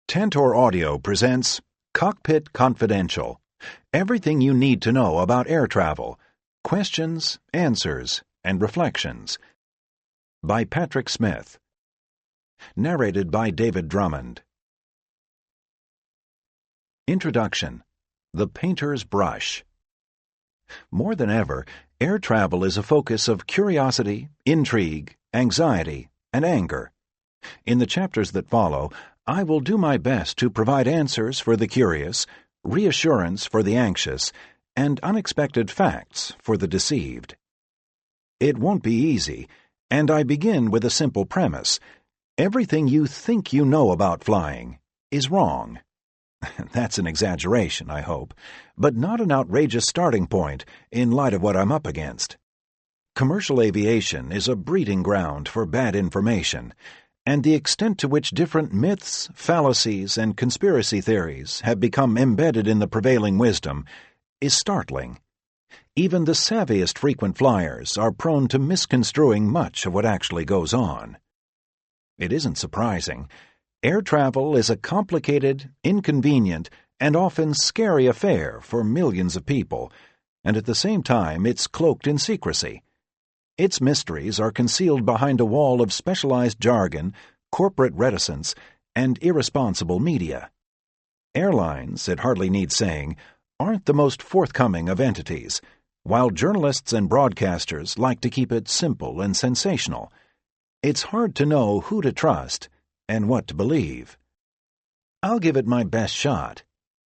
Tantor Audio presents Cockpit Confidential. Everything you need to know about air travel. Questions, answers, and reflections. By Patrick Smith. Narrated by David Drummond. Introduction. The Painter's Brush. More than ever, air travel is a focus of curiosity, intrigue, anxiety, and anger. In the chapters that follow, I will do my best to provide answers for the curious, reassurance for the anxious, and unexpected facts for the deceived. It won't be easy, and I begin with a simple premise. Everything you think you know about flying is wrong. That's an exaggeration, I hope, but not an outrageous starting point in light of what I'm up against. Commercial aviation is a breeding ground for bad information, and the extent to which different myths, fallacies, and conspiracy theories have become embedded in the prevailing wisdom is startling. Even the savviest frequent flyers are prone to misconstruing much of what actually goes on. It isn't surprising. Air travel is a complicated, inconvenient, and often scary affair for millions of people, and at the same time it's cloaked in secrecy. Its mysteries are concealed behind a wall of specialized jargon, corporate reticence, and irresponsible media. Airlines, it hardly needs saying, aren't the most forthcoming of entities, while journalists and broadcasters like to keep it simple and sensational. It's hard to know who to trust and what to believe. I'll give it my best shot,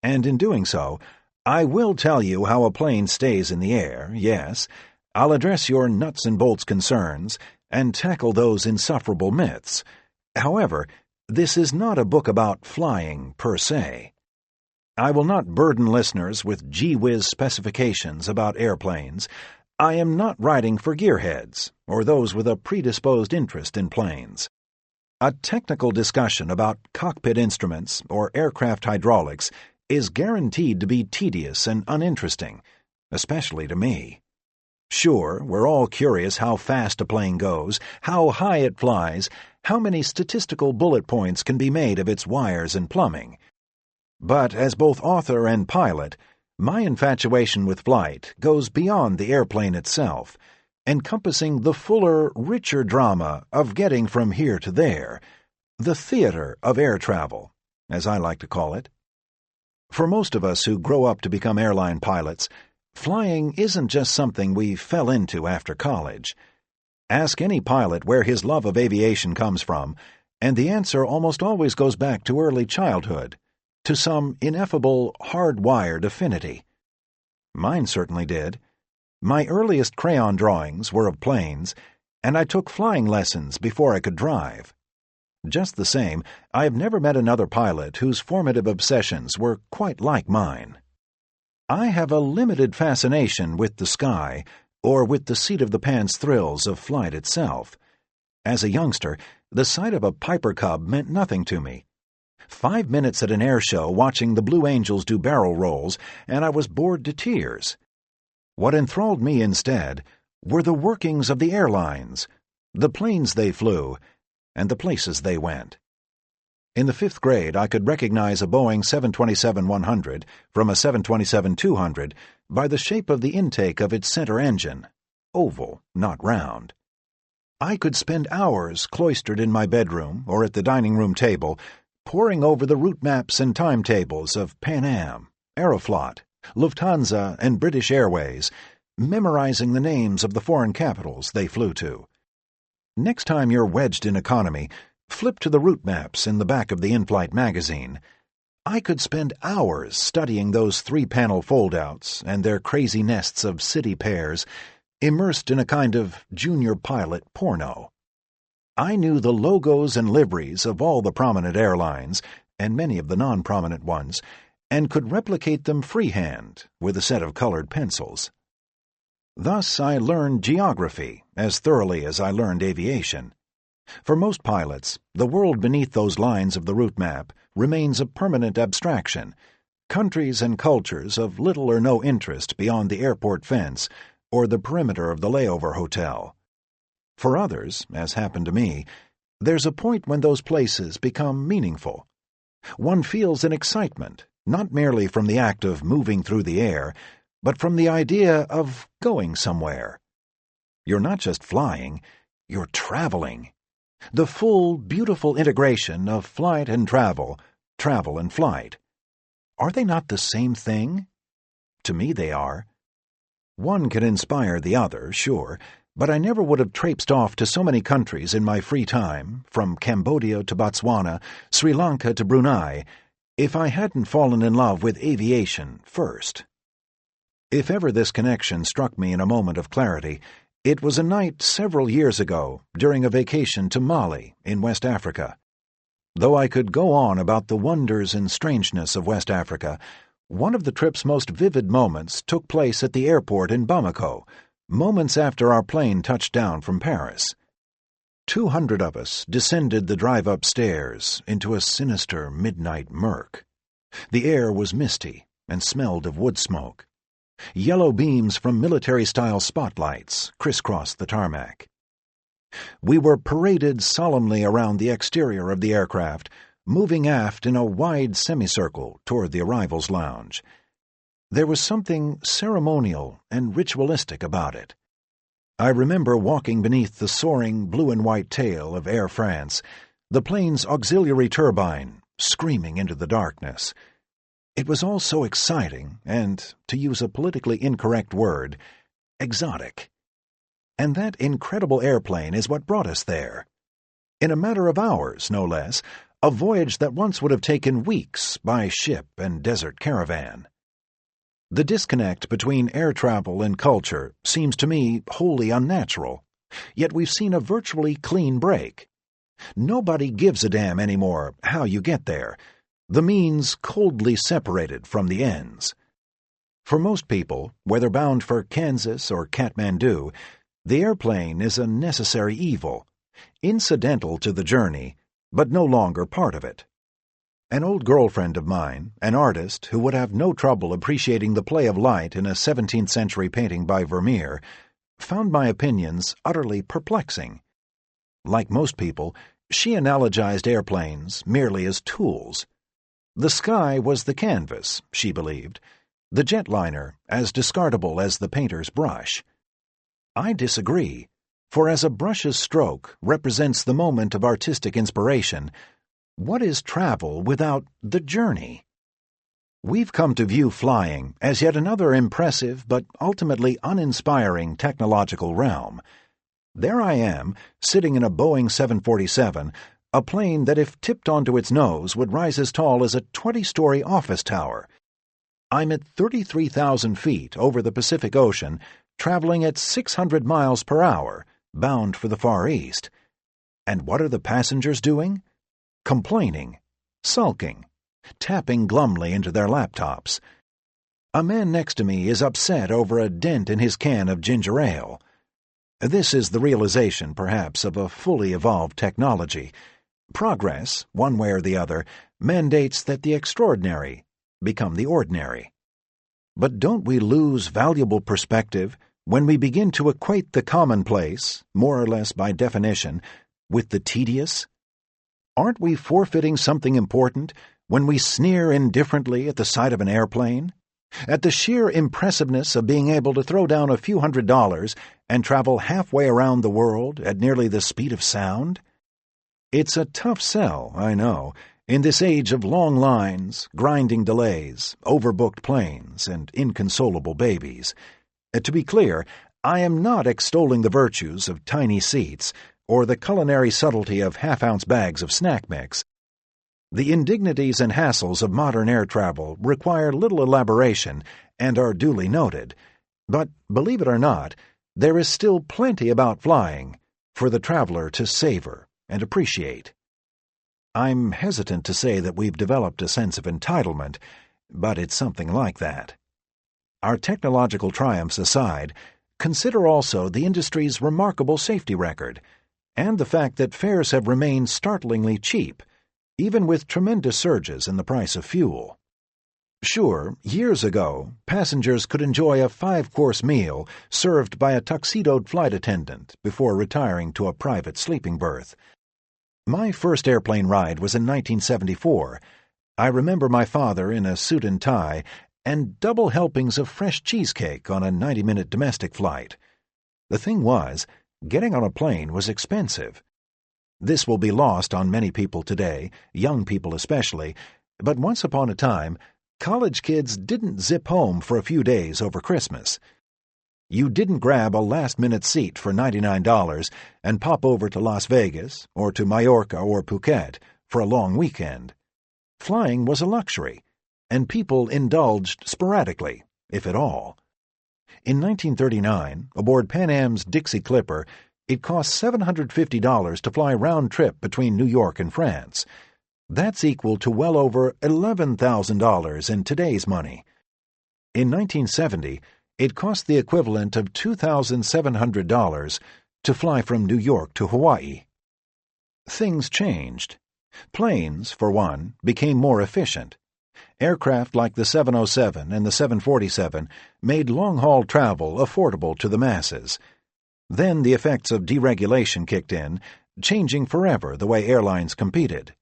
and in doing so, I will tell you how a plane stays in the air, yes. I'll address your nuts and bolts concerns and tackle those insufferable myths. However, this is not a book about flying per se. I will not burden listeners with gee-whiz specifications about airplanes. I am not writing for gearheads or those with a predisposed interest in planes. A technical discussion about cockpit instruments or aircraft hydraulics is guaranteed to be tedious and uninteresting, especially to me. Sure, we're all curious how fast a plane goes, how high it flies, how many statistical bullet points can be made of its wires and plumbing. But as both author and pilot, my infatuation with flight goes beyond the airplane itself, encompassing the fuller, richer drama of getting from here to there, the theater of air travel, as I like to call it. For most of us who grow up to become airline pilots, flying isn't just something we fell into after college. Ask any pilot where his love of aviation comes from, and the answer almost always goes back to early childhood, to some ineffable, hard-wired affinity. Mine certainly did. My earliest crayon drawings were of planes, and I took flying lessons before I could drive. Just the same, I have never met another pilot whose formative obsessions were quite like mine. I have a limited fascination with the sky, or with the seat-of-the-pants thrills of flight itself. As a youngster, the sight of a Piper Cub meant nothing to me. 5 minutes at an air show watching the Blue Angels do barrel rolls, and I was bored to tears. What enthralled me instead were the workings of the airlines, the planes they flew, and the places they went. In the 5th grade, I could recognize a Boeing 727-100 from a 727-200 by the shape of the intake of its center engine, oval, not round. I could spend hours cloistered in my bedroom or at the dining room table, poring over the route maps and timetables of Pan Am, Aeroflot, Lufthansa, and British Airways, memorizing the names of the foreign capitals they flew to. Next time you're wedged in economy, flip to the route maps in the back of the in-flight magazine. I could spend hours studying those 3-panel foldouts and their crazy nests of city pairs, immersed in a kind of junior pilot porno. I knew the logos and liveries of all the prominent airlines, and many of the non-prominent ones, and could replicate them freehand with a set of colored pencils. Thus I learned geography as thoroughly as I learned aviation. For most pilots, the world beneath those lines of the route map remains a permanent abstraction, countries and cultures of little or no interest beyond the airport fence or the perimeter of the layover hotel. For others, as happened to me, there's a point when those places become meaningful. One feels an excitement, not merely from the act of moving through the air, but from the idea of going somewhere. You're not just flying, you're traveling. The full, beautiful integration of flight and travel, travel and flight. Are they not the same thing? To me they are. One can inspire the other, sure, but I never would have traipsed off to so many countries in my free time, from Cambodia to Botswana, Sri Lanka to Brunei, if I hadn't fallen in love with aviation first. If ever this connection struck me in a moment of clarity, it was a night several years ago during a vacation to Mali in West Africa. Though I could go on about the wonders and strangeness of West Africa, one of the trip's most vivid moments took place at the airport in Bamako, moments after our plane touched down from Paris. 200 of us descended the drive-up stairs into a sinister midnight murk. The air was misty and smelled of wood smoke. Yellow beams from military-style spotlights crisscrossed the tarmac. We were paraded solemnly around the exterior of the aircraft, moving aft in a wide semicircle toward the arrivals lounge. There was something ceremonial and ritualistic about it. I remember walking beneath the soaring blue-and-white tail of Air France, the plane's auxiliary turbine screaming into the darkness. It was all so exciting and, to use a politically incorrect word, exotic. And that incredible airplane is what brought us there. In a matter of hours, no less, a voyage that once would have taken weeks by ship and desert caravan. The disconnect between air travel and culture seems to me wholly unnatural, yet we've seen a virtually clean break. Nobody gives a damn anymore how you get there, the means coldly separated from the ends. For most people, whether bound for Kansas or Kathmandu, the airplane is a necessary evil, incidental to the journey, but no longer part of it. An old girlfriend of mine, an artist who would have no trouble appreciating the play of light in a 17th-century painting by Vermeer, found my opinions utterly perplexing. Like most people, she analogized airplanes merely as tools. The sky was the canvas, she believed, the jetliner as discardable as the painter's brush. I disagree, for as a brush's stroke represents the moment of artistic inspiration, what is travel without the journey? We've come to view flying as yet another impressive but ultimately uninspiring technological realm. There I am, sitting in a Boeing 747, a plane that if tipped onto its nose would rise as tall as a 20-story office tower. I'm at 33,000 feet over the Pacific Ocean, traveling at 600 miles per hour, bound for the Far East. And what are the passengers doing? Complaining, sulking, tapping glumly into their laptops. A man next to me is upset over a dent in his can of ginger ale. This is the realization, perhaps, of a fully evolved technology. Progress, one way or the other, mandates that the extraordinary become the ordinary. But don't we lose valuable perspective when we begin to equate the commonplace, more or less by definition, with the tedious? Aren't we forfeiting something important when we sneer indifferently at the sight of an airplane? At the sheer impressiveness of being able to throw down a few $100s and travel halfway around the world at nearly the speed of sound? It's a tough sell, I know, in this age of long lines, grinding delays, overbooked planes, and inconsolable babies. To be clear, I am not extolling the virtues of tiny seats or the culinary subtlety of half-ounce bags of snack mix. The indignities and hassles of modern air travel require little elaboration and are duly noted. But, believe it or not, there is still plenty about flying for the traveler to savor and appreciate. I'm hesitant to say that we've developed a sense of entitlement, but it's something like that. Our technological triumphs aside, consider also the industry's remarkable safety record, and the fact that fares have remained startlingly cheap, even with tremendous surges in the price of fuel. Sure, years ago, passengers could enjoy a 5-course meal served by a tuxedoed flight attendant before retiring to a private sleeping berth. My first airplane ride was in 1974, I remember my father in a suit and tie and double helpings of fresh cheesecake on a 90-minute domestic flight. The thing was, getting on a plane was expensive. This will be lost on many people today, young people especially, but once upon a time, college kids didn't zip home for a few days over Christmas. You didn't grab a last-minute seat for $99 and pop over to Las Vegas or to Mallorca or Phuket for a long weekend. Flying was a luxury, and people indulged sporadically, if at all. In 1939, aboard Pan Am's Dixie Clipper, it cost $750 to fly round-trip between New York and France. That's equal to well over $11,000 in today's money. In 1970, it cost the equivalent of $2,700 to fly from New York to Hawaii. Things changed. Planes, for one, became more efficient. Aircraft like the 707 and the 747 made long-haul travel affordable to the masses. Then the effects of deregulation kicked in, changing forever the way airlines competed.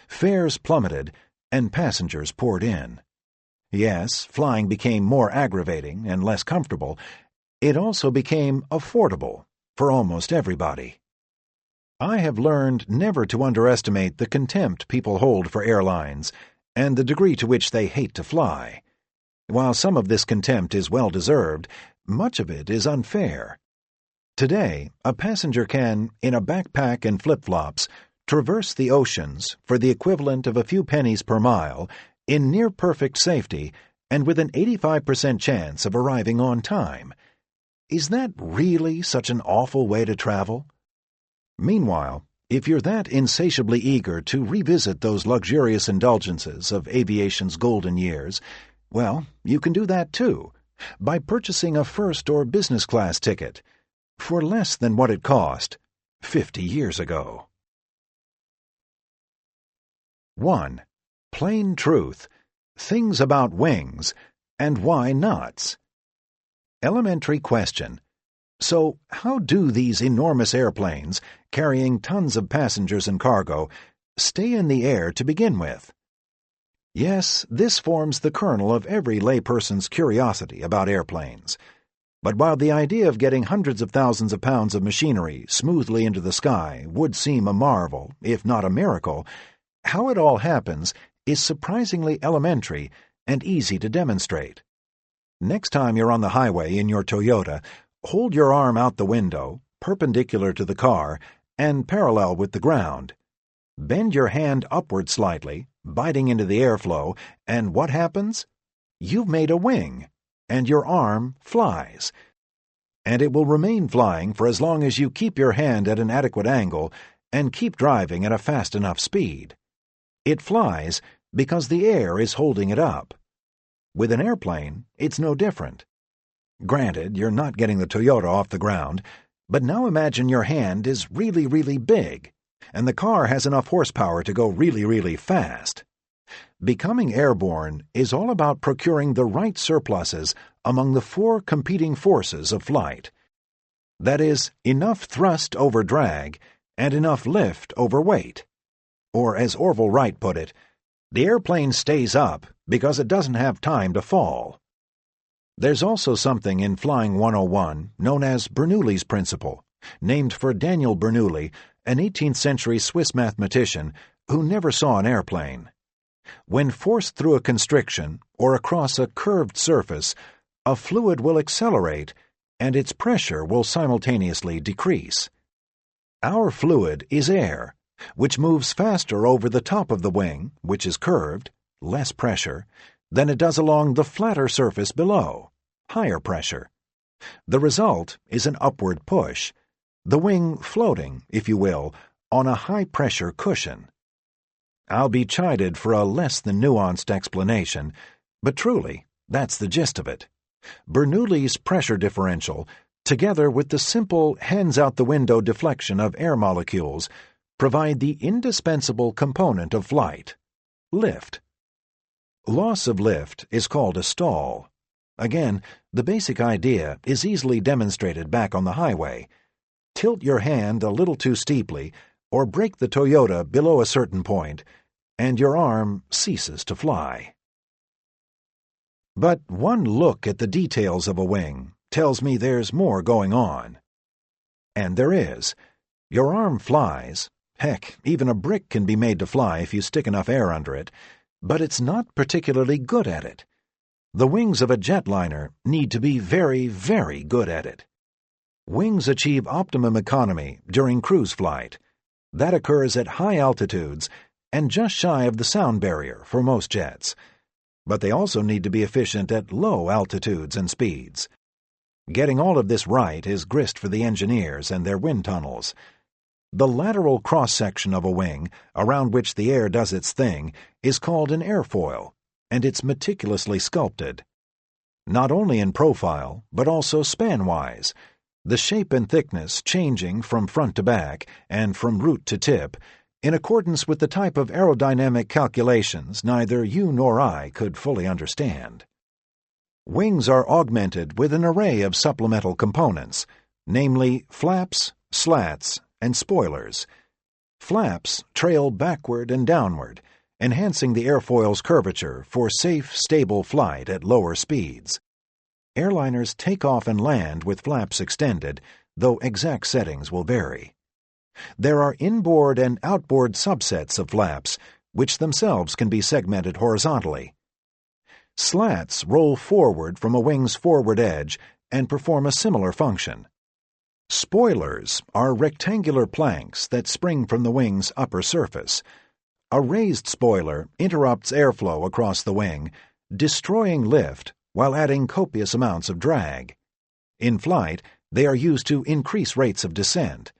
Fares plummeted, and passengers poured in. Yes, flying became more aggravating and less comfortable. It also became affordable for almost everybody. I have learned never to underestimate the contempt people hold for airlines and the degree to which they hate to fly. While some of this contempt is well-deserved, much of it is unfair. Today, a passenger can, in a backpack and flip-flops, traverse the oceans for the equivalent of a few pennies per mile in near-perfect safety and with an 85% chance of arriving on time. Is that really such an awful way to travel? Meanwhile, if you're that insatiably eager to revisit those luxurious indulgences of aviation's golden years, well, you can do that too, by purchasing a first or business class ticket for less than what it cost 50 years ago. 1. Plain truth. Things about wings, and why knots. Elementary question. So, how do these enormous airplanes, carrying tons of passengers and cargo, stay in the air to begin with? Yes, this forms the kernel of every layperson's curiosity about airplanes. But while the idea of getting hundreds of thousands of pounds of machinery smoothly into the sky would seem a marvel, if not a miracle, how it all happens is surprisingly elementary and easy to demonstrate. Next time you're on the highway in your Toyota, hold your arm out the window, perpendicular to the car, and parallel with the ground. Bend your hand upward slightly, biting into the airflow, and what happens? You've made a wing, and your arm flies. And it will remain flying for as long as you keep your hand at an adequate angle and keep driving at a fast enough speed. It flies because the air is holding it up. With an airplane, it's no different. Granted, you're not getting the Toyota off the ground, but now imagine your hand is really, really big, and the car has enough horsepower to go really, really fast. Becoming airborne is all about procuring the right surpluses among the four competing forces of flight. That is, enough thrust over drag and enough lift over weight. Or, as Orville Wright put it, the airplane stays up because it doesn't have time to fall. There's also something in Flying 101 known as Bernoulli's principle, named for Daniel Bernoulli, an 18th-century Swiss mathematician who never saw an airplane. When forced through a constriction or across a curved surface, a fluid will accelerate and its pressure will simultaneously decrease. Our fluid is air, which moves faster over the top of the wing, which is curved, less pressure, than it does along the flatter surface below, higher pressure. The result is an upward push, the wing floating, if you will, on a high-pressure cushion. I'll be chided for a less than nuanced explanation, but truly, that's the gist of it. Bernoulli's pressure differential, together with the simple hands-out-the-window deflection of air molecules, provide the indispensable component of flight, lift. Loss of lift is called a stall. Again, the basic idea is easily demonstrated back on the highway. Tilt your hand a little too steeply, or brake the Toyota below a certain point, and your arm ceases to fly. But one look at the details of a wing tells me there's more going on. And there is. Your arm flies. Heck, even a brick can be made to fly if you stick enough air under it, but it's not particularly good at it. The wings of a jetliner need to be very, very good at it. Wings achieve optimum economy during cruise flight. That occurs at high altitudes and just shy of the sound barrier for most jets. But they also need to be efficient at low altitudes and speeds. Getting all of this right is grist for the engineers and their wind tunnels. The lateral cross-section of a wing, around which the air does its thing, is called an airfoil, and it's meticulously sculpted. Not only in profile, but also span-wise, the shape and thickness changing from front to back and from root to tip, in accordance with the type of aerodynamic calculations neither you nor I could fully understand. Wings are augmented with an array of supplemental components, namely flaps, slats, and spoilers. Flaps trail backward and downward, enhancing the airfoil's curvature for safe, stable flight at lower speeds. Airliners take off and land with flaps extended, though exact settings will vary. There are inboard and outboard subsets of flaps, which themselves can be segmented horizontally. Slats roll forward from a wing's forward edge and perform a similar function. Spoilers are rectangular planks that spring from the wing's upper surface. A raised spoiler interrupts airflow across the wing, destroying lift while adding copious amounts of drag. In flight, they are used to increase rates of descent.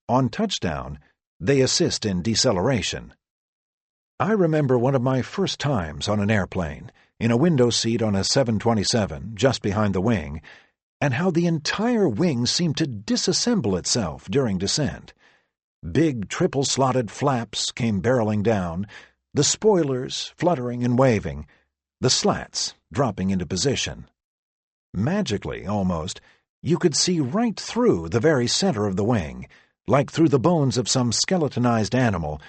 On touchdown, they assist in deceleration. I remember one of my first times on an airplane, in a window seat on a 727 just behind the wing, and how the entire wing seemed to disassemble itself during descent. Big triple-slotted flaps came barreling down, the spoilers fluttering and waving, the slats dropping into position. Magically, almost, you could see right through the very center of the wing, like through the bones of some skeletonized animal,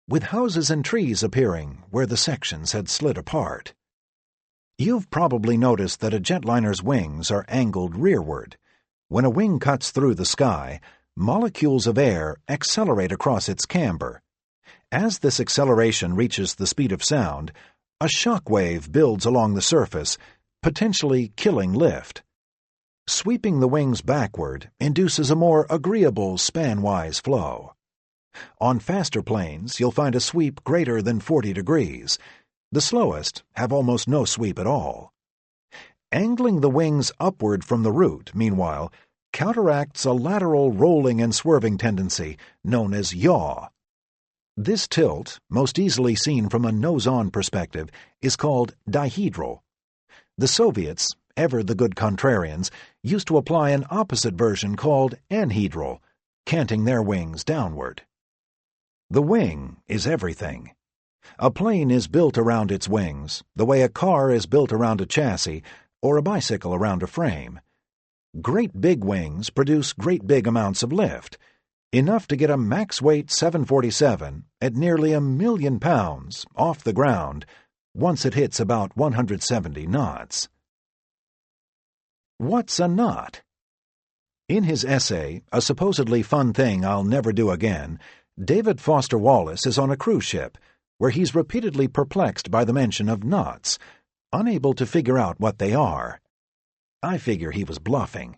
with houses and trees appearing where the sections had slid apart. You've probably noticed that a jetliner's wings are angled rearward. When a wing cuts through the sky, molecules of air accelerate across its camber. As this acceleration reaches the speed of sound, a shock wave builds along the surface, potentially killing lift. Sweeping the wings backward induces a more agreeable span-wise flow. On faster planes, you'll find a sweep greater than 40 degrees. The slowest have almost no sweep at all. Angling the wings upward from the root, meanwhile, counteracts a lateral rolling and swerving tendency known as yaw. This tilt, most easily seen from a nose-on perspective, is called dihedral. The Soviets, ever the good contrarians, used to apply an opposite version called anhedral, canting their wings downward. The wing is everything. A plane is built around its wings, the way a car is built around a chassis or a bicycle around a frame. Great big wings produce great big amounts of lift, enough to get a max-weight 747 at nearly 1,000,000 pounds off the ground once it hits about 170 knots. What's a knot? In his essay, A Supposedly Fun Thing I'll Never Do Again, David Foster Wallace is on a cruise ship where he's repeatedly perplexed by the mention of knots, unable to figure out what they are. I figure he was bluffing.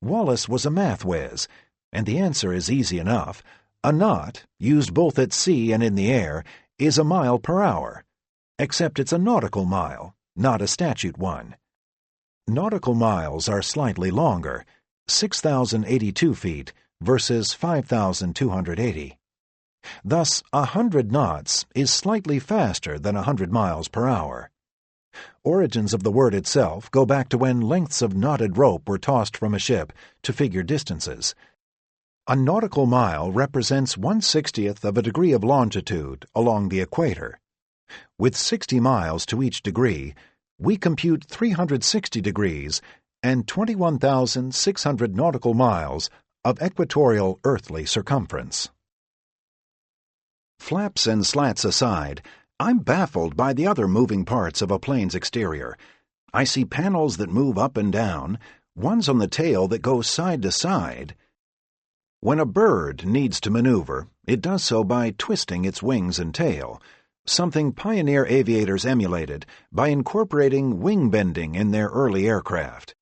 Wallace was a math whiz, and the answer is easy enough. A knot, used both at sea and in the air, is a mile per hour, except it's a nautical mile, not a statute one. Nautical miles are slightly longer, 6,082 feet versus 5,280. Thus, 100 knots is slightly faster than 100 miles per hour. Origins of the word itself go back to when lengths of knotted rope were tossed from a ship to figure distances. A nautical mile represents 1/60th of a degree of longitude along the equator. With 60 miles to each degree, we compute 360 degrees and 21,600 nautical miles of equatorial earthly circumference. Flaps and slats aside, I'm baffled by the other moving parts of a plane's exterior. I see panels that move up and down, ones on the tail that go side to side. When a bird needs to maneuver, it does so by twisting its wings and tail, something pioneer aviators emulated by incorporating wing bending in their early aircraft.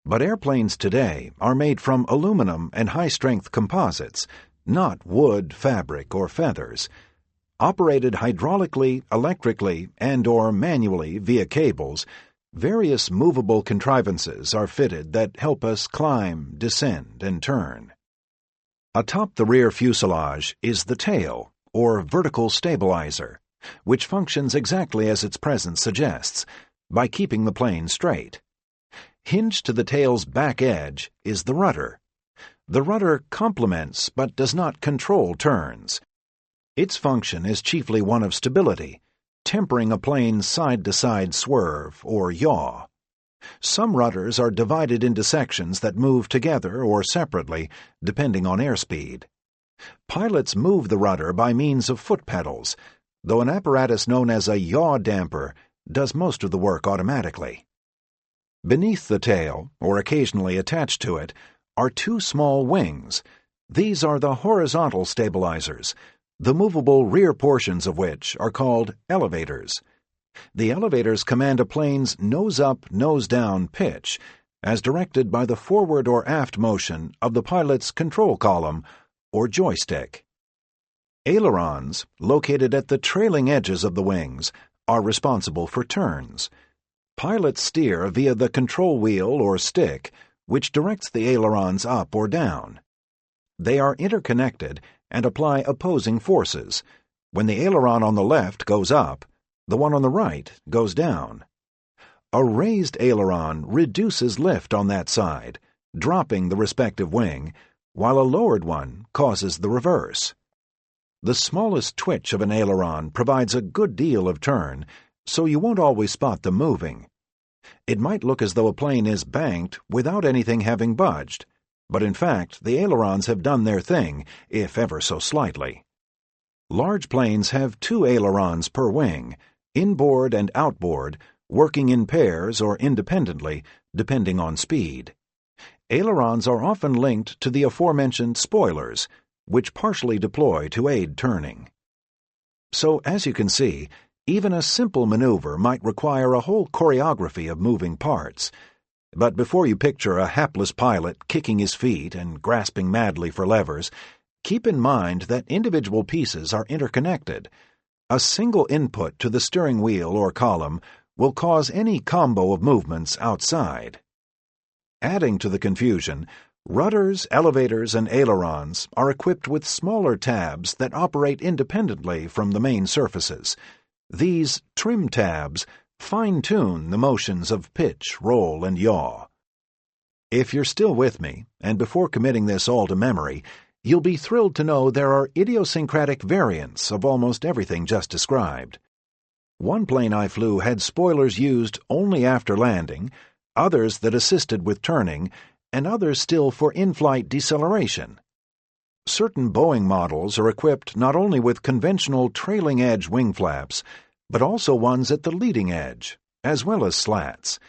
But airplanes today are made from aluminum and high-strength composites, not wood, fabric, or feathers. Operated hydraulically, electrically, and/or manually via cables, various movable contrivances are fitted that help us climb, descend, and turn. Atop the rear fuselage is the tail, or vertical stabilizer, which functions exactly as its presence suggests, by keeping the plane straight. Hinged to the tail's back edge is the rudder. The rudder complements but does not control turns. Its function is chiefly one of stability, tempering a plane's side-to-side swerve, or yaw. Some rudders are divided into sections that move together or separately, depending on airspeed. Pilots move the rudder by means of foot pedals, though an apparatus known as a yaw damper does most of the work automatically. Beneath the tail, or occasionally attached to it, are two small wings. These are the horizontal stabilizers, the movable rear portions of which are called elevators. The elevators command a plane's nose-up, nose-down pitch, as directed by the forward or aft motion of the pilot's control column, or joystick. Ailerons, located at the trailing edges of the wings, are responsible for turns. Pilots steer via the control wheel or stick, which directs the ailerons up or down. They are interconnected and apply opposing forces. When the aileron on the left goes up, the one on the right goes down. A raised aileron reduces lift on that side, dropping the respective wing, while a lowered one causes the reverse. The smallest twitch of an aileron provides a good deal of turn, so you won't always spot them moving. It might look as though a plane is banked without anything having budged, but in fact the ailerons have done their thing, if ever so slightly. Large planes have two ailerons per wing, inboard and outboard, working in pairs or independently, depending on speed. Ailerons are often linked to the aforementioned spoilers, which partially deploy to aid turning. So, as you can see, even a simple maneuver might require a whole choreography of moving parts. But before you picture a hapless pilot kicking his feet and grasping madly for levers, keep in mind that individual pieces are interconnected. A single input to the steering wheel or column will cause any combo of movements outside. Adding to the confusion, rudders, elevators, and ailerons are equipped with smaller tabs that operate independently from the main surfaces. These trim tabs fine-tune the motions of pitch, roll, and yaw. If you're still with me, and before committing this all to memory, you'll be thrilled to know there are idiosyncratic variants of almost everything just described. One plane I flew had spoilers used only after landing, others that assisted with turning, and others still for in-flight deceleration. Certain Boeing models are equipped not only with conventional trailing-edge wing flaps, but also ones at the leading edge, as well as slats.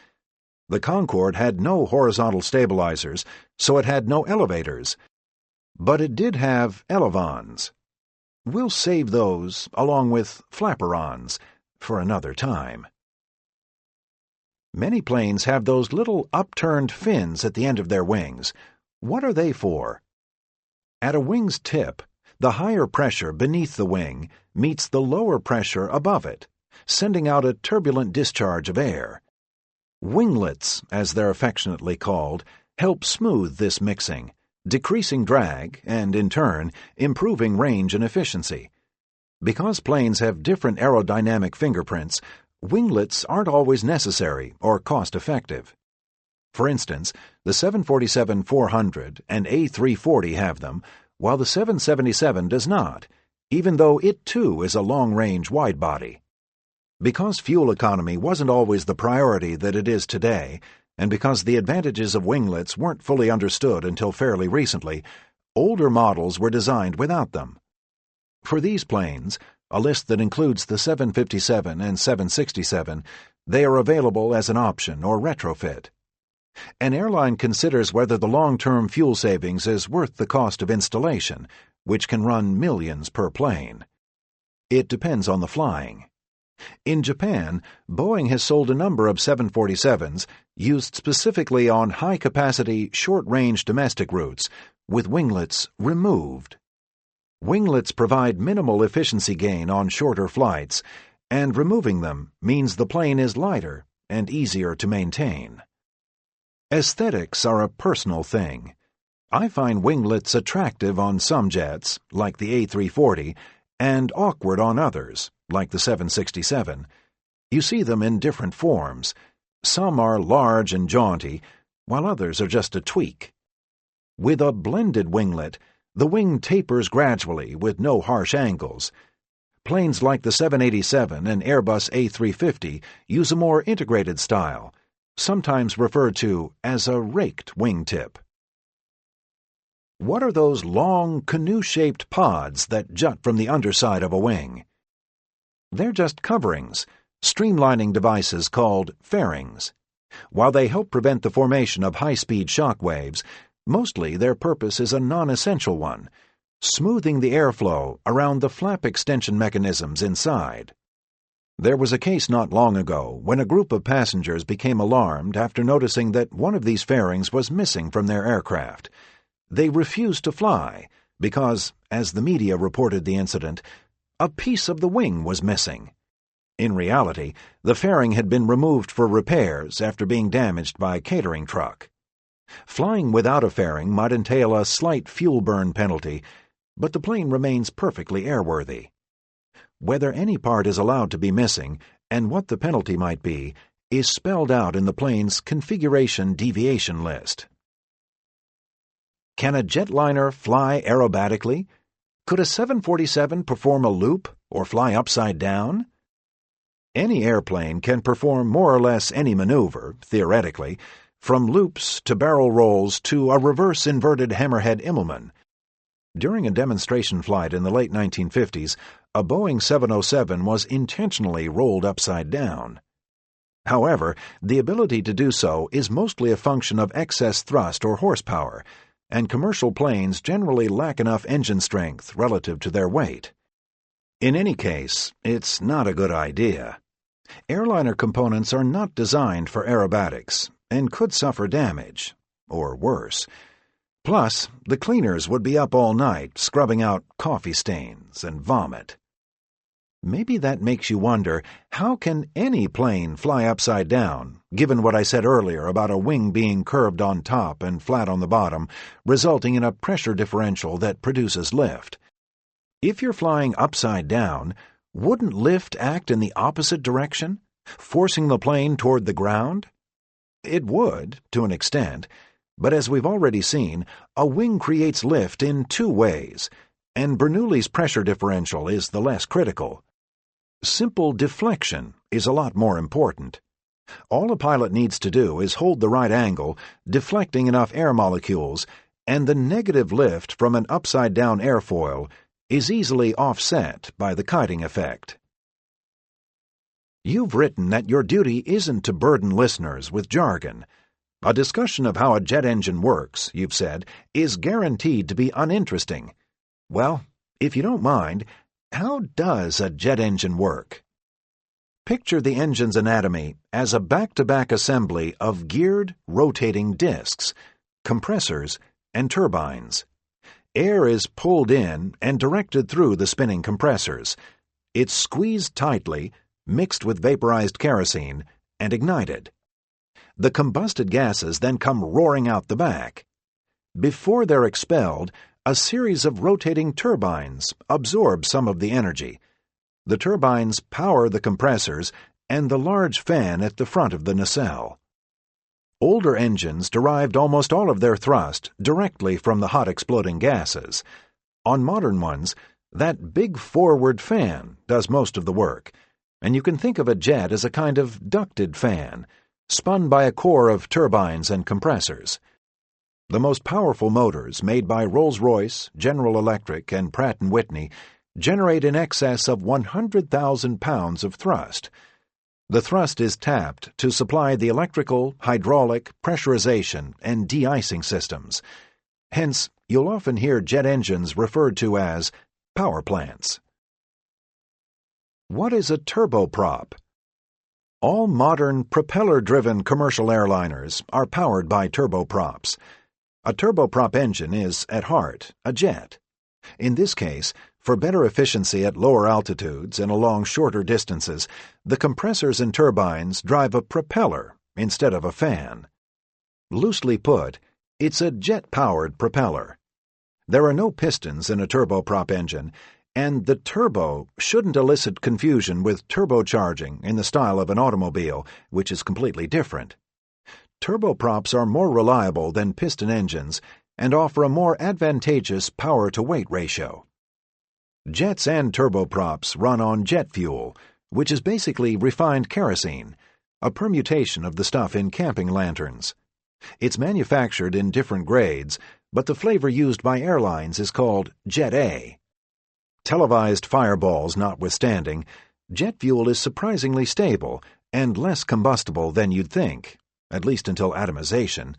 The Concorde had no horizontal stabilizers, so it had no elevators, but it did have elevons. We'll save those, along with flaperons, for another time. Many planes have those little upturned fins at the end of their wings. What are they for? At a wing's tip, the higher pressure beneath the wing meets the lower pressure above it, sending out a turbulent discharge of air. Winglets, as they're affectionately called, help smooth this mixing, decreasing drag and, in turn, improving range and efficiency. Because planes have different aerodynamic fingerprints, winglets aren't always necessary or cost-effective. For instance, the 747-400 and A340 have them, while the 777 does not, even though it too is a long-range widebody. Because fuel economy wasn't always the priority that it is today, and because the advantages of winglets weren't fully understood until fairly recently, older models were designed without them. For these planes, a list that includes the 757 and 767, they are available as an option or retrofit. An airline considers whether the long-term fuel savings is worth the cost of installation, which can run millions per plane. It depends on the flying. In Japan, Boeing has sold a number of 747s used specifically on high-capacity, short-range domestic routes, with winglets removed. Winglets provide minimal efficiency gain on shorter flights, and removing them means the plane is lighter and easier to maintain. Aesthetics are a personal thing. I find winglets attractive on some jets, like the A340, and awkward on others, like the 767. You see them in different forms. Some are large and jaunty, while others are just a tweak. With a blended winglet, the wing tapers gradually with no harsh angles. Planes like the 787 and Airbus A350 use a more integrated style, sometimes referred to as a raked wingtip. What are those long, canoe-shaped pods that jut from the underside of a wing? They're just coverings, streamlining devices called fairings. While they help prevent the formation of high-speed shock waves, mostly their purpose is a non-essential one, smoothing the airflow around the flap extension mechanisms inside. There was a case not long ago when a group of passengers became alarmed after noticing that one of these fairings was missing from their aircraft. They refused to fly because, as the media reported the incident, a piece of the wing was missing. In reality, the fairing had been removed for repairs after being damaged by a catering truck. Flying without a fairing might entail a slight fuel burn penalty, but the plane remains perfectly airworthy. Whether any part is allowed to be missing and what the penalty might be is spelled out in the plane's configuration deviation list. Can a jetliner fly aerobatically? Could a 747 perform a loop or fly upside down? Any airplane can perform more or less any maneuver, theoretically, from loops to barrel rolls to a reverse inverted hammerhead Immelman. During a demonstration flight in the late 1950s, a Boeing 707 was intentionally rolled upside down. However, the ability to do so is mostly a function of excess thrust or horsepower, and commercial planes generally lack enough engine strength relative to their weight. In any case, it's not a good idea. Airliner components are not designed for aerobatics and could suffer damage, or worse. Plus, the cleaners would be up all night scrubbing out coffee stains and vomit. Maybe that makes you wonder, how can any plane fly upside down, given what I said earlier about a wing being curved on top and flat on the bottom, resulting in a pressure differential that produces lift? If you're flying upside down, wouldn't lift act in the opposite direction, forcing the plane toward the ground? It would, to an extent, but as we've already seen, a wing creates lift in two ways, and Bernoulli's pressure differential is the less critical. Simple deflection is a lot more important. All a pilot needs to do is hold the right angle, deflecting enough air molecules, and the negative lift from an upside-down airfoil is easily offset by the kiting effect. You've written that your duty isn't to burden listeners with jargon. A discussion of how a jet engine works, you've said, is guaranteed to be uninteresting. Well, if you don't mind, how does a jet engine work? Picture the engine's anatomy as a back-to-back assembly of geared, rotating discs, compressors, and turbines. Air is pulled in and directed through the spinning compressors. It's squeezed tightly, mixed with vaporized kerosene, and ignited. The combusted gases then come roaring out the back. Before they're expelled, a series of rotating turbines absorb some of the energy. The turbines power the compressors and the large fan at the front of the nacelle. Older engines derived almost all of their thrust directly from the hot exploding gases. On modern ones, that big forward fan does most of the work, and you can think of a jet as a kind of ducted fan, spun by a core of turbines and compressors. The most powerful motors, made by Rolls-Royce, General Electric, and Pratt & Whitney, generate in excess of 100,000 pounds of thrust. The thrust is tapped to supply the electrical, hydraulic, pressurization, and de-icing systems. Hence, you'll often hear jet engines referred to as power plants. What is a turboprop? All modern propeller-driven commercial airliners are powered by turboprops. A turboprop engine is, at heart, a jet. In this case, for better efficiency at lower altitudes and along shorter distances, the compressors and turbines drive a propeller instead of a fan. Loosely put, it's a jet-powered propeller. There are no pistons in a turboprop engine, and the turbo shouldn't elicit confusion with turbocharging in the style of an automobile, which is completely different. Turboprops are more reliable than piston engines and offer a more advantageous power-to-weight ratio. Jets and turboprops run on jet fuel, which is basically refined kerosene, a permutation of the stuff in camping lanterns. It's manufactured in different grades, but the flavor used by airlines is called Jet A. Televised fireballs notwithstanding, jet fuel is surprisingly stable and less combustible than you'd think, at least until atomization.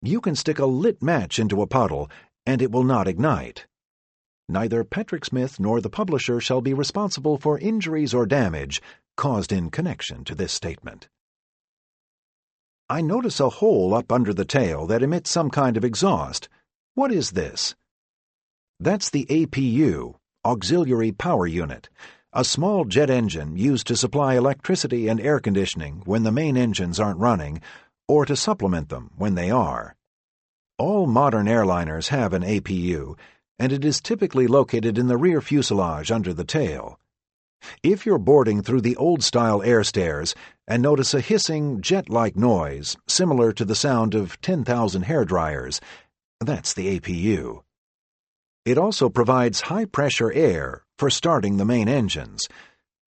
You can stick a lit match into a puddle, and it will not ignite. Neither Petrick Smith nor the publisher shall be responsible for injuries or damage caused in connection to this statement. I notice a hole up under the tail that emits some kind of exhaust. What is this? That's the APU, Auxiliary Power Unit, a small jet engine used to supply electricity and air conditioning when the main engines aren't running, or to supplement them when they are. All modern airliners have an APU, and it is typically located in the rear fuselage under the tail. If you're boarding through the old-style air stairs and notice a hissing, jet-like noise similar to the sound of 10,000 hairdryers, that's the APU. It also provides high-pressure air for starting the main engines.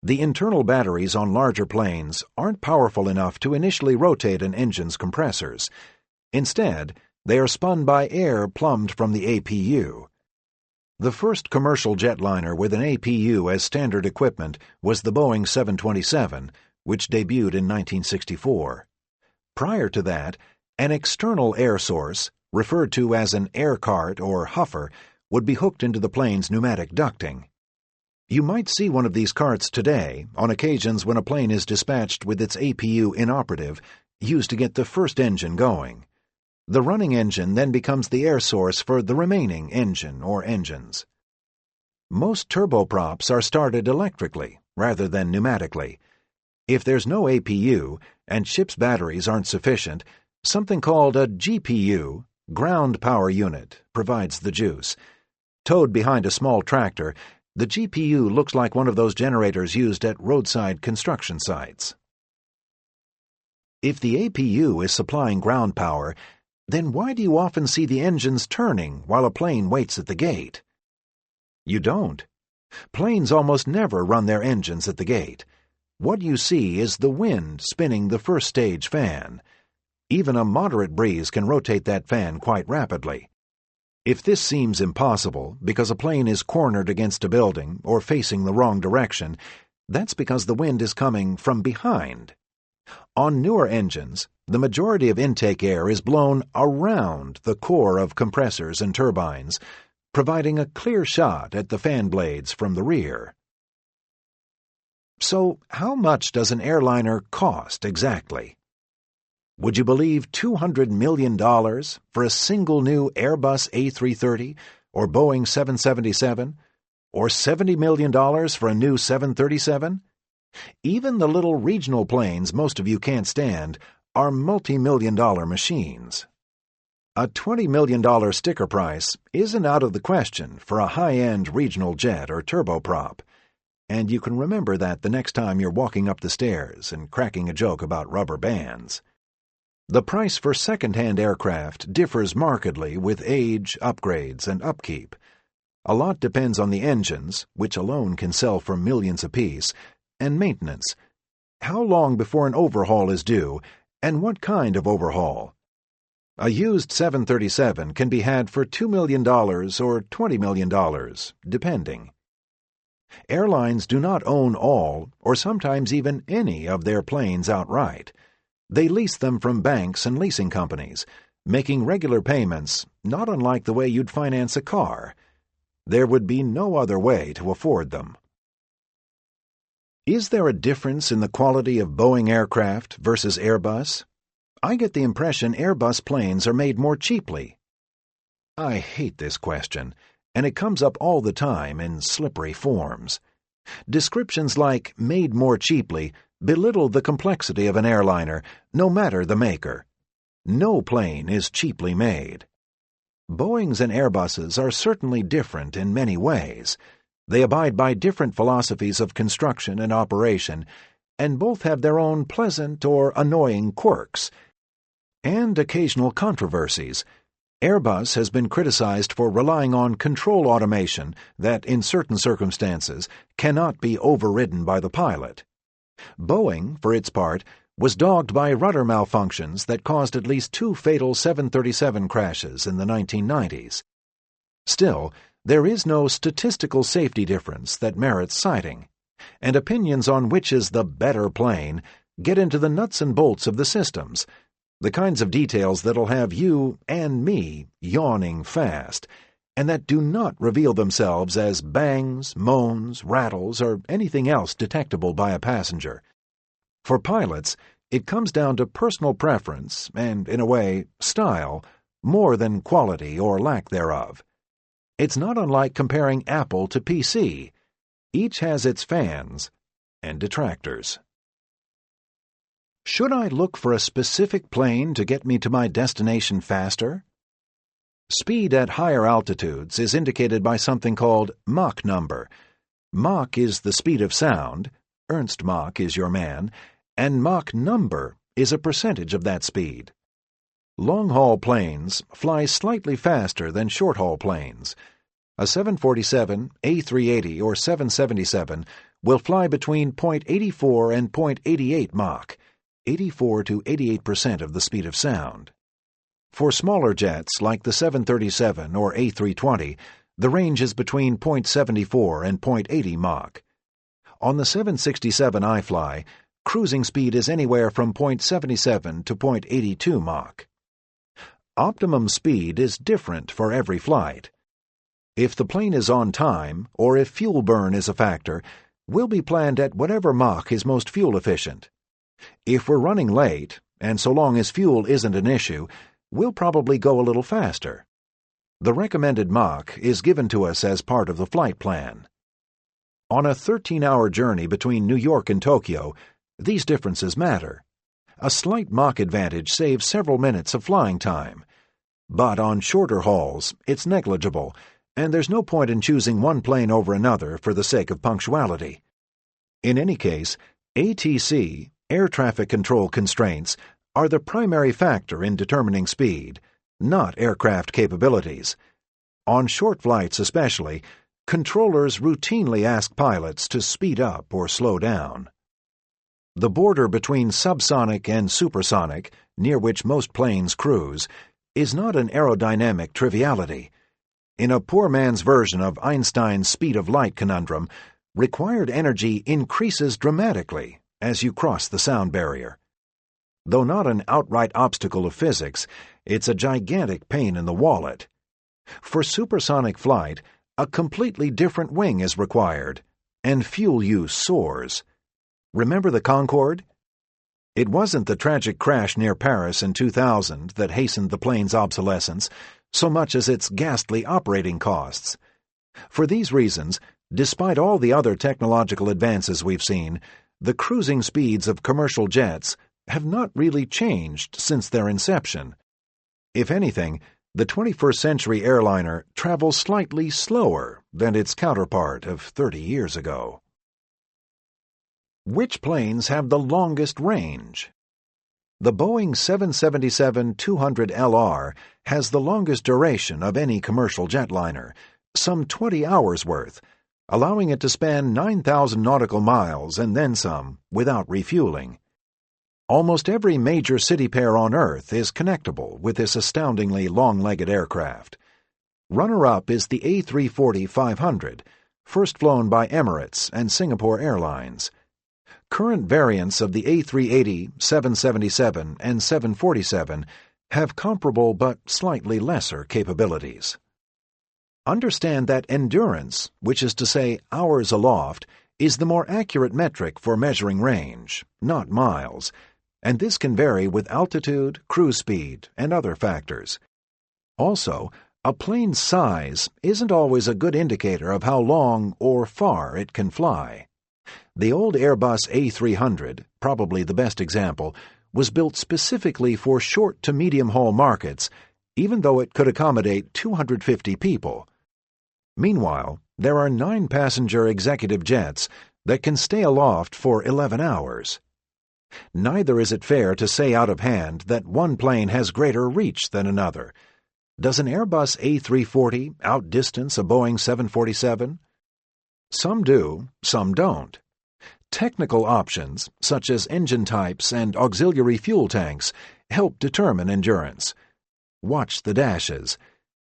The internal batteries on larger planes aren't powerful enough to initially rotate an engine's compressors. Instead, they are spun by air plumbed from the APU. The first commercial jetliner with an APU as standard equipment was the Boeing 727, which debuted in 1964. Prior to that, an external air source, referred to as an air cart or huffer, would be hooked into the plane's pneumatic ducting. You might see one of these carts today on occasions when a plane is dispatched with its APU inoperative, used to get the first engine going. The running engine then becomes the air source for the remaining engine or engines. Most turboprops are started electrically rather than pneumatically. If there's no APU and ship's batteries aren't sufficient, something called a GPU, ground power unit, provides the juice. Towed behind a small tractor, the GPU looks like one of those generators used at roadside construction sites. If the APU is supplying ground power, then why do you often see the engines turning while a plane waits at the gate? You don't. Planes almost never run their engines at the gate. What you see is the wind spinning the first stage fan. Even a moderate breeze can rotate that fan quite rapidly. If this seems impossible because a plane is cornered against a building or facing the wrong direction, that's because the wind is coming from behind. On newer engines, the majority of intake air is blown around the core of compressors and turbines, providing a clear shot at the fan blades from the rear. So, how much does an airliner cost exactly? Would you believe $200 million for a single new Airbus A330 or Boeing 777, or $70 million for a new 737? Even the little regional planes most of you can't stand are multi-million-dollar machines. A $20 million sticker price isn't out of the question for a high-end regional jet or turboprop, and you can remember that the next time you're walking up the stairs and cracking a joke about rubber bands. The price for second-hand aircraft differs markedly with age, upgrades, and upkeep. A lot depends on the engines, which alone can sell for millions apiece, and maintenance. How long before an overhaul is due, and what kind of overhaul? A used 737 can be had for $2 million or $20 million, depending. Airlines do not own all, or sometimes even any, of their planes outright. They lease them from banks and leasing companies, making regular payments, not unlike the way you'd finance a car. There would be no other way to afford them. Is there a difference in the quality of Boeing aircraft versus Airbus? I get the impression Airbus planes are made more cheaply. I hate this question, and it comes up all the time in slippery forms. Descriptions like "made more cheaply" belittle the complexity of an airliner, no matter the maker. No plane is cheaply made. Boeings and Airbuses are certainly different in many ways. They abide by different philosophies of construction and operation, and both have their own pleasant or annoying quirks, and occasional controversies. Airbus has been criticized for relying on control automation that, in certain circumstances, cannot be overridden by the pilot. Boeing, for its part, was dogged by rudder malfunctions that caused at least 2 fatal 737 crashes in the 1990s. Still, there is no statistical safety difference that merits citing, and opinions on which is the better plane get into the nuts and bolts of the systems, the kinds of details that'll have you and me yawning fast, and that do not reveal themselves as bangs, moans, rattles, or anything else detectable by a passenger. For pilots, it comes down to personal preference and, in a way, style, more than quality or lack thereof. It's not unlike comparing Apple to PC. Each has its fans and detractors. Should I look for a specific plane to get me to my destination faster? Speed at higher altitudes is indicated by something called Mach number. Mach is the speed of sound, Ernst Mach is your man, and Mach number is a percentage of that speed. Long-haul planes fly slightly faster than short-haul planes. A 747, A380, or 777 will fly between 0.84 and 0.88 Mach, 84 to 88% of the speed of sound. For smaller jets like the 737 or A320, the range is between 0.74 and 0.80 Mach. On the 767 I fly, cruising speed is anywhere from 0.77 to 0.82 Mach. Optimum speed is different for every flight. If the plane is on time, or if fuel burn is a factor, we'll be planned at whatever Mach is most fuel efficient. If we're running late, and so long as fuel isn't an issue, we'll probably go a little faster. The recommended Mach is given to us as part of the flight plan. On a 13-hour journey between New York and Tokyo, these differences matter. A slight Mach advantage saves several minutes of flying time. But on shorter hauls, it's negligible, and there's no point in choosing one plane over another for the sake of punctuality. In any case, ATC, air traffic control constraints, are the primary factor in determining speed, not aircraft capabilities. On short flights especially, controllers routinely ask pilots to speed up or slow down. The border between subsonic and supersonic, near which most planes cruise, is not an aerodynamic triviality. In a poor man's version of Einstein's speed of light conundrum, required energy increases dramatically as you cross the sound barrier. Though not an outright obstacle of physics, it's a gigantic pain in the wallet. For supersonic flight, a completely different wing is required, and fuel use soars. Remember the Concorde? It wasn't the tragic crash near Paris in 2000 that hastened the plane's obsolescence, so much as its ghastly operating costs. For these reasons, despite all the other technological advances we've seen, the cruising speeds of commercial jets have not really changed since their inception. If anything, the 21st century airliner travels slightly slower than its counterpart of 30 years ago. Which planes have the longest range? The Boeing 777-200LR has the longest duration of any commercial jetliner, some 20 hours worth, allowing it to span 9,000 nautical miles and then some without refueling. Almost every major city pair on Earth is connectable with this astoundingly long-legged aircraft. Runner-up is the A340-500, first flown by Emirates and Singapore Airlines. Current variants of the A380, 777, and 747 have comparable but slightly lesser capabilities. Understand that endurance, which is to say hours aloft, is the more accurate metric for measuring range, not miles, and this can vary with altitude, cruise speed, and other factors. Also, a plane's size isn't always a good indicator of how long or far it can fly. The old Airbus A300, probably the best example, was built specifically for short to medium-haul markets, even though it could accommodate 250 people. Meanwhile, there are 9-passenger executive jets that can stay aloft for 11 hours. Neither is it fair to say out of hand that one plane has greater reach than another. Does an Airbus A340 outdistance a Boeing 747? Some do, some don't. Technical options, such as engine types and auxiliary fuel tanks, help determine endurance. Watch the dashes.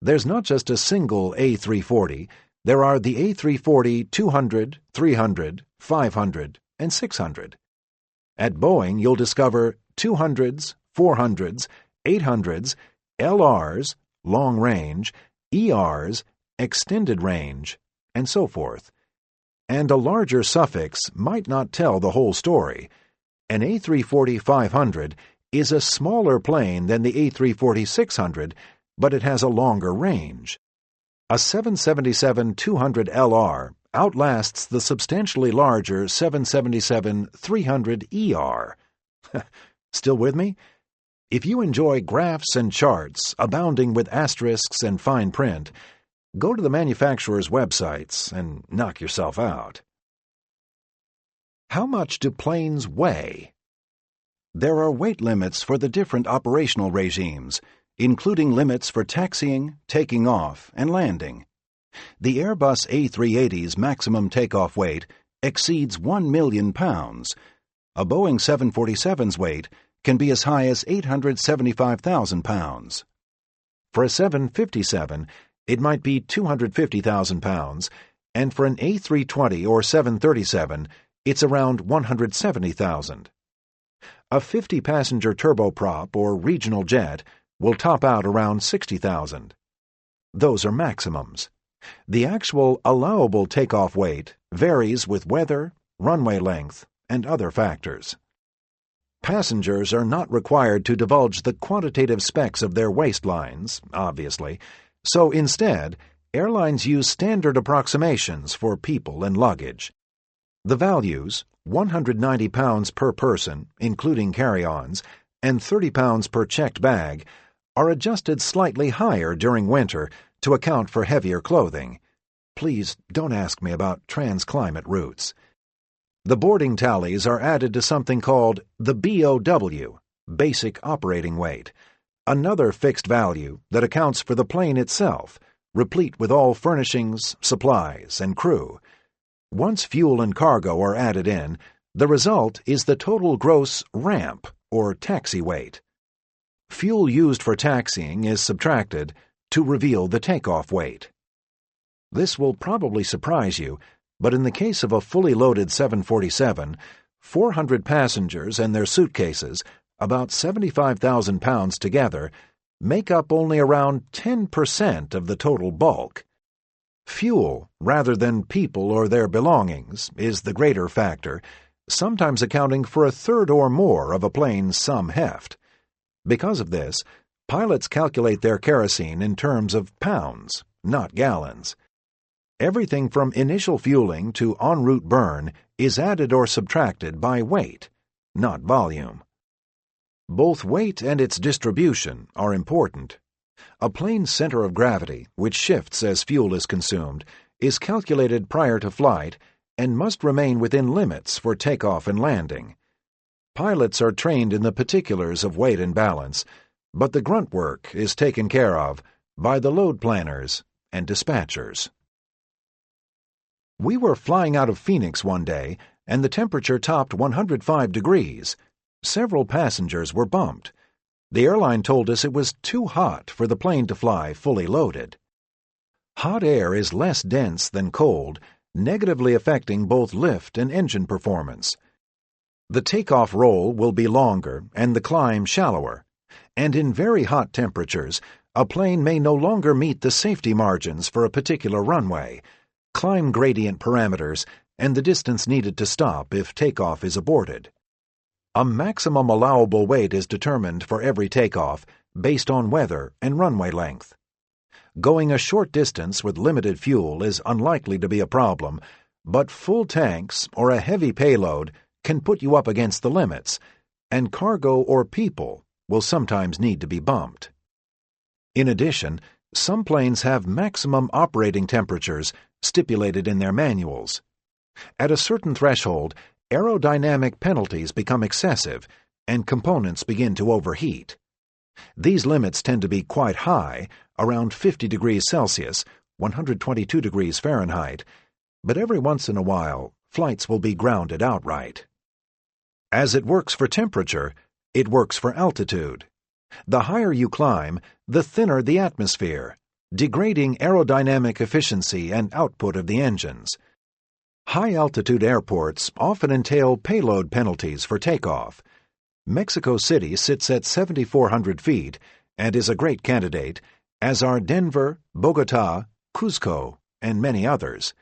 There's not just a single A340, there are the A340 200, 300, 500, and 600. At Boeing, you'll discover 200s, 400s, 800s, LRs, long range, ERs, extended range, and so forth. And a larger suffix might not tell the whole story. An A340-500 is a smaller plane than the A340-600, but it has a longer range. A 777-200LR outlasts the substantially larger 777-300ER. Still with me? If you enjoy graphs and charts abounding with asterisks and fine print, go to the manufacturer's websites and knock yourself out. How much do planes weigh? There are weight limits for the different operational regimes, including limits for taxiing, taking off, and landing. The Airbus A380's maximum takeoff weight exceeds 1 million pounds. A Boeing 747's weight can be as high as 875,000 pounds. For a 757, it might be 250,000 pounds, and for an A320 or 737, it's around 170,000. A 50-passenger turboprop or regional jet will top out around 60,000. Those are maximums. The actual allowable takeoff weight varies with weather, runway length, and other factors. Passengers are not required to divulge the quantitative specs of their waistlines, obviously, so instead, airlines use standard approximations for people and luggage. The values, 190 pounds per person, including carry-ons, and 30 pounds per checked bag, are adjusted slightly higher during winter to account for heavier clothing. Please don't ask me about transclimate routes. The boarding tallies are added to something called the BOW, Basic Operating Weight, another fixed value that accounts for the plane itself, replete with all furnishings, supplies, and crew. Once fuel and cargo are added in, the result is the total gross ramp, or taxi weight. Fuel used for taxiing is subtracted to reveal the takeoff weight. This will probably surprise you, but in the case of a fully loaded 747, 400 passengers and their suitcases, about 75,000 pounds together, make up only around 10% of the total bulk. Fuel, rather than people or their belongings, is the greater factor, sometimes accounting for a third or more of a plane's sum heft. Because of this, pilots calculate their kerosene in terms of pounds, not gallons. Everything from initial fueling to en route burn is added or subtracted by weight, not volume. Both weight and its distribution are important. A plane's center of gravity, which shifts as fuel is consumed, is calculated prior to flight and must remain within limits for takeoff and landing. Pilots are trained in the particulars of weight and balance, but the grunt work is taken care of by the load planners and dispatchers. We were flying out of Phoenix one day, and the temperature topped 105 degrees. Several passengers were bumped. The airline told us it was too hot for the plane to fly fully loaded. Hot air is less dense than cold negatively affecting both lift and engine performance. The takeoff roll will be longer and the climb shallower, and in very hot temperatures, a plane may no longer meet the safety margins for a particular runway, climb gradient parameters, and the distance needed to stop if takeoff is aborted. A maximum allowable weight is determined for every takeoff based on weather and runway length. Going a short distance with limited fuel is unlikely to be a problem, but full tanks or a heavy payload can put you up against the limits, and cargo or people will sometimes need to be bumped. In addition, some planes have maximum operating temperatures stipulated in their manuals. At a certain threshold, aerodynamic penalties become excessive and components begin to overheat. These limits tend to be quite high, around 50 degrees Celsius, 122 degrees Fahrenheit, but every once in a while, flights will be grounded outright. As it works for temperature, it works for altitude. The higher you climb, the thinner the atmosphere, degrading aerodynamic efficiency and output of the engines. High-altitude airports often entail payload penalties for takeoff. Mexico City sits at 7,400 feet and is a great candidate, as are Denver, Bogota, Cuzco, and many others.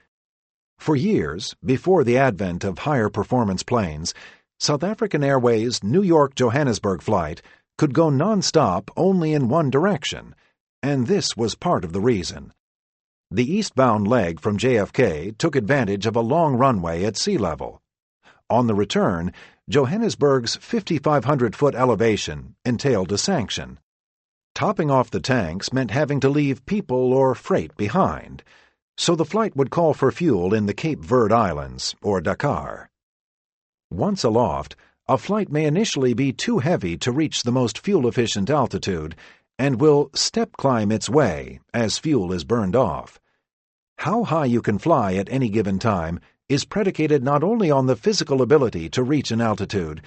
For years, before the advent of higher performance planes, South African Airways' New York-Johannesburg flight could go non-stop only in one direction, and this was part of the reason. The eastbound leg from JFK took advantage of a long runway at sea level. On the return, Johannesburg's 5,500-foot elevation entailed a sanction. Topping off the tanks meant having to leave people or freight behind, so the flight would call for fuel in the Cape Verde Islands or Dakar. Once aloft, a flight may initially be too heavy to reach the most fuel-efficient altitude and will step-climb its way as fuel is burned off. How high you can fly at any given time is predicated not only on the physical ability to reach an altitude,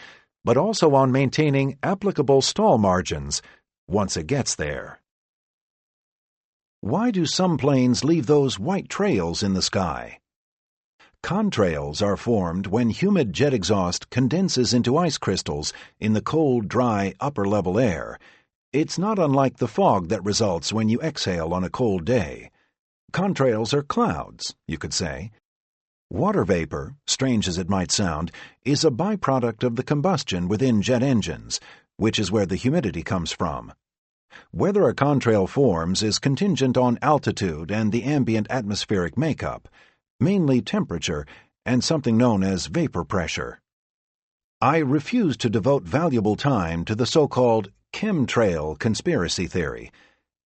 but also on maintaining applicable stall margins once it gets there. Why do some planes leave those white trails in the sky? Contrails are formed when humid jet exhaust condenses into ice crystals in the cold, dry, upper-level air. It's not unlike the fog that results when you exhale on a cold day. Contrails are clouds, you could say. Water vapor, strange as it might sound, is a byproduct of the combustion within jet engines, which is where the humidity comes from. Whether a contrail forms is contingent on altitude and the ambient atmospheric makeup, mainly temperature and something known as vapor pressure. I refuse to devote valuable time to the so-called chemtrail conspiracy theory.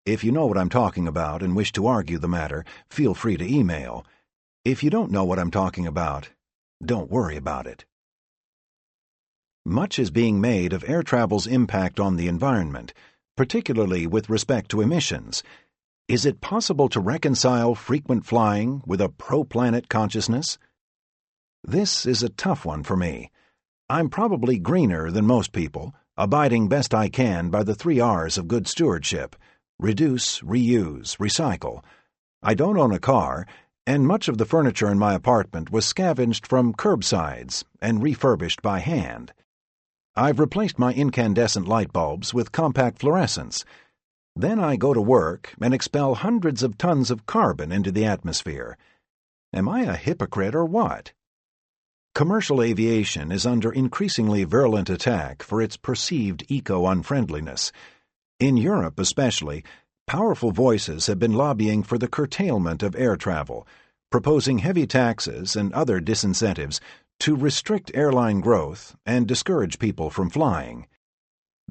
If you know what I'm talking about and wish to argue the matter, feel free to email. If you don't know what I'm talking about, don't worry about it. Much is being made of air travel's impact on the environment, particularly with respect to emissions. Is it possible to reconcile frequent flying with a pro-planet consciousness? This is a tough one for me. I'm probably greener than most people, abiding best I can by the 3 R's of good stewardship: reduce, reuse, recycle. I don't own a car, and much of the furniture in my apartment was scavenged from curbsides and refurbished by hand. I've replaced my incandescent light bulbs with compact fluorescents. Then I go to work and expel hundreds of tons of carbon into the atmosphere. Am I a hypocrite or what? Commercial aviation is under increasingly virulent attack for its perceived eco-unfriendliness. In Europe especially, powerful voices have been lobbying for the curtailment of air travel, proposing heavy taxes and other disincentives to restrict airline growth and discourage people from flying.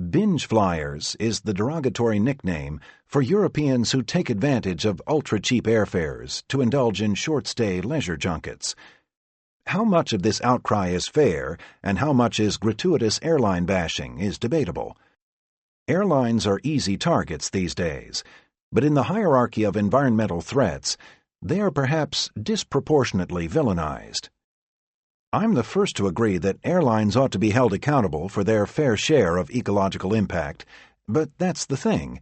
Binge flyers is the derogatory nickname for Europeans who take advantage of ultra-cheap airfares to indulge in short-stay leisure junkets. How much of this outcry is fair and how much is gratuitous airline bashing is debatable. Airlines are easy targets these days, but in the hierarchy of environmental threats, they are perhaps disproportionately villainized. I'm the first to agree that airlines ought to be held accountable for their fair share of ecological impact, but that's the thing.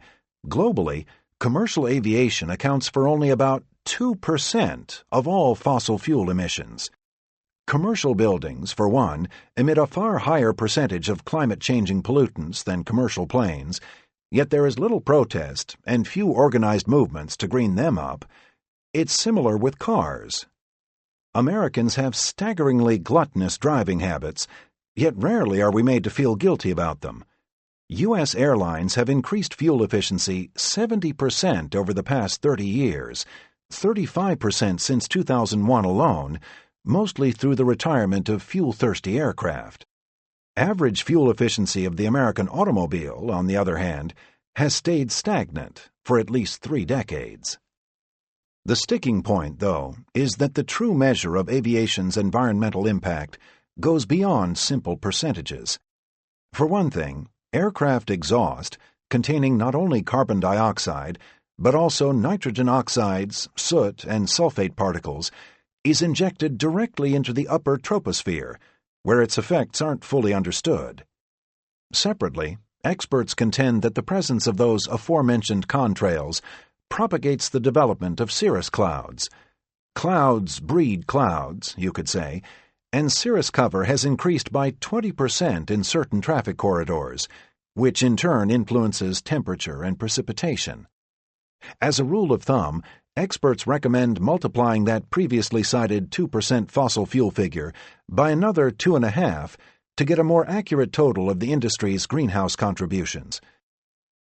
Globally, commercial aviation accounts for only about 2% of all fossil fuel emissions. Commercial buildings, for one, emit a far higher percentage of climate-changing pollutants than commercial planes, yet there is little protest and few organized movements to green them up. It's similar with cars. Americans have staggeringly gluttonous driving habits, yet rarely are we made to feel guilty about them. U.S. airlines have increased fuel efficiency 70% over the past 30 years, 35% since 2001 alone, mostly through the retirement of fuel-thirsty aircraft. Average fuel efficiency of the American automobile, on the other hand, has stayed stagnant for at least 3 decades. The sticking point, though, is that the true measure of aviation's environmental impact goes beyond simple percentages. For one thing, aircraft exhaust, containing not only carbon dioxide, but also nitrogen oxides, soot, and sulfate particles, is injected directly into the upper troposphere, where its effects aren't fully understood. Separately, experts contend that the presence of those aforementioned contrails propagates the development of cirrus clouds. Clouds breed clouds, you could say, and cirrus cover has increased by 20% in certain traffic corridors, which in turn influences temperature and precipitation. As a rule of thumb, experts recommend multiplying that previously cited 2% fossil fuel figure by another 2.5 to get a more accurate total of the industry's greenhouse contributions.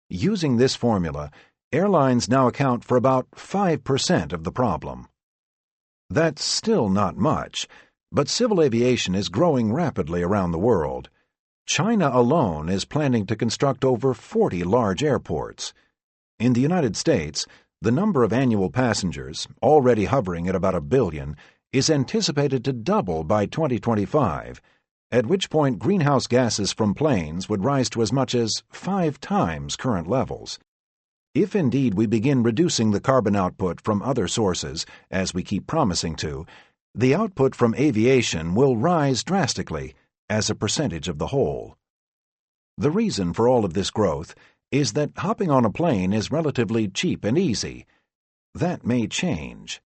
Using this formula, airlines now account for about 5% of the problem. That's still not much, but civil aviation is growing rapidly around the world. China alone is planning to construct over 40 large airports. In the United States, the number of annual passengers, already hovering at about 1 billion, is anticipated to double by 2025, at which point greenhouse gases from planes would rise to as much as 5 times current levels. If indeed we begin reducing the carbon output from other sources, as we keep promising to, the output from aviation will rise drastically as a percentage of the whole. The reason for all of this growth is that hopping on a plane is relatively cheap and easy. That may change.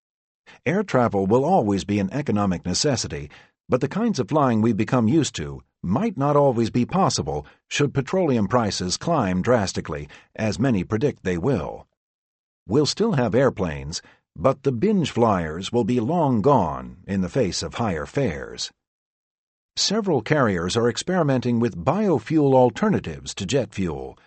Air travel will always be an economic necessity, but the kinds of flying we've become used to might not always be possible should petroleum prices climb drastically, as many predict they will. We'll still have airplanes, but the binge flyers will be long gone in the face of higher fares. Several carriers are experimenting with biofuel alternatives to jet fuel.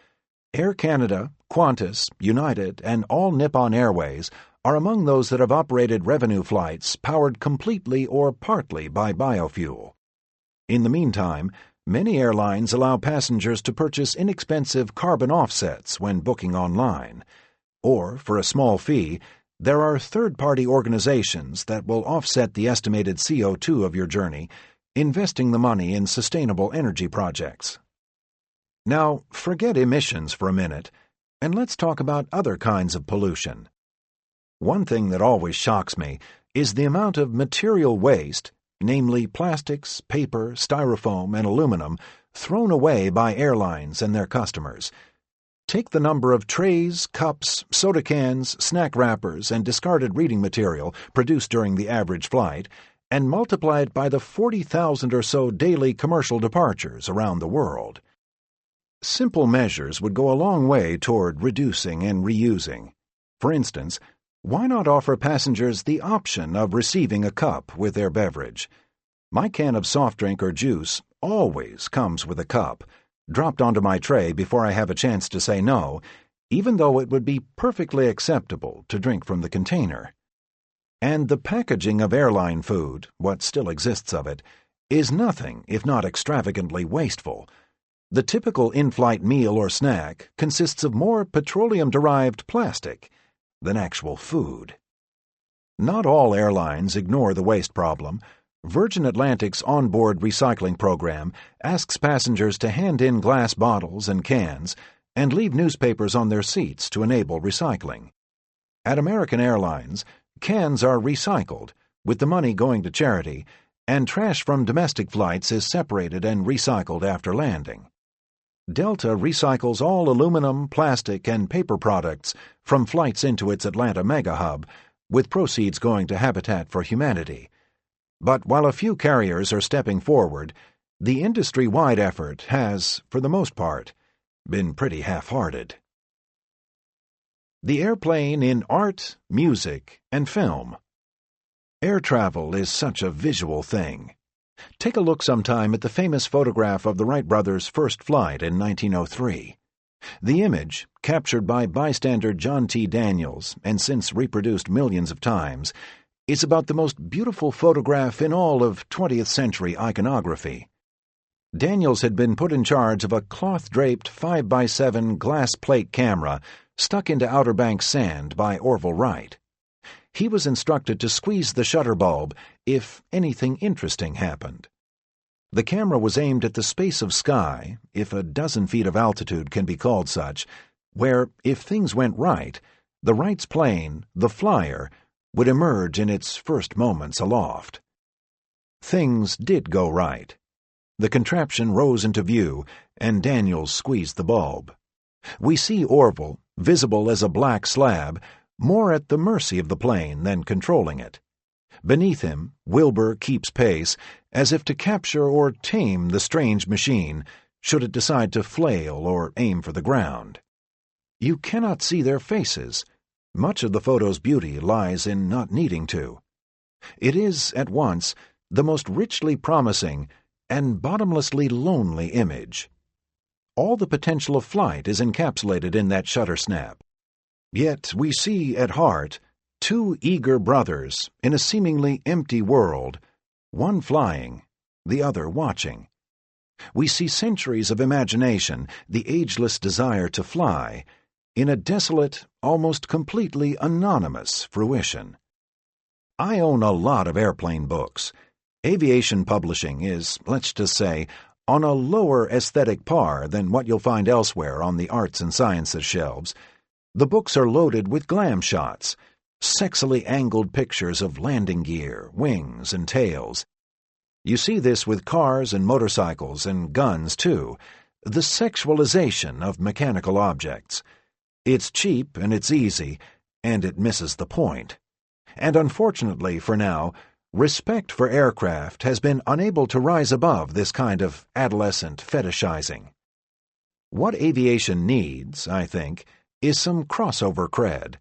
Air Canada, Qantas, United, and all Nippon Airways are among those that have operated revenue flights powered completely or partly by biofuel. In the meantime, many airlines allow passengers to purchase inexpensive carbon offsets when booking online. Or, for a small fee, there are third-party organizations that will offset the estimated CO2 of your journey, investing the money in sustainable energy projects. Now, forget emissions for a minute, and let's talk about other kinds of pollution. One thing that always shocks me is the amount of material waste, namely plastics, paper, styrofoam, and aluminum, thrown away by airlines and their customers. Take the number of trays, cups, soda cans, snack wrappers, and discarded reading material produced during the average flight, and multiply it by the 40,000 or so daily commercial departures around the world. Simple measures would go a long way toward reducing and reusing. For instance, why not offer passengers the option of receiving a cup with their beverage? My can of soft drink or juice always comes with a cup, dropped onto my tray before I have a chance to say no, even though it would be perfectly acceptable to drink from the container. And the packaging of airline food, what still exists of it, is nothing if not extravagantly wasteful. The typical in-flight meal or snack consists of more petroleum-derived plastic than actual food. Not all airlines ignore the waste problem. Virgin Atlantic's onboard recycling program asks passengers to hand in glass bottles and cans and leave newspapers on their seats to enable recycling. At American Airlines, cans are recycled, with the money going to charity, and trash from domestic flights is separated and recycled after landing. Delta recycles all aluminum, plastic, and paper products from flights into its Atlanta mega hub, with proceeds going to Habitat for Humanity. But while a few carriers are stepping forward, the industry-wide effort has, for the most part, been pretty half-hearted. The airplane in art, music, and film. Air travel is such a visual thing. Take a look sometime at the famous photograph of the Wright brothers' first flight in 1903. The image, captured by bystander John T. Daniels and since reproduced millions of times, is about the most beautiful photograph in all of 20th century iconography. Daniels had been put in charge of a cloth-draped 5x7 glass plate camera stuck into Outer Banks sand by Orville Wright. He was instructed to squeeze the shutter bulb if anything interesting happened. The camera was aimed at the space of sky, if a dozen feet of altitude can be called such, where, if things went right, the Wright's plane, the Flyer, would emerge in its first moments aloft. Things did go right. The contraption rose into view, and Daniels squeezed the bulb. We see Orville, visible as a black slab, more at the mercy of the plane than controlling it. Beneath him, Wilbur keeps pace, as if to capture or tame the strange machine, should it decide to flail or aim for the ground. You cannot see their faces. Much of the photo's beauty lies in not needing to. It is, at once, the most richly promising and bottomlessly lonely image. All the potential of flight is encapsulated in that shutter snap. Yet we see, at heart, two eager brothers in a seemingly empty world, one flying, the other watching. We see centuries of imagination, the ageless desire to fly, in a desolate, almost completely anonymous fruition. I own a lot of airplane books. Aviation publishing is, let's just say, on a lower aesthetic par than what you'll find elsewhere on the arts and sciences shelves. The books are loaded with glam shots, sexily angled pictures of landing gear, wings, and tails. You see this with cars and motorcycles and guns, too, the sexualization of mechanical objects. It's cheap and it's easy, and it misses the point. And unfortunately, for now, respect for aircraft has been unable to rise above this kind of adolescent fetishizing. What aviation needs, I think, is some crossover cred.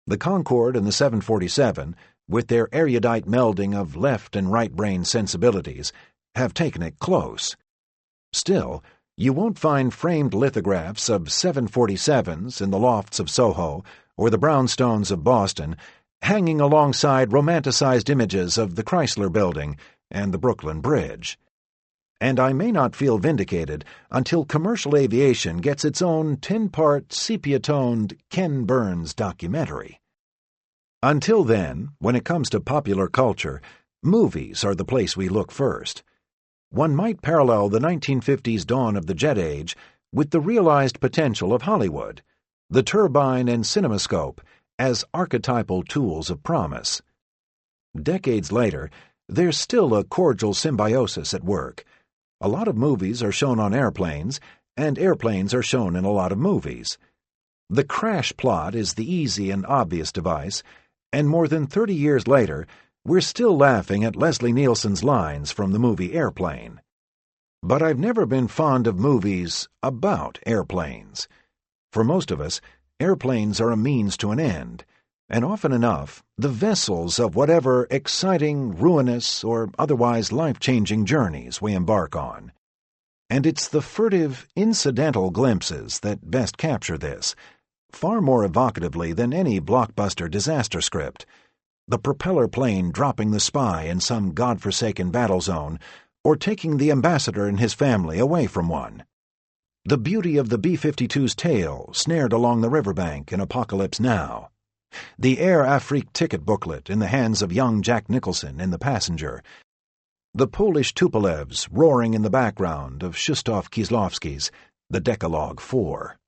The Concorde and the 747, with their erudite melding of left and right brain sensibilities, have taken it close. Still, you won't find framed lithographs of 747s in the lofts of Soho or the brownstones of Boston hanging alongside romanticized images of the Chrysler Building and the Brooklyn Bridge. And I may not feel vindicated until commercial aviation gets its own 10-part sepia-toned Ken Burns documentary. Until then, when it comes to popular culture, movies are the place we look first. One might parallel the 1950s dawn of the jet age with the realized potential of Hollywood, the turbine and cinemascope as archetypal tools of promise. Decades later, there's still a cordial symbiosis at work. A lot of movies are shown on airplanes, and airplanes are shown in a lot of movies. The crash plot is the easy and obvious device, and more than 30 years later, we're still laughing at Leslie Nielsen's lines from the movie Airplane. But I've never been fond of movies about airplanes. For most of us, airplanes are a means to an end, and often enough, the vessels of whatever exciting, ruinous, or otherwise life-changing journeys we embark on. And it's the furtive, incidental glimpses that best capture this, far more evocatively than any blockbuster disaster script. The propeller plane dropping the spy in some godforsaken battle zone, or taking the ambassador and his family away from one. The beauty of the B-52's tail snared along the riverbank in Apocalypse Now. The Air Afrique ticket booklet in the hands of young Jack Nicholson in The Passenger. The Polish Tupolevs roaring in the background of Krzysztof Kieslowski's The Decalogue 4.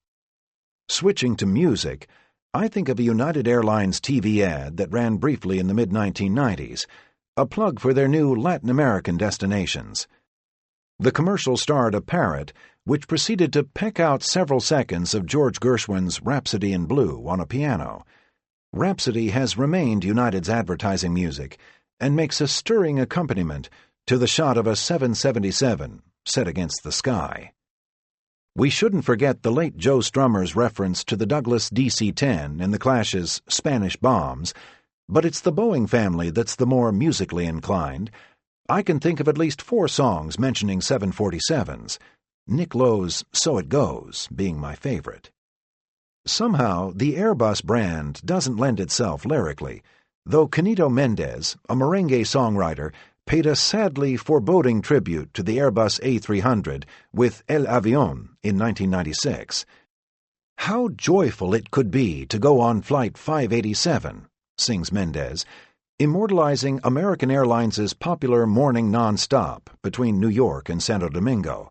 Switching to music, I think of a United Airlines TV ad that ran briefly in the mid-1990s, a plug for their new Latin American destinations. The commercial starred a parrot, which proceeded to peck out several seconds of George Gershwin's Rhapsody in Blue on a piano. Rhapsody has remained United's advertising music and makes a stirring accompaniment to the shot of a 777 set against the sky. We shouldn't forget the late Joe Strummer's reference to the Douglas DC-10 in the Clash's Spanish Bombs, but it's the Boeing family that's the more musically inclined. I can think of at least 4 songs mentioning 747s, Nick Lowe's So It Goes being my favorite. Somehow, the Airbus brand doesn't lend itself lyrically, though Canito Mendez, a merengue songwriter, paid a sadly foreboding tribute to the Airbus A300 with El Avión in 1996. "How joyful it could be to go on Flight 587, sings Mendez, immortalizing American Airlines' popular morning non-stop between New York and Santo Domingo.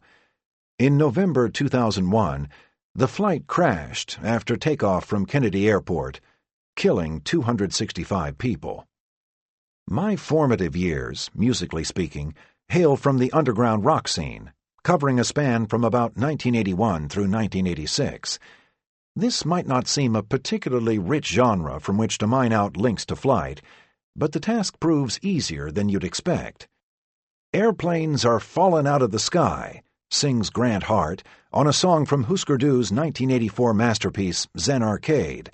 In November 2001, the flight crashed after takeoff from Kennedy Airport, killing 265 people. My formative years, musically speaking, hail from the underground rock scene, covering a span from about 1981 through 1986. This might not seem a particularly rich genre from which to mine out links to flight, but the task proves easier than you'd expect. "Airplanes are falling out of the sky," sings Grant Hart on a song from Husker Du's 1984 masterpiece Zen Arcade,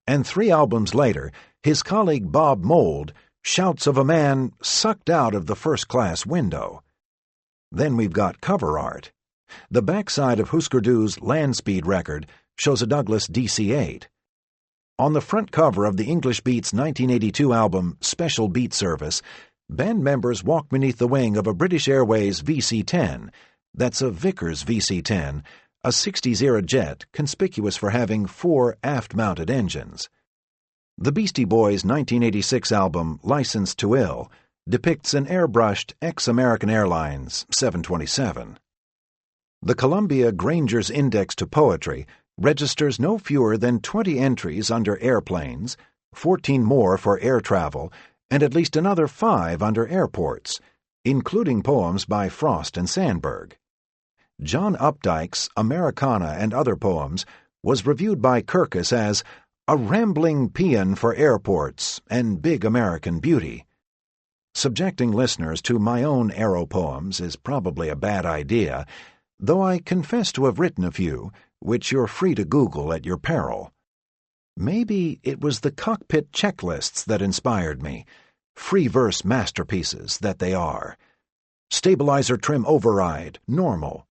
and 3 albums later, his colleague Bob Mould shouts of a man sucked out of the first-class window. Then we've got cover art. The backside of Husker Du's Land Speed record shows a Douglas DC-8. On the front cover of the English Beat's 1982 album Special Beat Service, band members walk beneath the wing of a British Airways VC-10. That's a Vickers VC-10, a 60s-era jet conspicuous for having 4 aft-mounted engines. The Beastie Boys' 1986 album License to Ill depicts an airbrushed ex-American Airlines 727. The Columbia Granger's Index to Poetry registers no fewer than 20 entries under airplanes, 14 more for air travel, and at least another 5 under airports, including poems by Frost and Sandburg. John Updike's Americana and Other Poems was reviewed by Kirkus as a rambling paean for airports and big American beauty. Subjecting listeners to my own aero poems is probably a bad idea, though I confess to have written a few, which you're free to Google at your peril. Maybe it was the Cockpit checklists that inspired me, free verse masterpieces that they are. Stabilizer trim override, normal.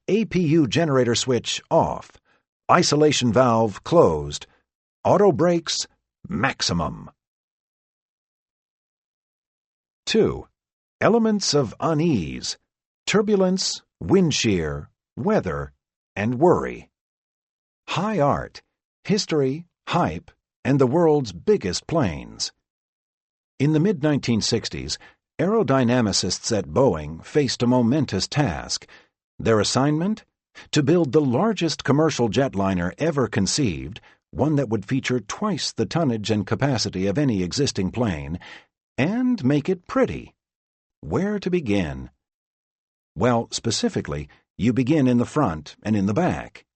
APU generator switch, off. Isolation valve, closed. Auto brakes, maximum. 2. Elements of unease, turbulence, wind shear, weather, and worry. High art, history, hype, and the world's biggest planes. In the mid-1960s, aerodynamicists at Boeing faced a momentous task. Their assignment? To build the largest commercial jetliner ever conceived, one that would feature twice the tonnage and capacity of any existing plane, and make it pretty. Where to begin? Well, specifically, you begin in the front and in the back.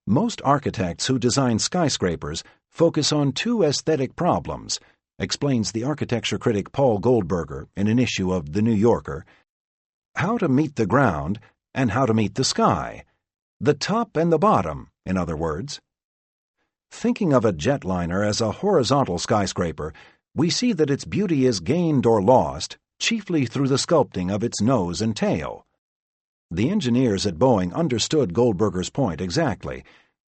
Most architects who design skyscrapers focus on 2 aesthetic problems, explains the architecture critic Paul Goldberger in an issue of The New Yorker: how to meet the ground and how to meet the sky. The top and the bottom, in other words. Thinking of a jetliner as a horizontal skyscraper, we see that its beauty is gained or lost chiefly through the sculpting of its nose and tail. The engineers at Boeing understood Goldberger's point exactly,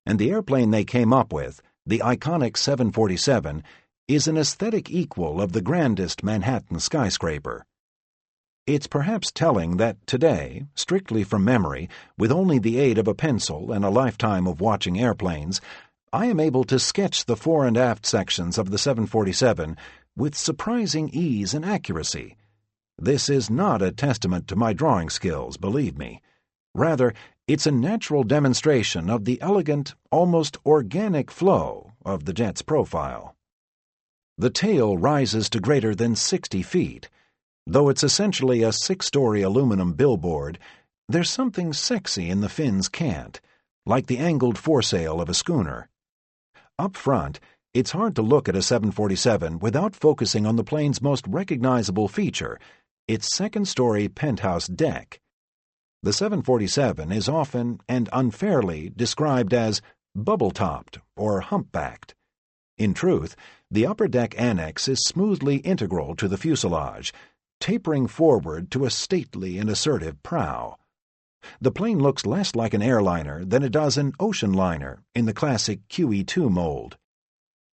and the airplane they came up with, the iconic 747, is an aesthetic equal of the grandest Manhattan skyscraper. It's perhaps telling that today, strictly from memory, with only the aid of a pencil and a lifetime of watching airplanes, I am able to sketch the fore and aft sections of the 747 with surprising ease and accuracy. This is not a testament to my drawing skills, believe me. Rather, it's a natural demonstration of the elegant, almost organic flow of the jet's profile. The tail rises to greater than 60 feet. Though it's essentially a 6-story aluminum billboard, there's something sexy in the fin's cant, like the angled foresail of a schooner. Up front, It's hard to look at a 747 without focusing on the plane's most recognizable feature, its second-story penthouse deck. The 747 is often and unfairly described as bubble-topped or humpbacked. In truth, the upper deck annex is smoothly integral to the fuselage, tapering forward to a stately and assertive prow. The plane looks less like an airliner than it does an ocean liner in the classic QE2 mold.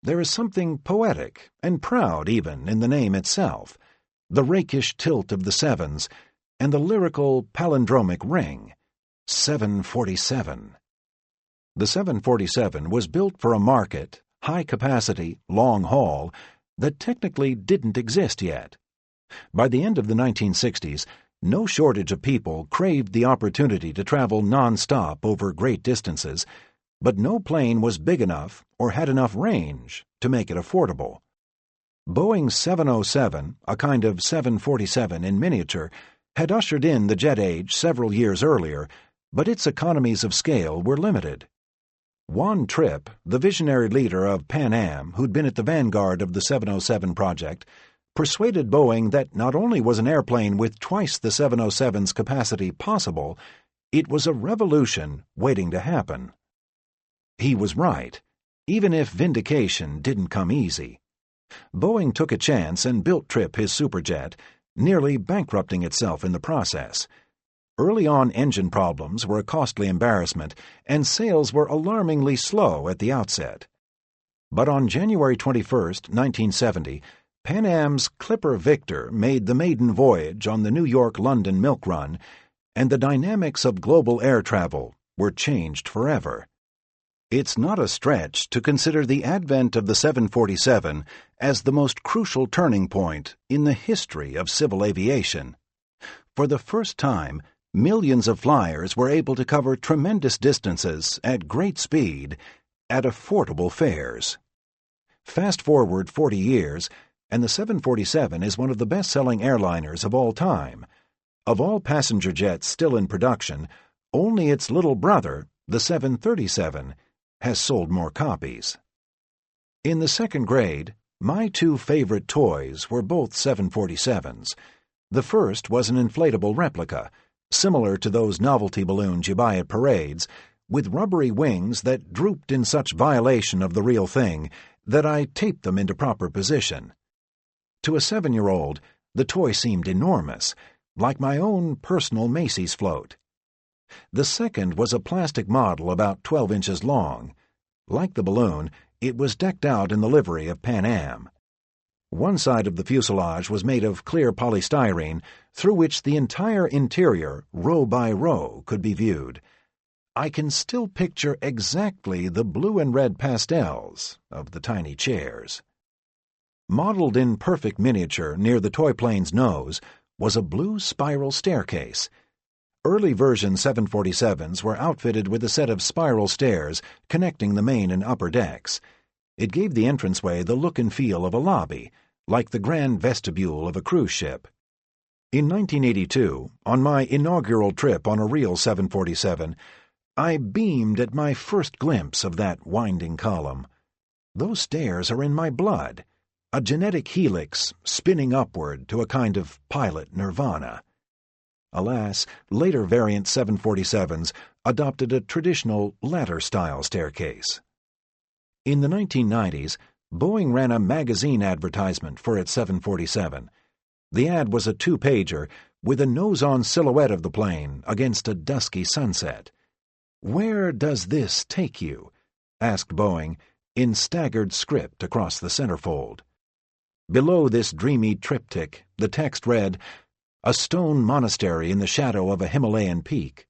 There is something poetic and proud even in the name itself, the rakish tilt of the sevens, and the lyrical palindromic ring, 747. The 747 was built for a market, high-capacity, long haul, that technically didn't exist yet. By the end of the 1960s, no shortage of people craved the opportunity to travel non-stop over great distances, but no plane was big enough or had enough range to make it affordable. Boeing's 707, a kind of 747 in miniature, had ushered in the jet age several years earlier, but its economies of scale were limited. Juan Trippe, the visionary leader of Pan Am, who'd been at the vanguard of the 707 project, persuaded Boeing that not only was an airplane with twice the 707's capacity possible, it was a revolution waiting to happen. He was right, even if vindication didn't come easy. Boeing took a chance and built Trippe his superjet, nearly bankrupting itself in the process. Early-on engine problems were a costly embarrassment, and sales were alarmingly slow at the outset. But on January 21, 1970, Pan Am's Clipper Victor made the maiden voyage on the New York-London milk run, and the dynamics of global air travel were changed forever. It's not a stretch to consider the advent of the 747 as the most crucial turning point in the history of civil aviation. For the first time, millions of flyers were able to cover tremendous distances at great speed at affordable fares. Fast forward 40 years, and the 747 is one of the best-selling airliners of all time. Of all passenger jets still in production, only its little brother, the 737, has sold more copies. In the second grade, my two favorite toys were both 747s. The first was an inflatable replica, similar to those novelty balloons you buy at parades, with rubbery wings that drooped in such violation of the real thing that I taped them into proper position. To a 7-year-old, the toy seemed enormous, like my own personal Macy's float. The second was a plastic model about 12 inches long. Like the balloon, it was decked out in the livery of Pan Am. One side of the fuselage was made of clear polystyrene, through which the entire interior, row by row, could be viewed. I can still picture exactly the blue and red pastels of the tiny chairs. Modeled in perfect miniature near the toy plane's nose was a blue spiral staircase. Early version 747s were outfitted with a set of spiral stairs connecting the main and upper decks. It gave the entranceway the look and feel of a lobby, like the grand vestibule of a cruise ship. In 1982, on my inaugural trip on a real 747, I beamed at my first glimpse of that winding column. Those stairs are in my blood, a genetic helix spinning upward to a kind of pilot nirvana. Alas, later variant 747s adopted a traditional ladder-style staircase. In the 1990s, Boeing ran a magazine advertisement for its 747. The ad was a two-pager with a nose-on silhouette of the plane against a dusky sunset. "Where does this take you?" asked Boeing in staggered script across the centerfold. Below this dreamy triptych, the text read, "A stone monastery in the shadow of a Himalayan peak.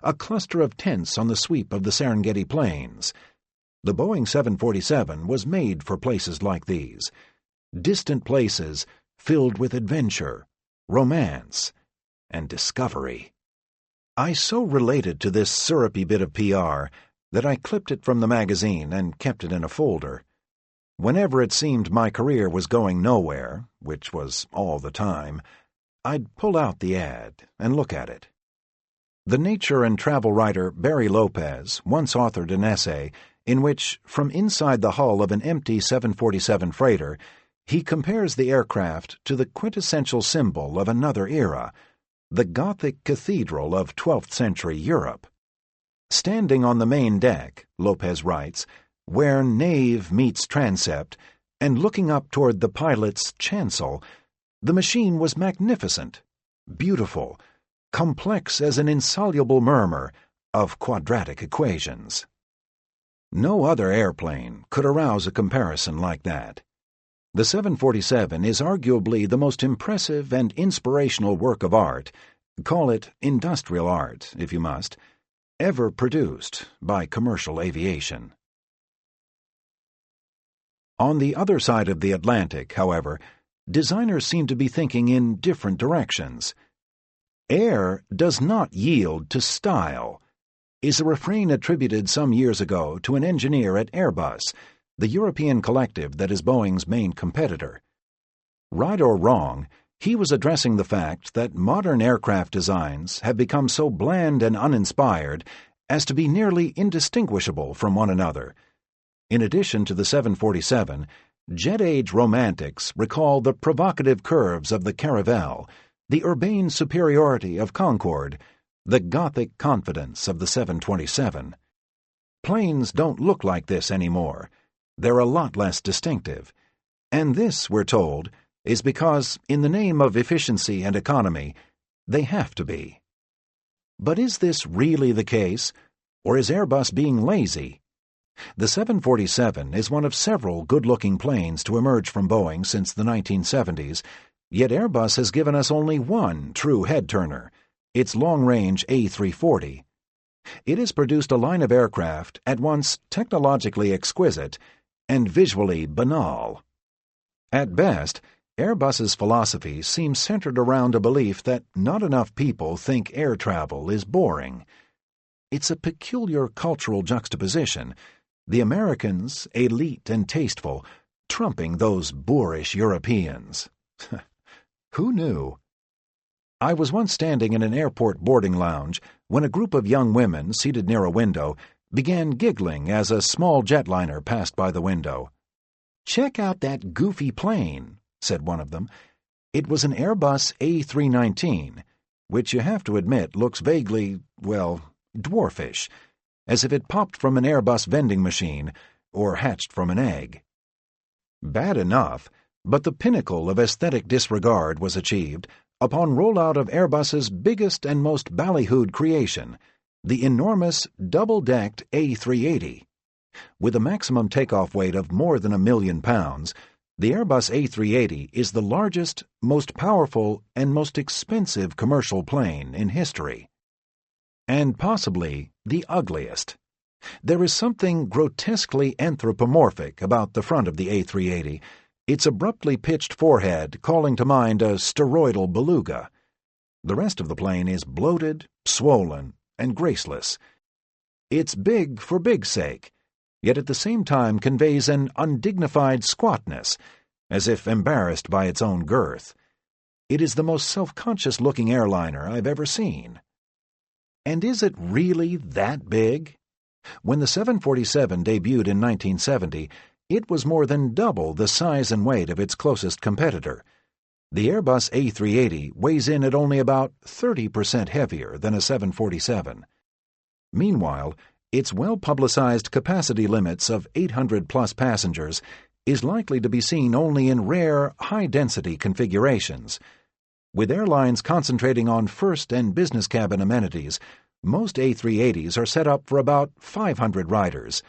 A cluster of tents on the sweep of the Serengeti Plains." The Boeing 747 was made for places like these, distant places filled with adventure, romance, and discovery. I so related to this syrupy bit of PR that I clipped it from the magazine and kept it in a folder. Whenever it seemed my career was going nowhere, which was all the time, I'd pull out the ad and look at it. The nature and travel writer Barry Lopez once authored an essay in which, from inside the hull of an empty 747 freighter, he compares the aircraft to the quintessential symbol of another era, the Gothic cathedral of 12th century Europe. Standing on the main deck, Lopez writes, where nave meets transept, and looking up toward the pilot's chancel, the machine was magnificent, beautiful, complex as an insoluble murmur of quadratic equations. No other airplane could arouse a comparison like that. The 747 is arguably the most impressive and inspirational work of art, call it industrial art, if you must, ever produced by commercial aviation. On the other side of the Atlantic, however, designers seem to be thinking in different directions. Air does not yield to style is a refrain attributed some years ago to an engineer at Airbus, the European collective that is Boeing's main competitor. Right or wrong, he was addressing the fact that modern aircraft designs have become so bland and uninspired as to be nearly indistinguishable from one another. In addition to the 747, jet-age romantics recall the provocative curves of the Caravelle, the urbane superiority of Concorde, the Gothic confidence of the 727. Planes don't look like this anymore. They're a lot less distinctive. And this, we're told, is because, in the name of efficiency and economy, they have to be. But is this really the case, or is Airbus being lazy? The 747 is one of several good-looking planes to emerge from Boeing since the 1970s, yet Airbus has given us only one true head-turner, its long-range A340. It has produced a line of aircraft at once technologically exquisite and visually banal. At best, Airbus's philosophy seems centered around a belief that not enough people think air travel is boring. It's a peculiar cultural juxtaposition, the Americans, elite and tasteful, trumping those boorish Europeans. Who knew? I was once standing in an airport boarding lounge when a group of young women seated near a window began giggling as a small jetliner passed by the window. "Check out that goofy plane," said one of them. It was an Airbus A319, which you have to admit looks vaguely, well, dwarfish, as if it popped from an Airbus vending machine or hatched from an egg. Bad enough, but the pinnacle of aesthetic disregard was achieved upon rollout of Airbus's biggest and most ballyhooed creation, the enormous double-decked A380. With a maximum takeoff weight of more than 1 million pounds, the Airbus A380 is the largest, most powerful, and most expensive commercial plane in history. And possibly the ugliest. There is something grotesquely anthropomorphic about the front of the A380, its abruptly pitched forehead calling to mind a steroidal beluga. The rest of the plane is bloated, swollen, and graceless. It's big for big's sake, yet at the same time conveys an undignified squatness, as if embarrassed by its own girth. It is the most self-conscious-looking airliner I've ever seen. And is it really that big? When the 747 debuted in 1970, it was more than double the size and weight of its closest competitor. The Airbus A380 weighs in at only about 30% heavier than a 747. Meanwhile, its well-publicized capacity limits of 800-plus passengers is likely to be seen only in rare, high-density configurations. With airlines concentrating on first and business cabin amenities, most A380s are set up for about 500 riders,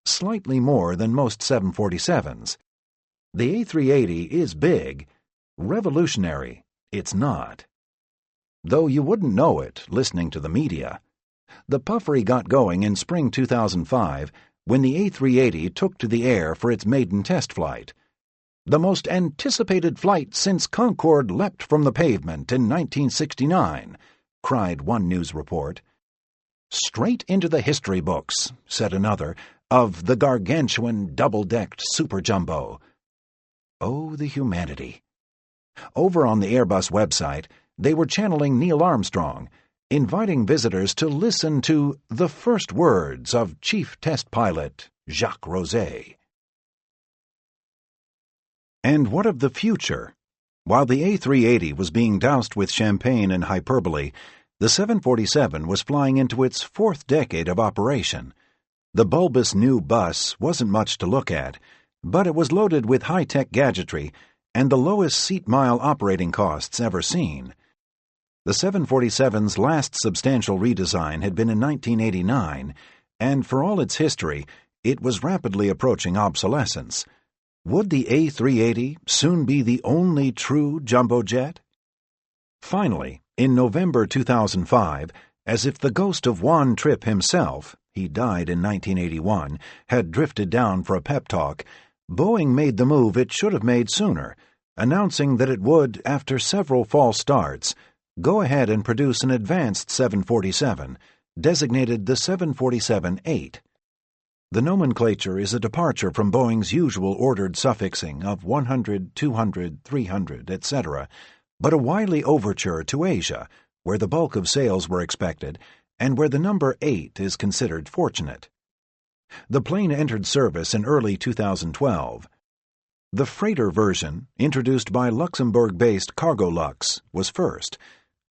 slightly more than most 747s. The A380 is big. Revolutionary, it's not. Though you wouldn't know it listening to the media. The puffery got going in spring 2005 when the A380 took to the air for its maiden test flight. The most anticipated flight since Concorde leapt from the pavement in 1969, cried one news report. Straight into the history books, said another, of the gargantuan double-decked super jumbo. Oh, the humanity. Over on the Airbus website, they were channeling Neil Armstrong, inviting visitors to listen to the first words of Chief Test Pilot Jacques Rosay. And what of the future? While the A380 was being doused with champagne and hyperbole, the 747 was flying into its fourth decade of operation. The bulbous new bus wasn't much to look at, but it was loaded with high-tech gadgetry and the lowest seat-mile operating costs ever seen. The 747's last substantial redesign had been in 1989, and for all its history, it was rapidly approaching obsolescence. Would the A380 soon be the only true jumbo jet? Finally, in November 2005, as if the ghost of Juan Trippe himself, he died in 1981, had drifted down for a pep talk, Boeing made the move it should have made sooner, announcing that it would, after several false starts, go ahead and produce an advanced 747, designated the 747-8. The nomenclature is a departure from Boeing's usual ordered suffixing of 100, 200, 300, etc., but a wily overture to Asia, where the bulk of sales were expected, and where the number 8 is considered fortunate. The plane entered service in early 2012. The freighter version, introduced by Luxembourg-based Cargolux, was first.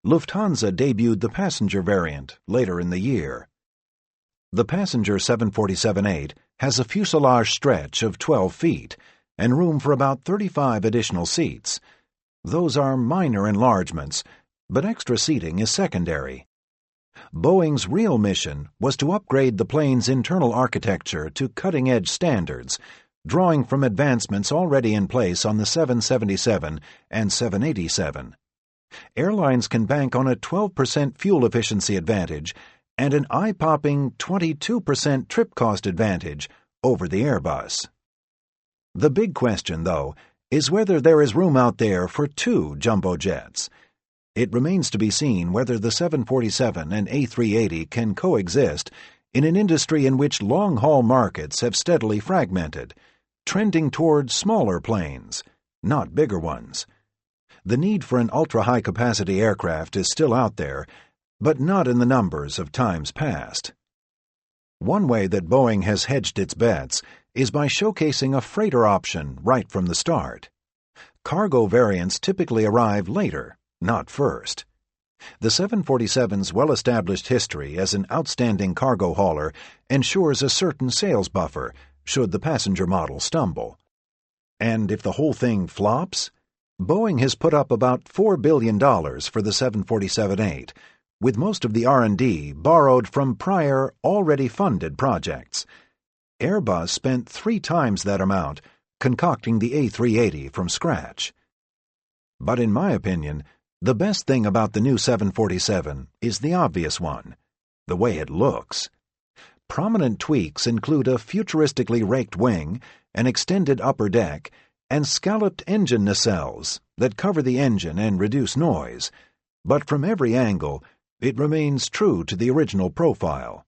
Lufthansa debuted the passenger variant later in the year. The passenger 747-8 has a fuselage stretch of 12 feet and room for about 35 additional seats. Those are minor enlargements, but extra seating is secondary. Boeing's real mission was to upgrade the plane's internal architecture to cutting-edge standards, drawing from advancements already in place on the 777 and 787. Airlines can bank on a 12% fuel efficiency advantage and an eye-popping 22% trip cost advantage over the Airbus. The big question, though, is whether there is room out there for two jumbo jets. It remains to be seen whether the 747 and A380 can coexist in an industry in which long-haul markets have steadily fragmented, trending toward smaller planes, not bigger ones. The need for an ultra-high-capacity aircraft is still out there, but not in the numbers of times past. One way that Boeing has hedged its bets is by showcasing a freighter option right from the start. Cargo variants typically arrive later, not first. The 747's well-established history as an outstanding cargo hauler ensures a certain sales buffer should the passenger model stumble. And if the whole thing flops, Boeing has put up about $4 billion for the 747-8, with most of the R&D borrowed from prior, already funded projects. Airbus spent 3 times that amount concocting the A380 from scratch. But in my opinion, the best thing about the new 747 is the obvious one, the way it looks. Prominent tweaks include a futuristically raked wing, an extended upper deck, and scalloped engine nacelles that cover the engine and reduce noise, but from every angle, it remains true to the original profile.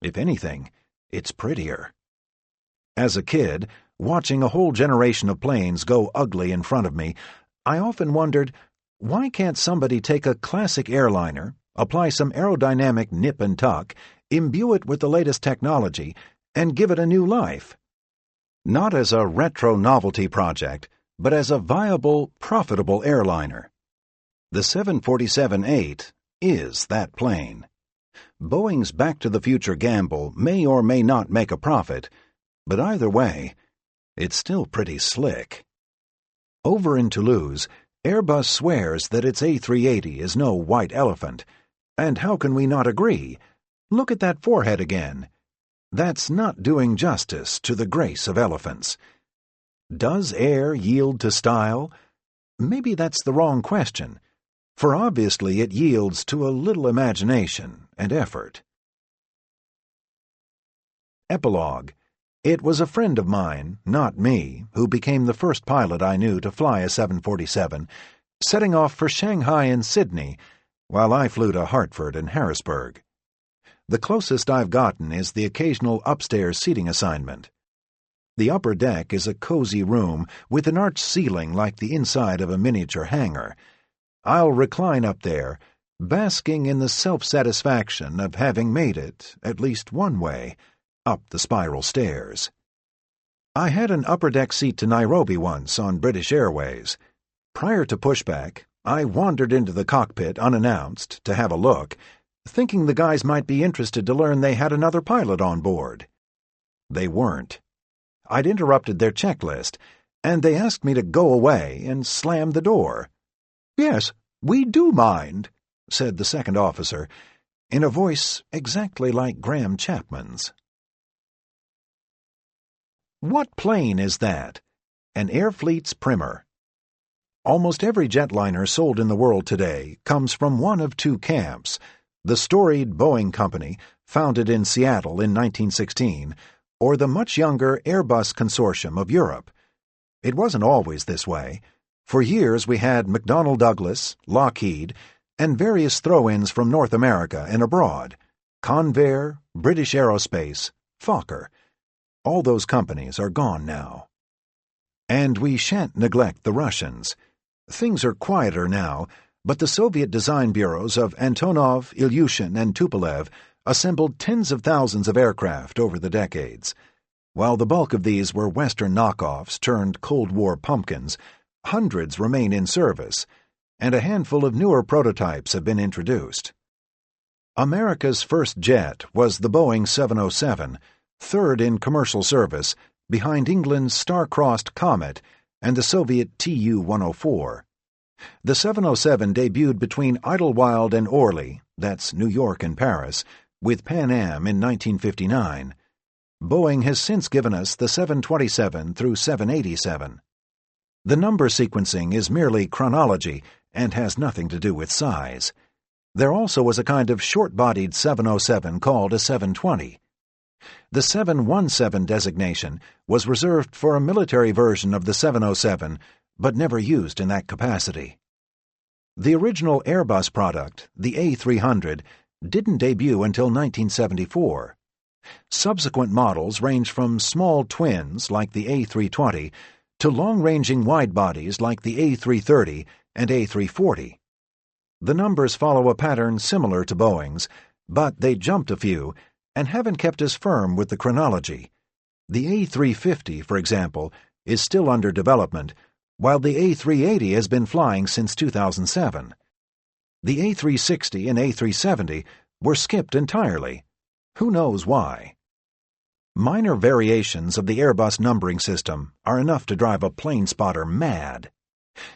If anything, it's prettier. As a kid, watching a whole generation of planes go ugly in front of me, I often wondered, why can't somebody take a classic airliner, apply some aerodynamic nip and tuck, imbue it with the latest technology, and give it a new life? Not as a retro novelty project, but as a viable, profitable airliner. The 747-8 is that plane. Boeing's Back to the Future gamble may or may not make a profit, but either way, it's still pretty slick. Over in Toulouse, Airbus swears that its A380 is no white elephant. And how can we not agree? Look at that forehead again. That's not doing justice to the grace of elephants. Does air yield to style? Maybe that's the wrong question, for obviously it yields to a little imagination and effort. Epilogue. It was a friend of mine, not me, who became the first pilot I knew to fly a 747, setting off for Shanghai and Sydney, while I flew to Hartford and Harrisburg. The closest I've gotten is the occasional upstairs seating assignment. The upper deck is a cozy room with an arched ceiling like the inside of a miniature hangar. I'll recline up there, basking in the self-satisfaction of having made it, at least one way, up the spiral stairs. I had an upper-deck seat to Nairobi once on British Airways. Prior to pushback, I wandered into the cockpit unannounced to have a look, thinking the guys might be interested to learn they had another pilot on board. They weren't. I'd interrupted their checklist, and they asked me to go away and slammed the door. "Yes, we do mind," said the second officer, in a voice exactly like Graham Chapman's. What plane is that? An Air Fleet's primer. Almost every jetliner sold in the world today comes from one of two camps: the storied Boeing Company, founded in Seattle in 1916, or the much younger Airbus Consortium of Europe. It wasn't always this way. For years we had McDonnell Douglas, Lockheed, and various throw-ins from North America and abroad: Convair, British Aerospace, Fokker. All those companies are gone now. And we shan't neglect the Russians. Things are quieter now, but the Soviet design bureaus of Antonov, Ilyushin, and Tupolev assembled tens of thousands of aircraft over the decades. While the bulk of these were Western knockoffs turned Cold War pumpkins, hundreds remain in service, and a handful of newer prototypes have been introduced. America's first jet was the Boeing 707, third in commercial service, behind England's star-crossed Comet and the Soviet Tu-104. The 707 debuted between Idlewild and Orly, that's New York and Paris, with Pan Am in 1959. Boeing has since given us the 727 through 787. The number sequencing is merely chronology and has nothing to do with size. There also was a kind of short-bodied 707 called a 720. The 717 designation was reserved for a military version of the 707, but never used in that capacity. The original Airbus product, the A300, didn't debut until 1974. Subsequent models range from small twins like the A320 to long-ranging wide-bodies like the A330 and A340. The numbers follow a pattern similar to Boeing's, but they jumped a few and haven't kept as firm with the chronology. The A350, for example, is still under development, while the A380 has been flying since 2007. The A360 and A370 were skipped entirely. Who knows why? Minor variations of the Airbus numbering system are enough to drive a plane spotter mad.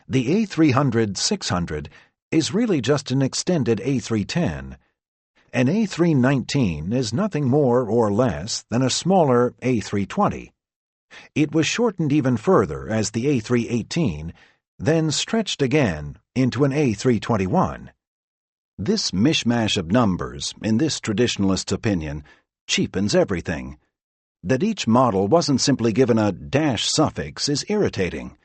The A300-600 is really just an extended A310. An A319 is nothing more or less than a smaller A320. It was shortened even further as the A318, then stretched again into an A321. This mishmash of numbers, in this traditionalist's opinion, cheapens everything. That each model wasn't simply given a dash suffix is irritating.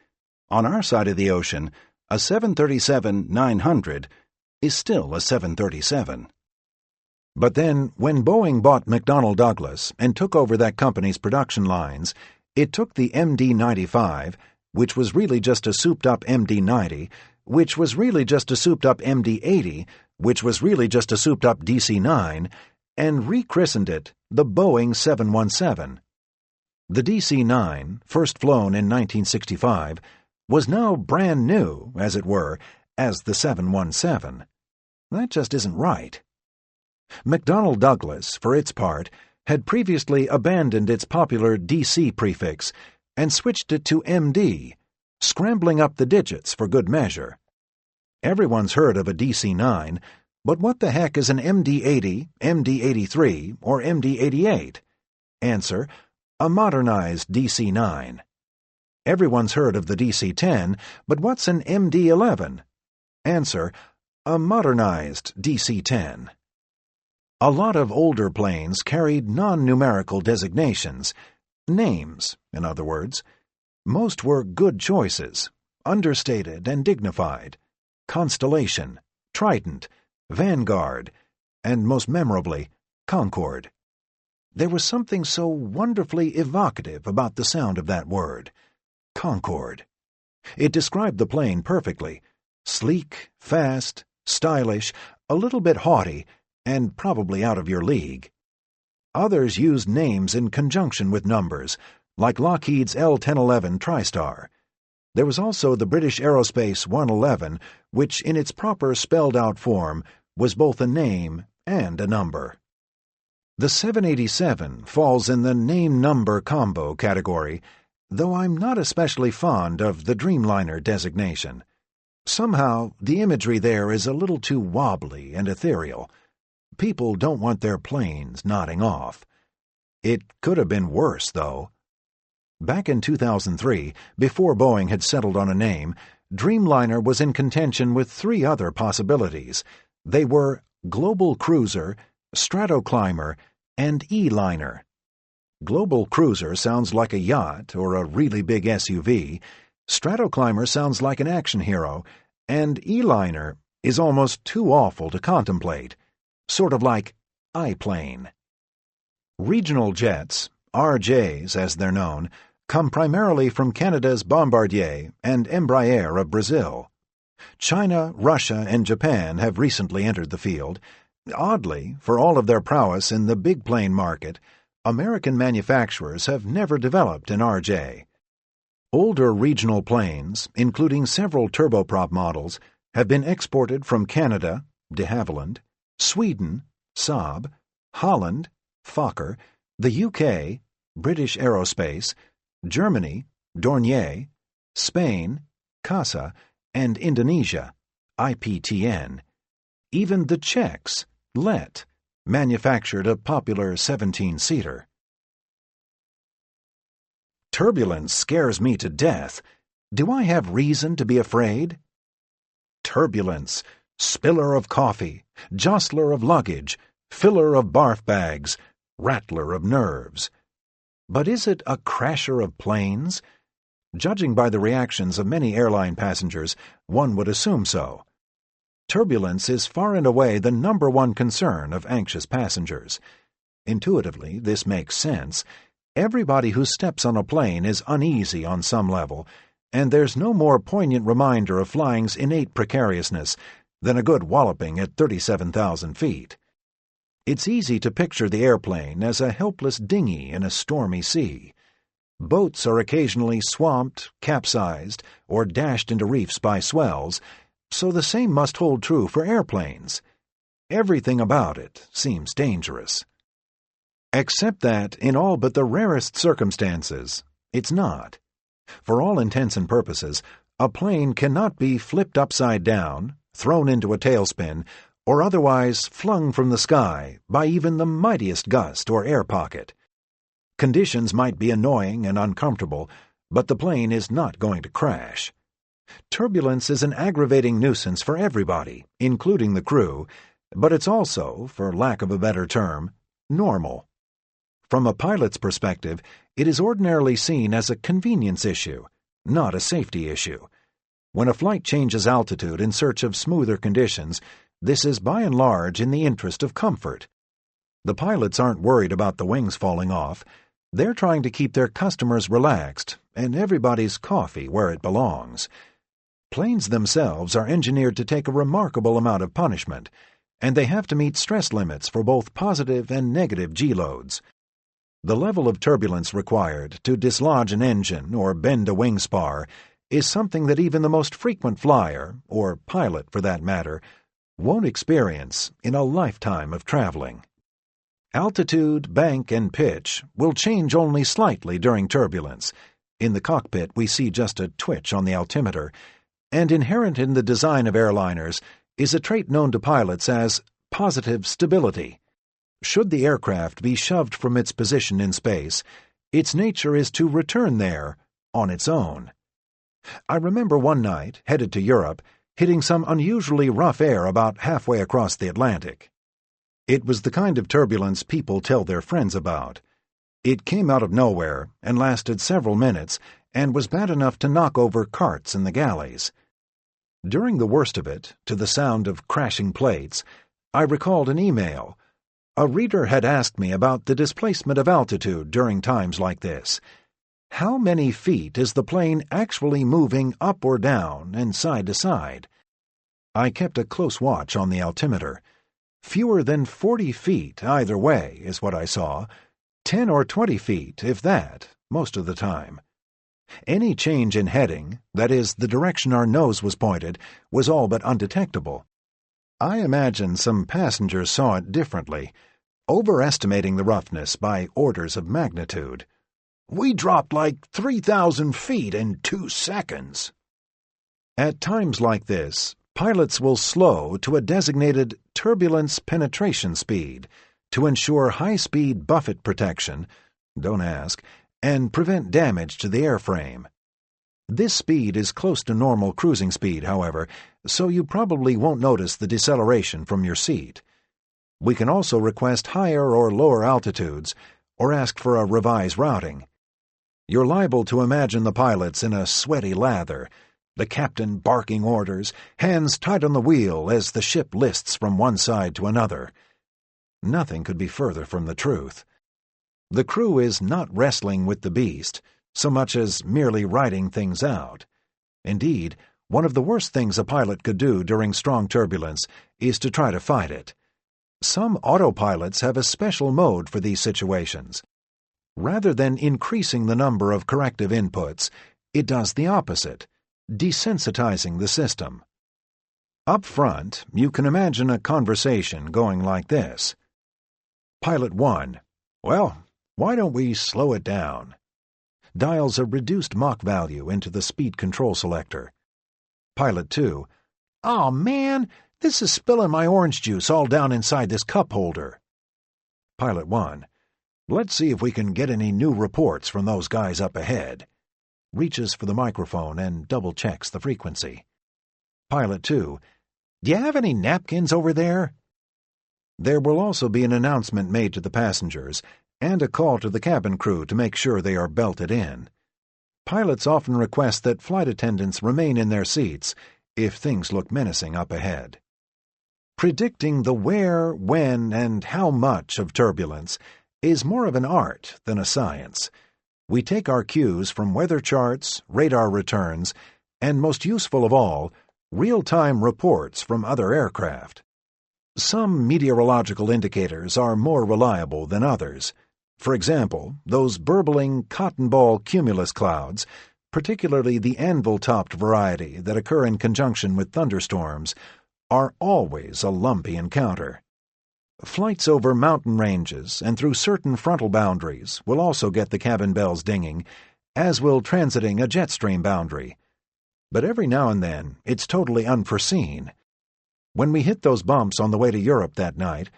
On our side of the ocean, a 737-900 is still a 737. But then, when Boeing bought McDonnell Douglas and took over that company's production lines, it took the MD-95, which was really just a souped-up MD-90, which was really just a souped-up MD-80, which was really just a souped-up DC-9, and rechristened it the Boeing 717. The DC-9, first flown in 1965, was now brand new, as it were, as the 717. That just isn't right. McDonnell Douglas, for its part, had previously abandoned its popular DC prefix and switched it to MD, scrambling up the digits for good measure. Everyone's heard of a DC-9, but what the heck is an MD-80, MD-83, or MD-88? Answer: a modernized DC-9. Everyone's heard of the DC-10, but what's an MD-11? Answer: a modernized DC-10. A lot of older planes carried non-numerical designations, names, in other words. Most were good choices, understated and dignified: Constellation, Trident, Vanguard, and most memorably, Concorde. There was something so wonderfully evocative about the sound of that word, Concorde. It described the plane perfectly: sleek, fast, stylish, a little bit haughty, and probably out of your league. Others used names in conjunction with numbers, like Lockheed's L-1011 TriStar. There was also the British Aerospace 111, which in its proper spelled-out form was both a name and a number. The 787 falls in the name-number combo category, though I'm not especially fond of the Dreamliner designation. Somehow, the imagery there is a little too wobbly and ethereal. People don't want their planes nodding off. It could have been worse, though. Back in 2003, before Boeing had settled on a name, Dreamliner was in contention with 3 other possibilities. They were Global Cruiser, Stratoclimber, and E-Liner. Global Cruiser sounds like a yacht or a really big SUV, Stratoclimber sounds like an action hero, and E-Liner is almost too awful to contemplate, sort of like I-Plane. Regional jets, RJs as they're known, come primarily from Canada's Bombardier and Embraer of Brazil. China, Russia, and Japan have recently entered the field. Oddly, for all of their prowess in the big plane market, American manufacturers have never developed an RJ. Older regional planes, including several turboprop models, have been exported from Canada, de Havilland, Sweden, Saab, Holland, Fokker, the UK, British Aerospace, Germany, Dornier, Spain, CASA, and Indonesia, IPTN. Even the Czechs, LET, manufactured a popular 17-seater. Turbulence scares me to death. Do I have reason to be afraid? Turbulence, spiller of coffee, jostler of luggage, filler of barf bags, rattler of nerves. But is it a crasher of planes? Judging by the reactions of many airline passengers, one would assume so. Turbulence is far and away the #1 concern of anxious passengers. Intuitively, this makes sense. Everybody who steps on a plane is uneasy on some level, and there's no more poignant reminder of flying's innate precariousness than a good walloping at 37,000 feet. It's easy to picture the airplane as a helpless dinghy in a stormy sea. Boats are occasionally swamped, capsized, or dashed into reefs by swells, so the same must hold true for airplanes. Everything about it seems dangerous. Except that, in all but the rarest circumstances, it's not. For all intents and purposes, a plane cannot be flipped upside down, thrown into a tailspin, or otherwise flung from the sky by even the mightiest gust or air pocket. Conditions might be annoying and uncomfortable, but the plane is not going to crash. Turbulence is an aggravating nuisance for everybody, including the crew, but it's also, for lack of a better term, normal. From a pilot's perspective, it is ordinarily seen as a convenience issue, not a safety issue. When a flight changes altitude in search of smoother conditions, this is by and large in the interest of comfort. The pilots aren't worried about the wings falling off. They're trying to keep their customers relaxed and everybody's coffee where it belongs. Planes themselves are engineered to take a remarkable amount of punishment, and they have to meet stress limits for both positive and negative G-loads. The level of turbulence required to dislodge an engine or bend a wing spar is something that even the most frequent flyer, or pilot for that matter, won't experience in a lifetime of traveling. Altitude, bank, and pitch will change only slightly during turbulence. In the cockpit, we see just a twitch on the altimeter, and inherent in the design of airliners is a trait known to pilots as positive stability. Should the aircraft be shoved from its position in space, its nature is to return there on its own. I remember one night, headed to Europe, hitting some unusually rough air about halfway across the Atlantic. It was the kind of turbulence people tell their friends about. It came out of nowhere and lasted several minutes and was bad enough to knock over carts in the galleys. During the worst of it, to the sound of crashing plates, I recalled an email. A reader had asked me about the displacement of altitude during times like this. How many feet is the plane actually moving up or down and side to side? I kept a close watch on the altimeter. Fewer than 40 feet either way is what I saw, 10 or 20 feet, if that, most of the time. Any change in heading, that is, the direction our nose was pointed, was all but undetectable. I imagine some passengers saw it differently, overestimating the roughness by orders of magnitude. "We dropped like 3,000 feet in 2 seconds." At times like this, pilots will slow to a designated turbulence penetration speed to ensure high-speed buffet protection, don't ask, and prevent damage to the airframe. This speed is close to normal cruising speed, however, so you probably won't notice the deceleration from your seat. We can also request higher or lower altitudes, or ask for a revised routing. You're liable to imagine the pilots in a sweaty lather, the captain barking orders, hands tight on the wheel as the ship lists from one side to another. Nothing could be further from the truth. The crew is not wrestling with the beast, so much as merely riding things out. Indeed, one of the worst things a pilot could do during strong turbulence is to try to fight it. Some autopilots have a special mode for these situations. Rather than increasing the number of corrective inputs, it does the opposite, desensitizing the system. Up front, you can imagine a conversation going like this. Pilot 1, "Well, why don't we slow it down?" Dials a reduced Mach value into the speed control selector. Pilot 2, "Aw, man, this is spilling my orange juice all down inside this cup holder." Pilot 1, "Let's see if we can get any new reports from those guys up ahead." Reaches for the microphone and double-checks the frequency. Pilot 2, "Do you have any napkins over there?" There will also be an announcement made to the passengers and a call to the cabin crew to make sure they are belted in. Pilots often request that flight attendants remain in their seats if things look menacing up ahead. Predicting the where, when, and how much of turbulence is more of an art than a science. We take our cues from weather charts, radar returns, and most useful of all, real-time reports from other aircraft. Some meteorological indicators are more reliable than others. For example, those burbling cotton ball cumulus clouds, particularly the anvil-topped variety that occur in conjunction with thunderstorms, are always a lumpy encounter. Flights over mountain ranges and through certain frontal boundaries will also get the cabin bells dinging, as will transiting a jet stream boundary. But every now and then, it's totally unforeseen. When we hit those bumps on the way to Europe that night,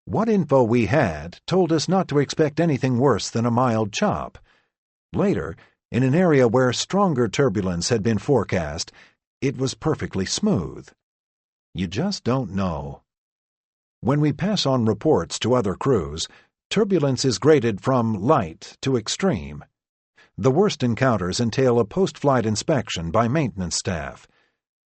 what info we had told us not to expect anything worse than a mild chop. Later, in an area where stronger turbulence had been forecast, it was perfectly smooth. You just don't know. When we pass on reports to other crews, turbulence is graded from light to extreme. The worst encounters entail a post-flight inspection by maintenance staff.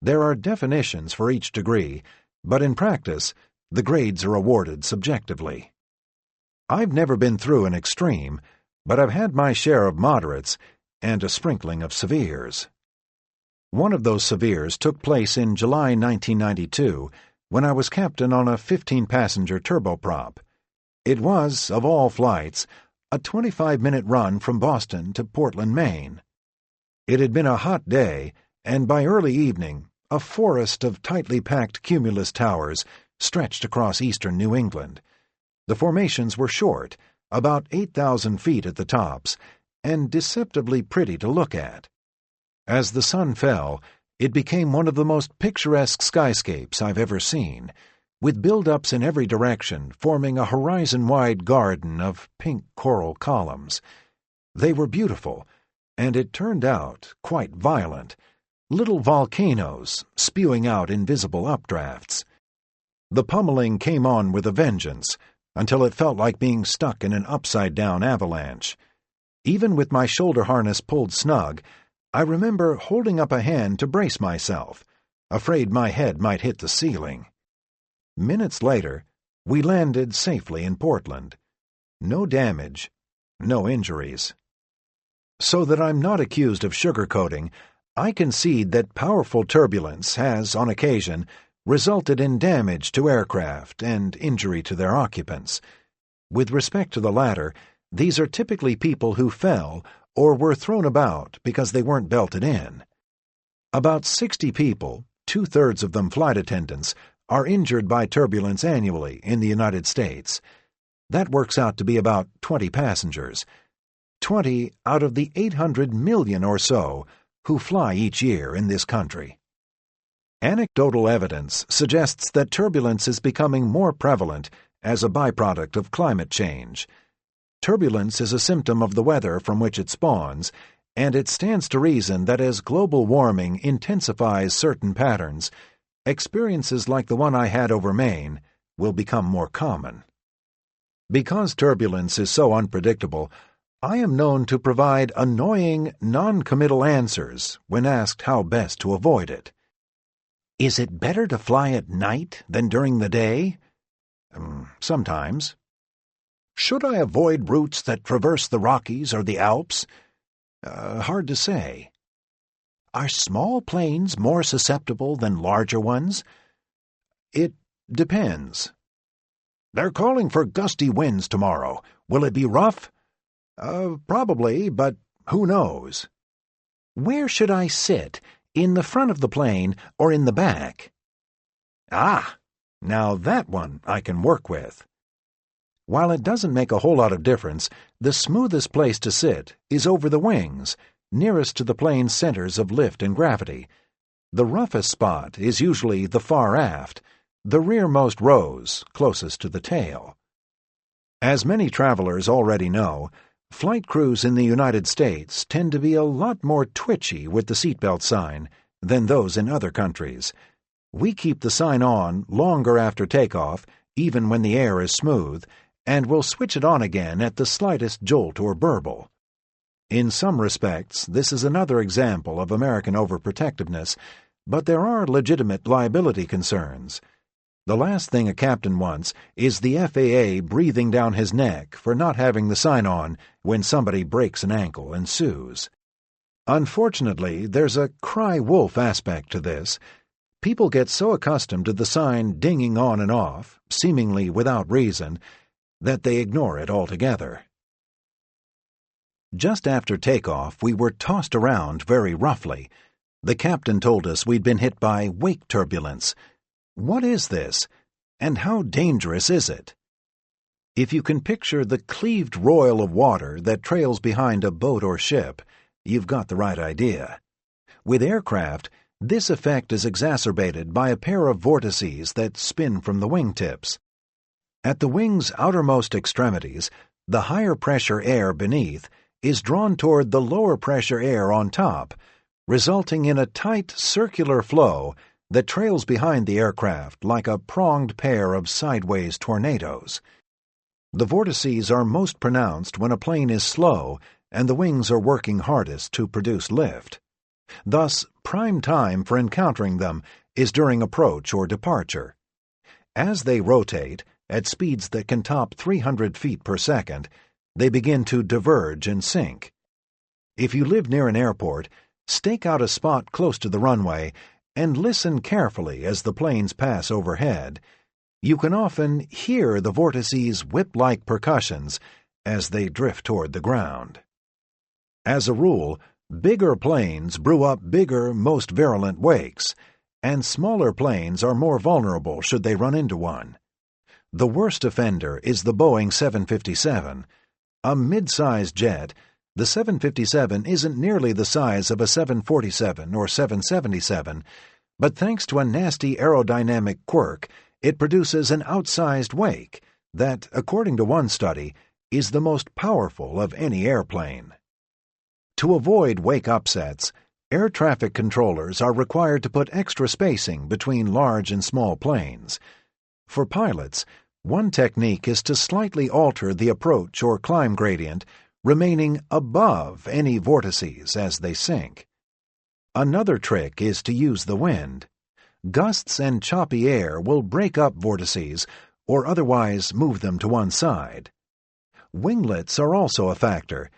There are definitions for each degree, but in practice, the grades are awarded subjectively. I've never been through an extreme, but I've had my share of moderates and a sprinkling of severes. One of those severes took place in July 1992, when I was captain on a 15-passenger turboprop. It was, of all flights, a 25-minute run from Boston to Portland, Maine. It had been a hot day, and by early evening, a forest of tightly packed cumulus towers stretched across eastern New England. The formations were short, about 8,000 feet at the tops, and deceptively pretty to look at. As the sun fell, it became one of the most picturesque skyscapes I've ever seen, with build-ups in every direction forming a horizon-wide garden of pink coral columns. They were beautiful, and it turned out quite violent, little volcanoes spewing out invisible updrafts. The pummeling came on with a vengeance, until it felt like being stuck in an upside-down avalanche. Even with my shoulder harness pulled snug, I remember holding up a hand to brace myself, afraid my head might hit the ceiling. Minutes later, we landed safely in Portland. No damage, no injuries. So that I'm not accused of sugarcoating, I concede that powerful turbulence has, on occasion, resulted in damage to aircraft and injury to their occupants. With respect to the latter, these are typically people who fell or were thrown about because they weren't belted in. About 60 people, 2/3 of them flight attendants, are injured by turbulence annually in the United States. That works out to be about 20 passengers. 20 out of the 800 million or so who fly each year in this country. Anecdotal evidence suggests that turbulence is becoming more prevalent as a byproduct of climate change. Turbulence is a symptom of the weather from which it spawns, and it stands to reason that as global warming intensifies certain patterns, experiences like the one I had over Maine will become more common. Because turbulence is so unpredictable, I am known to provide annoying, non-committal answers when asked how best to avoid it. Is it better to fly at night than during the day? Sometimes. Should I avoid routes that traverse the Rockies or the Alps? Hard to say. Are small planes more susceptible than larger ones? It depends. They're calling for gusty winds tomorrow. Will it be rough? Probably, but who knows? Where should I sit? In the front of the plane or in the back? Ah, now that one I can work with. While it doesn't make a whole lot of difference, the smoothest place to sit is over the wings, nearest to the plane's centers of lift and gravity. The roughest spot is usually the far aft, the rearmost rows closest to the tail. As many travelers already know, flight crews in the United States tend to be a lot more twitchy with the seatbelt sign than those in other countries. We keep the sign on longer after takeoff, even when the air is smooth, and will switch it on again at the slightest jolt or burble. In some respects, this is another example of American overprotectiveness, but there are legitimate liability concerns. The last thing a captain wants is the FAA breathing down his neck for not having the sign on when somebody breaks an ankle and sues. Unfortunately, there's a cry wolf aspect to this. People get so accustomed to the sign dinging on and off, seemingly without reason, that they ignore it altogether. Just after takeoff, we were tossed around very roughly. The captain told us we'd been hit by wake turbulence. What is this, and how dangerous is it? If you can picture the cleaved roil of water that trails behind a boat or ship, you've got the right idea. With aircraft, this effect is exacerbated by a pair of vortices that spin from the wingtips. At the wing's outermost extremities, the higher pressure air beneath is drawn toward the lower pressure air on top, resulting in a tight circular flow that trails behind the aircraft like a pronged pair of sideways tornadoes. The vortices are most pronounced when a plane is slow and the wings are working hardest to produce lift. Thus, prime time for encountering them is during approach or departure. As they rotate, at speeds that can top 300 feet per second, they begin to diverge and sink. If you live near an airport, stake out a spot close to the runway and listen carefully as the planes pass overhead. You can often hear the vortices' whip-like percussions as they drift toward the ground. As a rule, bigger planes brew up bigger, most virulent wakes, and smaller planes are more vulnerable should they run into one. The worst offender is the Boeing 757. A mid-sized jet, the 757 isn't nearly the size of a 747 or 777, but thanks to a nasty aerodynamic quirk, it produces an outsized wake that, according to one study, is the most powerful of any airplane. To avoid wake upsets, air traffic controllers are required to put extra spacing between large and small planes. For pilots, one technique is to slightly alter the approach or climb gradient, remaining above any vortices as they sink. Another trick is to use the wind. Gusts and choppy air will break up vortices or otherwise move them to one side. Winglets are also a factor.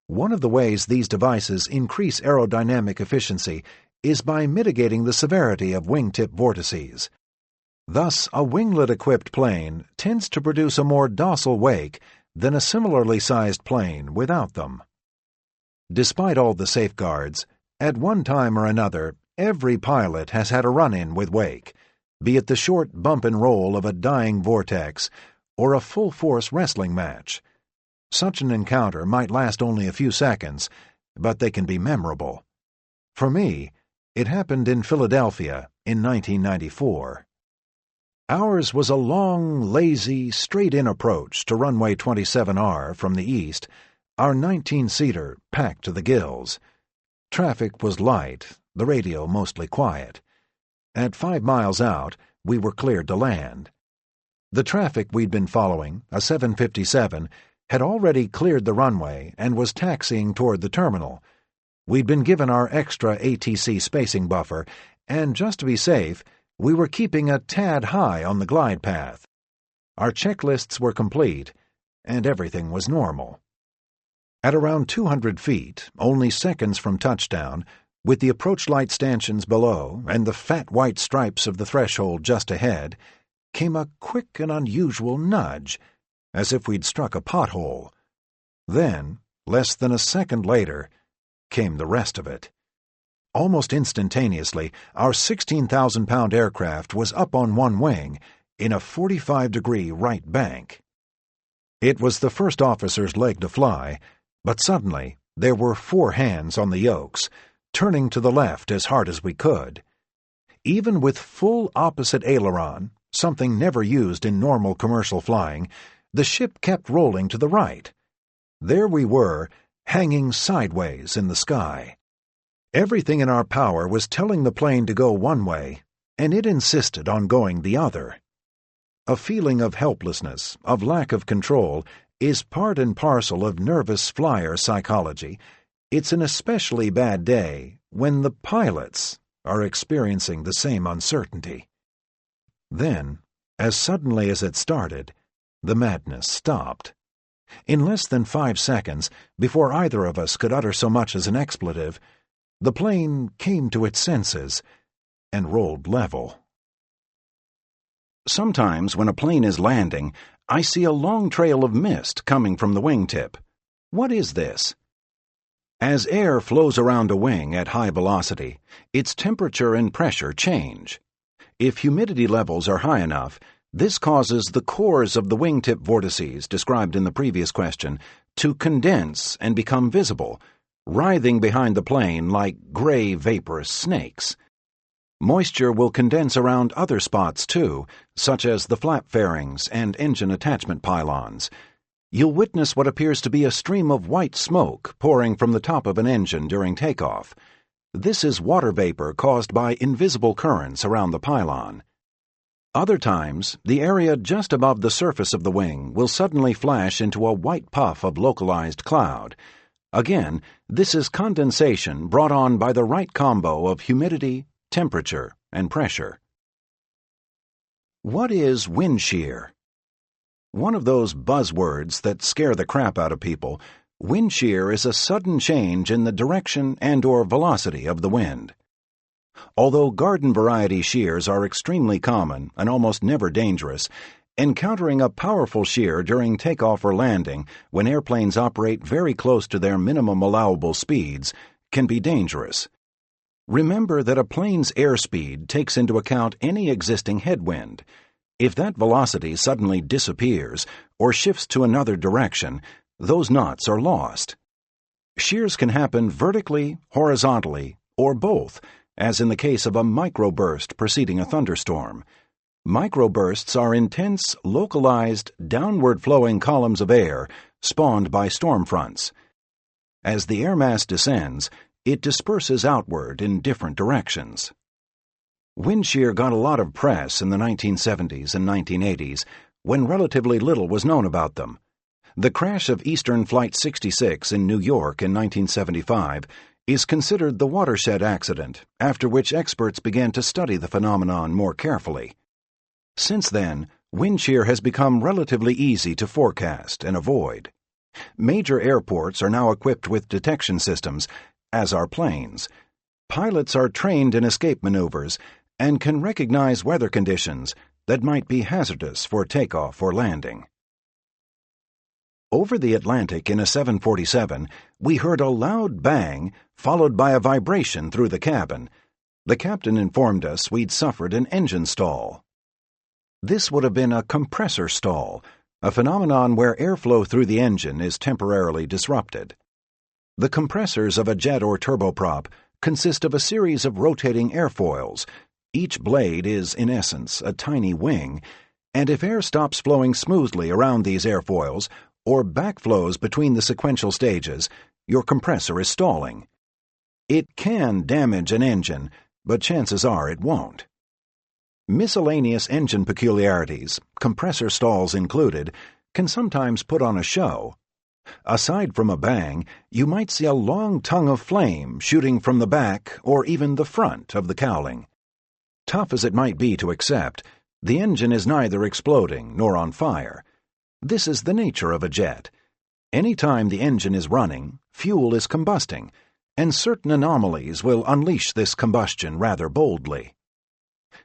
One of the ways these devices increase aerodynamic efficiency is by mitigating the severity of wingtip vortices. Thus, a winglet-equipped plane tends to produce a more docile wake than a similarly sized plane without them. Despite all the safeguards, at one time or another, every pilot has had a run-in with wake, be it the short bump and roll of a dying vortex or a full-force wrestling match. Such an encounter might last only a few seconds, but they can be memorable. For me, it happened in Philadelphia in 1994. Ours was a long, lazy, straight-in approach to runway 27R from the east, our 19-seater packed to the gills. Traffic was light, the radio mostly quiet. At 5 miles out, we were cleared to land. The traffic we'd been following, a 757, had already cleared the runway and was taxiing toward the terminal. We'd been given our extra ATC spacing buffer, and just to be safe, we were keeping a tad high on the glide path. Our checklists were complete, and everything was normal. At around 200 feet, only seconds from touchdown, with the approach light stanchions below and the fat white stripes of the threshold just ahead, came a quick and unusual nudge, as if we'd struck a pothole. Then, less than a second later, came the rest of it. Almost instantaneously, our 16,000-pound aircraft was up on one wing, in a 45-degree right bank. It was the first officer's leg to fly, but suddenly there were 4 hands on the yokes, turning to the left as hard as we could. Even with full opposite aileron, something never used in normal commercial flying, the ship kept rolling to the right. There we were, hanging sideways in the sky. Everything in our power was telling the plane to go one way, and it insisted on going the other. A feeling of helplessness, of lack of control, is part and parcel of nervous flyer psychology. It's an especially bad day when the pilots are experiencing the same uncertainty. Then, as suddenly as it started, the madness stopped. In less than 5 seconds, before either of us could utter so much as an expletive, the plane came to its senses and rolled level. Sometimes when a plane is landing, I see a long trail of mist coming from the wingtip. What is this? As air flows around a wing at high velocity, its temperature and pressure change. If humidity levels are high enough, this causes the cores of the wingtip vortices described in the previous question to condense and become visible, writhing behind the plane like gray vaporous snakes. Moisture will condense around other spots too, such as the flap fairings and engine attachment pylons. You'll witness what appears to be a stream of white smoke pouring from the top of an engine during takeoff. This is water vapor caused by invisible currents around the pylon. Other times, the area just above the surface of the wing will suddenly flash into a white puff of localized cloud. Again, this is condensation brought on by the right combo of humidity, temperature, and pressure. What is wind shear? One of those buzzwords that scare the crap out of people, wind shear is a sudden change in the direction and/or velocity of the wind. Although garden-variety shears are extremely common and almost never dangerous, encountering a powerful shear during takeoff or landing, when airplanes operate very close to their minimum allowable speeds, can be dangerous. Remember that a plane's airspeed takes into account any existing headwind. If that velocity suddenly disappears or shifts to another direction, those knots are lost. Shears can happen vertically, horizontally, or both, as in the case of a microburst preceding a thunderstorm. Microbursts are intense, localized, downward-flowing columns of air spawned by storm fronts. As the air mass descends, it disperses outward in different directions. Wind shear got a lot of press in the 1970s and 1980s, when relatively little was known about them. The crash of Eastern Flight 66 in New York in 1975 is considered the watershed accident, after which experts began to study the phenomenon more carefully. Since then, wind shear has become relatively easy to forecast and avoid. Major airports are now equipped with detection systems, as are planes. Pilots are trained in escape maneuvers and can recognize weather conditions, that might be hazardous for takeoff or landing. Over the Atlantic in a 747, we heard a loud bang followed by a vibration through the cabin. The captain informed us we'd suffered an engine stall. This would have been a compressor stall, a phenomenon where airflow through the engine is temporarily disrupted. The compressors of a jet or turboprop consist of a series of rotating airfoils. Each blade is, in essence, a tiny wing, and if air stops flowing smoothly around these airfoils, or backflows between the sequential stages, your compressor is stalling. It can damage an engine, but chances are it won't. Miscellaneous engine peculiarities, compressor stalls included, can sometimes put on a show. Aside from a bang, you might see a long tongue of flame shooting from the back or even the front of the cowling. Tough as it might be to accept, the engine is neither exploding nor on fire. This is the nature of a jet. Any time the engine is running, fuel is combusting, and certain anomalies will unleash this combustion rather boldly.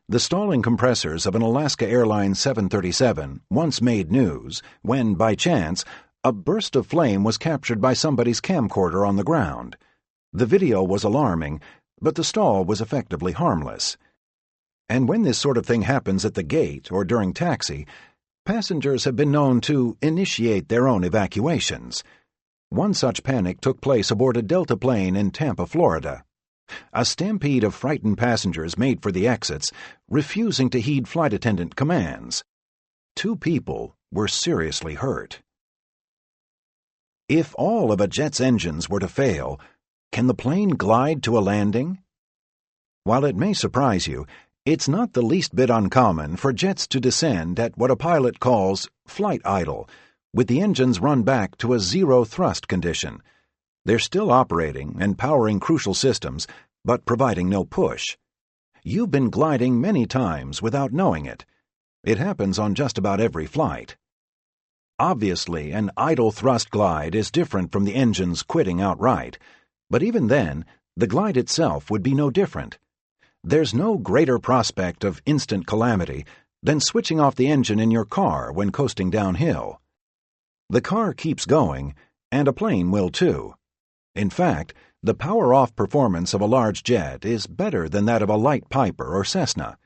The stalling compressors of an Alaska Airlines 737 once made news when, by chance, a burst of flame was captured by somebody's camcorder on the ground. The video was alarming, but the stall was effectively harmless. And when this sort of thing happens at the gate or during taxi, passengers have been known to initiate their own evacuations. One such panic took place aboard a Delta plane in Tampa, Florida. A stampede of frightened passengers made for the exits, refusing to heed flight attendant commands. 2 people were seriously hurt. If all of a jet's engines were to fail, can the plane glide to a landing? While it may surprise you, it's not the least bit uncommon for jets to descend at what a pilot calls flight idle, with the engines run back to a zero-thrust condition. They're still operating and powering crucial systems, but providing no push. You've been gliding many times without knowing it. It happens on just about every flight. Obviously, an idle thrust glide is different from the engines quitting outright, but even then, the glide itself would be no different. There's no greater prospect of instant calamity than switching off the engine in your car when coasting downhill. The car keeps going, and a plane will too. In fact, the power-off performance of a large jet is better than that of a light Piper or Cessna.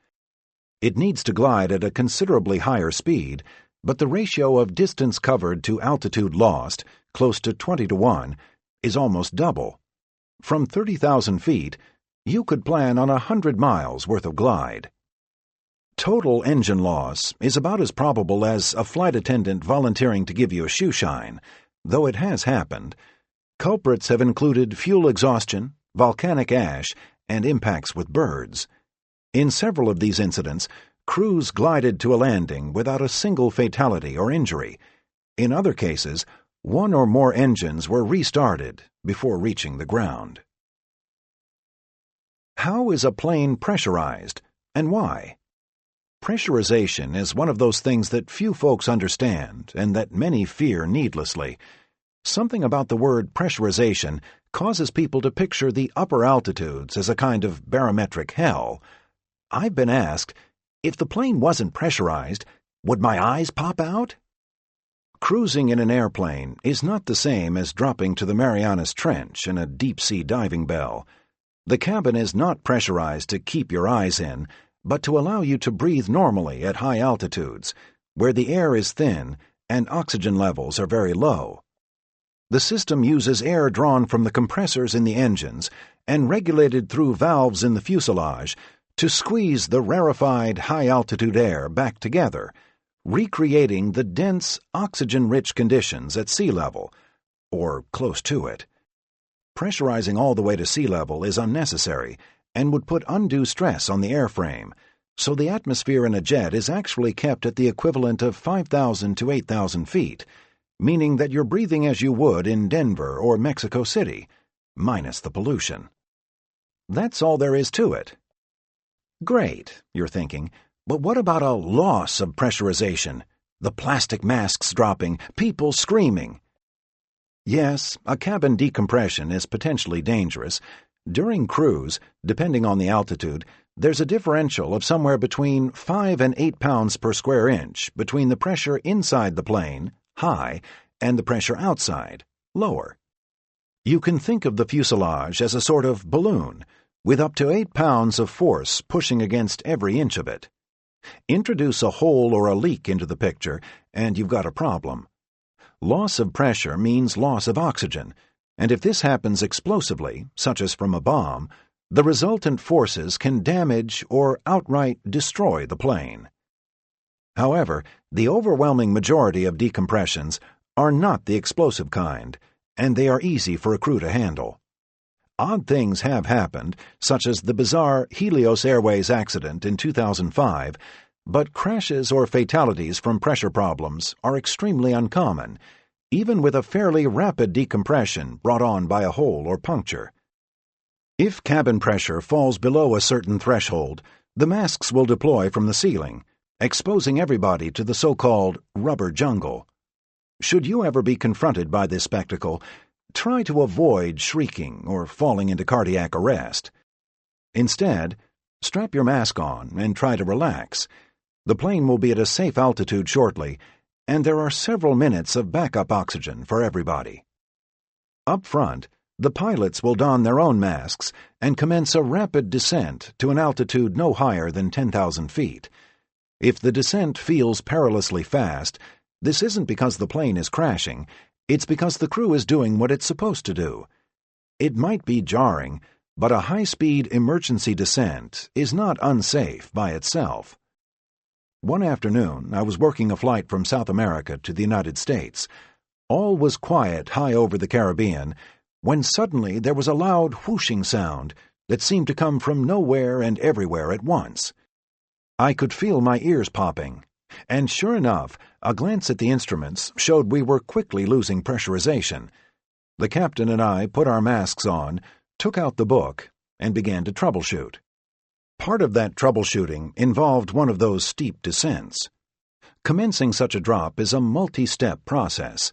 It needs to glide at a considerably higher speed, but the ratio of distance covered to altitude lost, close to 20-to-1, is almost double. From 30,000 feet, you could plan on 100 miles worth of glide. Total engine loss is about as probable as a flight attendant volunteering to give you a shoe shine, though it has happened. Culprits have included fuel exhaustion, volcanic ash, and impacts with birds. In several of these incidents, crews glided to a landing without a single fatality or injury. In other cases, 1 or more engines were restarted before reaching the ground. How is a plane pressurized, and why? Pressurization is one of those things that few folks understand and that many fear needlessly. Something about the word pressurization causes people to picture the upper altitudes as a kind of barometric hell. I've been asked, if the plane wasn't pressurized, would my eyes pop out? Cruising in an airplane is not the same as dropping to the Marianas Trench in a deep-sea diving bell. The cabin is not pressurized to keep your eyes in, but to allow you to breathe normally at high altitudes, where the air is thin and oxygen levels are very low. The system uses air drawn from the compressors in the engines and regulated through valves in the fuselage to squeeze the rarefied high-altitude air back together, recreating the dense, oxygen-rich conditions at sea level, or close to it. Pressurizing all the way to sea level is unnecessary and would put undue stress on the airframe, so the atmosphere in a jet is actually kept at the equivalent of 5,000 to 8,000 feet, meaning that you're breathing as you would in Denver or Mexico City, minus the pollution. That's all there is to it. Great, you're thinking, but what about a loss of pressurization? The plastic masks dropping, people screaming. Yes, a cabin decompression is potentially dangerous. During cruise, depending on the altitude, There's a differential of somewhere between 5 and 8 pounds per square inch between the pressure inside the plane, high, and the pressure outside, lower. You can think of the fuselage as a sort of balloon, with up to 8 pounds of force pushing against every inch of it. Introduce a hole or a leak into the picture, and you've got a problem. Loss of pressure means loss of oxygen, and if this happens explosively, such as from a bomb, the resultant forces can damage or outright destroy the plane. However, the overwhelming majority of decompressions are not the explosive kind, and they are easy for a crew to handle. Odd things have happened, such as the bizarre Helios Airways accident in 2005, but crashes or fatalities from pressure problems are extremely uncommon, even with a fairly rapid decompression brought on by a hole or puncture. If cabin pressure falls below a certain threshold, the masks will deploy from the ceiling, exposing everybody to the so-called rubber jungle. Should you ever be confronted by this spectacle, try to avoid shrieking or falling into cardiac arrest. Instead, strap your mask on and try to relax. The plane will be at a safe altitude shortly, and there are several minutes of backup oxygen for everybody. Up front, the pilots will don their own masks and commence a rapid descent to an altitude no higher than 10,000 feet. If the descent feels perilously fast, this isn't because the plane is crashing, it's because the crew is doing what it's supposed to do. It might be jarring, but a high-speed emergency descent is not unsafe by itself. One afternoon, I was working a flight from South America to the United States. All was quiet high over the Caribbean, when suddenly there was a loud whooshing sound that seemed to come from nowhere and everywhere at once. I could feel my ears popping, and sure enough, a glance at the instruments showed we were quickly losing pressurization. The captain and I put our masks on, took out the book, and began to troubleshoot. Part of that troubleshooting involved one of those steep descents. Commencing such a drop is a multi-step process.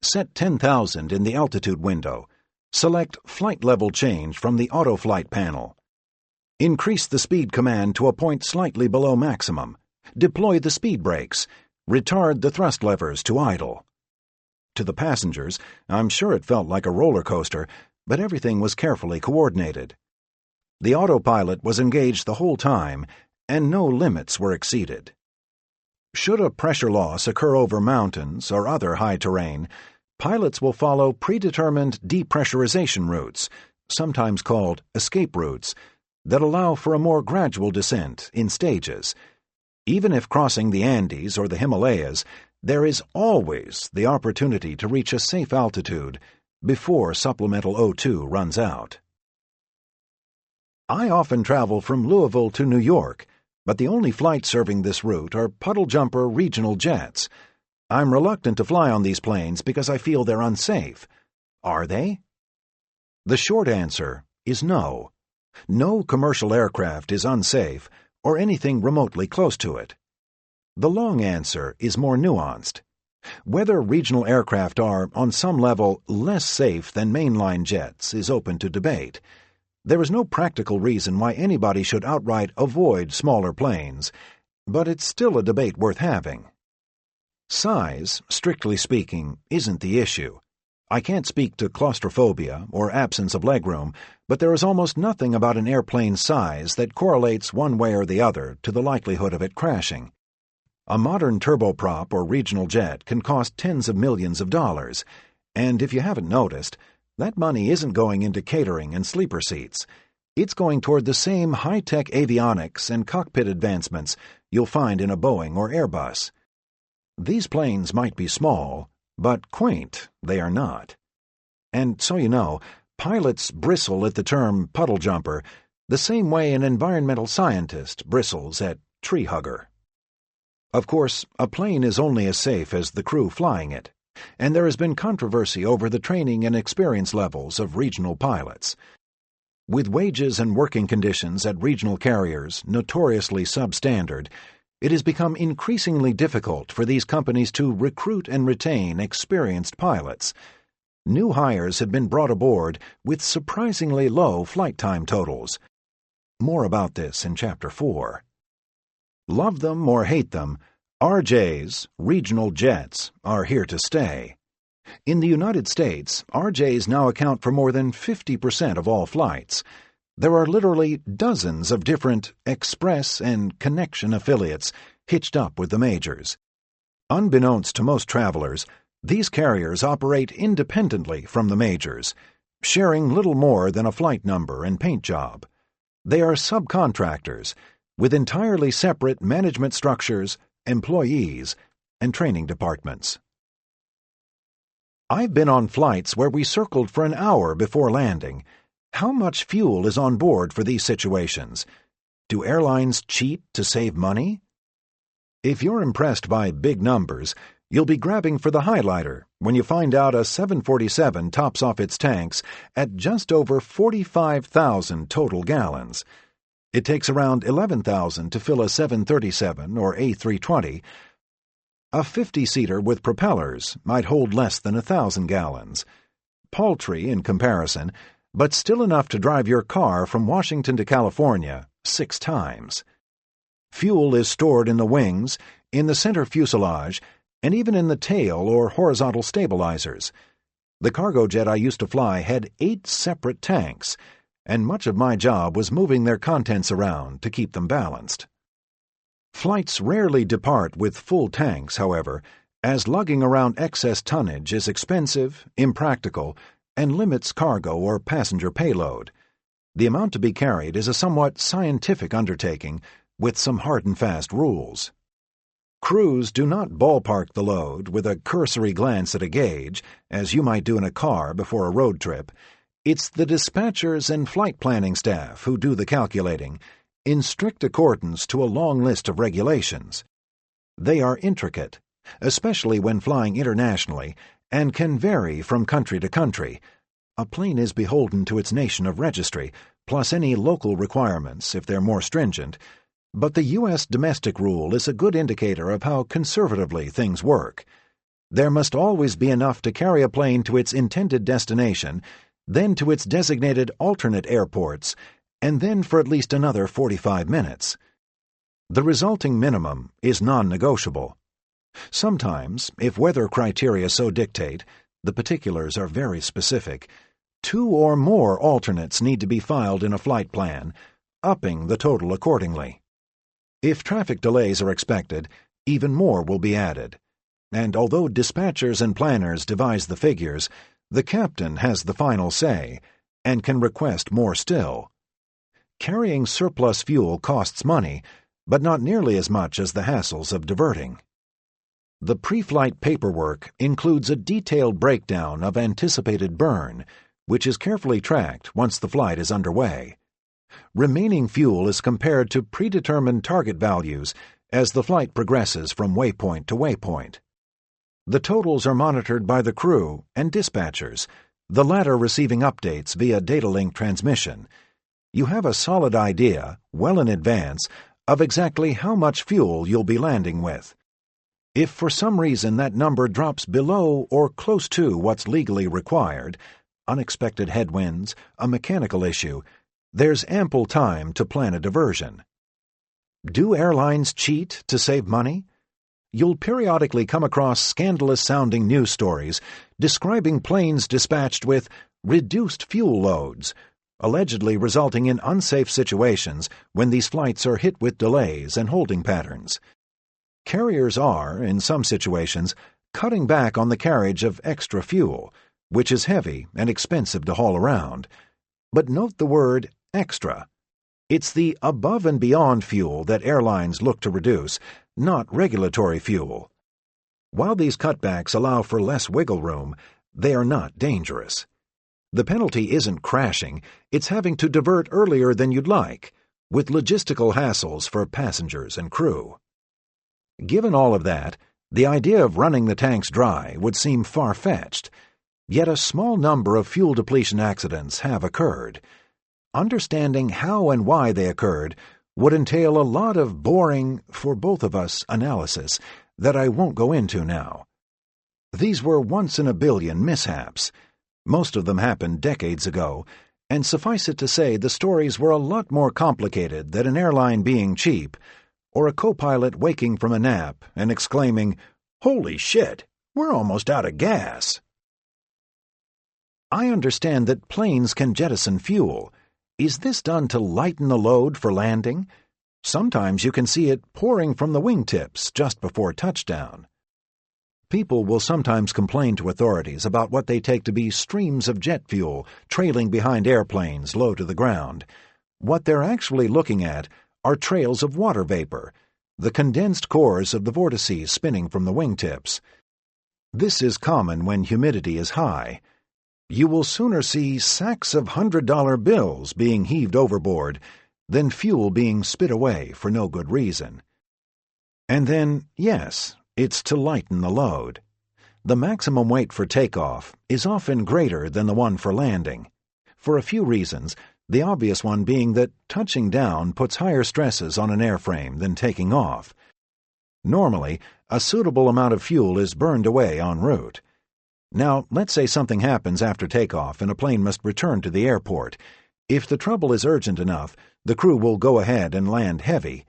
Set 10,000 in the altitude window. Select Flight Level Change from the Auto Flight panel. Increase the speed command to a point slightly below maximum. Deploy the speed brakes. Retard the thrust levers to idle. To the passengers, I'm sure it felt like a roller coaster, but everything was carefully coordinated. The autopilot was engaged the whole time, and no limits were exceeded. Should a pressure loss occur over mountains or other high terrain, pilots will follow predetermined depressurization routes, sometimes called escape routes, that allow for a more gradual descent in stages. Even if crossing the Andes or the Himalayas, there is always the opportunity to reach a safe altitude before supplemental O2 runs out. I often travel from Louisville to New York, but the only flights serving this route are puddle-jumper regional jets. I'm reluctant to fly on these planes because I feel they're unsafe. Are they? The short answer is no. No commercial aircraft is unsafe or anything remotely close to it. The long answer is more nuanced. Whether regional aircraft are, on some level, less safe than mainline jets is open to debate. There is no practical reason why anybody should outright avoid smaller planes, but it's still a debate worth having. Size, strictly speaking, isn't the issue. I can't speak to claustrophobia or absence of legroom, but there is almost nothing about an airplane's size that correlates one way or the other to the likelihood of it crashing. A modern turboprop or regional jet can cost tens of millions of dollars, and if you haven't noticed, that money isn't going into catering and sleeper seats. It's going toward the same high-tech avionics and cockpit advancements you'll find in a Boeing or Airbus. These planes might be small, but quaint they are not. And so you know, pilots bristle at the term puddle jumper the same way an environmental scientist bristles at tree hugger. Of course, a plane is only as safe as the crew flying it, and there has been controversy over the training and experience levels of regional pilots. With wages and working conditions at regional carriers notoriously substandard, it has become increasingly difficult for these companies to recruit and retain experienced pilots. New hires have been brought aboard with surprisingly low flight time totals. More about this in Chapter 4. Love them or hate them, RJs, regional jets, are here to stay. In the United States, RJs now account for more than 50% of all flights. There are literally dozens of different express and connection affiliates hitched up with the majors. Unbeknownst to most travelers, these carriers operate independently from the majors, sharing little more than a flight number and paint job. They are subcontractors, with entirely separate management structures, employees, and training departments. I've been on flights where we circled for an hour before landing. How much fuel is on board for these situations? Do airlines cheat to save money? If you're impressed by big numbers, you'll be grabbing for the highlighter when you find out a 747 tops off its tanks at just over 45,000 total gallons. It takes around 11,000 to fill a 737 or A320. A 50-seater with propellers might hold less than 1,000 gallons. Paltry in comparison, but still enough to drive your car from Washington to California 6 times. Fuel is stored in the wings, in the center fuselage, and even in the tail or horizontal stabilizers. The cargo jet I used to fly had 8 separate tanks, and much of my job was moving their contents around to keep them balanced. Flights rarely depart with full tanks, however, as lugging around excess tonnage is expensive, impractical, and limits cargo or passenger payload. The amount to be carried is a somewhat scientific undertaking with some hard and fast rules. Crews do not ballpark the load with a cursory glance at a gauge, as you might do in a car before a road trip. It's the dispatchers and flight planning staff who do the calculating, in strict accordance to a long list of regulations. They are intricate, especially when flying internationally, and can vary from country to country. A plane is beholden to its nation of registry, plus any local requirements if they're more stringent, but the U.S. domestic rule is a good indicator of how conservatively things work. There must always be enough to carry a plane to its intended destination, then to its designated alternate airports, and then for at least another 45 minutes. The resulting minimum is non-negotiable. Sometimes, if weather criteria so dictate, the particulars are very specific, 2 or more alternates need to be filed in a flight plan, upping the total accordingly. If traffic delays are expected, even more will be added. And although dispatchers and planners devise the figures, the captain has the final say and can request more still. Carrying surplus fuel costs money, but not nearly as much as the hassles of diverting. The pre-flight paperwork includes a detailed breakdown of anticipated burn, which is carefully tracked once the flight is underway. Remaining fuel is compared to predetermined target values as the flight progresses from waypoint to waypoint. The totals are monitored by the crew and dispatchers, the latter receiving updates via data link transmission. You have a solid idea, well in advance, of exactly how much fuel you'll be landing with. If for some reason that number drops below or close to what's legally required, unexpected headwinds, a mechanical issue, there's ample time to plan a diversion. Do airlines cheat to save money? You'll periodically come across scandalous-sounding news stories describing planes dispatched with reduced fuel loads, allegedly resulting in unsafe situations when these flights are hit with delays and holding patterns. Carriers are, in some situations, cutting back on the carriage of extra fuel, which is heavy and expensive to haul around. But note the word extra. It's the above-and-beyond fuel that airlines look to reduce, not regulatory fuel. While these cutbacks allow for less wiggle room, they are not dangerous. The penalty isn't crashing, it's having to divert earlier than you'd like, with logistical hassles for passengers and crew. Given all of that, the idea of running the tanks dry would seem far-fetched, yet a small number of fuel depletion accidents have occurred. Understanding how and why they occurred would entail a lot of boring, for both of us, analysis that I won't go into now. These were once-in-a-billion mishaps. Most of them happened decades ago, And suffice it to say, the stories were a lot more complicated than an airline being cheap, or a co-pilot waking from a nap and exclaiming, "Holy shit, we're almost out of gas." I understand that planes can jettison fuel. Is this done to lighten the load for landing? Sometimes you can see it pouring from the wingtips just before touchdown. People will sometimes complain to authorities about what they take to be streams of jet fuel trailing behind airplanes low to the ground. What they're actually looking at are trails of water vapor, the condensed cores of the vortices spinning from the wingtips. This is common when humidity is high. You will sooner see sacks of $100 bills being heaved overboard than fuel being spit away for no good reason. And then, yes, it's to lighten the load. The maximum weight for takeoff is often greater than the one for landing, for a few reasons, the obvious one being that touching down puts higher stresses on an airframe than taking off. Normally, a suitable amount of fuel is burned away en route. Now, let's say something happens after takeoff and a plane must return to the airport. If the trouble is urgent enough, the crew will go ahead and land heavy.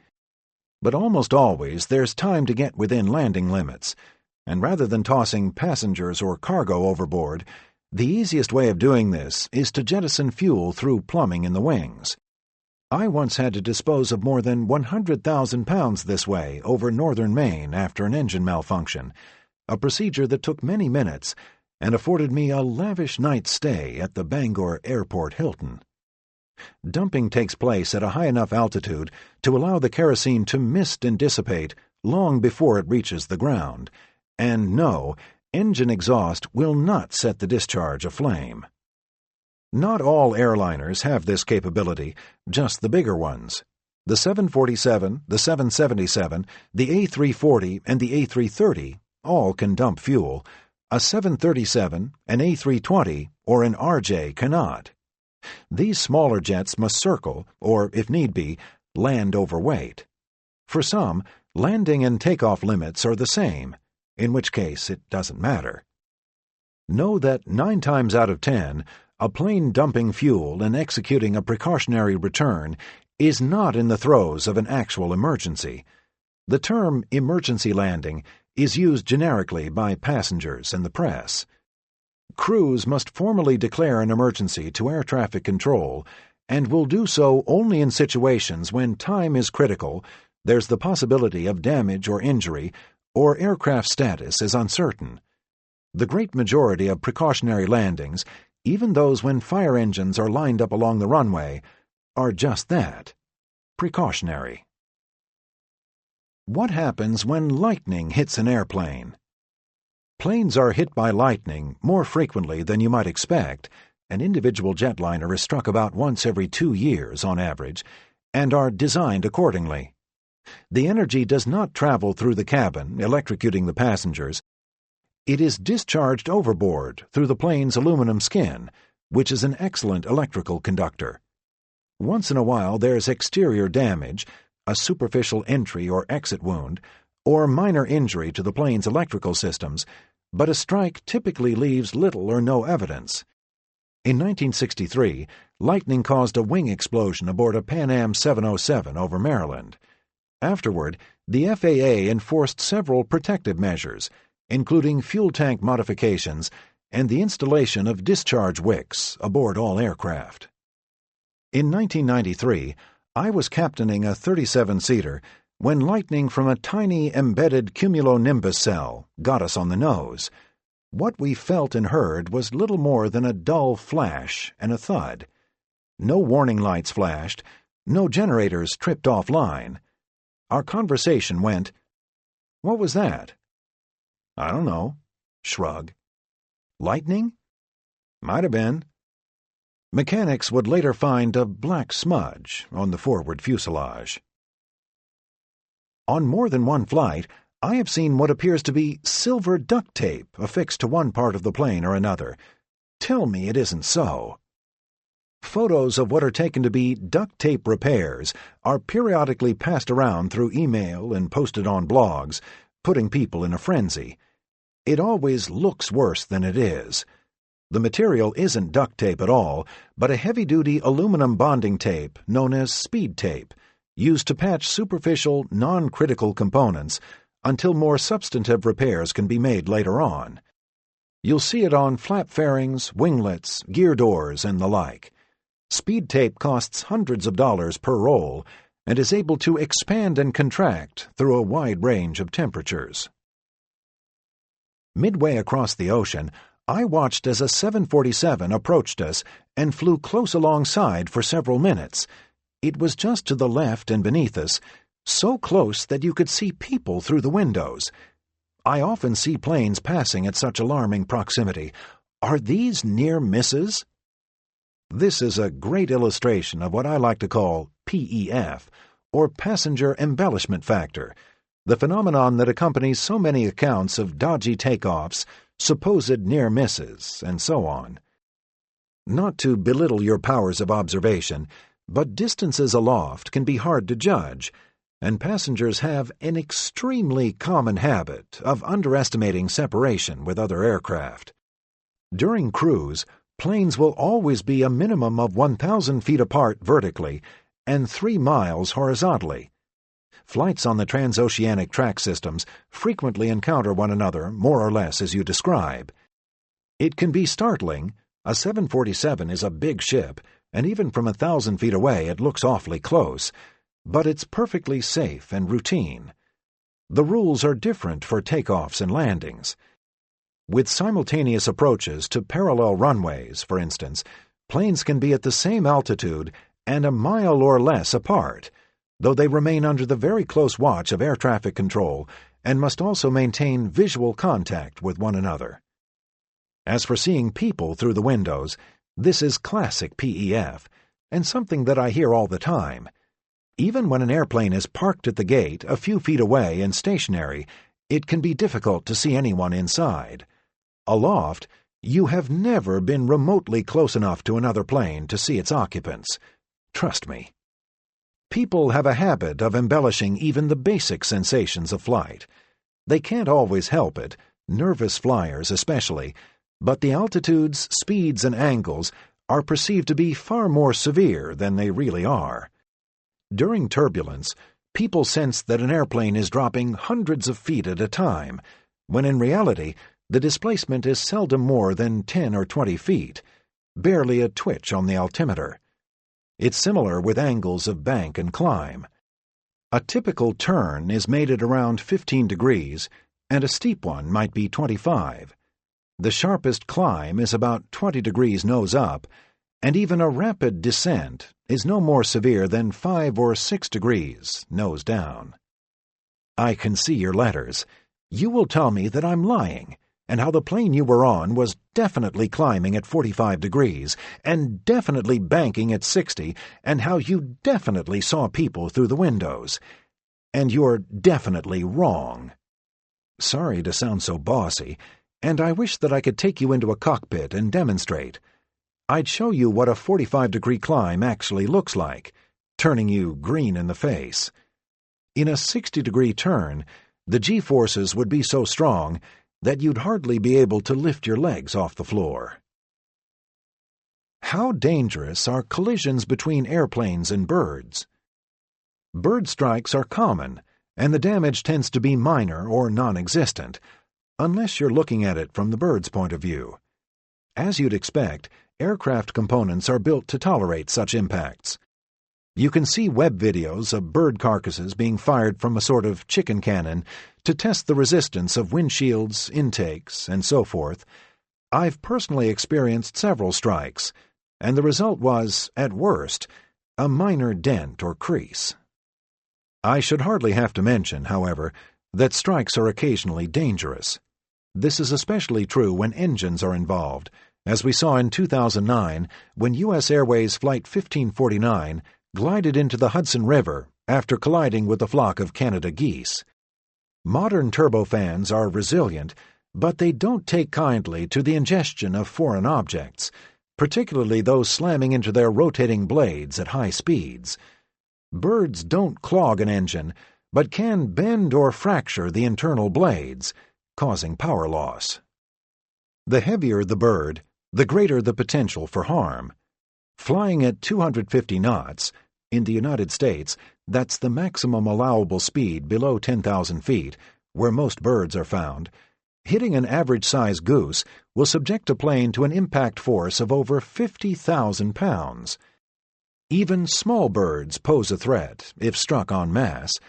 But almost always there's time to get within landing limits, and rather than tossing passengers or cargo overboard, the easiest way of doing this is to jettison fuel through plumbing in the wings. I once had to dispose of more than 100,000 pounds this way over northern Maine after an engine malfunction, a procedure that took many minutes and afforded me a lavish night's stay at the Bangor Airport Hilton. Dumping takes place at a high enough altitude to allow the kerosene to mist and dissipate long before it reaches the ground, and no, engine exhaust will not set the discharge aflame. Not all airliners have this capability, just the bigger ones. The 747, the 777, the A340, and the A330 all can dump fuel. A 737, an A320, or an RJ cannot. These smaller jets must circle, or, if need be, land overweight. For some, landing and takeoff limits are the same, in which case it doesn't matter. Know that 9 times out of 10, a plane dumping fuel and executing a precautionary return is not in the throes of an actual emergency. The term emergency landing is used generically by passengers and the press. Crews must formally declare an emergency to air traffic control and will do so only in situations when time is critical, there's the possibility of damage or injury, or aircraft status is uncertain. The great majority of precautionary landings, even those when fire engines are lined up along the runway, are just that, precautionary. What happens when lightning hits an airplane? Planes are hit by lightning more frequently than you might expect. An individual jetliner is struck about once every 2 years on average, and are designed accordingly. The energy does not travel through the cabin, electrocuting the passengers. It is discharged overboard through the plane's aluminum skin, which is an excellent electrical conductor. Once in a while there's exterior damage, a superficial entry or exit wound, or minor injury to the plane's electrical systems, but a strike typically leaves little or no evidence. In 1963, lightning caused a wing explosion aboard a Pan Am 707 over Maryland. Afterward, the FAA enforced several protective measures, including fuel tank modifications and the installation of discharge wicks aboard all aircraft. In 1993, I was captaining a 37-seater when lightning from a tiny embedded cumulonimbus cell got us on the nose. What we felt and heard was little more than a dull flash and a thud. No warning lights flashed, no generators tripped offline. Our conversation went, "What was that?" "I don't know." Shrug. "Lightning?" "Might have been." Mechanics would later find a black smudge on the forward fuselage. On more than one flight, I have seen what appears to be silver duct tape affixed to one part of the plane or another. Tell me it isn't so. Photos of what are taken to be duct tape repairs are periodically passed around through email and posted on blogs, putting people in a frenzy. It always looks worse than it is. The material isn't duct tape at all, but a heavy-duty aluminum bonding tape known as speed tape, used to patch superficial, non-critical components until more substantive repairs can be made later on. You'll see it on flap fairings, winglets, gear doors, and the like. Speed tape costs hundreds of dollars per roll and is able to expand and contract through a wide range of temperatures. Midway across the ocean, I watched as a 747 approached us and flew close alongside for several minutes. It was just to the left and beneath us, so close that you could see people through the windows. I often see planes passing at such alarming proximity. Are these near misses? This is a great illustration of what I like to call PEF, or passenger embellishment factor, the phenomenon that accompanies so many accounts of dodgy takeoffs, supposed near misses, and so on. Not to belittle your powers of observation, but distances aloft can be hard to judge, and passengers have an extremely common habit of underestimating separation with other aircraft. During cruise, planes will always be a minimum of 1,000 feet apart vertically and 3 miles horizontally. Flights on the transoceanic track systems frequently encounter one another more or less as you describe. It can be startling. A 747 is a big ship, and even from 1,000 feet away it looks awfully close, but it's perfectly safe and routine. The rules are different for takeoffs and landings. With simultaneous approaches to parallel runways, for instance, planes can be at the same altitude and a mile or less apart, though they remain under the very close watch of air traffic control and must also maintain visual contact with one another. As for seeing people through the windows, this is classic PEF, and something that I hear all the time. Even when an airplane is parked at the gate a few feet away and stationary, it can be difficult to see anyone inside. Aloft, you have never been remotely close enough to another plane to see its occupants. Trust me. People have a habit of embellishing even the basic sensations of flight. They can't always help it, nervous flyers especially, but the altitudes, speeds, and angles are perceived to be far more severe than they really are. During turbulence, people sense that an airplane is dropping hundreds of feet at a time, when in reality the displacement is seldom more than 10 or 20 feet, barely a twitch on the altimeter. It's similar with angles of bank and climb. A typical turn is made at around 15 degrees, and a steep one might be 25. The sharpest climb is about 20 degrees nose up, and even a rapid descent is no more severe than 5 or 6 degrees nose down. I can see your letters. You will tell me that I'm lying, and how the plane you were on was definitely climbing at 45 degrees, and definitely banking at 60, and how you definitely saw people through the windows. And you're definitely wrong. Sorry to sound so bossy, and I wish that I could take you into a cockpit and demonstrate. I'd show you what a 45-degree climb actually looks like, turning you green in the face. In a 60-degree turn, the G-forces would be so strong that you'd hardly be able to lift your legs off the floor. How dangerous are collisions between airplanes and birds? Bird strikes are common, and the damage tends to be minor or non-existent, unless you're looking at it from the bird's point of view. As you'd expect, aircraft components are built to tolerate such impacts. You can see web videos of bird carcasses being fired from a sort of chicken cannon to test the resistance of windshields, intakes, and so forth. I've personally experienced several strikes, and the result was, at worst, a minor dent or crease. I should hardly have to mention, however, that strikes are occasionally dangerous. This is especially true when engines are involved, as we saw in 2009 when U.S. Airways Flight 1549 glided into the Hudson River after colliding with a flock of Canada geese. Modern turbofans are resilient, but they don't take kindly to the ingestion of foreign objects, particularly those slamming into their rotating blades at high speeds. Birds don't clog an engine, but can bend or fracture the internal blades, causing power loss. The heavier the bird, the greater the potential for harm. Flying at 250 knots, in the United States, that's the maximum allowable speed below 10,000 feet, where most birds are found, hitting an average-sized goose will subject a plane to an impact force of over 50,000 pounds. Even small birds pose a threat if struck en masse.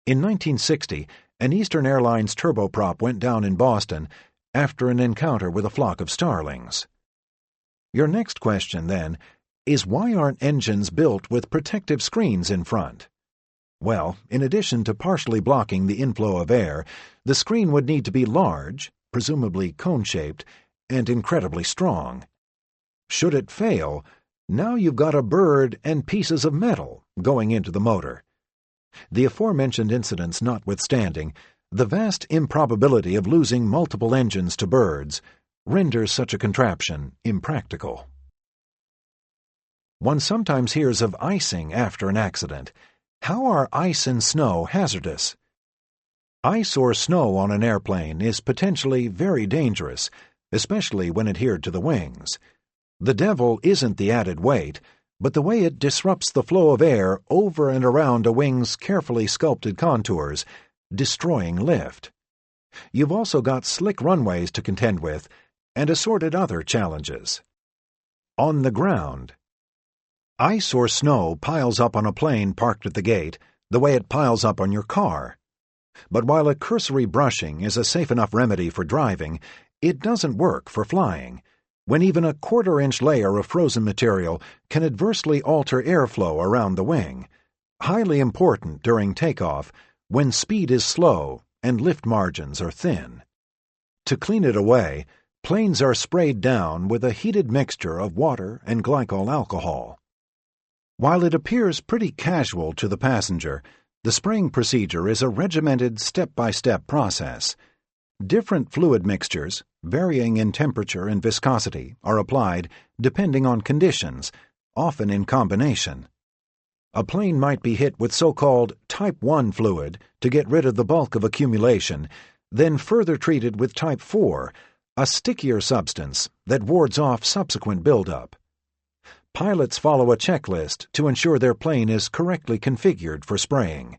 In 1960, an Eastern Airlines turboprop went down in Boston after an encounter with a flock of starlings. Your next question, then, is why aren't engines built with protective screens in front? Well, in addition to partially blocking the inflow of air, the screen would need to be large, presumably cone-shaped, and incredibly strong. Should it fail, now you've got a bird and pieces of metal going into the motor. The aforementioned incidents notwithstanding, the vast improbability of losing multiple engines to birds renders such a contraption impractical. One sometimes hears of icing after an accident. How are ice and snow hazardous? Ice or snow on an airplane is potentially very dangerous, especially when adhered to the wings. The devil isn't the added weight, but the way it disrupts the flow of air over and around a wing's carefully sculpted contours, destroying lift. You've also got slick runways to contend with and assorted other challenges. On the ground, ice or snow piles up on a plane parked at the gate the way it piles up on your car. But while a cursory brushing is a safe enough remedy for driving, it doesn't work for flying, when even a quarter-inch layer of frozen material can adversely alter airflow around the wing, highly important during takeoff when speed is slow and lift margins are thin. To clean it away, planes are sprayed down with a heated mixture of water and glycol alcohol. While it appears pretty casual to the passenger, the spraying procedure is a regimented step-by-step process. Different fluid mixtures, varying in temperature and viscosity, are applied depending on conditions, often in combination. A plane might be hit with so-called Type 1 fluid to get rid of the bulk of accumulation, then further treated with Type 4, a stickier substance that wards off subsequent buildup. Pilots follow a checklist to ensure their plane is correctly configured for spraying.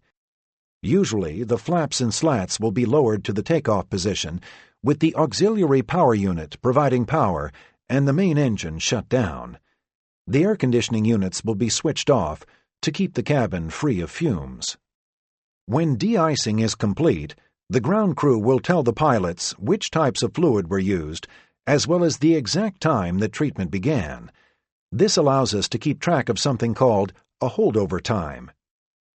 Usually, the flaps and slats will be lowered to the takeoff position, with the auxiliary power unit providing power and the main engine shut down. The air conditioning units will be switched off to keep the cabin free of fumes. When de-icing is complete, the ground crew will tell the pilots which types of fluid were used, as well as the exact time that treatment began. This allows us to keep track of something called a holdover time.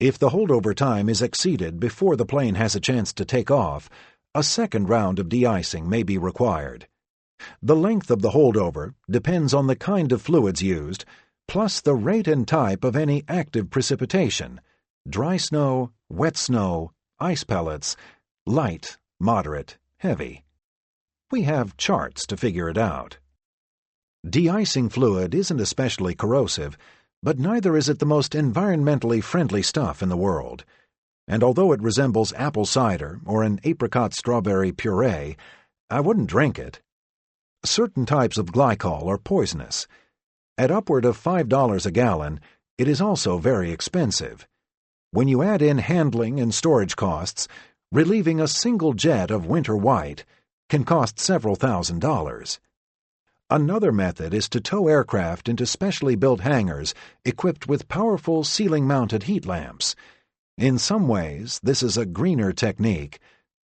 If the holdover time is exceeded before the plane has a chance to take off, a second round of de-icing may be required. The length of the holdover depends on the kind of fluids used, plus the rate and type of any active precipitation: dry snow, wet snow, ice pellets, light, moderate, heavy. We have charts to figure it out. De-icing fluid isn't especially corrosive, but neither is it the most environmentally friendly stuff in the world. And although it resembles apple cider or an apricot-strawberry puree, I wouldn't drink it. Certain types of glycol are poisonous. At upward of $5 a gallon, it is also very expensive. When you add in handling and storage costs, relieving a single jet of winter white can cost several $1,000s. Another method is to tow aircraft into specially built hangars equipped with powerful ceiling-mounted heat lamps. In some ways, this is a greener technique,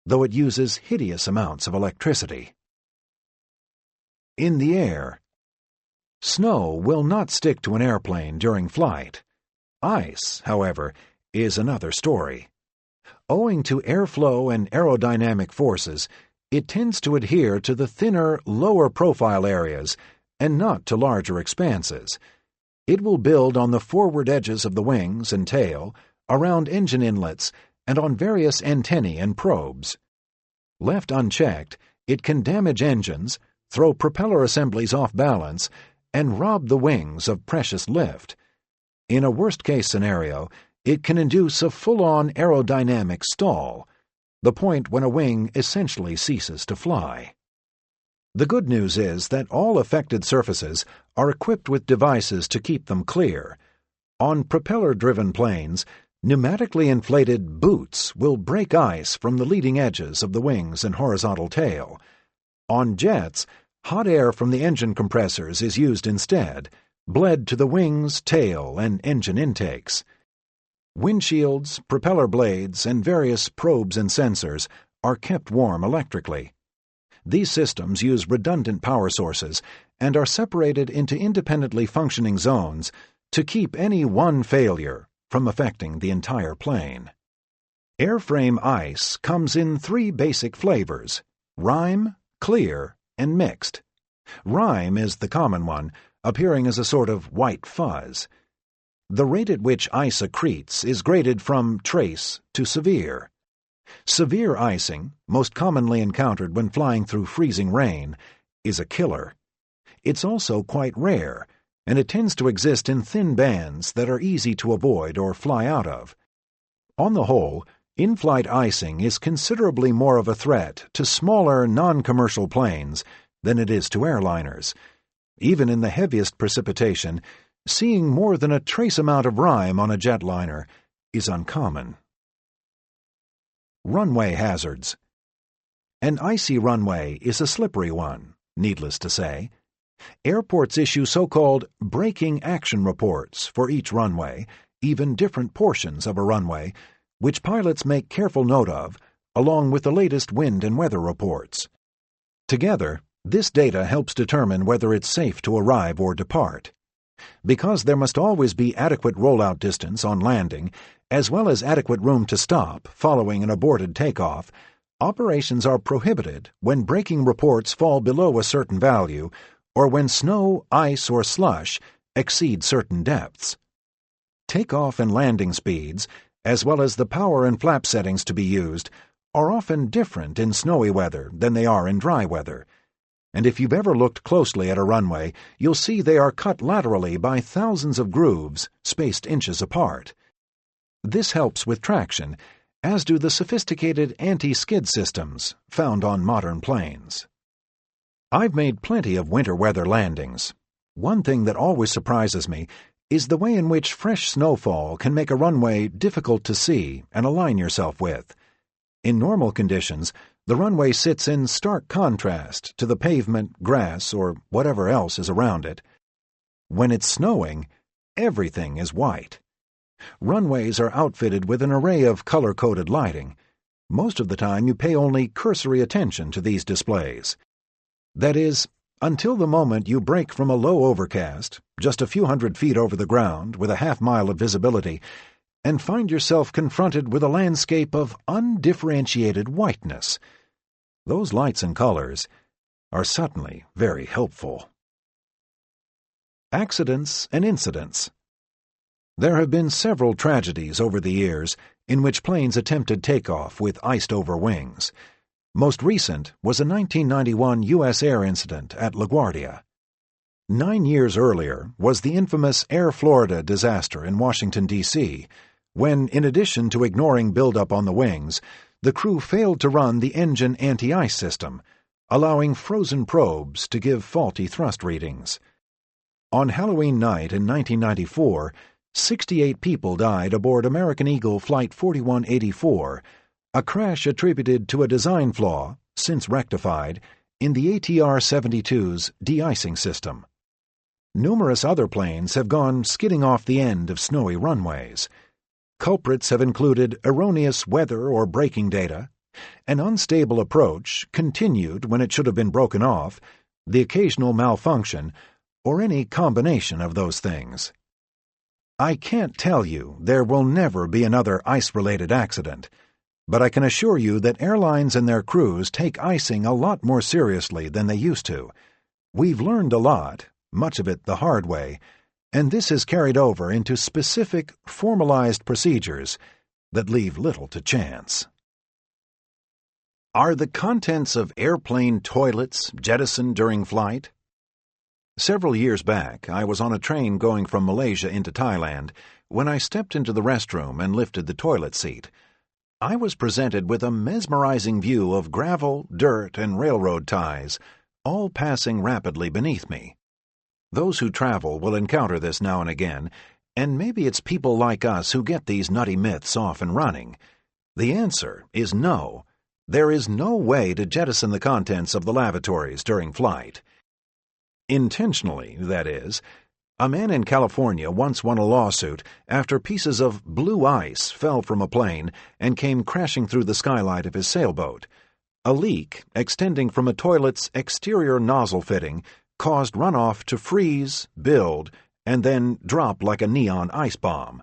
though it uses hideous amounts of electricity. In the air, snow will not stick to an airplane during flight. Ice, however, is another story. Owing to airflow and aerodynamic forces, it tends to adhere to the thinner, lower-profile areas and not to larger expanses. It will build on the forward edges of the wings and tail, around engine inlets, and on various antennae and probes. Left unchecked, it can damage engines, throw propeller assemblies off balance, and rob the wings of precious lift. In a worst-case scenario, it can induce a full-on aerodynamic stall, the point when a wing essentially ceases to fly. The good news is that all affected surfaces are equipped with devices to keep them clear. On propeller-driven planes, pneumatically inflated boots will break ice from the leading edges of the wings and horizontal tail. On jets, hot air from the engine compressors is used instead, bled to the wings, tail, and engine intakes. Windshields, propeller blades, and various probes and sensors are kept warm electrically. These systems use redundant power sources and are separated into independently functioning zones to keep any one failure from affecting the entire plane. Airframe ice comes in 3 basic flavors: rime, clear, and mixed. Rime is the common one, appearing as a sort of white fuzz. The rate at which ice accretes is graded from trace to severe. Severe icing, most commonly encountered when flying through freezing rain, is a killer. It's also quite rare, and it tends to exist in thin bands that are easy to avoid or fly out of. On the whole, in-flight icing is considerably more of a threat to smaller, non-commercial planes than it is to airliners. Even in the heaviest precipitation, seeing more than a trace amount of rime on a jetliner is uncommon. Runway hazards. An icy runway is a slippery one, needless to say. Airports issue so-called braking action reports for each runway, even different portions of a runway, which pilots make careful note of, along with the latest wind and weather reports. Together, this data helps determine whether it's safe to arrive or depart. Because there must always be adequate rollout distance on landing, as well as adequate room to stop following an aborted takeoff, operations are prohibited when braking reports fall below a certain value or when snow, ice, or slush exceed certain depths. Takeoff and landing speeds, as well as the power and flap settings to be used, are often different in snowy weather than they are in dry weather. And if you've ever looked closely at a runway, you'll see they are cut laterally by thousands of grooves spaced inches apart. This helps with traction, as do the sophisticated anti-skid systems found on modern planes. I've made plenty of winter weather landings. One thing that always surprises me is the way in which fresh snowfall can make a runway difficult to see and align yourself with. In normal conditions, the runway sits in stark contrast to the pavement, grass, or whatever else is around it. When it's snowing, everything is white. Runways are outfitted with an array of color-coded lighting. Most of the time you pay only cursory attention to these displays. That is, until the moment you break from a low overcast, just a few hundred feet over the ground with a half-mile of visibility, and find yourself confronted with a landscape of undifferentiated whiteness. Those lights and colors are suddenly very helpful. Accidents and incidents. There have been several tragedies over the years in which planes attempted takeoff with iced-over wings. Most recent was a 1991 U.S. Air incident at LaGuardia. 9 years earlier was the infamous Air Florida disaster in Washington, D.C., when, in addition to ignoring buildup on the wings, the crew failed to run the engine anti-ice system, allowing frozen probes to give faulty thrust readings. On Halloween night in 1994, 68 people died aboard American Eagle Flight 4184, a crash attributed to a design flaw, since rectified, in the ATR-72's de-icing system. Numerous other planes have gone skidding off the end of snowy runways. Culprits have included erroneous weather or braking data, an unstable approach continued when it should have been broken off, the occasional malfunction, or any combination of those things. I can't tell you there will never be another ice-related accident, but I can assure you that airlines and their crews take icing a lot more seriously than they used to. We've learned a lot, much of it the hard way, and this has carried over into specific, formalized procedures that leave little to chance. Are the contents of airplane toilets jettisoned during flight? Several years back, I was on a train going from Malaysia into Thailand when I stepped into the restroom and lifted the toilet seat. I was presented with a mesmerizing view of gravel, dirt, and railroad ties, all passing rapidly beneath me. Those who travel will encounter this now and again, and maybe it's people like us who get these nutty myths off and running. The answer is no. There is no way to jettison the contents of the lavatories during flight. Intentionally, that is. A man in California once won a lawsuit after pieces of blue ice fell from a plane and came crashing through the skylight of his sailboat. A leak, extending from a toilet's exterior nozzle fitting, caused runoff to freeze, build, and then drop like a neon ice bomb.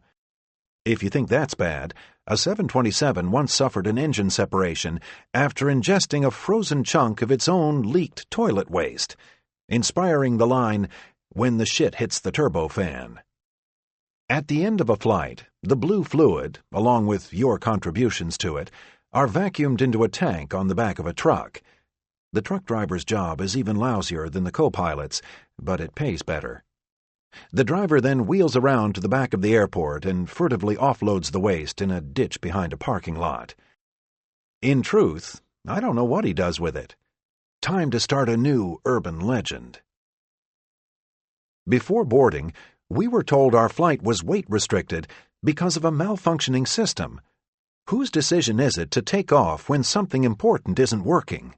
If you think that's bad, a 727 once suffered an engine separation after ingesting a frozen chunk of its own leaked toilet waste, inspiring the line, "When the shit hits the turbofan." At the end of a flight, the blue fluid, along with your contributions to it, are vacuumed into a tank on the back of a truck. The truck driver's job is even lousier than the co-pilot's, but it pays better. The driver then wheels around to the back of the airport and furtively offloads the waste in a ditch behind a parking lot. In truth, I don't know what he does with it. Time to start a new urban legend. Before boarding, we were told our flight was weight-restricted because of a malfunctioning system. Whose decision is it to take off when something important isn't working?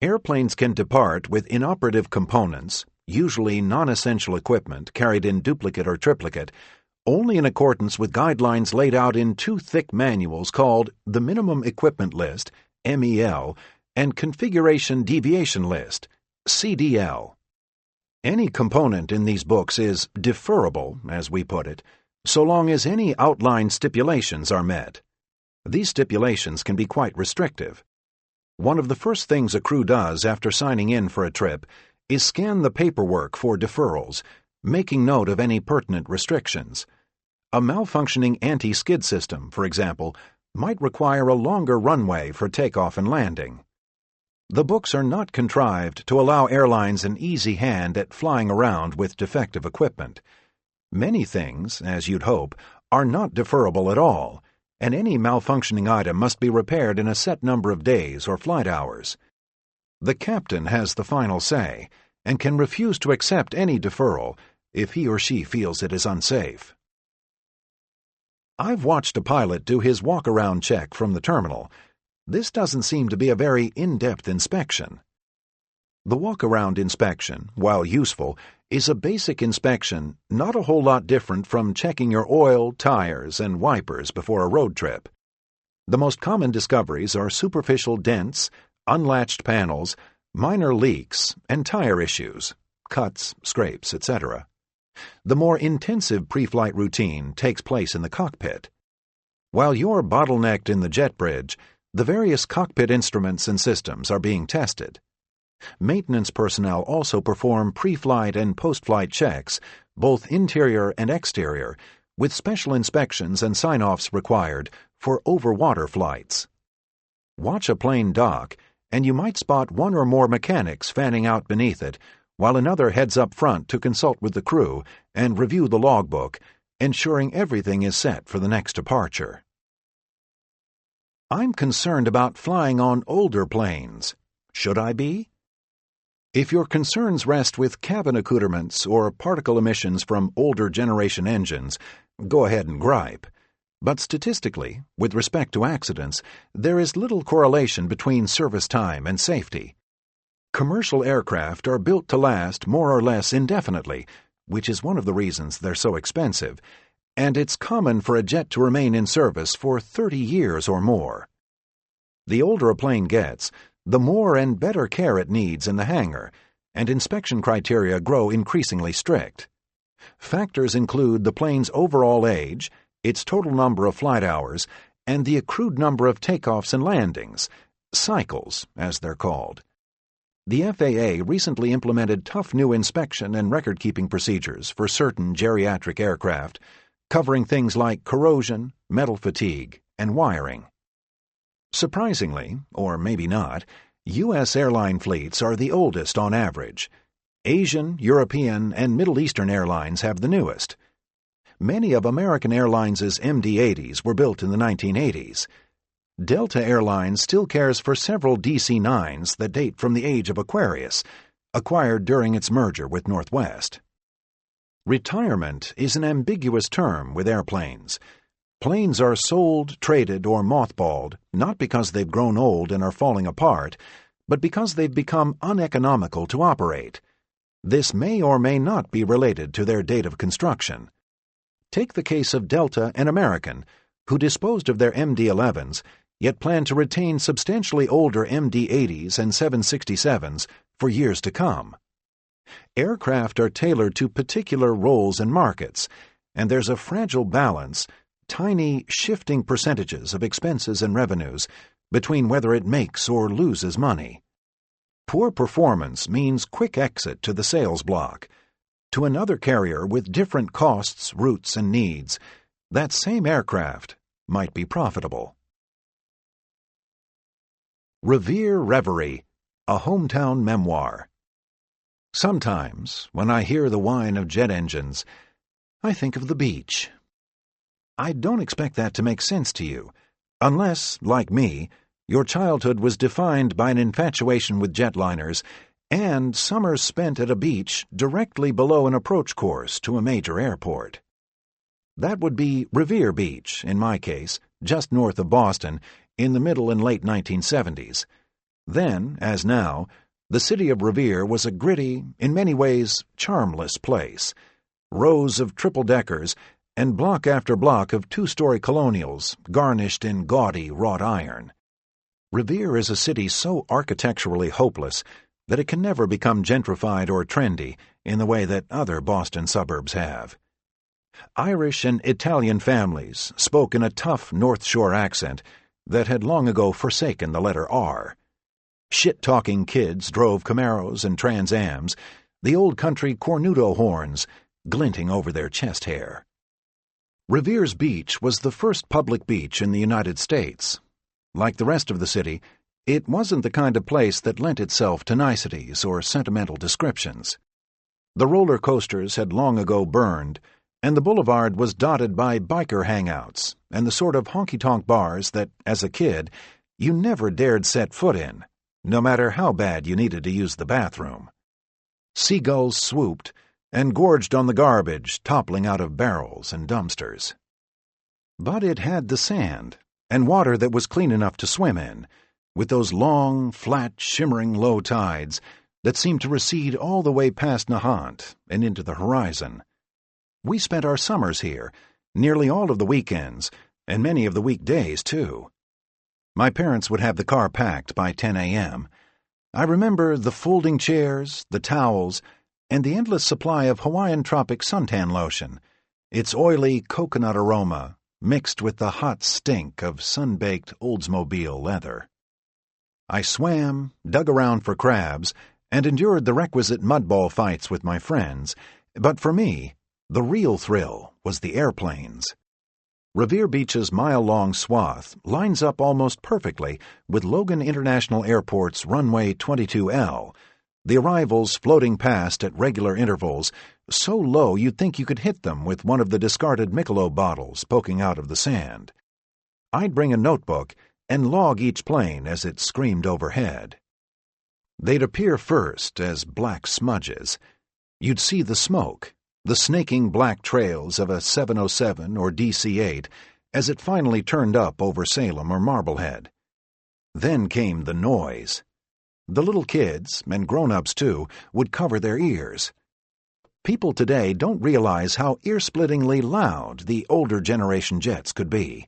Airplanes can depart with inoperative components, usually non-essential equipment carried in duplicate or triplicate, only in accordance with guidelines laid out in two thick manuals called the Minimum Equipment List, MEL, and Configuration Deviation List, CDL. Any component in these books is deferrable, as we put it, so long as any outlined stipulations are met. These stipulations can be quite restrictive. One of the first things a crew does after signing in for a trip is scan the paperwork for deferrals, making note of any pertinent restrictions. A malfunctioning anti-skid system, for example, might require a longer runway for takeoff and landing. The books are not contrived to allow airlines an easy hand at flying around with defective equipment. Many things, as you'd hope, are not deferrable at all, and any malfunctioning item must be repaired in a set number of days or flight hours. The captain has the final say, and can refuse to accept any deferral if he or she feels it is unsafe. I've watched a pilot do his walk-around check from the terminal. This doesn't seem to be a very in-depth inspection. The walk-around inspection, while useful, is a basic inspection not a whole lot different from checking your oil, tires, and wipers before a road trip. The most common discoveries are superficial dents, unlatched panels, minor leaks, and tire issues, cuts, scrapes, etc. The more intensive pre-flight routine takes place in the cockpit. While you're bottlenecked in the jet bridge, the various cockpit instruments and systems are being tested. Maintenance personnel also perform pre-flight and post-flight checks, both interior and exterior, with special inspections and sign-offs required for over-water flights. Watch a plane dock, and you might spot one or more mechanics fanning out beneath it, while another heads up front to consult with the crew and review the logbook, ensuring everything is set for the next departure. I'm concerned about flying on older planes. Should I be? If your concerns rest with cabin accoutrements or particle emissions from older generation engines, go ahead and gripe. But statistically, with respect to accidents, there is little correlation between service time and safety. Commercial aircraft are built to last more or less indefinitely, which is one of the reasons they're so expensive, and it's common for a jet to remain in service for 30 years or more. The older a plane gets, the more and better care it needs in the hangar, and inspection criteria grow increasingly strict. Factors include the plane's overall age, its total number of flight hours, and the accrued number of takeoffs and landings, cycles, as they're called. The FAA recently implemented tough new inspection and record-keeping procedures for certain geriatric aircraft, covering things like corrosion, metal fatigue, and wiring. Surprisingly, or maybe not, U.S. airline fleets are the oldest on average. Asian, European, and Middle Eastern airlines have the newest. Many of American Airlines' MD-80s were built in the 1980s. Delta Airlines still cares for several DC-9s that date from the age of Aquarius, acquired during its merger with Northwest. Retirement is an ambiguous term with airplanes. Planes are sold, traded, or mothballed not because they've grown old and are falling apart, but because they've become uneconomical to operate. This may or may not be related to their date of construction. Take the case of Delta and American, who disposed of their MD-11s, yet plan to retain substantially older MD-80s and 767s for years to come. Aircraft are tailored to particular roles and markets, and there's a fragile balance, tiny shifting percentages of expenses and revenues, between whether it makes or loses money. Poor performance means quick exit to the sales block. To another carrier with different costs, routes, and needs, that same aircraft might be profitable. Revere Reverie, a hometown memoir. Sometimes, when I hear the whine of jet engines, I think of the beach. I don't expect that to make sense to you, unless, like me, your childhood was defined by an infatuation with jetliners and summers spent at a beach directly below an approach course to a major airport. That would be Revere Beach, in my case, just north of Boston, in the middle and late 1970s. Then, as now, the city of Revere was a gritty, in many ways charmless place. Rows of triple-deckers and block after block of two-story colonials garnished in gaudy wrought iron. Revere is a city so architecturally hopeless that it can never become gentrified or trendy in the way that other Boston suburbs have. Irish and Italian families spoke in a tough North Shore accent that had long ago forsaken the letter R. Shit-talking kids drove Camaros and Trans Ams, the old country cornuto horns glinting over their chest hair. Revere's beach was the first public beach in the United States. Like the rest of the city, it wasn't the kind of place that lent itself to niceties or sentimental descriptions. The roller coasters had long ago burned, and the boulevard was dotted by biker hangouts and the sort of honky-tonk bars that, as a kid, you never dared set foot in, no matter how bad you needed to use the bathroom. Seagulls swooped and gorged on the garbage toppling out of barrels and dumpsters. But it had the sand, and water that was clean enough to swim in, with those long, flat, shimmering low tides that seemed to recede all the way past Nahant and into the horizon. We spent our summers here, nearly all of the weekends, and many of the weekdays, too. My parents would have the car packed by 10 a.m. I remember the folding chairs, the towels, and the endless supply of Hawaiian Tropic suntan lotion, its oily coconut aroma mixed with the hot stink of sun-baked Oldsmobile leather. I swam, dug around for crabs, and endured the requisite mudball fights with my friends, but for me, the real thrill was the airplanes. Revere Beach's mile-long swath lines up almost perfectly with Logan International Airport's runway 22L, the arrivals floating past at regular intervals, so low you'd think you could hit them with one of the discarded Michelob bottles poking out of the sand. I'd bring a notebook and log each plane as it screamed overhead. They'd appear first as black smudges. You'd see the smoke, the snaking black trails of a 707 or DC-8 as it finally turned up over Salem or Marblehead. Then came the noise. The little kids, and grown-ups too, would cover their ears. People today don't realize how ear-splittingly loud the older generation jets could be.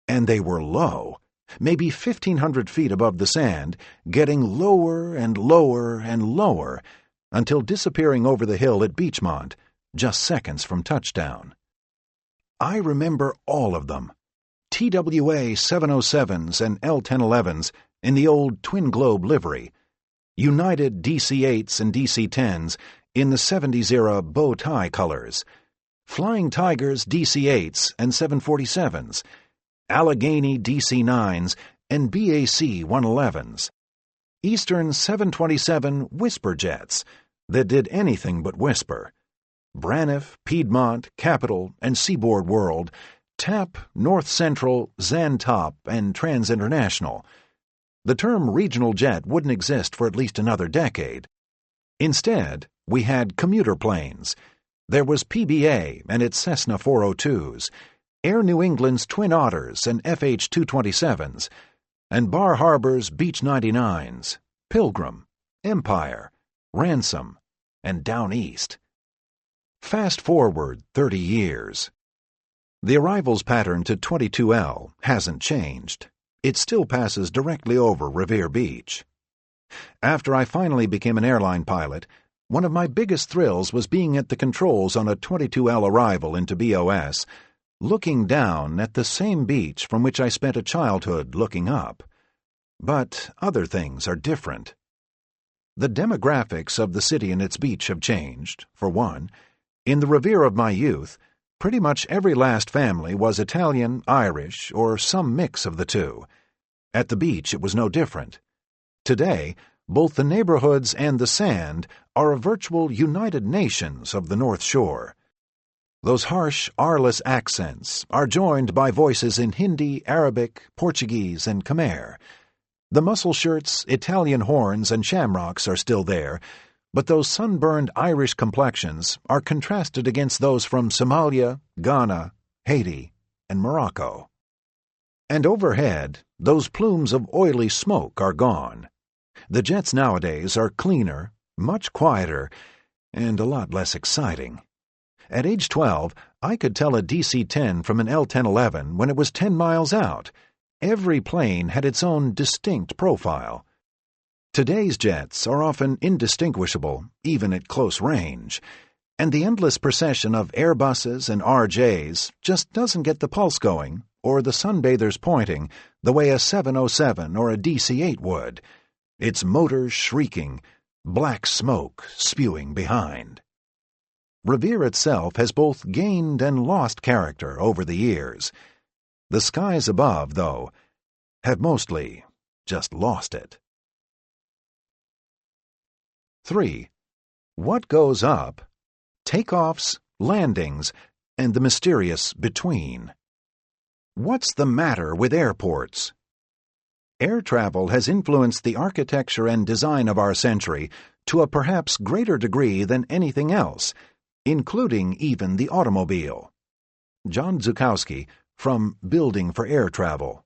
And they were low, maybe 1,500 feet above the sand, getting lower and lower and lower, until disappearing over the hill at Beachmont, just seconds from touchdown. I remember all of them. TWA 707s and L-1011s in the old twin-globe livery, United DC-8s and DC-10s in the 70s-era bow-tie colors, Flying Tigers DC-8s and 747s, Allegheny DC-9s and BAC 111s, Eastern 727 whisper jets that did anything but whisper, Braniff, Piedmont, Capital, and Seaboard World, TAP, North Central, Zantop, and Transinternational. The term regional jet wouldn't exist for at least another decade. Instead, we had commuter planes. There was PBA and its Cessna 402s, Air New England's Twin Otters and FH-227s, and Bar Harbor's Beech 99s, Pilgrim, Empire, Ransom, and Down East. Fast forward 30 years. The arrivals pattern to 22L hasn't changed. It still passes directly over Revere Beach. After I finally became an airline pilot, one of my biggest thrills was being at the controls on a 22L arrival into BOS, looking down at the same beach from which I spent a childhood looking up. But other things are different. The demographics of the city and its beach have changed, for one. In the Revere of my youth, pretty much every last family was Italian, Irish, or some mix of the two. At the beach it was no different. Today, both the neighborhoods and the sand are a virtual United Nations of the North Shore. Those harsh, R-less accents are joined by voices in Hindi, Arabic, Portuguese, and Khmer. The muscle shirts, Italian horns, and shamrocks are still there, but those sunburned Irish complexions are contrasted against those from Somalia, Ghana, Haiti, and Morocco. And overhead, those plumes of oily smoke are gone. The jets nowadays are cleaner, much quieter, and a lot less exciting. At age 12, I could tell a DC-10 from an L-1011 when it was 10 miles out. Every plane had its own distinct profile. Today's jets are often indistinguishable, even at close range, and the endless procession of Airbuses and RJs just doesn't get the pulse going or the sunbathers pointing the way a 707 or a DC-8 would, its motors shrieking, black smoke spewing behind. Revere itself has both gained and lost character over the years. The skies above, though, have mostly just lost it. 3. What goes up? Takeoffs, landings, and the mysterious between. What's the matter with airports? Air travel has influenced the architecture and design of our century to a perhaps greater degree than anything else, including even the automobile. John Zukowski, from Building for Air Travel.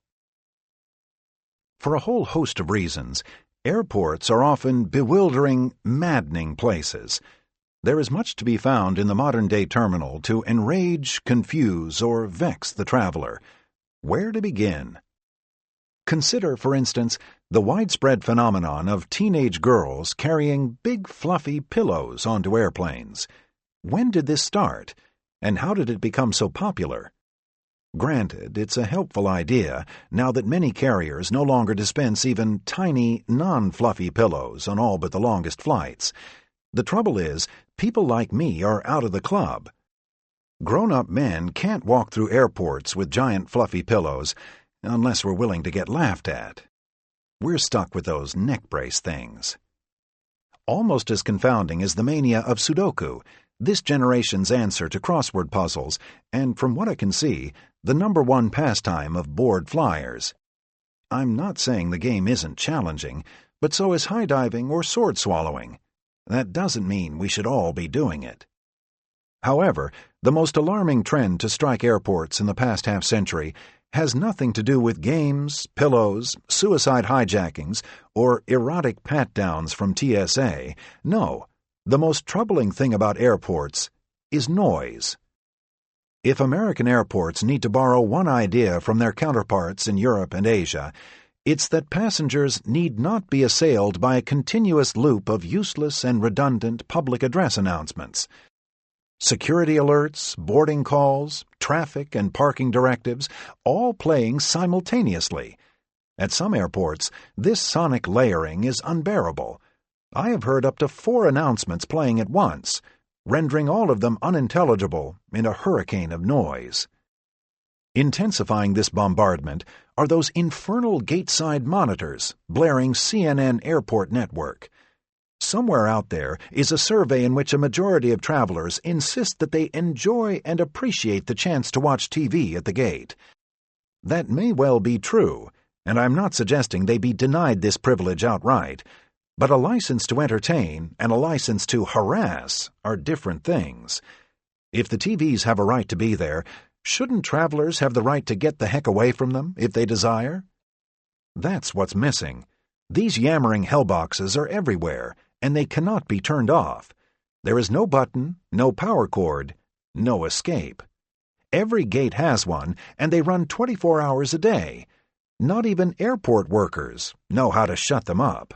For a whole host of reasons, airports are often bewildering, maddening places. There is much to be found in the modern-day terminal to enrage, confuse, or vex the traveler. Where to begin? Consider, for instance, the widespread phenomenon of teenage girls carrying big fluffy pillows onto airplanes. When did this start, and how did it become so popular? Granted, it's a helpful idea now that many carriers no longer dispense even tiny, non-fluffy pillows on all but the longest flights. The trouble is, people like me are out of the club. Grown-up men can't walk through airports with giant fluffy pillows unless we're willing to get laughed at. We're stuck with those neck brace things. Almost as confounding as the mania of Sudoku, this generation's answer to crossword puzzles, and from what I can see, the #1 pastime of bored flyers. I'm not saying the game isn't challenging, but so is high diving or sword swallowing. That doesn't mean we should all be doing it. However, the most alarming trend to strike airports in the past half-century has nothing to do with games, pillows, suicide hijackings, or erotic pat-downs from TSA. No, the most troubling thing about airports is noise. If American airports need to borrow one idea from their counterparts in Europe and Asia, it's that passengers need not be assailed by a continuous loop of useless and redundant public address announcements. Security alerts, boarding calls, traffic and parking directives, all playing simultaneously. At some airports, this sonic layering is unbearable. I have heard up to 4 announcements playing at once, rendering all of them unintelligible in a hurricane of noise. Intensifying this bombardment are those infernal gateside monitors blaring CNN Airport Network. Somewhere out there is a survey in which a majority of travelers insist that they enjoy and appreciate the chance to watch TV at the gate. That may well be true, and I'm not suggesting they be denied this privilege outright, but a license to entertain and a license to harass are different things. If the TVs have a right to be there, shouldn't travelers have the right to get the heck away from them if they desire? That's what's missing. These yammering hellboxes are everywhere, and they cannot be turned off. There is no button, no power cord, no escape. Every gate has one, and they run 24 hours a day. Not even airport workers know how to shut them up.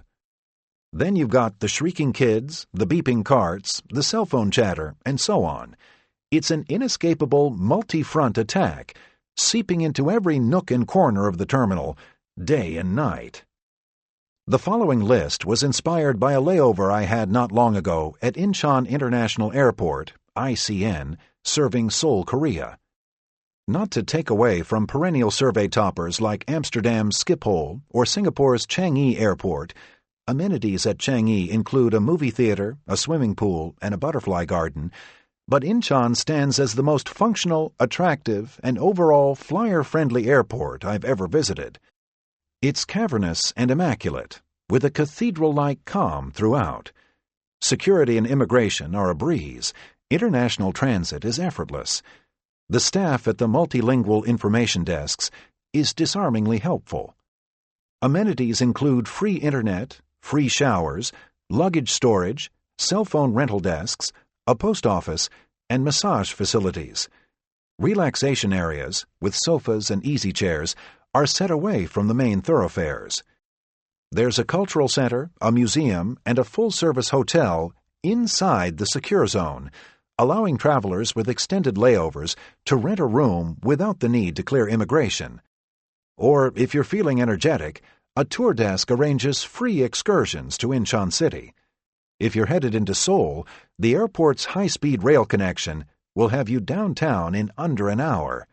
Then you've got the shrieking kids, the beeping carts, the cell phone chatter, and so on. It's an inescapable multi-front attack, seeping into every nook and corner of the terminal, day and night. The following list was inspired by a layover I had not long ago at Incheon International Airport, ICN, serving Seoul, Korea. Not to take away from perennial survey toppers like Amsterdam's Schiphol or Singapore's Changi Airport, amenities at Changi include a movie theater, a swimming pool, and a butterfly garden, but Incheon stands as the most functional, attractive, and overall flyer-friendly airport I've ever visited. It's cavernous and immaculate, with a cathedral-like calm throughout. Security and immigration are a breeze. International transit is effortless. The staff at the multilingual information desks is disarmingly helpful. Amenities include free internet, free showers, luggage storage, cell phone rental desks, a post office, and massage facilities. Relaxation areas, with sofas and easy chairs, are set away from the main thoroughfares. There's a cultural center, a museum, and a full-service hotel inside the secure zone, allowing travelers with extended layovers to rent a room without the need to clear immigration. Or, if you're feeling energetic, a tour desk arranges free excursions to Incheon City. If you're headed into Seoul, the airport's high-speed rail connection will have you downtown in under an hour.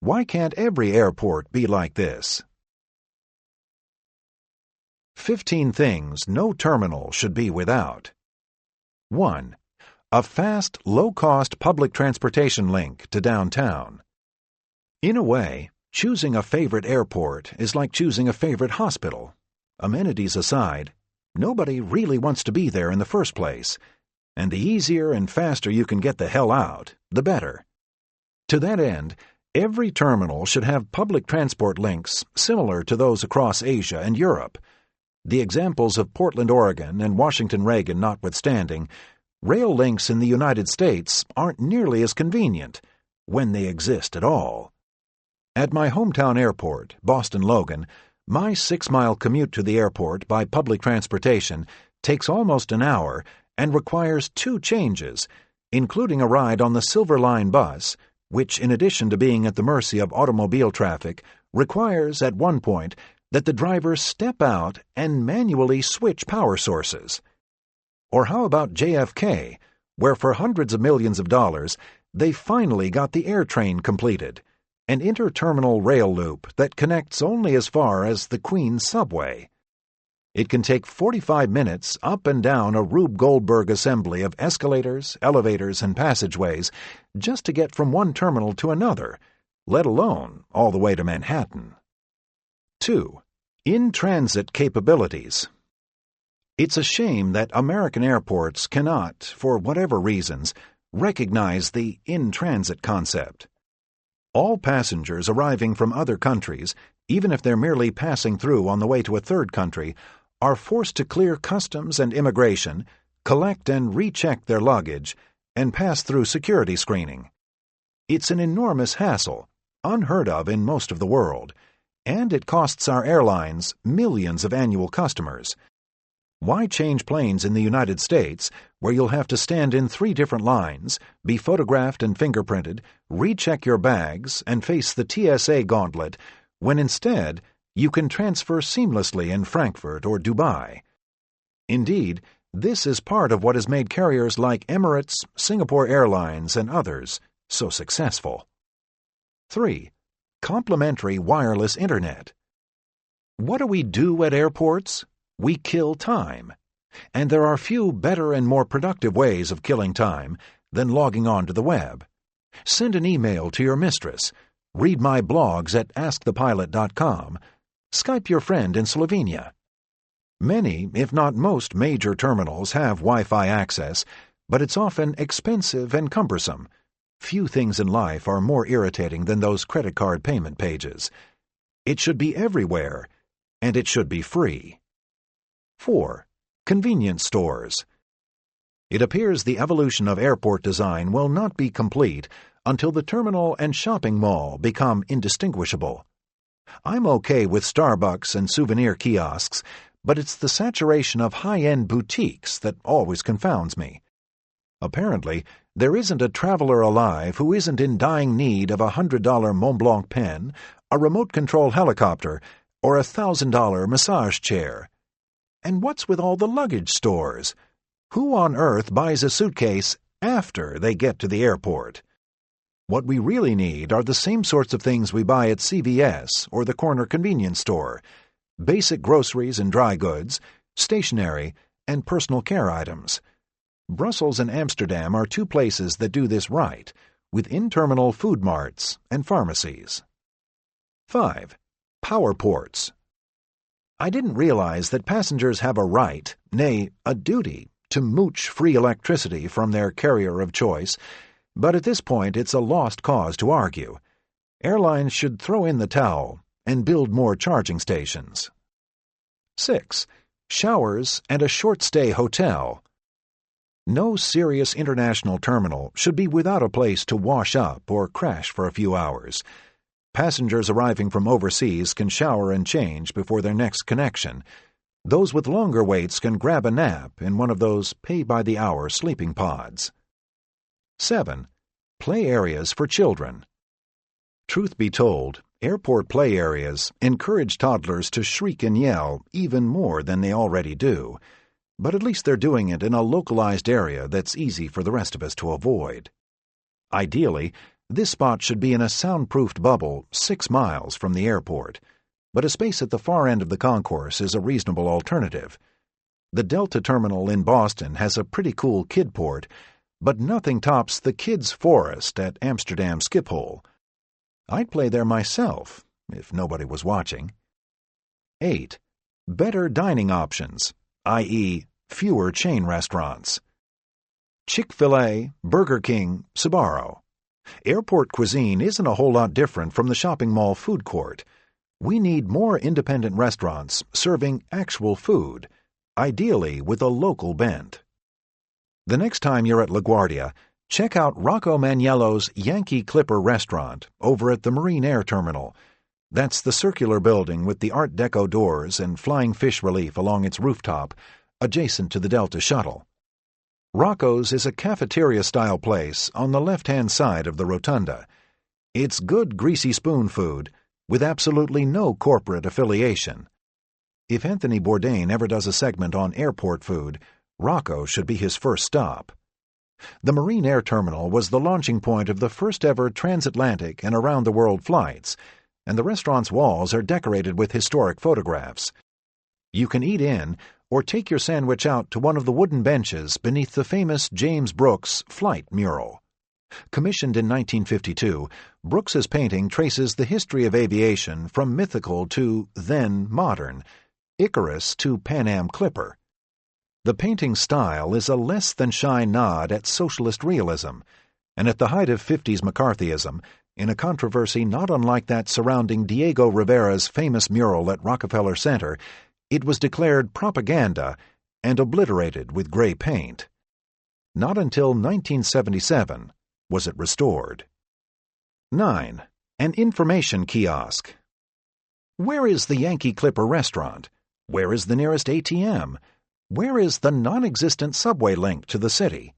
Why can't every airport be like this? 15 things no terminal should be without. 1. A fast, low-cost public transportation link to downtown. In a way, choosing a favorite airport is like choosing a favorite hospital. Amenities aside, nobody really wants to be there in the first place, and the easier and faster you can get the hell out, the better. To that end, every terminal should have public transport links similar to those across Asia and Europe. The examples of Portland, Oregon and Washington Reagan notwithstanding, rail links in the United States aren't nearly as convenient, when they exist at all. At my hometown airport, Boston Logan, my 6-mile commute to the airport by public transportation takes almost an hour and requires 2 changes, including a ride on the Silver Line bus, which, in addition to being at the mercy of automobile traffic, requires, at one point, that the driver step out and manually switch power sources. Or how about JFK, where for hundreds of millions of dollars, they finally got the air train completed, an interterminal rail loop that connects only as far as the Queens subway. It can take 45 minutes up and down a Rube Goldberg assembly of escalators, elevators, and passageways just to get from one terminal to another, let alone all the way to Manhattan. 2. In-transit capabilities. It's a shame that American airports cannot, for whatever reasons, recognize the in-transit concept. All passengers arriving from other countries, even if they're merely passing through on the way to a third country, are forced to clear customs and immigration, collect and recheck their luggage, and pass through security screening. It's an enormous hassle, unheard of in most of the world, and it costs our airlines millions of annual customers. Why change planes in the United States, where you'll have to stand in 3 different lines, be photographed and fingerprinted, recheck your bags, and face the TSA gauntlet, when instead you can transfer seamlessly in Frankfurt or Dubai? Indeed, this is part of what has made carriers like Emirates, Singapore Airlines, and others so successful. 3. Complimentary wireless internet. What do we do at airports? We kill time. And there are few better and more productive ways of killing time than logging on to the web. Send an email to your mistress, read my blogs at askthepilot.com, Skype your friend in Slovenia. Many, if not most, major terminals have Wi-Fi access, but it's often expensive and cumbersome. Few things in life are more irritating than those credit card payment pages. It should be everywhere, and it should be free. 4. Convenience stores. It appears the evolution of airport design will not be complete until the terminal and shopping mall become indistinguishable. I'm okay with Starbucks and souvenir kiosks, but it's the saturation of high-end boutiques that always confounds me. Apparently, there isn't a traveler alive who isn't in dying need of a $100 Montblanc pen, a remote-control helicopter, or a $1,000 massage chair. And what's with all the luggage stores? Who on earth buys a suitcase after they get to the airport? What we really need are the same sorts of things we buy at CVS or the corner convenience store: basic groceries and dry goods, stationery, and personal care items. Brussels and Amsterdam are two places that do this right, with in-terminal food marts and pharmacies. 5. Power ports. I didn't realize that passengers have a right, nay, a duty, to mooch free electricity from their carrier of choice, but at this point it's a lost cause to argue. Airlines should throw in the towel and build more charging stations. 6. Showers and a short-stay hotel. No serious international terminal should be without a place to wash up or crash for a few hours. Passengers arriving from overseas can shower and change before their next connection. Those with longer waits can grab a nap in one of those pay-by-the-hour sleeping pods. 7. Play areas for children. Truth be told, airport play areas encourage toddlers to shriek and yell even more than they already do, but at least they're doing it in a localized area that's easy for the rest of us to avoid. Ideally, this spot should be in a soundproofed bubble 6 miles from the airport, but a space at the far end of the concourse is a reasonable alternative. The Delta Terminal in Boston has a pretty cool kid port, but nothing tops the Kids' Forest at Amsterdam Schiphol. I'd play there myself, if nobody was watching. 8. Better dining options, i.e., fewer chain restaurants. Chick-fil-A, Burger King, Sbarro. Airport cuisine isn't a whole lot different from the shopping mall food court. We need more independent restaurants serving actual food, ideally with a local bent. The next time you're at LaGuardia, check out Rocco Maniello's Yankee Clipper restaurant over at the Marine Air Terminal. That's the circular building with the Art Deco doors and flying fish relief along its rooftop, adjacent to the Delta shuttle. Rocco's is a cafeteria-style place on the left-hand side of the rotunda. It's good greasy spoon food with absolutely no corporate affiliation. If Anthony Bourdain ever does a segment on airport food, Rocco should be his first stop. The Marine Air Terminal was the launching point of the first-ever transatlantic and around-the-world flights, and the restaurant's walls are decorated with historic photographs. You can eat in or take your sandwich out to one of the wooden benches beneath the famous James Brooks Flight mural. Commissioned in 1952, Brooks's painting traces the history of aviation from mythical to then modern, Icarus to Pan Am Clipper. The painting's style is a less-than-shy nod at socialist realism, and at the height of 50s McCarthyism, in a controversy not unlike that surrounding Diego Rivera's famous mural at Rockefeller Center, it was declared propaganda and obliterated with gray paint. Not until 1977 was it restored. 9. An information kiosk. Where is the Yankee Clipper restaurant? Where is the nearest ATM? Where is the non-existent subway link to the city?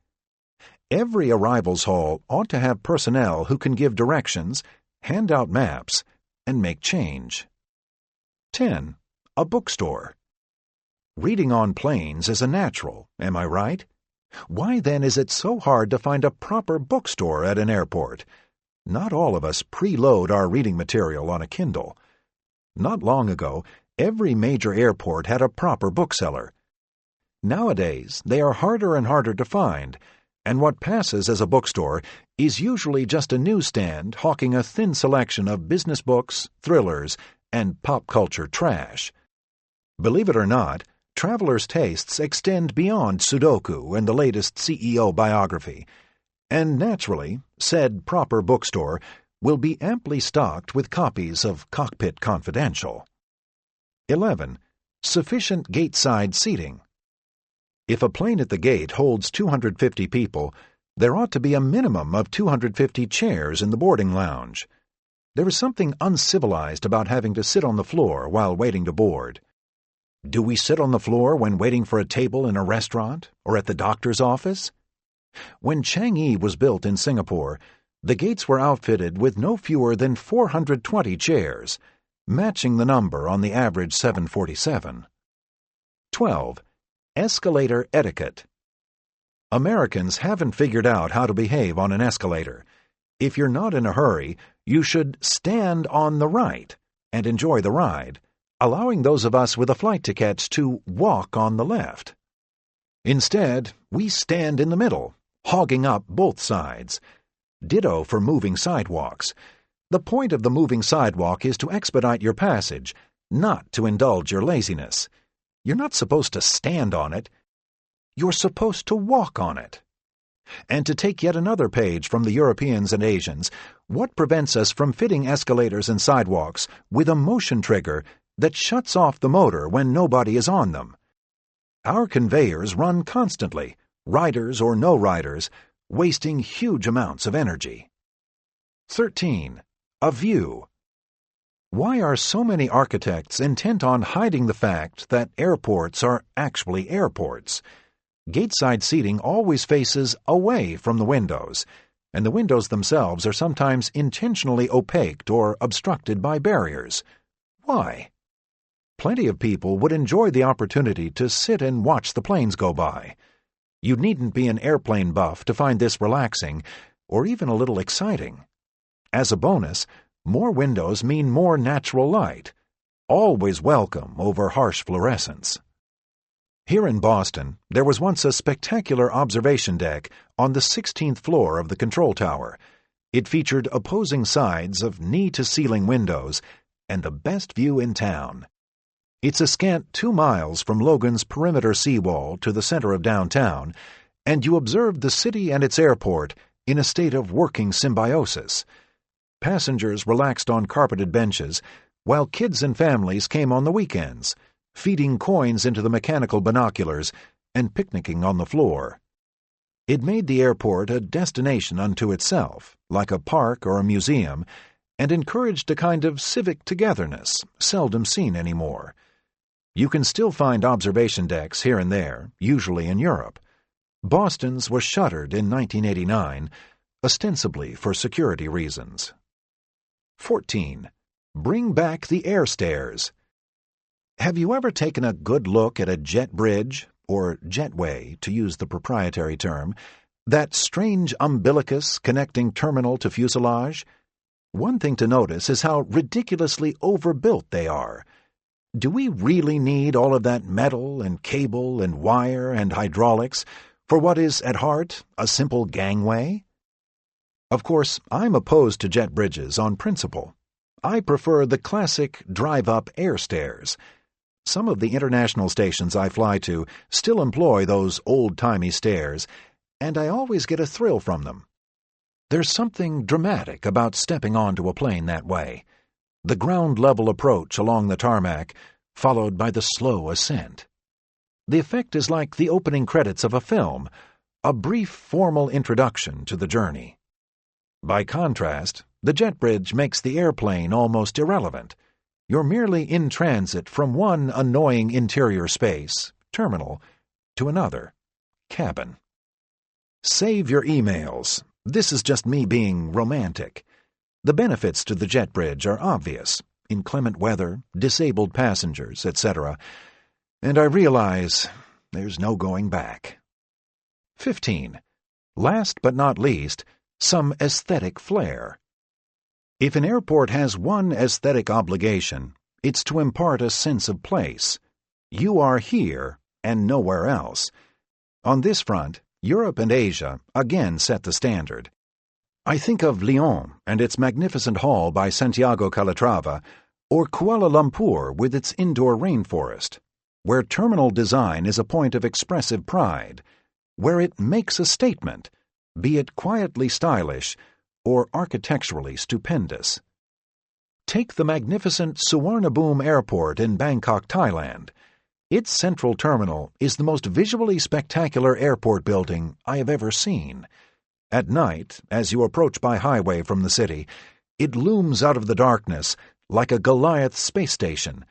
Every arrivals hall ought to have personnel who can give directions, hand out maps, and make change. 10. A bookstore. Reading on planes is a natural, am I right? Why then is it so hard to find a proper bookstore at an airport? Not all of us preload our reading material on a Kindle. Not long ago, every major airport had a proper bookseller. Nowadays, they are harder and harder to find, and what passes as a bookstore is usually just a newsstand hawking a thin selection of business books, thrillers, and pop culture trash. Believe it or not, travelers' tastes extend beyond Sudoku and the latest CEO biography, and naturally, said proper bookstore will be amply stocked with copies of Cockpit Confidential. 11. Sufficient gate-side seating. If a plane at the gate holds 250 people, there ought to be a minimum of 250 chairs in the boarding lounge. There is something uncivilized about having to sit on the floor while waiting to board. Do we sit on the floor when waiting for a table in a restaurant or at the doctor's office? When Changi was built in Singapore, the gates were outfitted with no fewer than 420 chairs, matching the number on the average 747. 12. Escalator etiquette. Americans haven't figured out how to behave on an escalator. If you're not in a hurry, you should stand on the right and enjoy the ride, allowing those of us with a flight to catch to walk on the left. Instead, we stand in the middle, hogging up both sides. Ditto for moving sidewalks. The point of the moving sidewalk is to expedite your passage, not to indulge your laziness. You're not supposed to stand on it. You're supposed to walk on it. And to take yet another page from the Europeans and Asians, what prevents us from fitting escalators and sidewalks with a motion trigger that shuts off the motor when nobody is on them? Our conveyors run constantly, riders or no riders, wasting huge amounts of energy. 13. A view. Why are so many architects intent on hiding the fact that airports are actually airports? Gateside seating always faces away from the windows, and the windows themselves are sometimes intentionally opaqued or obstructed by barriers. Why? Plenty of people would enjoy the opportunity to sit and watch the planes go by. You needn't be an airplane buff to find this relaxing, or even a little exciting. As a bonus, more windows mean more natural light, always welcome over harsh fluorescence. Here in Boston, there was once a spectacular observation deck on the 16th floor of the control tower. It featured opposing sides of knee-to-ceiling windows and the best view in town. It's a scant 2 miles from Logan's perimeter seawall to the center of downtown, and you observed the city and its airport in a state of working symbiosis. Passengers relaxed on carpeted benches, while kids and families came on the weekends, feeding coins into the mechanical binoculars and picnicking on the floor. It made the airport a destination unto itself, like a park or a museum, and encouraged a kind of civic togetherness seldom seen anymore. You can still find observation decks here and there, usually in Europe. Boston's was shuttered in 1989, ostensibly for security reasons. 14. Bring back the air stairs. Have you ever taken a good look at a jet bridge, or jetway, to use the proprietary term, that strange umbilicus connecting terminal to fuselage? One thing to notice is how ridiculously overbuilt they are. Do we really need all of that metal and cable and wire and hydraulics for what is, at heart, a simple gangway? Of course, I'm opposed to jet bridges on principle. I prefer the classic drive-up air stairs. Some of the international stations I fly to still employ those old-timey stairs, and I always get a thrill from them. There's something dramatic about stepping onto a plane that way. The ground-level approach along the tarmac, followed by the slow ascent. The effect is like the opening credits of a film, a brief formal introduction to the journey. By contrast, the jet bridge makes the airplane almost irrelevant. You're merely in transit from one annoying interior space, terminal, to another, cabin. Save your emails. This is just me being romantic. The benefits to the jet bridge are obvious: inclement weather, disabled passengers, etc. And I realize there's no going back. 15. Last but not least, some aesthetic flair. If an airport has one aesthetic obligation, it's to impart a sense of place. You are here, and nowhere else. On this front, Europe and Asia again set the standard. I think of Lyon and its magnificent hall by Santiago Calatrava, or Kuala Lumpur with its indoor rainforest, where terminal design is a point of expressive pride, where it makes a statement, be it quietly stylish or architecturally stupendous. Take the magnificent Suvarnabhumi Airport in Bangkok, Thailand. Its central terminal is the most visually spectacular airport building I have ever seen. At night, as you approach by highway from the city, it looms out of the darkness like a Goliath space station,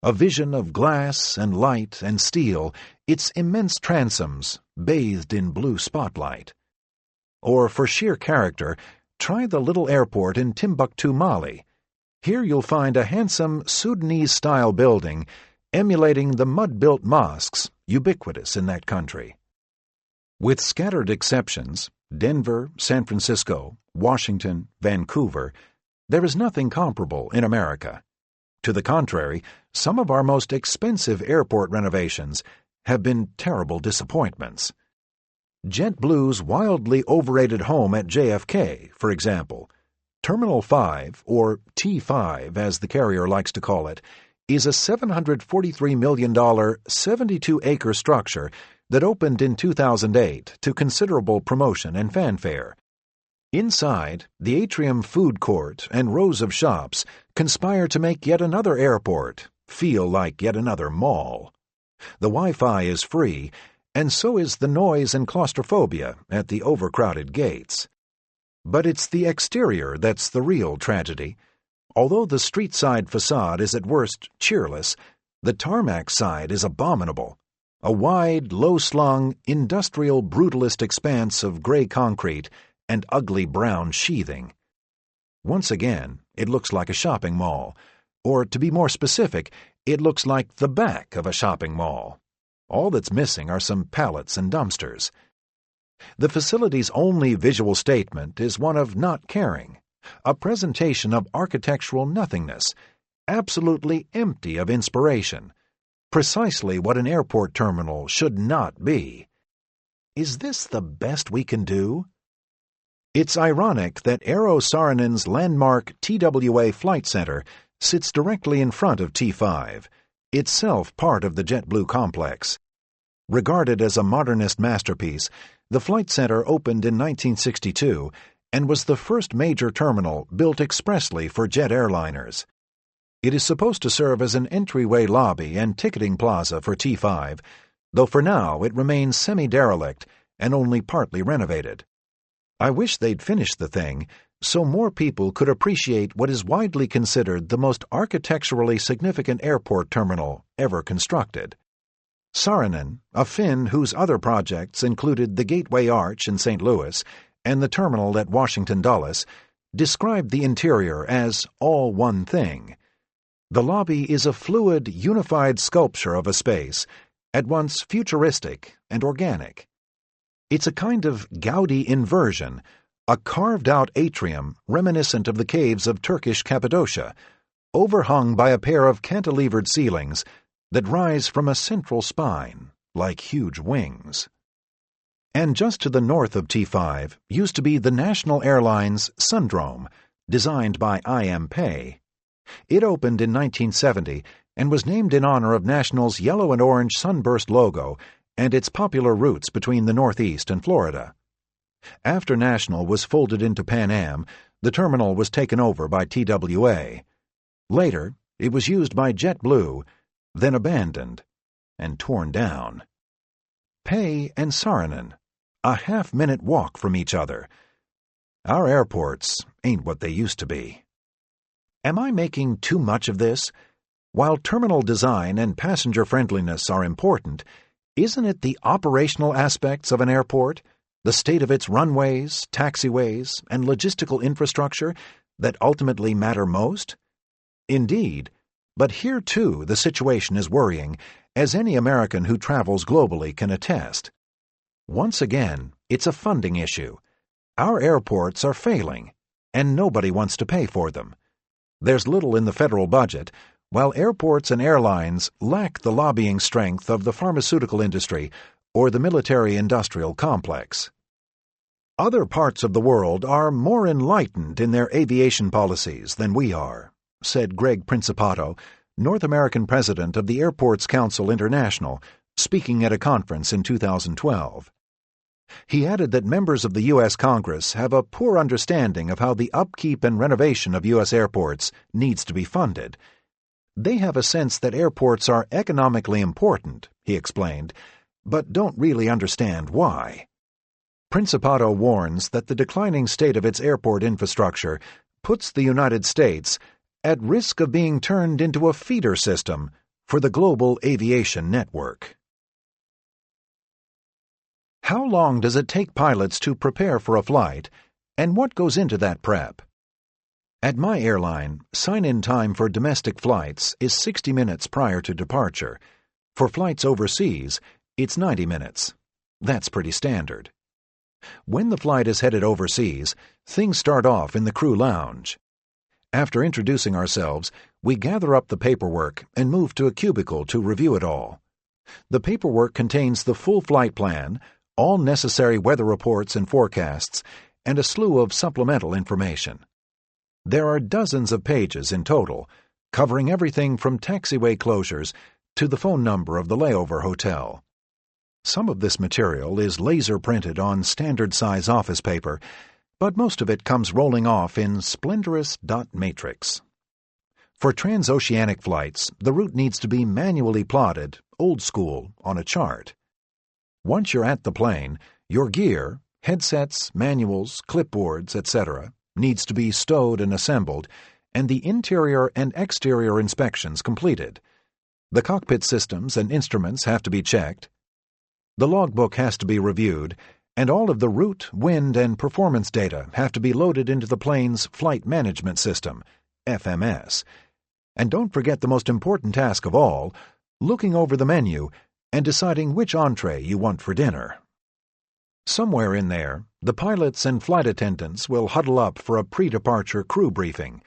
a vision of glass and light and steel, its immense transoms bathed in blue spotlight. Or for sheer character, try the little airport in Timbuktu, Mali. Here you'll find a handsome Sudanese-style building emulating the mud-built mosques ubiquitous in that country. With scattered exceptions, Denver, San Francisco, Washington, Vancouver, there is nothing comparable in America. To the contrary, some of our most expensive airport renovations have been terrible disappointments. JetBlue's wildly overrated home at JFK, for example, Terminal 5, or T5 as the carrier likes to call it, is a $743 million, 72-acre structure that opened in 2008 to considerable promotion and fanfare. Inside, the atrium food court and rows of shops conspire to make yet another airport feel like yet another mall. The Wi-Fi is free, and so is the noise and claustrophobia at the overcrowded gates. But it's the exterior that's the real tragedy. Although the street-side facade is at worst cheerless, the tarmac side is abominable. A wide, low-slung, industrial brutalist expanse of gray concrete and ugly brown sheathing. Once again, it looks like a shopping mall, or to be more specific, it looks like the back of a shopping mall. All that's missing are some pallets and dumpsters. The facility's only visual statement is one of not caring, a presentation of architectural nothingness, absolutely empty of inspiration, precisely what an airport terminal should not be. Is this the best we can do? It's ironic that Eero Saarinen's landmark TWA Flight Center sits directly in front of T5, itself part of the JetBlue complex. Regarded as a modernist masterpiece, the Flight Center opened in 1962 and was the first major terminal built expressly for jet airliners. It is supposed to serve as an entryway lobby and ticketing plaza for T5, though for now it remains semi-derelict and only partly renovated. I wish they'd finish the thing so more people could appreciate what is widely considered the most architecturally significant airport terminal ever constructed. Saarinen, a Finn whose other projects included the Gateway Arch in St. Louis and the terminal at Washington Dulles, described the interior as all one thing. The lobby is a fluid, unified sculpture of a space, at once futuristic and organic. It's a kind of Gaudi inversion, a carved-out atrium reminiscent of the caves of Turkish Cappadocia, overhung by a pair of cantilevered ceilings that rise from a central spine, like huge wings. And just to the north of T5 used to be the National Airlines Sundrome, designed by I.M. Pei. It opened in 1970 and was named in honor of National's yellow and orange sunburst logo and its popular routes between the Northeast and Florida. After National was folded into Pan Am, the terminal was taken over by TWA. Later, it was used by JetBlue, then abandoned and torn down. Pei and Saarinen, a half-minute walk from each other. Our airports ain't what they used to be. Am I making too much of this? While terminal design and passenger friendliness are important, isn't it the operational aspects of an airport, the state of its runways, taxiways, and logistical infrastructure that ultimately matter most? Indeed, but here too the situation is worrying, as any American who travels globally can attest. Once again, it's a funding issue. Our airports are failing, and nobody wants to pay for them. There's little in the federal budget, while airports and airlines lack the lobbying strength of the pharmaceutical industry or the military-industrial complex. Other parts of the world are more enlightened in their aviation policies than we are, said Greg Principato, North American president of the Airports Council International, speaking at a conference in 2012. He added that members of the U.S. Congress have a poor understanding of how the upkeep and renovation of U.S. airports needs to be funded. They have a sense that airports are economically important, he explained, but don't really understand why. Principato warns that the declining state of its airport infrastructure puts the United States at risk of being turned into a feeder system for the global aviation network. How long does it take pilots to prepare for a flight, and what goes into that prep? At my airline, sign-in time for domestic flights is 60 minutes prior to departure. For flights overseas, it's 90 minutes. That's pretty standard. When the flight is headed overseas, things start off in the crew lounge. After introducing ourselves, we gather up the paperwork and move to a cubicle to review it all. The paperwork contains the full flight plan, all necessary weather reports and forecasts, and a slew of supplemental information. There are dozens of pages in total, covering everything from taxiway closures to the phone number of the layover hotel. Some of this material is laser printed on standard-size office paper, but most of it comes rolling off in splendorous dot matrix. For transoceanic flights, the route needs to be manually plotted, old school, on a chart. Once you're at the plane, your gear, headsets, manuals, clipboards, etc., needs to be stowed and assembled, and the interior and exterior inspections completed. The cockpit systems and instruments have to be checked. The logbook has to be reviewed, and all of the route, wind, and performance data have to be loaded into the plane's flight management system, FMS. And don't forget the most important task of all, looking over the menu and deciding which entree you want for dinner. Somewhere in there, the pilots and flight attendants will huddle up for a pre-departure crew briefing.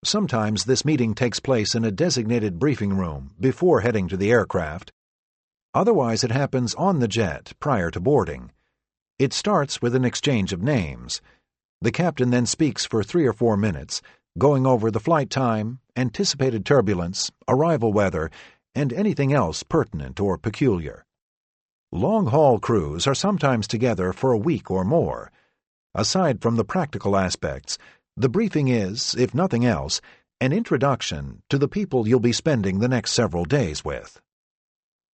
Sometimes this meeting takes place in a designated briefing room before heading to the aircraft. Otherwise, it happens on the jet prior to boarding. It starts with an exchange of names. The captain then speaks for 3 or 4 minutes, going over the flight time, anticipated turbulence, arrival weather, and anything else pertinent or peculiar. Long-haul crews are sometimes together for a week or more. Aside from the practical aspects, the briefing is, if nothing else, an introduction to the people you'll be spending the next several days with.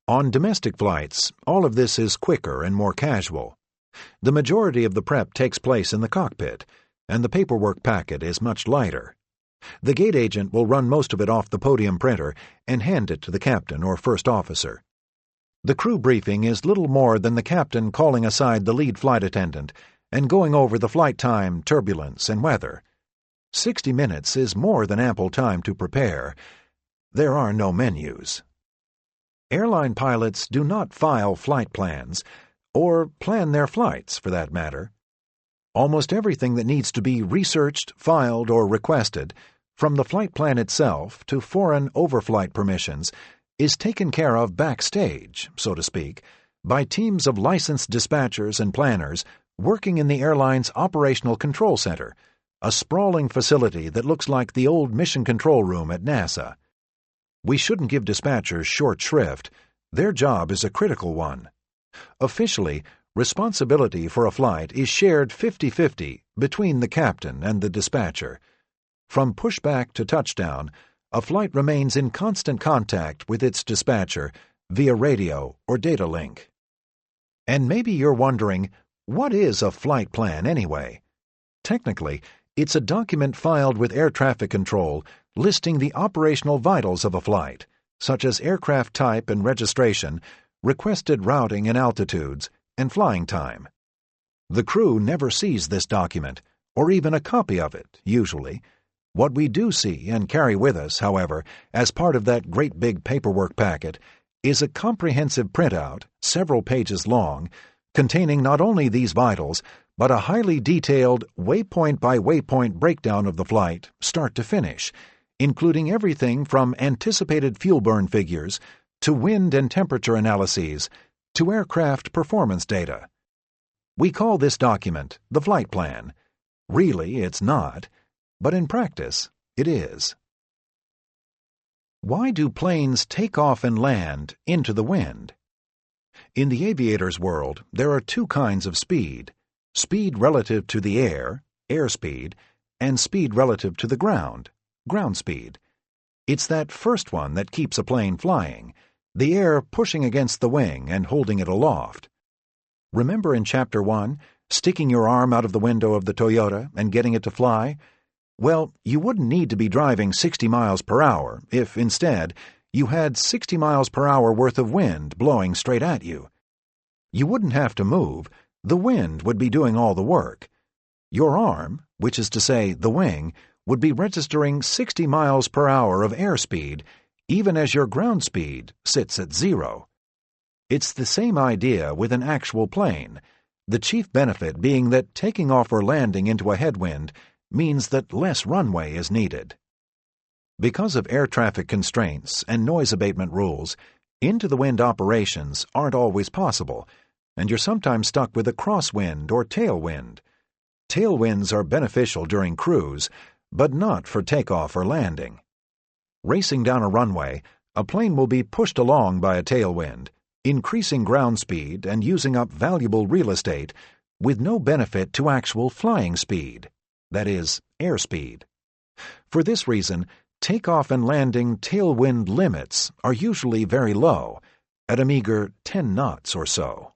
On domestic flights, all of this is quicker and more casual. The majority of the prep takes place in the cockpit, and the paperwork packet is much lighter. The gate agent will run most of it off the podium printer and hand it to the captain or first officer. The crew briefing is little more than the captain calling aside the lead flight attendant and going over the flight time, turbulence, and weather. 60 minutes is more than ample time to prepare. There are no menus. Airline pilots do not file flight plans, or plan their flights, for that matter. Almost everything that needs to be researched, filed, or requested, from the flight plan itself to foreign overflight permissions, is taken care of backstage, so to speak, by teams of licensed dispatchers and planners working in the airline's operational control center, a sprawling facility that looks like the old mission control room at NASA. We shouldn't give dispatchers short shrift. Their job is a critical one. Officially, responsibility for a flight is shared 50-50 between the captain and the dispatcher. From pushback to touchdown, a flight remains in constant contact with its dispatcher via radio or data link. And maybe you're wondering, what is a flight plan anyway? Technically, it's a document filed with air traffic control listing the operational vitals of a flight, such as aircraft type and registration, requested routing and altitudes, and flying time. The crew never sees this document, or even a copy of it, usually. What we do see and carry with us, however, as part of that great big paperwork packet, is a comprehensive printout, several pages long, containing not only these vitals, but a highly detailed waypoint-by-waypoint breakdown of the flight, start to finish, including everything from anticipated fuel burn figures to wind and temperature analyses to aircraft performance data. We call this document the flight plan. Really, it's not, but in practice, it is. Why do planes take off and land into the wind? In the aviator's world, there are two kinds of speed: speed relative to the air, airspeed, and speed relative to the ground, ground speed. It's that first one that keeps a plane flying, the air pushing against the wing and holding it aloft. Remember in Chapter 1, sticking your arm out of the window of the Toyota and getting it to fly? Well, you wouldn't need to be driving 60 miles per hour if, instead, you had 60 miles per hour worth of wind blowing straight at you. You wouldn't have to move. The wind would be doing all the work. Your arm, which is to say the wing, would be registering 60 miles per hour of airspeed, even as your ground speed sits at 0. It's the same idea with an actual plane, the chief benefit being that taking off or landing into a headwind means that less runway is needed. Because of air traffic constraints and noise abatement rules, into-the-wind operations aren't always possible, and you're sometimes stuck with a crosswind or tailwind. Tailwinds are beneficial during cruise, but not for takeoff or landing. Racing down a runway, a plane will be pushed along by a tailwind, increasing ground speed and using up valuable real estate with no benefit to actual flying speed, that is, airspeed. For this reason, takeoff and landing tailwind limits are usually very low, at a meager 10 knots or so.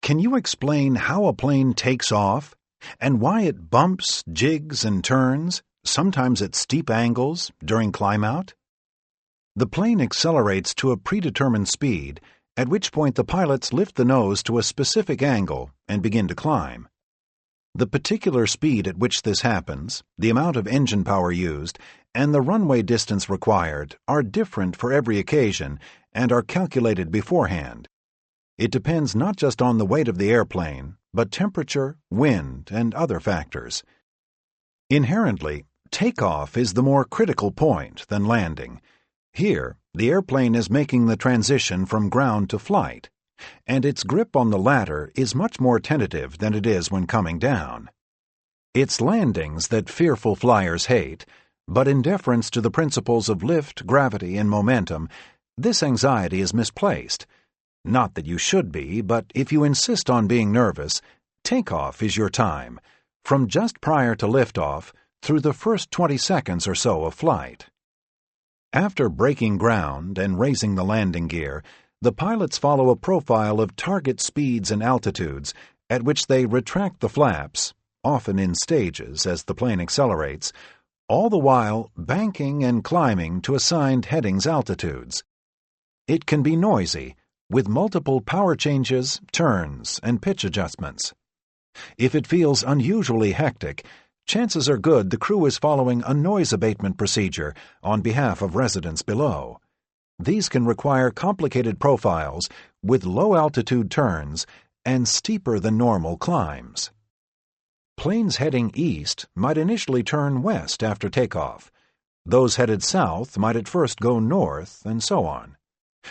Can you explain how a plane takes off, and why it bumps, jigs, and turns, sometimes at steep angles, during climb-out? The plane accelerates to a predetermined speed, at which point the pilots lift the nose to a specific angle and begin to climb. The particular speed at which this happens, the amount of engine power used, and the runway distance required are different for every occasion and are calculated beforehand. It depends not just on the weight of the airplane, but temperature, wind, and other factors. Inherently, takeoff is the more critical point than landing. Here, the airplane is making the transition from ground to flight, and its grip on the latter is much more tentative than it is when coming down. It's landings that fearful flyers hate, but in deference to the principles of lift, gravity, and momentum, this anxiety is misplaced. Not that you should be, but if you insist on being nervous, takeoff is your time, from just prior to liftoff through the first 20 seconds or so of flight. After breaking ground and raising the landing gear, the pilots follow a profile of target speeds and altitudes at which they retract the flaps, often in stages as the plane accelerates, all the while banking and climbing to assigned headings altitudes. It can be noisy, with multiple power changes, turns, and pitch adjustments. If it feels unusually hectic, chances are good the crew is following a noise abatement procedure on behalf of residents below. These can require complicated profiles with low-altitude turns and steeper-than-normal climbs. Planes heading east might initially turn west after takeoff. Those headed south might at first go north, and so on.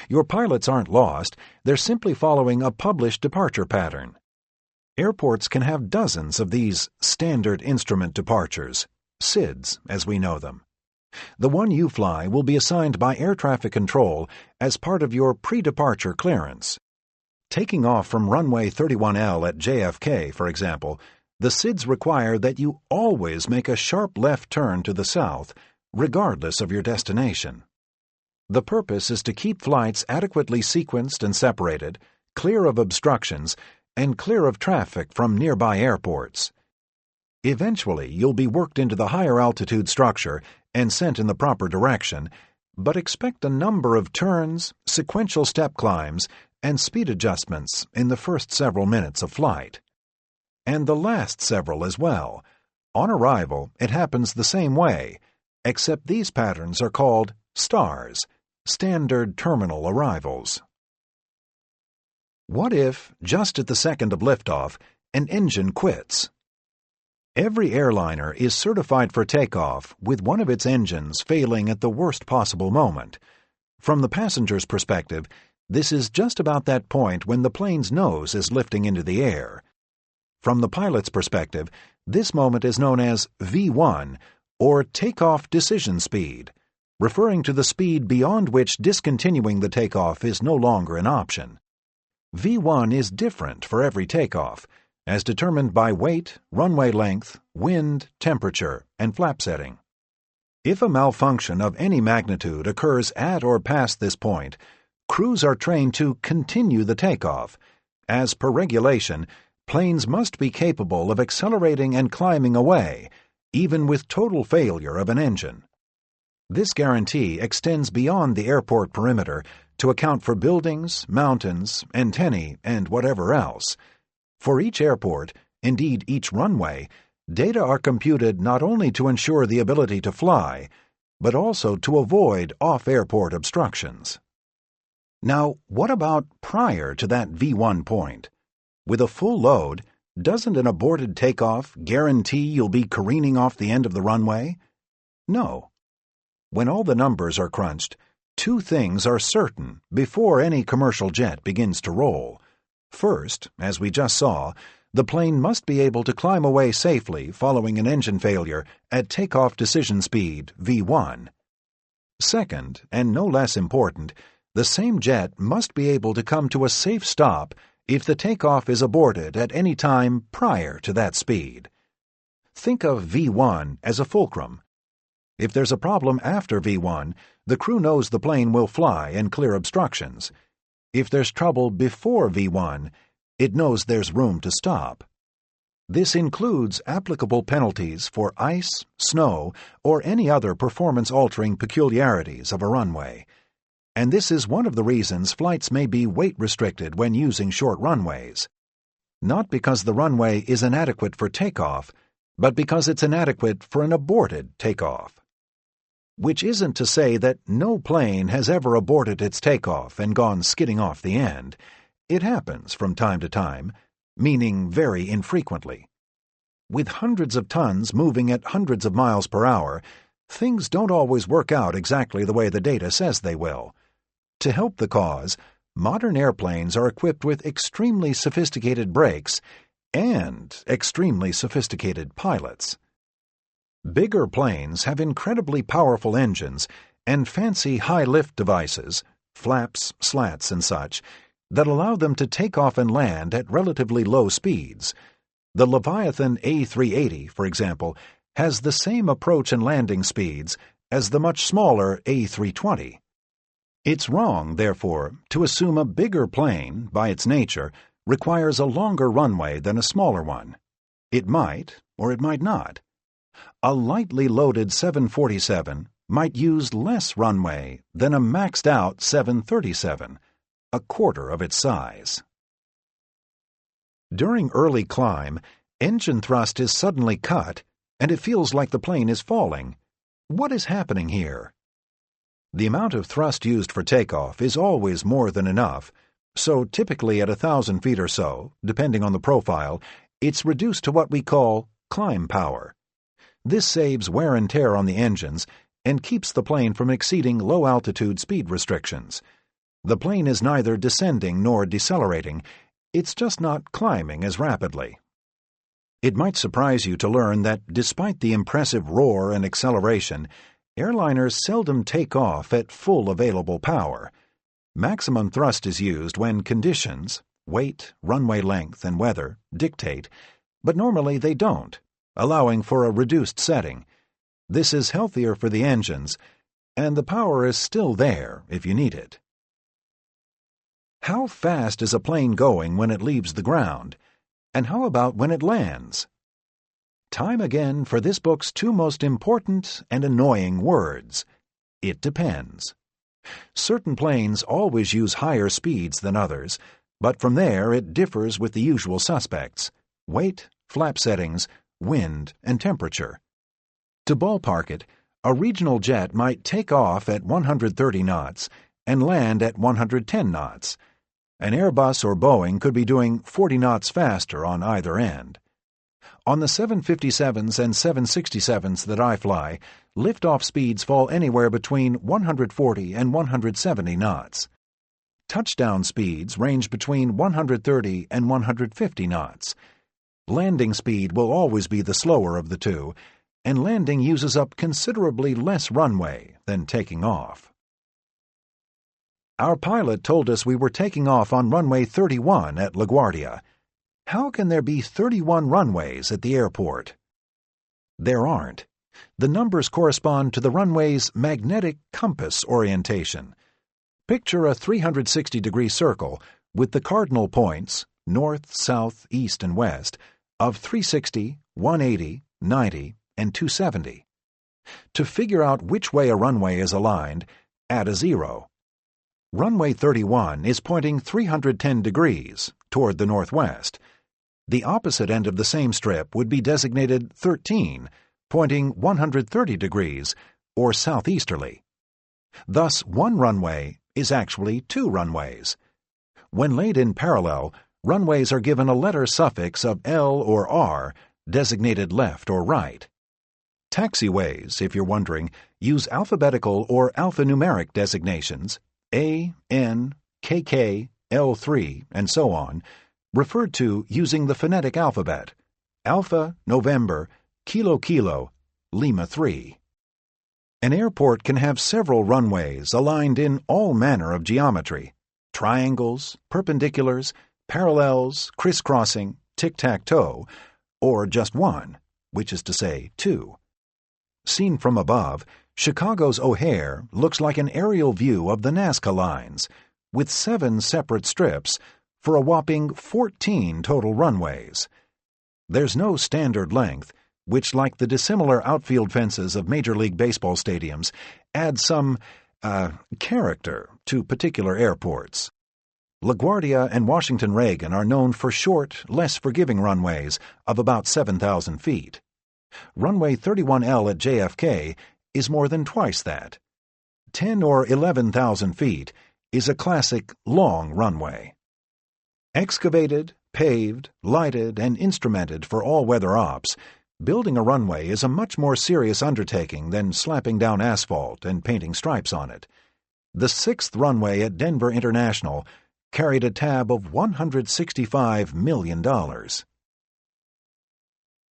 Your pilots aren't lost, they're simply following a published departure pattern. Airports can have dozens of these standard instrument departures, SIDs as we know them. The one you fly will be assigned by air traffic control as part of your pre-departure clearance. Taking off from runway 31L at JFK, for example, the SIDs require that you always make a sharp left turn to the south, regardless of your destination. The purpose is to keep flights adequately sequenced and separated, clear of obstructions, and clear of traffic from nearby airports. Eventually, you'll be worked into the higher altitude structure and sent in the proper direction, but expect a number of turns, sequential step climbs, and speed adjustments in the first several minutes of flight. And the last several as well. On arrival, it happens the same way, except these patterns are called STARS, Standard Terminal Arrivals. What if, just at the second of liftoff, an engine quits? Every airliner is certified for takeoff with one of its engines failing at the worst possible moment. From the passenger's perspective, this is just about that point when the plane's nose is lifting into the air. From the pilot's perspective, this moment is known as V1, or takeoff decision speed, referring to the speed beyond which discontinuing the takeoff is no longer an option. V1 is different for every takeoff, as determined by weight, runway length, wind, temperature, and flap setting. If a malfunction of any magnitude occurs at or past this point, crews are trained to continue the takeoff. As per regulation, planes must be capable of accelerating and climbing away, even with total failure of an engine. This guarantee extends beyond the airport perimeter to account for buildings, mountains, antennae, and whatever else. For each airport, indeed each runway, data are computed not only to ensure the ability to fly, but also to avoid off-airport obstructions. Now, what about prior to that V1 point? With a full load, doesn't an aborted takeoff guarantee you'll be careening off the end of the runway? No. When all the numbers are crunched, two things are certain before any commercial jet begins to roll. First, as we just saw, the plane must be able to climb away safely following an engine failure at takeoff decision speed V1. Second, and no less important, the same jet must be able to come to a safe stop if the takeoff is aborted at any time prior to that speed. Think of V1 as a fulcrum. If there's a problem after V1, the crew knows the plane will fly and clear obstructions. If there's trouble before V1, it knows there's room to stop. This includes applicable penalties for ice, snow, or any other performance-altering peculiarities of a runway. And this is one of the reasons flights may be weight-restricted when using short runways. Not because the runway is inadequate for takeoff, but because it's inadequate for an aborted takeoff. Which isn't to say that no plane has ever aborted its takeoff and gone skidding off the end. It happens from time to time, meaning very infrequently. With hundreds of tons moving at hundreds of miles per hour, things don't always work out exactly the way the data says they will. To help the cause, modern airplanes are equipped with extremely sophisticated brakes and extremely sophisticated pilots. Bigger planes have incredibly powerful engines and fancy high-lift devices, flaps, slats, and such, that allow them to take off and land at relatively low speeds. The Leviathan A380, for example, has the same approach and landing speeds as the much smaller A320. It's wrong, therefore, to assume a bigger plane, by its nature, requires a longer runway than a smaller one. It might, or it might not. A lightly loaded 747 might use less runway than a maxed-out 737, a quarter of its size. During early climb, engine thrust is suddenly cut, and it feels like the plane is falling. What is happening here? The amount of thrust used for takeoff is always more than enough, so typically at 1,000 feet or so, depending on the profile, it's reduced to what we call climb power. This saves wear and tear on the engines and keeps the plane from exceeding low-altitude speed restrictions. The plane is neither descending nor decelerating, it's just not climbing as rapidly. It might surprise you to learn that despite the impressive roar and acceleration, airliners seldom take off at full available power. Maximum thrust is used when conditions, weight, runway length, and weather, dictate, but normally they don't, allowing for a reduced setting. This is healthier for the engines, and the power is still there if you need it. How fast is a plane going when it leaves the ground? And how about when it lands? Time again for this book's two most important and annoying words. It depends. Certain planes always use higher speeds than others, but from there it differs with the usual suspects: weight, flap settings, wind, and temperature. To ballpark it, a regional jet might take off at 130 knots and land at 110 knots. An Airbus or Boeing could be doing 40 knots faster on either end. On the 757s and 767s that I fly, liftoff speeds fall anywhere between 140 and 170 knots. Touchdown speeds range between 130 and 150 knots. Landing speed will always be the slower of the two, and landing uses up considerably less runway than taking off. Our pilot told us we were taking off on runway 31 at LaGuardia. How can there be 31 runways at the airport? There aren't. The numbers correspond to the runway's magnetic compass orientation. Picture a 360-degree circle with the cardinal points, north, south, east, and west, of 360, 180, 90, and 270. To figure out which way a runway is aligned, add a 0. Runway 31 is pointing 310 degrees toward the northwest. The opposite end of the same strip would be designated 13, pointing 130 degrees, or southeasterly. Thus, one runway is actually two runways. When laid in parallel, runways are given a letter suffix of L or R, designated left or right. Taxiways, if you're wondering, use alphabetical or alphanumeric designations, A, N, KK, L3, and so on, referred to using the phonetic alphabet, Alpha, November, Kilo Kilo, Lima 3. An airport can have several runways aligned in all manner of geometry: triangles, perpendiculars, parallels, crisscrossing, tic-tac-toe, or just one, which is to say two. Seen from above, Chicago's O'Hare looks like an aerial view of the Nazca lines, with 7 separate strips for a whopping 14 total runways. There's no standard length, which, like the dissimilar outfield fences of Major League Baseball stadiums, adds some, character to particular airports. LaGuardia and Washington Reagan are known for short, less forgiving runways of about 7,000 feet. Runway 31L at JFK is more than twice that. 10 or 11,000 feet is a classic long runway. Excavated, paved, lighted, and instrumented for all-weather ops, building a runway is a much more serious undertaking than slapping down asphalt and painting stripes on it. The 6th runway at Denver International carried a tab of $165 million.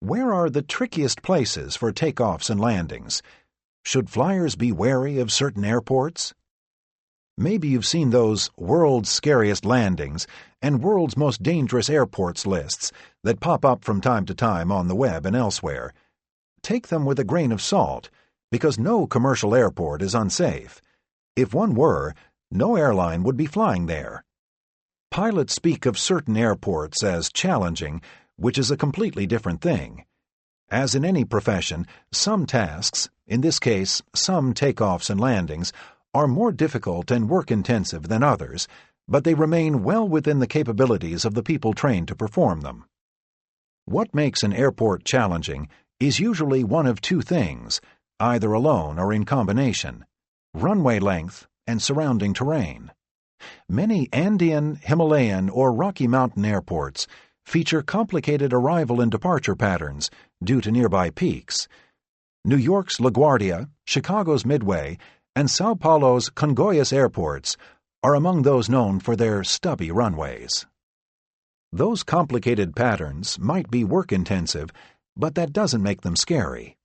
Where are the trickiest places for takeoffs and landings? Should flyers be wary of certain airports? Maybe you've seen those World's Scariest Landings and World's Most Dangerous Airports lists that pop up from time to time on the web and elsewhere. Take them with a grain of salt, because no commercial airport is unsafe. If one were, no airline would be flying there. Pilots speak of certain airports as challenging, which is a completely different thing. As in any profession, some tasks, in this case, some takeoffs and landings, are more difficult and work-intensive than others, but they remain well within the capabilities of the people trained to perform them. What makes an airport challenging is usually one of two things, either alone or in combination: runway length and surrounding terrain. Many Andean, Himalayan, or Rocky Mountain airports feature complicated arrival and departure patterns due to nearby peaks. New York's LaGuardia, Chicago's Midway, and Sao Paulo's Congonhas airports are among those known for their stubby runways. Those complicated patterns might be work-intensive, but that doesn't make them scary.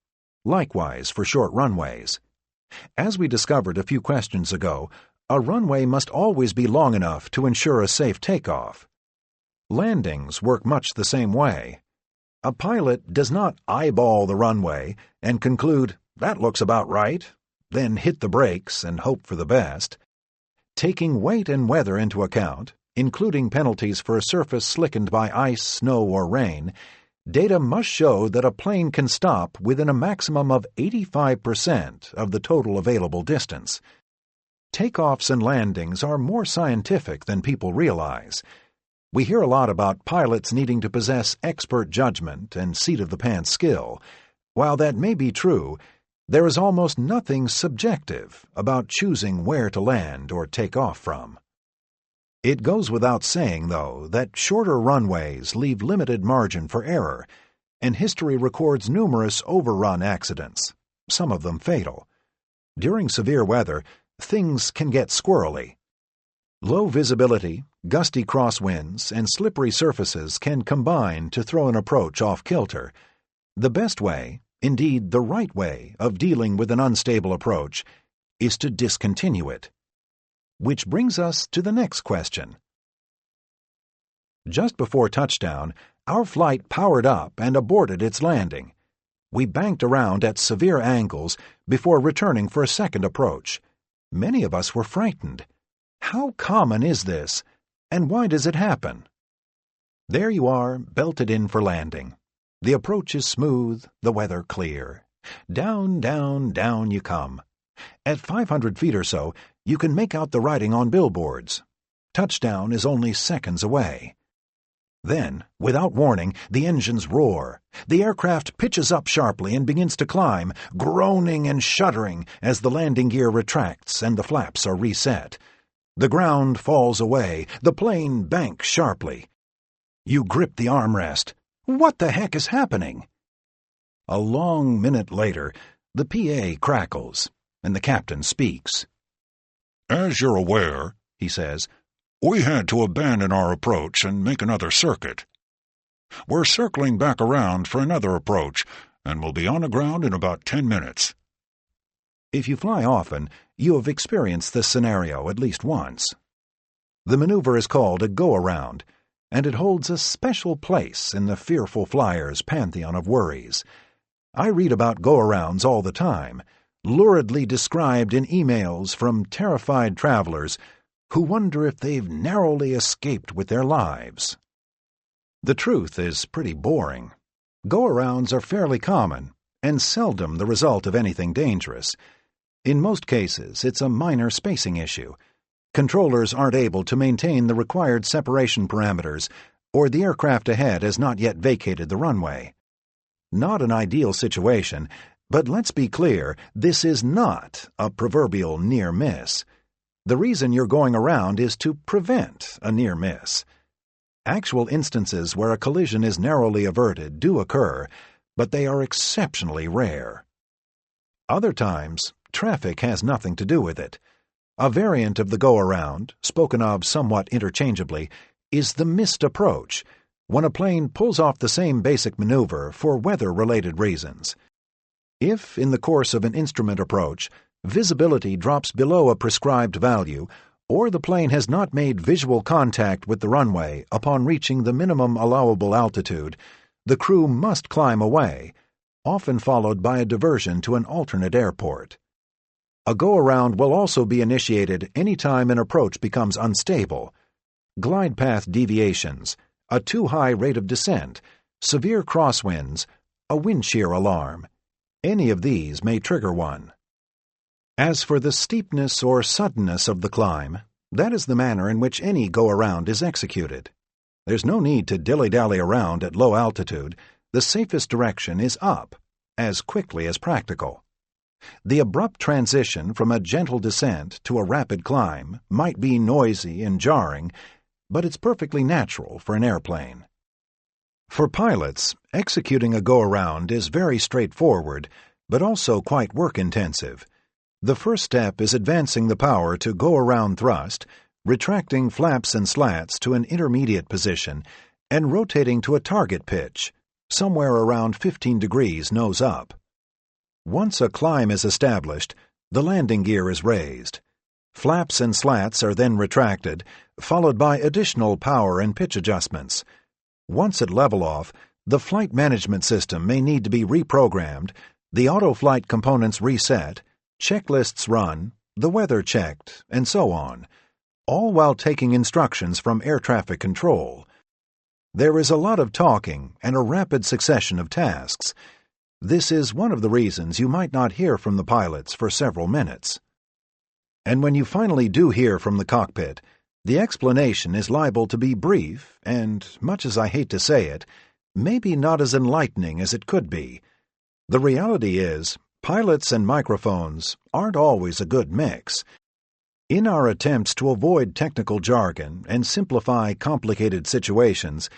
Likewise for short runways. As we discovered a few questions ago, a runway must always be long enough to ensure a safe takeoff. Landings work much the same way. A pilot does not eyeball the runway and conclude, "That looks about right," then hit the brakes and hope for the best. Taking weight and weather into account, including penalties for a surface slickened by ice, snow, or rain, data must show that a plane can stop within a maximum of 85% of the total available distance. Takeoffs and landings are more scientific than people realize. We hear a lot about pilots needing to possess expert judgment and seat-of-the-pants skill. While that may be true, there is almost nothing subjective about choosing where to land or take off from. It goes without saying, though, that shorter runways leave limited margin for error, and history records numerous overrun accidents, some of them fatal. During severe weather, things can get squirrely. Low visibility, gusty crosswinds, and slippery surfaces can combine to throw an approach off kilter. The best way, indeed the right way, of dealing with an unstable approach is to discontinue it. Which brings us to the next question. Just before touchdown, our flight powered up and aborted its landing. We banked around at severe angles before returning for a second approach. Many of us were frightened. How common is this, and why does it happen? There you are, belted in for landing. The approach is smooth, the weather clear. Down, down, down you come. At 500 feet or so, you can make out the writing on billboards. Touchdown is only seconds away. Then, without warning, the engines roar. The aircraft pitches up sharply and begins to climb, groaning and shuddering as the landing gear retracts and the flaps are reset. The ground falls away. The plane banks sharply. You grip the armrest. What the heck is happening? A long minute later, the PA crackles, and the captain speaks. "As you're aware," he says, "we had to abandon our approach and make another circuit. We're circling back around for another approach, and we'll be on the ground in about 10 minutes. If you fly often, you have experienced this scenario at least once. The maneuver is called a go-around, and it holds a special place in the fearful flyer's pantheon of worries. I read about go-arounds all the time, luridly described in emails from terrified travelers who wonder if they've narrowly escaped with their lives. The truth is pretty boring. Go-arounds are fairly common, and seldom the result of anything dangerous. In most cases, it's a minor spacing issue. Controllers aren't able to maintain the required separation parameters, or the aircraft ahead has not yet vacated the runway. Not an ideal situation, but let's be clear, this is not a proverbial near miss. The reason you're going around is to prevent a near miss. Actual instances where a collision is narrowly averted do occur, but they are exceptionally rare. Other times, traffic has nothing to do with it. A variant of the go-around, spoken of somewhat interchangeably, is the missed approach, when a plane pulls off the same basic maneuver for weather-related reasons. If, in the course of an instrument approach, visibility drops below a prescribed value, or the plane has not made visual contact with the runway upon reaching the minimum allowable altitude, the crew must climb away, often followed by a diversion to an alternate airport. A go-around will also be initiated any time an approach becomes unstable. Glide path deviations, a too high rate of descent, severe crosswinds, a wind shear alarm. Any of these may trigger one. As for the steepness or suddenness of the climb, that is the manner in which any go-around is executed. There's no need to dilly-dally around at low altitude. The safest direction is up, as quickly as practical. The abrupt transition from a gentle descent to a rapid climb might be noisy and jarring, but it's perfectly natural for an airplane. For pilots, executing a go-around is very straightforward, but also quite work-intensive. The first step is advancing the power to go-around thrust, retracting flaps and slats to an intermediate position, and rotating to a target pitch, somewhere around 15 degrees nose up. Once a climb is established, the landing gear is raised. Flaps and slats are then retracted, followed by additional power and pitch adjustments. Once at level off, the flight management system may need to be reprogrammed, the auto-flight components reset, checklists run, the weather checked, and so on, all while taking instructions from air traffic control. There is a lot of talking and a rapid succession of tasks. This is one of the reasons you might not hear from the pilots for several minutes. And when you finally do hear from the cockpit, the explanation is liable to be brief and, much as I hate to say it, maybe not as enlightening as it could be. The reality is, pilots and microphones aren't always a good mix. In our attempts to avoid technical jargon and simplify complicated situations,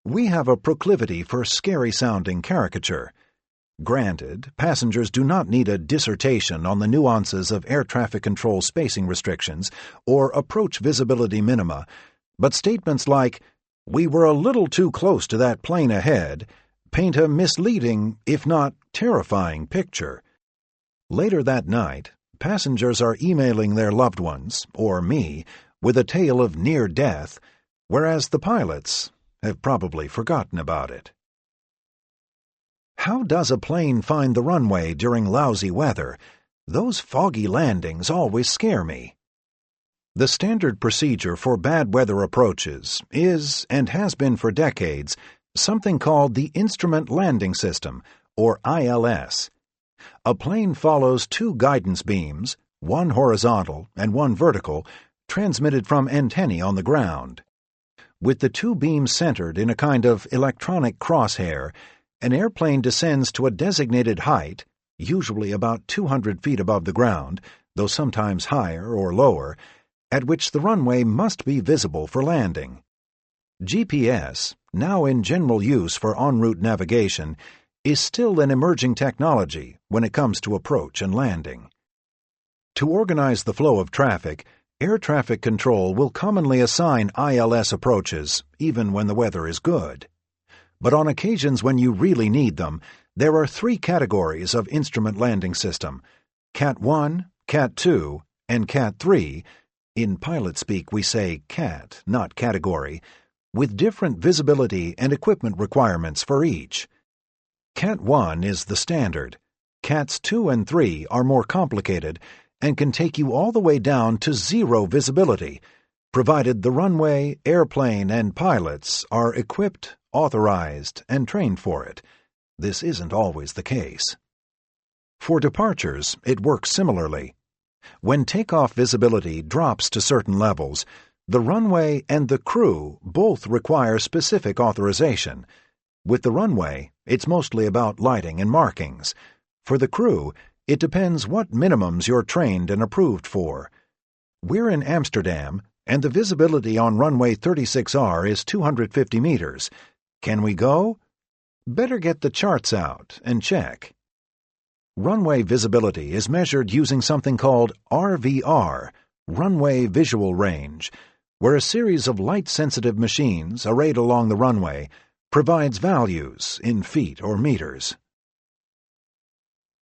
We have a proclivity for scary-sounding caricature. Granted, passengers do not need a dissertation on the nuances of air traffic control spacing restrictions or approach visibility minima, but statements like, "We were a little too close to that plane ahead," paint a misleading, if not terrifying, picture. Later that night, passengers are emailing their loved ones, or me, with a tale of near death, whereas the pilots have probably forgotten about it. How does a plane find the runway during lousy weather? Those foggy landings always scare me. The standard procedure for bad weather approaches is, and has been for decades, something called the Instrument Landing System, or ILS. A plane follows two guidance beams, one horizontal and one vertical, transmitted from antennae on the ground. With the two beams centered in a kind of electronic crosshair, an airplane descends to a designated height, usually about 200 feet above the ground, though sometimes higher or lower, at which the runway must be visible for landing. GPS, now in general use for en route navigation, is still an emerging technology when it comes to approach and landing. To organize the flow of traffic, air traffic control will commonly assign ILS approaches, even when the weather is good. But on occasions when you really need them, there are three categories of instrument landing system: Cat 1, Cat 2, and Cat 3. In pilot speak we say Cat, not category, with different visibility and equipment requirements for each. Cat 1 is the standard. Cats 2 and 3 are more complicated and can take you all the way down to zero visibility, provided the runway, airplane, and pilots are equipped, authorized, and trained for it. This isn't always the case. For departures, it works similarly. When takeoff visibility drops to certain levels, the runway and the crew both require specific authorization. With the runway, it's mostly about lighting and markings. For the crew, it depends what minimums you're trained and approved for. We're in Amsterdam, and the visibility on runway 36R is 250 meters. Can we go? Better get the charts out and check. Runway visibility is measured using something called RVR, Runway Visual Range, where a series of light-sensitive machines arrayed along the runway provides values in feet or meters.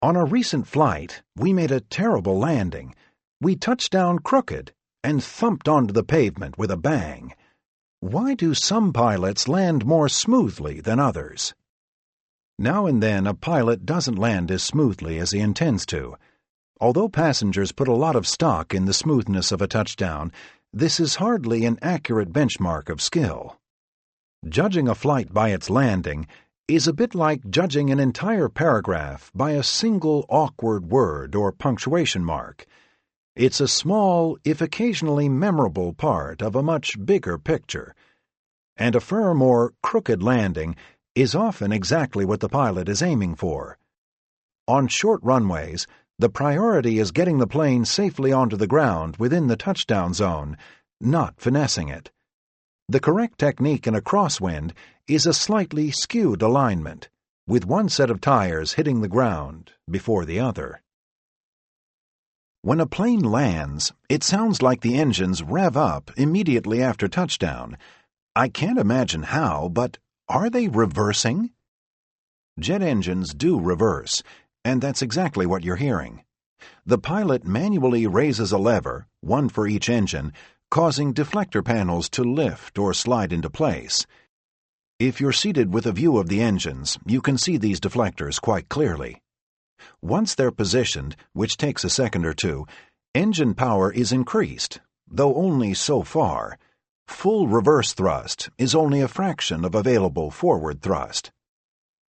On a recent flight, we made a terrible landing. We touched down crooked and thumped onto the pavement with a bang. Why do some pilots land more smoothly than others? Now and then a pilot doesn't land as smoothly as he intends to. Although passengers put a lot of stock in the smoothness of a touchdown, this is hardly an accurate benchmark of skill. Judging a flight by its landing is a bit like judging an entire paragraph by a single awkward word or punctuation mark. It's a small, if occasionally memorable part of a much bigger picture. And a firm or crooked landing is often exactly what the pilot is aiming for. On short runways, the priority is getting the plane safely onto the ground within the touchdown zone, not finessing it. The correct technique in a crosswind is a slightly skewed alignment, with one set of tires hitting the ground before the other. When a plane lands, it sounds like the engines rev up immediately after touchdown. I can't imagine how, but are they reversing? Jet engines do reverse, and that's exactly what you're hearing. The pilot manually raises a lever, one for each engine, causing deflector panels to lift or slide into place. If you're seated with a view of the engines, you can see these deflectors quite clearly. Once they're positioned, which takes a second or two, engine power is increased, though only so far. Full reverse thrust is only a fraction of available forward thrust.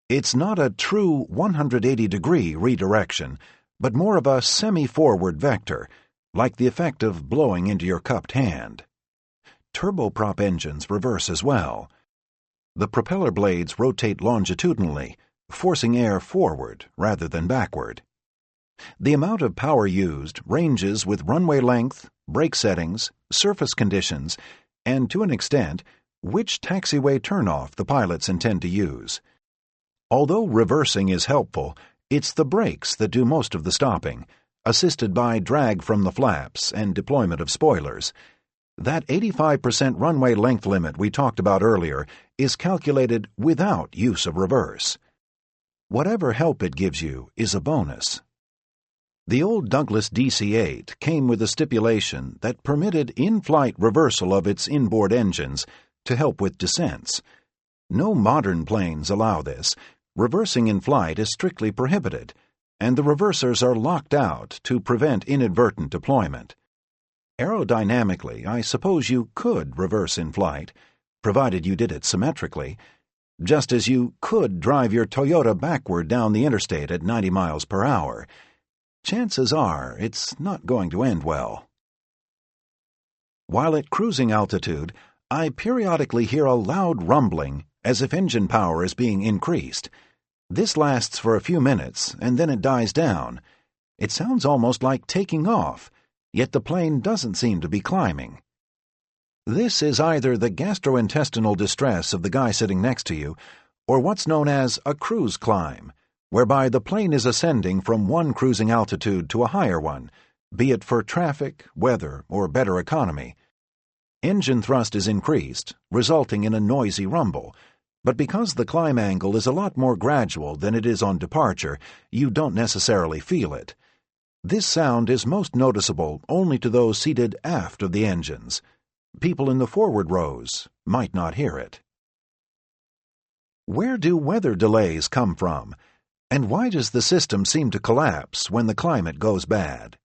It's not a true 180-degree redirection, but more of a semi-forward vector, like the effect of blowing into your cupped hand. Turboprop engines reverse as well. The propeller blades rotate longitudinally, forcing air forward rather than backward. The amount of power used ranges with runway length, brake settings, surface conditions, and to an extent, which taxiway turnoff the pilots intend to use. Although reversing is helpful, it's the brakes that do most of the stopping, assisted by drag from the flaps and deployment of spoilers. That 85% runway length limit we talked about earlier is calculated without use of reverse. Whatever help it gives you is a bonus. The old Douglas DC-8 came with a stipulation that permitted in-flight reversal of its inboard engines to help with descents. No modern planes allow this. Reversing in flight is strictly prohibited, and the reversers are locked out to prevent inadvertent deployment. Aerodynamically, I suppose you could reverse in flight, provided you did it symmetrically, just as you could drive your Toyota backward down the interstate at 90 miles per hour. Chances are it's not going to end well. While at cruising altitude, I periodically hear a loud rumbling as if engine power is being increased. This lasts for a few minutes, and then it dies down. It sounds almost like taking off, yet the plane doesn't seem to be climbing. This is either the gastrointestinal distress of the guy sitting next to you, or what's known as a cruise climb, whereby the plane is ascending from one cruising altitude to a higher one, be it for traffic, weather, or better economy. Engine thrust is increased, resulting in a noisy rumble, but because the climb angle is a lot more gradual than it is on departure, you don't necessarily feel it. This sound is most noticeable only to those seated aft of the engines. People in the forward rows might not hear it. Where do weather delays come from, and why does the system seem to collapse when the climate goes bad?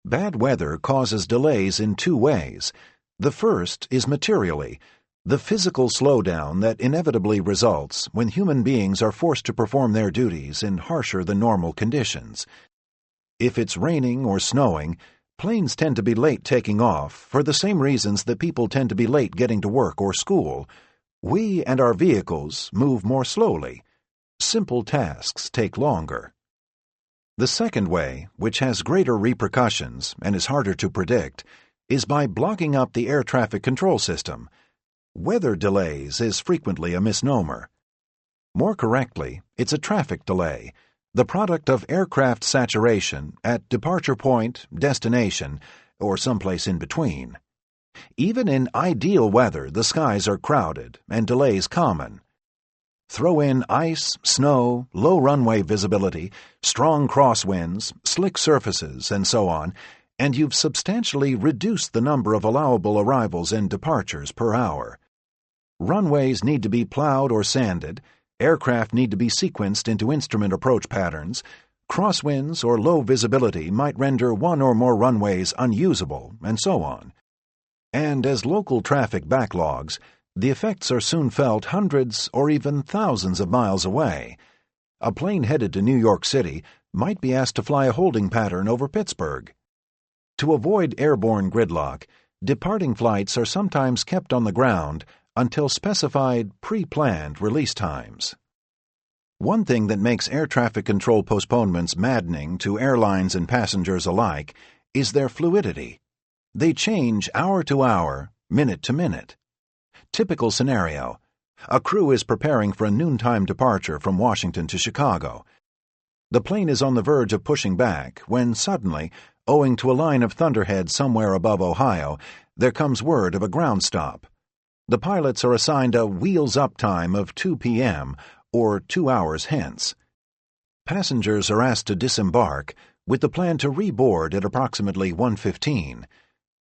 Bad weather causes delays in two ways. The first is materially, the physical slowdown that inevitably results when human beings are forced to perform their duties in harsher than normal conditions. If it's raining or snowing, planes tend to be late taking off for the same reasons that people tend to be late getting to work or school. We and our vehicles move more slowly. Simple tasks take longer. The second way, which has greater repercussions and is harder to predict, is by blocking up the air traffic control system. Weather delays is frequently a misnomer. More correctly, it's a traffic delay, the product of aircraft saturation at departure point, destination, or someplace in between. Even in ideal weather, the skies are crowded and delays common. Throw in ice, snow, low runway visibility, strong crosswinds, slick surfaces, and so on, and you've substantially reduced the number of allowable arrivals and departures per hour. Runways need to be plowed or sanded, aircraft need to be sequenced into instrument approach patterns, crosswinds or low visibility might render one or more runways unusable, and so on. And as local traffic backlogs, the effects are soon felt hundreds or even thousands of miles away. A plane headed to New York City might be asked to fly a holding pattern over Pittsburgh. To avoid airborne gridlock, departing flights are sometimes kept on the ground until specified pre-planned release times. One thing that makes air traffic control postponements maddening to airlines and passengers alike is their fluidity. They change hour to hour, minute to minute. Typical scenario: a crew is preparing for a noontime departure from Washington to Chicago. The plane is on the verge of pushing back when suddenly, owing to a line of thunderheads somewhere above Ohio, there comes word of a ground stop. The pilots are assigned a wheels-up time of 2 p.m., or 2 hours hence. Passengers are asked to disembark with the plan to reboard at approximately 1:15.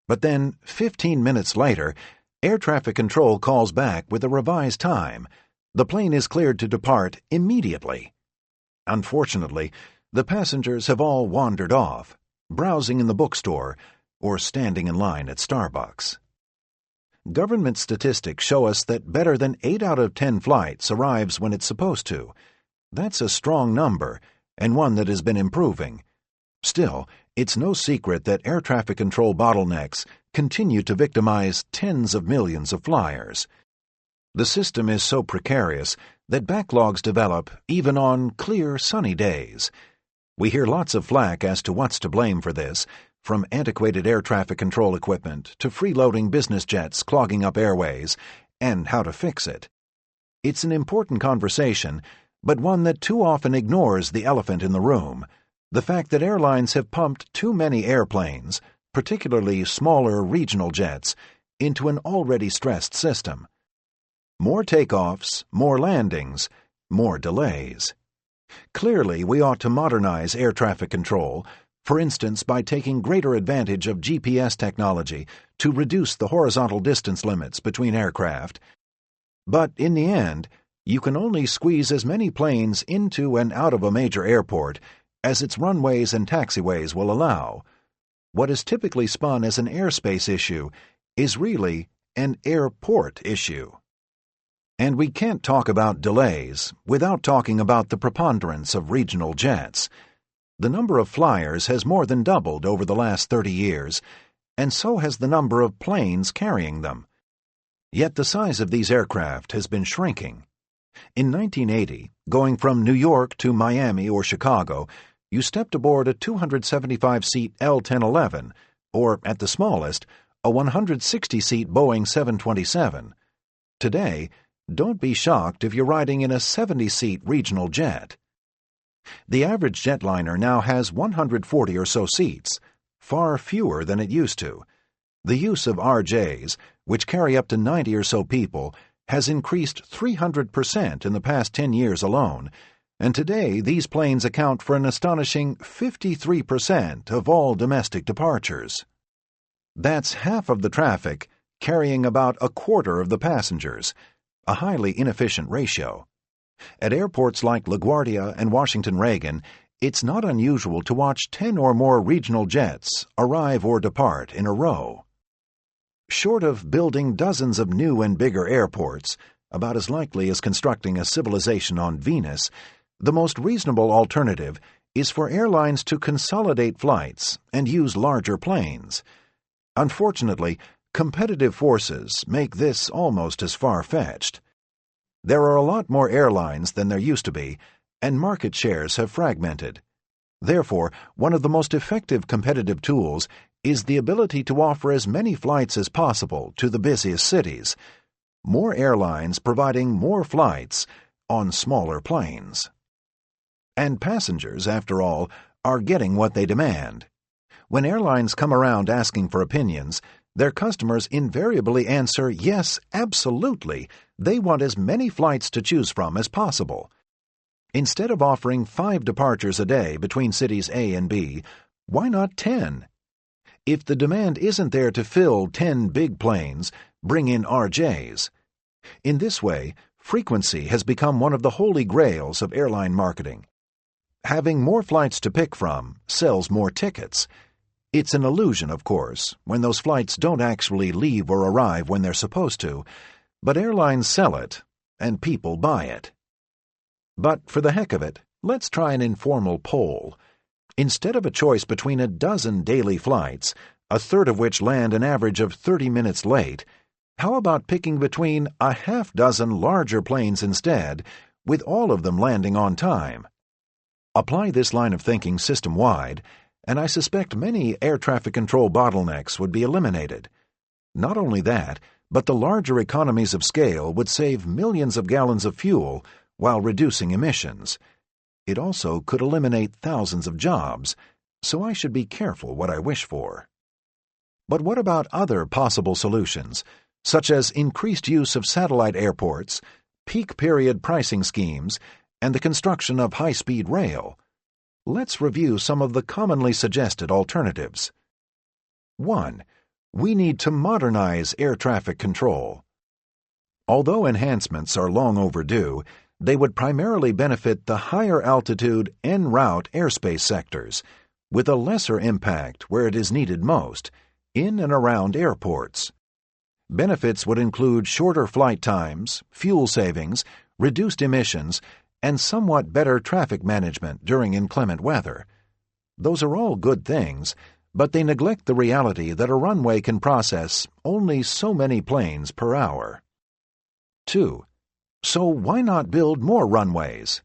But then, 15 minutes later, air traffic control calls back with a revised time. The plane is cleared to depart immediately. Unfortunately, the passengers have all wandered off, browsing in the bookstore, or standing in line at Starbucks. Government statistics show us that better than 8 out of 10 flights arrives when it's supposed to. That's a strong number, and one that has been improving. Still, it's no secret that air traffic control bottlenecks continue to victimize tens of millions of flyers. The system is so precarious that backlogs develop even on clear, sunny days. We hear lots of flack as to what's to blame for this, from antiquated air traffic control equipment to freeloading business jets clogging up airways, and how to fix it. It's an important conversation, but one that too often ignores the elephant in the room, the fact that airlines have pumped too many airplanes, particularly smaller regional jets, into an already stressed system. More takeoffs, more landings, more delays. Clearly, we ought to modernize air traffic control, for instance by taking greater advantage of GPS technology to reduce the horizontal distance limits between aircraft. But in the end, you can only squeeze as many planes into and out of a major airport as its runways and taxiways will allow. What is typically spun as an airspace issue is really an airport issue. And we can't talk about delays without talking about the preponderance of regional jets. The number of flyers has more than doubled over the last 30 years, and so has the number of planes carrying them. Yet the size of these aircraft has been shrinking. In 1980, going from New York to Miami or Chicago, you stepped aboard a 275-seat L-1011, or, at the smallest, a 160-seat Boeing 727. Today, don't be shocked if you're riding in a 70-seat regional jet. The average jetliner now has 140 or so seats, far fewer than it used to. The use of RJs, which carry up to 90 or so people, has increased 300% in the past 10 years alone, and today these planes account for an astonishing 53% of all domestic departures. That's half of the traffic, carrying about a quarter of the passengers, a highly inefficient ratio. At airports like LaGuardia and Washington Reagan, it's not unusual to watch 10 or more regional jets arrive or depart in a row. Short of building dozens of new and bigger airports, about as likely as constructing a civilization on Venus, the most reasonable alternative is for airlines to consolidate flights and use larger planes. Unfortunately, competitive forces make this almost as far-fetched. There are a lot more airlines than there used to be, and market shares have fragmented. Therefore, one of the most effective competitive tools is the ability to offer as many flights as possible to the busiest cities, more airlines providing more flights on smaller planes. And passengers, after all, are getting what they demand. When airlines come around asking for opinions, their customers invariably answer, yes, absolutely, they want as many flights to choose from as possible. Instead of offering 5 departures a day between cities A and B, why not 10? If the demand isn't there to fill 10 big planes, bring in RJs. In this way, frequency has become one of the holy grails of airline marketing. Having more flights to pick from sells more tickets. It's an illusion, of course, when those flights don't actually leave or arrive when they're supposed to, but airlines sell it, and people buy it. But for the heck of it, let's try an informal poll. Instead of a choice between a dozen daily flights, a third of which land an average of 30 minutes late, how about picking between a half dozen larger planes instead, with all of them landing on time? Apply this line of thinking system-wide, and I suspect many air traffic control bottlenecks would be eliminated. Not only that, but the larger economies of scale would save millions of gallons of fuel while reducing emissions. It also could eliminate thousands of jobs, so I should be careful what I wish for. But what about other possible solutions, such as increased use of satellite airports, peak period pricing schemes, and the construction of high-speed rail? Let's review some of the commonly suggested alternatives. 1. We need to modernize air traffic control. Although enhancements are long overdue, they would primarily benefit the higher-altitude en route airspace sectors, with a lesser impact where it is needed most, in and around airports. Benefits would include shorter flight times, fuel savings, reduced emissions, and somewhat better traffic management during inclement weather. Those are all good things, but they neglect the reality that a runway can process only so many planes per hour. 2. So why not build more runways?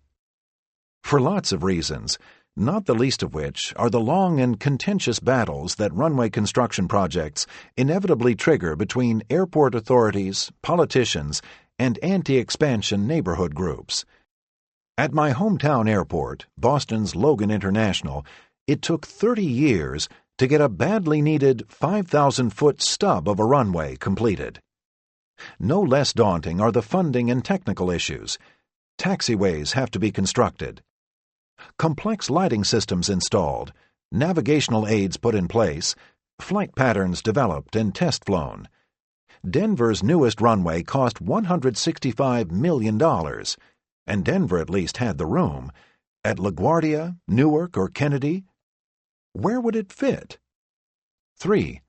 For lots of reasons, not the least of which are the long and contentious battles that runway construction projects inevitably trigger between airport authorities, politicians, and anti-expansion neighborhood groups. At my hometown airport, Boston's Logan International, it took 30 years to get a badly needed 5,000-foot stub of a runway completed. No less daunting are the funding and technical issues. Taxiways have to be constructed, complex lighting systems installed, navigational aids put in place, flight patterns developed and test flown. Denver's newest runway cost $165 million, and Denver at least had the room. At LaGuardia, Newark, or Kennedy, where would it fit? 3.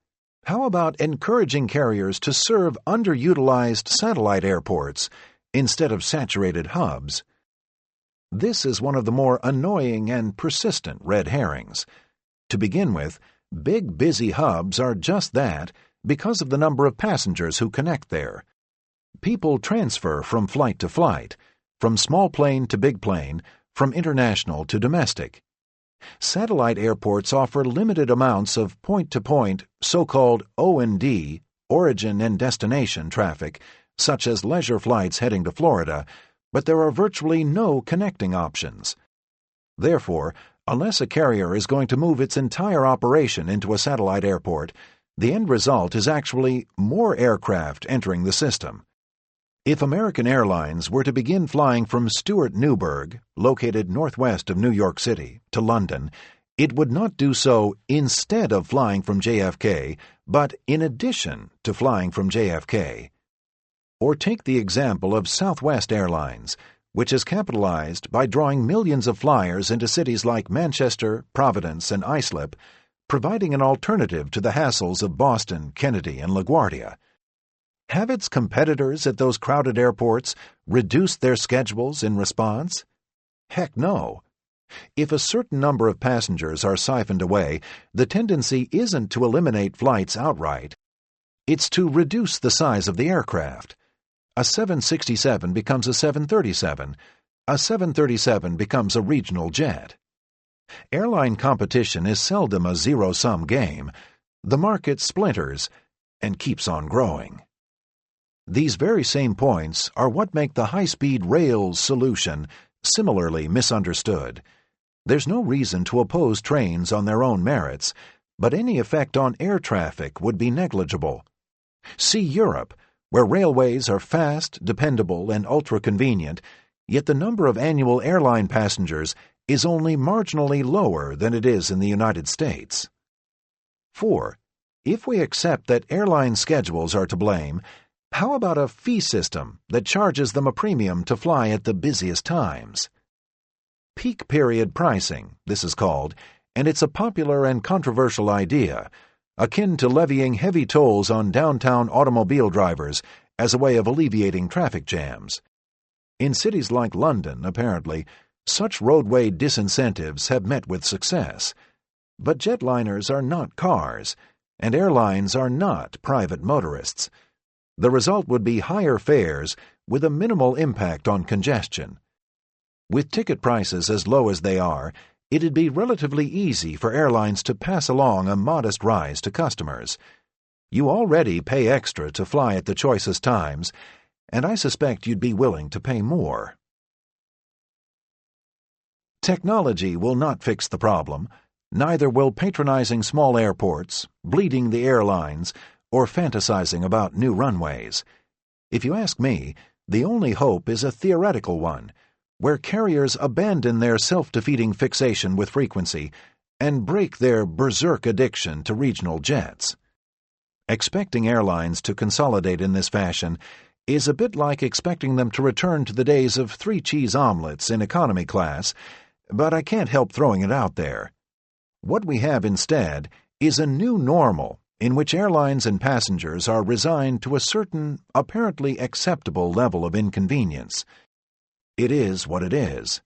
How about encouraging carriers to serve underutilized satellite airports instead of saturated hubs? This is one of the more annoying and persistent red herrings. To begin with, big busy hubs are just that because of the number of passengers who connect there. People transfer from flight to flight, from small plane to big plane, from international to domestic. Satellite airports offer limited amounts of point-to-point, so-called O&D, origin and destination traffic, such as leisure flights heading to Florida, but there are virtually no connecting options. Therefore, unless a carrier is going to move its entire operation into a satellite airport, the end result is actually more aircraft entering the system. If American Airlines were to begin flying from Stuart Newburgh, located northwest of New York City, to London, it would not do so instead of flying from JFK, but in addition to flying from JFK. Or take the example of Southwest Airlines, which has capitalized by drawing millions of flyers into cities like Manchester, Providence, and Islip, providing an alternative to the hassles of Boston, Kennedy, and LaGuardia. Have its competitors at those crowded airports reduced their schedules in response? Heck no. If a certain number of passengers are siphoned away, the tendency isn't to eliminate flights outright. It's to reduce the size of the aircraft. A 767 becomes a 737. A 737 becomes a regional jet. Airline competition is seldom a zero-sum game. The market splinters and keeps on growing. These very same points are what make the high-speed rails solution similarly misunderstood. There's no reason to oppose trains on their own merits, but any effect on air traffic would be negligible. See Europe, where railways are fast, dependable, and ultra-convenient, yet the number of annual airline passengers is only marginally lower than it is in the United States. 4. If we accept that airline schedules are to blame, how about a fee system that charges them a premium to fly at the busiest times? Peak period pricing, this is called, and it's a popular and controversial idea, akin to levying heavy tolls on downtown automobile drivers as a way of alleviating traffic jams. In cities like London, apparently, such roadway disincentives have met with success. But jetliners are not cars, and airlines are not private motorists. The result would be higher fares with a minimal impact on congestion. With ticket prices as low as they are, it'd be relatively easy for airlines to pass along a modest rise to customers. You already pay extra to fly at the choicest times, and I suspect you'd be willing to pay more. Technology will not fix the problem. Neither will patronizing small airports, bleeding the airlines, or fantasizing about new runways. If you ask me, the only hope is a theoretical one, where carriers abandon their self-defeating fixation with frequency and break their berserk addiction to regional jets. Expecting airlines to consolidate in this fashion is a bit like expecting them to return to the days of 3 cheese omelets in economy class, but I can't help throwing it out there. What we have instead is a new normal in which airlines and passengers are resigned to a certain, apparently acceptable level of inconvenience. It is what it is.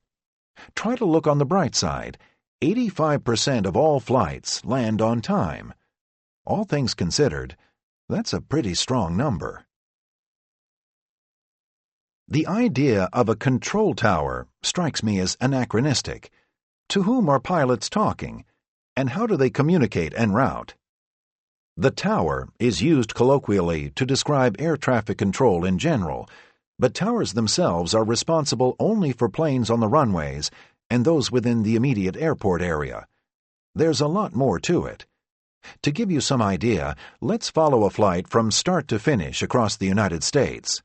Try to look on the bright side. 85% of all flights land on time. All things considered, that's a pretty strong number. The idea of a control tower strikes me as anachronistic. To whom are pilots talking? And how do they communicate en route? The tower is used colloquially to describe air traffic control in general, but towers themselves are responsible only for planes on the runways and those within the immediate airport area. There's a lot more to it. To give you some idea, let's follow a flight from start to finish across the United States.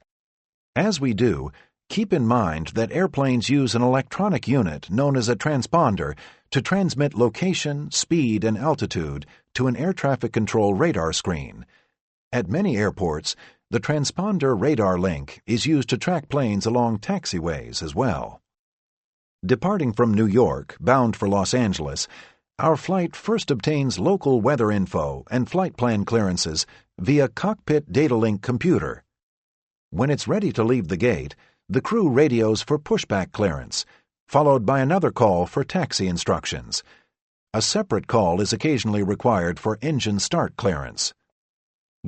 As we do, keep in mind that airplanes use an electronic unit known as a transponder to transmit location, speed, and altitude to an air traffic control radar screen. At many airports, the transponder radar link is used to track planes along taxiways as well. Departing from New York, bound for Los Angeles, our flight first obtains local weather info and flight plan clearances via Cockpit data link computer. When it's ready to leave the gate, the crew radios for pushback clearance, followed by another call for taxi instructions. A separate call is occasionally required for engine start clearance.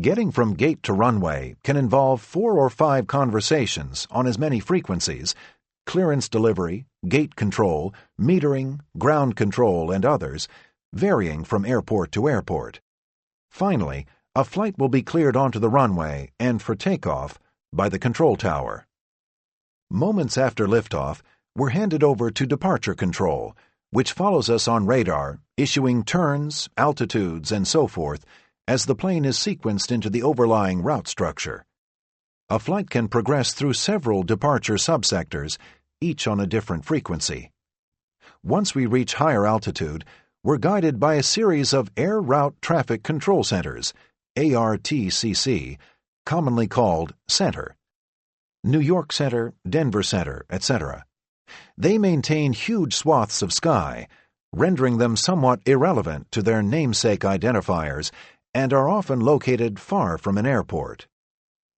Getting from gate to runway can involve 4 or 5 conversations on as many frequencies: clearance delivery, gate control, metering, ground control, and others, varying from airport to airport. Finally, a flight will be cleared onto the runway and for takeoff by the control tower. Moments after liftoff, we're handed over to departure control, which follows us on radar, issuing turns, altitudes, and so forth as the plane is sequenced into the overlying route structure. A flight can progress through several departure subsectors, each on a different frequency. Once we reach higher altitude, we're guided by a series of Air Route Traffic Control Centers, ARTCC, commonly called Center. New York Center, Denver Center, etc. They maintain huge swaths of sky, rendering them somewhat irrelevant to their namesake identifiers, and are often located far from an airport.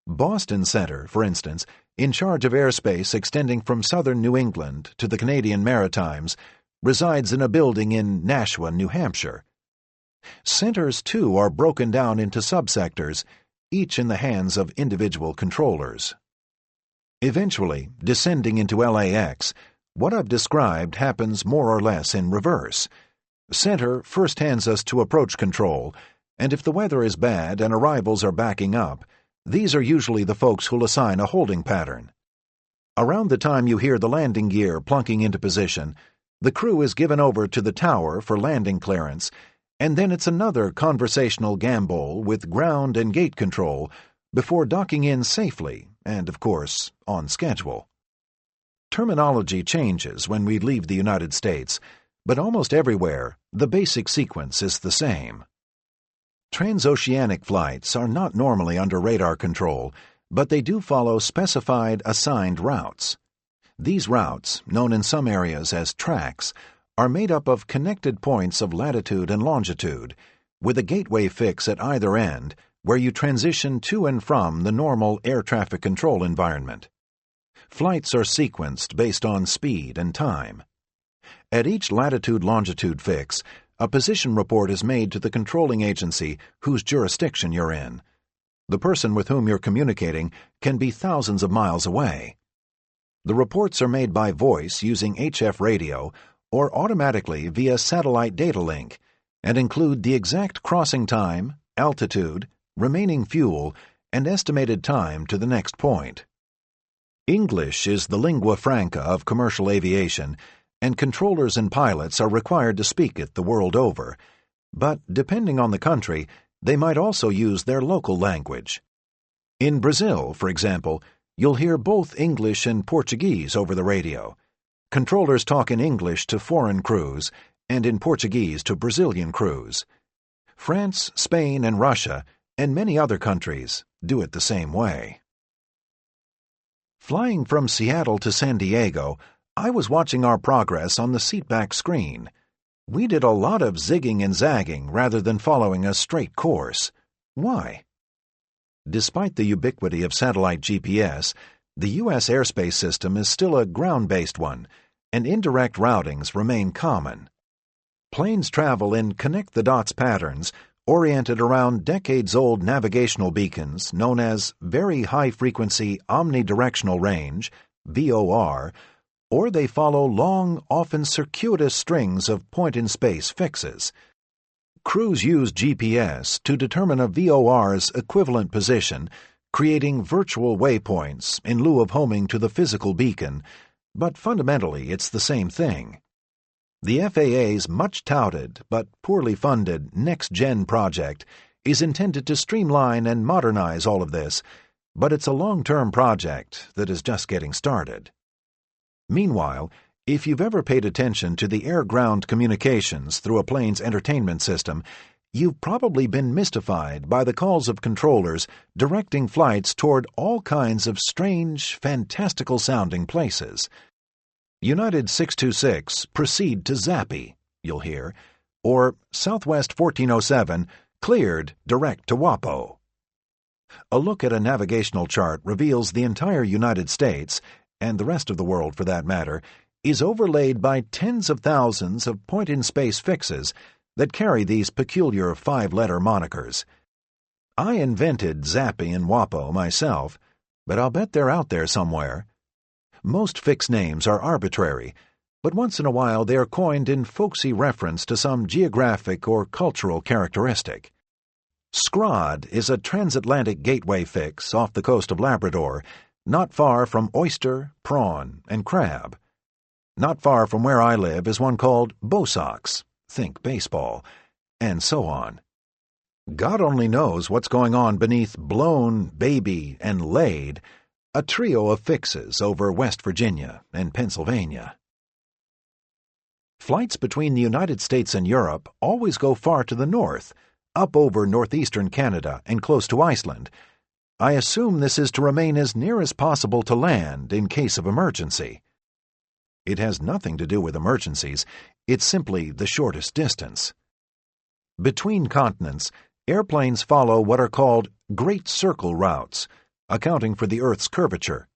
Boston Center, for instance, in charge of airspace extending from southern New England to the Canadian Maritimes, resides in a building in Nashua, New Hampshire. Centers, too, are broken down into subsectors, each in the hands of individual controllers. Eventually, descending into LAX, what I've described happens more or less in reverse. Center first hands us to approach control, and if the weather is bad and arrivals are backing up, these are usually the folks who'll assign a holding pattern. Around the time you hear the landing gear plunking into position, the crew is given over to the tower for landing clearance, and then it's another conversational gambol with ground and gate control before docking in safely and, of course, on schedule. Terminology changes when we leave the United States, but almost everywhere the basic sequence is the same. Transoceanic flights are not normally under radar control, but they do follow specified assigned routes. These routes, known in some areas as tracks, are made up of connected points of latitude and longitude, with a gateway fix at either end where you transition to and from the normal air traffic control environment. Flights are sequenced based on speed and time. At each latitude-longitude fix, a position report is made to the controlling agency whose jurisdiction you're in. The person with whom you're communicating can be thousands of miles away. The reports are made by voice using HF radio or automatically via satellite data link and include the exact crossing time, altitude, remaining fuel, and estimated time to the next point. English is the lingua franca of commercial aviation, and controllers and pilots are required to speak it the world over, but depending on the country, they might also use their local language. In Brazil, for example, you'll hear both English and Portuguese over the radio. Controllers talk in English to foreign crews and in Portuguese to Brazilian crews. France, Spain, and Russia, and many other countries, do it the same way. Flying from Seattle to San Diego, I was watching our progress on the seatback screen. We did a lot of zigging and zagging rather than following a straight course. Why? Despite the ubiquity of satellite GPS, the U.S. airspace system is still a ground-based one, and indirect routings remain common. Planes travel in connect-the-dots patterns oriented around decades-old navigational beacons known as Very High Frequency Omnidirectional Range, VOR, or they follow long, often circuitous strings of point-in-space fixes. Crews use GPS to determine a VOR's equivalent position, creating virtual waypoints in lieu of homing to the physical beacon, but fundamentally it's the same thing. The FAA's much-touted but poorly funded Next-Gen project is intended to streamline and modernize all of this, but it's a long-term project that is just getting started. Meanwhile, if you've ever paid attention to the air-ground communications through a plane's entertainment system, you've probably been mystified by the calls of controllers directing flights toward all kinds of strange, fantastical-sounding places. United 626, proceed to Zappy, you'll hear, or Southwest 1407, cleared direct to Wapo. A look at a navigational chart reveals the entire United States, and the rest of the world for that matter, is overlaid by tens of thousands of point-in-space fixes that carry these peculiar five-letter monikers. I invented Zappy and Wapo myself, but I'll bet they're out there somewhere. Most fixed names are arbitrary, but once in a while they are coined in folksy reference to some geographic or cultural characteristic. Scrod is a transatlantic gateway fix off the coast of Labrador, not far from oyster, prawn, and crab. Not far from where I live is one called Bosox, think baseball, and so on. God only knows what's going on beneath Blown, Baby, and Laid, a trio of fixes over West Virginia and Pennsylvania. Flights between the United States and Europe always go far to the north, up over northeastern Canada and close to Iceland. I assume this is to remain as near as possible to land in case of emergency. It has nothing to do with emergencies, it's simply the shortest distance. Between continents, airplanes follow what are called Great Circle routes, accounting for the Earth's curvature.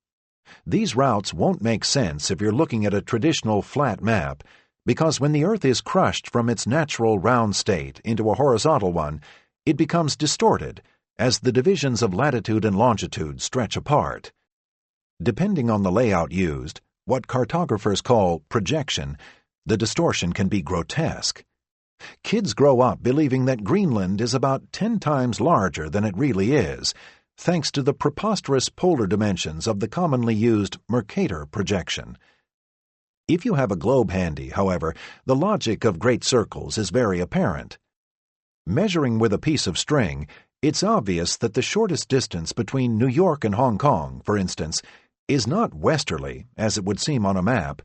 These routes won't make sense if you're looking at a traditional flat map, because when the Earth is crushed from its natural round state into a horizontal one, it becomes distorted as the divisions of latitude and longitude stretch apart. Depending on the layout used, what cartographers call projection, the distortion can be grotesque. Kids grow up believing that Greenland is about 10 times larger than it really is, thanks to the preposterous polar dimensions of the commonly used Mercator projection. If you have a globe handy, however, the logic of great circles is very apparent. Measuring with a piece of string, it's obvious that the shortest distance between New York and Hong Kong, for instance, is not westerly, as it would seem on a map,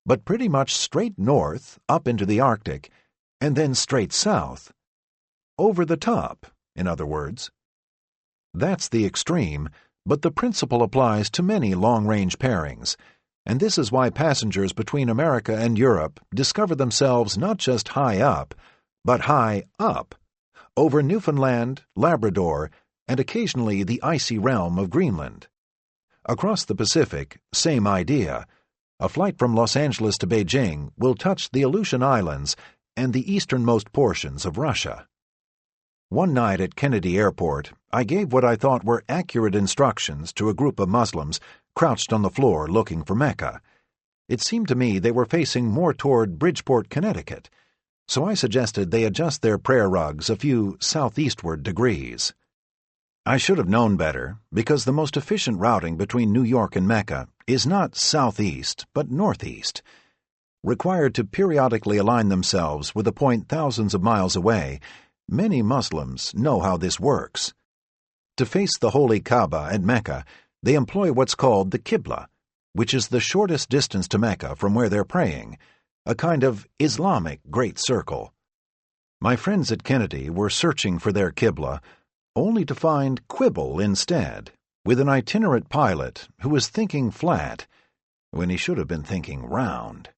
but pretty much straight north, up into the Arctic, and then straight south. Over the top, in other words. That's the extreme, but the principle applies to many long-range pairings, and this is why passengers between America and Europe discover themselves not just high up, but high up, over Newfoundland, Labrador, and occasionally the icy realm of Greenland. Across the Pacific, same idea. A flight from Los Angeles to Beijing will touch the Aleutian Islands and the easternmost portions of Russia. One night at Kennedy Airport, I gave what I thought were accurate instructions to a group of Muslims crouched on the floor looking for Mecca. It seemed to me they were facing more toward Bridgeport, Connecticut, so I suggested they adjust their prayer rugs a few southeastward degrees. I should have known better, because the most efficient routing between New York and Mecca is not southeast, but northeast. Required to periodically align themselves with a point thousands of miles away, many Muslims know how this works. To face the holy Kaaba at Mecca, they employ what's called the Qibla, which is the shortest distance to Mecca from where they're praying, a kind of Islamic great circle. My friends at Kennedy were searching for their Qibla, only to find Quibble instead, with an itinerant pilot who was thinking flat when he should have been thinking round.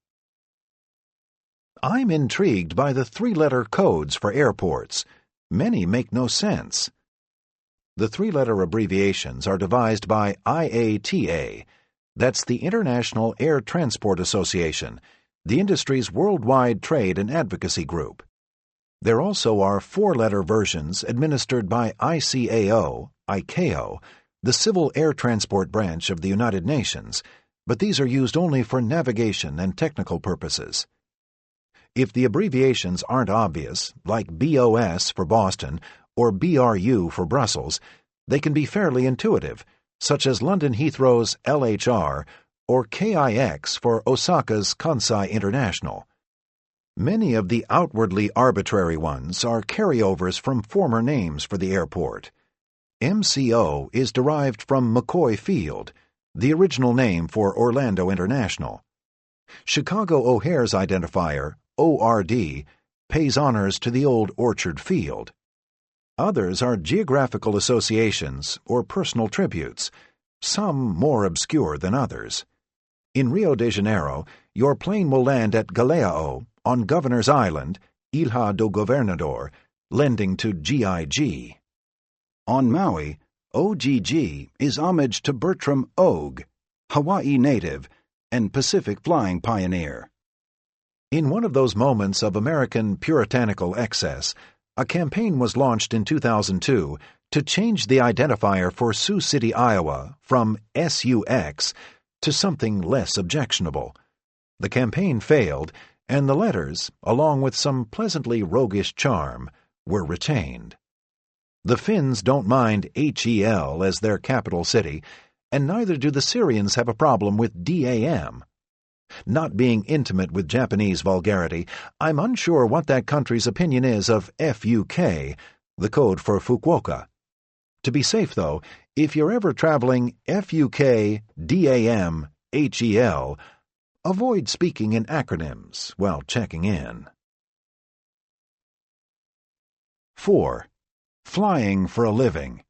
I'm intrigued by the three-letter codes for airports. Many make no sense. The three-letter abbreviations are devised by IATA. That's the International Air Transport Association, the industry's worldwide trade and advocacy group. There also are four-letter versions administered by ICAO, the Civil Air Transport Branch of the United Nations, but these are used only for navigation and technical purposes. If the abbreviations aren't obvious, like BOS for Boston or BRU for Brussels, they can be fairly intuitive, such as London Heathrow's LHR or KIX for Osaka's Kansai International. Many of the outwardly arbitrary ones are carryovers from former names for the airport. MCO is derived from McCoy Field, the original name for Orlando International. Chicago O'Hare's identifier, ORD, pays honors to the old Orchard Field. Others are geographical associations or personal tributes, some more obscure than others. In Rio de Janeiro, your plane will land at Galeão on Governor's Island, Ilha do Governador, lending to GIG. On Maui, OGG is homage to Bertram Ogue, Hawaii native and Pacific flying pioneer. In one of those moments of American puritanical excess, a campaign was launched in 2002 to change the identifier for Sioux City, Iowa, from SUX to something less objectionable. The campaign failed, and the letters, along with some pleasantly roguish charm, were retained. The Finns don't mind HEL as their capital city, and neither do the Syrians have a problem with DAM. Not being intimate with Japanese vulgarity, I'm unsure what that country's opinion is of FUK, the code for Fukuoka. To be safe, though, if you're ever traveling FUK, DAM, HEL, avoid speaking in acronyms while checking in. 4. Flying for a living.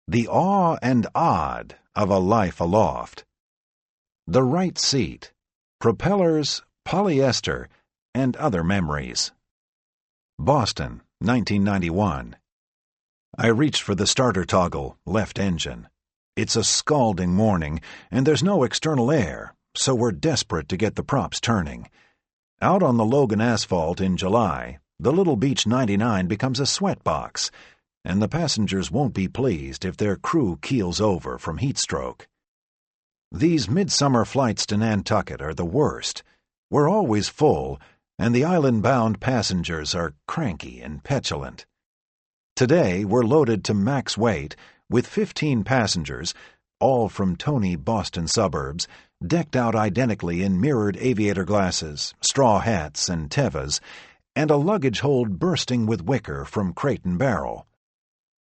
The awe and odd of a life aloft. The right seat. Propellers, polyester, and other memories. Boston, 1991. I reached for the starter toggle, left engine. It's a scalding morning, and there's no external air, so we're desperate to get the props turning. Out on the Logan asphalt in July, the Little Beach 99 becomes a sweatbox, and the passengers won't be pleased if their crew keels over from heat stroke. These midsummer flights to Nantucket are the worst. We're always full, and the island-bound passengers are cranky and petulant. Today, we're loaded to max weight with 15 passengers, all from Tony Boston suburbs, decked out identically in mirrored aviator glasses, straw hats, and Tevas, and a luggage hold bursting with wicker from Crate and Barrel.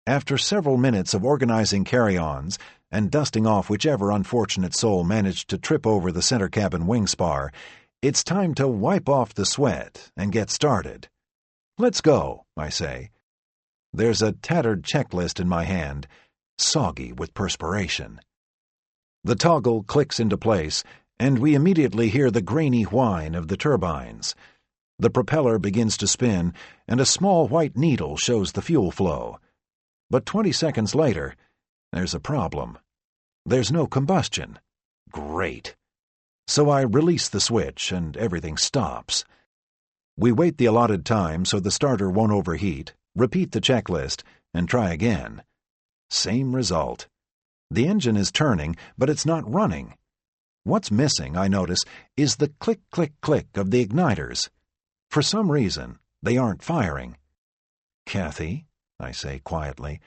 After several minutes of organizing carry-ons and dusting off whichever unfortunate soul managed to trip over the center cabin wing spar, it's time to wipe off the sweat and get started. Let's go, I say. There's a tattered checklist in my hand, soggy with perspiration. The toggle clicks into place, and we immediately hear the grainy whine of the turbines. The propeller begins to spin, and a small white needle shows the fuel flow. But 20 seconds later, there's a problem. There's no combustion. Great. So I release the switch, and everything stops. We wait the allotted time so the starter won't overheat, repeat the checklist, and try again. Same result. The engine is turning, but it's not running. What's missing, I notice, is the click-click-click of the igniters. For some reason, they aren't firing. Kathy, I say quietly,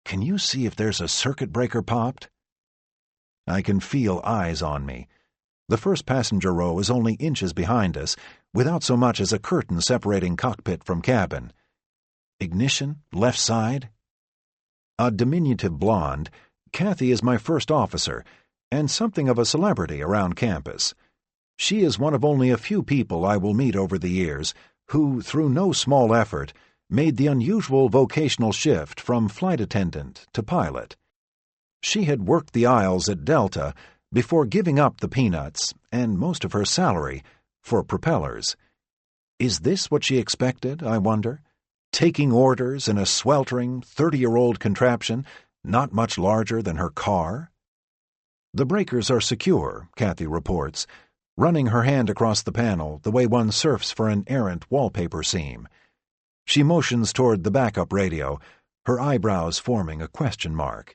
can you see if there's a circuit breaker popped? I can feel eyes on me. The first passenger row is only inches behind us, without so much as a curtain separating cockpit from cabin. Ignition, left side? A diminutive blonde, Kathy is my first officer, and something of a celebrity around campus. She is one of only a few people I will meet over the years who, through no small effort, made the unusual vocational shift from flight attendant to pilot. She had worked the aisles at Delta before giving up the peanuts and most of her salary for propellers. Is this what she expected, I wonder? Taking orders in a sweltering 30-year-old contraption not much larger than her car? The breakers are secure, Kathy reports, running her hand across the panel the way one surfs for an errant wallpaper seam. She motions toward the backup radio, her eyebrows forming a question mark.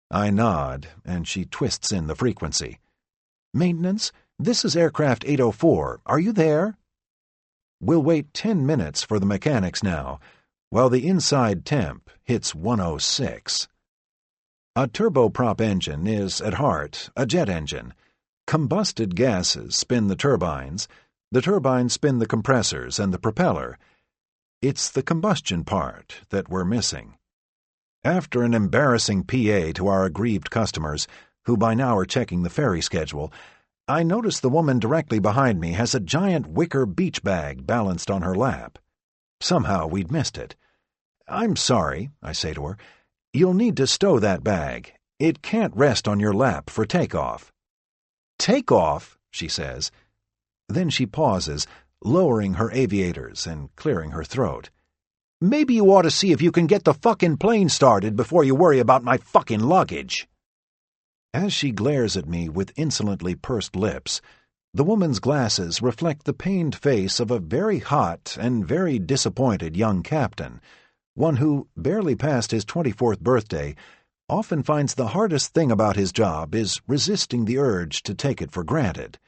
I nod, and she twists in the frequency. "Maintenance, this is aircraft 804. Are you there?" We'll wait 10 minutes for the mechanics now, while the inside temp hits 106. A turboprop engine is, at heart, a jet engine. Combusted gases spin the turbines spin the compressors and the propeller. It's the combustion part that we're missing. After an embarrassing PA to our aggrieved customers, who by now are checking the ferry schedule, I notice the woman directly behind me has a giant wicker beach bag balanced on her lap. Somehow we'd missed it. "I'm sorry," I say to her. "You'll need to stow that bag. It can't rest on your lap for takeoff." "Takeoff?" she says. Then she pauses, lowering her aviators and clearing her throat. "Maybe you ought to see if you can get the fucking plane started before you worry about my fucking luggage." As she glares at me with insolently pursed lips, the woman's glasses reflect the pained face of a very hot and very disappointed young captain, one who, barely past his 24th birthday, often finds the hardest thing about his job is resisting the urge to take it for granted.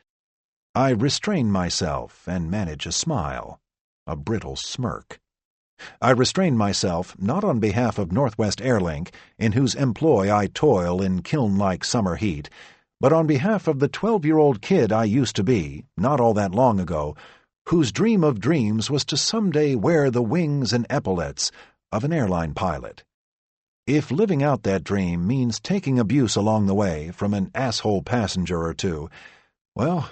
I restrain myself and manage a smile, a brittle smirk. I restrain myself not on behalf of Northwest Airlink, in whose employ I toil in kiln-like summer heat, but on behalf of the 12-year-old kid I used to be, not all that long ago, whose dream of dreams was to someday wear the wings and epaulets of an airline pilot. If living out that dream means taking abuse along the way from an asshole passenger or two, well,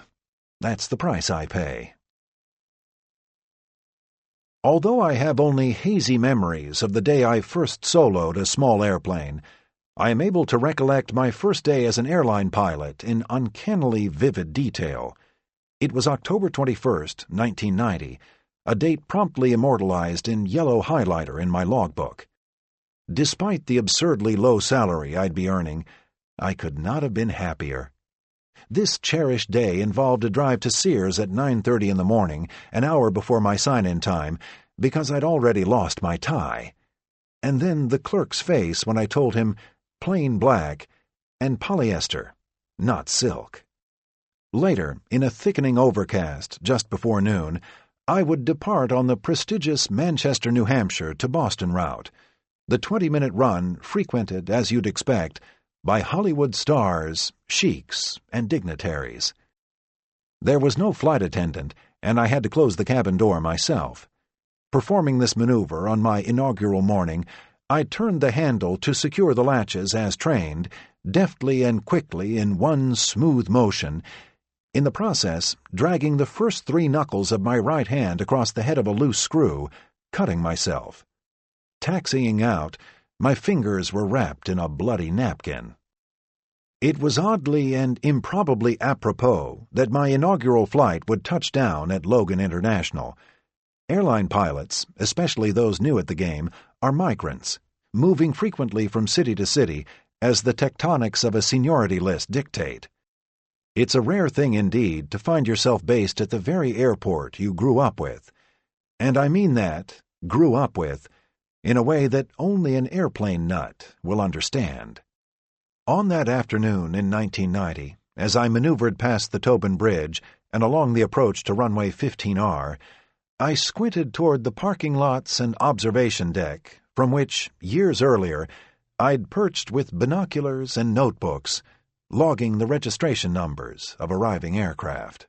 that's the price I pay. Although I have only hazy memories of the day I first soloed a small airplane, I am able to recollect my first day as an airline pilot in uncannily vivid detail. It was October 21st, 1990, a date promptly immortalized in yellow highlighter in my logbook. Despite the absurdly low salary I'd be earning, I could not have been happier. This cherished day involved a drive to Sears at 9:30 in the morning, an hour before my sign-in time, because I'd already lost my tie. And then the clerk's face when I told him plain black and polyester, not silk. Later, in a thickening overcast just before noon, I would depart on the prestigious Manchester, New Hampshire to Boston route, the 20-minute run frequented, as you'd expect, by Hollywood stars, sheiks, and dignitaries. There was no flight attendant, and I had to close the cabin door myself. Performing this maneuver on my inaugural morning, I turned the handle to secure the latches as trained, deftly and quickly in one smooth motion, in the process dragging the first 3 knuckles of my right hand across the head of a loose screw, cutting myself. Taxiing out, my fingers were wrapped in a bloody napkin. It was oddly and improbably apropos that my inaugural flight would touch down at Logan International. Airline pilots, especially those new at the game, are migrants, moving frequently from city to city as the tectonics of a seniority list dictate. It's a rare thing indeed to find yourself based at the very airport you grew up with. And I mean that, grew up with, in a way that only an airplane nut will understand. On that afternoon in 1990, as I maneuvered past the Tobin Bridge and along the approach to runway 15R, I squinted toward the parking lots and observation deck from which, years earlier, I'd perched with binoculars and notebooks, logging the registration numbers of arriving aircraft.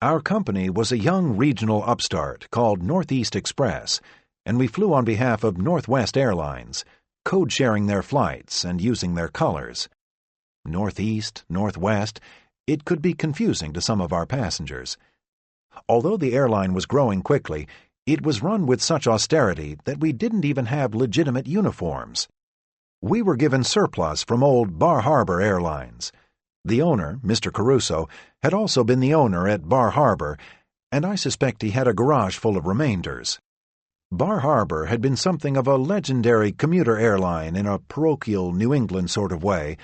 Our company was a young regional upstart called Northeast Express, and we flew on behalf of Northwest Airlines, code-sharing their flights and using their colors. Northeast, Northwest, it could be confusing to some of our passengers. Although the airline was growing quickly, it was run with such austerity that we didn't even have legitimate uniforms. We were given surplus from old Bar Harbor Airlines. The owner, Mr. Caruso, had also been the owner at Bar Harbor, and I suspect he had a garage full of remainders. Bar Harbor had been something of a legendary commuter airline in a parochial New England sort of way,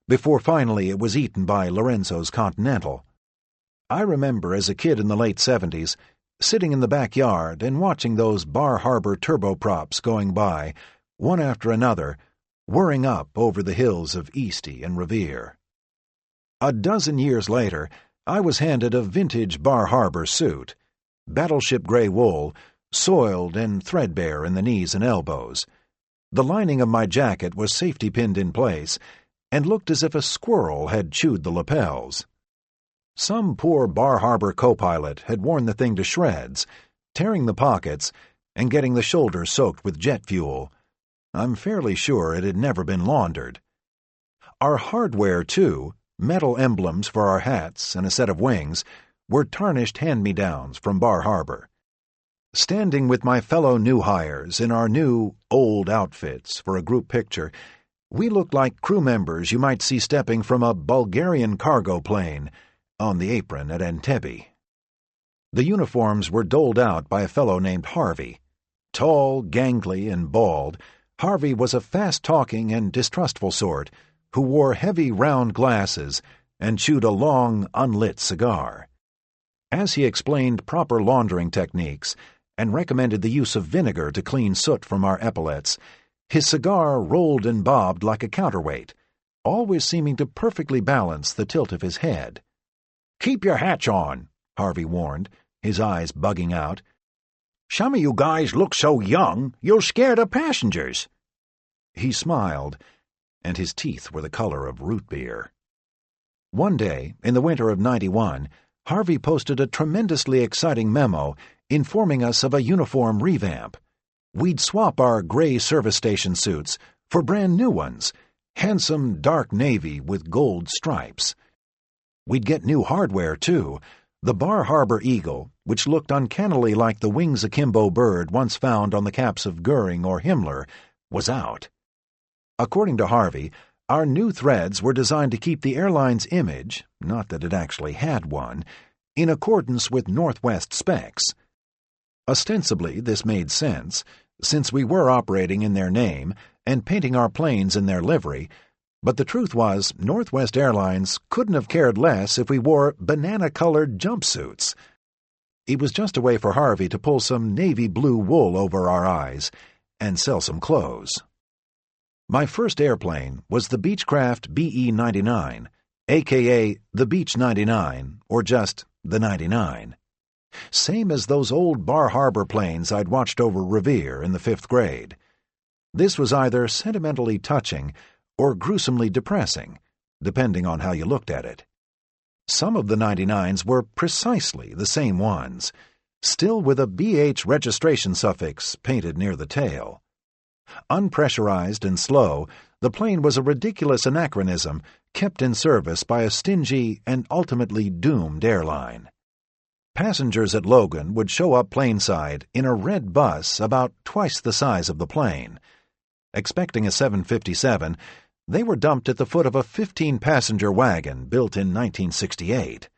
before finally it was eaten by Lorenzo's Continental. I remember as a kid in the late 70s, sitting in the backyard and watching those Bar Harbor turboprops going by, one after another, whirring up over the hills of Eastie and Revere. A dozen years later, I was handed a vintage Bar Harbor suit, battleship gray wool, soiled and threadbare in the knees and elbows. The lining of my jacket was safety-pinned in place and looked as if a squirrel had chewed the lapels. Some poor Bar Harbor co-pilot had worn the thing to shreds, tearing the pockets and getting the shoulders soaked with jet fuel. I'm fairly sure it had never been laundered. Our hardware, too, metal emblems for our hats and a set of wings, were tarnished hand-me-downs from Bar Harbor. Standing with my fellow new hires in our new, old outfits for a group picture, we looked like crew members you might see stepping from a Bulgarian cargo plane on the apron at Entebbe. The uniforms were doled out by a fellow named Harvey. Tall, gangly, and bald, Harvey was a fast-talking and distrustful sort who wore heavy round glasses and chewed a long, unlit cigar. As he explained proper laundering techniques and recommended the use of vinegar to clean soot from our epaulets, his cigar rolled and bobbed like a counterweight, always seeming to perfectly balance the tilt of his head. "Keep your hatch on," Harvey warned, his eyes bugging out. "Some of you guys look so young, you'll scare the passengers." He smiled, and his teeth were the color of root beer. One day, in the winter of '91, Harvey posted a tremendously exciting memo informing us of a uniform revamp. We'd swap our gray service station suits for brand new ones, handsome dark navy with gold stripes. We'd get new hardware, too. The Bar Harbor Eagle, which looked uncannily like the wings akimbo bird once found on the caps of Goering or Himmler, was out. According to Harvey, our new threads were designed to keep the airline's image, not that it actually had one, in accordance with Northwest specs. Ostensibly, this made sense, since we were operating in their name and painting our planes in their livery, but the truth was Northwest Airlines couldn't have cared less if we wore banana-colored jumpsuits. It was just a way for Harvey to pull some navy blue wool over our eyes and sell some clothes. My first airplane was the Beechcraft BE-99, a.k.a. the Beech 99, or just the 99. Same as those old Bar Harbor planes I'd watched over Revere in the 5th grade. This was either sentimentally touching or gruesomely depressing, depending on how you looked at it. Some of the 99s were precisely the same ones, still with a BH registration suffix painted near the tail. Unpressurized and slow, the plane was a ridiculous anachronism kept in service by a stingy and ultimately doomed airline. Passengers at Logan would show up planeside in a red bus about twice the size of the plane. Expecting a 757, they were dumped at the foot of a 15-passenger wagon built in 1968.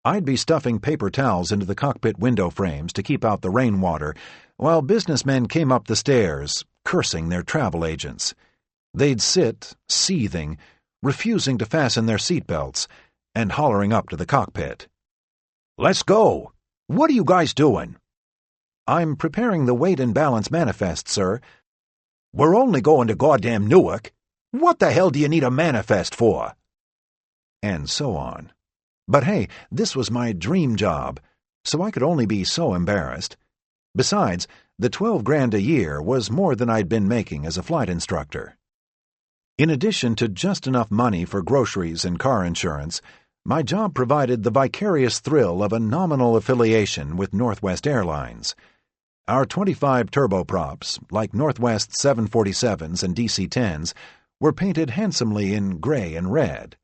I'd be stuffing paper towels into the cockpit window frames to keep out the rainwater, while businessmen came up the stairs, cursing their travel agents. They'd sit, seething, refusing to fasten their seatbelts, and hollering up to the cockpit. "Let's go! What are you guys doing?" "I'm preparing the weight and balance manifest, sir." "We're only going to goddamn Newark. What the hell do you need a manifest for?" And so on. But hey, this was my dream job, so I could only be so embarrassed. Besides, the $12,000 a year was more than I'd been making as a flight instructor. In addition to just enough money for groceries and car insurance, my job provided the vicarious thrill of a nominal affiliation with Northwest Airlines. Our 25 turboprops, like Northwest 747s and DC-10s, were painted handsomely in gray and red.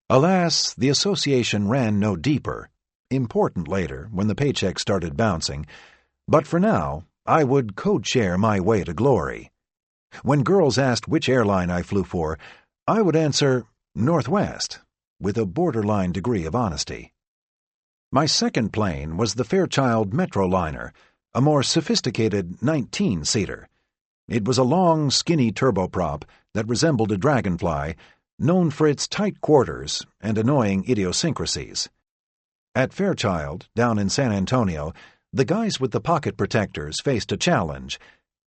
Alas, the association ran no deeper, important later when the paycheck started bouncing, but for now I would code-share my way to glory. When girls asked which airline I flew for, I would answer Northwest, with a borderline degree of honesty. My second plane was the Fairchild Metroliner, a more sophisticated 19-seater. It was a long, skinny turboprop that resembled a dragonfly, known for its tight quarters and annoying idiosyncrasies. At Fairchild, down in San Antonio, the guys with the pocket protectors faced a challenge: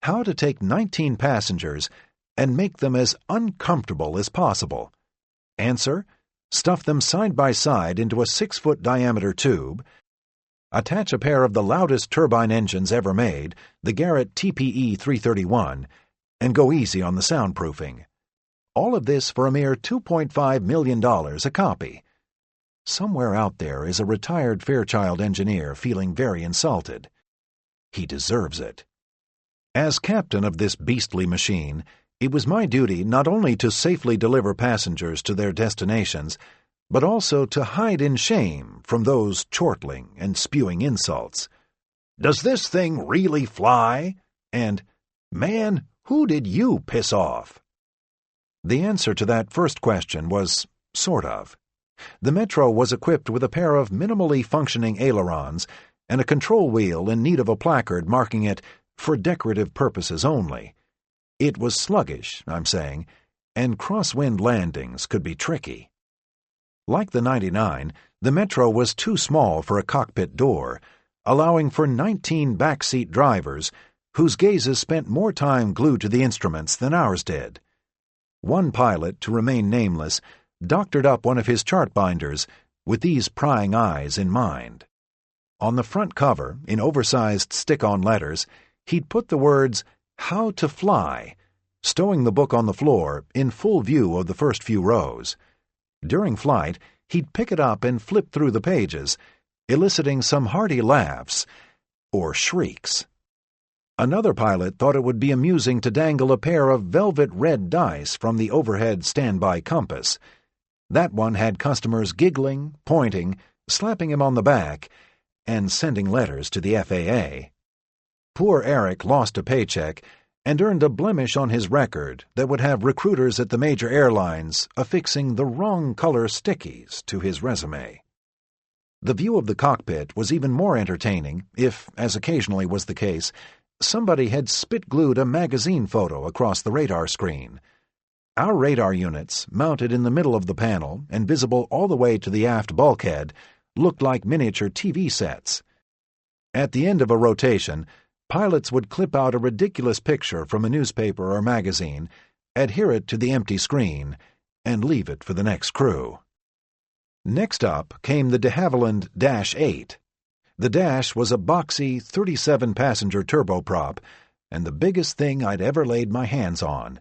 how to take 19 passengers and make them as uncomfortable as possible. Answer: stuff them side by side into a 6-foot diameter tube, attach a pair of the loudest turbine engines ever made, the Garrett TPE 331, and go easy on the soundproofing. All of this for a mere $2.5 million a copy. Somewhere out there is a retired Fairchild engineer feeling very insulted. He deserves it. As captain of this beastly machine, it was my duty not only to safely deliver passengers to their destinations, but also to hide in shame from those chortling and spewing insults. "Does this thing really fly?" and "Man, who did you piss off?" The answer to that first question was sort of. The Metro was equipped with a pair of minimally functioning ailerons and a control wheel in need of a placard marking it for decorative purposes only. It was sluggish, I'm saying, and crosswind landings could be tricky. Like the 99, the Metro was too small for a cockpit door, allowing for 19 backseat drivers whose gazes spent more time glued to the instruments than ours did. One pilot, to remain nameless, doctored up one of his chart binders with these prying eyes in mind. On the front cover, in oversized stick-on letters, he'd put the words, "How to Fly," stowing the book on the floor in full view of the first few rows. During flight, he'd pick it up and flip through the pages, eliciting some hearty laughs or shrieks. Another pilot thought it would be amusing to dangle a pair of velvet red dice from the overhead standby compass. That one had customers giggling, pointing, slapping him on the back, and sending letters to the FAA. Poor Eric lost a paycheck and earned a blemish on his record that would have recruiters at the major airlines affixing the wrong color stickies to his resume. The view of the cockpit was even more entertaining if, as occasionally was the case, somebody had spit-glued a magazine photo across the radar screen. Our radar units, mounted in the middle of the panel and visible all the way to the aft bulkhead, looked like miniature TV sets. At the end of a rotation, pilots would clip out a ridiculous picture from a newspaper or magazine, adhere it to the empty screen, and leave it for the next crew. Next up came the de Havilland Dash 8. The Dash was a boxy 37-passenger turboprop, and the biggest thing I'd ever laid my hands on.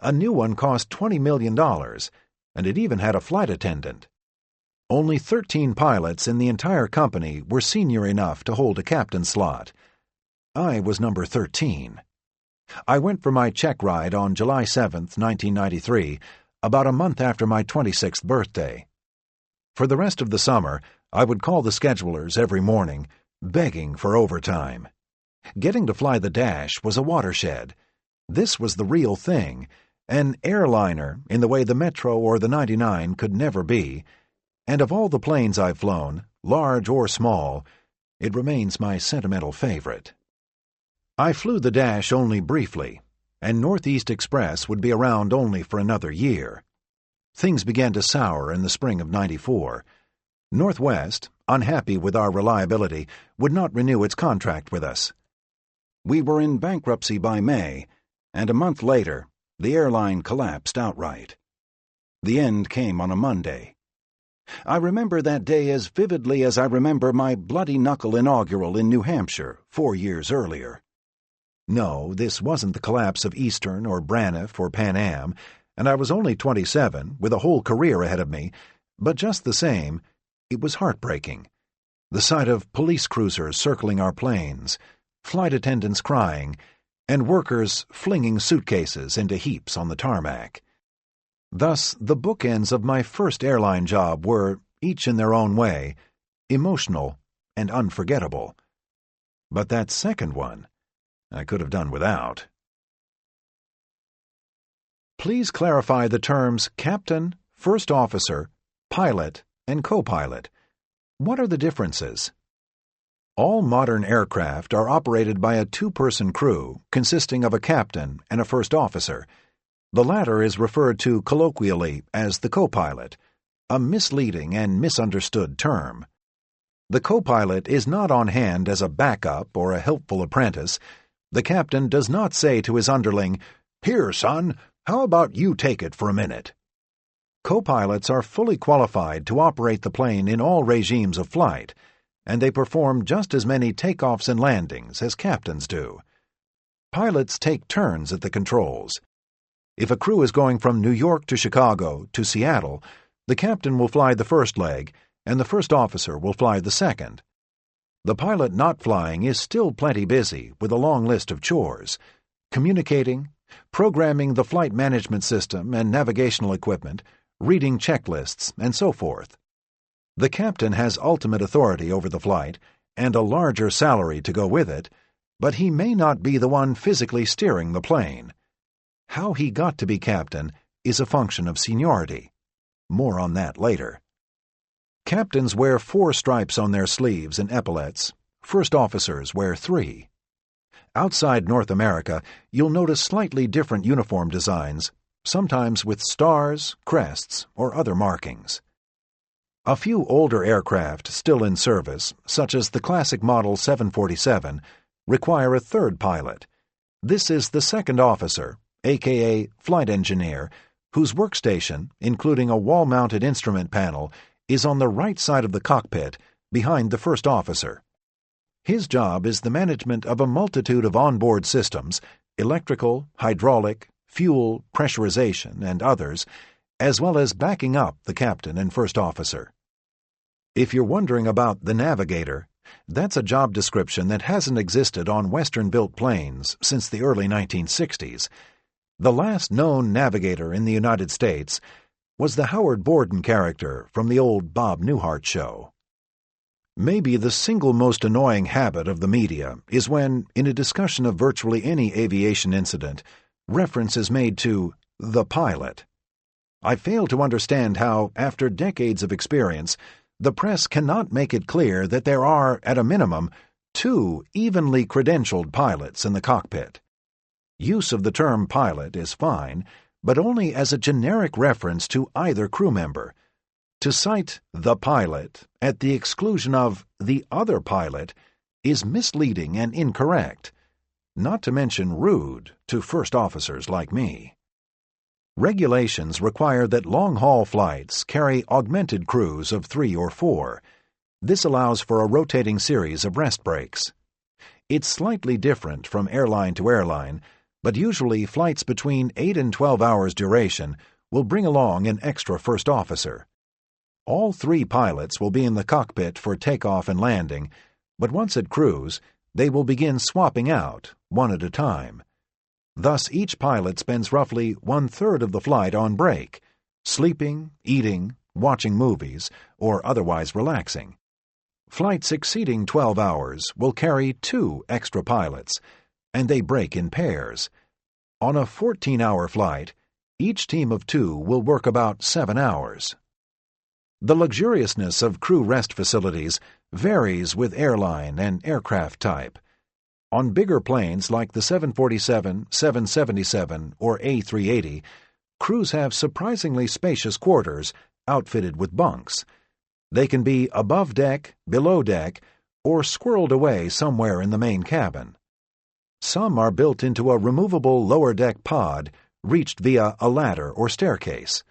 A new one cost $20 million, and it even had a flight attendant. Only 13 pilots in the entire company were senior enough to hold a captain's slot. I was number 13. I went for my check ride on July 7, 1993, about a month after my 26th birthday. For the rest of the summer, I would call the schedulers every morning, begging for overtime. Getting to fly the Dash was a watershed. This was the real thing, an airliner in the way the Metro or the 99 could never be, and of all the planes I've flown, large or small, it remains my sentimental favorite. I flew the Dash only briefly, and Northeast Express would be around only for another year. Things began to sour in the spring of '94. Northwest, unhappy with our reliability, would not renew its contract with us. We were in bankruptcy by May, and a month later, the airline collapsed outright. The end came on a Monday. I remember that day as vividly as I remember my bloody-knuckle inaugural in New Hampshire 4 years earlier. No, this wasn't the collapse of Eastern or Braniff or Pan Am, and I was only 27, with a whole career ahead of me, but just the same, it was heartbreaking. The sight of police cruisers circling our planes, flight attendants crying, and workers flinging suitcases into heaps on the tarmac. Thus, the bookends of my first airline job were, each in their own way, emotional and unforgettable. But that second one, I could have done without. Please clarify the terms captain, first officer, pilot, and co-pilot. What are the differences? All modern aircraft are operated by a two-person crew consisting of a captain and a first officer. The latter is referred to colloquially as the co-pilot, a misleading and misunderstood term. The co-pilot is not on hand as a backup or a helpful apprentice. The captain does not say to his underling, "Here, son, how about you take it for a minute?" Co-pilots are fully qualified to operate the plane in all regimes of flight, and they perform just as many takeoffs and landings as captains do. Pilots take turns at the controls. If a crew is going from New York to Chicago to Seattle, the captain will fly the first leg, and the first officer will fly the second. The pilot not flying is still plenty busy with a long list of chores: communicating, programming the flight management system and navigational equipment, reading checklists, and so forth. The captain has ultimate authority over the flight and a larger salary to go with it, but he may not be the one physically steering the plane. How he got to be captain is a function of seniority. More on that later. Captains wear 4 stripes on their sleeves and epaulets. First officers wear 3. Outside North America, you'll notice slightly different uniform designs, sometimes with stars, crests, or other markings. A few older aircraft still in service, such as the classic model 747, require a third pilot. This is the second officer, aka flight engineer, whose workstation, including a wall-mounted instrument panel, is on the right side of the cockpit, behind the first officer. His job is the management of a multitude of onboard systems, electrical, hydraulic, fuel, pressurization, and others, as well as backing up the captain and first officer. If you're wondering about the navigator, that's a job description that hasn't existed on Western-built planes since the early 1960s. The last known navigator in the United States was the Howard Borden character from the old Bob Newhart show. Maybe the single most annoying habit of the media is when, in a discussion of virtually any aviation incident, reference is made to the pilot. I fail to understand how, after decades of experience, the press cannot make it clear that there are, at a minimum, 2 evenly credentialed pilots in the cockpit. Use of the term pilot is fine, but only as a generic reference to either crew member. To cite the pilot at the exclusion of the other pilot is misleading and incorrect, not to mention rude to first officers like me. Regulations require that long-haul flights carry augmented crews of 3 or 4. This allows for a rotating series of rest breaks. It's slightly different from airline to airline, but usually flights between 8 and 12 hours duration will bring along an extra first officer. All 3 pilots will be in the cockpit for takeoff and landing, but once at cruise, they will begin swapping out, one at a time. Thus, each pilot spends roughly 1/3 of the flight on break, sleeping, eating, watching movies, or otherwise relaxing. Flights exceeding 12 hours will carry 2 extra pilots, and they break in pairs. On a 14-hour flight, each team of 2 will work about 7 hours. The luxuriousness of crew rest facilities varies with airline and aircraft type. On bigger planes like the 747, 777, or A380, crews have surprisingly spacious quarters outfitted with bunks. They can be above deck, below deck, or squirreled away somewhere in the main cabin. Some are built into a removable lower deck pod reached via a ladder or staircase.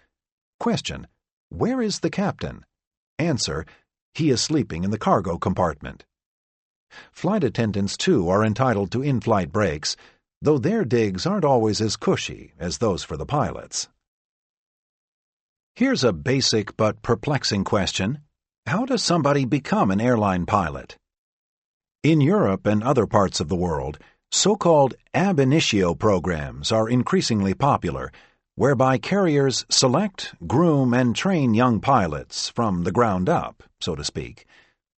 Question: where is the captain? Answer: he is sleeping in the cargo compartment. Flight attendants, too, are entitled to in-flight breaks, though their digs aren't always as cushy as those for the pilots. Here's a basic but perplexing question. How does somebody become an airline pilot? In Europe and other parts of the world, so-called ab initio programs are increasingly popular, whereby carriers select, groom, and train young pilots from the ground up, so to speak.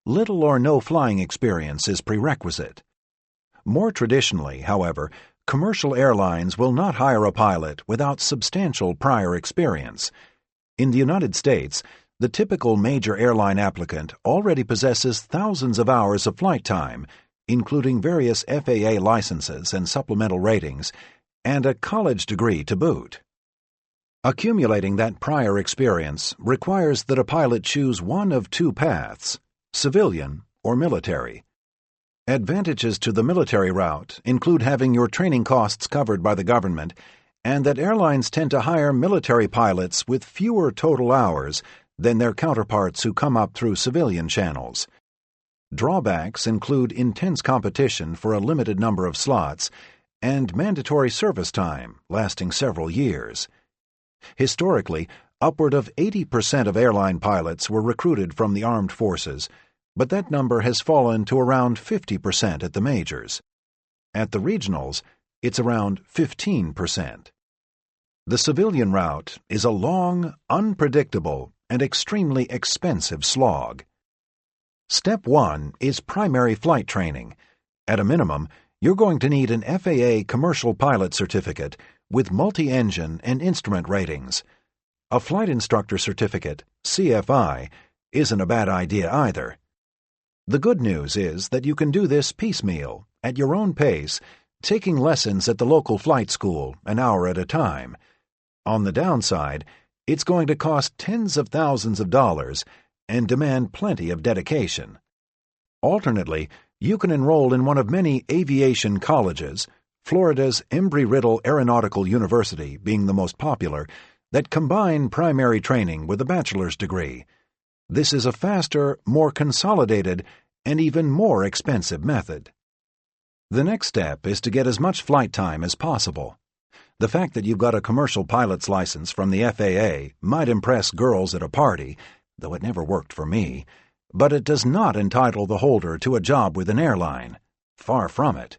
Little or no flying experience is prerequisite. More traditionally, however, commercial airlines will not hire a pilot without substantial prior experience. In the United States, the typical major airline applicant already possesses thousands of hours of flight time, including various FAA licenses and supplemental ratings, and a college degree to boot. Accumulating that prior experience requires that a pilot choose one of 2 paths: civilian or military. Advantages to the military route include having your training costs covered by the government and that airlines tend to hire military pilots with fewer total hours than their counterparts who come up through civilian channels. Drawbacks include intense competition for a limited number of slots and mandatory service time lasting several years. Historically, upward of 80% of airline pilots were recruited from the armed forces, but that number has fallen to around 50% at the majors. At the regionals, it's around 15%. The civilian route is a long, unpredictable, and extremely expensive slog. Step 1 is primary flight training. At a minimum, you're going to need an FAA commercial pilot certificate with multi-engine and instrument ratings. A flight instructor certificate, CFI, isn't a bad idea either. The good news is that you can do this piecemeal, at your own pace, taking lessons at the local flight school an hour at a time. On the downside, it's going to cost tens of thousands of dollars and demand plenty of dedication. Alternately, you can enroll in one of many aviation colleges, Florida's Embry-Riddle Aeronautical University being the most popular, that combine primary training with a bachelor's degree. This is a faster, more consolidated, and even more expensive method. The next step is to get as much flight time as possible. The fact that you've got a commercial pilot's license from the FAA might impress girls at a party, though it never worked for me, but it does not entitle the holder to a job with an airline. Far from it.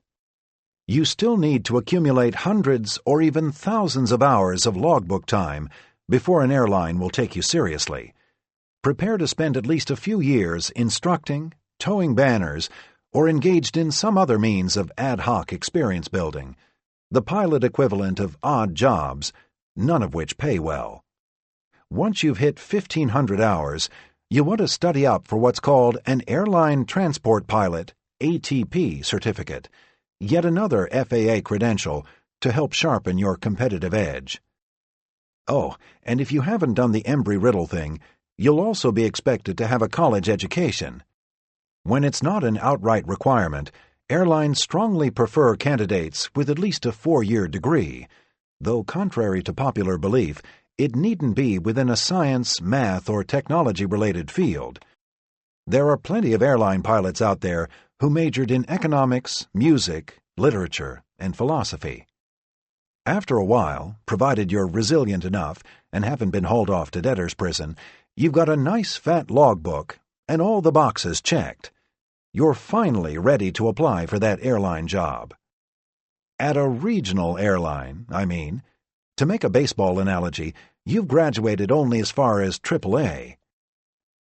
You still need to accumulate hundreds or even thousands of hours of logbook time before an airline will take you seriously. Prepare to spend at least a few years instructing, towing banners, or engaged in some other means of ad hoc experience building, the pilot equivalent of odd jobs, none of which pay well. Once you've hit 1,500 hours, you want to study up for what's called an Airline Transport Pilot, ATP certificate, yet another FAA credential to help sharpen your competitive edge. Oh, and if you haven't done the Embry-Riddle thing, you'll also be expected to have a college education. When it's not an outright requirement, airlines strongly prefer candidates with at least a 4-year degree, though contrary to popular belief, it needn't be within a science, math, or technology-related field. There are plenty of airline pilots out there who majored in economics, music, literature, and philosophy. After a while, provided you're resilient enough and haven't been hauled off to debtor's prison, you've got a nice fat logbook and all the boxes checked. You're finally ready to apply for that airline job. At a regional airline, I mean. To make a baseball analogy, you've graduated only as far as AAA.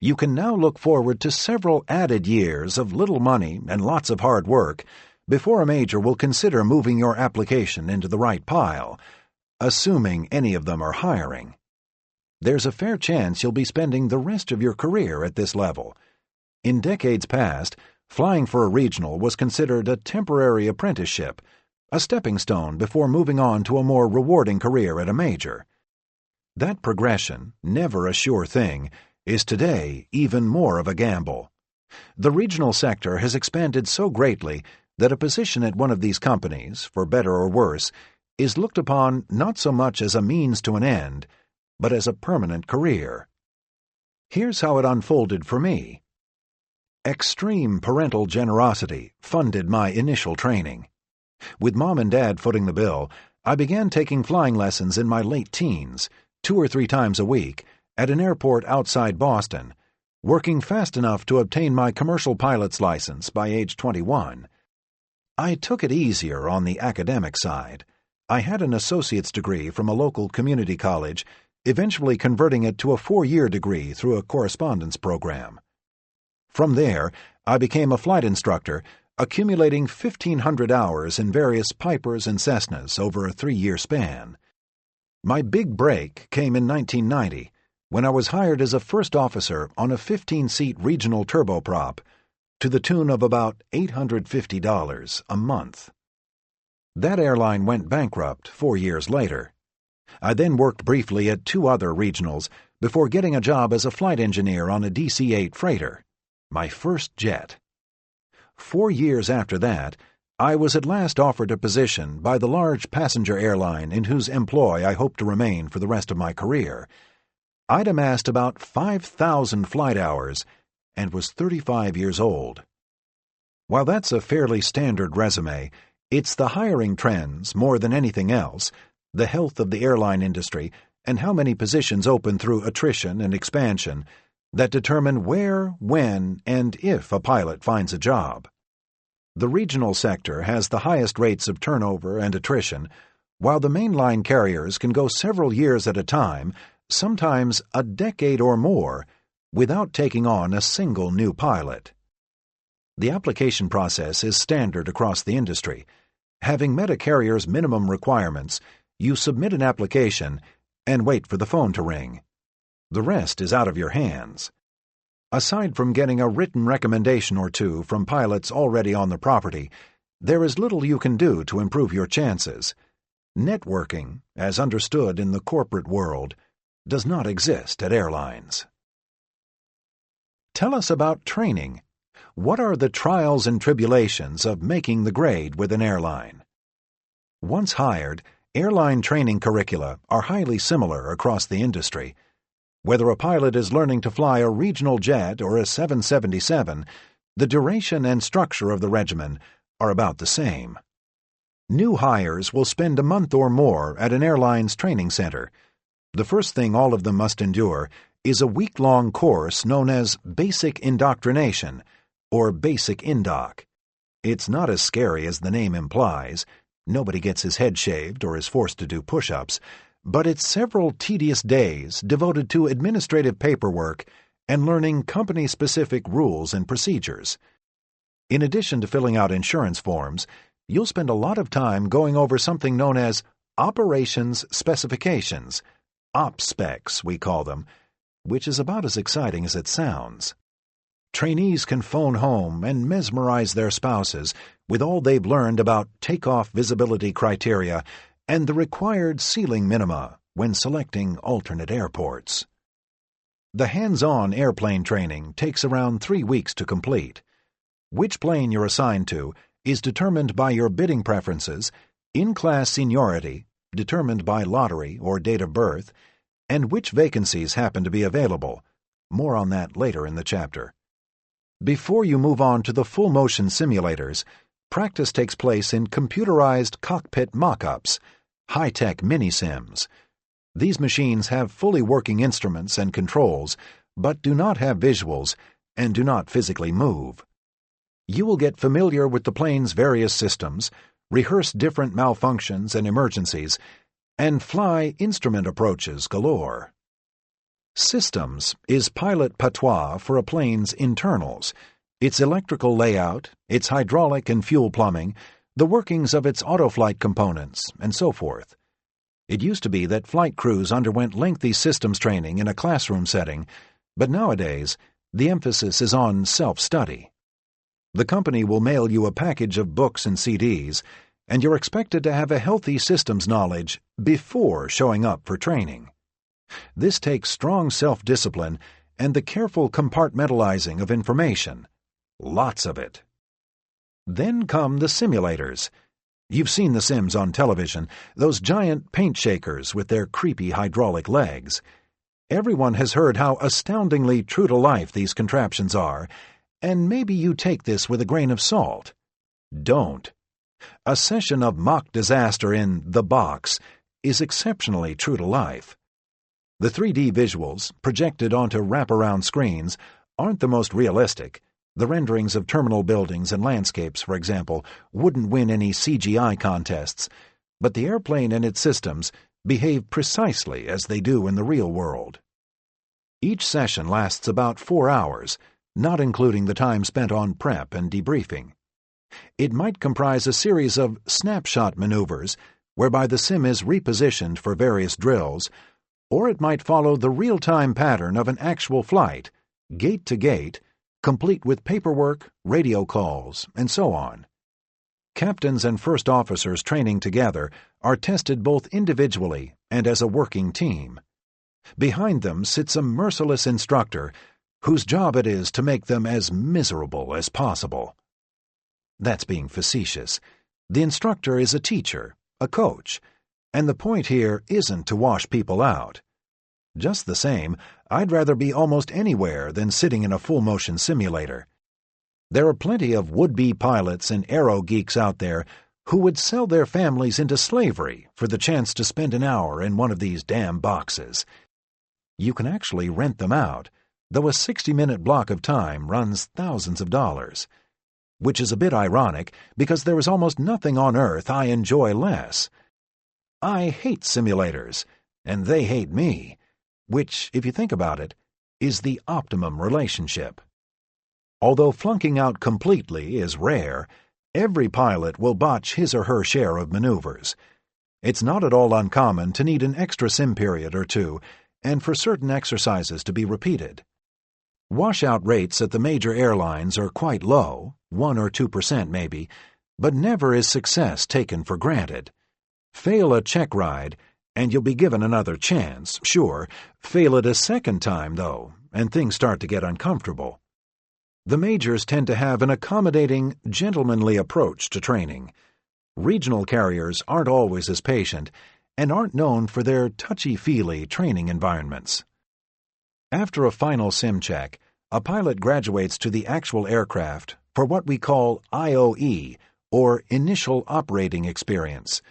You can now look forward to several added years of little money and lots of hard work before a major will consider moving your application into the right pile, assuming any of them are hiring. There's a fair chance you'll be spending the rest of your career at this level. In decades past, flying for a regional was considered a temporary apprenticeship, a stepping stone before moving on to a more rewarding career at a major. That progression, never a sure thing, is today even more of a gamble. The regional sector has expanded so greatly that a position at one of these companies, for better or worse, is looked upon not so much as a means to an end, but as a permanent career. Here's how it unfolded for me. Extreme parental generosity funded my initial training. With Mom and Dad footing the bill, I began taking flying lessons in my late teens, 2 or 3 times a week, at an airport outside Boston, working fast enough to obtain my commercial pilot's license by age 21. I took it easier on the academic side. I had an associate's degree from a local community college, eventually converting it to a 4-year degree through a correspondence program. From there, I became a flight instructor, accumulating 1,500 hours in various Pipers and Cessnas over a 3-year span. My big break came in 1990, when I was hired as a first officer on a 15-seat regional turboprop, to the tune of about $850 a month. That airline went bankrupt 4 years later. I then worked briefly at 2 other regionals before getting a job as a flight engineer on a DC-8 freighter, my first jet. 4 years after that, I was at last offered a position by the large passenger airline in whose employ I hope to remain for the rest of my career. I'd amassed about 5,000 flight hours and was 35 years old. While that's a fairly standard resume, it's the hiring trends more than anything else, the health of the airline industry, and how many positions open through attrition and expansion that determine where, when, and if a pilot finds a job. The regional sector has the highest rates of turnover and attrition, while the mainline carriers can go several years at a time, sometimes a decade or more, without taking on a single new pilot. The application process is standard across the industry. Having met a carrier's minimum requirements, you submit an application and wait for the phone to ring. The rest is out of your hands. Aside from getting a written recommendation or two from pilots already on the property, there is little you can do to improve your chances. Networking, as understood in the corporate world, does not exist at airlines. Tell us about training. What are the trials and tribulations of making the grade with an airline? Once hired, airline training curricula are highly similar across the industry. Whether a pilot is learning to fly a regional jet or a 777, the duration and structure of the regimen are about the same. New hires will spend a month or more at an airline's training center. The first thing all of them must endure is a week-long course known as Basic Indoctrination, or Basic Indoc. It's not as scary as the name implies. Nobody gets his head shaved or is forced to do push-ups, but it's several tedious days devoted to administrative paperwork and learning company-specific rules and procedures. In addition to filling out insurance forms, you'll spend a lot of time going over something known as Operations Specifications, OP specs, we call them, which is about as exciting as it sounds. Trainees can phone home and mesmerize their spouses with all they've learned about takeoff visibility criteria and the required ceiling minima when selecting alternate airports. The hands-on airplane training takes around 3 weeks to complete. Which plane you're assigned to is determined by your bidding preferences, in-class seniority, determined by lottery or date of birth, and which vacancies happen to be available. More on that later in the chapter. Before you move on to the full-motion simulators, practice takes place in computerized cockpit mock-ups, high-tech mini-sims. These machines have fully working instruments and controls, but do not have visuals and do not physically move. You will get familiar with the plane's various systems, rehearse different malfunctions and emergencies, and fly instrument approaches galore. Systems is pilot patois for a plane's internals, its electrical layout, its hydraulic and fuel plumbing, the workings of its autoflight components, and so forth. It used to be that flight crews underwent lengthy systems training in a classroom setting, but nowadays the emphasis is on self-study. The company will mail you a package of books and CDs, and you're expected to have a healthy systems knowledge before showing up for training. This takes strong self-discipline and the careful compartmentalizing of information. Lots of it. Then come the simulators. You've seen the sims on television, those giant paint shakers with their creepy hydraulic legs. Everyone has heard how astoundingly true to life these contraptions are, and maybe you take this with a grain of salt. Don't. A session of mock disaster in The Box is exceptionally true to life. The 3D visuals, projected onto wraparound screens, aren't the most realistic. The renderings of terminal buildings and landscapes, for example, wouldn't win any CGI contests, but the airplane and its systems behave precisely as they do in the real world. Each session lasts about 4 hours, not including the time spent on prep and debriefing. It might comprise a series of snapshot maneuvers, whereby the sim is repositioned for various drills, or it might follow the real-time pattern of an actual flight, gate to gate, complete with paperwork, radio calls, and so on. Captains and first officers training together are tested both individually and as a working team. Behind them sits a merciless instructor whose job it is to make them as miserable as possible. That's being facetious. The instructor is a teacher, a coach, and the point here isn't to wash people out. Just the same, I'd rather be almost anywhere than sitting in a full-motion simulator. There are plenty of would-be pilots and aero geeks out there who would sell their families into slavery for the chance to spend an hour in one of these damn boxes. You can actually rent them out, though a 60-minute block of time runs thousands of dollars. Which is a bit ironic, because there is almost nothing on Earth I enjoy less. I hate simulators, and they hate me, which, if you think about it, is the optimum relationship. Although flunking out completely is rare, every pilot will botch his or her share of maneuvers. It's not at all uncommon to need an extra sim period or two, and for certain exercises to be repeated. Washout rates at the major airlines are quite low, 1 or 2% maybe, but never is success taken for granted. Fail a check ride, and you'll be given another chance, sure. Fail it a second time, though, and things start to get uncomfortable. The majors tend to have an accommodating, gentlemanly approach to training. Regional carriers aren't always as patient, and aren't known for their touchy-feely training environments. After a final sim check, a pilot graduates to the actual aircraft for what we call IOE, or Initial Operating Experience.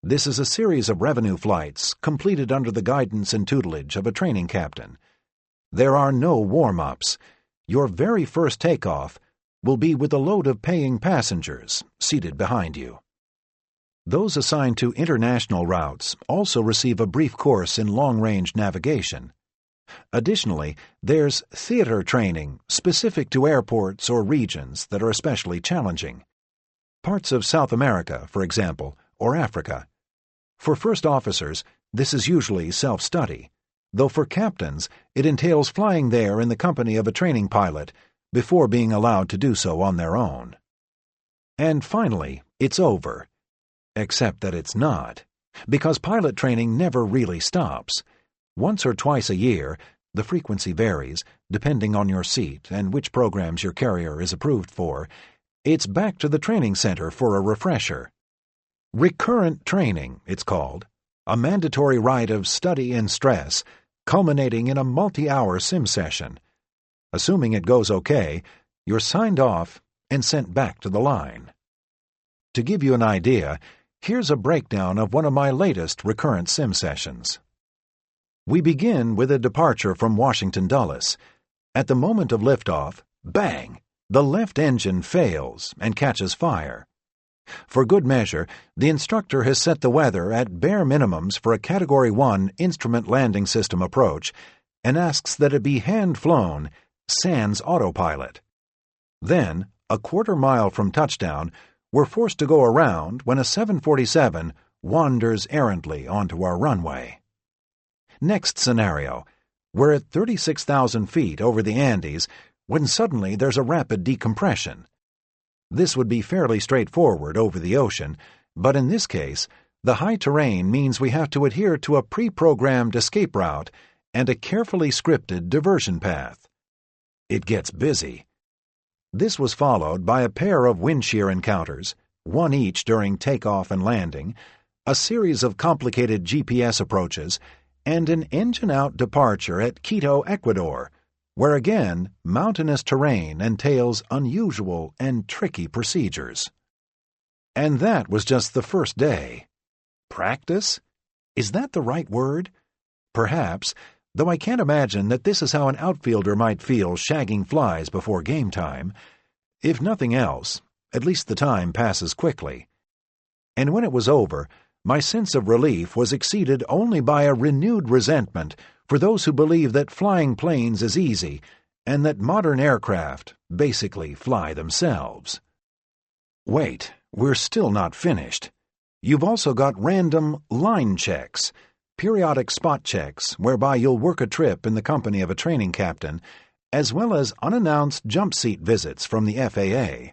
This is a series of revenue flights completed under the guidance and tutelage of a training captain. There are no warm-ups. Your very first takeoff will be with a load of paying passengers seated behind you. Those assigned to international routes also receive a brief course in long-range navigation. Additionally, there's theater training specific to airports or regions that are especially challenging. Parts of South America, for example, or Africa. For first officers, this is usually self-study, though for captains, it entails flying there in the company of a training pilot before being allowed to do so on their own. And finally, it's over. Except that it's not, because pilot training never really stops. Once or twice a year, the frequency varies, depending on your seat and which programs your carrier is approved for, it's back to the training center for a refresher. Recurrent training, it's called, a mandatory rite of study and stress, culminating in a multi-hour sim session. Assuming it goes okay, you're signed off and sent back to the line. To give you an idea, here's a breakdown of one of my latest recurrent sim sessions. We begin with a departure from Washington Dulles. At the moment of liftoff, bang! The left engine fails and catches fire. For good measure, the instructor has set the weather at bare minimums for a Category 1 instrument landing system approach and asks that it be hand-flown, sans autopilot. Then, a quarter-mile from touchdown, we're forced to go around when a 747 wanders errantly onto our runway. Next scenario, we're at 36,000 feet over the Andes when suddenly there's a rapid decompression. This would be fairly straightforward over the ocean, but in this case, the high terrain means we have to adhere to a pre-programmed escape route and a carefully scripted diversion path. It gets busy. This was followed by a pair of wind shear encounters, one each during takeoff and landing, a series of complicated GPS approaches, and an engine-out departure at Quito, Ecuador, where again mountainous terrain entails unusual and tricky procedures. And that was just the first day. Practice? Is that the right word? Perhaps, though I can't imagine that this is how an outfielder might feel shagging flies before game time. If nothing else, at least the time passes quickly. And when it was over, my sense of relief was exceeded only by a renewed resentment for those who believe that flying planes is easy and that modern aircraft basically fly themselves. Wait, we're still not finished. You've also got random line checks, periodic spot checks whereby you'll work a trip in the company of a training captain, as well as unannounced jump seat visits from the FAA.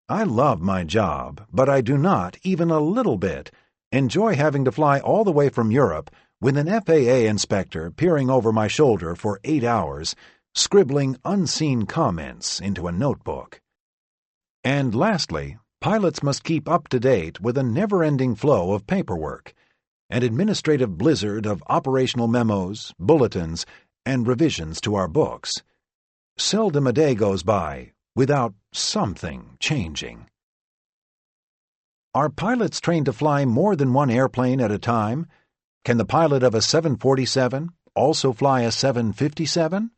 I love my job, but I do not, even a little bit, enjoy having to fly all the way from Europe with an FAA inspector peering over my shoulder for 8 hours, scribbling unseen comments into a notebook. And lastly, pilots must keep up to date with a never-ending flow of paperwork, an administrative blizzard of operational memos, bulletins, and revisions to our books. Seldom a day goes by without something changing. Are pilots trained to fly more than one airplane at a time? Can the pilot of a 747 also fly a 757?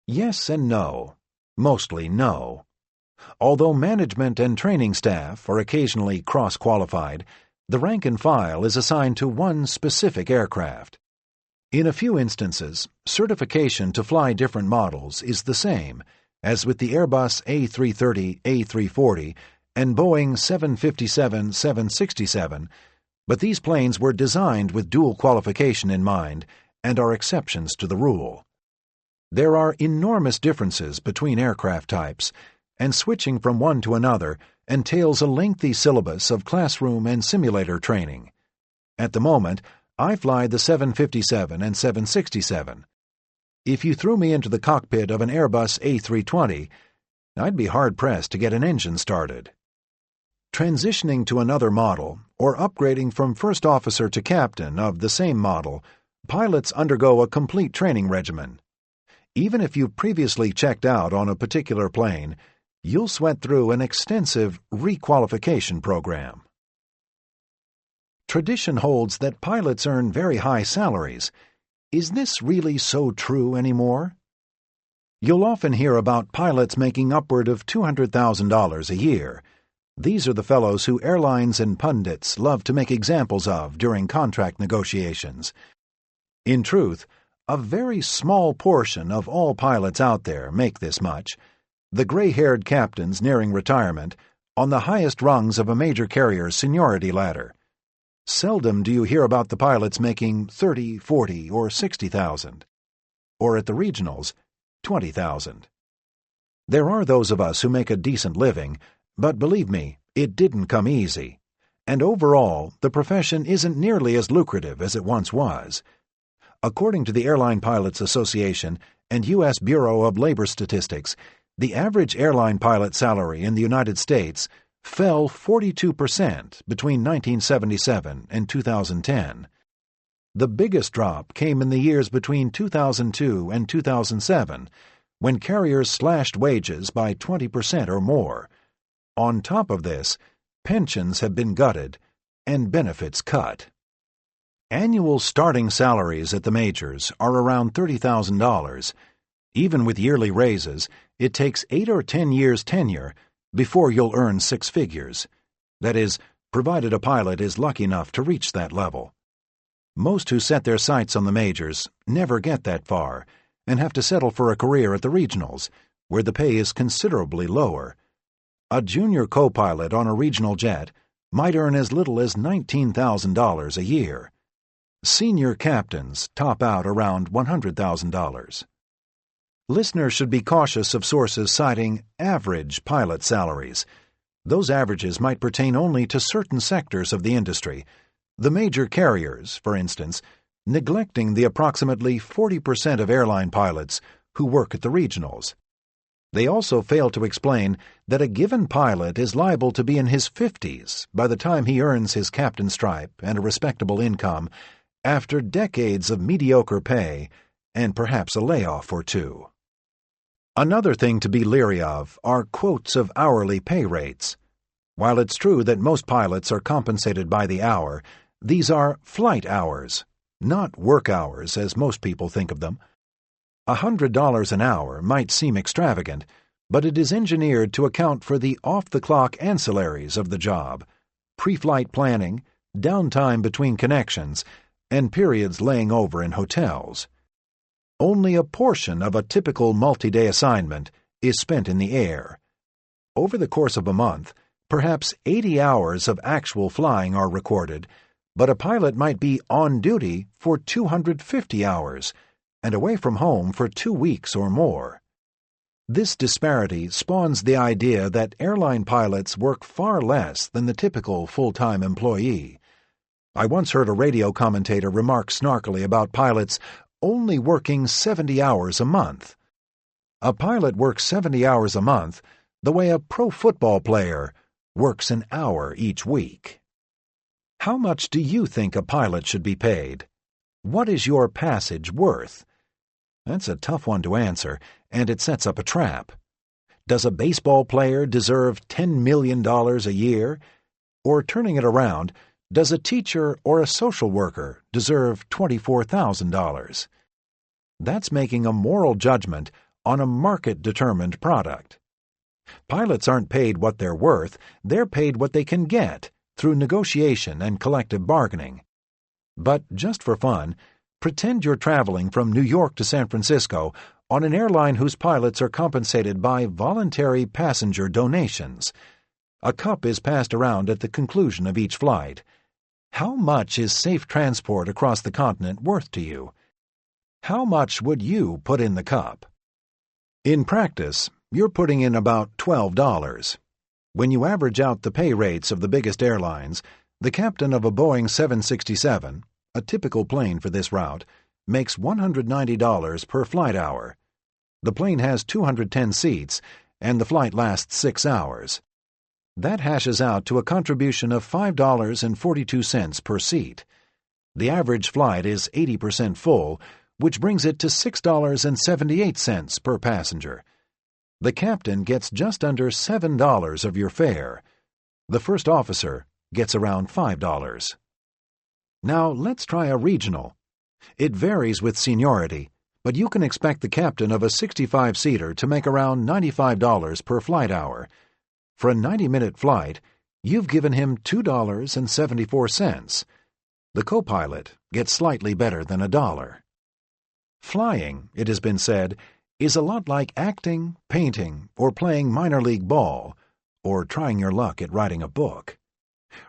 Yes and no. Mostly no. Although management and training staff are occasionally cross-qualified, the rank and file is assigned to one specific aircraft. In a few instances, certification to fly different models is the same, as with the Airbus A330, A340, and Boeing 757-767, but these planes were designed with dual qualification in mind and are exceptions to the rule. There are enormous differences between aircraft types, and switching from one to another entails a lengthy syllabus of classroom and simulator training. At the moment, I fly the 757 and 767. If you threw me into the cockpit of an Airbus A320, I'd be hard-pressed to get an engine started. Transitioning to another model, or upgrading from first officer to captain of the same model, pilots undergo a complete training regimen. Even if you've previously checked out on a particular plane, you'll sweat through an extensive requalification program. Tradition holds that pilots earn very high salaries. Is this really so true anymore? You'll often hear about pilots making upward of $200,000 a year. These are the fellows who airlines and pundits love to make examples of during contract negotiations. In truth, a very small portion of all pilots out there make this much. The gray-haired captains nearing retirement, on the highest rungs of a major carrier's seniority ladder. Seldom do you hear about the pilots making $30,000, $40,000, or $60,000. Or at the regionals, $20,000. There are those of us who make a decent living, but believe me, it didn't come easy. And overall, the profession isn't nearly as lucrative as it once was. According to the Airline Pilots Association and U.S. Bureau of Labor Statistics, the average airline pilot salary in the United States fell 42% between 1977 and 2010. The biggest drop came in the years between 2002 and 2007, when carriers slashed wages by 20% or more. On top of this, pensions have been gutted and benefits cut. Annual starting salaries at the majors are around $30,000. Even with yearly raises, it takes 8 or 10 years tenure before you'll earn six figures. That is, provided a pilot is lucky enough to reach that level. Most who set their sights on the majors never get that far and have to settle for a career at the regionals, where the pay is considerably lower. A junior co-pilot on a regional jet might earn as little as $19,000 a year. Senior captains top out around $100,000. Listeners should be cautious of sources citing average pilot salaries. Those averages might pertain only to certain sectors of the industry, the major carriers, for instance, neglecting the approximately 40% of airline pilots who work at the regionals. They also fail to explain that a given pilot is liable to be in his 50s by the time he earns his captain stripe and a respectable income, after decades of mediocre pay and perhaps a layoff or two. Another thing to be leery of are quotes of hourly pay rates. While it's true that most pilots are compensated by the hour, these are flight hours, not work hours as most people think of them. $100 an hour might seem extravagant, but it is engineered to account for the off-the-clock ancillaries of the job, pre-flight planning, downtime between connections, and periods laying over in hotels. Only a portion of a typical multi-day assignment is spent in the air. Over the course of a month, perhaps 80 hours of actual flying are recorded, but a pilot might be on duty for 250 hours and away from home for 2 weeks or more. This disparity spawns the idea that airline pilots work far less than the typical full-time employee. I once heard a radio commentator remark snarkily about pilots only working 70 hours a month. A pilot works 70 hours a month, the way a pro football player works an hour each week. How much do you think a pilot should be paid? What is your passage worth? That's a tough one to answer, and it sets up a trap. Does a baseball player deserve $10 million a year? Or turning it around, does a teacher or a social worker deserve $24,000? That's making a moral judgment on a market-determined product. Pilots aren't paid what they're worth, they're paid what they can get through negotiation and collective bargaining. But just for fun, pretend you're traveling from New York to San Francisco on an airline whose pilots are compensated by voluntary passenger donations. A cup is passed around at the conclusion of each flight. How much is safe transport across the continent worth to you? How much would you put in the cup? In practice, you're putting in about $12. When you average out the pay rates of the biggest airlines, the captain of a Boeing 767, a typical plane for this route, makes $190 per flight hour. The plane has 210 seats, and the flight lasts 6 hours. That hashes out to a contribution of $5.42 per seat. The average flight is 80% full, which brings it to $6.78 per passenger. The captain gets just under $7 of your fare. The first officer gets around $5. Now let's try a regional. It varies with seniority, but you can expect the captain of a 65-seater to make around $95 per flight hour. For a 90-minute flight, you've given him $2.74. The co-pilot gets slightly better than $1. Flying, it has been said, is a lot like acting, painting, or playing minor league ball, or trying your luck at writing a book.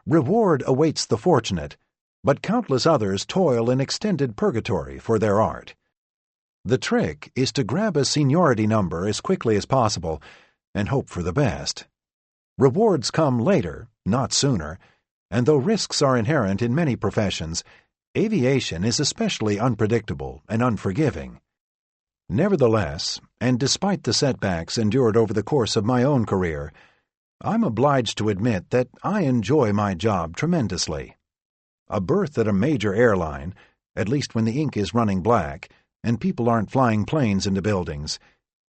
Reward awaits the fortunate, but countless others toil in extended purgatory for their art. The trick is to grab a seniority number as quickly as possible and hope for the best. Rewards come later, not sooner, and though risks are inherent in many professions, aviation is especially unpredictable and unforgiving. Nevertheless, and despite the setbacks endured over the course of my own career, I'm obliged to admit that I enjoy my job tremendously. A berth at a major airline, at least when the ink is running black and people aren't flying planes into buildings,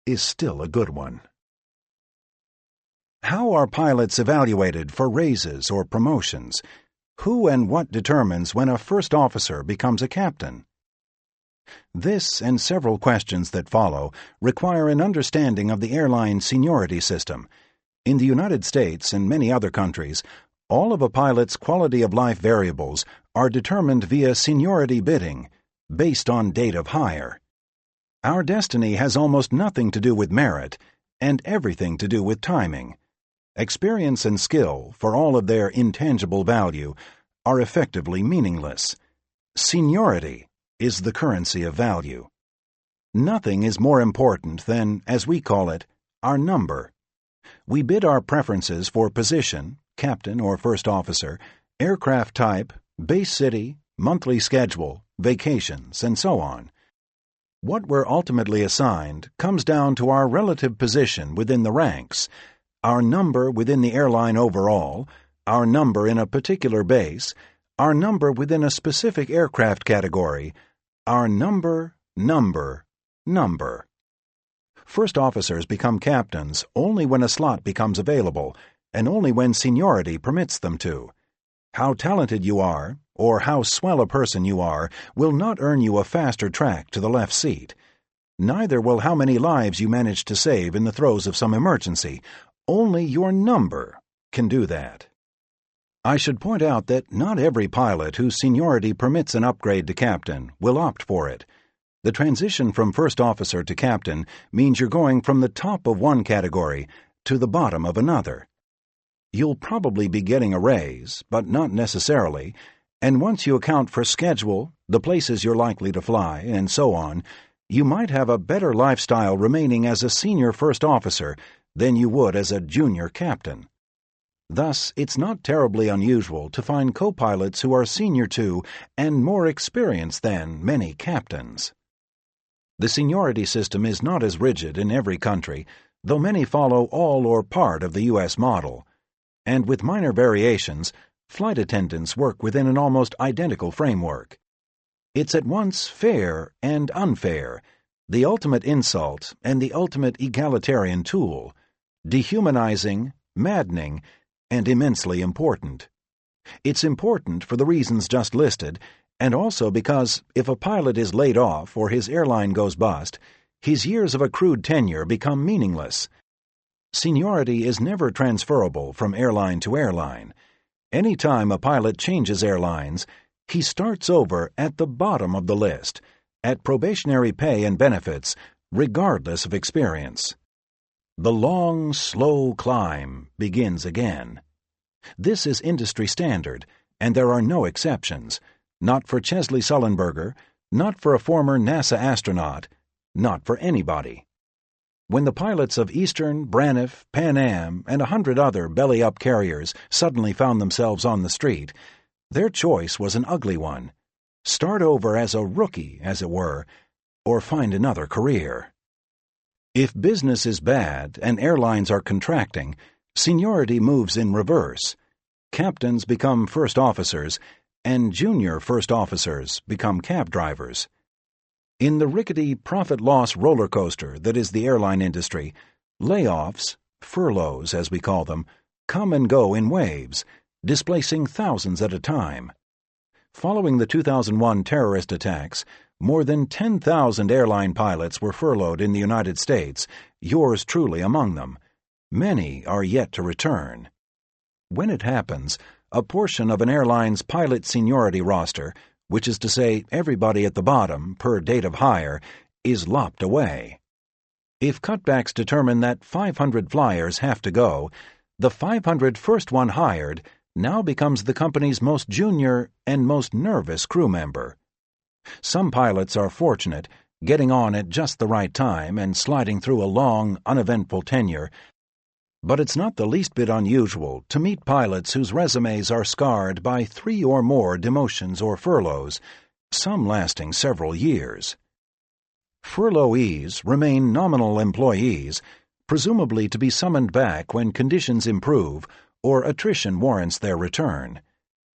is still a good one. How are pilots evaluated for raises or promotions? Who and what determines when a first officer becomes a captain? This and several questions that follow require an understanding of the airline seniority system. In the United States and many other countries, all of a pilot's quality of life variables are determined via seniority bidding, based on date of hire. Our destiny has almost nothing to do with merit, and everything to do with timing. Experience and skill, for all of their intangible value, are effectively meaningless. Seniority is the currency of value. Nothing is more important than, as we call it, our number. We bid our preferences for position, captain or first officer, aircraft type, base city, monthly schedule, vacations, and so on. What we're ultimately assigned comes down to our relative position within the ranks, our number within the airline overall, our number in a particular base, our number within a specific aircraft category, our number. First officers become captains only when a slot becomes available, and only when seniority permits them to. How talented you are, or how swell a person you are, will not earn you a faster track to the left seat. Neither will how many lives you manage to save in the throes of some emergency. Only your number can do that. I should point out that not every pilot whose seniority permits an upgrade to captain will opt for it. The transition from first officer to captain means you're going from the top of one category to the bottom of another. You'll probably be getting a raise, but not necessarily, and once you account for schedule, the places you're likely to fly, and so on, you might have a better lifestyle remaining as a senior first officer than you would as a junior captain. Thus, it's not terribly unusual to find co-pilots who are senior to and more experienced than many captains. The seniority system is not as rigid in every country, though many follow all or part of the U.S. model, and with minor variations, flight attendants work within an almost identical framework. It's at once fair and unfair, the ultimate insult and the ultimate egalitarian tool, dehumanizing, maddening, and immensely important. It's important for the reasons just listed, and also because if a pilot is laid off or his airline goes bust, his years of accrued tenure become meaningless. Seniority is never transferable from airline to airline. Any time a pilot changes airlines, he starts over at the bottom of the list, at probationary pay and benefits, regardless of experience. The long, slow climb begins again. This is industry standard, and there are no exceptions. Not for Chesley Sullenberger, not for a former NASA astronaut, not for anybody. When the pilots of Eastern, Braniff, Pan Am, and 100 other belly-up carriers suddenly found themselves on the street, their choice was an ugly one. Start over as a rookie, as it were, or find another career. If business is bad and airlines are contracting, seniority moves in reverse. Captains become first officers, and junior first officers become cab drivers. In the rickety profit-loss roller coaster that is the airline industry, layoffs, furloughs as we call them, come and go in waves, displacing thousands at a time. Following the 2001 terrorist attacks, more than 10,000 airline pilots were furloughed in the United States, yours truly among them. Many are yet to return. When it happens, a portion of an airline's pilot seniority roster, which is to say everybody at the bottom per date of hire, is lopped away. If cutbacks determine that 500 flyers have to go, the 500 first one hired now becomes the company's most junior and most nervous crew member. Some pilots are fortunate, getting on at just the right time and sliding through a long, uneventful tenure, but it's not the least bit unusual to meet pilots whose resumes are scarred by 3 or more demotions or furloughs, some lasting several years. Furloughees remain nominal employees, presumably to be summoned back when conditions improve or attrition warrants their return.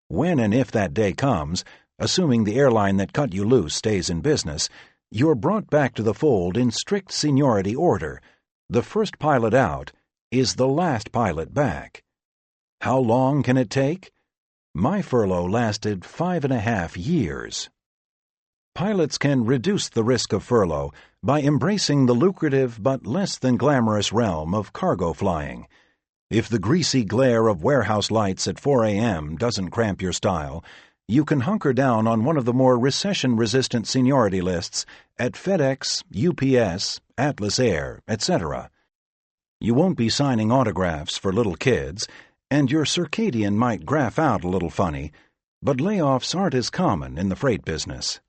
When and if that day comes, assuming the airline that cut you loose stays in business, you're brought back to the fold in strict seniority order. The first pilot out is the last pilot back. How long can it take? My furlough lasted 5.5 years. Pilots can reduce the risk of furlough by embracing the lucrative but less than glamorous realm of cargo flying. If the greasy glare of warehouse lights at 4 a.m. doesn't cramp your style, you can hunker down on one of the more recession-resistant seniority lists at FedEx, UPS, Atlas Air, etc. You won't be signing autographs for little kids, and your circadian might graph out a little funny, but layoffs aren't as common in the freight business.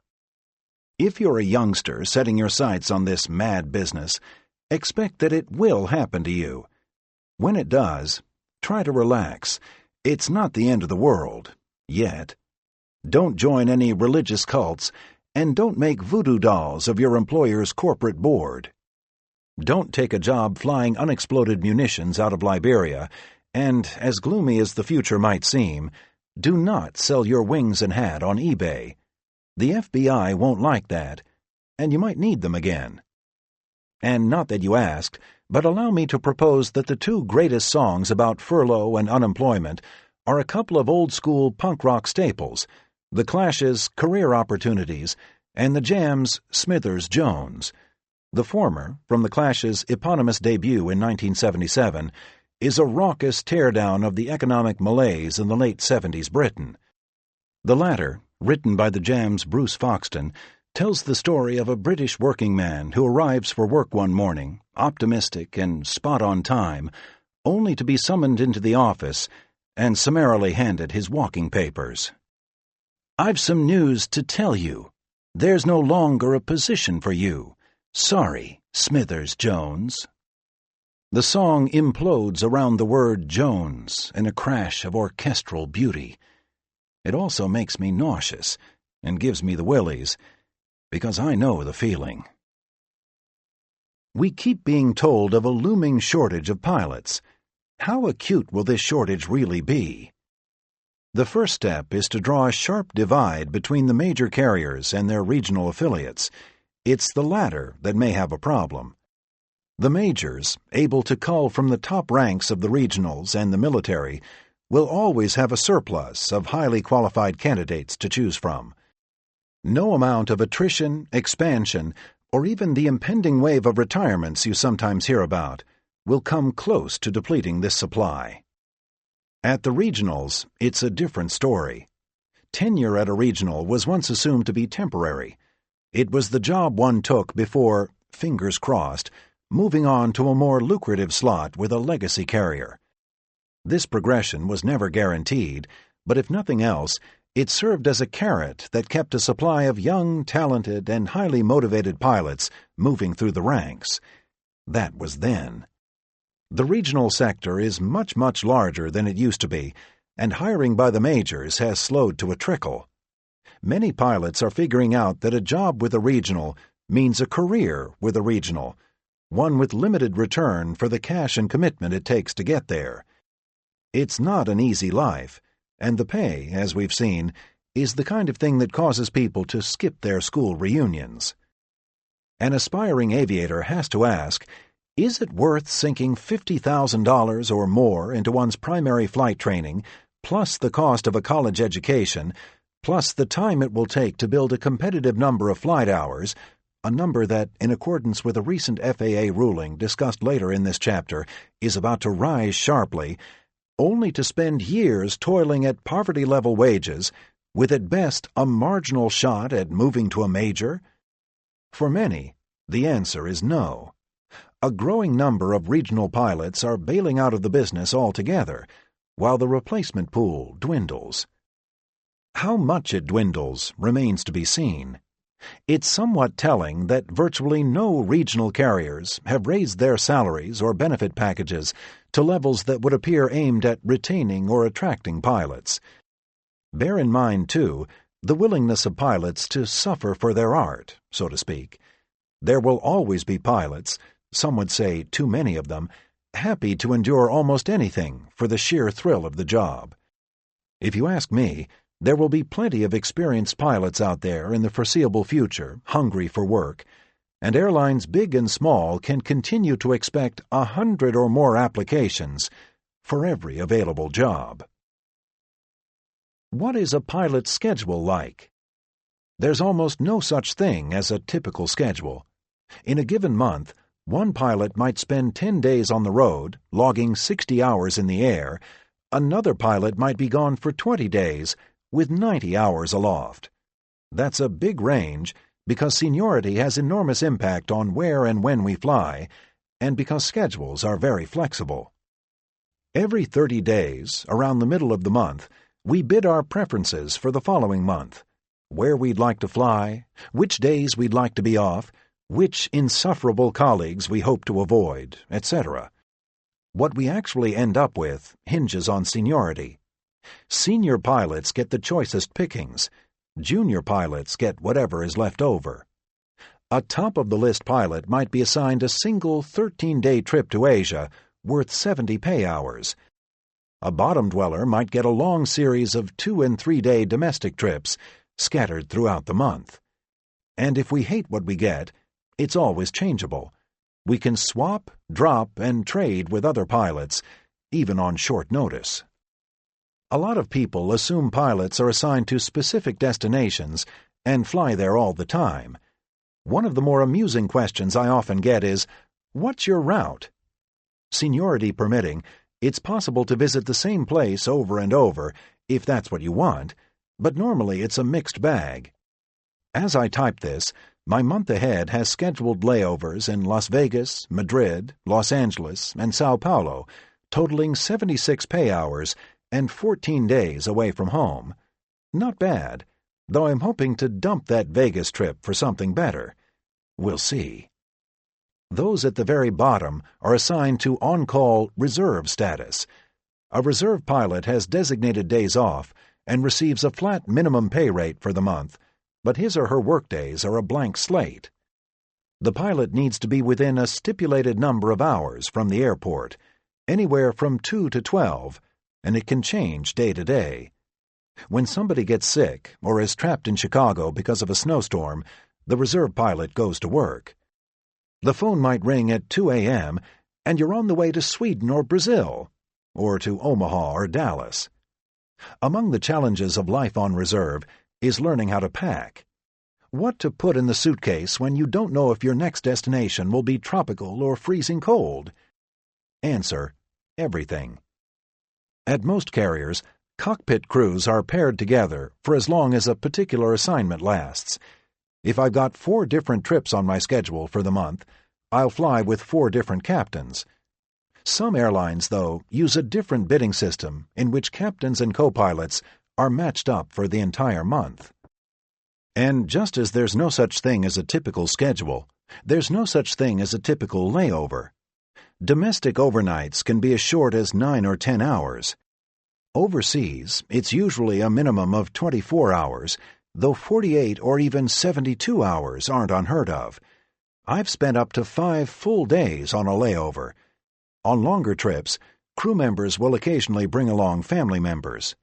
If you're a youngster setting your sights on this mad business, expect that it will happen to you. When it does, try to relax. It's not the end of the world, yet. Don't join any religious cults, and don't make voodoo dolls of your employer's corporate board. Don't take a job flying unexploded munitions out of Liberia, and, as gloomy as the future might seem, do not sell your wings and hat on eBay. The FBI won't like that, and you might need them again. And not that you asked, but allow me to propose that the 2 greatest songs about furlough and unemployment are a couple of old-school punk rock staples, The Clash's Career Opportunities and the Jam's Smithers Jones. The former, from The Clash's eponymous debut in 1977, is a raucous teardown of the economic malaise in the late 70s Britain. The latter, written by the Jam's Bruce Foxton, tells the story of a British working man who arrives for work one morning, optimistic and spot on time, only to be summoned into the office and summarily handed his walking papers. "I've some news to tell you. There's no longer a position for you. Sorry, Smithers Jones." The song implodes around the word Jones in a crash of orchestral beauty. It also makes me nauseous and gives me the willies, because I know the feeling. We keep being told of a looming shortage of pilots. How acute will this shortage really be? The first step is to draw a sharp divide between the major carriers and their regional affiliates. It's the latter that may have a problem. The majors, able to cull from the top ranks of the regionals and the military, will always have a surplus of highly qualified candidates to choose from. No amount of attrition, expansion, or even the impending wave of retirements you sometimes hear about will come close to depleting this supply. At the regionals, it's a different story. Tenure at a regional was once assumed to be temporary. It was the job one took before, fingers crossed, moving on to a more lucrative slot with a legacy carrier. This progression was never guaranteed, but if nothing else, it served as a carrot that kept a supply of young, talented, and highly motivated pilots moving through the ranks. That was then. The regional sector is much, much larger than it used to be, and hiring by the majors has slowed to a trickle. Many pilots are figuring out that a job with a regional means a career with a regional, one with limited return for the cash and commitment it takes to get there. It's not an easy life, and the pay, as we've seen, is the kind of thing that causes people to skip their school reunions. An aspiring aviator has to ask, is it worth sinking $50,000 or more into one's primary flight training, plus the cost of a college education, plus the time it will take to build a competitive number of flight hours, a number that, in accordance with a recent FAA ruling discussed later in this chapter, is about to rise sharply, only to spend years toiling at poverty-level wages, with at best a marginal shot at moving to a major? For many, the answer is no. A growing number of regional pilots are bailing out of the business altogether, while the replacement pool dwindles. How much it dwindles remains to be seen. It's somewhat telling that virtually no regional carriers have raised their salaries or benefit packages to levels that would appear aimed at retaining or attracting pilots. Bear in mind, too, the willingness of pilots to suffer for their art, so to speak. There will always be pilots, some would say too many of them, happy to endure almost anything for the sheer thrill of the job. If you ask me, there will be plenty of experienced pilots out there in the foreseeable future, hungry for work, and airlines big and small can continue to expect 100 or more applications for every available job. What is a pilot's schedule like? There's almost no such thing as a typical schedule. In a given month, one pilot might spend 10 days on the road, logging 60 hours in the air. Another pilot might be gone for 20 days, with 90 hours aloft. That's a big range because seniority has enormous impact on where and when we fly, and because schedules are very flexible. Every 30 days, around the middle of the month, we bid our preferences for the following month, where we'd like to fly, which days we'd like to be off, which insufferable colleagues we hope to avoid, etc. What we actually end up with hinges on seniority. Senior pilots get the choicest pickings. Junior pilots get whatever is left over. A top-of-the-list pilot might be assigned a single 13-day trip to Asia worth 70 pay hours. A bottom dweller might get a long series of 2- and 3-day domestic trips scattered throughout the month. And if we hate what we get, it's always changeable. We can swap, drop, and trade with other pilots, even on short notice. A lot of people assume pilots are assigned to specific destinations and fly there all the time. One of the more amusing questions I often get is, "What's your route?" Seniority permitting, it's possible to visit the same place over and over, if that's what you want, but normally it's a mixed bag. As I type this, my month ahead has scheduled layovers in Las Vegas, Madrid, Los Angeles, and Sao Paulo, totaling 76 pay hours and 14 days away from home. Not bad, though I'm hoping to dump that Vegas trip for something better. We'll see. Those at the very bottom are assigned to on-call reserve status. A reserve pilot has designated days off and receives a flat minimum pay rate for the month, but his or her workdays are a blank slate. The pilot needs to be within a stipulated number of hours from the airport, anywhere from 2 to 12, and it can change day to day. When somebody gets sick or is trapped in Chicago because of a snowstorm, the reserve pilot goes to work. The phone might ring at 2 a.m., and you're on the way to Sweden or Brazil, or to Omaha or Dallas. Among the challenges of life on reserve is learning how to pack. What to put in the suitcase when you don't know if your next destination will be tropical or freezing cold? Answer: everything. At most carriers, cockpit crews are paired together for as long as a particular assignment lasts. If I've got 4 different trips on my schedule for the month, I'll fly with 4 different captains. Some airlines, though, use a different bidding system in which captains and co-pilots are matched up for the entire month. And just as there's no such thing as a typical schedule, there's no such thing as a typical layover. Domestic overnights can be as short as 9 or 10 hours. Overseas, it's usually a minimum of 24 hours, though 48 or even 72 hours aren't unheard of. I've spent up to 5 full days on a layover. On longer trips, crew members will occasionally bring along family members.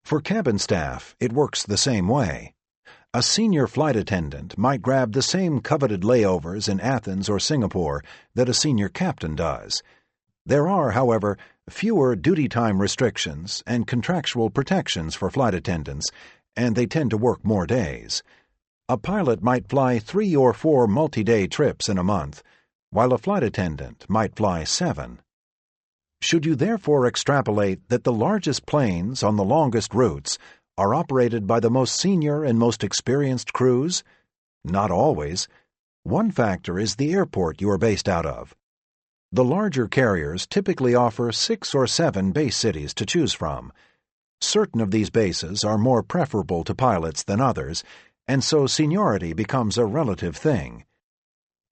For cabin staff, it works the same way. A senior flight attendant might grab the same coveted layovers in Athens or Singapore that a senior captain does. There are, however, fewer duty time restrictions and contractual protections for flight attendants, and they tend to work more days. A pilot might fly 3 or 4 multi-day trips in a month, while a flight attendant might fly 7. Should you therefore extrapolate that the largest planes on the longest routes are operated by the most senior and most experienced crews? Not always. One factor is the airport you are based out of. The larger carriers typically offer 6 or 7 base cities to choose from. Certain of these bases are more preferable to pilots than others, and so seniority becomes a relative thing.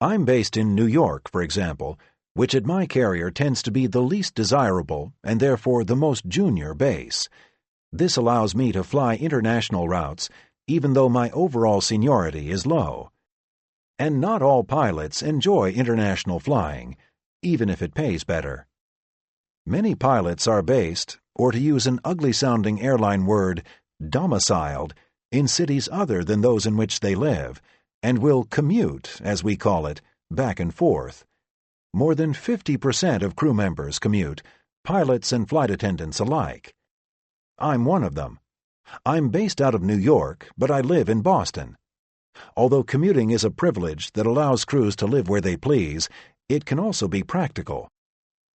I'm based in New York, for example, which at my carrier tends to be the least desirable and therefore the most junior base. This allows me to fly international routes, even though my overall seniority is low. And not all pilots enjoy international flying, even if it pays better. Many pilots are based, or to use an ugly-sounding airline word, domiciled, in cities other than those in which they live, and will commute, as we call it, back and forth. More than 50% of crew members commute, pilots and flight attendants alike. I'm one of them. I'm based out of New York, but I live in Boston. Although commuting is a privilege that allows crews to live where they please, it can also be practical.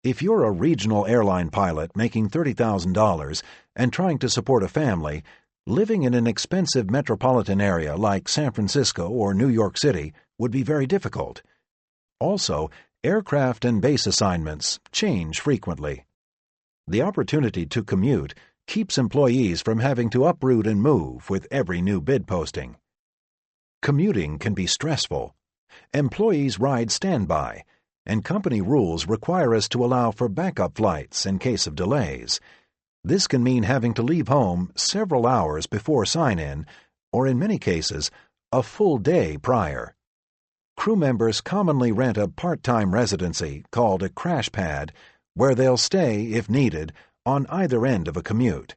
If you're a regional airline pilot making $30,000 and trying to support a family, living in an expensive metropolitan area like San Francisco or New York City would be very difficult. Also, aircraft and base assignments change frequently. The opportunity to commute keeps employees from having to uproot and move with every new bid posting. Commuting can be stressful. Employees ride standby, and company rules require us to allow for backup flights in case of delays. This can mean having to leave home several hours before sign-in, or in many cases, a full day prior. Crew members commonly rent a part-time residency called a crash pad, where they'll stay, if needed, on either end of a commute.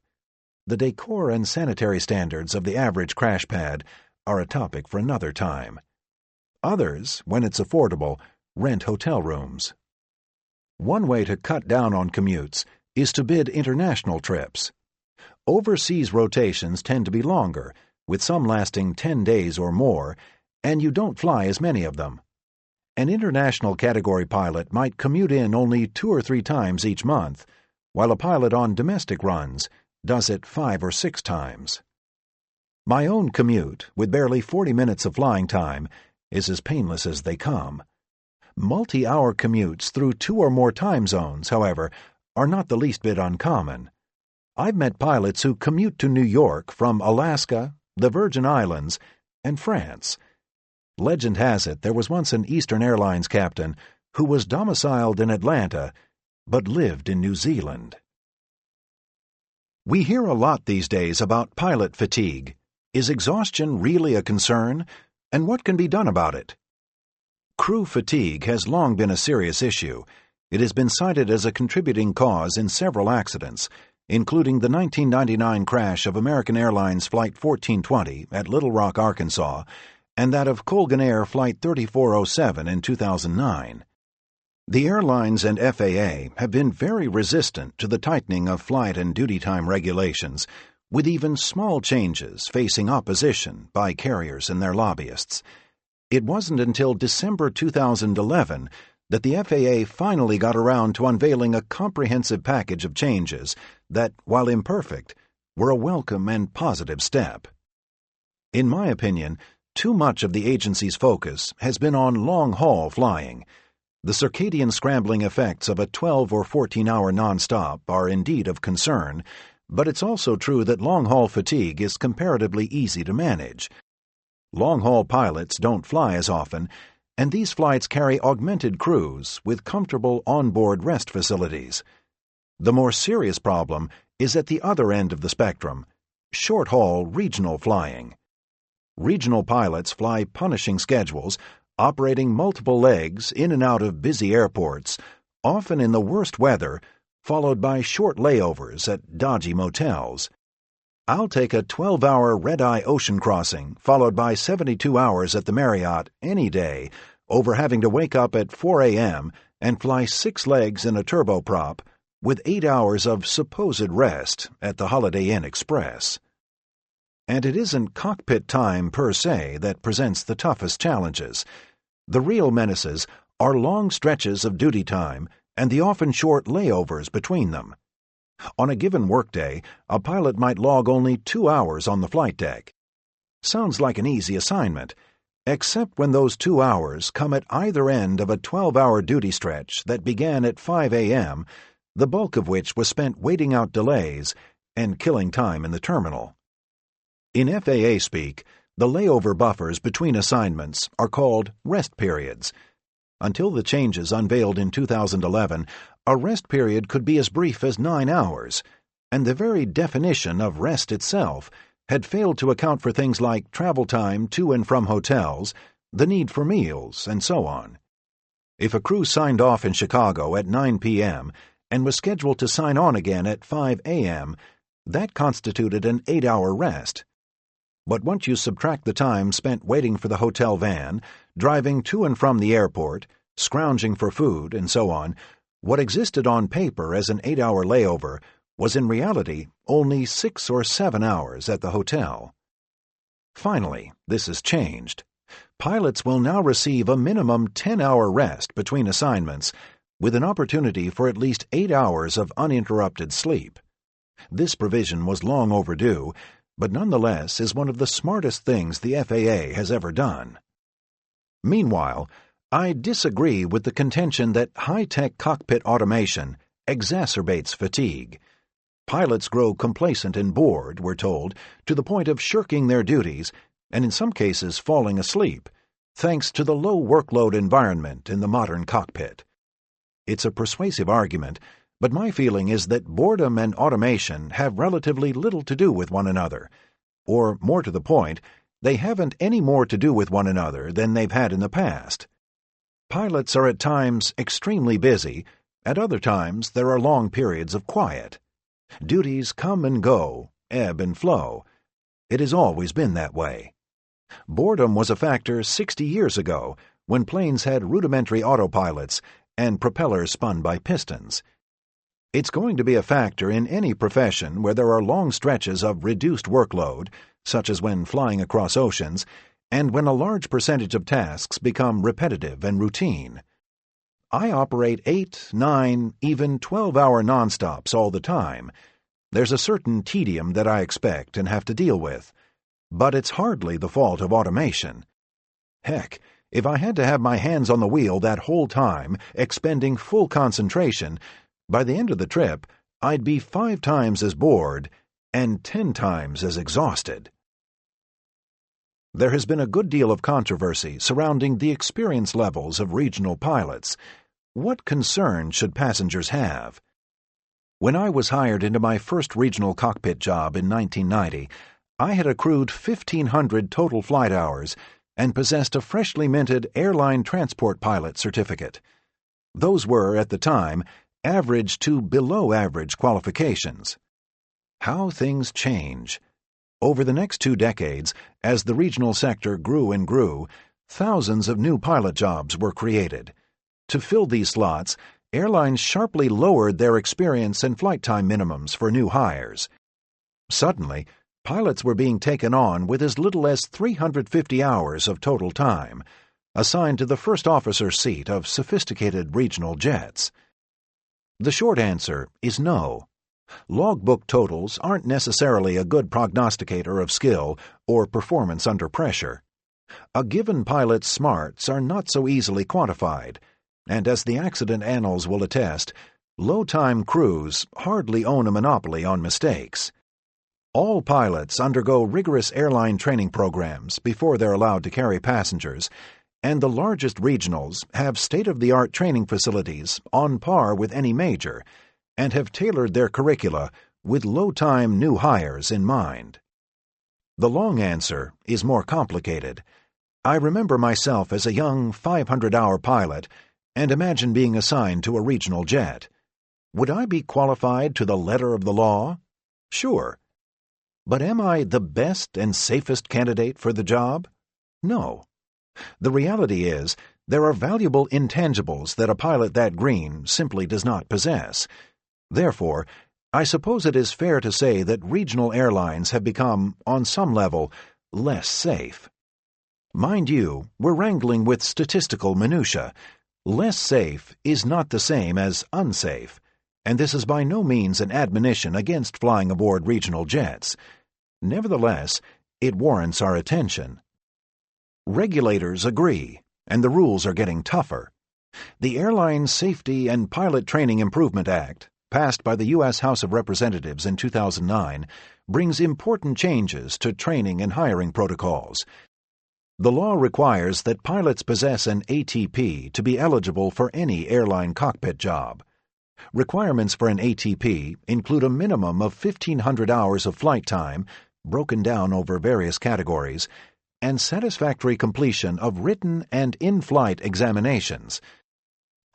The decor and sanitary standards of the average crash pad are a topic for another time. Others, when it's affordable, rent hotel rooms. One way to cut down on commutes is to bid international trips. Overseas rotations tend to be longer, with some lasting 10 days or more, and you don't fly as many of them. An international category pilot might commute in only 2 or 3 times each month, while a pilot on domestic runs does it 5 or 6 times. My own commute, with barely 40 minutes of flying time, is as painless as they come. Multi-hour commutes through 2 or more time zones, however, are not the least bit uncommon. I've met pilots who commute to New York from Alaska, the Virgin Islands, and France. Legend has it there was once an Eastern Airlines captain who was domiciled in Atlanta but lived in New Zealand. We hear a lot these days about pilot fatigue. Is exhaustion really a concern? And what can be done about it? Crew fatigue has long been a serious issue. It has been cited as a contributing cause in several accidents, including the 1999 crash of American Airlines Flight 1420 at Little Rock, Arkansas, and that of Colgan Air Flight 3407 in 2009. The airlines and FAA have been very resistant to the tightening of flight and duty time regulations, with even small changes facing opposition by carriers and their lobbyists. It wasn't until December 2011 that the FAA finally got around to unveiling a comprehensive package of changes that, while imperfect, were a welcome and positive step. In my opinion, too much of the agency's focus has been on long-haul flying. The circadian scrambling effects of a 12 or 14-hour nonstop are indeed of concern, but it's also true that long-haul fatigue is comparatively easy to manage. Long-haul pilots don't fly as often, and these flights carry augmented crews with comfortable onboard rest facilities. The more serious problem is at the other end of the spectrum, short-haul regional flying. Regional pilots fly punishing schedules, operating multiple legs in and out of busy airports, often in the worst weather, followed by short layovers at dodgy motels. I'll take a 12-hour red-eye ocean crossing, followed by 72 hours at the Marriott any day, over having to wake up at 4 a.m. and fly 6 legs in a turboprop, with 8 hours of supposed rest at the Holiday Inn Express. And it isn't cockpit time per se that presents the toughest challenges. The real menaces are long stretches of duty time and the often short layovers between them. On a given workday, a pilot might log only 2 hours on the flight deck. Sounds like an easy assignment, except when those 2 hours come at either end of a 12-hour duty stretch that began at 5 a.m., the bulk of which was spent waiting out delays and killing time in the terminal. In FAA speak, the layover buffers between assignments are called rest periods. Until the changes unveiled in 2011, a rest period could be as brief as 9 hours, and the very definition of rest itself had failed to account for things like travel time to and from hotels, the need for meals, and so on. If a crew signed off in Chicago at 9 p.m. and was scheduled to sign on again at 5 a.m., that constituted an 8-hour rest. But once you subtract the time spent waiting for the hotel van, driving to and from the airport, scrounging for food, and so on, what existed on paper as an 8-hour layover was in reality only 6 or 7 hours at the hotel. Finally, this has changed. Pilots will now receive a minimum 10-hour rest between assignments, with an opportunity for at least 8 hours of uninterrupted sleep. This provision was long overdue, but nonetheless is one of the smartest things the FAA has ever done. Meanwhile, I disagree with the contention that high-tech cockpit automation exacerbates fatigue. Pilots grow complacent and bored, we're told, to the point of shirking their duties and in some cases falling asleep, thanks to the low workload environment in the modern cockpit. It's a persuasive argument, but my feeling is that boredom and automation have relatively little to do with one another, or, more to the point, they haven't any more to do with one another than they've had in the past. Pilots are at times extremely busy, at other times there are long periods of quiet. Duties come and go, ebb and flow. It has always been that way. Boredom was a factor 60 years ago, when planes had rudimentary autopilots and propellers spun by pistons. It's going to be a factor in any profession where there are long stretches of reduced workload, such as when flying across oceans, and when a large percentage of tasks become repetitive and routine. I operate 8, 9, even 12-hour nonstops all the time. There's a certain tedium that I expect and have to deal with, but it's hardly the fault of automation. Heck, if I had to have my hands on the wheel that whole time, expending full concentration, by the end of the trip, I'd be 5 times as bored and 10 times as exhausted. There has been a good deal of controversy surrounding the experience levels of regional pilots. What concern should passengers have? When I was hired into my first regional cockpit job in 1990, I had accrued 1,500 total flight hours and possessed a freshly minted airline transport pilot certificate. Those were, at the time, average to below average qualifications. How things change. Over the next 2 decades, as the regional sector grew and grew, thousands of new pilot jobs were created. To fill these slots, airlines sharply lowered their experience and flight time minimums for new hires. Suddenly, pilots were being taken on with as little as 350 hours of total time, assigned to the first officer seat of sophisticated regional jets. The short answer is no. Logbook totals aren't necessarily a good prognosticator of skill or performance under pressure. A given pilot's smarts are not so easily quantified, and as the accident annals will attest, low-time crews hardly own a monopoly on mistakes. All pilots undergo rigorous airline training programs before they're allowed to carry passengers, and the largest regionals have state-of-the-art training facilities on par with any major, and have tailored their curricula with low-time new hires in mind. The long answer is more complicated. I remember myself as a young 500-hour pilot and imagine being assigned to a regional jet. Would I be qualified to the letter of the law? Sure. But am I the best and safest candidate for the job? No. The reality is, there are valuable intangibles that a pilot that green simply does not possess. Therefore, I suppose it is fair to say that regional airlines have become, on some level, less safe. Mind you, we're wrangling with statistical minutiae. Less safe is not the same as unsafe, and this is by no means an admonition against flying aboard regional jets. Nevertheless, it warrants our attention. Regulators agree, and the rules are getting tougher. The Airline Safety and Pilot Training Improvement Act, passed by the U.S. House of Representatives in 2009, brings important changes to training and hiring protocols. The law requires that pilots possess an ATP to be eligible for any airline cockpit job. Requirements for an ATP include a minimum of 1,500 hours of flight time, broken down over various categories, and satisfactory completion of written and in-flight examinations.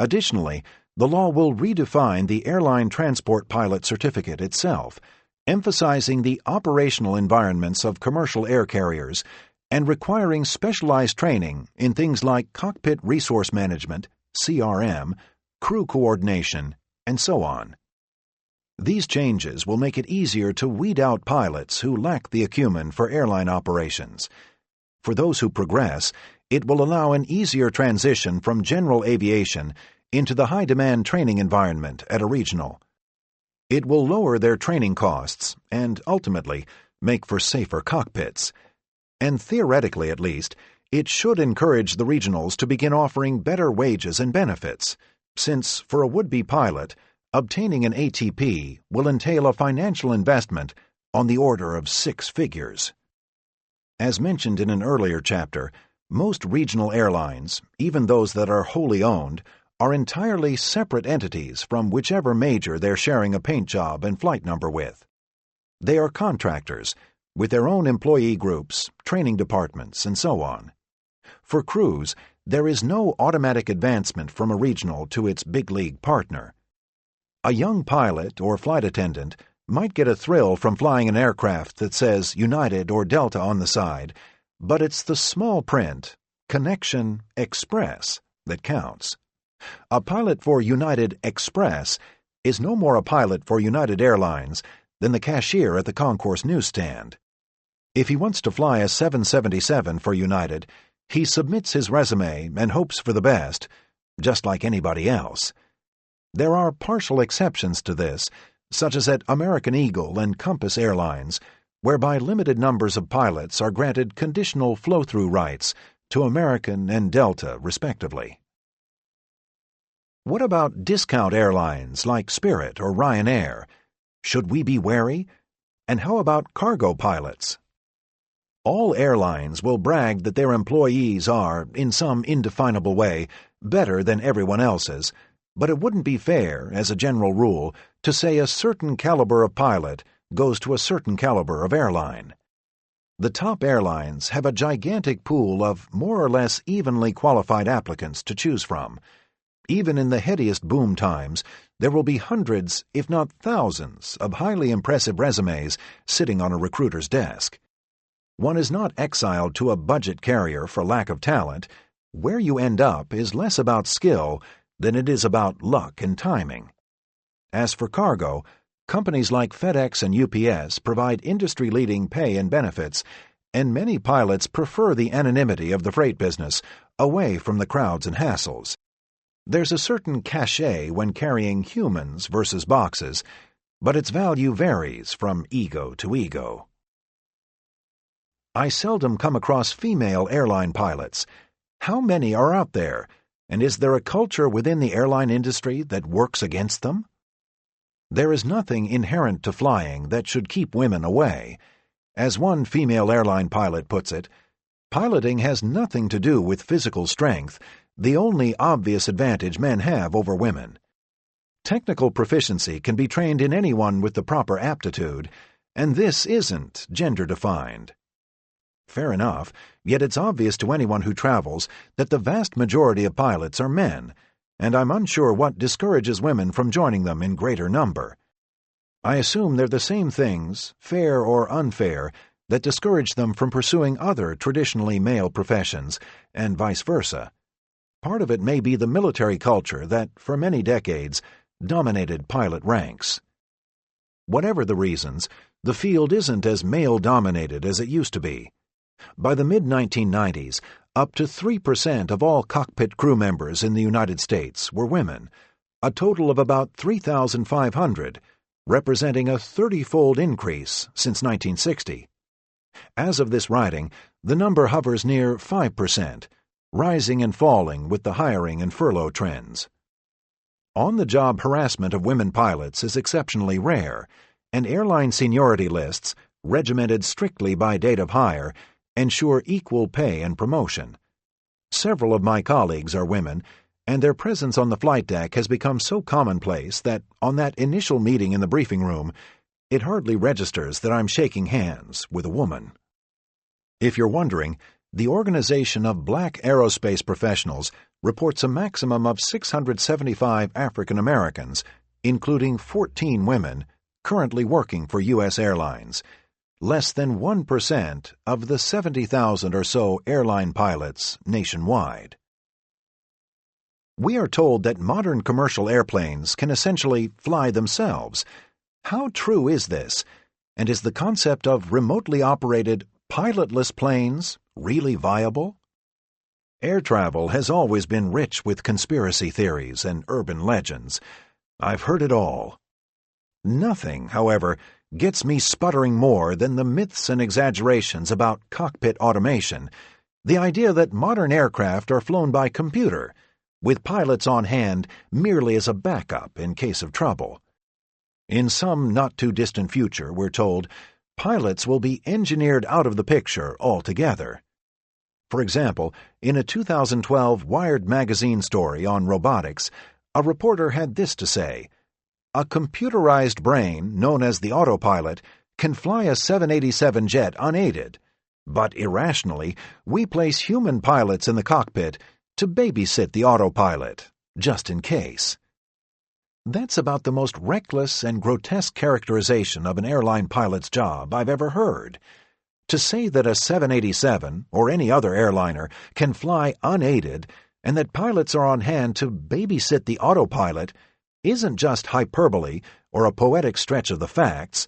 Additionally, the law will redefine the airline transport pilot certificate itself, emphasizing the operational environments of commercial air carriers and requiring specialized training in things like cockpit resource management, CRM, crew coordination, and so on. These changes will make it easier to weed out pilots who lack the acumen for airline operations. For those who progress, it will allow an easier transition from general aviation into the high-demand training environment at a regional. It will lower their training costs and, ultimately, make for safer cockpits. And theoretically, at least, it should encourage the regionals to begin offering better wages and benefits, since, for a would-be pilot, obtaining an ATP will entail a financial investment on the order of 6 figures. As mentioned in an earlier chapter, most regional airlines, even those that are wholly owned, are entirely separate entities from whichever major they're sharing a paint job and flight number with. They are contractors, with their own employee groups, training departments, and so on. For crews, there is no automatic advancement from a regional to its big league partner. A young pilot or flight attendant might get a thrill from flying an aircraft that says United or Delta on the side, but it's the small print, Connection Express, that counts. A pilot for United Express is no more a pilot for United Airlines than the cashier at the concourse newsstand. If he wants to fly a 777 for United, he submits his resume and hopes for the best, just like anybody else. There are partial exceptions to this, such as at American Eagle and Compass Airlines, whereby limited numbers of pilots are granted conditional flow-through rights to American and Delta, respectively. What about discount airlines like Spirit or Ryanair? Should we be wary? And how about cargo pilots? All airlines will brag that their employees are, in some indefinable way, better than everyone else's, but it wouldn't be fair, as a general rule, to say a certain caliber of pilot goes to a certain caliber of airline. The top airlines have a gigantic pool of more or less evenly qualified applicants to choose from. Even in the headiest boom times, there will be hundreds, if not thousands, of highly impressive resumes sitting on a recruiter's desk. One is not exiled to a budget carrier for lack of talent. Where you end up is less about skill than it is about luck and timing. As for cargo, companies like FedEx and UPS provide industry-leading pay and benefits, and many pilots prefer the anonymity of the freight business away from the crowds and hassles. There's a certain cachet when carrying humans versus boxes, but its value varies from ego to ego. I seldom come across female airline pilots. How many are out there, and is there a culture within the airline industry that works against them? There is nothing inherent to flying that should keep women away. As one female airline pilot puts it, piloting has nothing to do with physical strength, the only obvious advantage men have over women. Technical proficiency can be trained in anyone with the proper aptitude, and this isn't gender-defined. Fair enough, yet it's obvious to anyone who travels that the vast majority of pilots are men, and I'm unsure what discourages women from joining them in greater number. I assume they're the same things, fair or unfair, that discourage them from pursuing other traditionally male professions, and vice versa. Part of it may be the military culture that, for many decades, dominated pilot ranks. Whatever the reasons, the field isn't as male-dominated as it used to be. By the mid-1990s, up to 3% of all cockpit crew members in the United States were women, a total of about 3,500, representing a 30-fold increase since 1960. As of this writing, the number hovers near 5%, rising and falling with the hiring and furlough trends. On-the-job harassment of women pilots is exceptionally rare, and airline seniority lists, regimented strictly by date of hire, ensure equal pay and promotion. Several of my colleagues are women, and their presence on the flight deck has become so commonplace that, on that initial meeting in the briefing room, it hardly registers that I'm shaking hands with a woman. If you're wondering, the Organization of Black Aerospace Professionals reports a maximum of 675 African Americans, including 14 women, currently working for U.S. airlines. Less than 1% of the 70,000 or so airline pilots nationwide. We are told that modern commercial airplanes can essentially fly themselves. How true is this? And is the concept of remotely operated, pilotless planes really viable? Air travel has always been rich with conspiracy theories and urban legends. I've heard it all. Nothing, however, gets me sputtering more than the myths and exaggerations about cockpit automation, the idea that modern aircraft are flown by computer, with pilots on hand merely as a backup in case of trouble. In some not-too-distant future, we're told, pilots will be engineered out of the picture altogether. For example, in a 2012 Wired magazine story on robotics, a reporter had this to say: "A computerized brain, known as the autopilot, can fly a 787 jet unaided, but irrationally, we place human pilots in the cockpit to babysit the autopilot, just in case." That's about the most reckless and grotesque characterization of an airline pilot's job I've ever heard. To say that a 787, or any other airliner, can fly unaided, and that pilots are on hand to babysit the autopilot, isn't just hyperbole or a poetic stretch of the facts.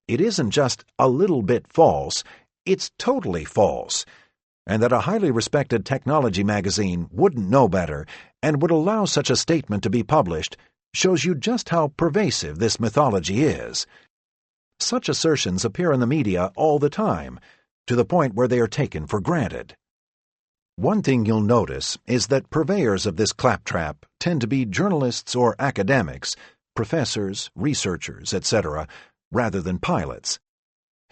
It isn't just a little bit false, it's totally false. And that a highly respected technology magazine wouldn't know better and would allow such a statement to be published shows you just how pervasive this mythology is. Such assertions appear in the media all the time, to the point where they are taken for granted. One thing you'll notice is that purveyors of this claptrap tend to be journalists or academics, professors, researchers, etc., rather than pilots.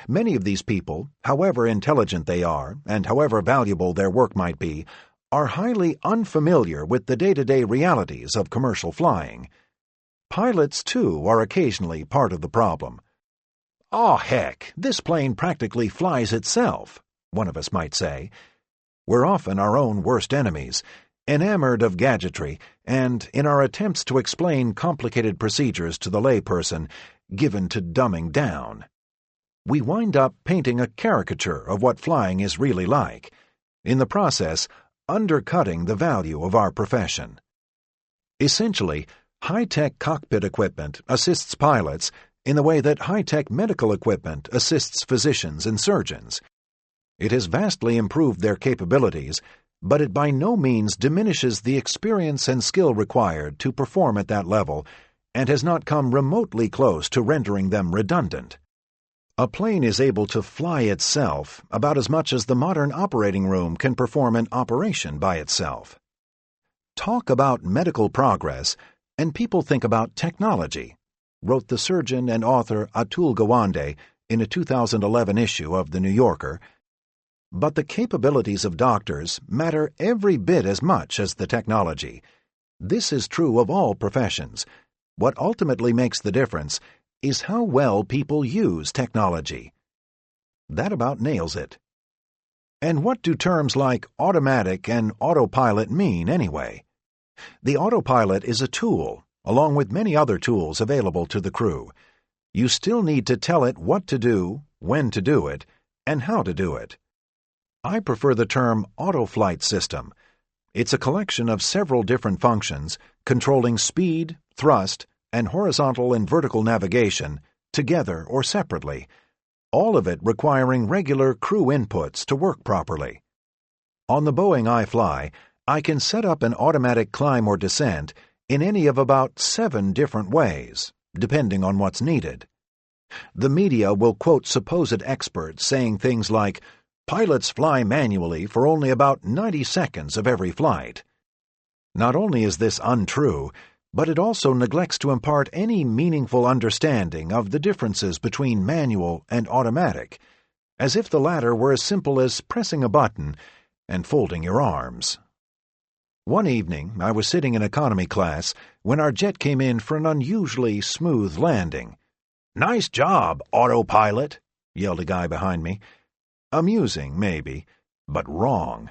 Many of these people, however intelligent they are and however valuable their work might be, are highly unfamiliar with the day-to-day realities of commercial flying. Pilots, too, are occasionally part of the problem. "Aw, heck, this plane practically flies itself," one of us might say. We're often our own worst enemies, enamored of gadgetry, and, in our attempts to explain complicated procedures to the layperson, given to dumbing down. We wind up painting a caricature of what flying is really like, in the process undercutting the value of our profession. Essentially, high-tech cockpit equipment assists pilots in the way that high-tech medical equipment assists physicians and surgeons. It has vastly improved their capabilities, but it by no means diminishes the experience and skill required to perform at that level, and has not come remotely close to rendering them redundant. A plane is able to fly itself about as much as the modern operating room can perform an operation by itself. Talk about medical progress, and people think about technology, wrote the surgeon and author Atul Gawande in a 2011 issue of The New Yorker. But the capabilities of doctors matter every bit as much as the technology. This is true of all professions. What ultimately makes the difference is how well people use technology. That about nails it. And what do terms like automatic and autopilot mean anyway? The autopilot is a tool, along with many other tools available to the crew. You still need to tell it what to do, when to do it, and how to do it. I prefer the term autoflight system. It's a collection of several different functions controlling speed, thrust, and horizontal and vertical navigation, together or separately, all of it requiring regular crew inputs to work properly. On the Boeing I fly, I can set up an automatic climb or descent in any of about 7 different ways, depending on what's needed. The media will quote supposed experts saying things like, "Pilots fly manually for only about 90 seconds of every flight." Not only is this untrue, but it also neglects to impart any meaningful understanding of the differences between manual and automatic, as if the latter were as simple as pressing a button and folding your arms. One evening, I was sitting in economy class when our jet came in for an unusually smooth landing. "Nice job, autopilot," yelled a guy behind me. Amusing, maybe, but wrong.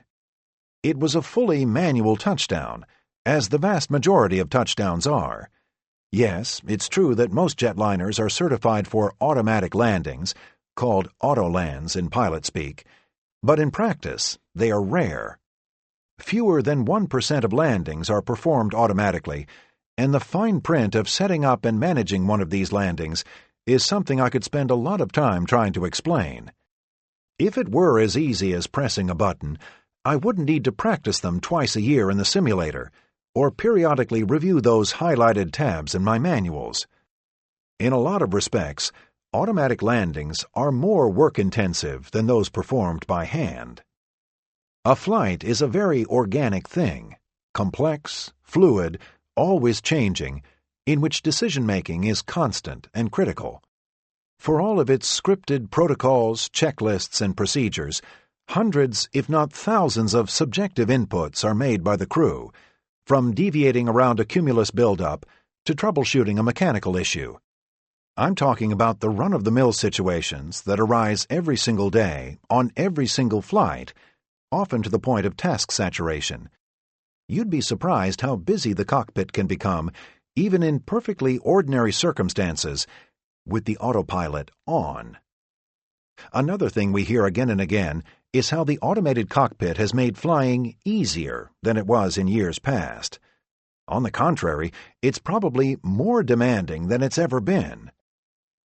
It was a fully manual touchdown, as the vast majority of touchdowns are. Yes, it's true that most jetliners are certified for automatic landings, called autolands in pilot speak, but in practice, they are rare. Fewer than 1% of landings are performed automatically, and the fine print of setting up and managing one of these landings is something I could spend a lot of time trying to explain. If it were as easy as pressing a button, I wouldn't need to practice them twice a year in the simulator, or periodically review those highlighted tabs in my manuals. In a lot of respects, automatic landings are more work-intensive than those performed by hand. A flight is a very organic thing, complex, fluid, always changing, in which decision-making is constant and critical. For all of its scripted protocols, checklists, and procedures, hundreds, if not thousands, of subjective inputs are made by the crew, from deviating around a cumulus buildup to troubleshooting a mechanical issue. I'm talking about the run-of-the-mill situations that arise every single day, on every single flight, often to the point of task saturation. You'd be surprised how busy the cockpit can become, even in perfectly ordinary circumstances, with the autopilot on. Another thing we hear again and again is how the automated cockpit has made flying easier than it was in years past. On the contrary, it's probably more demanding than it's ever been.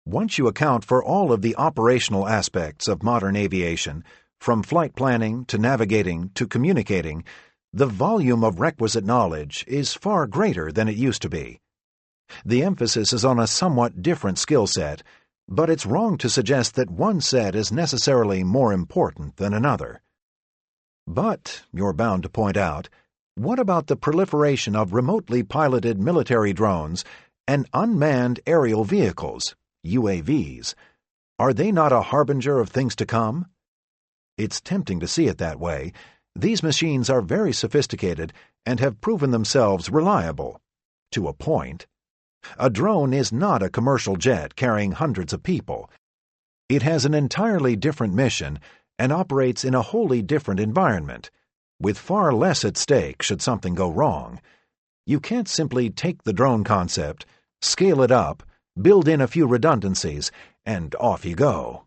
Once you account for all of the operational aspects of modern aviation, from flight planning to navigating to communicating, the volume of requisite knowledge is far greater than it used to be. The emphasis is on a somewhat different skill set, but it's wrong to suggest that one set is necessarily more important than another. But, you're bound to point out, what about the proliferation of remotely piloted military drones and unmanned aerial vehicles, UAVs? Are they not a harbinger of things to come? It's tempting to see it that way. These machines are very sophisticated and have proven themselves reliable, to a point. A drone is not a commercial jet carrying hundreds of people. It has an entirely different mission and operates in a wholly different environment, with far less at stake should something go wrong. You can't simply take the drone concept, scale it up, build in a few redundancies, and off you go.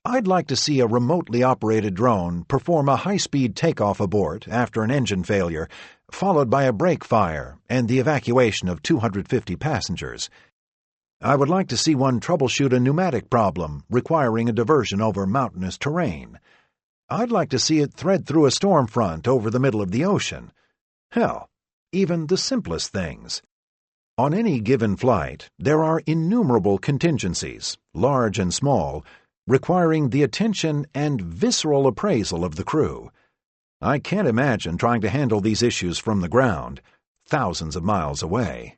I'd like to see a remotely operated drone perform a high-speed takeoff abort after an engine failure, followed by a brake fire and the evacuation of 250 passengers. I would like to see one troubleshoot a pneumatic problem requiring a diversion over mountainous terrain. I'd like to see it thread through a storm front over the middle of the ocean. Hell, even the simplest things. On any given flight, there are innumerable contingencies, large and small, requiring the attention and visceral appraisal of the crew. I can't imagine trying to handle these issues from the ground, thousands of miles away.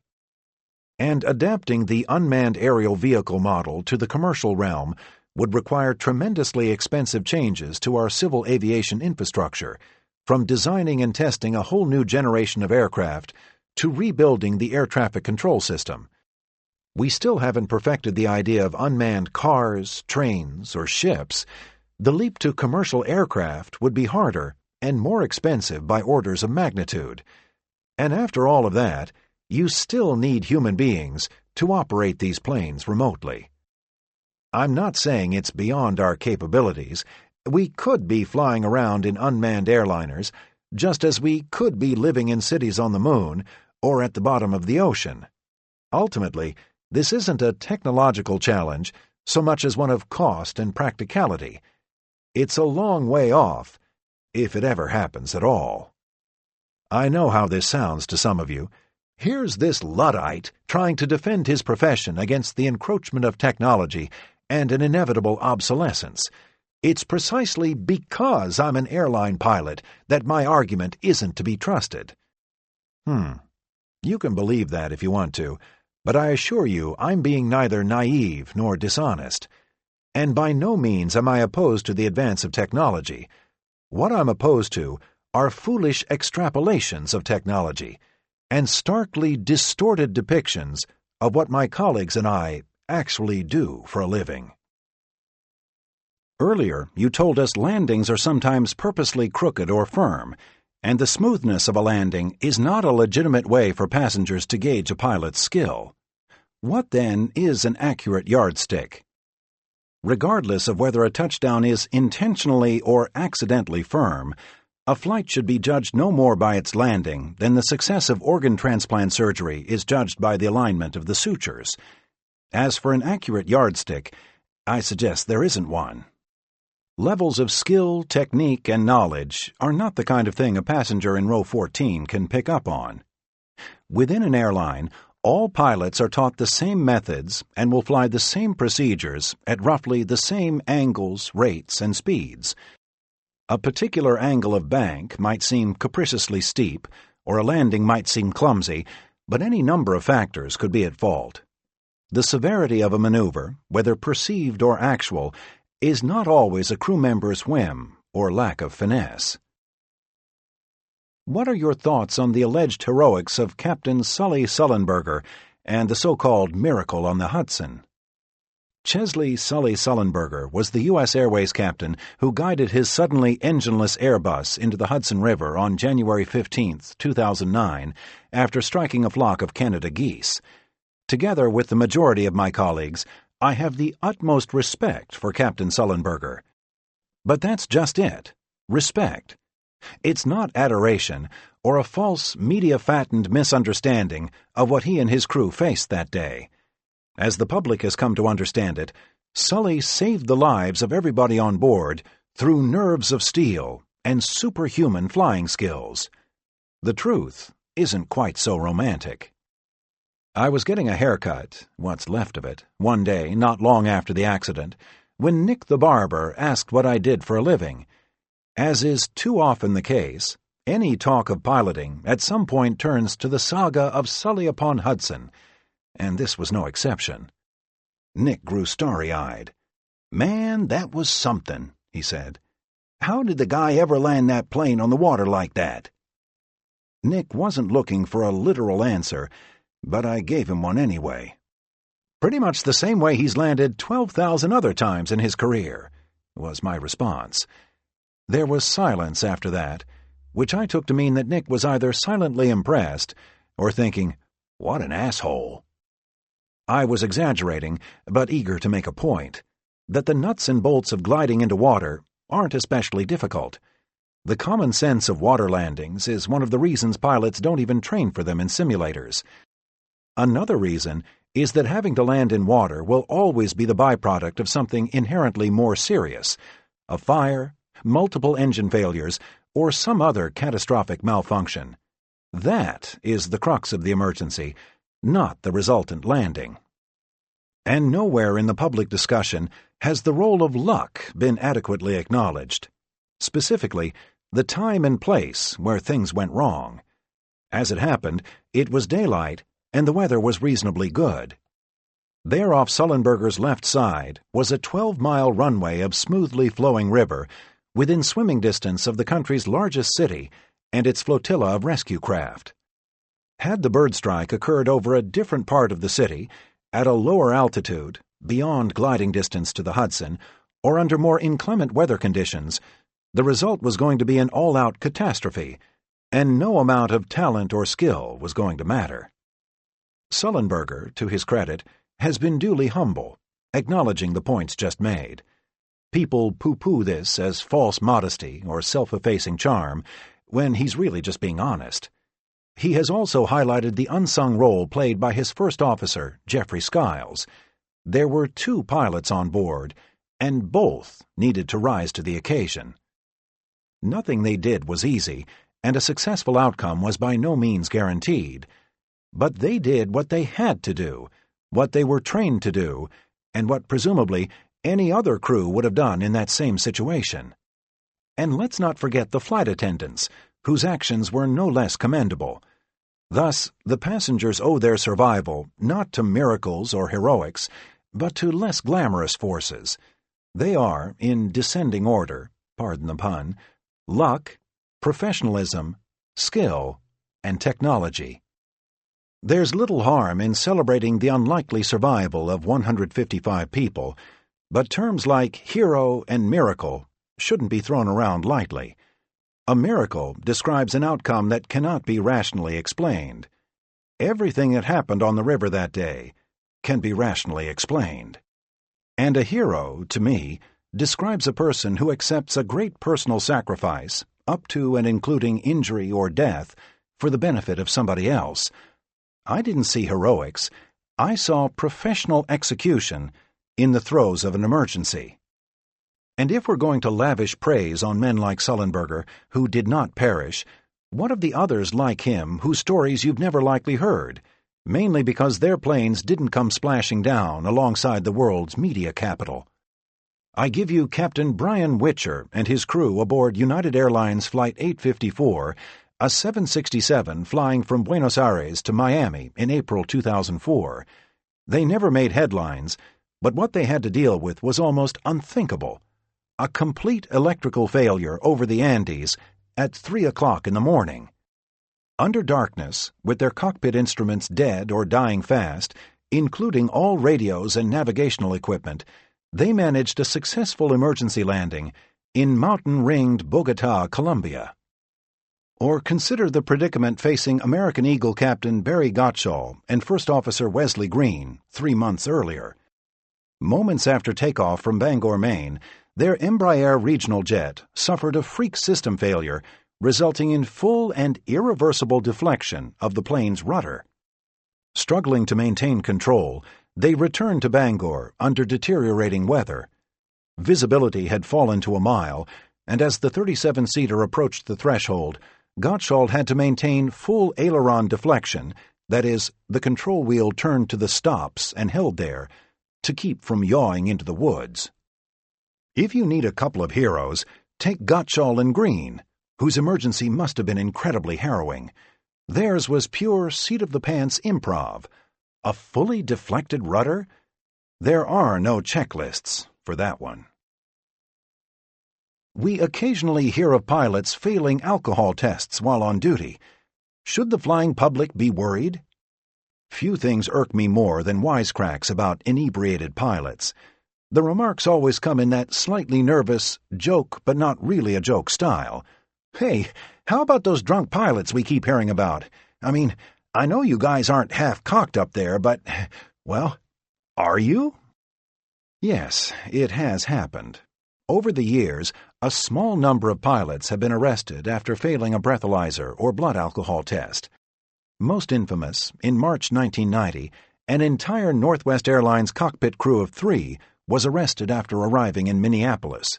And adapting the unmanned aerial vehicle model to the commercial realm would require tremendously expensive changes to our civil aviation infrastructure, from designing and testing a whole new generation of aircraft to rebuilding the air traffic control system. We still haven't perfected the idea of unmanned cars, trains, or ships. The leap to commercial aircraft would be harder and more expensive by orders of magnitude. And after all of that, you still need human beings to operate these planes remotely. I'm not saying it's beyond our capabilities. We could be flying around in unmanned airliners, just as we could be living in cities on the moon or at the bottom of the ocean. Ultimately, this isn't a technological challenge so much as one of cost and practicality. It's a long way off, if it ever happens at all. I know how this sounds to some of you. Here's this Luddite trying to defend his profession against the encroachment of technology and an inevitable obsolescence. It's precisely because I'm an airline pilot that my argument isn't to be trusted. You can believe that if you want to, but I assure you I'm being neither naive nor dishonest. And by no means am I opposed to the advance of technology. What I'm opposed to are foolish extrapolations of technology and starkly distorted depictions of what my colleagues and I actually do for a living. Earlier, you told us landings are sometimes purposely crooked or firm, and the smoothness of a landing is not a legitimate way for passengers to gauge a pilot's skill. What, then, is an accurate yardstick? Regardless of whether a touchdown is intentionally or accidentally firm, a flight should be judged no more by its landing than the success of organ transplant surgery is judged by the alignment of the sutures. As for an accurate yardstick, I suggest there isn't one. Levels of skill, technique, and knowledge are not the kind of thing a passenger in row 14 can pick up on. Within an airline, all pilots are taught the same methods and will fly the same procedures at roughly the same angles, rates, and speeds. A particular angle of bank might seem capriciously steep, or a landing might seem clumsy, but any number of factors could be at fault. The severity of a maneuver, whether perceived or actual, is not always a crew member's whim or lack of finesse. What are your thoughts on the alleged heroics of Captain Sully Sullenberger and the so-called miracle on the Hudson? Chesley Sully Sullenberger was the U.S. Airways captain who guided his suddenly engineless Airbus into the Hudson River on January 15, 2009, after striking a flock of Canada geese. Together with the majority of my colleagues, I have the utmost respect for Captain Sullenberger. But that's just it. Respect. It's not adoration or a false, media-fattened misunderstanding of what he and his crew faced that day. As the public has come to understand it, Sully saved the lives of everybody on board through nerves of steel and superhuman flying skills. The truth isn't quite so romantic. I was getting a haircut, what's left of it, one day not long after the accident, when Nick the barber asked what I did for a living. As is too often the case, any talk of piloting at some point turns to the saga of Sully upon Hudson, and this was no exception. Nick grew starry-eyed. "Man, that was something," he said. "How did the guy ever land that plane on the water like that?" Nick wasn't looking for a literal answer, but I gave him one anyway. Pretty much the same way he's landed 12,000 other times in his career, was my response. There was silence after that, which I took to mean that Nick was either silently impressed or thinking, "What an asshole." I was exaggerating, but eager to make a point, that the nuts and bolts of gliding into water aren't especially difficult. The common sense of water landings is one of the reasons pilots don't even train for them in simulators. Another reason is that having to land in water will always be the byproduct of something inherently more serious, a fire, multiple engine failures, or some other catastrophic malfunction. That is the crux of the emergency, not the resultant landing. And nowhere in the public discussion has the role of luck been adequately acknowledged. Specifically, the time and place where things went wrong. As it happened, it was daylight, and the weather was reasonably good. There off Sullenberger's left side was a 12-mile runway of smoothly flowing river within swimming distance of the country's largest city and its flotilla of rescue craft. Had the bird strike occurred over a different part of the city, at a lower altitude, beyond gliding distance to the Hudson, or under more inclement weather conditions, the result was going to be an all-out catastrophe, and no amount of talent or skill was going to matter. Sullenberger, to his credit, has been duly humble, acknowledging the points just made. People pooh-pooh this as false modesty or self-effacing charm, when he's really just being honest. He has also highlighted the unsung role played by his first officer, Jeffrey Skiles. There were 2 pilots on board, and both needed to rise to the occasion. Nothing they did was easy, and a successful outcome was by no means guaranteed. But they did what they had to do, what they were trained to do, and what presumably any other crew would have done in that same situation. And let's not forget the flight attendants, whose actions were no less commendable. Thus, the passengers owe their survival not to miracles or heroics, but to less glamorous forces. They are, in descending order, pardon the pun, luck, professionalism, skill, and technology. There's little harm in celebrating the unlikely survival of 155 people, but terms like hero and miracle shouldn't be thrown around lightly. A miracle describes an outcome that cannot be rationally explained. Everything that happened on the river that day can be rationally explained. And a hero, to me, describes a person who accepts a great personal sacrifice, up to and including injury or death, for the benefit of somebody else. I didn't see heroics. I saw professional execution in the throes of an emergency. And if we're going to lavish praise on men like Sullenberger, who did not perish, what of the others like him whose stories you've never likely heard, mainly because their planes didn't come splashing down alongside the world's media capital? I give you Captain Brian Witcher and his crew aboard United Airlines Flight 854, a 767 flying from Buenos Aires to Miami in April 2004. They never made headlines, but what they had to deal with was almost unthinkable. A complete electrical failure over the Andes at 3 o'clock in the morning. Under darkness, with their cockpit instruments dead or dying fast, including all radios and navigational equipment, they managed a successful emergency landing in mountain-ringed Bogotá, Colombia. Or consider the predicament facing American Eagle Captain Barry Gottschall and First Officer Wesley Green 3 months earlier. Moments after takeoff from Bangor, Maine, their Embraer regional jet suffered a freak system failure, resulting in full and irreversible deflection of the plane's rudder. Struggling to maintain control, they returned to Bangor under deteriorating weather. Visibility had fallen to a mile, and as the 37-seater approached the threshold, Gottschall had to maintain full aileron deflection, that is, the control wheel turned to the stops and held there, to keep from yawing into the woods. If you need a couple of heroes, take Gottschall and Green, whose emergency must have been incredibly harrowing. Theirs was pure seat-of-the-pants improv. A fully deflected rudder? There are no checklists for that one. We occasionally hear of pilots failing alcohol tests while on duty. Should the flying public be worried? Few things irk me more than wisecracks about inebriated pilots. The remarks always come in that slightly nervous, joke but not really a joke style. "Hey, how about those drunk pilots we keep hearing about? I mean, I know you guys aren't half-cocked up there, but, well, are you?" Yes, it has happened. Over the years, a small number of pilots have been arrested after failing a breathalyzer or blood alcohol test. Most infamous, in March 1990, an entire Northwest Airlines cockpit crew of 3 was arrested after arriving in Minneapolis.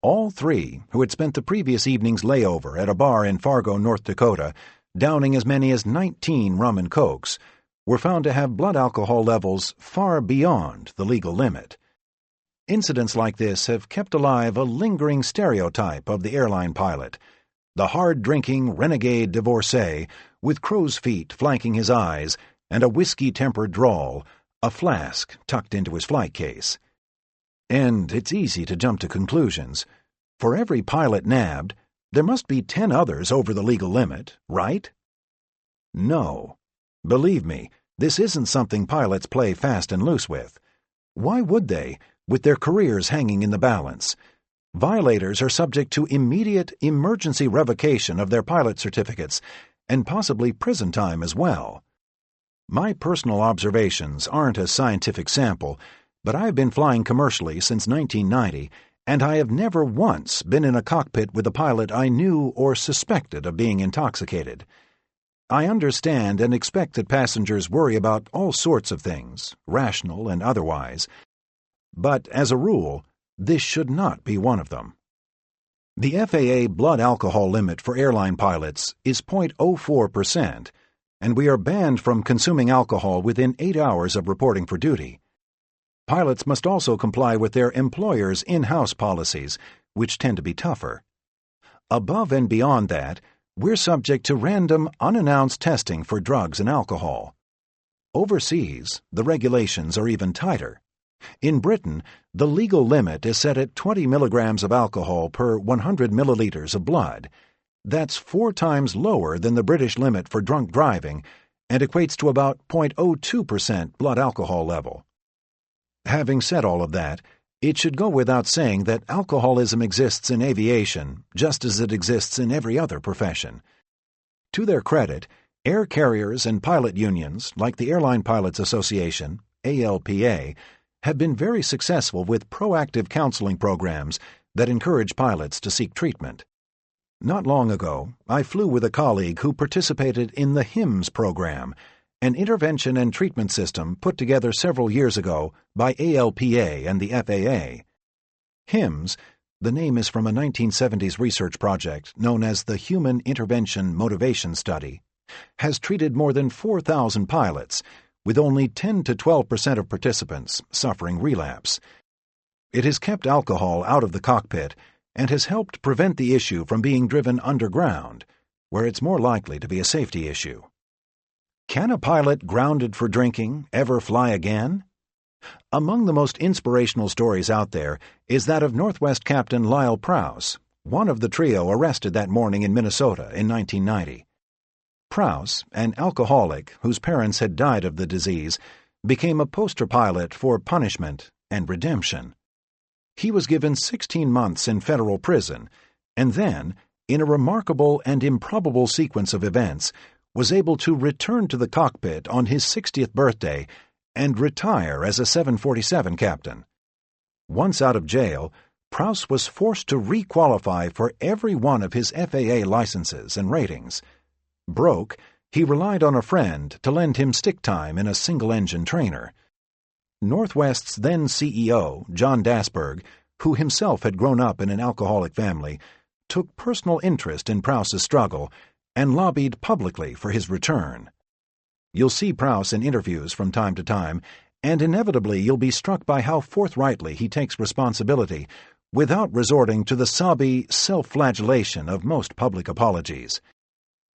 All 3, who had spent the previous evening's layover at a bar in Fargo, North Dakota, downing as many as 19 rum and cokes, were found to have blood alcohol levels far beyond the legal limit. Incidents like this have kept alive a lingering stereotype of the airline pilot, the hard-drinking renegade divorcee with crow's feet flanking his eyes and a whiskey-tempered drawl, a flask tucked into his flight case. And it's easy to jump to conclusions. For every pilot nabbed, there must be 10 others over the legal limit, right? No. Believe me, this isn't something pilots play fast and loose with. Why would they, with their careers hanging in the balance? Violators are subject to immediate emergency revocation of their pilot certificates and possibly prison time as well. My personal observations aren't a scientific sample, but I've been flying commercially since 1990, and I have never once been in a cockpit with a pilot I knew or suspected of being intoxicated. I understand and expect that passengers worry about all sorts of things, rational and otherwise, but as a rule, this should not be one of them. The FAA blood alcohol limit for airline pilots is 0.04%, and we are banned from consuming alcohol within 8 hours of reporting for duty. Pilots must also comply with their employer's in-house policies, which tend to be tougher. Above and beyond that, we're subject to random, unannounced testing for drugs and alcohol. Overseas, the regulations are even tighter. In Britain, the legal limit is set at 20 milligrams of alcohol per 100 milliliters of blood. That's 4 times lower than the British limit for drunk driving and equates to about 0.02% blood alcohol level. Having said all of that, it should go without saying that alcoholism exists in aviation just as it exists in every other profession. To their credit, air carriers and pilot unions, like the Airline Pilots Association, ALPA, have been very successful with proactive counseling programs that encourage pilots to seek treatment. Not long ago, I flew with a colleague who participated in the HIMSS program, an intervention and treatment system put together several years ago by ALPA and the FAA. HIMSS, the name is from a 1970s research project known as the Human Intervention Motivation Study, has treated more than 4,000 pilots, with only 10 to 12% of participants suffering relapse. It has kept alcohol out of the cockpit and has helped prevent the issue from being driven underground, where it's more likely to be a safety issue. Can a pilot grounded for drinking ever fly again? Among the most inspirational stories out there is that of Northwest Captain Lyle Prowse, one of the trio arrested that morning in Minnesota in 1990. Prowse, an alcoholic whose parents had died of the disease, became a poster pilot for punishment and redemption. He was given 16 months in federal prison, and then, in a remarkable and improbable sequence of events, was able to return to the cockpit on his 60th birthday and retire as a 747 captain. Once out of jail, Prowse was forced to re-qualify for every one of his FAA licenses and ratings. Broke, he relied on a friend to lend him stick time in a single-engine trainer. Northwest's then CEO, John Dasberg, who himself had grown up in an alcoholic family, took personal interest in Prowse's struggle and lobbied publicly for his return. You'll see Prowse in interviews from time to time, and inevitably you'll be struck by how forthrightly he takes responsibility without resorting to the sobby self-flagellation of most public apologies.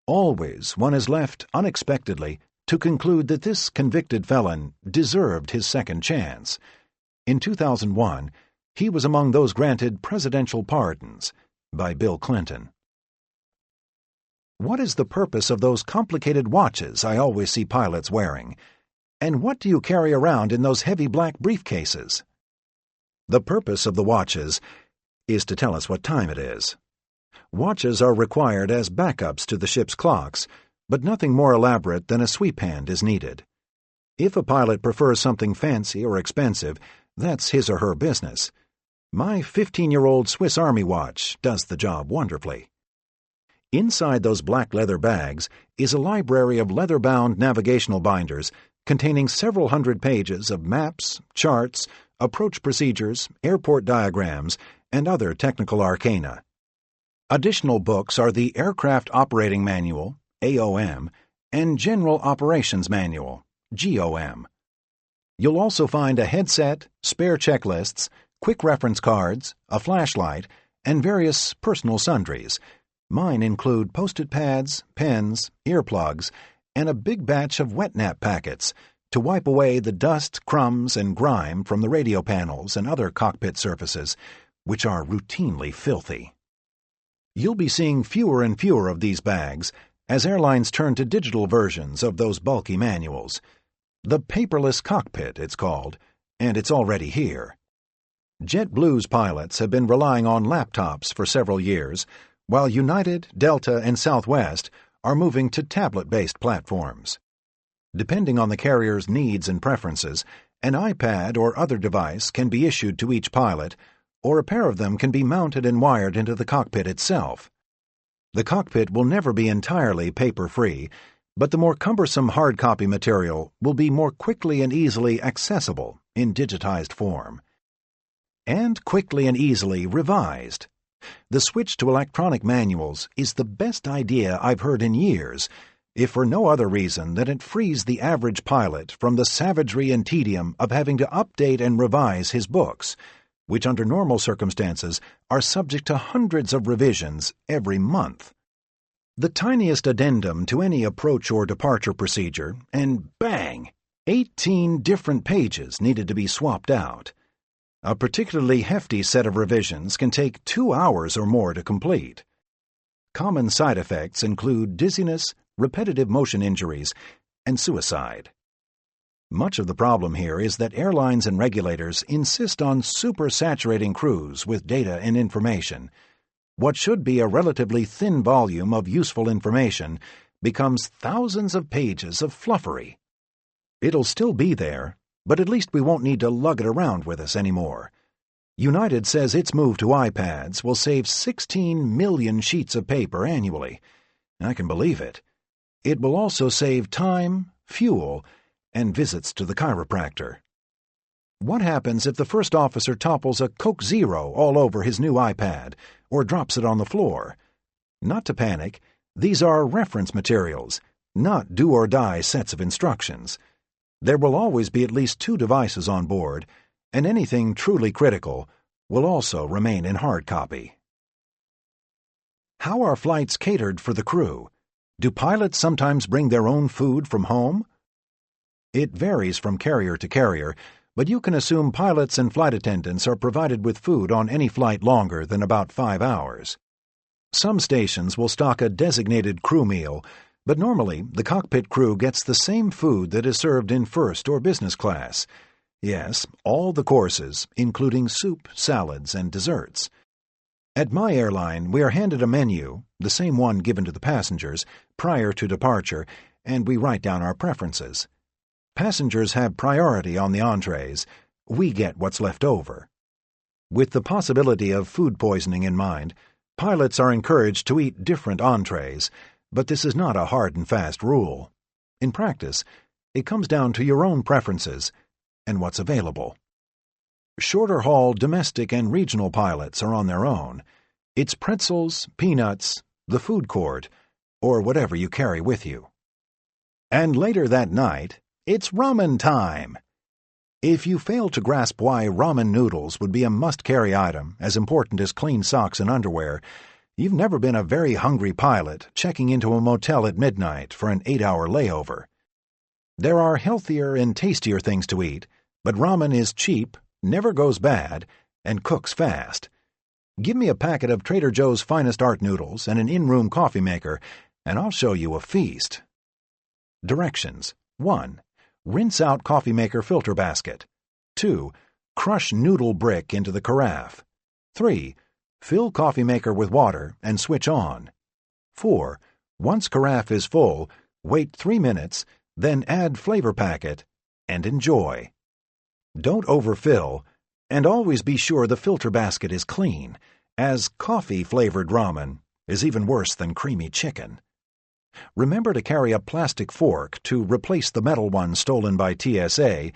Always one is left unexpectedly to conclude that this convicted felon deserved his second chance. In 2001, he was among those granted presidential pardons by Bill Clinton. What is the purpose of those complicated watches I always see pilots wearing? And what do you carry around in those heavy black briefcases? The purpose of the watches is to tell us what time it is. Watches are required as backups to the ship's clocks, but nothing more elaborate than a sweep hand is needed. If a pilot prefers something fancy or expensive, that's his or her business. My 15-year-old Swiss Army watch does the job wonderfully. Inside those black leather bags is a library of leather-bound navigational binders containing several hundred pages of maps, charts, approach procedures, airport diagrams, and other technical arcana. Additional books are the Aircraft Operating Manual, AOM, and General Operations Manual, GOM. You'll also find a headset, spare checklists, quick reference cards, a flashlight, and various personal sundries. Mine include post-it pads, pens, earplugs, and a big batch of wet nap packets to wipe away the dust, crumbs, and grime from the radio panels and other cockpit surfaces, which are routinely filthy. You'll be seeing fewer and fewer of these bags as airlines turn to digital versions of those bulky manuals. The paperless cockpit, it's called, and it's already here. JetBlue's pilots have been relying on laptops for several years, while United, Delta, and Southwest are moving to tablet-based platforms. Depending on the carrier's needs and preferences, an iPad or other device can be issued to each pilot, or a pair of them can be mounted and wired into the cockpit itself. The cockpit will never be entirely paper-free, but the more cumbersome hard copy material will be more quickly and easily accessible in digitized form. And quickly and easily revised. The switch to electronic manuals is the best idea I've heard in years, if for no other reason than it frees the average pilot from the savagery and tedium of having to update and revise his books, which under normal circumstances are subject to hundreds of revisions every month. The tiniest addendum to any approach or departure procedure, and bang! 18 different pages needed to be swapped out. A particularly hefty set of revisions can take 2 hours or more to complete. Common side effects include dizziness, repetitive motion injuries, and suicide. Much of the problem here is that airlines and regulators insist on supersaturating crews with data and information. What should be a relatively thin volume of useful information becomes thousands of pages of fluffery. It'll still be there, but at least we won't need to lug it around with us anymore. United says its move to iPads will save 16 million sheets of paper annually. I can believe it. It will also save time, fuel, and visits to the chiropractor. What happens if the first officer topples a Coke Zero all over his new iPad or drops it on the floor? Not to panic. These are reference materials, not do-or-die sets of instructions. There will always be at least 2 devices on board, and anything truly critical will also remain in hard copy. How are flights catered for the crew? Do pilots sometimes bring their own food from home? It varies from carrier to carrier, but you can assume pilots and flight attendants are provided with food on any flight longer than about 5 hours. Some stations will stock a designated crew meal, but normally the cockpit crew gets the same food that is served in first or business class. Yes, all the courses, including soup, salads, and desserts. At my airline, we are handed a menu, the same one given to the passengers, prior to departure, and we write down our preferences. Passengers have priority on the entrees. We get what's left over. With the possibility of food poisoning in mind, pilots are encouraged to eat different entrees, but this is not a hard and fast rule. In practice, it comes down to your own preferences and what's available. Shorter-haul domestic and regional pilots are on their own. It's pretzels, peanuts, the food court, or whatever you carry with you. And later that night, it's ramen time. If you fail to grasp why ramen noodles would be a must-carry item as important as clean socks and underwear, you've never been a very hungry pilot checking into a motel at midnight for an 8-hour layover. There are healthier and tastier things to eat, but ramen is cheap, never goes bad, and cooks fast. Give me a packet of Trader Joe's finest art noodles and an in-room coffee maker, and I'll show you a feast. Directions: 1. Rinse out coffee maker filter basket. 2. Crush noodle brick into the carafe. 3. Fill coffee maker with water and switch on. 4. Once carafe is full, wait 3 minutes, then add flavor packet, and enjoy. Don't overfill, and always be sure the filter basket is clean, as coffee-flavored ramen is even worse than creamy chicken. Remember to carry a plastic fork to replace the metal one stolen by TSA,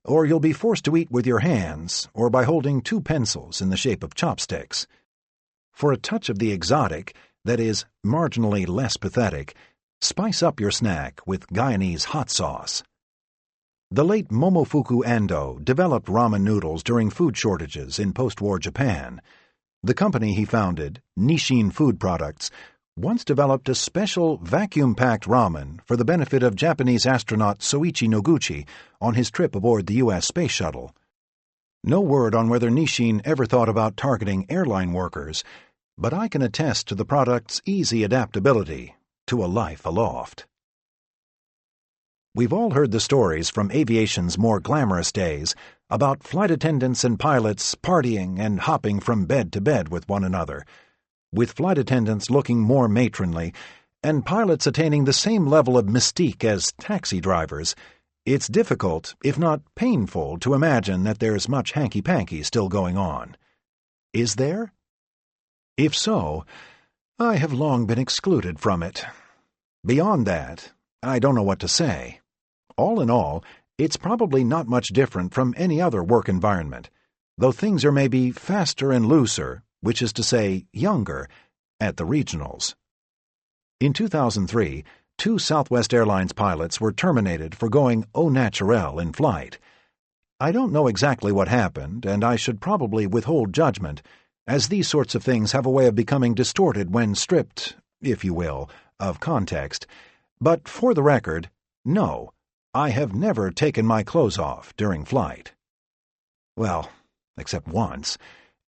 or you'll be forced to eat with your hands or by holding 2 pencils in the shape of chopsticks. For a touch of the exotic, that is, marginally less pathetic, spice up your snack with Guyanese hot sauce. The late Momofuku Ando developed ramen noodles during food shortages in post-war Japan. The company he founded, Nissin Food Products, once developed a special vacuum-packed ramen for the benefit of Japanese astronaut Soichi Noguchi on his trip aboard the U.S. Space Shuttle. No word on whether Nissin ever thought about targeting airline workers, but I can attest to the product's easy adaptability to a life aloft. We've all heard the stories from aviation's more glamorous days about flight attendants and pilots partying and hopping from bed to bed with one another, with flight attendants looking more matronly and pilots attaining the same level of mystique as taxi drivers. It's difficult, if not painful, to imagine that there's much hanky-panky still going on. Is there? If so, I have long been excluded from it. Beyond that, I don't know what to say. All in all, it's probably not much different from any other work environment, though things are maybe faster and looser, which is to say, younger, at the regionals. In 2003, 2 Southwest Airlines pilots were terminated for going au naturel in flight. I don't know exactly what happened, and I should probably withhold judgment, as these sorts of things have a way of becoming distorted when stripped, if you will, of context. But for the record, no, I have never taken my clothes off during flight. Well, except once.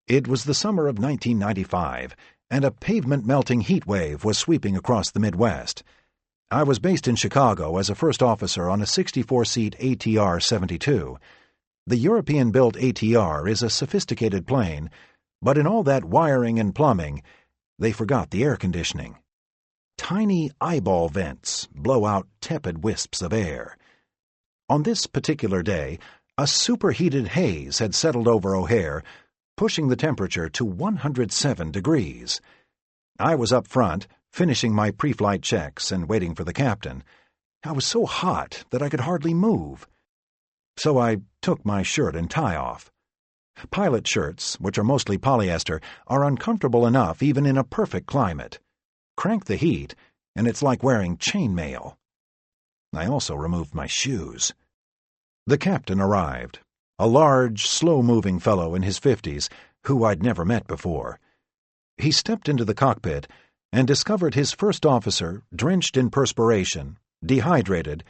It was the summer of 1995, and a pavement-melting heat wave was sweeping across the Midwest. I was based in Chicago as a first officer on a 64-seat ATR-72. The European-built ATR is a sophisticated plane, but in all that wiring and plumbing, they forgot the air conditioning. Tiny eyeball vents blow out tepid wisps of air. On this particular day, a superheated haze had settled over O'Hare, pushing the temperature to 107 degrees. I was up front, finishing my pre-flight checks and waiting for the captain. I was so hot that I could hardly move. So I took my shirt and tie off. Pilot shirts, which are mostly polyester, are uncomfortable enough even in a perfect climate. Crank the heat, and it's like wearing chainmail. I also removed my shoes. The captain arrived, a large, slow-moving fellow in his 50s, who I'd never met before. He stepped into the cockpit and discovered his first officer drenched in perspiration, dehydrated,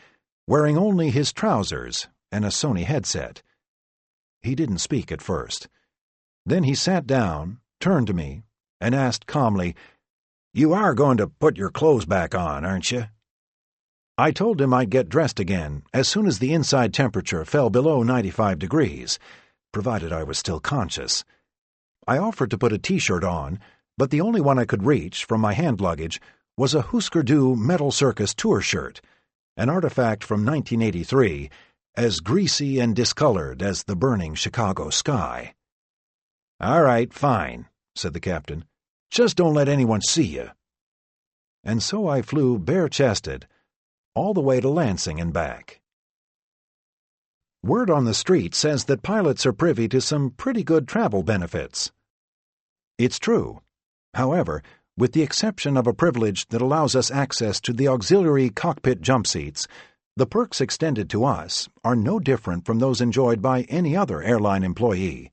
wearing only his trousers and a Sony headset. He didn't speak at first. Then he sat down, turned to me, and asked calmly, "You are going to put your clothes back on, aren't you?" I told him I'd get dressed again as soon as the inside temperature fell below 95 degrees, provided I was still conscious. I offered to put a T-shirt on, but the only one I could reach from my hand luggage was a Husker Du Metal Circus tour shirt, an artifact from 1983, as greasy and discolored as the burning Chicago sky. "All right, fine," said the captain. "Just don't let anyone see you." And so I flew bare-chested, all the way to Lansing and back. Word on the street says that pilots are privy to some pretty good travel benefits. It's true. However, with the exception of a privilege that allows us access to the auxiliary cockpit jump seats, the perks extended to us are no different from those enjoyed by any other airline employee.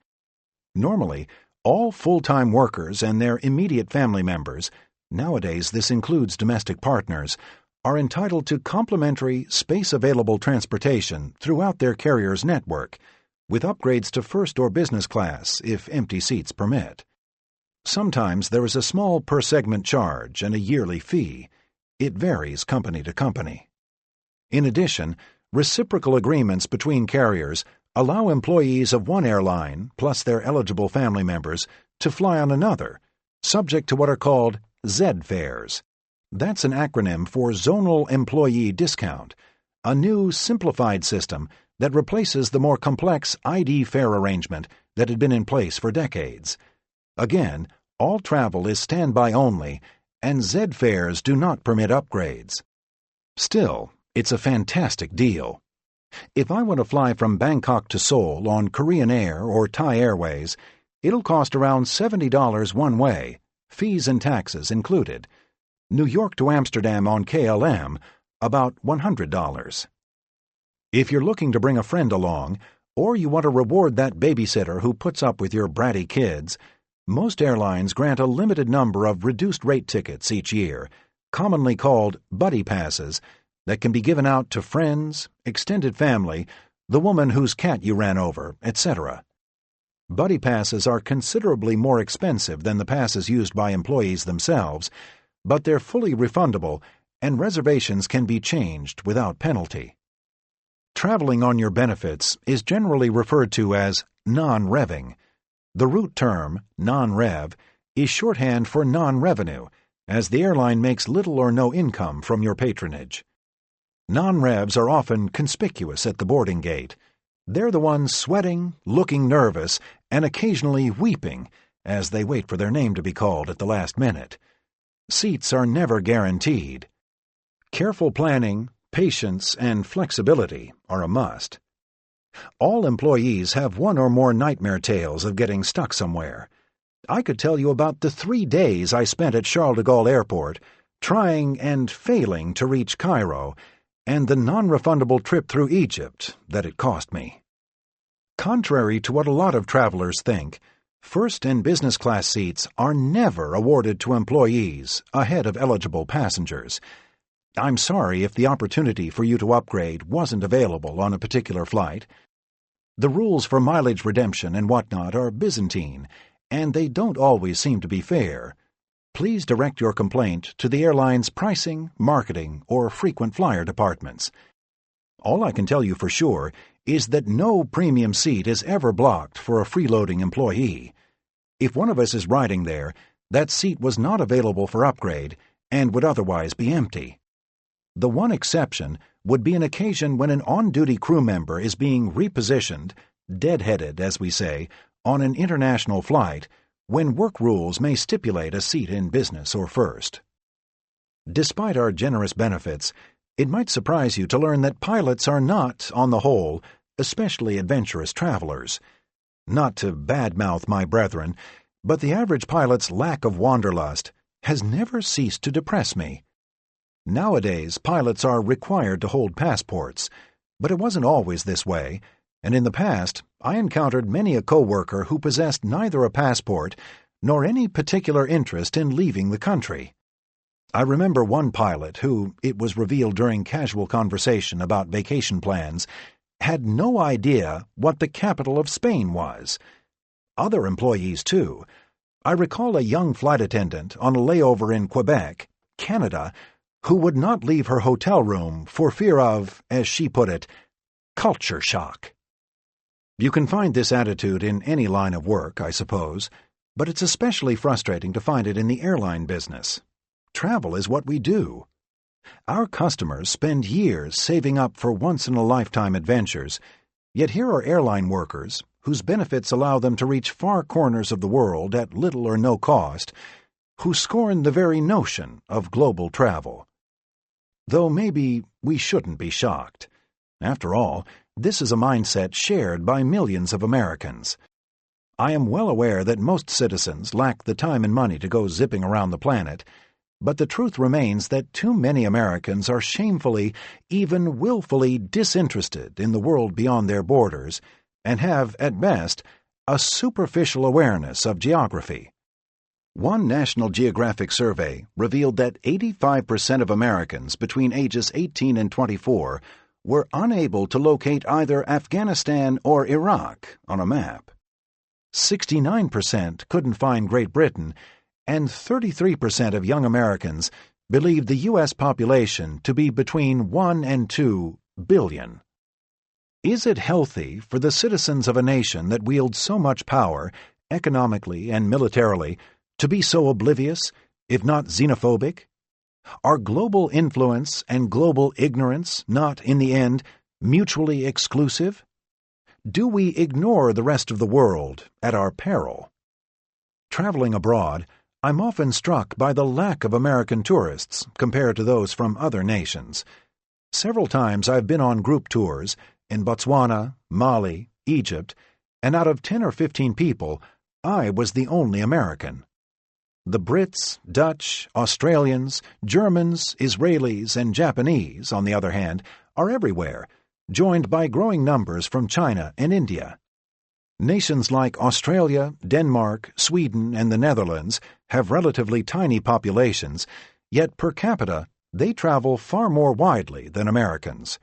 Normally, all full-time workers and their immediate family members, nowadays this includes domestic partners, are entitled to complimentary, space-available transportation throughout their carrier's network, with upgrades to first or business class if empty seats permit. Sometimes there is a small per-segment charge and a yearly fee. It varies company to company. In addition, reciprocal agreements between carriers allow employees of one airline, plus their eligible family members, to fly on another, subject to what are called Z fares. That's an acronym for Zonal Employee Discount, a new simplified system that replaces the more complex ID fare arrangement that had been in place for decades. Again, all travel is standby only, and Z fares do not permit upgrades. Still, it's a fantastic deal. If I want to fly from Bangkok to Seoul on Korean Air or Thai Airways, it'll cost around $70 one way, fees and taxes included. New York to Amsterdam on KLM, about $100. If you're looking to bring a friend along, or you want to reward that babysitter who puts up with your bratty kids, most airlines grant a limited number of reduced-rate tickets each year, commonly called buddy passes, that can be given out to friends, extended family, the woman whose cat you ran over, etc. Buddy passes are considerably more expensive than the passes used by employees themselves, but they're fully refundable, and reservations can be changed without penalty. Traveling on your benefits is generally referred to as non-revving. The root term, non-rev, is shorthand for non-revenue, as the airline makes little or no income from your patronage. Non-revs are often conspicuous at the boarding gate. They're the ones sweating, looking nervous, and occasionally weeping as they wait for their name to be called at the last minute. Seats are never guaranteed. Careful planning, patience, and flexibility are a must. All employees have one or more nightmare tales of getting stuck somewhere. I could tell you about the 3 days I spent at Charles de Gaulle Airport, trying and failing to reach Cairo, and the non-refundable trip through Egypt that it cost me. Contrary to what a lot of travelers think, first and business class seats are never awarded to employees ahead of eligible passengers. I'm sorry if the opportunity for you to upgrade wasn't available on a particular flight. The rules for mileage redemption and whatnot are Byzantine, and they don't always seem to be fair. Please direct your complaint to the airline's pricing, marketing, or frequent flyer departments. All I can tell you for sure is that no premium seat is ever blocked for a freeloading employee. If one of us is riding there, that seat was not available for upgrade and would otherwise be empty. The one exception would be an occasion when an on-duty crew member is being repositioned, deadheaded as we say, on an international flight, when work rules may stipulate a seat in business or first. Despite our generous benefits, it might surprise you to learn that pilots are not, on the whole, especially adventurous travelers. Not to badmouth my brethren, but the average pilot's lack of wanderlust has never ceased to depress me. Nowadays, pilots are required to hold passports, but it wasn't always this way, and in the past I encountered many a co-worker who possessed neither a passport nor any particular interest in leaving the country. I remember one pilot who, it was revealed during casual conversation about vacation plans, had no idea what the capital of Spain was. Other employees, too. I recall a young flight attendant on a layover in Quebec, Canada, who would not leave her hotel room for fear of, as she put it, culture shock. You can find this attitude in any line of work, I suppose, but it's especially frustrating to find it in the airline business. Travel is what we do. Our customers spend years saving up for once-in-a-lifetime adventures, yet here are airline workers whose benefits allow them to reach far corners of the world at little or no cost, who scorn the very notion of global travel. Though maybe we shouldn't be shocked. After all, this is a mindset shared by millions of Americans. I am well aware that most citizens lack the time and money to go zipping around the planet, but the truth remains that too many Americans are shamefully, even willfully disinterested in the world beyond their borders and have, at best, a superficial awareness of geography. One National Geographic survey revealed that 85% of Americans between ages 18 and 24 were unable to locate either Afghanistan or Iraq on a map. 69% couldn't find Great Britain, and 33% of young Americans believe the U.S. population to be between 1 and 2 billion. Is it healthy for the citizens of a nation that wields so much power, economically and militarily, to be so oblivious, if not xenophobic? Are global influence and global ignorance not, in the end, mutually exclusive? Do we ignore the rest of the world at our peril? Traveling abroad, I'm often struck by the lack of American tourists compared to those from other nations. Several times I've been on group tours in Botswana, Mali, Egypt, and out of 10 or 15 people, I was the only American. The Brits, Dutch, Australians, Germans, Israelis, and Japanese, on the other hand, are everywhere, joined by growing numbers from China and India. Nations like Australia, Denmark, Sweden, and the Netherlands have relatively tiny populations, yet per capita they travel far more widely than Americans.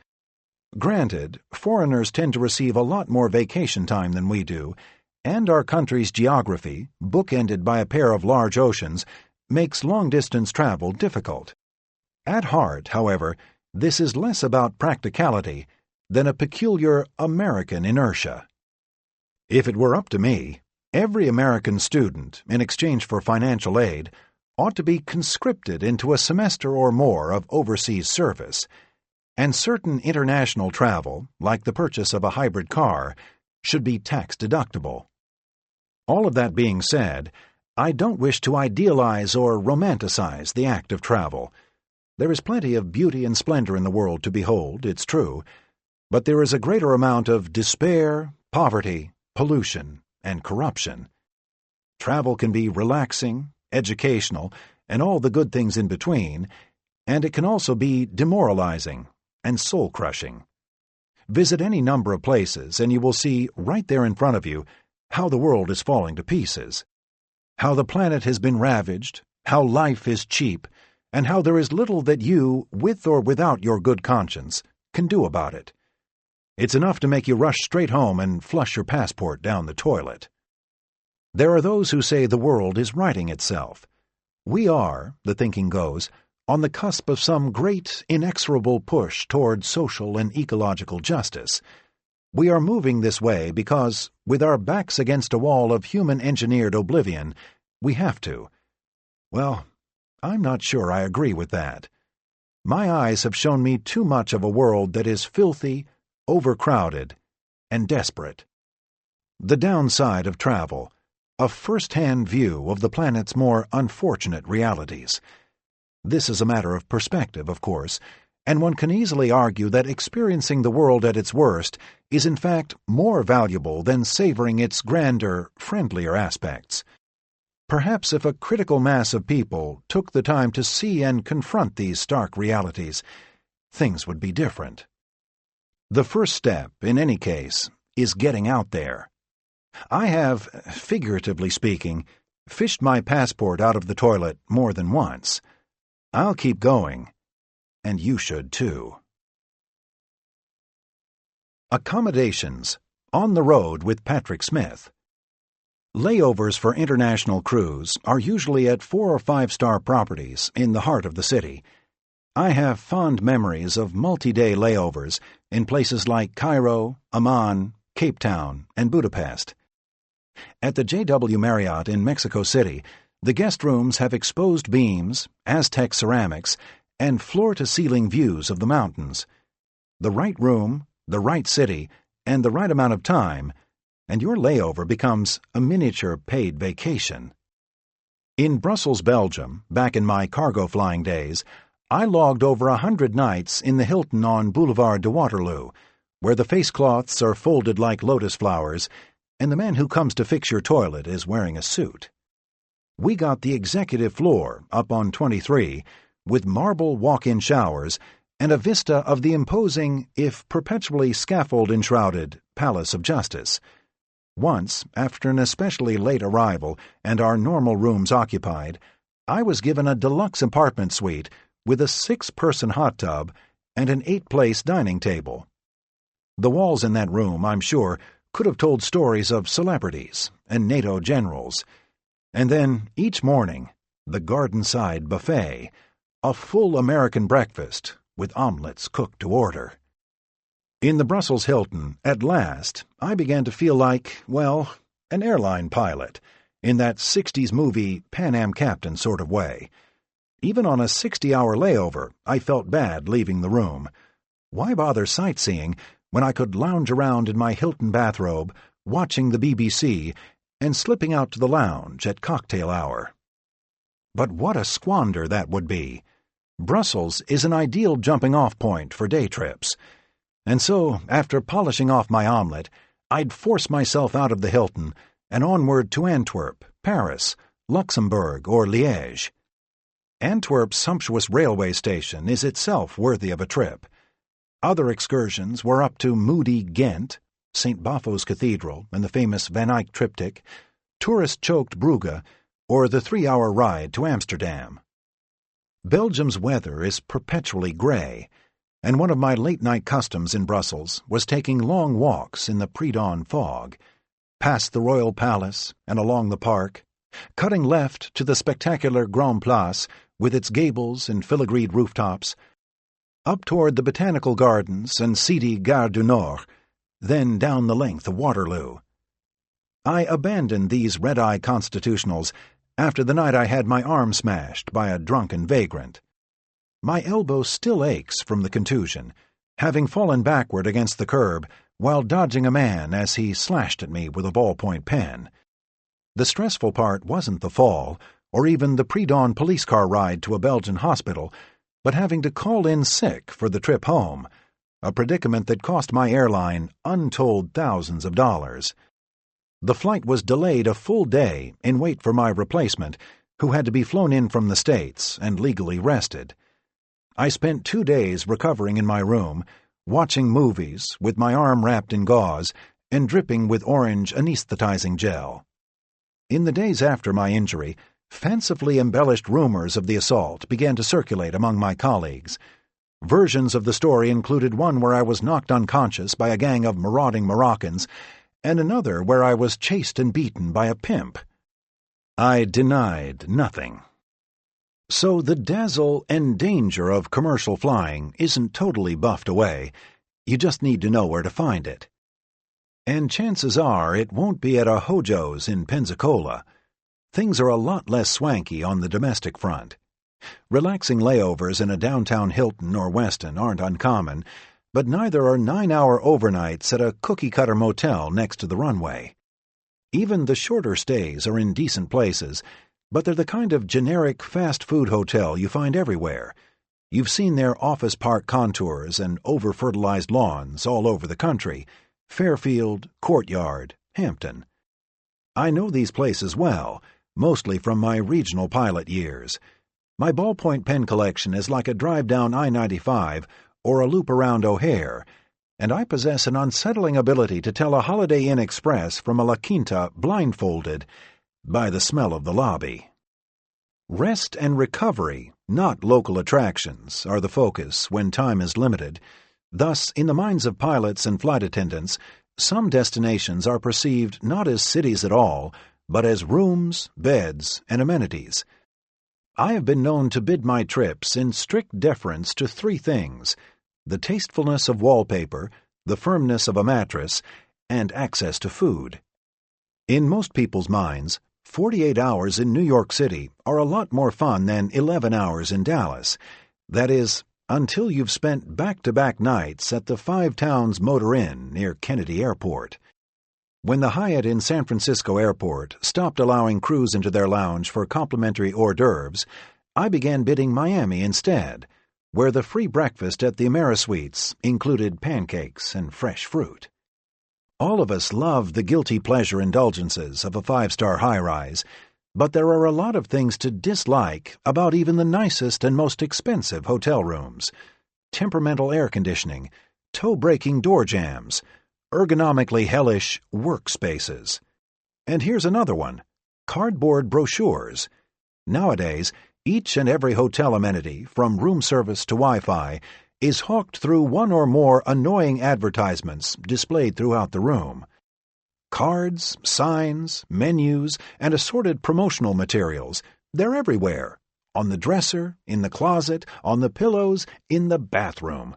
Granted, foreigners tend to receive a lot more vacation time than we do, and our country's geography, bookended by a pair of large oceans, makes long-distance travel difficult. At heart, however, this is less about practicality than a peculiar American inertia. If it were up to me, every American student, in exchange for financial aid, ought to be conscripted into a semester or more of overseas service, and certain international travel, like the purchase of a hybrid car, should be tax-deductible. All of that being said, I don't wish to idealize or romanticize the act of travel. There is plenty of beauty and splendor in the world to behold, it's true, but there is a greater amount of despair, poverty, pollution, and corruption. Travel can be relaxing, educational, and all the good things in between, and it can also be demoralizing and soul-crushing. Visit any number of places and you will see right there in front of you how the world is falling to pieces, how the planet has been ravaged, how life is cheap, and how there is little that you, with or without your good conscience, can do about it. It's enough to make you rush straight home and flush your passport down the toilet. There are those who say the world is righting itself. We are, the thinking goes, on the cusp of some great, inexorable push toward social and ecological justice. We are moving this way because, with our backs against a wall of human-engineered oblivion, we have to. Well, I'm not sure I agree with that. My eyes have shown me too much of a world that is filthy, overcrowded, and desperate. The downside of travel, a first-hand view of the planet's more unfortunate realities. This is a matter of perspective, of course, and one can easily argue that experiencing the world at its worst is in fact more valuable than savoring its grander, friendlier aspects. Perhaps if a critical mass of people took the time to see and confront these stark realities, things would be different. The first step, in any case, is getting out there. I have, figuratively speaking, fished my passport out of the toilet more than once. I'll keep going, and you should too. Accommodations. On the road with Patrick Smith. Layovers for international crews are usually at 4- or 5-star properties in the heart of the city. I have fond memories of multi-day layovers in places like Cairo, Amman, Cape Town, and Budapest. At the J.W. Marriott in Mexico City, the guest rooms have exposed beams, Aztec ceramics, and floor-to-ceiling views of the mountains. The right room, the right city, and the right amount of time, and your layover becomes a miniature paid vacation. In Brussels, Belgium, back in my cargo flying days, I logged over 100 nights in the Hilton on Boulevard de Waterloo, where the facecloths are folded like lotus flowers, and the man who comes to fix your toilet is wearing a suit. We got the executive floor up on 23, with marble walk-in showers and a vista of the imposing, if perpetually scaffold-enshrouded, Palace of Justice. Once, after an especially late arrival and our normal rooms occupied, I was given a deluxe apartment suite with a 6-person hot tub and an 8-place dining table. The walls in that room, I'm sure, could have told stories of celebrities and NATO generals. And then, each morning, the garden-side buffet, a full American breakfast with omelets cooked to order. In the Brussels Hilton, at last, I began to feel like, well, an airline pilot, in that 60s movie Pan Am Captain sort of way. Even on a 60-hour layover, I felt bad leaving the room. Why bother sightseeing when I could lounge around in my Hilton bathrobe, watching the BBC, and slipping out to the lounge at cocktail hour? But what a squander that would be! Brussels is an ideal jumping-off point for day trips. And so, after polishing off my omelette, I'd force myself out of the Hilton and onward to Antwerp, Paris, Luxembourg, or Liège. Antwerp's sumptuous railway station is itself worthy of a trip. Other excursions were up to moody Ghent, St. Baffo's Cathedral and the famous Van Eyck triptych, tourist-choked Brugge, or the 3-hour ride to Amsterdam. Belgium's weather is perpetually grey, and one of my late-night customs in Brussels was taking long walks in the pre-dawn fog, past the Royal Palace and along the park, cutting left to the spectacular Grand Place with its gables and filigreed rooftops, up toward the Botanical Gardens and seedy Gare du Nord, then down the length of Waterloo. I abandoned these red-eye constitutionals after the night I had my arm smashed by a drunken vagrant. My elbow still aches from the contusion, having fallen backward against the curb while dodging a man as he slashed at me with a ballpoint pen. The stressful part wasn't the fall, or even the pre-dawn police car ride to a Belgian hospital, but having to call in sick for the trip home, a predicament that cost my airline untold thousands of dollars. The flight was delayed a full day in wait for my replacement, who had to be flown in from the States and legally rested. I spent 2 days recovering in my room, watching movies with my arm wrapped in gauze and dripping with orange anesthetizing gel. In the days after my injury, fancifully embellished rumors of the assault began to circulate among my colleagues. Versions of the story included one where I was knocked unconscious by a gang of marauding Moroccans, and another where I was chased and beaten by a pimp. I denied nothing. So the dazzle and danger of commercial flying isn't totally buffed away. You just need to know where to find it. And chances are it won't be at a Hojo's in Pensacola. Things are a lot less swanky on the domestic front. Relaxing layovers in a downtown Hilton or Westin aren't uncommon, but neither are 9-hour overnights at a cookie-cutter motel next to the runway. Even the shorter stays are in decent places, but they're the kind of generic fast-food hotel you find everywhere. You've seen their office park contours and over-fertilized lawns all over the country: Fairfield, Courtyard, Hampton. I know these places well, mostly from my regional pilot years. My ballpoint pen collection is like a drive down I-95 or a loop around O'Hare, and I possess an unsettling ability to tell a Holiday Inn Express from a La Quinta blindfolded by the smell of the lobby. Rest and recovery, not local attractions, are the focus when time is limited. Thus, in the minds of pilots and flight attendants, some destinations are perceived not as cities at all, but as rooms, beds, and amenities. I have been known to bid my trips in strict deference to 3 things: the tastefulness of wallpaper, the firmness of a mattress, and access to food. In most people's minds, 48 hours in New York City are a lot more fun than 11 hours in Dallas. That is, until you've spent back-to-back nights at the Five Towns Motor Inn near Kennedy Airport. When the Hyatt in San Francisco Airport stopped allowing crews into their lounge for complimentary hors d'oeuvres, I began bidding Miami instead, where the free breakfast at the Amerisuites included pancakes and fresh fruit. All of us love the guilty pleasure indulgences of a 5-star high-rise, but there are a lot of things to dislike about even the nicest and most expensive hotel rooms: temperamental air conditioning, toe-breaking door jams, ergonomically hellish workspaces. And here's another one: cardboard brochures. Nowadays, each and every hotel amenity, from room service to Wi-Fi, is hawked through one or more annoying advertisements displayed throughout the room. Cards, signs, menus, and assorted promotional materials, they're everywhere, on the dresser, in the closet, on the pillows, in the bathroom.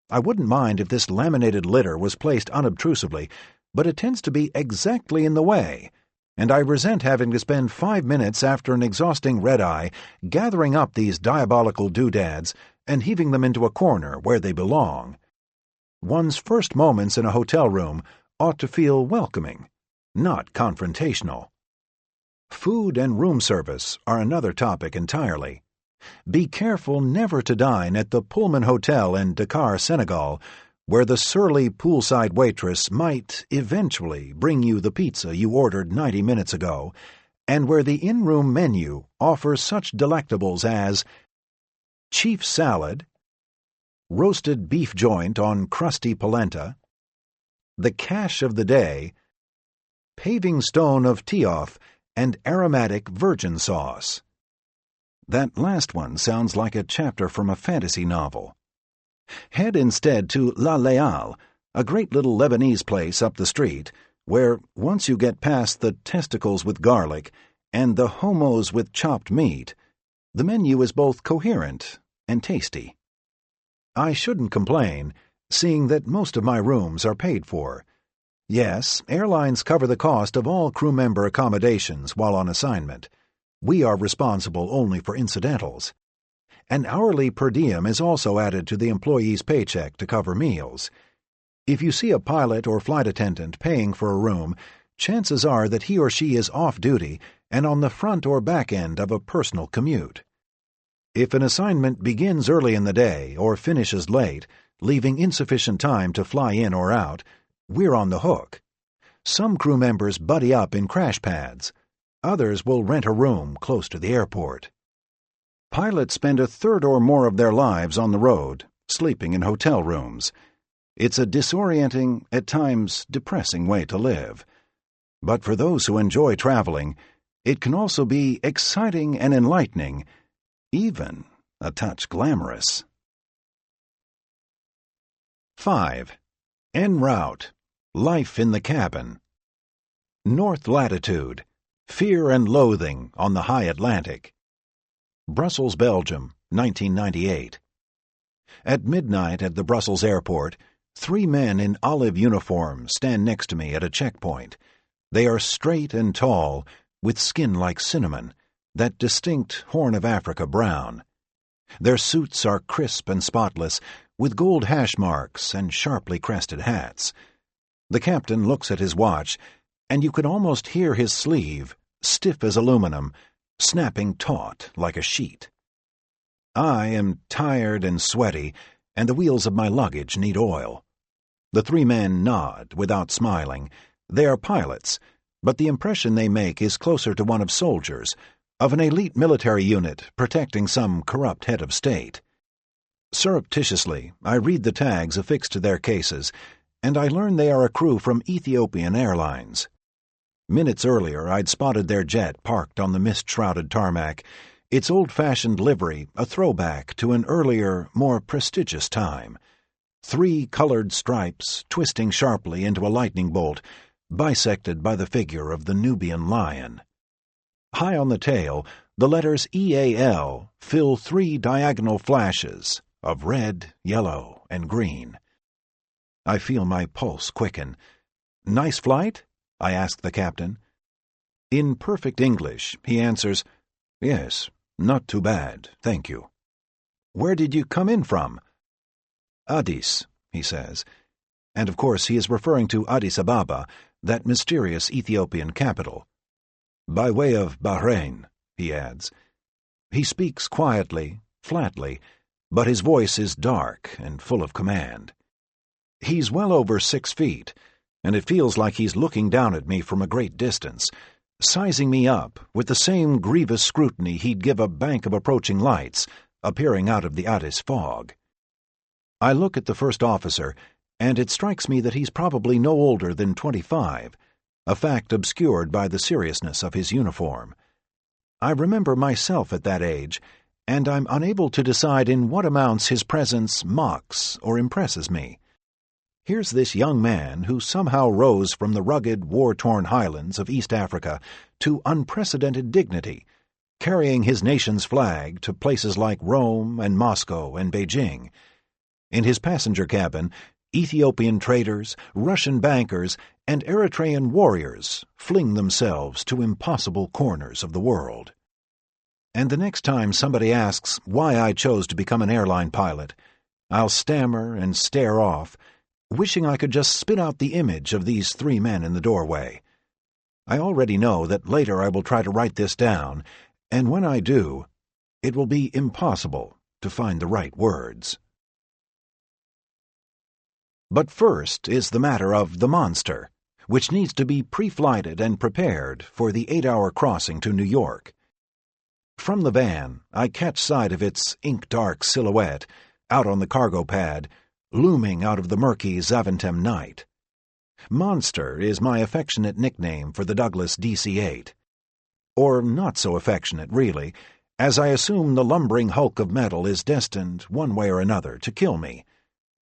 I wouldn't mind if this laminated litter was placed unobtrusively, but it tends to be exactly in the way, and I resent having to spend 5 minutes after an exhausting red-eye gathering up these diabolical doodads and heaving them into a corner where they belong. One's first moments in a hotel room ought to feel welcoming, not confrontational. Food and room service are another topic entirely. Be careful never to dine at the Pullman Hotel in Dakar, Senegal, where the surly poolside waitress might eventually bring you the pizza you ordered 90 minutes ago, and where the in-room menu offers such delectables as chief salad, roasted beef joint on crusty polenta, the cache of the day, paving stone of tioff, and aromatic virgin sauce. That last one sounds like a chapter from a fantasy novel. Head instead to La Leale, a great little Lebanese place up the street, where, once you get past the testicles with garlic and the homos with chopped meat, the menu is both coherent and tasty. I shouldn't complain, seeing that most of my rooms are paid for. Yes, airlines cover the cost of all crew member accommodations while on assignment. We are responsible only for incidentals. An hourly per diem is also added to the employee's paycheck to cover meals. If you see a pilot or flight attendant paying for a room, chances are that he or she is off-duty and on the front or back end of a personal commute. If an assignment begins early in the day or finishes late, leaving insufficient time to fly in or out, we're on the hook. Some crew members buddy up in crash pads. Others will rent a room close to the airport. Pilots spend a third or more of their lives on the road, sleeping in hotel rooms. It's a disorienting, at times depressing way to live. But for those who enjoy traveling, it can also be exciting and enlightening, even a touch glamorous. 5. En route. Life in the cabin. North latitude. Fear and loathing on the high Atlantic. Brussels, Belgium, 1998. At midnight at the Brussels airport, 3 men in olive uniforms stand next to me at a checkpoint. They are straight and tall, with skin like cinnamon, that distinct Horn of Africa brown. Their suits are crisp and spotless, with gold hash marks and sharply crested hats. The captain looks at his watch, and you can almost hear his sleeve, stiff as aluminum, snapping taut like a sheet. I am tired and sweaty, and the wheels of my luggage need oil. The 3 men nod without smiling. They are pilots, but the impression they make is closer to one of soldiers, of an elite military unit protecting some corrupt head of state. Surreptitiously, I read the tags affixed to their cases, and I learn they are a crew from Ethiopian Airlines. Minutes earlier, I'd spotted their jet parked on the mist-shrouded tarmac, its old-fashioned livery a throwback to an earlier, more prestigious time. 3 colored stripes twisting sharply into a lightning bolt, bisected by the figure of the Nubian lion. High on the tail, the letters EAL fill 3 diagonal flashes of red, yellow, and green. I feel my pulse quicken. "Nice flight?" I ask the captain. In perfect English, he answers, "Yes, not too bad, thank you." "Where did you come in from?" "Addis," he says. And of course he is referring to Addis Ababa, that mysterious Ethiopian capital. "By way of Bahrain," he adds. He speaks quietly, flatly, but his voice is dark and full of command. He's well over 6 feet, and it feels like he's looking down at me from a great distance, sizing me up with the same grievous scrutiny he'd give a bank of approaching lights appearing out of the Addis fog. I look at the first officer, and it strikes me that he's probably no older than 25, a fact obscured by the seriousness of his uniform. I remember myself at that age, and I'm unable to decide in what amounts his presence mocks or impresses me. Here's this young man who somehow rose from the rugged, war-torn highlands of East Africa to unprecedented dignity, carrying his nation's flag to places like Rome and Moscow and Beijing. In his passenger cabin, Ethiopian traders, Russian bankers, and Eritrean warriors fling themselves to impossible corners of the world. And the next time somebody asks why I chose to become an airline pilot, I'll stammer and stare off, wishing I could just spit out the image of these three men in the doorway. I already know that later I will try to write this down, and when I do, it will be impossible to find the right words. But first is the matter of the monster, which needs to be pre-flighted and prepared for the 8-hour crossing to New York. From the van, I catch sight of its ink-dark silhouette out on the cargo pad, looming out of the murky Zaventem night. Monster is my affectionate nickname for the Douglas DC-8. Or not so affectionate, really, as I assume the lumbering hulk of metal is destined, one way or another, to kill me.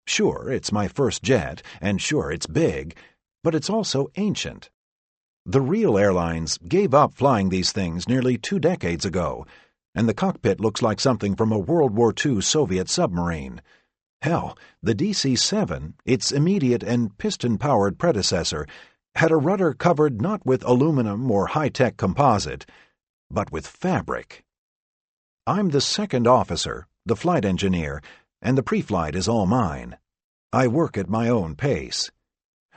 Sure, it's my first jet, and sure, it's big, but it's also ancient. The real airlines gave up flying these things nearly 2 decades ago, and the cockpit looks like something from a World War II Soviet submarine. Hell, the DC-7, its immediate and piston-powered predecessor, had a rudder covered not with aluminum or high-tech composite, but with fabric. I'm the second officer, the flight engineer, and the pre-flight is all mine. I work at my own pace.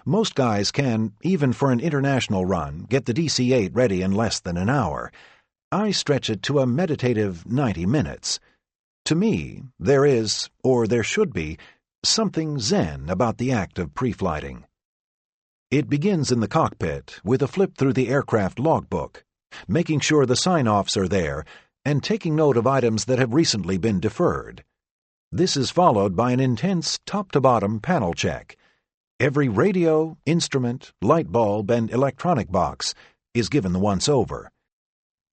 Most guys can, even for an international run, get the DC-8 ready in less than an hour. I stretch it to a meditative 90 minutes. To me, there is, or there should be, something zen about the act of pre-flighting. It begins in the cockpit with a flip through the aircraft logbook, making sure the sign-offs are there and taking note of items that have recently been deferred. This is followed by an intense top-to-bottom panel check. Every radio, instrument, light bulb, and electronic box is given the once-over.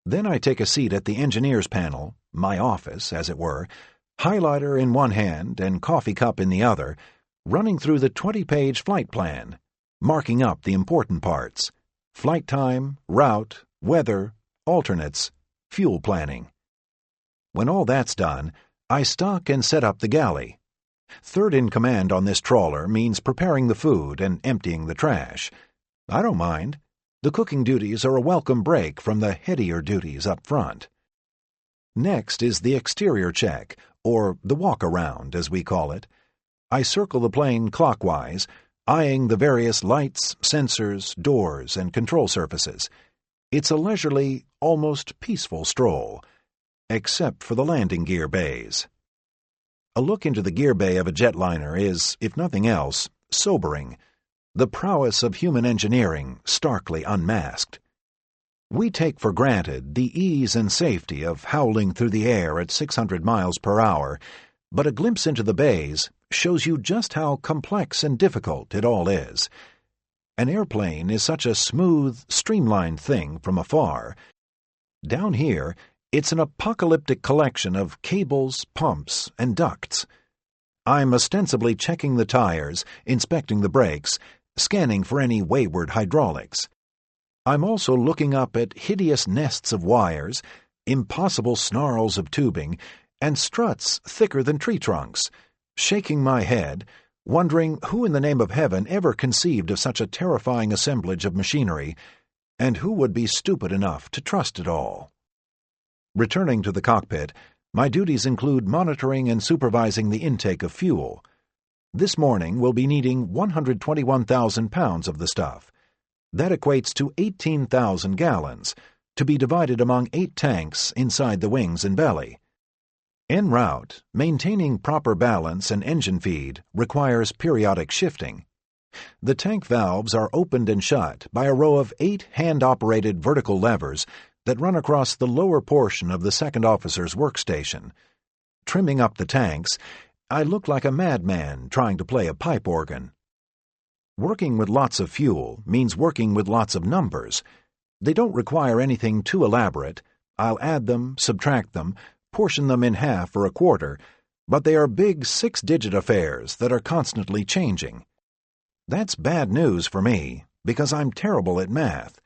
Then I take a seat at the engineer's panel, my office, as it were, highlighter in one hand and coffee cup in the other, running through the 20-page flight plan, marking up the important parts: flight time, route, weather, alternates, fuel planning. When all that's done, I stock and set up the galley. Third in command on this trawler means preparing the food and emptying the trash. I don't mind. The cooking duties are a welcome break from the headier duties up front. Next is the exterior check, or the walk-around, as we call it. I circle the plane clockwise, eyeing the various lights, sensors, doors, and control surfaces. It's a leisurely, almost peaceful stroll, except for the landing gear bays. A look into the gear bay of a jetliner is, if nothing else, sobering. The prowess of human engineering starkly unmasked. We take for granted the ease and safety of howling through the air at 600 miles per hour, but a glimpse into the bays shows you just how complex and difficult it all is. An airplane is such a smooth, streamlined thing from afar. Down here, it's an apocalyptic collection of cables, pumps, and ducts. I'm ostensibly checking the tires, inspecting the brakes, scanning for any wayward hydraulics. I'm also looking up at hideous nests of wires, impossible snarls of tubing, and struts thicker than tree trunks, shaking my head, wondering who in the name of heaven ever conceived of such a terrifying assemblage of machinery, and who would be stupid enough to trust it all. Returning to the cockpit, my duties include monitoring and supervising the intake of fuel. This morning we'll be needing 121,000 pounds of the stuff. That equates to 18,000 gallons, to be divided among 8 tanks inside the wings and belly. En route, maintaining proper balance and engine feed requires periodic shifting. The tank valves are opened and shut by a row of 8 hand-operated vertical levers that run across the lower portion of the second officer's workstation. Trimming up the tanks, I look like a madman trying to play a pipe organ. Working with lots of fuel means working with lots of numbers. They don't require anything too elaborate. I'll add them, subtract them, portion them in half or a quarter, but they are big 6-digit affairs that are constantly changing. That's bad news for me, because I'm terrible at math.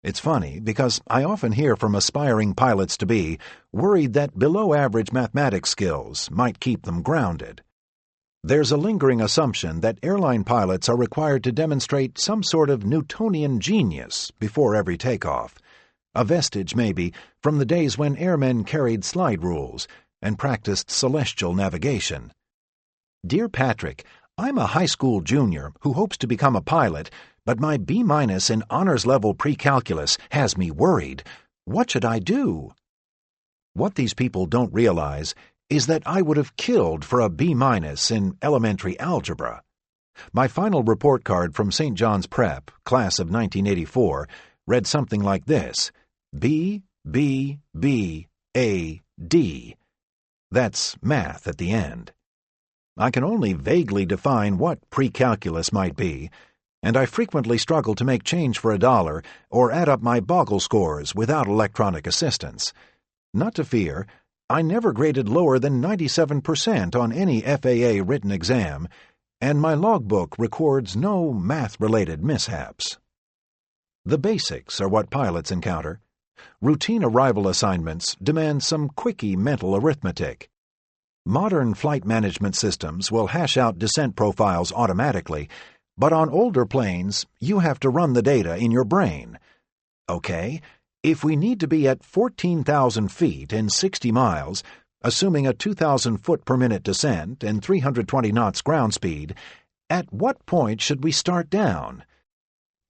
It's funny because I often hear from aspiring pilots-to-be worried that below-average mathematics skills might keep them grounded. There's a lingering assumption that airline pilots are required to demonstrate some sort of Newtonian genius before every takeoff, a vestige, maybe, from the days when airmen carried slide rules and practiced celestial navigation. Dear Patrick, I'm a high school junior who hopes to become a pilot, but my B- in honors-level pre-calculus has me worried. What should I do? What these people don't realize is that I would have killed for a B- in elementary algebra. My final report card from St. John's Prep, class of 1984, read something like this: B, B, B, A, D. That's math at the end. I can only vaguely define what pre-calculus might be, and I frequently struggle to make change for $1 or add up my Boggle scores without electronic assistance. Not to fear, I never graded lower than 97% on any FAA written exam, and my logbook records no math-related mishaps. The basics are what pilots encounter. Routine arrival assignments demand some quickie mental arithmetic. Modern flight management systems will hash out descent profiles automatically, but on older planes, you have to run the data in your brain. Okay, if we need to be at 14,000 feet in 60 miles, assuming a 2,000 foot per minute descent and 320 knots ground speed, at what point should we start down?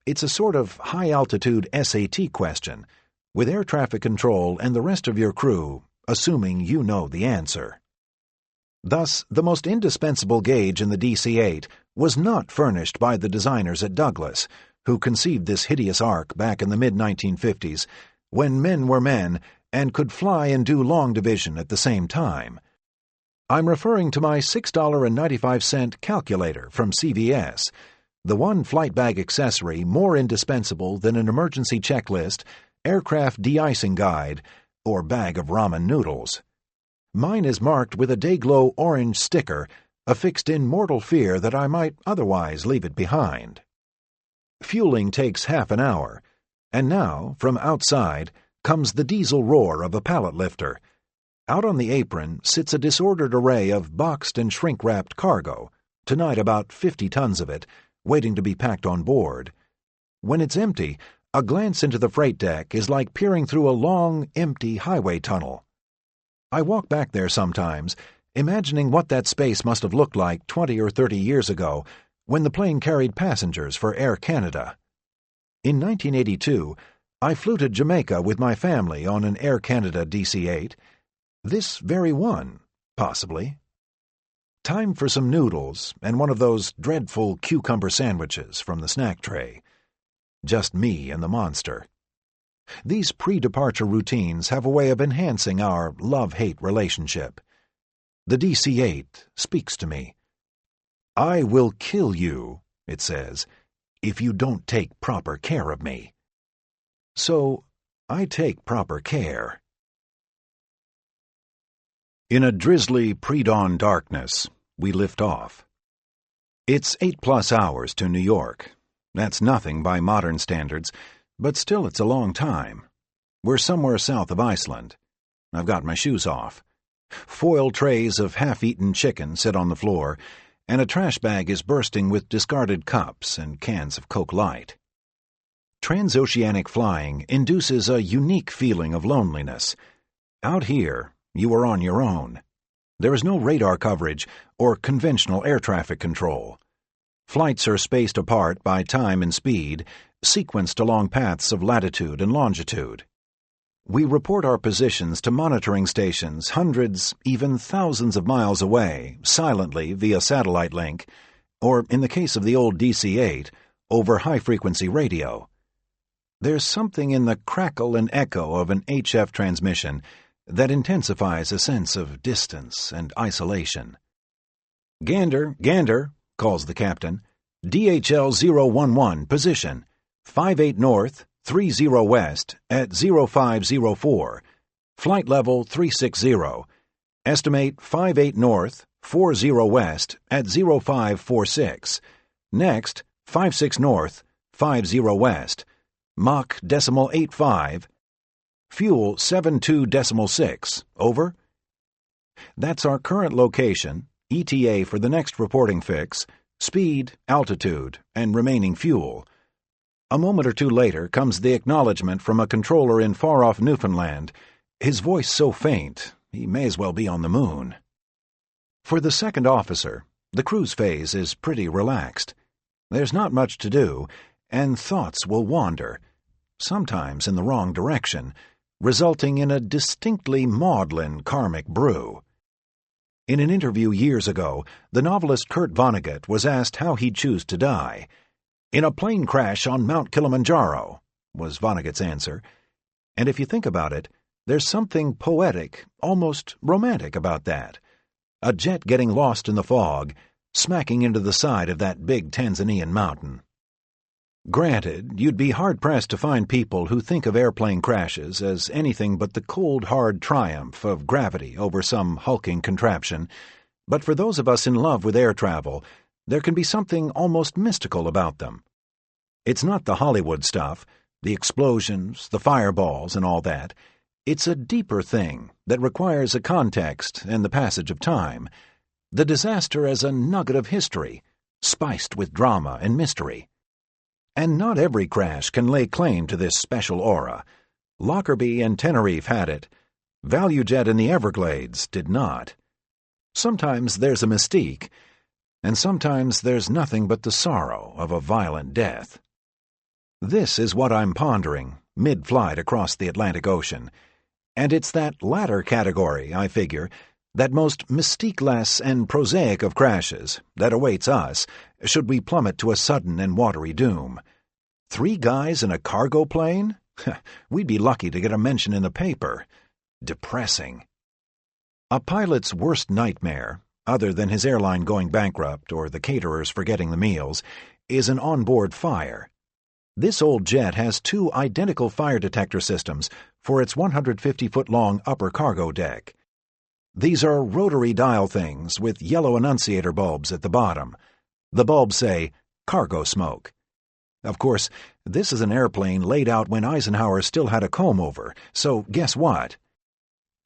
It's a sort of high-altitude SAT question, with air traffic control and the rest of your crew assuming you know the answer. Thus, the most indispensable gauge in the DC-8 was not furnished by the designers at Douglas, who conceived this hideous arc back in the mid-1950s, when men were men and could fly and do long division at the same time. I'm referring to my $6.95 calculator from CVS, the one flight bag accessory more indispensable than an emergency checklist, aircraft de-icing guide, or bag of ramen noodles. Mine is marked with a Dayglow orange sticker, affixed in mortal fear that I might otherwise leave it behind. Fueling takes half an hour, and now, from outside, comes the diesel roar of a pallet lifter. Out on the apron sits a disordered array of boxed and shrink-wrapped cargo, tonight about 50 tons of it, waiting to be packed on board. When it's empty, a glance into the freight deck is like peering through a long, empty highway tunnel. I walk back there sometimes, imagining what that space must have looked like 20 or 30 years ago, when the plane carried passengers for Air Canada. In 1982, I flew to Jamaica with my family on an Air Canada DC-8. This very one, possibly. Time for some noodles and one of those dreadful cucumber sandwiches from the snack tray. Just me and the monster. These pre-departure routines have a way of enhancing our love-hate relationship. The DC-8 speaks to me. I will kill you, it says, if you don't take proper care of me. So, I take proper care. In a drizzly pre-dawn darkness, we lift off. It's 8+ hours to New York. That's nothing by modern standards, but still it's a long time. We're somewhere south of Iceland. I've got my shoes off. Foil trays of half-eaten chicken sit on the floor, and a trash bag is bursting with discarded cups and cans of Coke Light. Transoceanic flying induces a unique feeling of loneliness. Out here, you are on your own. There is no radar coverage or conventional air traffic control. Flights are spaced apart by time and speed, sequenced along paths of latitude and longitude. We report our positions to monitoring stations hundreds, even thousands of miles away, silently via satellite link, or, in the case of the old DC-8, over high-frequency radio. There's something in the crackle and echo of an HF transmission that intensifies a sense of distance and isolation. "Gander, Gander," calls the captain. "DHL 011, position. 58 north, 30 west, at 0504. Flight level 360. Estimate 58 north, 40 west, at 0546. Next, 56 north, 50 west. Mach 0.85. Fuel 72.6. Over. That's our current location, ETA for the next reporting fix, speed, altitude, and remaining fuel. A moment or two later comes the acknowledgement from a controller in far-off Newfoundland, his voice so faint he may as well be on the moon. For the second officer, the cruise phase is pretty relaxed. There's not much to do, and thoughts will wander, sometimes in the wrong direction, resulting in a distinctly maudlin karmic brew. In an interview years ago, the novelist Kurt Vonnegut was asked how he'd choose to die. "In a plane crash on Mount Kilimanjaro," was Vonnegut's answer. And if you think about it, there's something poetic, almost romantic about that. A jet getting lost in the fog, smacking into the side of that big Tanzanian mountain. Granted, you'd be hard-pressed to find people who think of airplane crashes as anything but the cold, hard triumph of gravity over some hulking contraption, but for those of us in love with air travel, there can be something almost mystical about them. It's not the Hollywood stuff, the explosions, the fireballs, and all that. It's a deeper thing that requires a context and the passage of time. The disaster as a nugget of history, spiced with drama and mystery. And not every crash can lay claim to this special aura. Lockerbie and Tenerife had it. ValueJet in the Everglades did not. Sometimes there's a mystique, and sometimes there's nothing but the sorrow of a violent death. This is what I'm pondering, mid-flight across the Atlantic Ocean. And it's that latter category, I figure, that most mystique-less and prosaic of crashes that awaits us should we plummet to a sudden and watery doom. 3 guys in a cargo plane? We'd be lucky to get a mention in the paper. Depressing. A pilot's worst nightmare, other than his airline going bankrupt or the caterers forgetting the meals, is an onboard fire. This old jet has 2 identical fire detector systems for its 150-foot-long upper cargo deck. These are rotary dial things with yellow annunciator bulbs at the bottom. The bulbs say, "Cargo smoke." Of course, this is an airplane laid out when Eisenhower still had a comb-over, so guess what?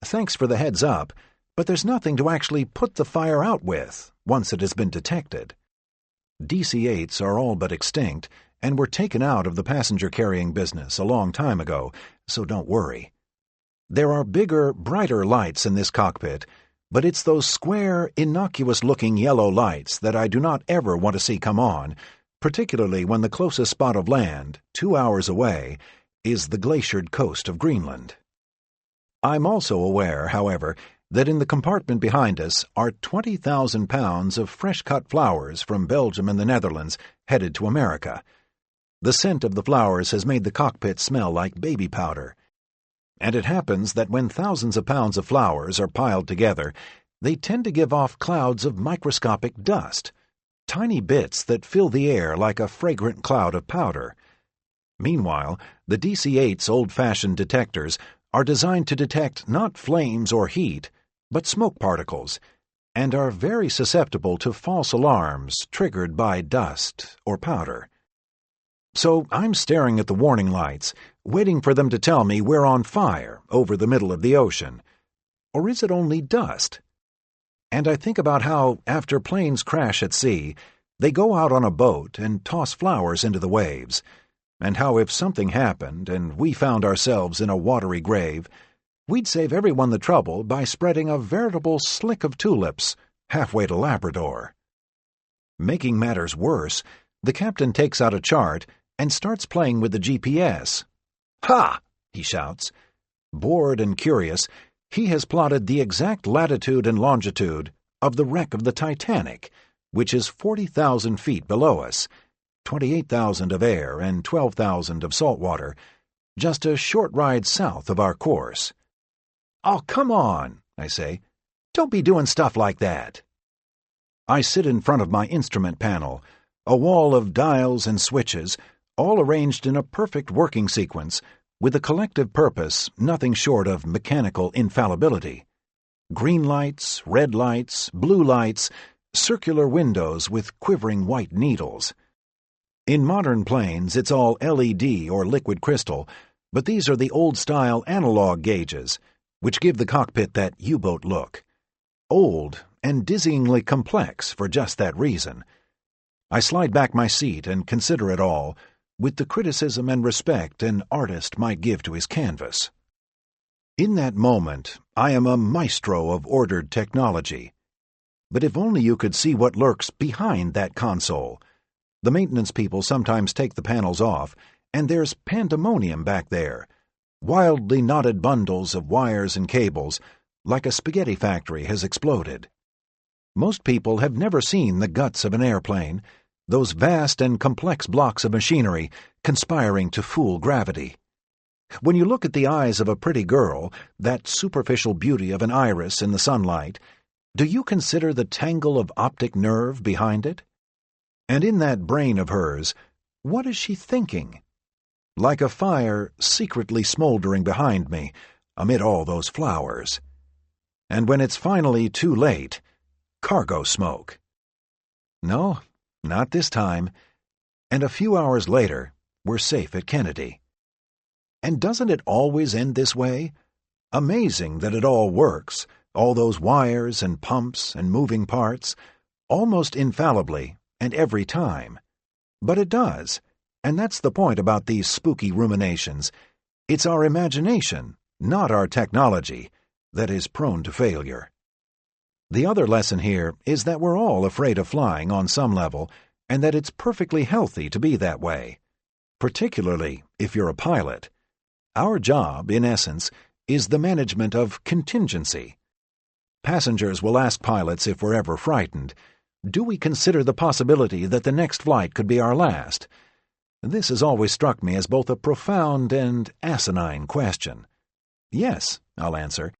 Thanks for the heads up, but there's nothing to actually put the fire out with once it has been detected. DC-8s are all but extinct and were taken out of the passenger-carrying business a long time ago, so don't worry. There are bigger, brighter lights in this cockpit, but it's those square, innocuous-looking yellow lights that I do not ever want to see come on, particularly when the closest spot of land, 2 hours away, is the glaciered coast of Greenland. I'm also aware, however, that in the compartment behind us are 20,000 pounds of fresh-cut flowers from Belgium and the Netherlands headed to America. The scent of the flowers has made the cockpit smell like baby powder. And it happens that when thousands of pounds of flowers are piled together, they tend to give off clouds of microscopic dust, tiny bits that fill the air like a fragrant cloud of powder. Meanwhile, the DC-8's old-fashioned detectors are designed to detect not flames or heat, but smoke particles, and are very susceptible to false alarms triggered by dust or powder. So I'm staring at the warning lights, waiting for them to tell me we're on fire over the middle of the ocean. Or is it only dust? And I think about how, after planes crash at sea, they go out on a boat and toss flowers into the waves, and how if something happened and we found ourselves in a watery grave, we'd save everyone the trouble by spreading a veritable slick of tulips halfway to Labrador. Making matters worse, the captain takes out a chart and starts playing with the GPS. "Ha!" he shouts. Bored and curious, he has plotted the exact latitude and longitude of the wreck of the Titanic, which is 40,000 feet below us, 28,000 of air and 12,000 of salt water, just a short ride south of our course. "Oh, come on," I say. "Don't be doing stuff like that." I sit in front of my instrument panel, a wall of dials and switches, all arranged in a perfect working sequence, with a collective purpose nothing short of mechanical infallibility. Green lights, red lights, blue lights, circular windows with quivering white needles. In modern planes, it's all LED or liquid crystal, but these are the old-style analog gauges, which give the cockpit that U-boat look. Old and dizzyingly complex for just that reason. I slide back my seat and consider it all, with the criticism and respect an artist might give to his canvas. In that moment, I am a maestro of ordered technology. But if only you could see what lurks behind that console. The maintenance people sometimes take the panels off, and there's pandemonium back there. Wildly knotted bundles of wires and cables, like a spaghetti factory has exploded. Most people have never seen the guts of an airplane, those vast and complex blocks of machinery conspiring to fool gravity. When you look at the eyes of a pretty girl, that superficial beauty of an iris in the sunlight, do you consider the tangle of optic nerve behind it? And in that brain of hers, what is she thinking? Like a fire secretly smoldering behind me, amid all those flowers. And when it's finally too late, cargo smoke. No, not this time. And a few hours later, we're safe at Kennedy. And doesn't it always end this way? Amazing that it all works, all those wires and pumps and moving parts, almost infallibly and every time. But it does, and that's the point about these spooky ruminations. It's our imagination, not our technology, that is prone to failure. The other lesson here is that we're all afraid of flying on some level, and that it's perfectly healthy to be that way, particularly if you're a pilot. Our job, in essence, is the management of contingency. Passengers will ask pilots if we're ever frightened. Do we consider the possibility that the next flight could be our last? This has always struck me as both a profound and asinine question. Yes, I'll answer.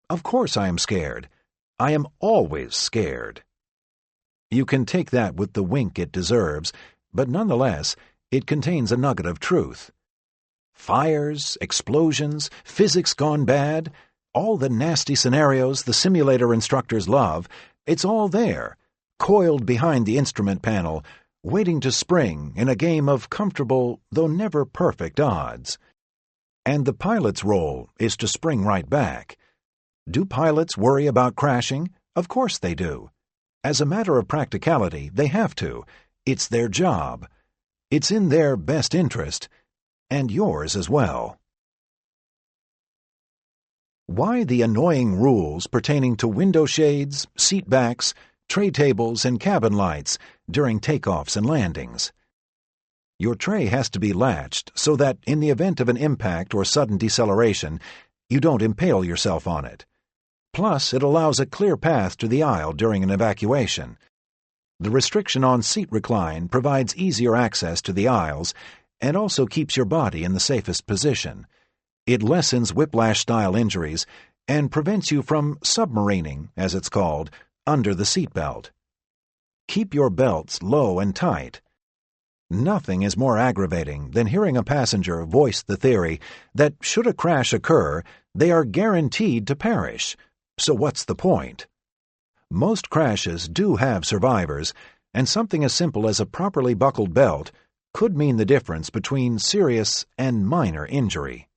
Of course I am scared. I am always scared. You can take that with the wink it deserves, but nonetheless, it contains a nugget of truth. Fires, explosions, physics gone bad, all the nasty scenarios the simulator instructors love, it's all there, coiled behind the instrument panel, waiting to spring in a game of comfortable, though never perfect, odds. And the pilot's role is to spring right back. Do pilots worry about crashing? Of course they do. As a matter of practicality, they have to. It's their job. It's in their best interest, and yours as well. Why the annoying rules pertaining to window shades, seat backs, tray tables, and cabin lights during takeoffs and landings? Your tray has to be latched so that, in the event of an impact or sudden deceleration, you don't impale yourself on it. Plus, it allows a clear path to the aisle during an evacuation. The restriction on seat recline provides easier access to the aisles and also keeps your body in the safest position. It lessens whiplash-style injuries and prevents you from submarining, as it's called, under the seatbelt. Keep your belts low and tight. Nothing is more aggravating than hearing a passenger voice the theory that should a crash occur, they are guaranteed to perish. So what's the point? Most crashes do have survivors, and something as simple as a properly buckled belt could mean the difference between serious and minor injury.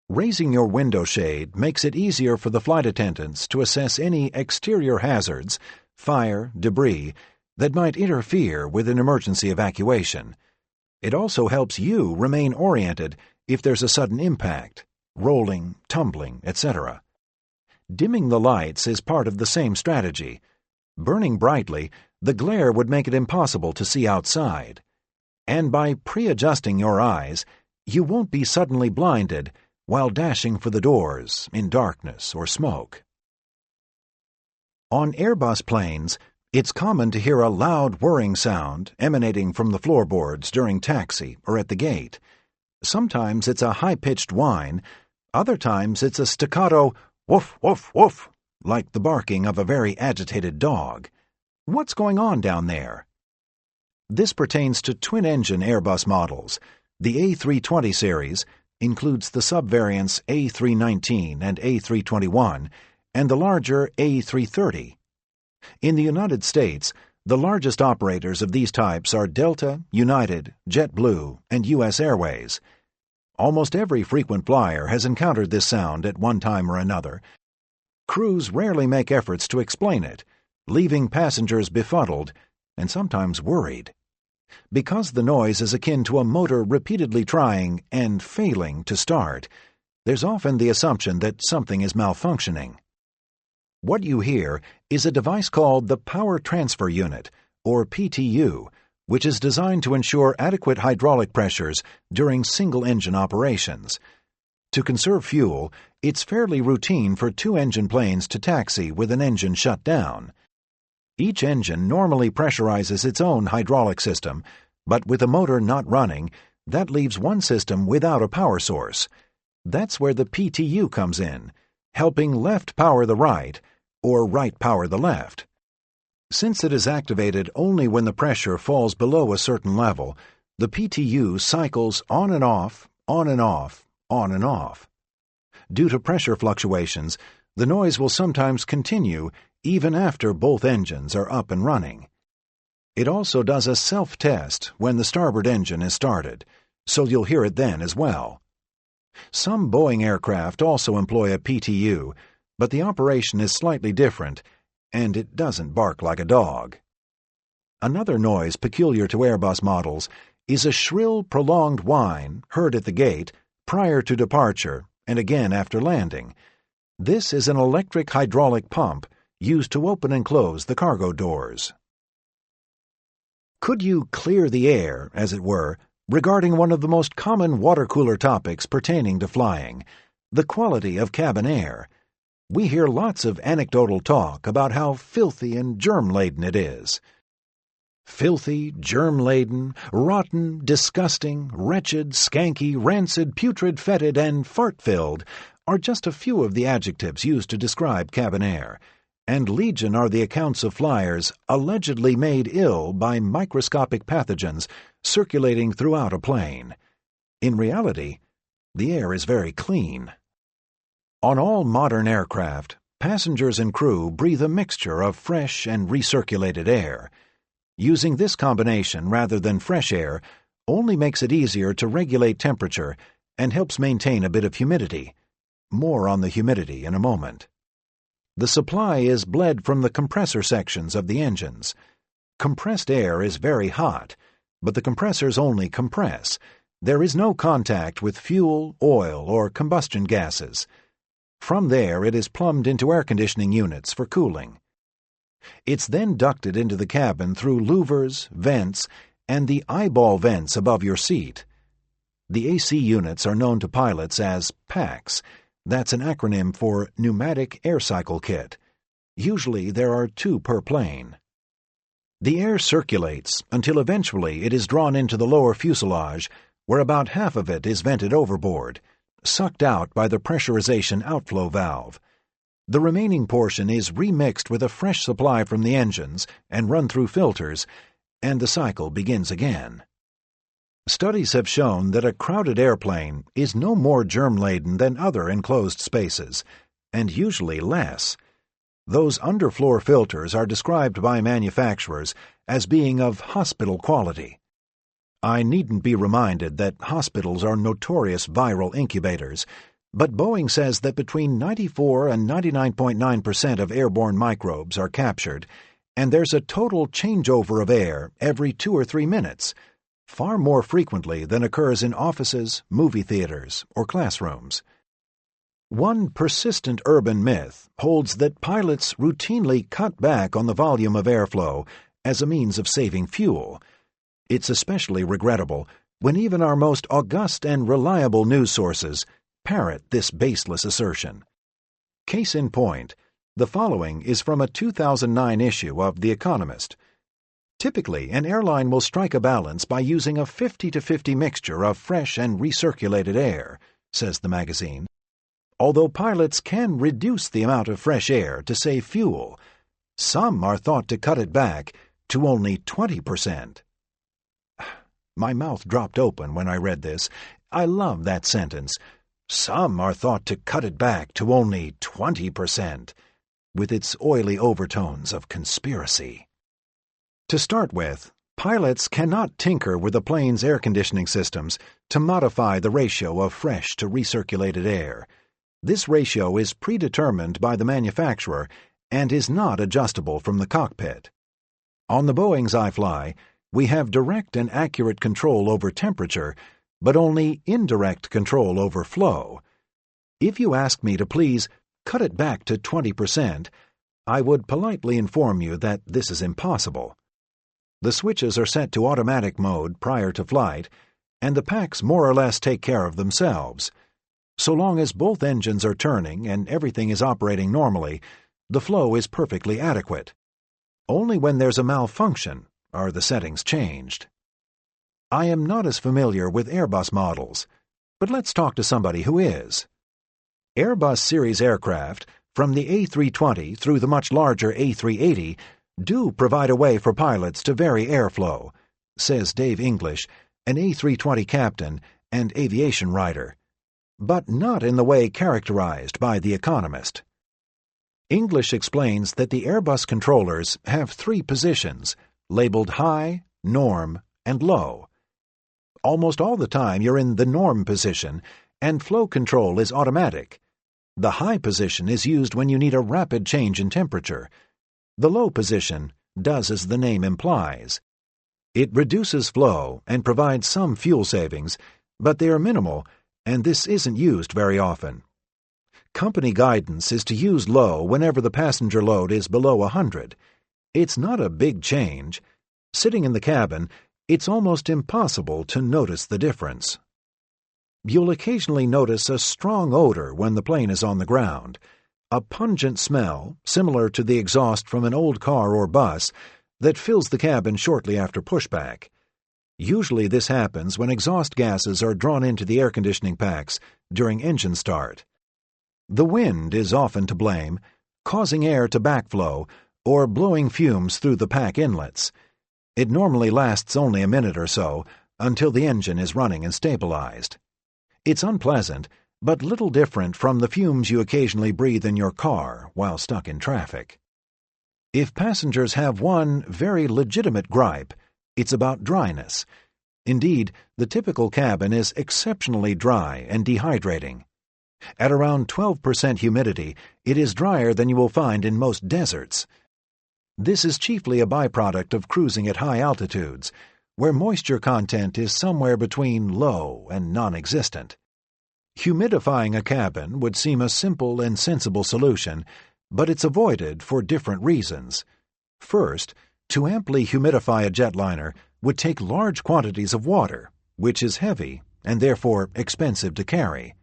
Raising your window shade makes it easier for the flight attendants to assess any exterior hazards, fire, debris, that might interfere with an emergency evacuation. It also helps you remain oriented if there's a sudden impact, rolling, tumbling, etc. Dimming the lights is part of the same strategy. Burning brightly, the glare would make it impossible to see outside. And by pre-adjusting your eyes, you won't be suddenly blinded while dashing for the doors in darkness or smoke. On Airbus planes, it's common to hear a loud whirring sound emanating from the floorboards during taxi or at the gate. Sometimes it's a high-pitched whine, other times it's a staccato woof, woof, woof, like the barking of a very agitated dog. What's going on down there? This pertains to twin-engine Airbus models. The A320 series includes the subvariants A319 and A321, and the larger A330. In the United States, The largest operators of these types are Delta, United, JetBlue, and U.S. Airways. Almost every frequent flyer has encountered this sound at one time or another. Crews rarely make efforts to explain it, leaving passengers befuddled and sometimes worried. Because the noise is akin to a motor repeatedly trying and failing to start, there's often the assumption that something is malfunctioning. What you hear is a device called the Power Transfer Unit, or PTU, which is designed to ensure adequate hydraulic pressures during single-engine operations. To conserve fuel, it's fairly routine for two-engine planes to taxi with an engine shut down. Each engine normally pressurizes its own hydraulic system, but with a motor not running, that leaves one system without a power source. That's where the PTU comes in, helping left power the right, or right power the left. Since it is activated only when the pressure falls below a certain level, the PTU cycles on and off, on and off, on and off. Due to pressure fluctuations, the noise will sometimes continue even after both engines are up and running. It also does a self-test when the starboard engine is started, so you'll hear it then as well. Some Boeing aircraft also employ a PTU, but the operation is slightly different, and it doesn't bark like a dog. Another noise peculiar to Airbus models is a shrill, prolonged whine heard at the gate prior to departure and again after landing. This is an electric hydraulic pump used to open and close the cargo doors. Could you clear the air, as it were, regarding one of the most common water cooler topics pertaining to flying, the quality of cabin air? We hear lots of anecdotal talk about how filthy and germ-laden it is. Filthy, germ-laden, rotten, disgusting, wretched, skanky, rancid, putrid, fetid, and fart-filled are just a few of the adjectives used to describe cabin air, and legion are the accounts of flyers allegedly made ill by microscopic pathogens circulating throughout a plane. In reality, the air is very clean. On all modern aircraft, passengers and crew breathe a mixture of fresh and recirculated air. Using this combination rather than fresh air only makes it easier to regulate temperature and helps maintain a bit of humidity. More on the humidity in a moment. The supply is bled from the compressor sections of the engines. Compressed air is very hot, but the compressors only compress. There is no contact with fuel, oil, or combustion gases. From there, it is plumbed into air conditioning units for cooling. It's then ducted into the cabin through louvers, vents, and the eyeball vents above your seat. The AC units are known to pilots as PACs. That's an acronym for Pneumatic Air Cycle Kit. Usually there are 2 per plane. The air circulates until eventually it is drawn into the lower fuselage, where about half of it is vented overboard, sucked out by the pressurization outflow valve. The remaining portion is remixed with a fresh supply from the engines and run through filters, and the cycle begins again. Studies have shown that a crowded airplane is no more germ-laden than other enclosed spaces, and usually less. Those underfloor filters are described by manufacturers as being of hospital quality. I needn't be reminded that hospitals are notorious viral incubators, but Boeing says that between 94 and 99.9% of airborne microbes are captured, and there's a total changeover of air every 2 or 3 minutes, far more frequently than occurs in offices, movie theaters, or classrooms. One persistent urban myth holds that pilots routinely cut back on the volume of airflow as a means of saving fuel. It's especially regrettable when even our most august and reliable news sources parrot this baseless assertion. Case in point, the following is from a 2009 issue of The Economist. Typically, an airline will strike a balance by using a 50-50 mixture of fresh and recirculated air, says the magazine. Although pilots can reduce the amount of fresh air to save fuel, some are thought to cut it back to only 20%. My mouth dropped open when I read this. I love that sentence. Some are thought to cut it back to only 20%, with its oily overtones of conspiracy. To start with, pilots cannot tinker with a plane's air conditioning systems to modify the ratio of fresh to recirculated air. This ratio is predetermined by the manufacturer and is not adjustable from the cockpit. On the Boeings I fly, we have direct and accurate control over temperature, but only indirect control over flow. If you ask me to please cut it back to 20%, I would politely inform you that this is impossible. The switches are set to automatic mode prior to flight, and the packs more or less take care of themselves. So long as both engines are turning and everything is operating normally, the flow is perfectly adequate. Only when there's a malfunction are the settings changed. I am not as familiar with Airbus models, but let's talk to somebody who is. Airbus series aircraft, from the A320 through the much larger A380, do provide a way for pilots to vary airflow, says Dave English, an A320 captain and aviation writer, but not in the way characterized by The Economist. English explains that the Airbus controllers have 3 positions, labeled high, norm, and low. Almost all the time you're in the norm position, and flow control is automatic. The high position is used when you need a rapid change in temperature. The low position does as the name implies. It reduces flow and provides some fuel savings, but they are minimal, and this isn't used very often. Company guidance is to use low whenever the passenger load is below 100. It's not a big change. Sitting in the cabin, it's almost impossible to notice the difference. You'll occasionally notice a strong odor when the plane is on the ground, a pungent smell similar to the exhaust from an old car or bus that fills the cabin shortly after pushback. Usually this happens when exhaust gases are drawn into the air conditioning packs during engine start. The wind is often to blame, causing air to backflow or blowing fumes through the pack inlets. It normally lasts only a minute or so until the engine is running and stabilized. It's unpleasant, but little different from the fumes you occasionally breathe in your car while stuck in traffic. If passengers have one very legitimate gripe, it's about dryness. Indeed, the typical cabin is exceptionally dry and dehydrating. At around 12% humidity, it is drier than you will find in most deserts. This is chiefly a byproduct of cruising at high altitudes, where moisture content is somewhere between low and non-existent. Humidifying a cabin would seem a simple and sensible solution, but it's avoided for different reasons. First, to amply humidify a jetliner would take large quantities of water, which is heavy and therefore expensive to carry.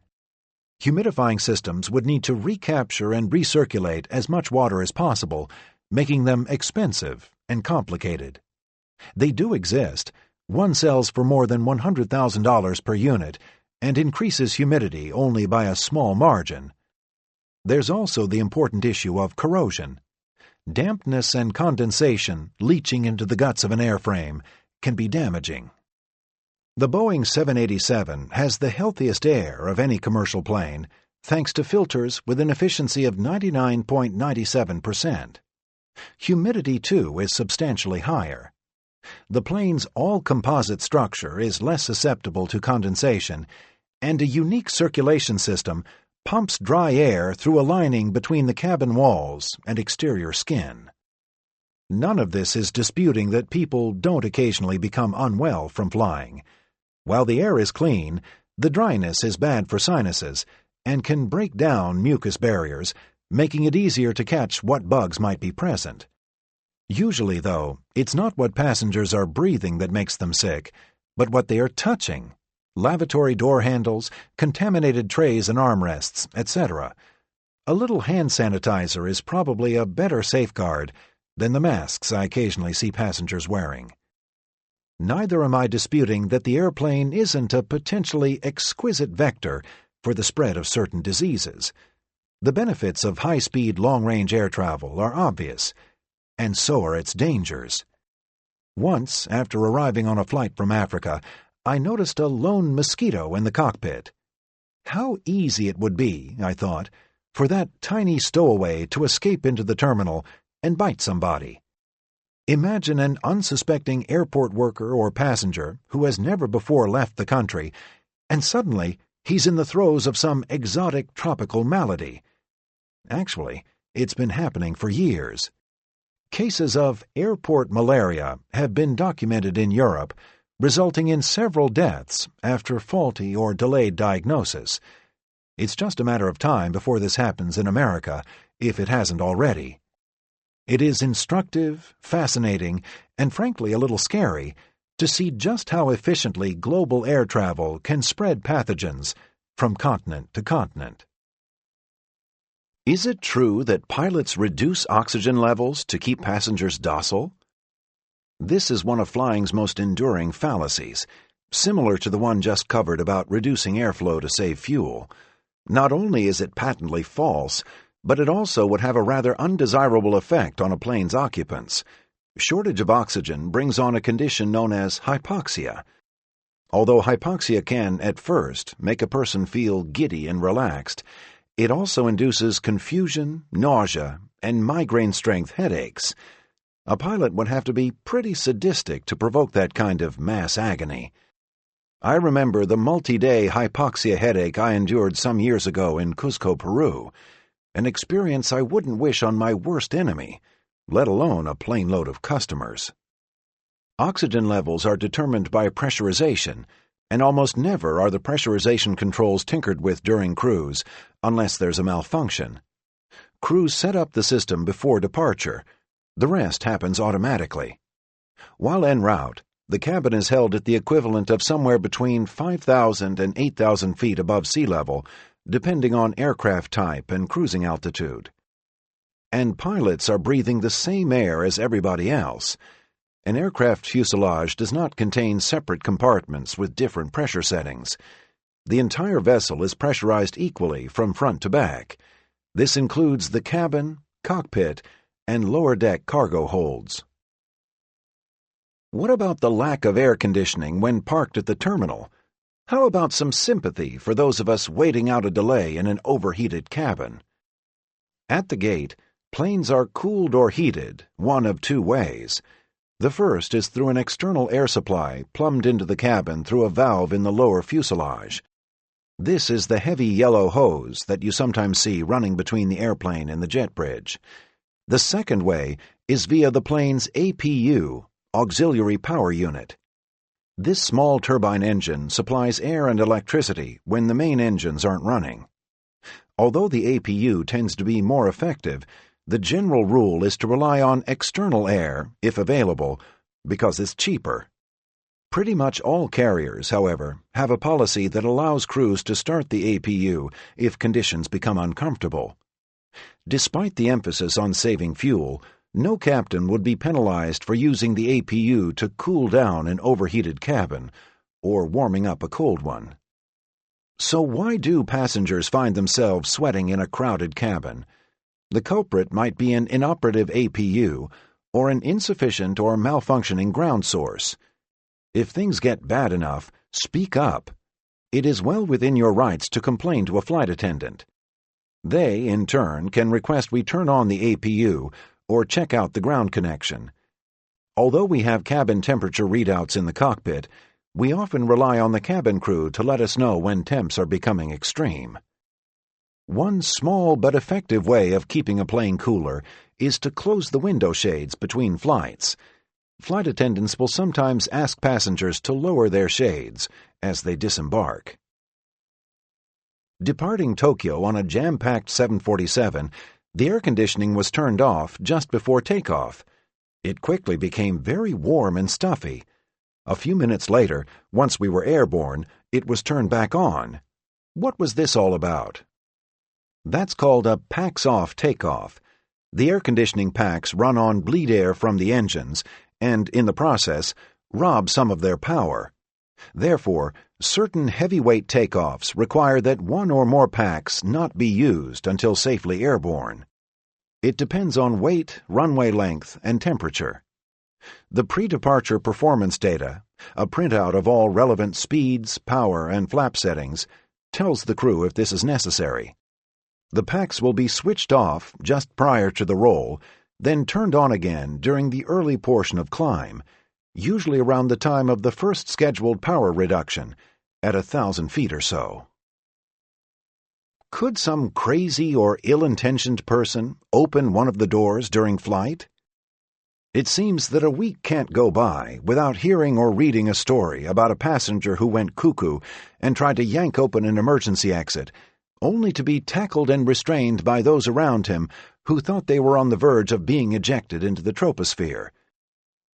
Humidifying systems would need to recapture and recirculate as much water as possible, making them expensive and complicated. They do exist. One sells for more than $100,000 per unit and increases humidity only by a small margin. There's also the important issue of corrosion. Dampness and condensation leaching into the guts of an airframe can be damaging. The Boeing 787 has the healthiest air of any commercial plane, thanks to filters with an efficiency of 99.97%. Humidity, too, is substantially higher. The plane's all-composite structure is less susceptible to condensation, and a unique circulation system pumps dry air through a lining between the cabin walls and exterior skin. None of this is disputing that people don't occasionally become unwell from flying. While the air is clean, the dryness is bad for sinuses and can break down mucus barriers, making it easier to catch what bugs might be present. Usually, though, it's not what passengers are breathing that makes them sick, but what they are touching. Lavatory door handles, contaminated trays and armrests, etc. A little hand sanitizer is probably a better safeguard than the masks I occasionally see passengers wearing. Neither am I disputing that the airplane isn't a potentially exquisite vector for the spread of certain diseases. The benefits of high-speed, long-range air travel are obvious, and so are its dangers. Once, after arriving on a flight from Africa, I noticed a lone mosquito in the cockpit. How easy it would be, I thought, for that tiny stowaway to escape into the terminal and bite somebody. Imagine an unsuspecting airport worker or passenger who has never before left the country, and suddenly he's in the throes of some exotic tropical malady. Actually, it's been happening for years. Cases of airport malaria have been documented in Europe, resulting in several deaths after faulty or delayed diagnosis. It's just a matter of time before this happens in America, if it hasn't already. It is instructive, fascinating, and frankly a little scary to see just how efficiently global air travel can spread pathogens from continent to continent. Is it true that pilots reduce oxygen levels to keep passengers docile? This is one of flying's most enduring fallacies, similar to the one just covered about reducing airflow to save fuel. Not only is it patently false, but it also would have a rather undesirable effect on a plane's occupants. Shortage of oxygen brings on a condition known as hypoxia. Although hypoxia can, at first, make a person feel giddy and relaxed, it also induces confusion, nausea, and migraine-strength headaches. A pilot would have to be pretty sadistic to provoke that kind of mass agony. I remember the multi-day hypoxia headache I endured some years ago in Cuzco, Peru, an experience I wouldn't wish on my worst enemy, let alone a plane load of customers. Oxygen levels are determined by pressurization, and almost never are the pressurization controls tinkered with during cruise, unless there's a malfunction. Crews set up the system before departure. The rest happens automatically. While en route, the cabin is held at the equivalent of somewhere between 5,000 and 8,000 feet above sea level, depending on aircraft type and cruising altitude. And pilots are breathing the same air as everybody else. An aircraft fuselage does not contain separate compartments with different pressure settings. The entire vessel is pressurized equally from front to back. This includes the cabin, cockpit, and lower deck cargo holds. What about the lack of air conditioning when parked at the terminal? How about some sympathy for those of us waiting out a delay in an overheated cabin? At the gate, planes are cooled or heated one of two ways. The first is through an external air supply plumbed into the cabin through a valve in the lower fuselage. This is the heavy yellow hose that you sometimes see running between the airplane and the jet bridge. The second way is via the plane's APU, Auxiliary Power Unit. This small turbine engine supplies air and electricity when the main engines aren't running. Although the APU tends to be more effective, the general rule is to rely on external air, if available, because it's cheaper. Pretty much all carriers, however, have a policy that allows crews to start the APU if conditions become uncomfortable. Despite the emphasis on saving fuel, no captain would be penalized for using the APU to cool down an overheated cabin or warming up a cold one. So why do passengers find themselves sweating in a crowded cabin? The culprit might be an inoperative APU or an insufficient or malfunctioning ground source. If things get bad enough, speak up. It is well within your rights to complain to a flight attendant. They, in turn, can request we turn on the APU or check out the ground connection. Although we have cabin temperature readouts in the cockpit, we often rely on the cabin crew to let us know when temps are becoming extreme. One small but effective way of keeping a plane cooler is to close the window shades between flights. Flight attendants will sometimes ask passengers to lower their shades as they disembark. Departing Tokyo on a jam-packed 747, the air conditioning was turned off just before takeoff. It quickly became very warm and stuffy. A few minutes later, once we were airborne, it was turned back on. What was this all about? That's called a packs-off takeoff. The air conditioning packs run on bleed air from the engines and, in the process, rob some of their power. Therefore, certain heavyweight takeoffs require that one or more packs not be used until safely airborne. It depends on weight, runway length, and temperature. The pre-departure performance data, a printout of all relevant speeds, power, and flap settings, tells the crew if this is necessary. The packs will be switched off just prior to the roll, then turned on again during the early portion of climb, usually around the time of the first scheduled power reduction, at 1,000 feet or so. Could some crazy or ill-intentioned person open one of the doors during flight? It seems that a week can't go by without hearing or reading a story about a passenger who went cuckoo and tried to yank open an emergency exit, only to be tackled and restrained by those around him who thought they were on the verge of being ejected into the troposphere.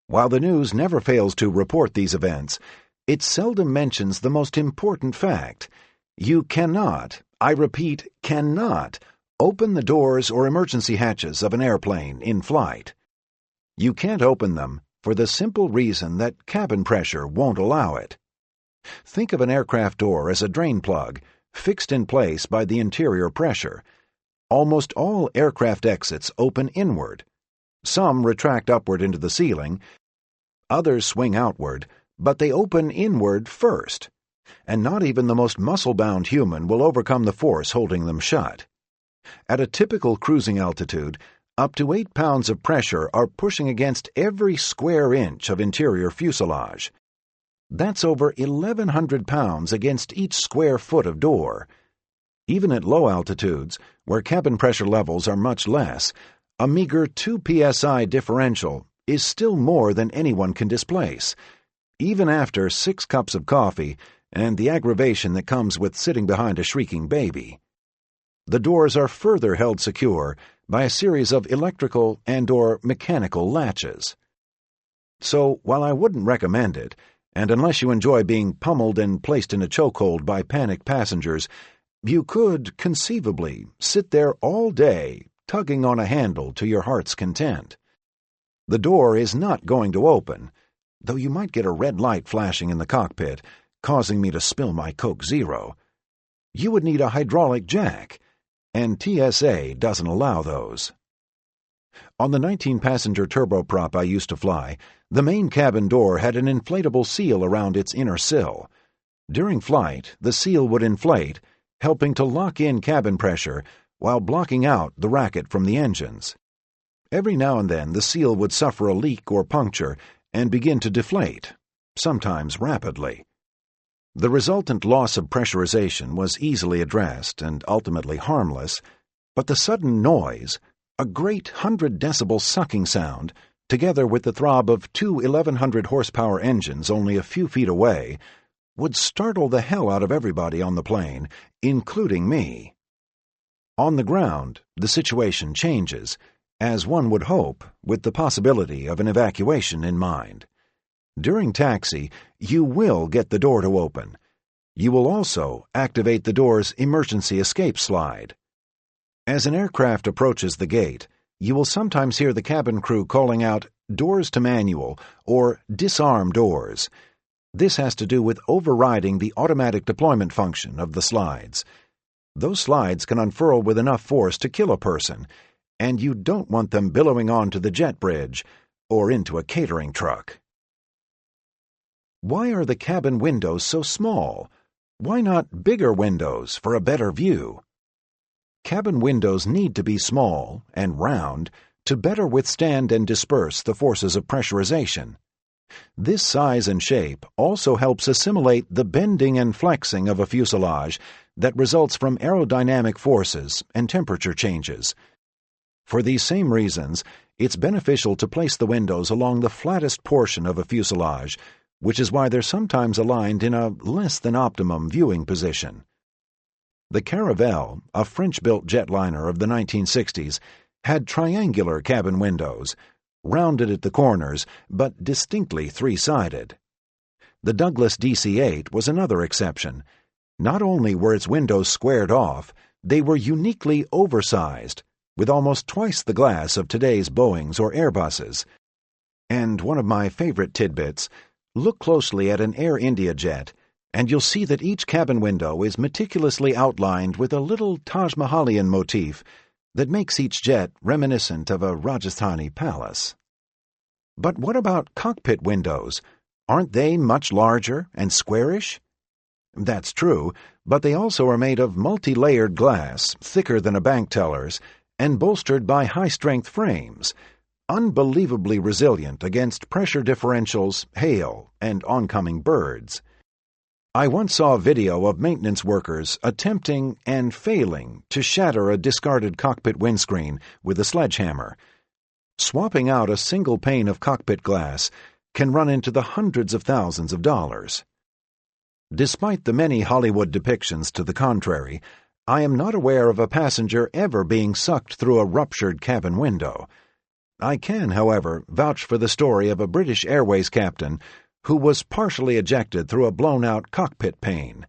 While the news never fails to report these events, it seldom mentions the most important fact. You cannot, I repeat, cannot, open the doors or emergency hatches of an airplane in flight. You can't open them for the simple reason that cabin pressure won't allow it. Think of an aircraft door as a drain plug, fixed in place by the interior pressure. Almost all aircraft exits open inward. Some retract upward into the ceiling, others swing outward, but they open inward first, and not even the most muscle-bound human will overcome the force holding them shut. At a typical cruising altitude, up to 8 pounds of pressure are pushing against every square inch of interior fuselage. That's over 1,100 pounds against each square foot of door. Even at low altitudes, where cabin pressure levels are much less, a meager 2 psi differential is still more than anyone can displace, even after 6 cups of coffee and the aggravation that comes with sitting behind a shrieking baby. The doors are further held secure by a series of electrical and/or mechanical latches. So, while I wouldn't recommend it, and unless you enjoy being pummeled and placed in a chokehold by panicked passengers, you could, conceivably, sit there all day, tugging on a handle to your heart's content. The door is not going to open, though you might get a red light flashing in the cockpit, causing me to spill my Coke Zero. You would need a hydraulic jack, and TSA doesn't allow those. On the 19-passenger turboprop I used to fly, the main cabin door had an inflatable seal around its inner sill. During flight, the seal would inflate, helping to lock in cabin pressure while blocking out the racket from the engines. Every now and then the seal would suffer a leak or puncture and begin to deflate, sometimes rapidly. The resultant loss of pressurization was easily addressed and ultimately harmless, but the sudden noise, a great 100-decibel sucking sound, together with the throb of 2 1,100-horsepower engines only a few feet away, would startle the hell out of everybody on the plane, including me. On the ground, the situation changes, as one would hope, with the possibility of an evacuation in mind. During taxi, you will get the door to open. You will also activate the door's emergency escape slide. As an aircraft approaches the gate, you will sometimes hear the cabin crew calling out, "Doors to manual," or "Disarm doors." This has to do with overriding the automatic deployment function of the slides. Those slides can unfurl with enough force to kill a person, and you don't want them billowing onto the jet bridge or into a catering truck. Why are the cabin windows so small? Why not bigger windows for a better view? Cabin windows need to be small and round to better withstand and disperse the forces of pressurization. This size and shape also helps assimilate the bending and flexing of a fuselage that results from aerodynamic forces and temperature changes. For these same reasons, it's beneficial to place the windows along the flattest portion of a fuselage, which is why they're sometimes aligned in a less-than-optimum viewing position. The Caravelle, a French-built jetliner of the 1960s, had triangular cabin windows, rounded at the corners, but distinctly three-sided. The Douglas DC-8 was another exception. Not only were its windows squared off, they were uniquely oversized, with almost twice the glass of today's Boeings or Airbuses. And one of my favorite tidbits, look closely at an Air India jet, and you'll see that each cabin window is meticulously outlined with a little Taj Mahalian motif that makes each jet reminiscent of a Rajasthani palace. But what about cockpit windows? Aren't they much larger and squarish? That's true, but they also are made of multi-layered glass, thicker than a bank teller's, and bolstered by high-strength frames, unbelievably resilient against pressure differentials, hail, and oncoming birds. I once saw a video of maintenance workers attempting and failing to shatter a discarded cockpit windscreen with a sledgehammer. Swapping out a single pane of cockpit glass can run into the hundreds of thousands of dollars. Despite the many Hollywood depictions to the contrary, I am not aware of a passenger ever being sucked through a ruptured cabin window. I can, however, vouch for the story of a British Airways captain who was partially ejected through a blown-out cockpit pane.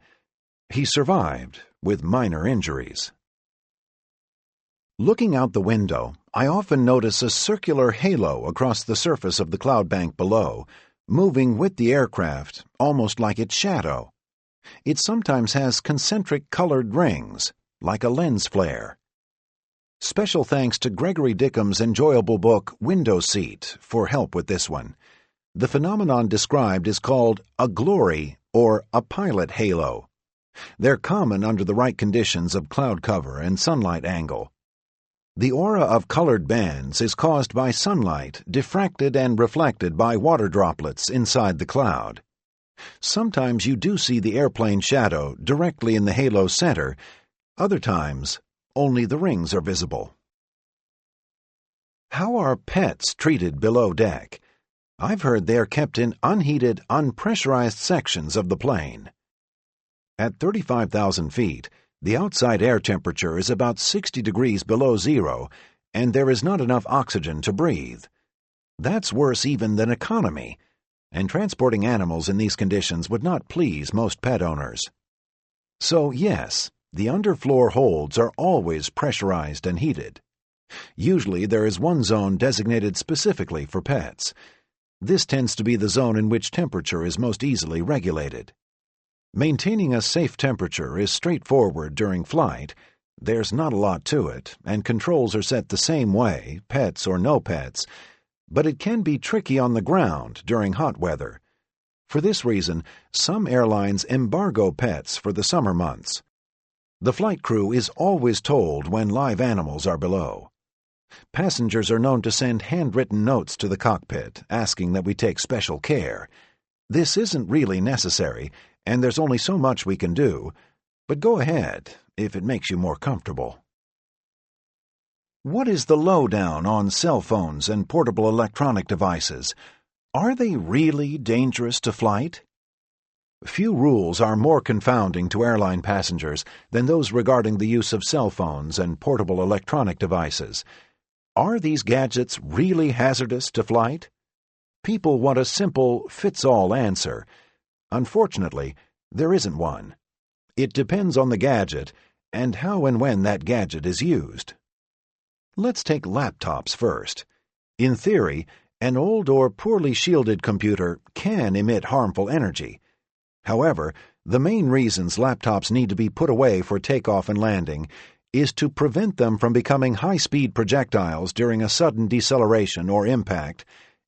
He survived, with minor injuries. Looking out the window, I often notice a circular halo across the surface of the cloud bank below, moving with the aircraft, almost like its shadow. It sometimes has concentric colored rings, like a lens flare. Special thanks to Gregory Dickam's enjoyable book, Window Seat, for help with this one. The phenomenon described is called a glory or a pilot halo. They're common under the right conditions of cloud cover and sunlight angle. The aura of colored bands is caused by sunlight diffracted and reflected by water droplets inside the cloud. Sometimes you do see the airplane shadow directly in the halo's center. Other times, only the rings are visible. How are pets treated below deck? I've heard they are kept in unheated, unpressurized sections of the plane. At 35,000 feet, the outside air temperature is about 60 degrees below zero, and there is not enough oxygen to breathe. That's worse even than economy, and transporting animals in these conditions would not please most pet owners. So yes, the underfloor holds are always pressurized and heated. Usually there is one zone designated specifically for pets. This tends to be the zone in which temperature is most easily regulated. Maintaining a safe temperature is straightforward during flight. There's not a lot to it, and controls are set the same way, pets or no pets, but it can be tricky on the ground during hot weather. For this reason, some airlines embargo pets for the summer months. The flight crew is always told when live animals are below. Passengers are known to send handwritten notes to the cockpit asking that we take special care. This isn't really necessary, and there's only so much we can do, but go ahead if it makes you more comfortable. What is the lowdown on cell phones and portable electronic devices? Are they really dangerous to flight? Few rules are more confounding to airline passengers than those regarding the use of cell phones and portable electronic devices. Are these gadgets really hazardous to flight? People want a simple, fits-all answer. Unfortunately, there isn't one. It depends on the gadget and how and when that gadget is used. Let's take laptops first. In theory, an old or poorly shielded computer can emit harmful energy. However, the main reasons laptops need to be put away for takeoff and landing is to prevent them from becoming high-speed projectiles during a sudden deceleration or impact,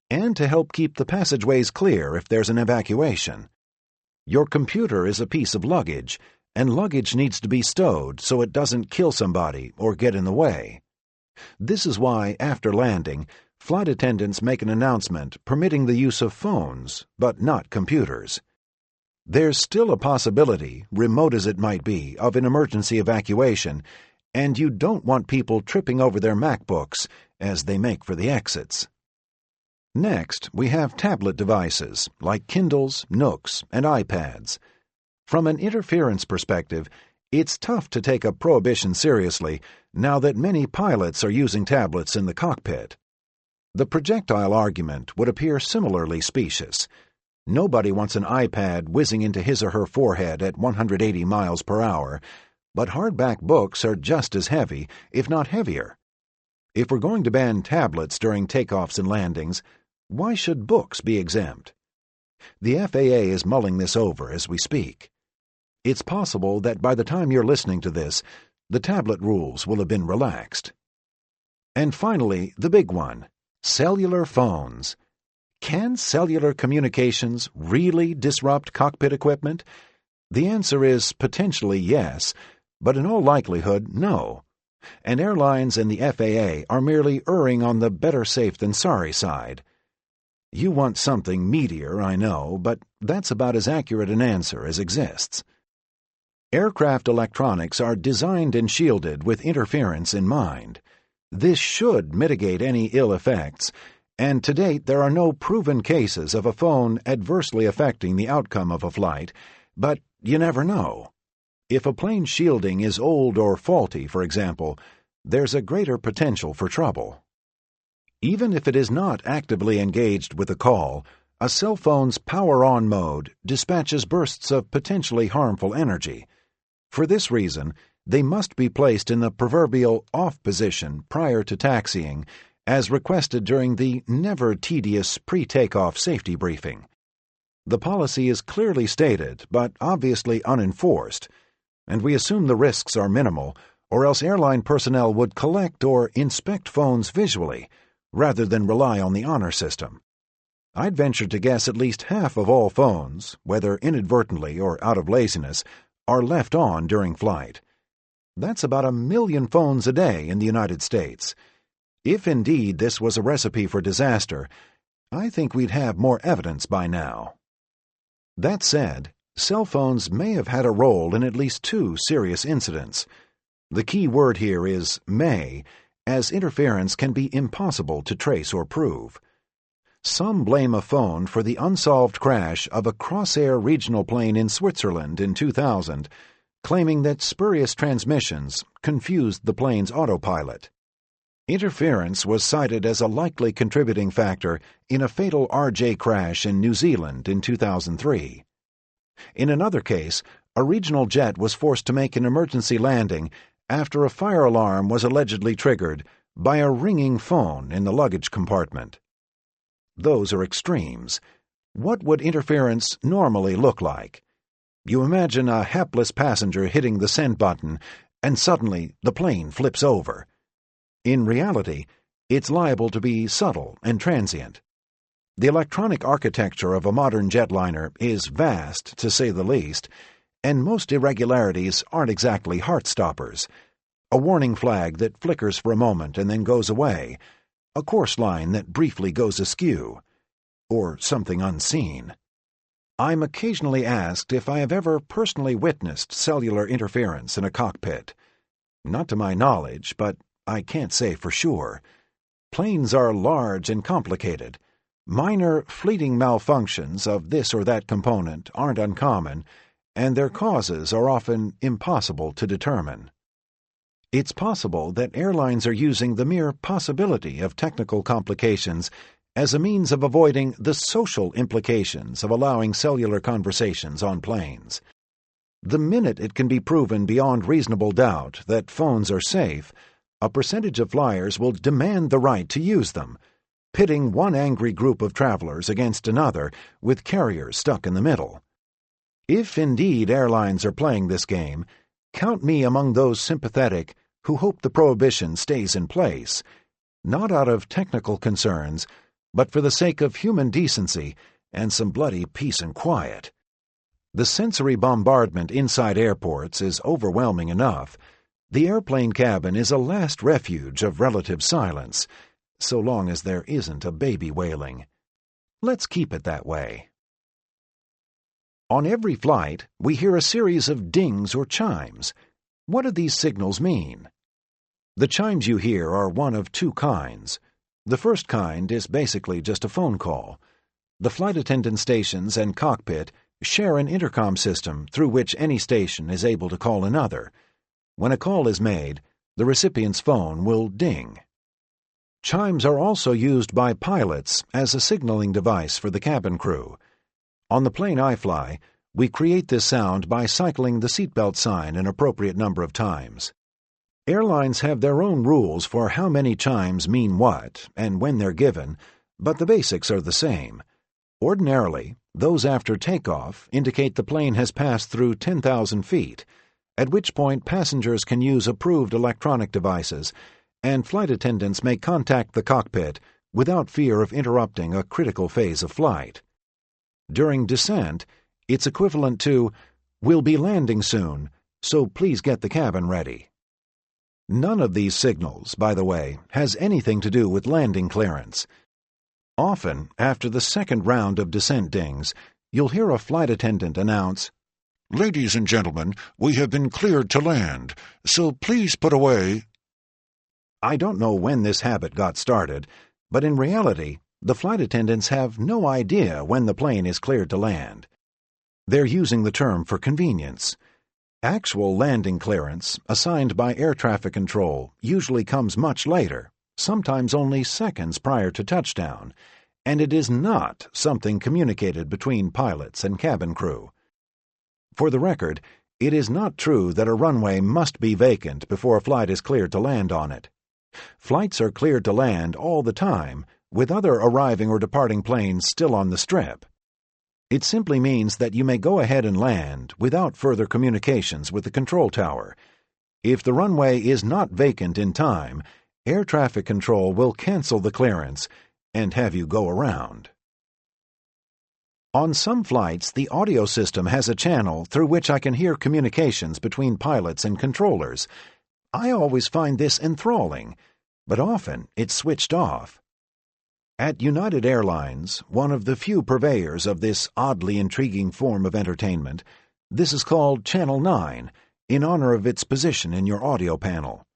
and to help keep the passageways clear if there's an evacuation. Your computer is a piece of luggage, and luggage needs to be stowed so it doesn't kill somebody or get in the way. This is why, after landing, flight attendants make an announcement permitting the use of phones, but not computers. There's still a possibility, remote as it might be, of an emergency evacuation, and you don't want people tripping over their MacBooks as they make for the exits. Next, we have tablet devices like Kindles, Nooks, and iPads. From an interference perspective, it's tough to take a prohibition seriously now that many pilots are using tablets in the cockpit. The projectile argument would appear similarly specious. Nobody wants an iPad whizzing into his or her forehead at 180 miles per hour, but hardback books are just as heavy, if not heavier. If we're going to ban tablets during takeoffs and landings, why should books be exempt? The FAA is mulling this over as we speak. It's possible that by the time you're listening to this, the tablet rules will have been relaxed. And finally, the big one, cellular phones. Can cellular communications really disrupt cockpit equipment? The answer is potentially yes, but in all likelihood, no. and airlines and the FAA are merely erring on the better safe than sorry side. You want something meatier, I know, but that's about as accurate an answer as exists. Aircraft electronics are designed and shielded with interference in mind. This should mitigate any ill effects, and to date there are no proven cases of a phone adversely affecting the outcome of a flight, but you never know. If a plane's shielding is old or faulty, for example, there's a greater potential for trouble. Even if it is not actively engaged with a call, a cell phone's power-on mode dispatches bursts of potentially harmful energy. For this reason, they must be placed in the proverbial off position prior to taxiing, as requested during the never-tedious pre-takeoff safety briefing. The policy is clearly stated, but obviously unenforced, and we assume the risks are minimal, or else airline personnel would collect or inspect phones visually, rather than rely on the honor system. I'd venture to guess at least half of all phones, whether inadvertently or out of laziness, are left on during flight. That's about 1 million phones a day in the United States. If indeed this was a recipe for disaster, I think we'd have more evidence by now. That said, cell phones may have had a role in at least 2 serious incidents. The key word here is may, as interference can be impossible to trace or prove. Some blame a phone for the unsolved crash of a Crossair regional plane in Switzerland in 2000, claiming that spurious transmissions confused the plane's autopilot. Interference was cited as a likely contributing factor in a fatal RJ crash in New Zealand in 2003. In another case, a regional jet was forced to make an emergency landing after a fire alarm was allegedly triggered by a ringing phone in the luggage compartment. Those are extremes. What would interference normally look like? You imagine a hapless passenger hitting the send button, and suddenly the plane flips over. In reality, it's liable to be subtle and transient. The electronic architecture of a modern jetliner is vast, to say the least, and most irregularities aren't exactly heart-stoppers. A warning flag that flickers for a moment and then goes away, a course line that briefly goes askew, or something unseen. I'm occasionally asked if I have ever personally witnessed cellular interference in a cockpit. Not to my knowledge, but I can't say for sure. Planes are large and complicated. Minor, fleeting malfunctions of this or that component aren't uncommon, and their causes are often impossible to determine. It's possible that airlines are using the mere possibility of technical complications as a means of avoiding the social implications of allowing cellular conversations on planes. The minute it can be proven beyond reasonable doubt that phones are safe, a percentage of flyers will demand the right to use them, pitting one angry group of travelers against another, with carriers stuck in the middle. If indeed airlines are playing this game, count me among those sympathetic who hope the prohibition stays in place, not out of technical concerns, but for the sake of human decency and some bloody peace and quiet. The sensory bombardment inside airports is overwhelming enough. The airplane cabin is a last refuge of relative silence, so long as there isn't a baby wailing. Let's keep it that way. On every flight, we hear a series of dings or chimes. What do these signals mean? The chimes you hear are one of 2 kinds. The first kind is basically just a phone call. The flight attendant stations and cockpit share an intercom system through which any station is able to call another. When a call is made, the recipient's phone will ding. Chimes are also used by pilots as a signaling device for the cabin crew. On the plane I fly, we create this sound by cycling the seatbelt sign an appropriate number of times. Airlines have their own rules for how many chimes mean what and when they're given, but the basics are the same. Ordinarily, those after takeoff indicate the plane has passed through 10,000 feet, at which point passengers can use approved electronic devices, and flight attendants may contact the cockpit without fear of interrupting a critical phase of flight. During descent, it's equivalent to, "We'll be landing soon, so please get the cabin ready." None of these signals, by the way, has anything to do with landing clearance. Often, after the second round of descent dings, you'll hear a flight attendant announce, "Ladies and gentlemen, we have been cleared to land, so please put away." I don't know when this habit got started, but in reality, the flight attendants have no idea when the plane is cleared to land. They're using the term for convenience. Actual landing clearance, assigned by air traffic control, usually comes much later, sometimes only seconds prior to touchdown, and it is not something communicated between pilots and cabin crew. For the record, it is not true that a runway must be vacant before a flight is cleared to land on it. Flights are cleared to land all the time, with other arriving or departing planes still on the strip. It simply means that you may go ahead and land without further communications with the control tower. If the runway is not vacant in time, air traffic control will cancel the clearance and have you go around. On some flights, the audio system has a channel through which I can hear communications between pilots and controllers. I always find this enthralling, but often it's switched off. At United Airlines, one of the few purveyors of this oddly intriguing form of entertainment, this is called Channel 9, in honor of its position in your audio panel.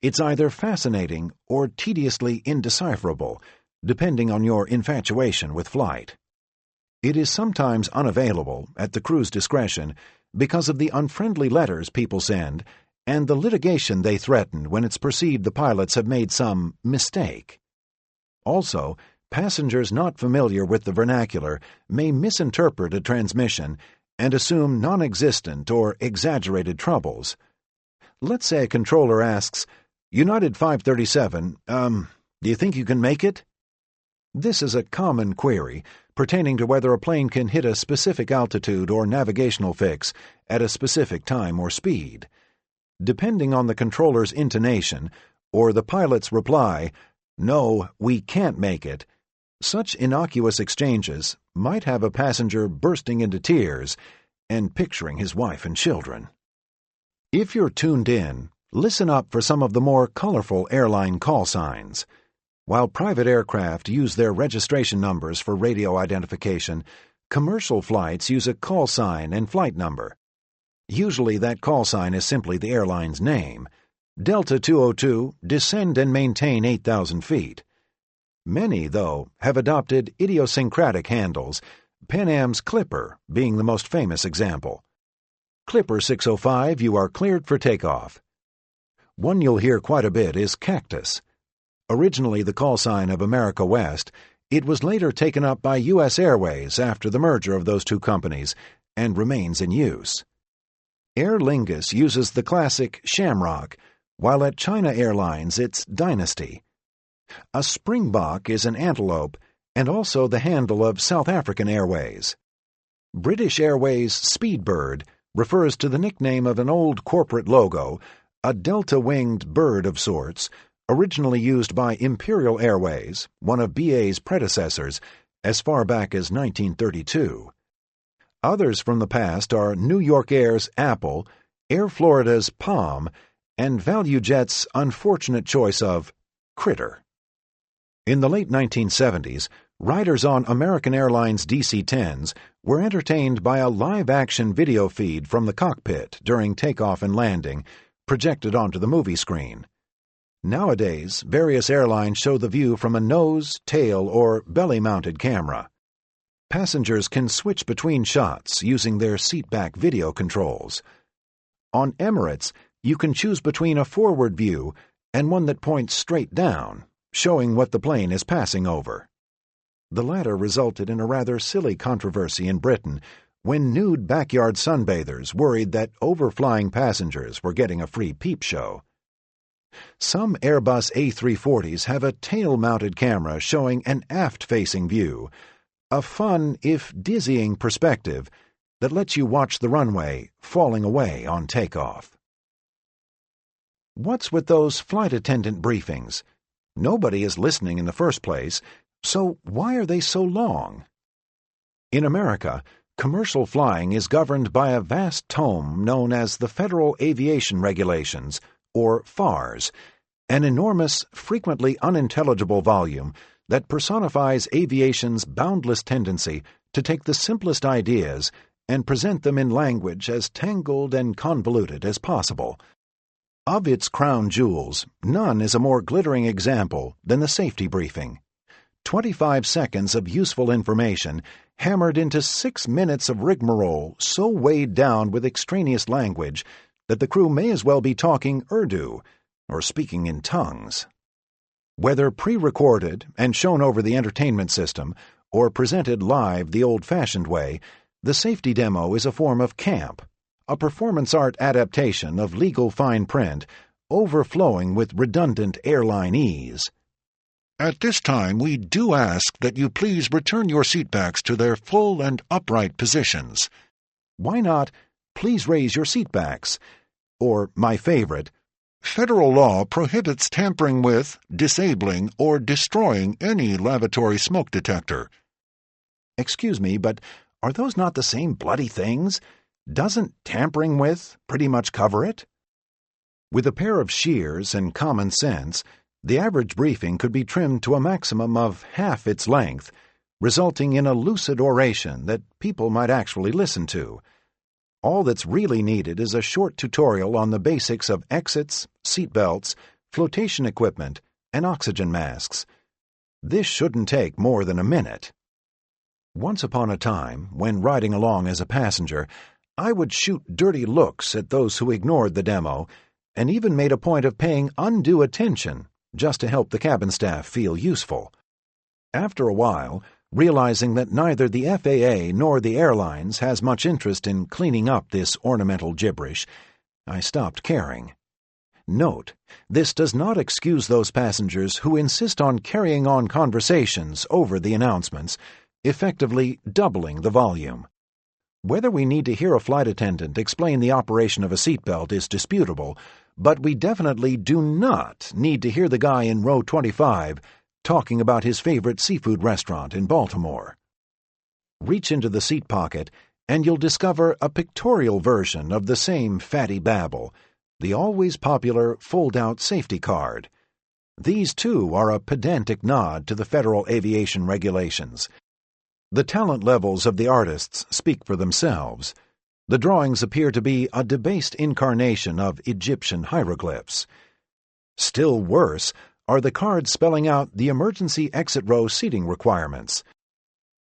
It's either fascinating or tediously indecipherable, depending on your infatuation with flight. It is sometimes unavailable, at the crew's discretion, because of the unfriendly letters people send and the litigation they threaten when it's perceived the pilots have made some mistake. Also, passengers not familiar with the vernacular may misinterpret a transmission and assume non-existent or exaggerated troubles. Let's say a controller asks, "United 537, do you think you can make it?" This is a common query pertaining to whether a plane can hit a specific altitude or navigational fix at a specific time or speed. Depending on the controller's intonation or the pilot's reply, "No, we can't make it," such innocuous exchanges might have a passenger bursting into tears and picturing his wife and children. If you're tuned in, listen up for some of the more colorful airline call signs. While private aircraft use their registration numbers for radio identification, commercial flights use a call sign and flight number. Usually that call sign is simply the airline's name. Delta 202, descend and maintain 8,000 feet. Many, though, have adopted idiosyncratic handles, Pan Am's Clipper being the most famous example. Clipper 605, you are cleared for takeoff. One you'll hear quite a bit is Cactus. Originally the call sign of America West, it was later taken up by U.S. Airways after the merger of those two companies and remains in use. Aer Lingus uses the classic Shamrock, while at China Airlines it's Dynasty. A Springbok is an antelope and also the handle of South African Airways. British Airways Speedbird refers to the nickname of an old corporate logo, a delta-winged bird of sorts, originally used by Imperial Airways, one of BA's predecessors, as far back as 1932. Others from the past are New York Air's Apple, Air Florida's Palm, and ValueJet's unfortunate choice of Critter. In the late 1970s, riders on American Airlines DC-10s were entertained by a live-action video feed from the cockpit during takeoff and landing, projected onto the movie screen. Nowadays, various airlines show the view from a nose, tail, or belly-mounted camera. Passengers can switch between shots using their seatback video controls. On Emirates, you can choose between a forward view and one that points straight down, showing what the plane is passing over. The latter resulted in a rather silly controversy in Britain when nude backyard sunbathers worried that overflying passengers were getting a free peep show. Some Airbus A340s have a tail-mounted camera showing an aft-facing view, a fun, if dizzying, perspective that lets you watch the runway falling away on takeoff. What's with those flight attendant briefings? Nobody is listening in the first place, so why are they so long? In America, commercial flying is governed by a vast tome known as the Federal Aviation Regulations, or FARS, an enormous, frequently unintelligible volume that personifies aviation's boundless tendency to take the simplest ideas and present them in language as tangled and convoluted as possible. Of its crown jewels, none is a more glittering example than the safety briefing. 25 seconds of useful information hammered into 6 minutes of rigmarole so weighed down with extraneous language that the crew may as well be talking Urdu or speaking in tongues. Whether pre-recorded and shown over the entertainment system or presented live the old-fashioned way, the safety demo is a form of camp, a performance art adaptation of legal fine print, overflowing with redundant airline ease. At this time, we do ask that you please return your seatbacks to their full and upright positions. Why not, please raise your seatbacks? Or, my favorite, federal law prohibits tampering with, disabling, or destroying any lavatory smoke detector. Excuse me, but are those not the same bloody things? Doesn't tampering with pretty much cover it? With a pair of shears and common sense, the average briefing could be trimmed to a maximum of half its length, resulting in a lucid oration that people might actually listen to. All that's really needed is a short tutorial on the basics of exits, seatbelts, flotation equipment, and oxygen masks. This shouldn't take more than a minute. Once upon a time, when riding along as a passenger, I would shoot dirty looks at those who ignored the demo, and even made a point of paying undue attention just to help the cabin staff feel useful. After a while, realizing that neither the FAA nor the airlines has much interest in cleaning up this ornamental gibberish, I stopped caring. Note, this does not excuse those passengers who insist on carrying on conversations over the announcements, effectively doubling the volume. Whether we need to hear a flight attendant explain the operation of a seatbelt is disputable, but we definitely do not need to hear the guy in row 25 talking about his favorite seafood restaurant in Baltimore. Reach into the seat pocket, and you'll discover a pictorial version of the same fatty babble, the always popular fold-out safety card. These, too, are a pedantic nod to the federal aviation regulations. The talent levels of the artists speak for themselves. The drawings appear to be a debased incarnation of Egyptian hieroglyphs. Still worse are the cards spelling out the emergency exit row seating requirements.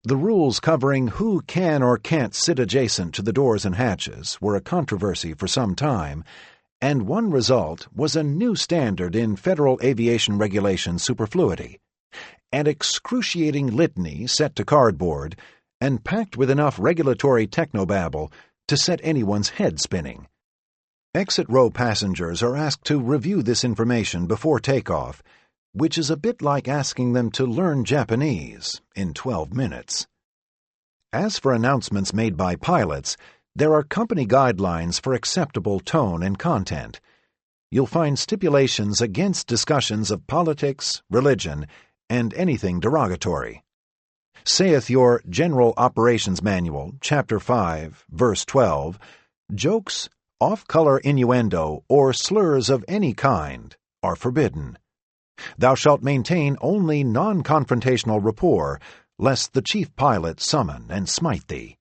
The rules covering who can or can't sit adjacent to the doors and hatches were a controversy for some time, and one result was a new standard in Federal Aviation Regulation superfluity, an excruciating litany set to cardboard and packed with enough regulatory technobabble to set anyone's head spinning. Exit row passengers are asked to review this information before takeoff, which is a bit like asking them to learn Japanese in 12 minutes. As for announcements made by pilots, there are company guidelines for acceptable tone and content. You'll find stipulations against discussions of politics, religion, and anything derogatory. Saith your General Operations Manual, Chapter 5, Verse 12, jokes, off-color innuendo, or slurs of any kind are forbidden. Thou shalt maintain only non-confrontational rapport, lest the chief pilot summon and smite thee.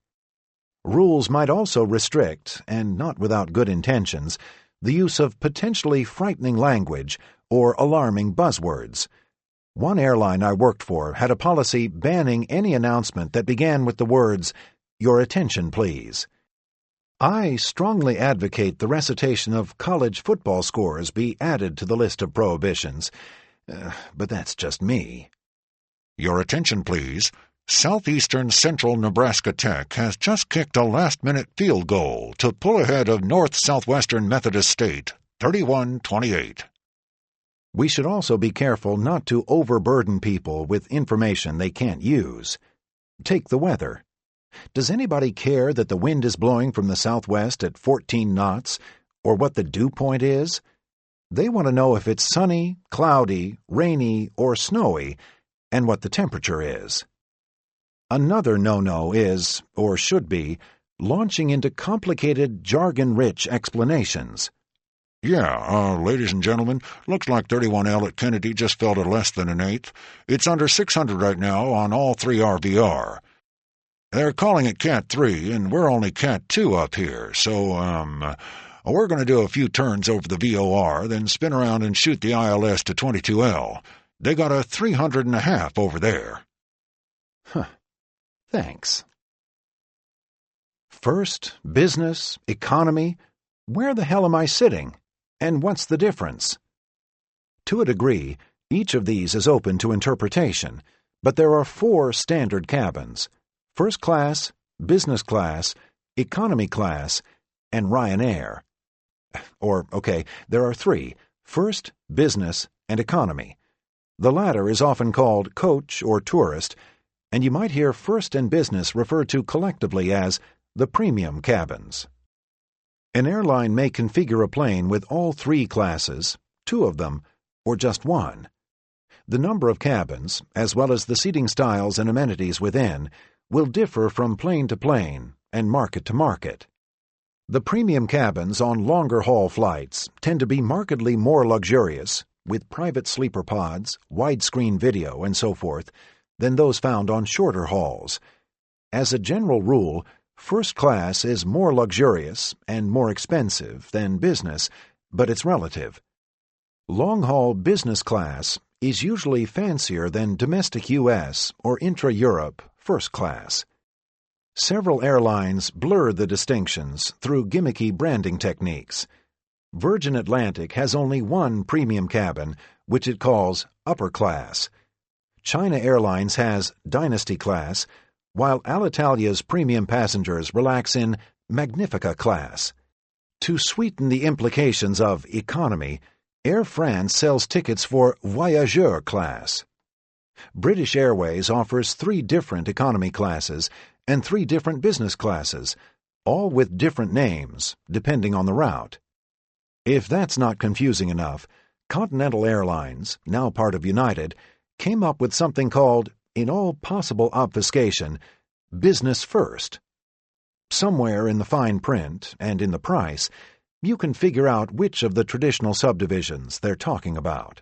Rules might also restrict, and not without good intentions, the use of potentially frightening language or alarming buzzwords. One airline I worked for had a policy banning any announcement that began with the words, "Your attention, please." I strongly advocate the recitation of college football scores be added to the list of prohibitions, but that's just me. Your attention, please. Southeastern Central Nebraska Tech has just kicked a last-minute field goal to pull ahead of North Southwestern Methodist State, 31-28. We should also be careful not to overburden people with information they can't use. Take the weather. Does anybody care that the wind is blowing from the southwest at 14 knots, or what the dew point is? They want to know if it's sunny, cloudy, rainy, or snowy, and what the temperature is. Another no-no is, or should be, launching into complicated, jargon-rich explanations. Yeah, ladies and gentlemen, looks like 31L at Kennedy just fell to less than an eighth. It's under 600 right now on all three RVR. They're calling it Cat 3, and we're only Cat 2 up here, so, we're going to do a few turns over the VOR, then spin around and shoot the ILS to 22L. They got a 300.5 over there. Huh. Thanks. First, business, economy. Where the hell am I sitting? And what's the difference? To a degree, each of these is open to interpretation, but there are 4 standard cabins: first class, business class, economy class, and Ryanair. There are 3: first, business, and economy. The latter is often called coach or tourist, and you might hear first and business referred to collectively as the premium cabins. An airline may configure a plane with all 3 classes, 2 of them, or just 1. The number of cabins, as well as the seating styles and amenities within, will differ from plane to plane and market to market. The premium cabins on longer-haul flights tend to be markedly more luxurious, with private sleeper pods, widescreen video, and so forth, than those found on shorter hauls. As a general rule, first class is more luxurious and more expensive than business, but it's relative. Long-haul business class is usually fancier than domestic U.S. or intra-Europe first class. Several airlines blur the distinctions through gimmicky branding techniques. Virgin Atlantic has only 1 premium cabin, which it calls upper class. China Airlines has Dynasty class, while Alitalia's premium passengers relax in Magnifica class. To sweeten the implications of economy, Air France sells tickets for Voyageur class. British Airways offers 3 different economy classes and 3 different business classes, all with different names, depending on the route. If that's not confusing enough, Continental Airlines, now part of United, came up with something called, in all possible obfuscation, business first. Somewhere in the fine print and in the price, you can figure out which of the traditional subdivisions they're talking about.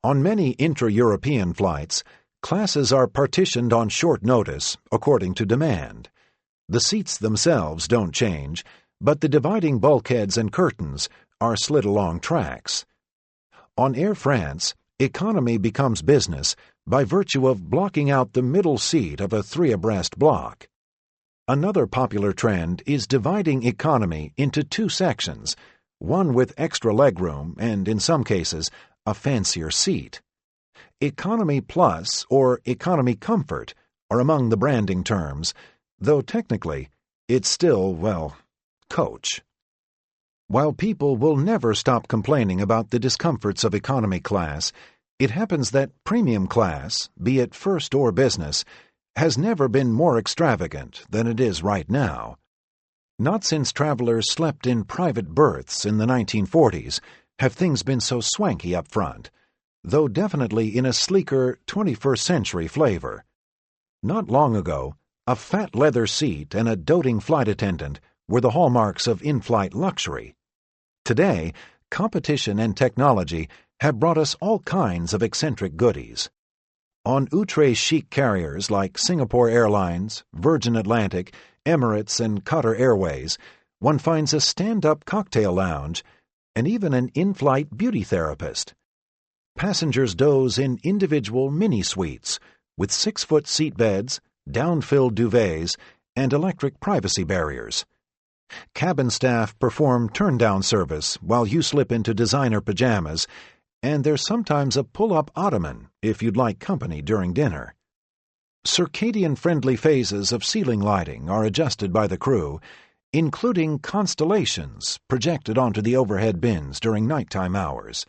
On many intra-European flights, classes are partitioned on short notice according to demand. The seats themselves don't change, but the dividing bulkheads and curtains are slid along tracks. On Air France, economy becomes business by virtue of blocking out the middle seat of a 3-abreast block. Another popular trend is dividing economy into 2 sections, one with extra legroom and, in some cases, a fancier seat. Economy Plus or Economy Comfort are among the branding terms, though technically it's still, coach. While people will never stop complaining about the discomforts of economy class, it happens that premium class, be it first or business, has never been more extravagant than it is right now. Not since travelers slept in private berths in the 1940s have things been so swanky up front, though definitely in a sleeker 21st century flavor. Not long ago, a fat leather seat and a doting flight attendant were the hallmarks of in-flight luxury. Today, competition and technology have brought us all kinds of eccentric goodies. On outre-chic carriers like Singapore Airlines, Virgin Atlantic, Emirates, and Qatar Airways, one finds a stand-up cocktail lounge and even an in-flight beauty therapist. Passengers doze in individual mini-suites with 6-foot seat beds, down-filled duvets, and electric privacy barriers. Cabin staff perform turn-down service while you slip into designer pajamas, and there's sometimes a pull-up ottoman if you'd like company during dinner. Circadian-friendly phases of ceiling lighting are adjusted by the crew, including constellations projected onto the overhead bins during nighttime hours.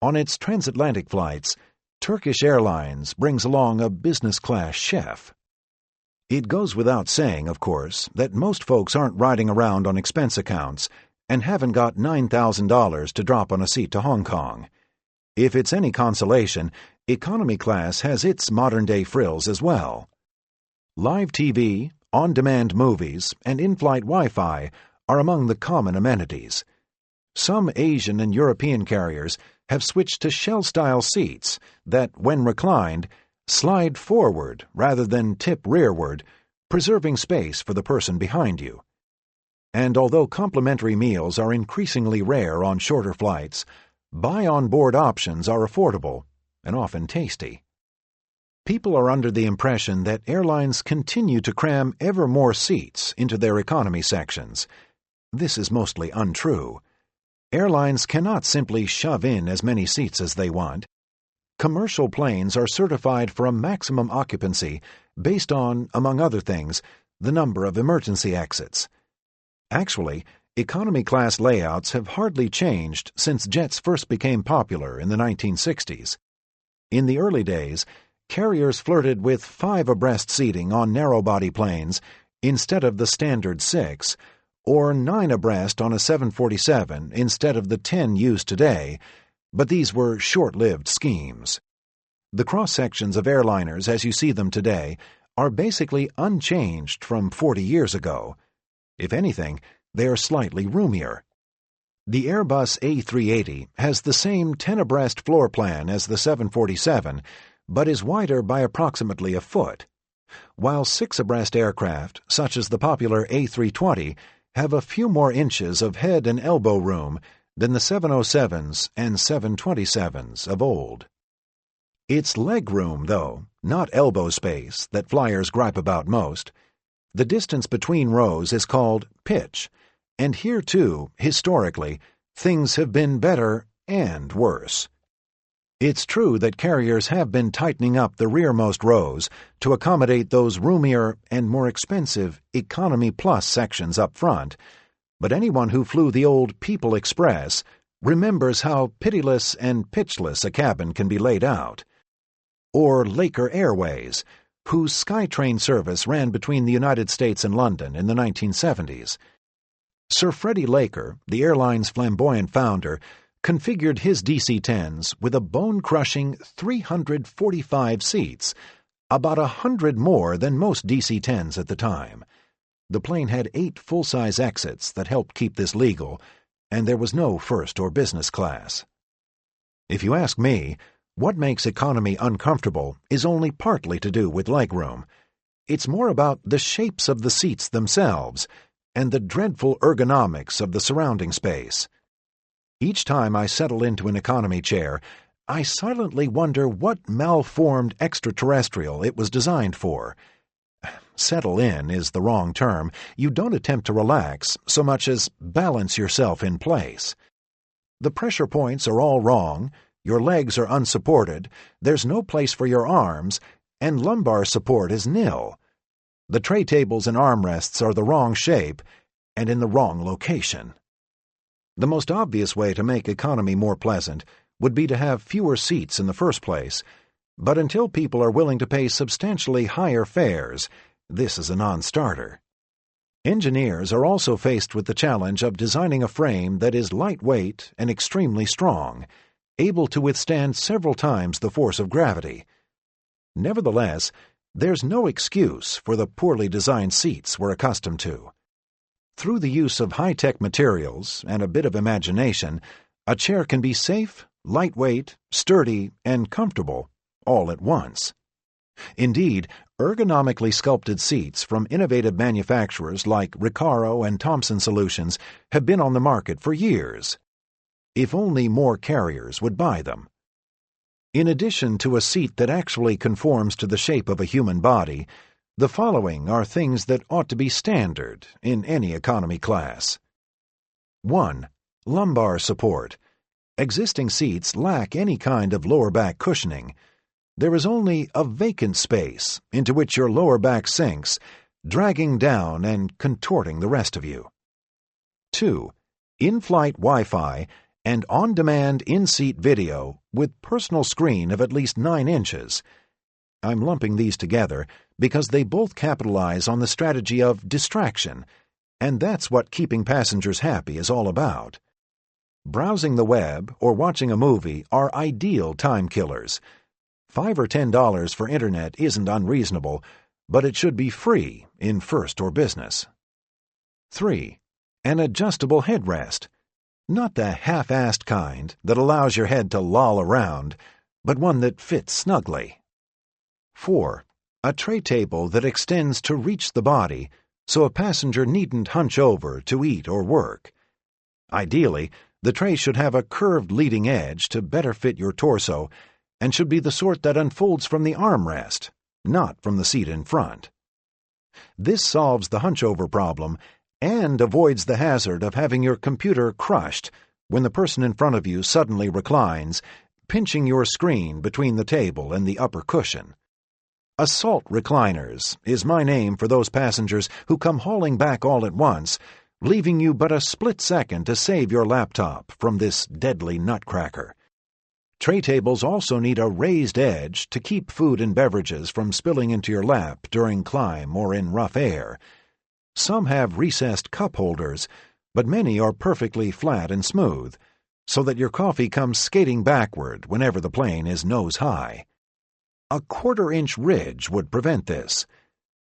On its transatlantic flights, Turkish Airlines brings along a business-class chef. It goes without saying, of course, that most folks aren't riding around on expense accounts and haven't got $9,000 to drop on a seat to Hong Kong. If it's any consolation, economy class has its modern-day frills as well. Live TV, on-demand movies, and in-flight Wi-Fi are among the common amenities. Some Asian and European carriers have switched to shell-style seats that, when reclined, slide forward rather than tip rearward, preserving space for the person behind you. And although complimentary meals are increasingly rare on shorter flights, buy-on-board options are affordable and often tasty. People are under the impression that airlines continue to cram ever more seats into their economy sections. This is mostly untrue. Airlines cannot simply shove in as many seats as they want. Commercial planes are certified for a maximum occupancy based on, among other things, the number of emergency exits. Actually, economy class layouts have hardly changed since jets first became popular in the 1960s. In the early days, carriers flirted with 5 abreast seating on narrow-body planes instead of the standard 6, or 9 abreast on a 747 instead of the 10 used today, but these were short-lived schemes. The cross-sections of airliners as you see them today are basically unchanged from 40 years ago. If anything, they are slightly roomier. The Airbus A380 has the same 10 abreast floor plan as the 747, but is wider by approximately a foot, while 6 abreast aircraft, such as the popular A320, have a few more inches of head and elbow room than the 707s and 727s of old. It's leg room, though, not elbow space, that flyers gripe about most. The distance between rows is called pitch, and here, too, historically, things have been better and worse. It's true that carriers have been tightening up the rearmost rows to accommodate those roomier and more expensive Economy Plus sections up front, but anyone who flew the old People Express remembers how pitiless and pitchless a cabin can be laid out. Or Laker Airways, whose SkyTrain service ran between the United States and London in the 1970s. Sir Freddie Laker, the airline's flamboyant founder, configured his DC-10s with a bone-crushing 345 seats, about 100 more than most DC-10s at the time. The plane had 8 full-size exits that helped keep this legal, and there was no first or business class. If you ask me, what makes economy uncomfortable is only partly to do with legroom. It's more about the shapes of the seats themselves and the dreadful ergonomics of the surrounding space. Each time I settle into an economy chair, I silently wonder what malformed extraterrestrial it was designed for. Settle in is the wrong term. You don't attempt to relax so much as balance yourself in place. The pressure points are all wrong, your legs are unsupported, there's no place for your arms, and lumbar support is nil. The tray tables and armrests are the wrong shape and in the wrong location. The most obvious way to make economy more pleasant would be to have fewer seats in the first place, but until people are willing to pay substantially higher fares, this is a non-starter. Engineers are also faced with the challenge of designing a frame that is lightweight and extremely strong, able to withstand several times the force of gravity. Nevertheless, there's no excuse for the poorly designed seats we're accustomed to. Through the use of high-tech materials and a bit of imagination, a chair can be safe, lightweight, sturdy, and comfortable all at once. Indeed, ergonomically sculpted seats from innovative manufacturers like Recaro and Thomson Solutions have been on the market for years. If only more carriers would buy them. In addition to a seat that actually conforms to the shape of a human body, the following are things that ought to be standard in any economy class. 1. Lumbar support. Existing seats lack any kind of lower back cushioning. There is only a vacant space into which your lower back sinks, dragging down and contorting the rest of you. 2. In-flight Wi-Fi and on-demand in-seat video with personal screen of at least 9 inches. I'm lumping these together because they both capitalize on the strategy of distraction, and that's what keeping passengers happy is all about. Browsing the web or watching a movie are ideal time killers. $5 or $10 for internet isn't unreasonable, but it should be free in first or business. 3. An adjustable headrest. Not the half-assed kind that allows your head to loll around, but one that fits snugly. 4. A tray table that extends to reach the body so a passenger needn't hunch over to eat or work. Ideally, the tray should have a curved leading edge to better fit your torso and should be the sort that unfolds from the armrest, not from the seat in front. This solves the hunchover problem and avoids the hazard of having your computer crushed when the person in front of you suddenly reclines, pinching your screen between the table and the upper cushion. Assault recliners is my name for those passengers who come hauling back all at once, leaving you but a split second to save your laptop from this deadly nutcracker. Tray tables also need a raised edge to keep food and beverages from spilling into your lap during climb or in rough air. Some have recessed cup holders, but many are perfectly flat and smooth, so that your coffee comes skating backward whenever the plane is nose high. A 1/4-inch ridge would prevent this.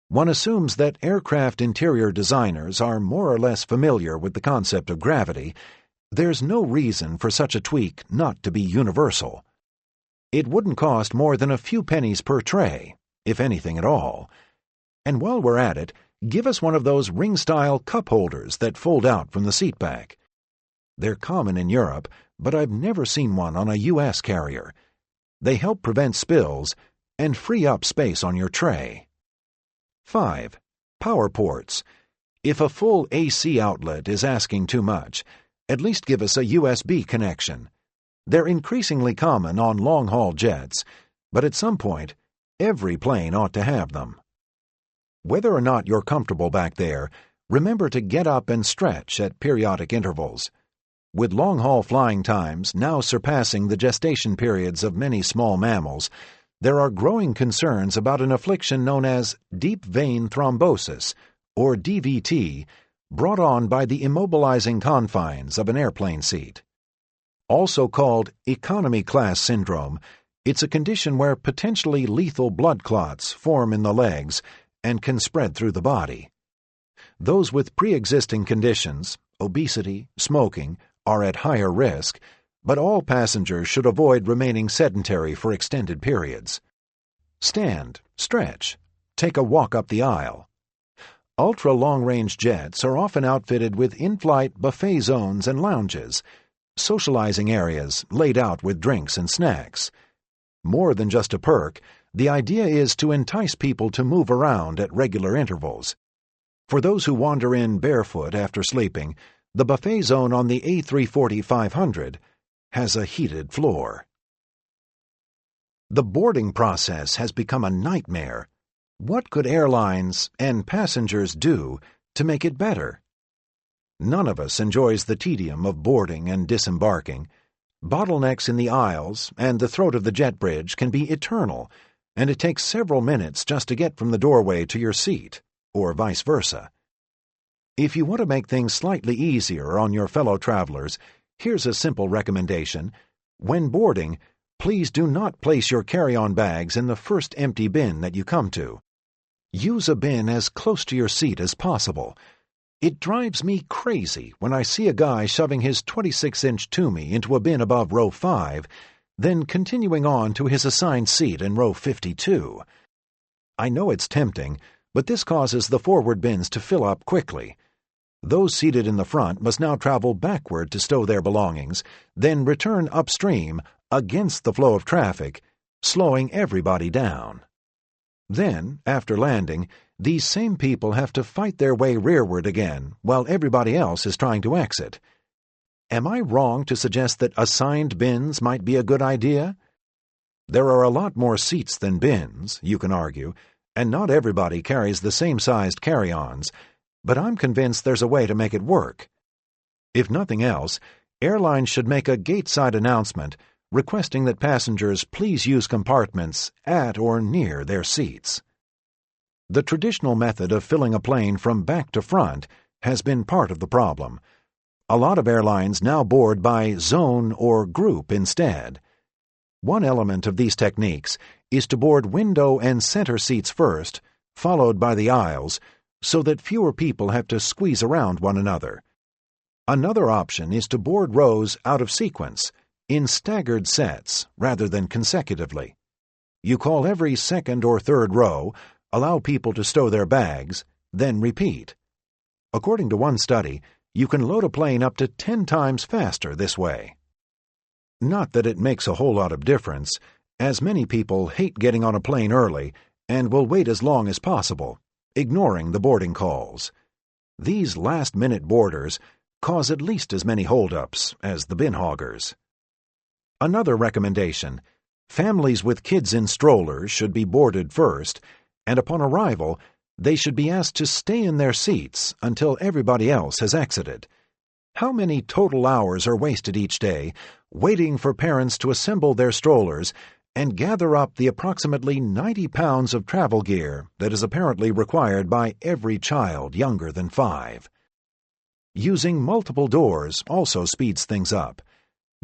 One assumes that aircraft interior designers are more or less familiar with the concept of gravity. There's no reason for such a tweak not to be universal. It wouldn't cost more than a few pennies per tray, if anything at all. And while we're at it, give us one of those ring-style cup holders that fold out from the seat back. They're common in Europe, but I've never seen one on a U.S. carrier. They help prevent spills and free up space on your tray. 5. Power ports. If a full AC outlet is asking too much, at least give us a USB connection. They're increasingly common on long-haul jets, but at some point, every plane ought to have them. Whether or not you're comfortable back there, remember to get up and stretch at periodic intervals. With long-haul flying times now surpassing the gestation periods of many small mammals, there are growing concerns about an affliction known as deep vein thrombosis, or DVT, brought on by the immobilizing confines of an airplane seat. Also called economy class syndrome, it's a condition where potentially lethal blood clots form in the legs and can spread through the body. Those with pre-existing conditions, obesity, smoking, are at higher risk, but all passengers should avoid remaining sedentary for extended periods. Stand, stretch, take a walk up the aisle. Ultra-long-range jets are often outfitted with in-flight buffet zones and lounges, socializing areas laid out with drinks and snacks. More than just a perk, the idea is to entice people to move around at regular intervals. For those who wander in barefoot after sleeping, the buffet zone on the A340-500 has a heated floor. The boarding process has become a nightmare. What could airlines and passengers do to make it better? None of us enjoys the tedium of boarding and disembarking. Bottlenecks in the aisles and the throat of the jet bridge can be eternal, and it takes several minutes just to get from the doorway to your seat, or vice versa. If you want to make things slightly easier on your fellow travelers, here's a simple recommendation. When boarding, please do not place your carry-on bags in the first empty bin that you come to. Use a bin as close to your seat as possible. It drives me crazy when I see a guy shoving his 26-inch Toomey into a bin above row 5, then continuing on to his assigned seat in row 52. I know it's tempting, but this causes the forward bins to fill up quickly. Those seated in the front must now travel backward to stow their belongings, then return upstream against the flow of traffic, slowing everybody down. Then, after landing, these same people have to fight their way rearward again while everybody else is trying to exit. Am I wrong to suggest that assigned bins might be a good idea? There are a lot more seats than bins, you can argue, and not everybody carries the same-sized carry-ons, but I'm convinced there's a way to make it work. If nothing else, airlines should make a gate-side announcement requesting that passengers please use compartments at or near their seats. The traditional method of filling a plane from back to front has been part of the problem. A lot of airlines now board by zone or group instead. One element of these techniques is to board window and center seats first, followed by the aisles, so that fewer people have to squeeze around one another. Another option is to board rows out of sequence, in staggered sets rather than consecutively. You call every second or third row, allow people to stow their bags, then repeat. According to one study, you can load a plane up to 10 times faster this way. Not that it makes a whole lot of difference, as many people hate getting on a plane early and will wait as long as possible, ignoring the boarding calls. These last-minute boarders cause at least as many holdups as the bin hoggers. Another recommendation: families with kids in strollers should be boarded first, and upon arrival, they should be asked to stay in their seats until everybody else has exited. How many total hours are wasted each day waiting for parents to assemble their strollers and gather up the approximately 90 pounds of travel gear that is apparently required by every child younger than 5? Using multiple doors also speeds things up.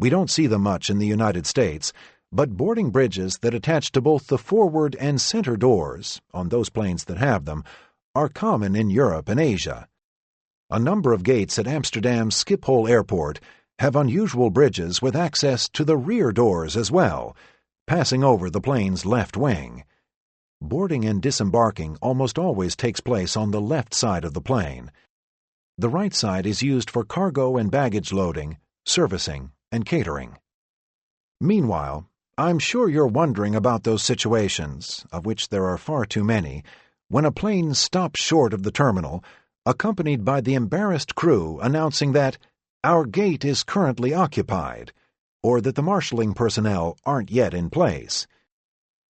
We don't see them much in the United States, but boarding bridges that attach to both the forward and center doors, on those planes that have them, are common in Europe and Asia. A number of gates at Amsterdam's Schiphol Airport have unusual bridges with access to the rear doors as well, passing over the plane's left wing. Boarding and disembarking almost always takes place on the left side of the plane. The right side is used for cargo and baggage loading, servicing, and catering. Meanwhile, I'm sure you're wondering about those situations, of which there are far too many, when a plane stops short of the terminal, accompanied by the embarrassed crew announcing that our gate is currently occupied, or that the marshalling personnel aren't yet in place.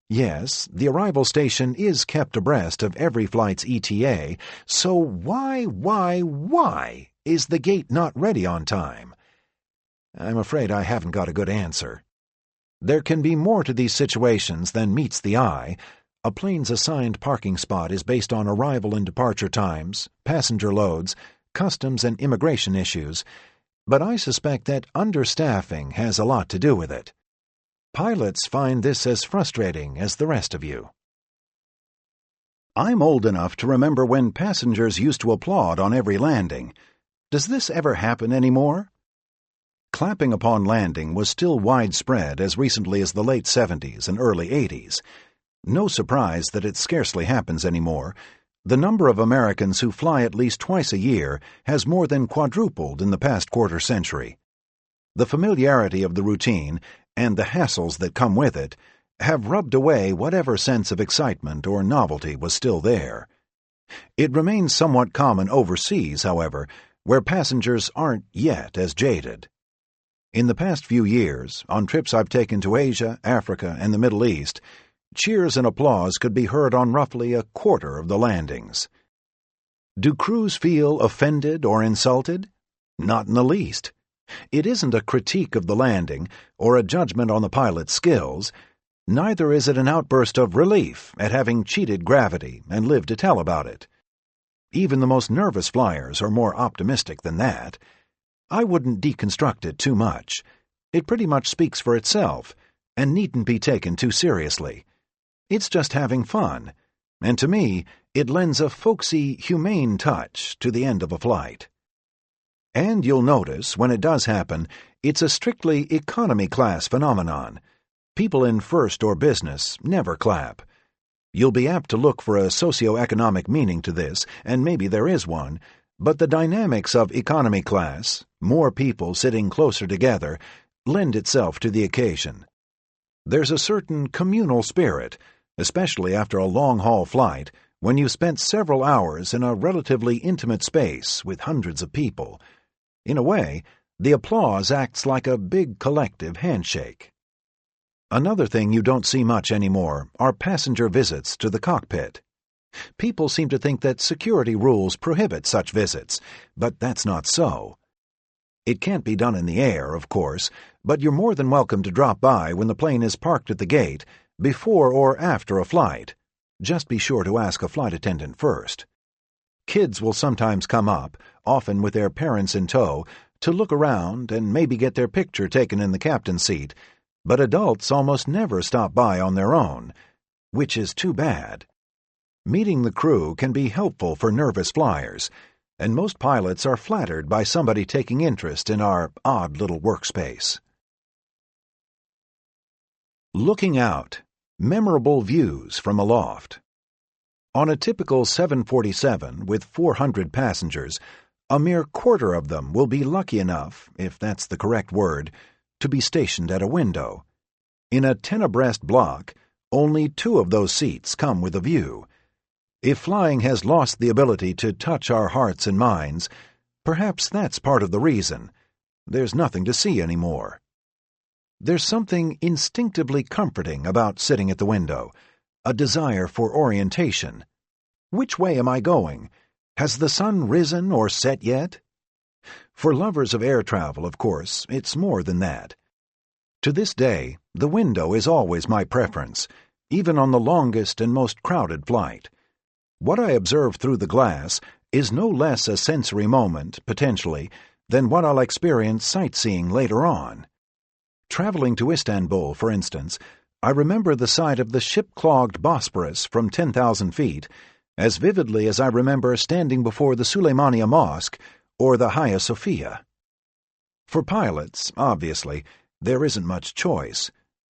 Yes, the arrival station is kept abreast of every flight's ETA, so why is the gate not ready on time? I'm afraid I haven't got a good answer. There can be more to these situations than meets the eye. A plane's assigned parking spot is based on arrival and departure times, passenger loads, customs and immigration issues, but I suspect that understaffing has a lot to do with it. Pilots find this as frustrating as the rest of you. I'm old enough to remember when passengers used to applaud on every landing. Does this ever happen anymore? Clapping upon landing was still widespread as recently as the late 70s and early 80s. No surprise that it scarcely happens anymore. The number of Americans who fly at least twice a year has more than quadrupled in the past quarter century. The familiarity of the routine and the hassles that come with it have rubbed away whatever sense of excitement or novelty was still there. It remains somewhat common overseas, however, where passengers aren't yet as jaded. In the past few years, on trips I've taken to Asia, Africa, and the Middle East, cheers and applause could be heard on roughly a quarter of the landings. Do crews feel offended or insulted? Not in the least. It isn't a critique of the landing or a judgment on the pilot's skills. Neither is it an outburst of relief at having cheated gravity and lived to tell about it. Even the most nervous flyers are more optimistic than that. I wouldn't deconstruct it too much. It pretty much speaks for itself and needn't be taken too seriously. It's just having fun, and to me, it lends a folksy, humane touch to the end of a flight. And you'll notice, when it does happen, it's a strictly economy-class phenomenon. People in first or business never clap. You'll be apt to look for a socio-economic meaning to this, and maybe there is one, but the dynamics of economy class, more people sitting closer together, lend itself to the occasion. There's a certain communal spirit, especially after a long-haul flight, when you've spent several hours in a relatively intimate space with hundreds of people. In a way, the applause acts like a big collective handshake. Another thing you don't see much anymore are passenger visits to the cockpit. People seem to think that security rules prohibit such visits, but that's not so. It can't be done in the air, of course, but you're more than welcome to drop by when the plane is parked at the gate, before or after a flight. Just be sure to ask a flight attendant first. Kids will sometimes come up, often with their parents in tow, to look around and maybe get their picture taken in the captain's seat, but adults almost never stop by on their own, which is too bad. Meeting the crew can be helpful for nervous flyers. and most pilots are flattered by somebody taking interest in our odd little workspace. Looking out. Memorable views from aloft. On a typical 747 with 400 passengers, a mere quarter of them will be lucky enough, if that's the correct word, to be stationed at a window. In a 10-abreast block, only 2 of those seats come with a view. If flying has lost the ability to touch our hearts and minds, perhaps that's part of the reason. There's nothing to see anymore. There's something instinctively comforting about sitting at the window, a desire for orientation. Which way am I going? Has the sun risen or set yet? For lovers of air travel, of course, it's more than that. To this day, the window is always my preference, even on the longest and most crowded flight. What I observe through the glass is no less a sensory moment, potentially, than what I'll experience sightseeing later on. Traveling to Istanbul, for instance, I remember the sight of the ship-clogged Bosporus from 10,000 feet as vividly as I remember standing before the Süleymaniye Mosque or the Hagia Sophia. For pilots, obviously, there isn't much choice.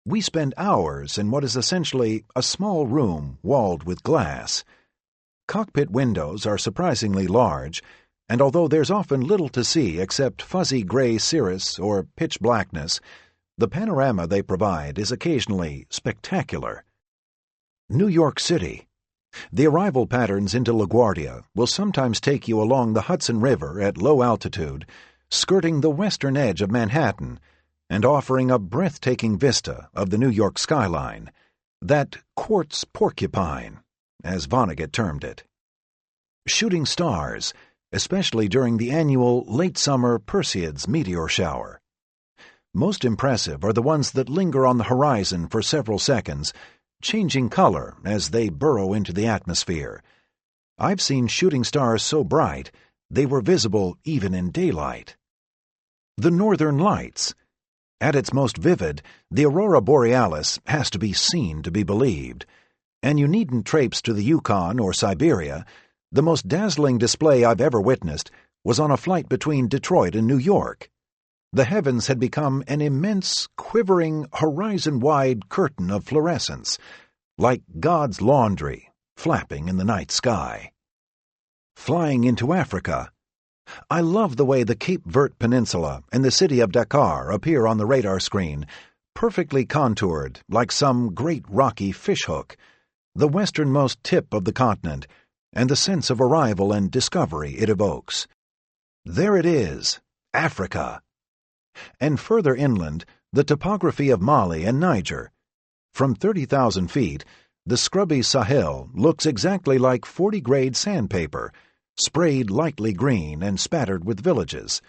We spend hours in what is essentially a small room walled with glass. Cockpit windows are surprisingly large, and although there's often little to see except fuzzy gray cirrus or pitch blackness, the panorama they provide is occasionally spectacular. New York City. The arrival patterns into LaGuardia will sometimes take you along the Hudson River at low altitude, skirting the western edge of Manhattan, and offering a breathtaking vista of the New York skyline, that quartz porcupine, as Vonnegut termed it. Shooting stars, especially during the annual late-summer Perseids meteor shower. Most impressive are the ones that linger on the horizon for several seconds, changing color as they burrow into the atmosphere. I've seen shooting stars so bright they were visible even in daylight. The Northern Lights. At its most vivid, the aurora borealis has to be seen to be believed, and you needn't traipse to the Yukon or Siberia. The most dazzling display I've ever witnessed was on a flight between Detroit and New York. The heavens had become an immense, quivering, horizon-wide curtain of fluorescence, like God's laundry, flapping in the night sky. Flying into Africa. I love the way the Cape Verde Peninsula and the city of Dakar appear on the radar screen, perfectly contoured like some great rocky fishhook, the westernmost tip of the continent, and the sense of arrival and discovery it evokes. There it is, Africa. And further inland, the topography of Mali and Niger. From 30,000 feet, the scrubby Sahel looks exactly like 40-grade sandpaper, sprayed lightly green and spattered with villages,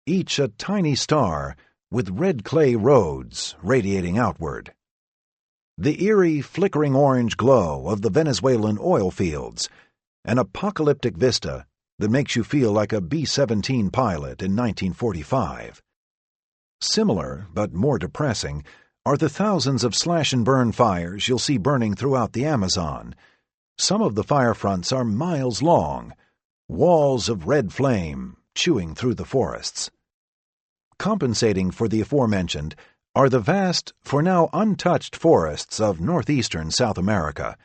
each a tiny star with red clay roads radiating outward. The eerie, flickering orange glow of the Venezuelan oil fields, an apocalyptic vista that makes you feel like a B-17 pilot in 1945. Similar, but more depressing, are the thousands of slash-and-burn fires you'll see burning throughout the Amazon. Some of the fire fronts are miles long, walls of red flame chewing through the forests. Compensating for the aforementioned are the vast, for now untouched forests of northeastern South America.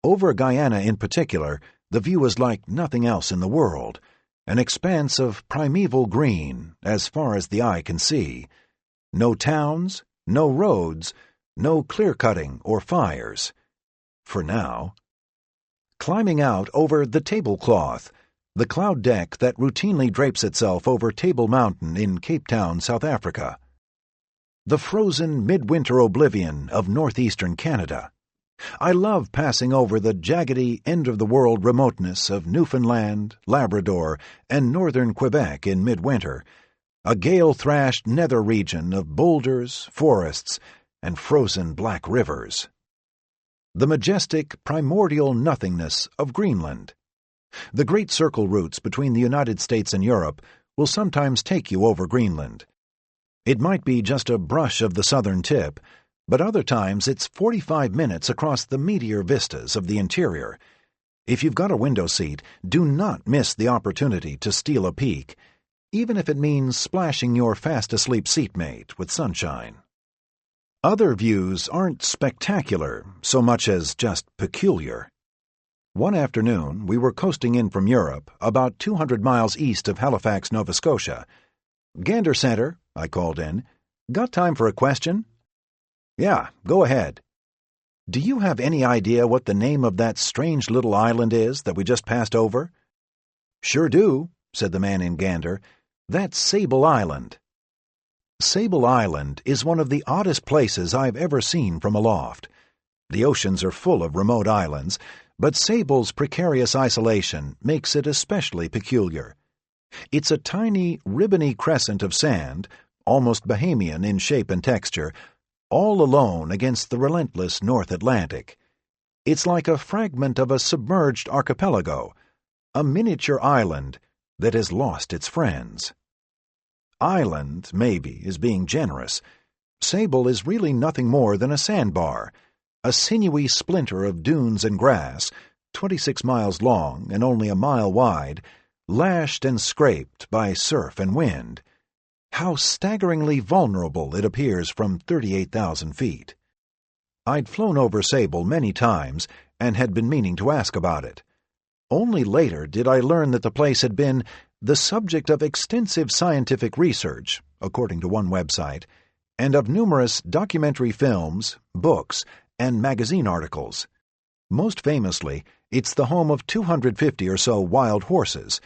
Over Guyana in particular, the view is like nothing else in the world, an expanse of primeval green as far as the eye can see. No towns, no roads, no clear-cutting or fires. For now. Climbing out over the tablecloth, the cloud deck that routinely drapes itself over Table Mountain in Cape Town, South Africa. The frozen midwinter oblivion of northeastern Canada. I love passing over the jaggedy, end-of-the-world remoteness of Newfoundland, Labrador, and northern Quebec in midwinter, a gale-thrashed nether region of boulders, forests, and frozen black rivers. The majestic, primordial nothingness of Greenland. The great circle routes between the United States and Europe will sometimes take you over Greenland. It might be just a brush of the southern tip, but other times it's 45 minutes across the meteor vistas of the interior. If you've got a window seat, do not miss the opportunity to steal a peek, even if it means splashing your fast-asleep seatmate with sunshine. Other views aren't spectacular so much as just peculiar. One afternoon, we were coasting in from Europe, about 200 miles east of Halifax, Nova Scotia. "Gander Center," I called in. "Got time for a question?" "Yeah, go ahead." "Do you have any idea what the name of that strange little island is that we just passed over?" "Sure do," said the man in Gander. "That's Sable Island." Sable Island is one of the oddest places I've ever seen from aloft. The oceans are full of remote islands, but Sable's precarious isolation makes it especially peculiar. It's a tiny, ribbony crescent of sand, almost Bahamian in shape and texture, all alone against the relentless North Atlantic. It's like a fragment of a submerged archipelago, a miniature island that has lost its friends. Island, maybe, is being generous. Sable is really nothing more than a sandbar, a sinewy splinter of dunes and grass, 26 miles long and only a mile wide, lashed and scraped by surf and wind. How staggeringly vulnerable it appears from 38,000 feet. I'd flown over Sable many times and had been meaning to ask about it. Only later did I learn that the place had been the subject of extensive scientific research, according to one website, and of numerous documentary films, books, and magazine articles. Most famously, it's the home of 250 or so wild horses.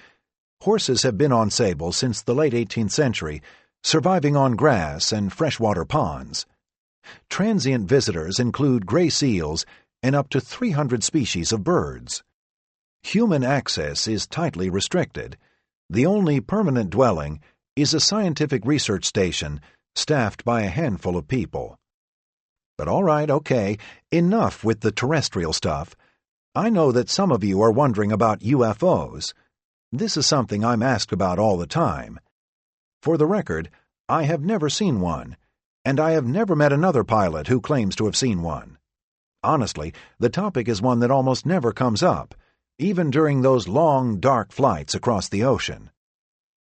Horses have been on Sable since the late 18th century, surviving on grass and freshwater ponds. Transient visitors include gray seals and up to 300 species of birds. Human access is tightly restricted. The only permanent dwelling is a scientific research station staffed by a handful of people. But all right, okay, enough with the terrestrial stuff. I know that some of you are wondering about UFOs. This is something I'm asked about all the time. For the record, I have never seen one, and I have never met another pilot who claims to have seen one. Honestly, the topic is one that almost never comes up, even during those long, dark flights across the ocean.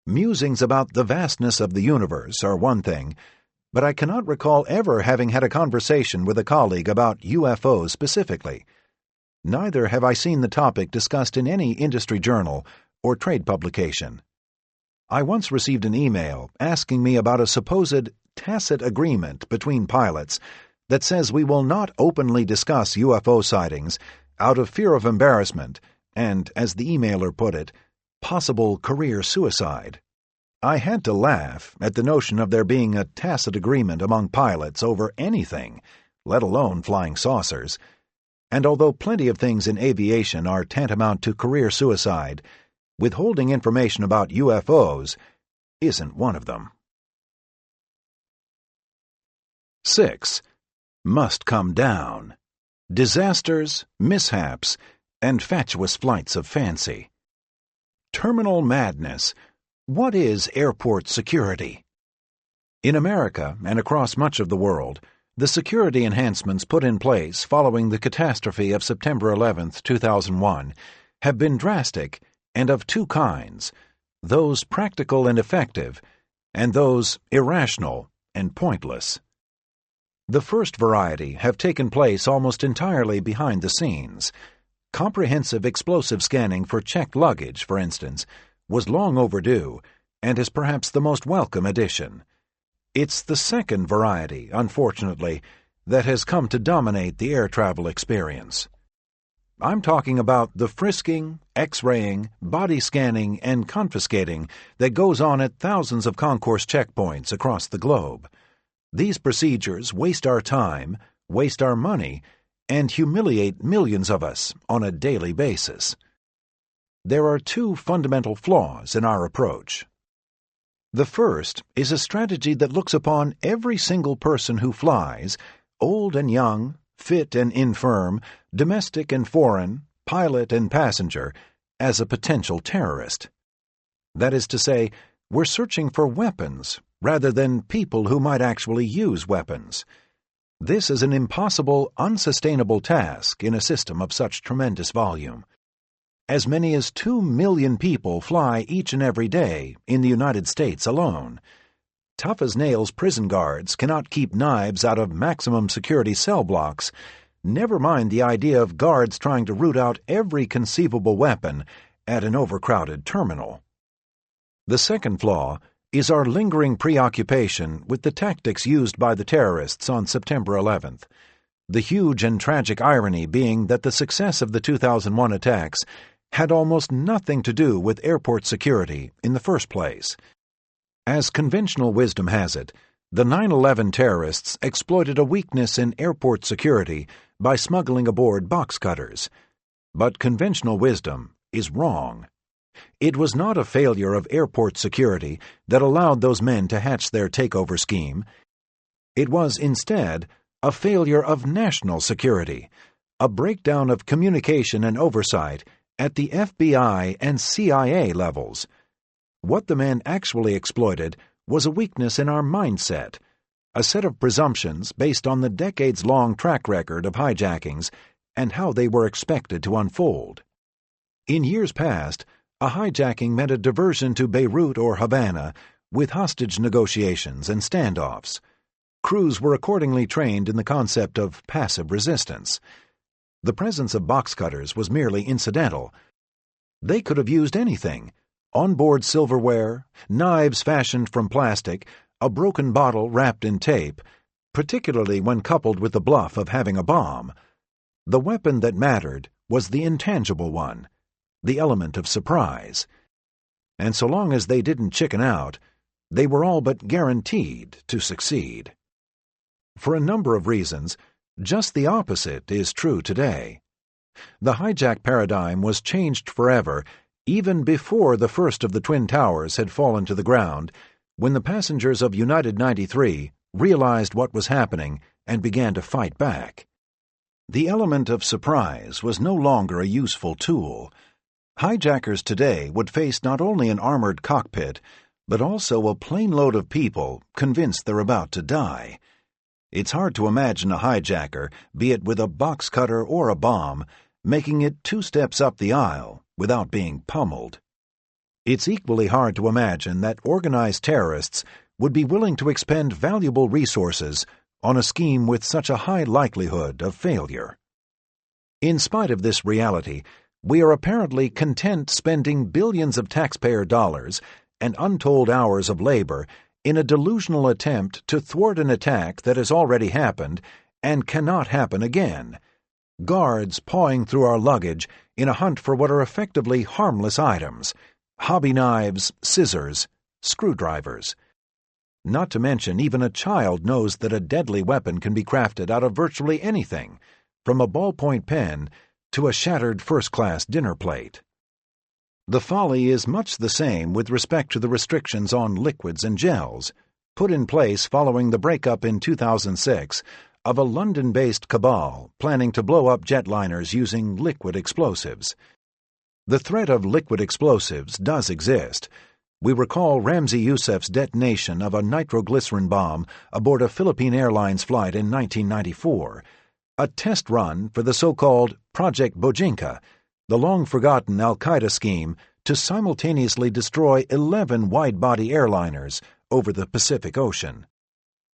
Musings about the vastness of the universe are one thing, but I cannot recall ever having had a conversation with a colleague about UFOs specifically. Neither have I seen the topic discussed in any industry journal or trade publication. I once received an email asking me about a supposed tacit agreement between pilots that says we will not openly discuss UFO sightings out of fear of embarrassment and, as the emailer put it, possible career suicide. I had to laugh at the notion of there being a tacit agreement among pilots over anything, let alone flying saucers. And although plenty of things in aviation are tantamount to career suicide, withholding information about UFOs isn't one of them. 6. Must come down. Disasters, mishaps, and fatuous flights of fancy. Terminal madness. What is airport security? In America and across much of the world, the security enhancements put in place following the catastrophe of September 11, 2001, have been drastic and of two kinds, those practical and effective, and those irrational and pointless. The first variety have taken place almost entirely behind the scenes. Comprehensive explosive scanning for checked luggage, for instance, was long overdue and is perhaps the most welcome addition. It's the second variety, unfortunately, that has come to dominate the air travel experience. I'm talking about the frisking, X-raying, body scanning, and confiscating that goes on at thousands of concourse checkpoints across the globe. These procedures waste our time, waste our money, and humiliate millions of us on a daily basis. There are two fundamental flaws in our approach. The first is a strategy that looks upon every single person who flies, old and young, fit and infirm, domestic and foreign, pilot and passenger, as a potential terrorist. That is to say, we're searching for weapons rather than people who might actually use weapons. This is an impossible, unsustainable task in a system of such tremendous volume. As many as 2 million people fly each and every day in the United States alone. Tough-as-nails prison guards cannot keep knives out of maximum security cell blocks, never mind the idea of guards trying to root out every conceivable weapon at an overcrowded terminal. The second flaw is our lingering preoccupation with the tactics used by the terrorists on September 11th. The huge and tragic irony being that the success of the 2001 attacks had almost nothing to do with airport security in the first place. As conventional wisdom has it, the 9/11 terrorists exploited a weakness in airport security by smuggling aboard box cutters. But conventional wisdom is wrong. It was not a failure of airport security that allowed those men to hatch their takeover scheme. It was instead a failure of national security, a breakdown of communication and oversight at the FBI and CIA levels. What the men actually exploited was a weakness in our mindset, a set of presumptions based on the decades-long track record of hijackings and how they were expected to unfold. In years past, a hijacking meant a diversion to Beirut or Havana with hostage negotiations and standoffs. Crews were accordingly trained in the concept of passive resistance. The presence of box cutters was merely incidental. They could have used anything: onboard silverware, knives fashioned from plastic, a broken bottle wrapped in tape, particularly when coupled with the bluff of having a bomb. The weapon that mattered was the intangible one, the element of surprise. And so long as they didn't chicken out, they were all but guaranteed to succeed. For a number of reasons, just the opposite is true today. The hijack paradigm was changed forever even before the first of the Twin Towers had fallen to the ground, when the passengers of United 93 realized what was happening and began to fight back. The element of surprise was no longer a useful tool. Hijackers today would face not only an armored cockpit, but also a plane load of people convinced they're about to die. It's hard to imagine a hijacker, be it with a box cutter or a bomb, making it 2 steps up the aisle without being pummeled. It's equally hard to imagine that organized terrorists would be willing to expend valuable resources on a scheme with such a high likelihood of failure. In spite of this reality, we are apparently content spending billions of taxpayer dollars and untold hours of labor in a delusional attempt to thwart an attack that has already happened and cannot happen again. Guards pawing through our luggage in a hunt for what are effectively harmless items: hobby knives, scissors, screwdrivers. Not to mention, even a child knows that a deadly weapon can be crafted out of virtually anything, from a ballpoint pen to a shattered first-class dinner plate. The folly is much the same with respect to the restrictions on liquids and gels, put in place following the breakup in 2006 of a London-based cabal planning to blow up jetliners using liquid explosives. The threat of liquid explosives does exist. We recall Ramzi Youssef's detonation of a nitroglycerin bomb aboard a Philippine Airlines flight in 1994, a test run for the so-called Project Bojinka, the long-forgotten al-Qaeda scheme to simultaneously destroy 11 wide-body airliners over the Pacific Ocean.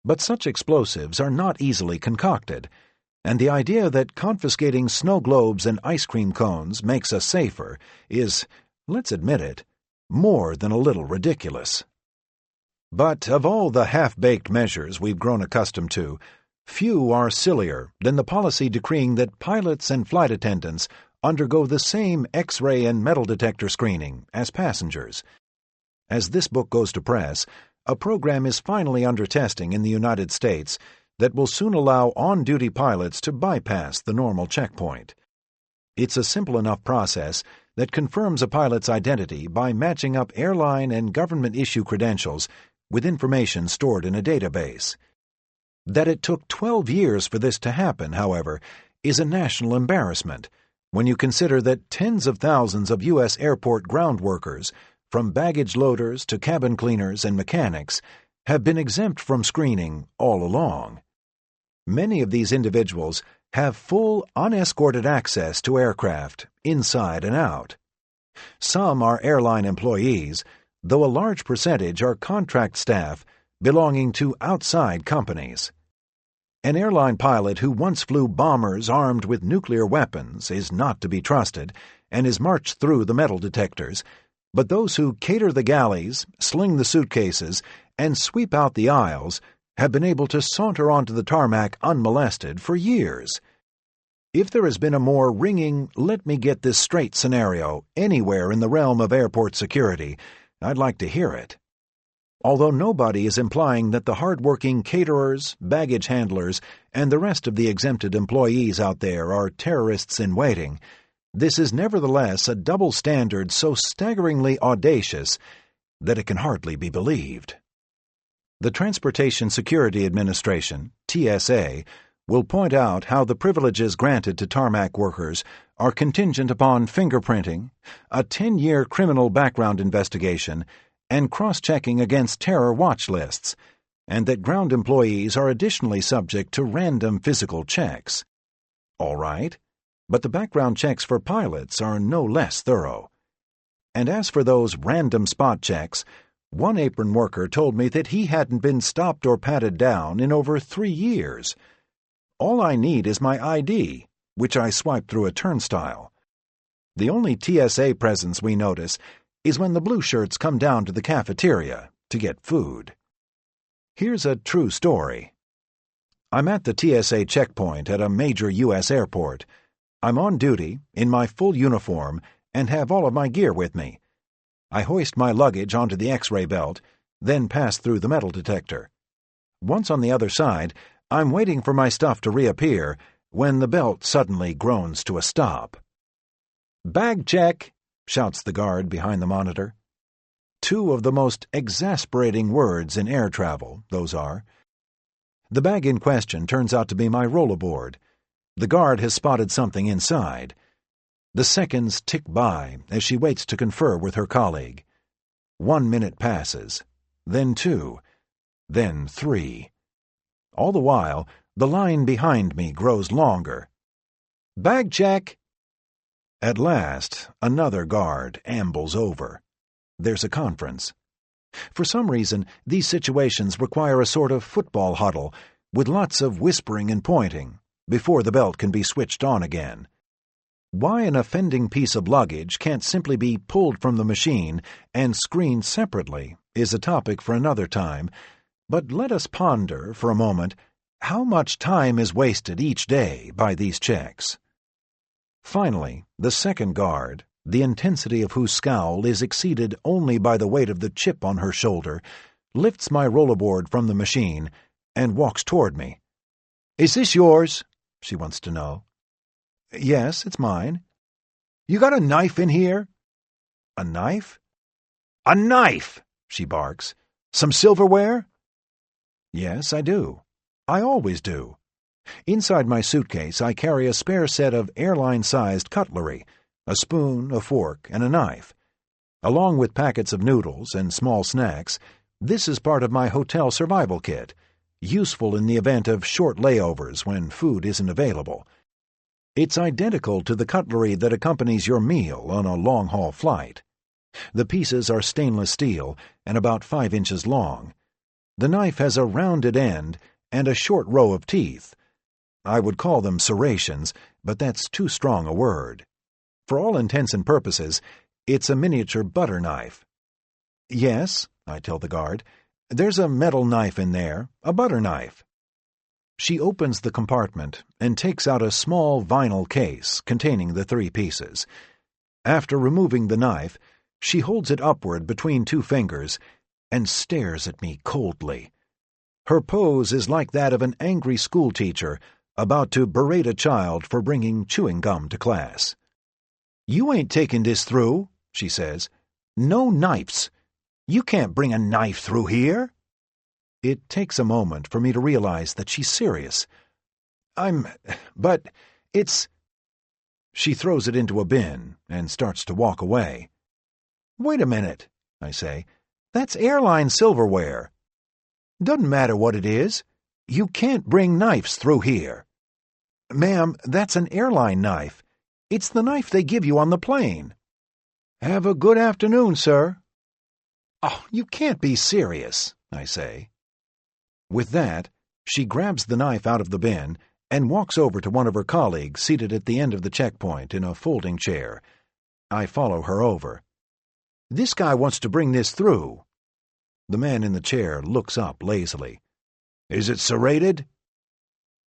But such explosives are not easily concocted, and the idea that confiscating snow globes and ice cream cones makes us safer is, let's admit it, more than a little ridiculous. But of all the half-baked measures we've grown accustomed to, few are sillier than the policy decreeing that pilots and flight attendants undergo the same X-ray and metal detector screening as passengers. As this book goes to press, a program is finally under testing in the United States that will soon allow on-duty pilots to bypass the normal checkpoint. It's a simple enough process that confirms a pilot's identity by matching up airline and government-issue credentials with information stored in a database. That it took 12 years for this to happen, however, is a national embarrassment, when you consider that tens of thousands of U.S. airport ground workers, from baggage loaders to cabin cleaners and mechanics, have been exempt from screening all along. Many of these individuals have full unescorted access to aircraft, inside and out. Some are airline employees, though a large percentage are contract staff belonging to outside companies. An airline pilot who once flew bombers armed with nuclear weapons is not to be trusted and is marched through the metal detectors, but those who cater the galleys, sling the suitcases, and sweep out the aisles have been able to saunter onto the tarmac unmolested for years. If there has been a more ringing, let-me-get-this-straight scenario anywhere in the realm of airport security, I'd like to hear it. Although nobody is implying that the hard-working caterers, baggage handlers, and the rest of the exempted employees out there are terrorists in waiting, this is nevertheless a double standard so staggeringly audacious that it can hardly be believed. The Transportation Security Administration, TSA, will point out how the privileges granted to tarmac workers are contingent upon fingerprinting, a 10-year criminal background investigation, and cross-checking against terror watch lists, and that ground employees are additionally subject to random physical checks. All right, but the background checks for pilots are no less thorough. And as for those random spot checks, one apron worker told me that he hadn't been stopped or patted down in over 3 years. All I need is my ID, which I swipe through a turnstile. The only TSA presence we notice is when the blue shirts come down to the cafeteria to get food. Here's a true story. I'm at the TSA checkpoint at a major U.S. airport. I'm on duty, in my full uniform, and have all of my gear with me. I hoist my luggage onto the X-ray belt, then pass through the metal detector. Once on the other side, I'm waiting for my stuff to reappear when the belt suddenly groans to a stop. "Bag check!" shouts the guard behind the monitor. Two of the most exasperating words in air travel, those are. The bag in question turns out to be my rollerboard. The guard has spotted something inside. The seconds tick by as she waits to confer with her colleague. 1 minute passes, then 2, then 3. All the while, the line behind me grows longer. "Bag check!" At last, another guard ambles over. There's a conference. For some reason, these situations require a sort of football huddle, with lots of whispering and pointing, before the belt can be switched on again. Why an offending piece of luggage can't simply be pulled from the machine and screened separately is a topic for another time, but let us ponder for a moment how much time is wasted each day by these checks. Finally, the second guard, the intensity of whose scowl is exceeded only by the weight of the chip on her shoulder, lifts my rollerboard from the machine and walks toward me. "Is this yours?" she wants to know. "Yes, it's mine." "You got a knife in here?" "A knife?" "A knife!" she barks. "Some silverware?" "Yes, I do. I always do. Inside my suitcase I carry a spare set of airline-sized cutlery, a spoon, a fork, and a knife. Along with packets of noodles and small snacks, this is part of my hotel survival kit, useful in the event of short layovers when food isn't available. It's identical to the cutlery that accompanies your meal on a long-haul flight. The pieces are stainless steel and about 5 inches long. The knife has a rounded end and a short row of teeth. I would call them serrations, but that's too strong a word. For all intents and purposes, it's a miniature butter knife. "Yes," I tell the guard, "there's a metal knife in there, a butter knife." She opens the compartment and takes out a small vinyl case containing the 3 pieces. After removing the knife, she holds it upward between 2 fingers and stares at me coldly. Her pose is like that of an angry schoolteacher about to berate a child for bringing chewing gum to class. "You ain't taking this through," she says. "No knives. You can't bring a knife through here." It takes a moment for me to realize that she's serious. But it's... She throws it into a bin and starts to walk away. "Wait a minute," I say. "That's airline silverware." "Doesn't matter what it is. You can't bring knives through here." Ma'am, that's an airline knife. It's the knife they give you on the plane. Have a good afternoon, sir. Oh, you can't be serious, I say. With that, she grabs the knife out of the bin and walks over to one of her colleagues seated at the end of the checkpoint in a folding chair. I follow her over. This guy wants to bring this through. The man in the chair looks up lazily. Is it serrated?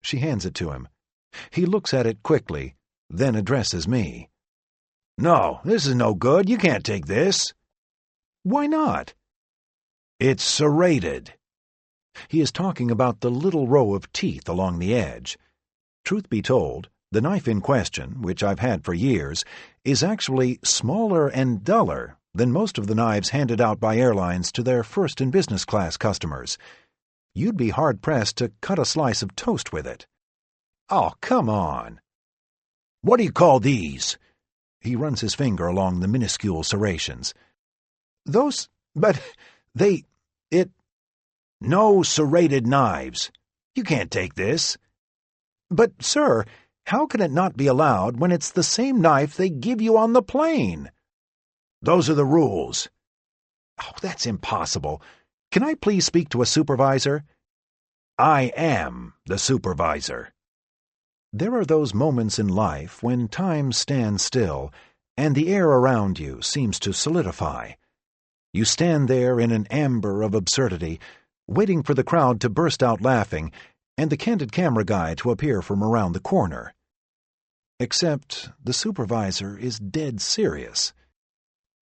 She hands it to him. He looks at it quickly, then addresses me. No, this is no good. You can't take this. Why not? It's serrated. He is talking about the little row of teeth along the edge. Truth be told, the knife in question, which I've had for years, is actually smaller and duller than most of the knives handed out by airlines to their first and business class customers. You'd be hard-pressed to cut a slice of toast with it. Oh, come on. What do you call these? He runs his finger along the minuscule serrations. Those, but no serrated knives. You can't take this. But, sir, how can it not be allowed when it's the same knife they give you on the plane? Those are the rules. Oh, that's impossible. Can I please speak to a supervisor? I am the supervisor. There are those moments in life when time stands still and the air around you seems to solidify. You stand there in an amber of absurdity, waiting for the crowd to burst out laughing and the candid camera guy to appear from around the corner. Except the supervisor is dead serious.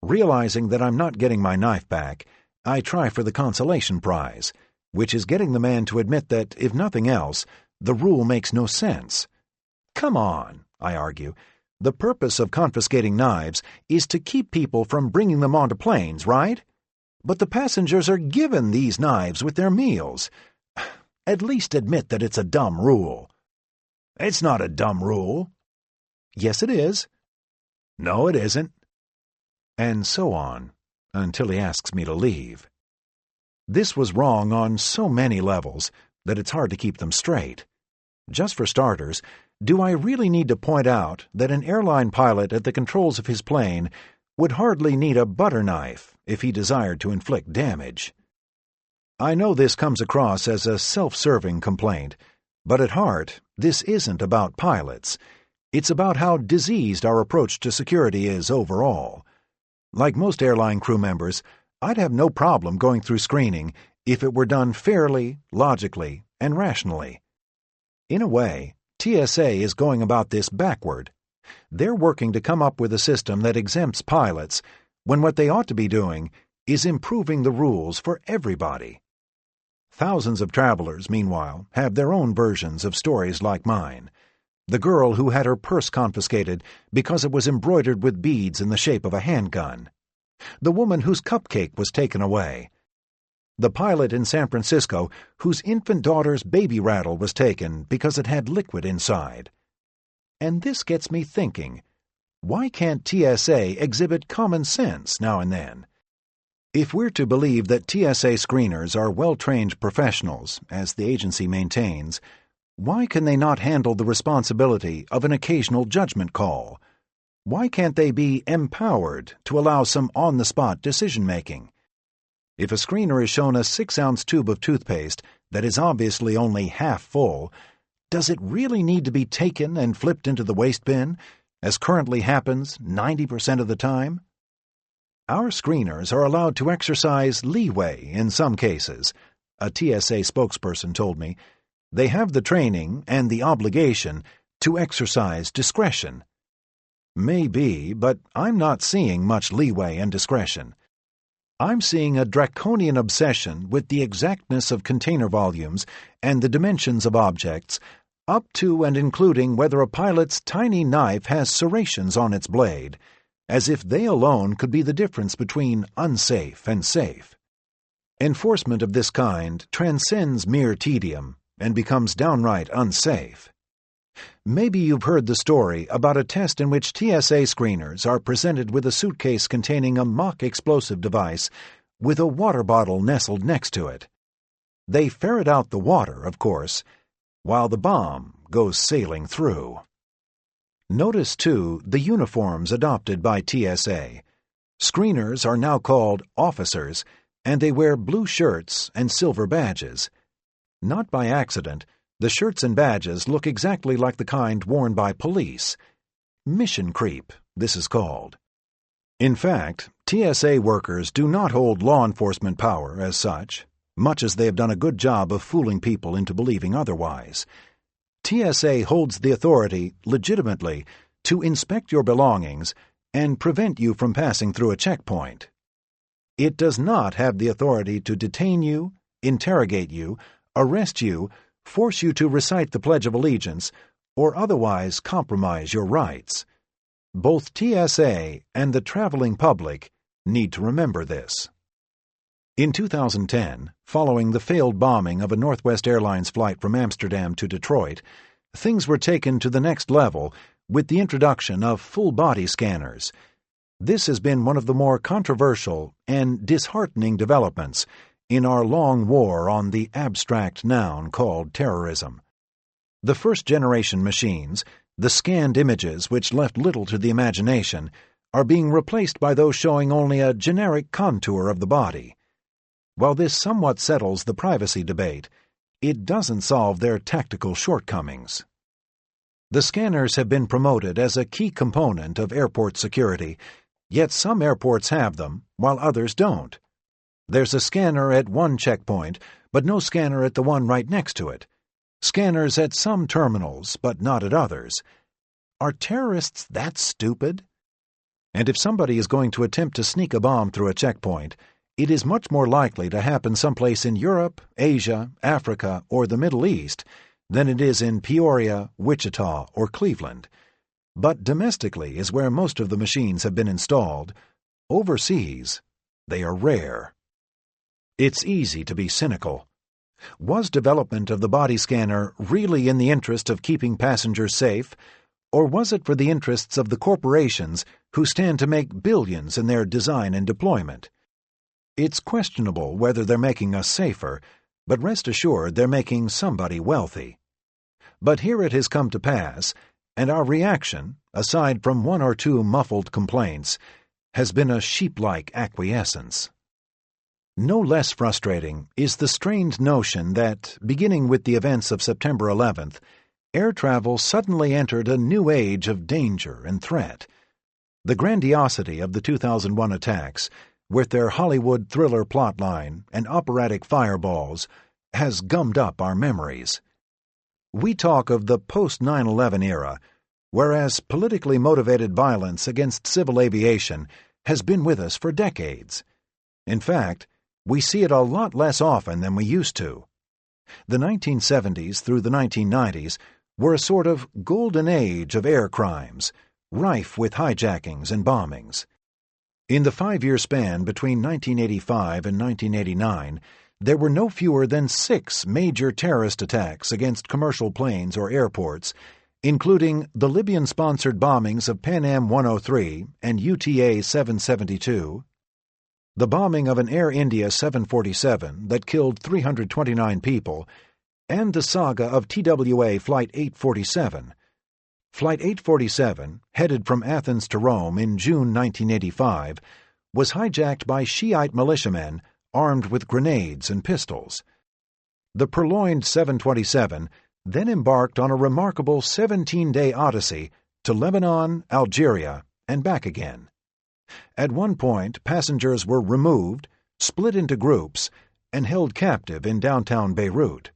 Realizing that I'm not getting my knife back, I try for the consolation prize, which is getting the man to admit that, if nothing else, the rule makes no sense. Come on, I argue. The purpose of confiscating knives is to keep people from bringing them onto planes, right? But the passengers are given these knives with their meals. At least admit that it's a dumb rule. It's not a dumb rule. Yes, it is. No, it isn't. And so on, until he asks me to leave. This was wrong on so many levels that it's hard to keep them straight. Just for starters, do I really need to point out that an airline pilot at the controls of his plane would hardly need a butter knife if he desired to inflict damage? I know this comes across as a self-serving complaint, but at heart, this isn't about pilots. It's about how diseased our approach to security is overall. Like most airline crew members, I'd have no problem going through screening if it were done fairly, logically, and rationally. In a way, TSA is going about this backward. They're working to come up with a system that exempts pilots, when what they ought to be doing is improving the rules for everybody. Thousands of travelers, meanwhile, have their own versions of stories like mine. The girl who had her purse confiscated because it was embroidered with beads in the shape of a handgun. The woman whose cupcake was taken away. The pilot in San Francisco whose infant daughter's baby rattle was taken because it had liquid inside. And this gets me thinking, why can't TSA exhibit common sense now and then? If we're to believe that TSA screeners are well-trained professionals, as the agency maintains, why can they not handle the responsibility of an occasional judgment call? Why can't they be empowered to allow some on-the-spot decision-making? If a screener is shown a 6-ounce tube of toothpaste that is obviously only half full, does it really need to be taken and flipped into the waste bin, as currently happens 90% of the time? Our screeners are allowed to exercise leeway in some cases, a TSA spokesperson told me. They have the training and the obligation to exercise discretion. Maybe, but I'm not seeing much leeway and discretion. I'm seeing a draconian obsession with the exactness of container volumes and the dimensions of objects, up to and including whether a pilot's tiny knife has serrations on its blade, as if they alone could be the difference between unsafe and safe. Enforcement of this kind transcends mere tedium and becomes downright unsafe. Maybe you've heard the story about a test in which TSA screeners are presented with a suitcase containing a mock explosive device with a water bottle nestled next to it. They ferret out the water, of course, while the bomb goes sailing through. Notice, too, the uniforms adopted by TSA. Screeners are now called officers, and they wear blue shirts and silver badges. Not by accident, the shirts and badges look exactly like the kind worn by police. Mission creep, this is called. In fact, TSA workers do not hold law enforcement power as such, much as they have done a good job of fooling people into believing otherwise. TSA holds the authority, legitimately, to inspect your belongings and prevent you from passing through a checkpoint. It does not have the authority to detain you, interrogate you, arrest you, force you to recite the Pledge of Allegiance, or otherwise compromise your rights. Both TSA and the traveling public need to remember this. In 2010, following the failed bombing of a Northwest Airlines flight from Amsterdam to Detroit, things were taken to the next level with the introduction of full-body scanners. This has been one of the more controversial and disheartening developments in our long war on the abstract noun called terrorism. The first-generation machines, the scanned images which left little to the imagination, are being replaced by those showing only a generic contour of the body. While this somewhat settles the privacy debate, it doesn't solve their tactical shortcomings. The scanners have been promoted as a key component of airport security, yet some airports have them, while others don't. There's a scanner at one checkpoint, but no scanner at the one right next to it. Scanners at some terminals, but not at others. Are terrorists that stupid? And if somebody is going to attempt to sneak a bomb through a checkpoint, it is much more likely to happen someplace in Europe, Asia, Africa, or the Middle East than it is in Peoria, Wichita, or Cleveland. But domestically is where most of the machines have been installed. Overseas, they are rare. It's easy to be cynical. Was development of the body scanner really in the interest of keeping passengers safe, or was it for the interests of the corporations who stand to make billions in their design and deployment? It's questionable whether they're making us safer, but rest assured they're making somebody wealthy. But here it has come to pass, and our reaction, aside from one or two muffled complaints, has been a sheep-like acquiescence. No less frustrating is the strained notion that, beginning with the events of September 11th, air travel suddenly entered a new age of danger and threat. The grandiosity of the 2001 attacks, with their Hollywood thriller plotline and operatic fireballs, has gummed up our memories. We talk of the post-9/11 era, whereas politically motivated violence against civil aviation has been with us for decades. In fact, we see it a lot less often than we used to. The 1970s through the 1990s were a sort of golden age of air crimes, rife with hijackings and bombings. In the 5-year span between 1985 and 1989, there were no fewer than 6 major terrorist attacks against commercial planes or airports, including the Libyan-sponsored bombings of Pan Am 103 and UTA 772, the bombing of an Air India 747 that killed 329 people, and the saga of TWA Flight 847. Flight 847, headed from Athens to Rome in June 1985, was hijacked by Shiite militiamen armed with grenades and pistols. The purloined 727 then embarked on a remarkable 17-day odyssey to Lebanon, Algeria, and back again. At one point, passengers were removed, split into groups, and held captive in downtown Beirut.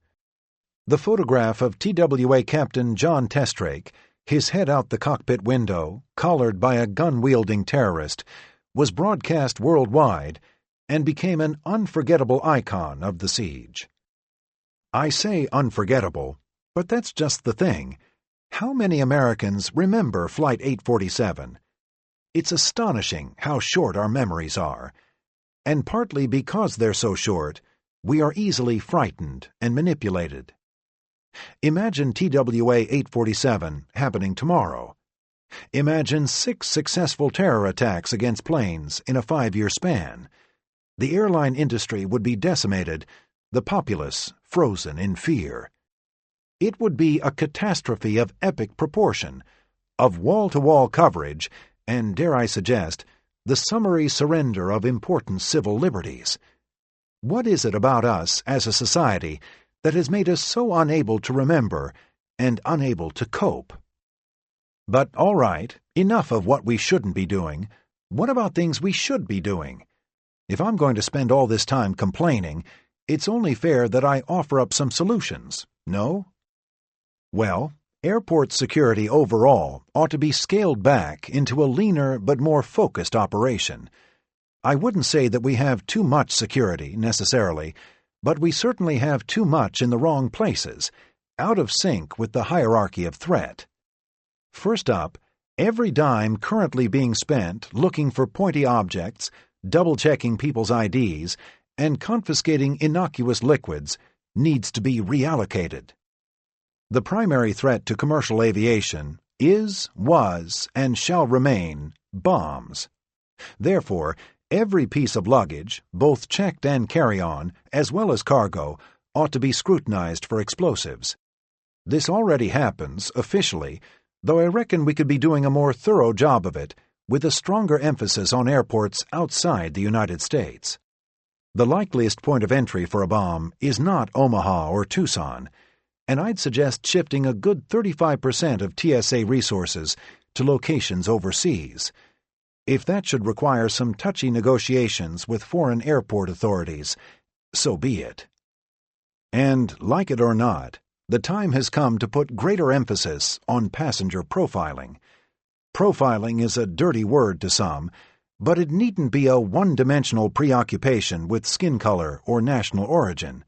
The photograph of TWA Captain John Testrake, his head out the cockpit window, collared by a gun-wielding terrorist, was broadcast worldwide and became an unforgettable icon of the siege. I say unforgettable, but that's just the thing. How many Americans remember Flight 847? It's astonishing how short our memories are, and partly because they're so short, we are easily frightened and manipulated. Imagine TWA 847 happening tomorrow. Imagine 6 successful terror attacks against planes in a 5-year span. The airline industry would be decimated, the populace frozen in fear. It would be a catastrophe of epic proportion, of wall-to-wall coverage, and, dare I suggest, the summary surrender of important civil liberties. What is it about us as a society that has made us so unable to remember and unable to cope? But all right, enough of what we shouldn't be doing. What about things we should be doing? If I'm going to spend all this time complaining, it's only fair that I offer up some solutions, no? Well, airport security overall ought to be scaled back into a leaner but more focused operation. I wouldn't say that we have too much security, necessarily, but we certainly have too much in the wrong places, out of sync with the hierarchy of threat. First up, every dime currently being spent looking for pointy objects, double-checking people's IDs, and confiscating innocuous liquids needs to be reallocated. The primary threat to commercial aviation is, was, and shall remain bombs. Therefore, every piece of luggage, both checked and carry-on, as well as cargo, ought to be scrutinized for explosives. This already happens, officially, though I reckon we could be doing a more thorough job of it, with a stronger emphasis on airports outside the United States. The likeliest point of entry for a bomb is not Omaha or Tucson, and I'd suggest shifting a good 35% of TSA resources to locations overseas. If that should require some touchy negotiations with foreign airport authorities, so be it. And, like it or not, the time has come to put greater emphasis on passenger profiling. Profiling is a dirty word to some, but it needn't be a one-dimensional preoccupation with skin color or national origin.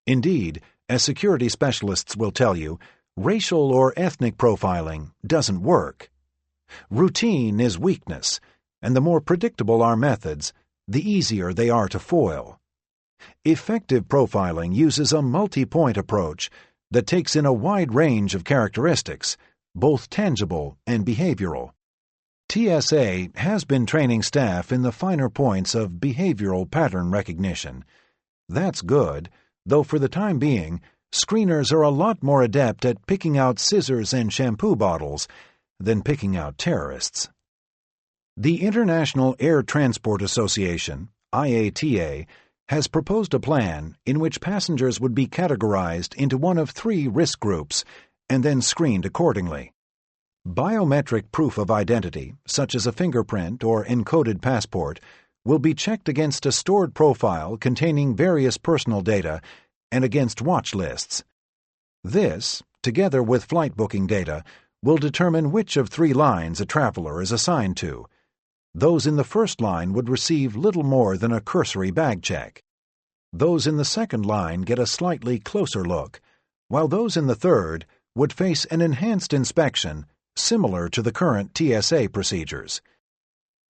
Indeed, as security specialists will tell you, racial or ethnic profiling doesn't work. Routine is weakness, and the more predictable our methods, the easier they are to foil. Effective profiling uses a multi-point approach that takes in a wide range of characteristics, both tangible and behavioral. TSA has been training staff in the finer points of behavioral pattern recognition. That's good, though for the time being, screeners are a lot more adept at picking out scissors and shampoo bottles than picking out terrorists. The International Air Transport Association, IATA, has proposed a plan in which passengers would be categorized into one of 3 risk groups and then screened accordingly. Biometric proof of identity, such as a fingerprint or encoded passport, will be checked against a stored profile containing various personal data and against watch lists. This, together with flight booking data, will determine which of 3 lines a traveler is assigned to. Those in the first line would receive little more than a cursory bag check. Those in the second line get a slightly closer look, while those in the third would face an enhanced inspection similar to the current TSA procedures.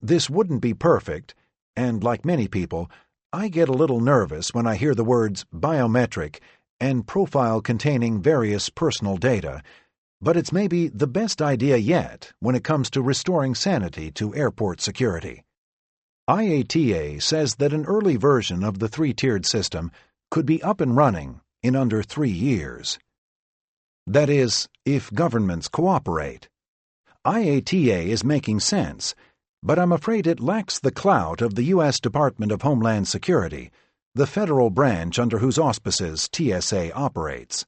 This wouldn't be perfect, and like many people, I get a little nervous when I hear the words biometric and profile containing various personal data, but it's maybe the best idea yet when it comes to restoring sanity to airport security. IATA says that an early version of the 3-tiered system could be up and running in under 3 years. That is, if governments cooperate. IATA is making sense, but I'm afraid it lacks the clout of the U.S. Department of Homeland Security, the federal branch under whose auspices TSA operates.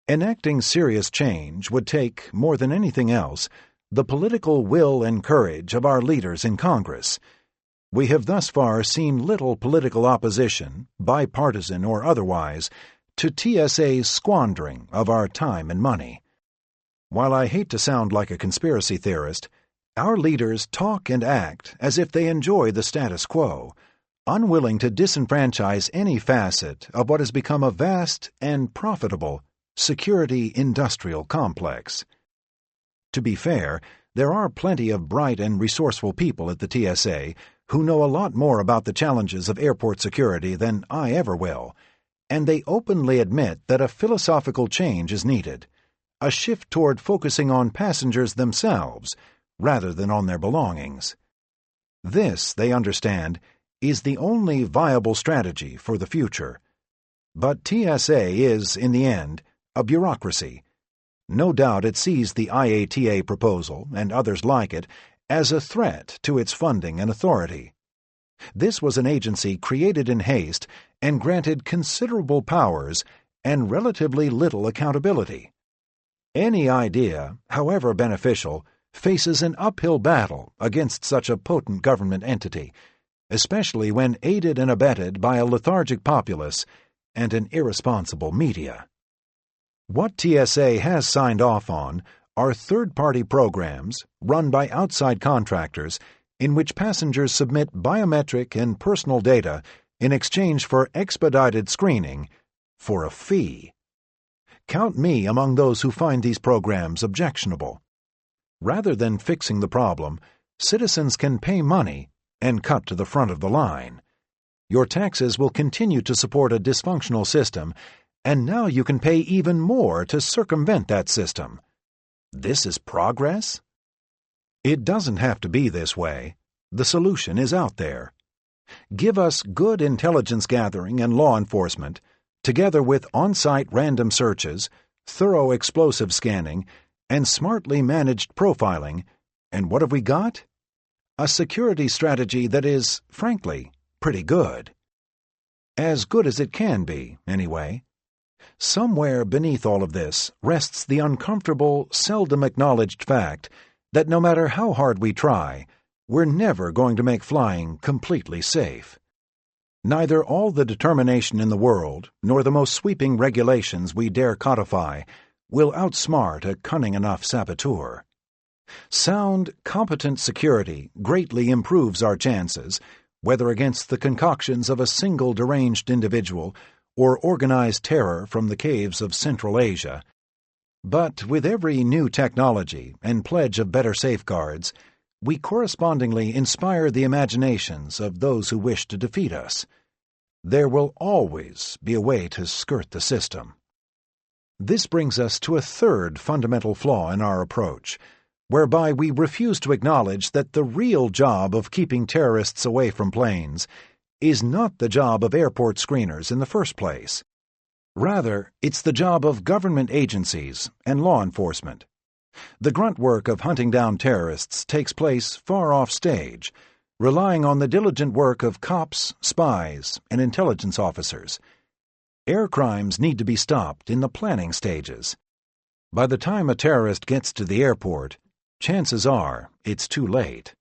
Enacting serious change would take, more than anything else, the political will and courage of our leaders in Congress. We have thus far seen little political opposition, bipartisan or otherwise, to TSA's squandering of our time and money. While I hate to sound like a conspiracy theorist, our leaders talk and act as if they enjoy the status quo, unwilling to disenfranchise any facet of what has become a vast and profitable security industrial complex. To be fair, there are plenty of bright and resourceful people at the TSA who know a lot more about the challenges of airport security than I ever will, and they openly admit that a philosophical change is needed, a shift toward focusing on passengers themselves rather than on their belongings. This, they understand, is the only viable strategy for the future. But TSA is, in the end, a bureaucracy. No doubt it sees the IATA proposal, and others like it, as a threat to its funding and authority. This was an agency created in haste and granted considerable powers and relatively little accountability. Any idea, however beneficial, faces an uphill battle against such a potent government entity, especially when aided and abetted by a lethargic populace and an irresponsible media. What TSA has signed off on are third-party programs run by outside contractors in which passengers submit biometric and personal data in exchange for expedited screening for a fee. Count me among those who find these programs objectionable. Rather than fixing the problem, citizens can pay money and cut to the front of the line. Your taxes will continue to support a dysfunctional system, and now you can pay even more to circumvent that system. This is progress? It doesn't have to be this way. The solution is out there. Give us good intelligence gathering and law enforcement, together with on-site random searches, thorough explosive scanning, and smartly managed profiling, and what have we got? A security strategy that is, frankly, pretty good. As good as it can be, anyway. Somewhere beneath all of this rests the uncomfortable, seldom acknowledged fact that no matter how hard we try, we're never going to make flying completely safe. Neither all the determination in the world, nor the most sweeping regulations we dare codify, will outsmart a cunning enough saboteur. Sound, competent security greatly improves our chances, whether against the concoctions of a single deranged individual or organized terror from the caves of Central Asia. But with every new technology and pledge of better safeguards, we correspondingly inspire the imaginations of those who wish to defeat us. There will always be a way to skirt the system. This brings us to a third fundamental flaw in our approach, whereby we refuse to acknowledge that the real job of keeping terrorists away from planes is not the job of airport screeners in the first place. Rather, it's the job of government agencies and law enforcement. The grunt work of hunting down terrorists takes place far off stage, relying on the diligent work of cops, spies, and intelligence officers. Air crimes need to be stopped in the planning stages. By the time a terrorist gets to the airport, chances are it's too late.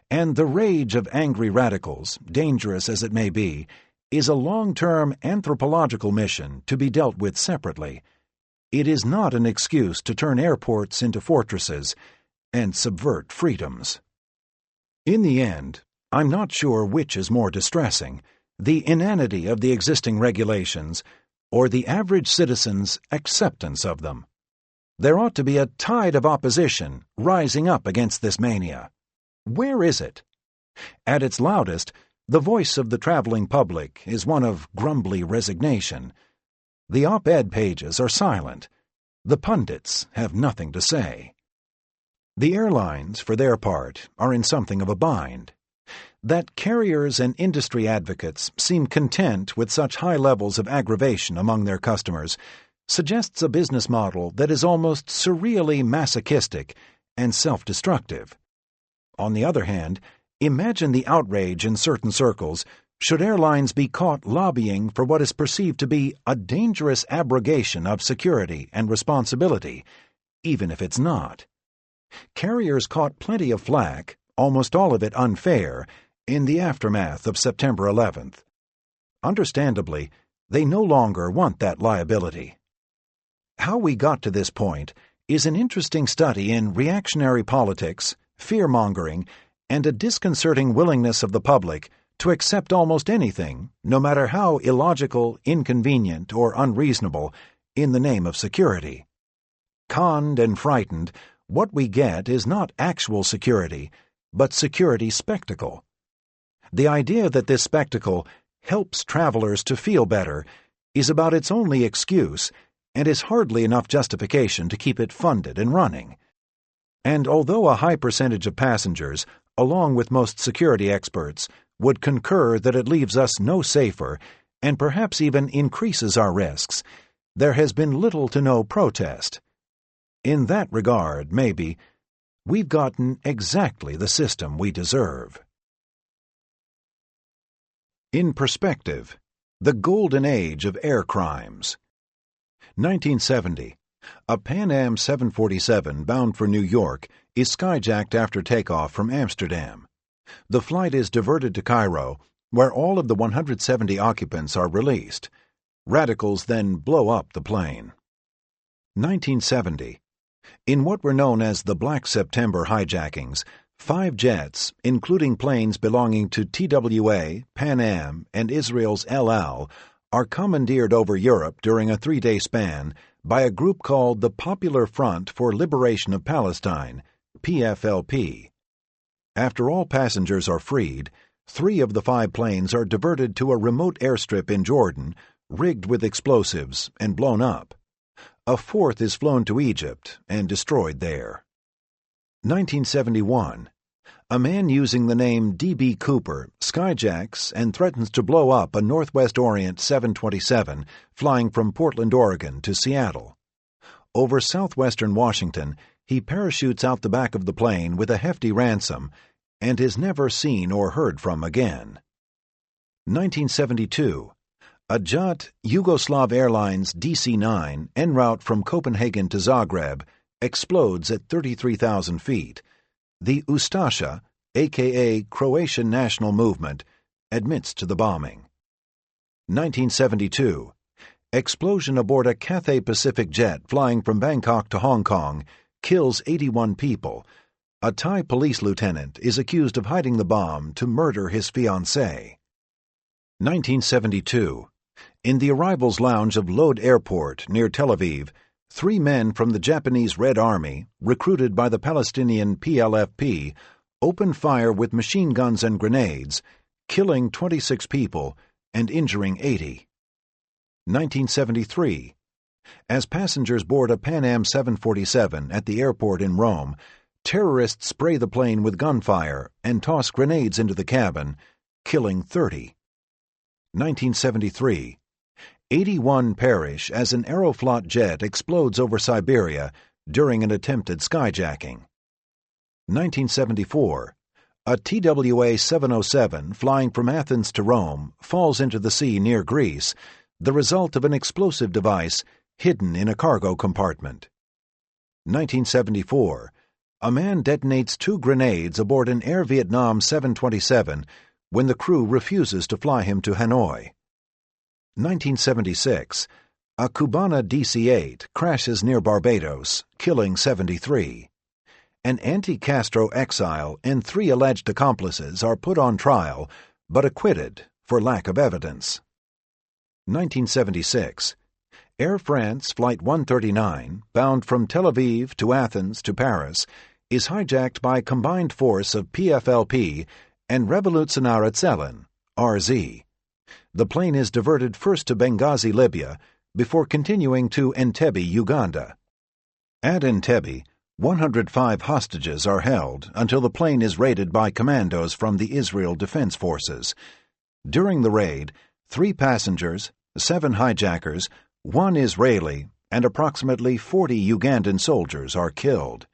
And the rage of angry radicals, dangerous as it may be, is a long-term anthropological mission to be dealt with separately. It is not an excuse to turn airports into fortresses and subvert freedoms. In the end, I'm not sure which is more distressing, the inanity of the existing regulations or the average citizen's acceptance of them. There ought to be a tide of opposition rising up against this mania. Where is it? At its loudest, the voice of the traveling public is one of grumbly resignation. The op-ed pages are silent. The pundits have nothing to say. The airlines, for their part, are in something of a bind. That carriers and industry advocates seem content with such high levels of aggravation among their customers suggests a business model that is almost surreally masochistic and self-destructive. On the other hand, imagine the outrage in certain circles should airlines be caught lobbying for what is perceived to be a dangerous abrogation of security and responsibility, even if it's not. Carriers caught plenty of flack, almost all of it unfair, in the aftermath of September 11th. Understandably, they no longer want that liability. How we got to this point is an interesting study in reactionary politics, fear-mongering, and a disconcerting willingness of the public to accept almost anything, no matter how illogical, inconvenient, or unreasonable, in the name of security. Conned and frightened, what we get is not actual security, but security spectacle. The idea that this spectacle helps travelers to feel better is about its only excuse and is hardly enough justification to keep it funded and running. And although a high percentage of passengers, along with most security experts, would concur that it leaves us no safer and perhaps even increases our risks, there has been little to no protest. In that regard, maybe, we've gotten exactly the system we deserve. In perspective, the golden age of air crimes. 1970. A Pan Am 747 bound for New York is skyjacked after takeoff from Amsterdam. The flight is diverted to Cairo, where all of the 170 occupants are released. Radicals then blow up the plane. 1970. In what were known as the Black September hijackings, 5 jets, including planes belonging to TWA, Pan Am, and Israel's El Al, are commandeered over Europe during a 3-day span by a group called the Popular Front for Liberation of Palestine, PFLP. After all passengers are freed, 3 of the 5 planes are diverted to a remote airstrip in Jordan, rigged with explosives, and blown up. A 4th is flown to Egypt and destroyed there. 1971. A man using the name D.B. Cooper skyjacks and threatens to blow up a Northwest Orient 727 flying from Portland, Oregon to Seattle. Over southwestern Washington, he parachutes out the back of the plane with a hefty ransom and is never seen or heard from again. 1972. A Jat Yugoslav Airlines DC-9 en route from Copenhagen to Zagreb explodes at 33,000 feet. The Ustasha, a.k.a. Croatian National Movement, admits to the bombing. 1972. Explosion aboard a Cathay Pacific jet flying from Bangkok to Hong Kong kills 81 people. A Thai police lieutenant is accused of hiding the bomb to murder his fiancée. 1972. In the arrivals lounge of Lod Airport near Tel Aviv, 3 men from the Japanese Red Army, recruited by the Palestinian PLFP, open fire with machine guns and grenades, killing 26 people and injuring 80. 1973. As passengers board a Pan Am 747 at the airport in Rome, terrorists spray the plane with gunfire and toss grenades into the cabin, killing 30. 1973. 81 perish as an Aeroflot jet explodes over Siberia during an attempted skyjacking. 1974. A TWA 707 flying from Athens to Rome falls into the sea near Greece, the result of an explosive device hidden in a cargo compartment. 1974. A man detonates 2 grenades aboard an Air Vietnam 727 when the crew refuses to fly him to Hanoi. 1976. A Cubana DC-8 crashes near Barbados, killing 73. An anti-Castro exile and 3 alleged accomplices are put on trial, but acquitted for lack of evidence. 1976. Air France Flight 139, bound from Tel Aviv to Athens to Paris, is hijacked by a combined force of PFLP and Revolutionäre Zellen, RZ. The plane is diverted first to Benghazi, Libya, before continuing to Entebbe, Uganda. At Entebbe, 105 hostages are held until the plane is raided by commandos from the Israel Defense Forces. During the raid, 3 passengers, 7 hijackers, 1 Israeli, and approximately 40 Ugandan soldiers are killed.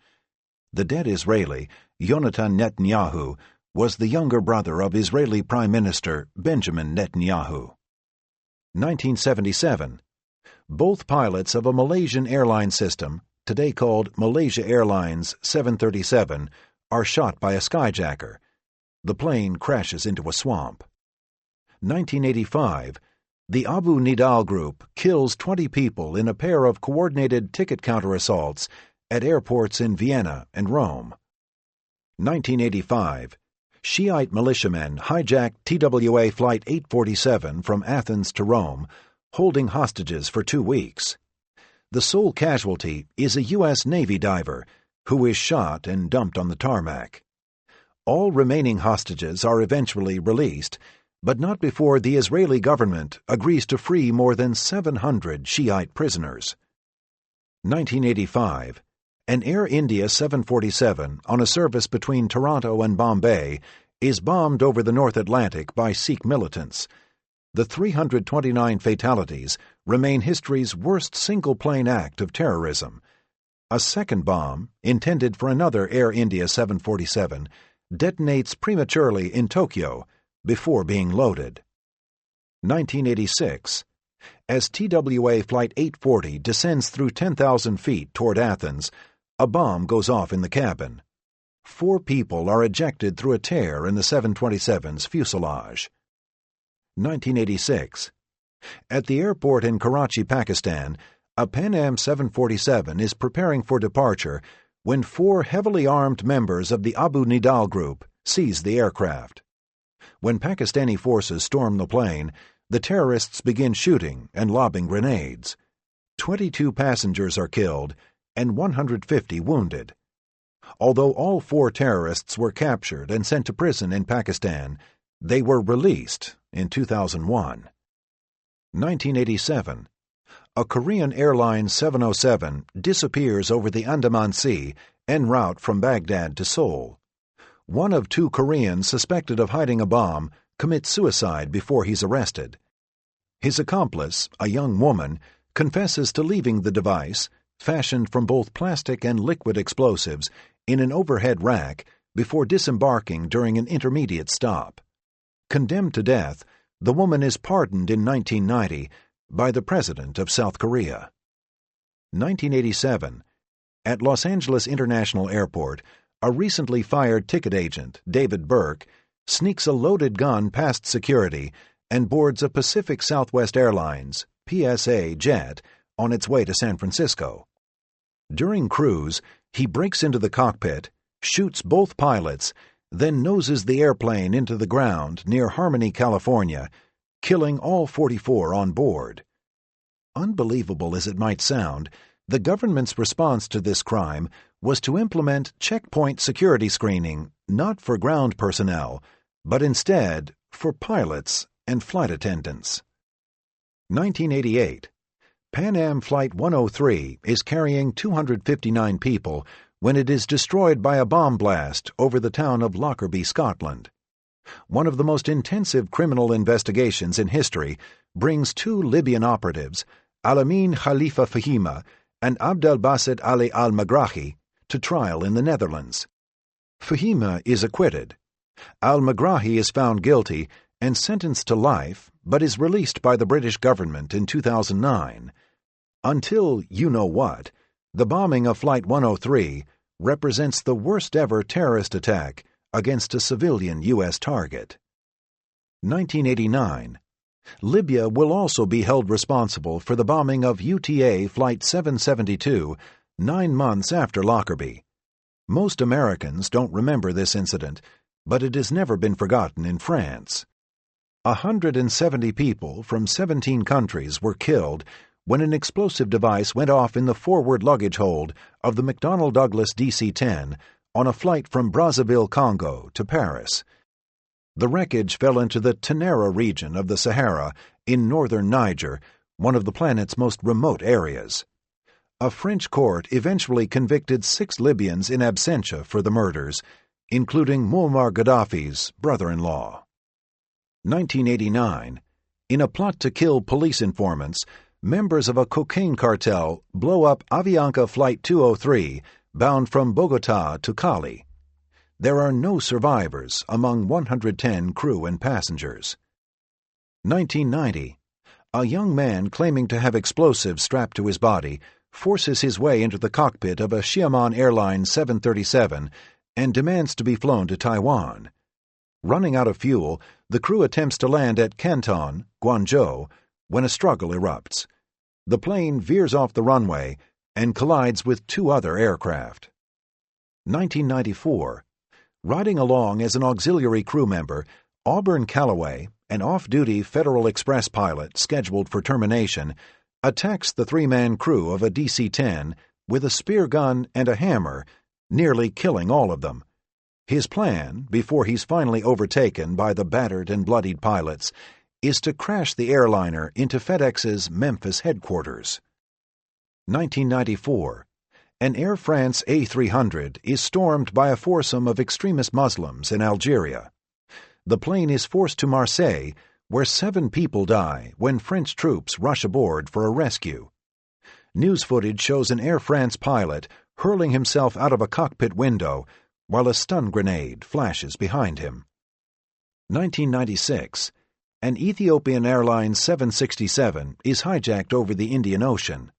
The dead Israeli, Yonatan Netanyahu, was the younger brother of Israeli Prime Minister Benjamin Netanyahu. 1977. Both pilots of a Malaysian airline system, today called Malaysia Airlines 737, are shot by a skyjacker. The plane crashes into a swamp. 1985. The Abu Nidal Group kills 20 people in a pair of coordinated ticket counter assaults at airports in Vienna and Rome. 1985. Shiite militiamen hijacked TWA Flight 847 from Athens to Rome, holding hostages for 2 weeks. The sole casualty is a U.S. Navy diver, who is shot and dumped on the tarmac. All remaining hostages are eventually released, but not before the Israeli government agrees to free more than 700 Shiite prisoners. 1985. An Air India 747 on a service between Toronto and Bombay is bombed over the North Atlantic by Sikh militants. The 329 fatalities remain history's worst single-plane act of terrorism. A second bomb, intended for another Air India 747, detonates prematurely in Tokyo before being loaded. 1986. As TWA Flight 840 descends through 10,000 feet toward Athens, a bomb goes off in the cabin. 4 people are ejected through a tear in the 727's fuselage. 1986. At the airport in Karachi, Pakistan, a Pan Am 747 is preparing for departure when 4 heavily armed members of the Abu Nidal group seize the aircraft. When Pakistani forces storm the plane, the terrorists begin shooting and lobbing grenades. 22 passengers are killed and 150 wounded. Although all 4 terrorists were captured and sent to prison in Pakistan, they were released in 2001. 1987. A Korean Airlines 707 disappears over the Andaman Sea en route from Baghdad to Seoul. One of 2 Koreans suspected of hiding a bomb commits suicide before he's arrested. His accomplice, a young woman, confesses to leaving the device, fashioned from both plastic and liquid explosives, in an overhead rack before disembarking during an intermediate stop. Condemned to death, the woman is pardoned in 1990 by the President of South Korea. 1987. At Los Angeles International Airport, a recently fired ticket agent, David Burke, sneaks a loaded gun past security and boards a Pacific Southwest Airlines PSA jet on its way to San Francisco. During cruise, he breaks into the cockpit, shoots both pilots, then noses the airplane into the ground near Harmony, California, killing all 44 on board. Unbelievable as it might sound, the government's response to this crime was to implement checkpoint security screening not for ground personnel, but instead for pilots and flight attendants. 1988. Pan Am Flight 103 is carrying 259 people when it is destroyed by a bomb blast over the town of Lockerbie, Scotland. One of the most intensive criminal investigations in history brings 2 Libyan operatives, Alamin Khalifa Fahima and Abdelbasit Ali al-Magrahi, to trial in the Netherlands. Fahima is acquitted. Al-Magrahi is found guilty and sentenced to life, but is released by the British government in 2009. Until you know what, the bombing of Flight 103 represents the worst-ever terrorist attack against a civilian U.S. target. 1989. Libya will also be held responsible for the bombing of UTA Flight 772 9 months after Lockerbie. Most Americans don't remember this incident, but it has never been forgotten in France. 170 people from 17 countries were killed when an explosive device went off in the forward luggage hold of the McDonnell Douglas DC-10 on a flight from Brazzaville, Congo, to Paris. The wreckage fell into the Tenera region of the Sahara in northern Niger, one of the planet's most remote areas. A French court eventually convicted 6 Libyans in absentia for the murders, including Muammar Gaddafi's brother-in-law. 1989. In a plot to kill police informants, members of a cocaine cartel blow up Avianca Flight 203, bound from Bogotá to Cali. There are no survivors among 110 crew and passengers. 1990. A young man claiming to have explosives strapped to his body forces his way into the cockpit of a Xiamen Airlines 737 and demands to be flown to Taiwan. Running out of fuel, the crew attempts to land at Canton, Guangzhou, when a struggle erupts. The plane veers off the runway and collides with 2 other aircraft. 1994. Riding along as an auxiliary crew member, Auburn Calloway, an off-duty Federal Express pilot scheduled for termination, attacks the 3-man crew of a DC-10 with a spear gun and a hammer, nearly killing all of them. His plan, before he's finally overtaken by the battered and bloodied pilots, is to crash the airliner into FedEx's Memphis headquarters. 1994. An Air France A300 is stormed by a foursome of extremist Muslims in Algeria. The plane is forced to Marseille, where 7 people die when French troops rush aboard for a rescue. News footage shows an Air France pilot hurling himself out of a cockpit window while a stun grenade flashes behind him. 1996. An Ethiopian Airlines 767 is hijacked over the Indian Ocean.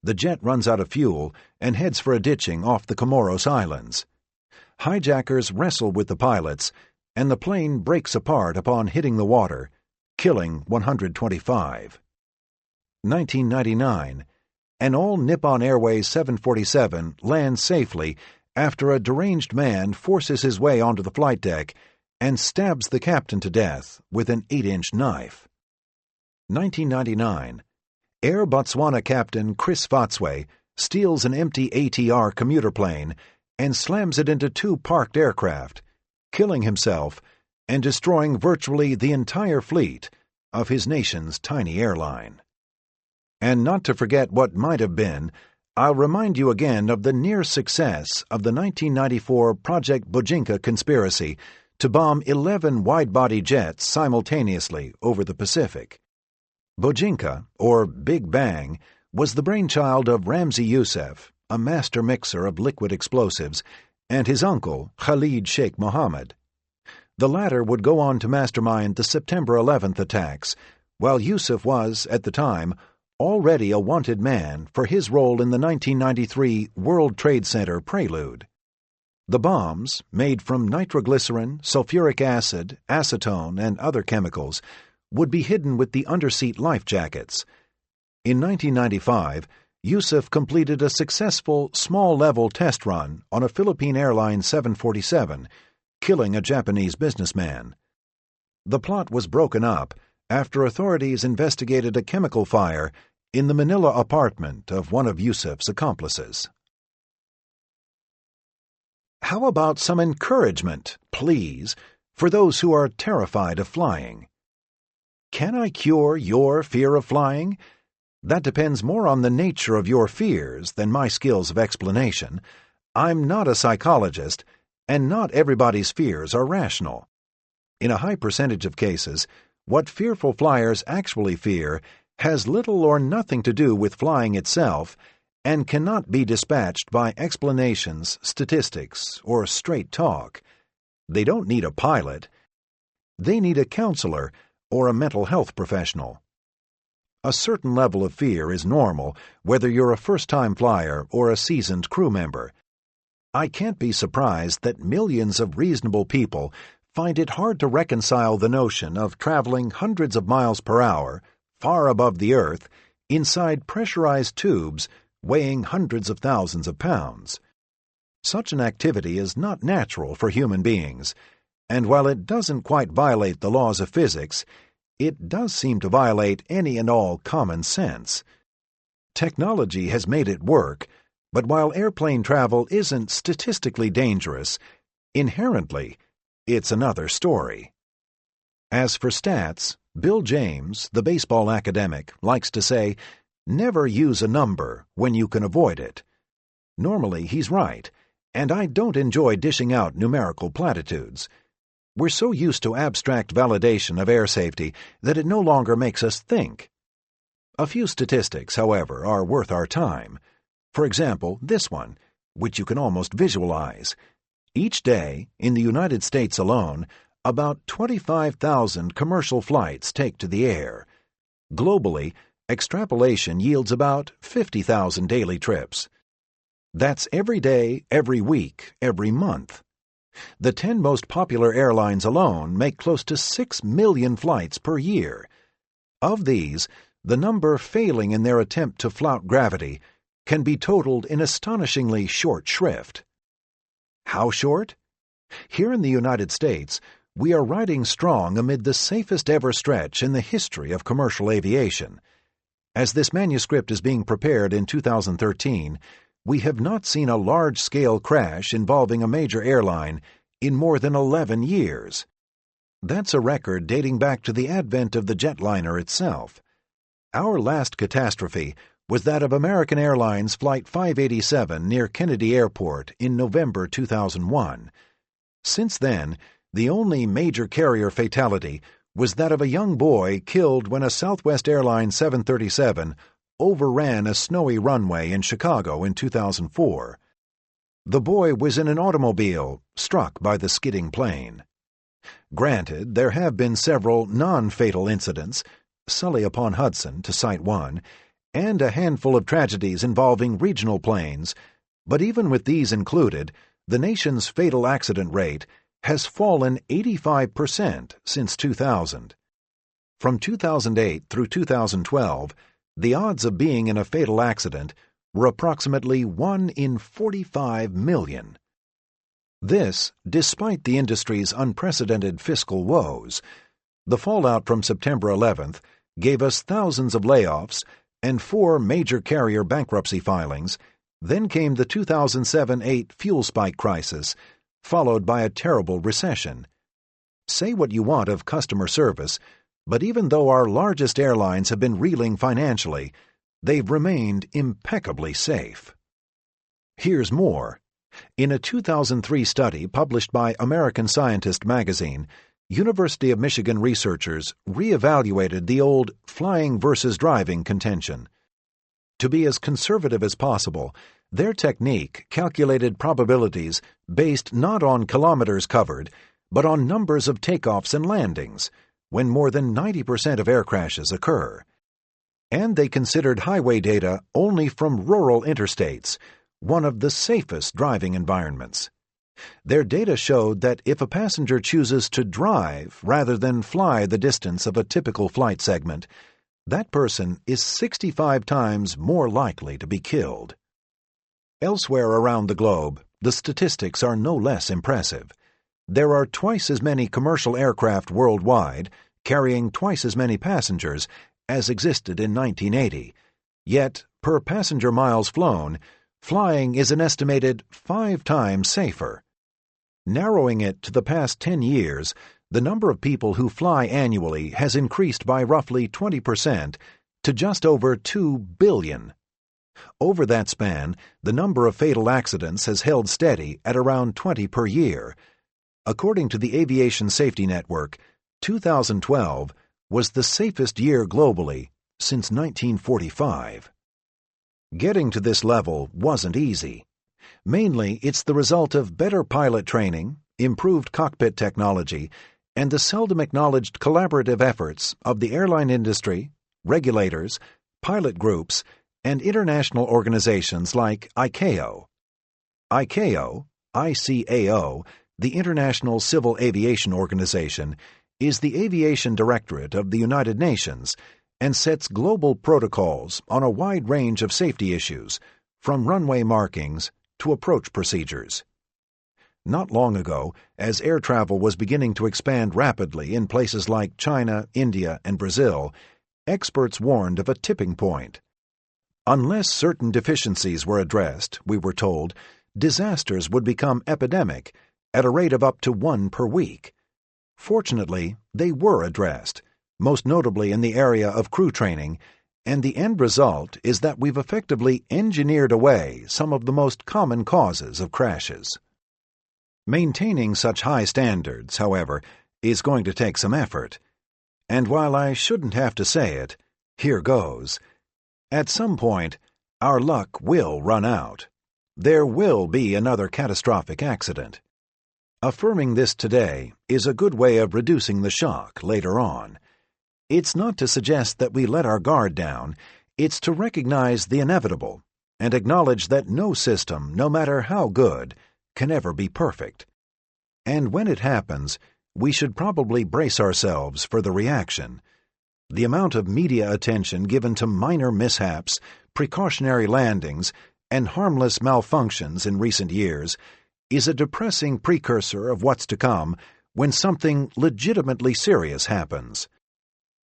The jet runs out of fuel and heads for a ditching off the Comoros Islands. Hijackers wrestle with the pilots, and the plane breaks apart upon hitting the water, killing 125. 1999. An all-Nippon Airways 747 lands safely after a deranged man forces his way onto the flight deck and stabs the captain to death with an 8-inch knife. 1999. Air Botswana captain Chris Fatswe steals an empty ATR commuter plane and slams it into 2 parked aircraft, killing himself and destroying virtually the entire fleet of his nation's tiny airline. And not to forget what might have been, I'll remind you again of the near success of the 1994 Project Bojinka conspiracy to bomb 11 wide-body jets simultaneously over the Pacific. Bojinka, or Big Bang, was the brainchild of Ramzi Youssef, a master mixer of liquid explosives, and his uncle, Khalid Sheikh Mohammed. The latter would go on to mastermind the September 11th attacks, while Youssef was, at the time, already a wanted man for his role in the 1993 World Trade Center prelude. The bombs, made from nitroglycerin, sulfuric acid, acetone, and other chemicals, would be hidden with the underseat life jackets. In 1995, Youssef completed a successful small-level test run on a Philippine Airlines 747, killing a Japanese businessman. The plot was broken up after authorities investigated a chemical fire in the Manila apartment of one of Youssef's accomplices. How about some encouragement, please, for those who are terrified of flying? Can I cure your fear of flying? That depends more on the nature of your fears than my skills of explanation. I'm not a psychologist, and not everybody's fears are rational. In a high percentage of cases, what fearful flyers actually fear has little or nothing to do with flying itself and cannot be dispatched by explanations, statistics, or straight talk. They don't need a pilot. They need a counselor or a mental health professional. A certain level of fear is normal, whether you're a first-time flyer or a seasoned crew member. I can't be surprised that millions of reasonable people find it hard to reconcile the notion of traveling hundreds of miles per hour, far above the earth, inside pressurized tubes weighing hundreds of thousands of pounds. Such an activity is not natural for human beings, and while it doesn't quite violate the laws of physics, it does seem to violate any and all common sense. Technology has made it work, but while airplane travel isn't statistically dangerous, inherently, it's another story. As for stats, Bill James, the baseball academic, likes to say, "Never use a number when you can avoid it." Normally, he's right, and I don't enjoy dishing out numerical platitudes. We're so used to abstract validation of air safety that it no longer makes us think. A few statistics, however, are worth our time. For example, this one, which you can almost visualize. Each day, in the United States alone, about 25,000 commercial flights take to the air. Globally, extrapolation yields about 50,000 daily trips. That's every day, every week, every month. The 10 most popular airlines alone make close to 6 million flights per year. Of these, the number failing in their attempt to flout gravity can be totaled in astonishingly short shrift. How short? Here in the United States, we are riding strong amid the safest ever stretch in the history of commercial aviation. As this manuscript is being prepared in 2013, we have not seen a large-scale crash involving a major airline in more than 11 years. That's a record dating back to the advent of the jetliner itself. Our last catastrophe was that of American Airlines Flight 587 near Kennedy Airport in November 2001. Since then, the only major carrier fatality was that of a young boy killed when a Southwest Airlines 737 overran a snowy runway in Chicago in 2004. The boy was in an automobile, struck by the skidding plane. Granted, there have been several non-fatal incidents, Sully-upon-Hudson to cite one, and a handful of tragedies involving regional planes, but even with these included, the nation's fatal accident rate has fallen 85% since 2000. From 2008 through 2012, the odds of being in a fatal accident were approximately 1 in 45 million. This, despite the industry's unprecedented fiscal woes. The fallout from September 11th gave us thousands of layoffs and 4 major carrier bankruptcy filings. Then came the 2007-8 fuel spike crisis, followed by a terrible recession. Say what you want of customer service, but even though our largest airlines have been reeling financially, they've remained impeccably safe. Here's more. In a 2003 study published by American Scientist magazine, University of Michigan researchers re-evaluated the old flying versus driving contention. To be as conservative as possible, their technique calculated probabilities based not on kilometers covered, but on numbers of takeoffs and landings, when more than 90% of air crashes occur. And they considered highway data only from rural interstates, one of the safest driving environments. Their data showed that if a passenger chooses to drive rather than fly the distance of a typical flight segment, that person is 65 times more likely to be killed. Elsewhere around the globe, the statistics are no less impressive. There are twice as many commercial aircraft worldwide, carrying twice as many passengers as existed in 1980. Yet, per passenger miles flown, flying is an estimated 5 times safer. Narrowing it to the past 10 years, the number of people who fly annually has increased by roughly 20% to just over 2 billion. Over that span, the number of fatal accidents has held steady at around 20 per year. According to the Aviation Safety Network, 2012 was the safest year globally since 1945. Getting to this level wasn't easy. Mainly, it's the result of better pilot training, improved cockpit technology, and the seldom acknowledged collaborative efforts of the airline industry, regulators, pilot groups, and international organizations like ICAO. ICAO, ICAO, the International Civil Aviation Organization, is the aviation directorate of the United Nations and sets global protocols on a wide range of safety issues, from runway markings to approach procedures. Not long ago, as air travel was beginning to expand rapidly in places like China, India, and Brazil, experts warned of a tipping point. Unless certain deficiencies were addressed, we were told, disasters would become epidemic at a rate of up to 1 per week. Fortunately, they were addressed, most notably in the area of crew training, and the end result is that we've effectively engineered away some of the most common causes of crashes. Maintaining such high standards, however, is going to take some effort. And while I shouldn't have to say it, here goes. At some point, our luck will run out. There will be another catastrophic accident. Affirming this today is a good way of reducing the shock later on. It's not to suggest that we let our guard down, it's to recognize the inevitable and acknowledge that no system, no matter how good, can ever be perfect. And when it happens, we should probably brace ourselves for the reaction. The amount of media attention given to minor mishaps, precautionary landings, and harmless malfunctions in recent years is a depressing precursor of what's to come when something legitimately serious happens.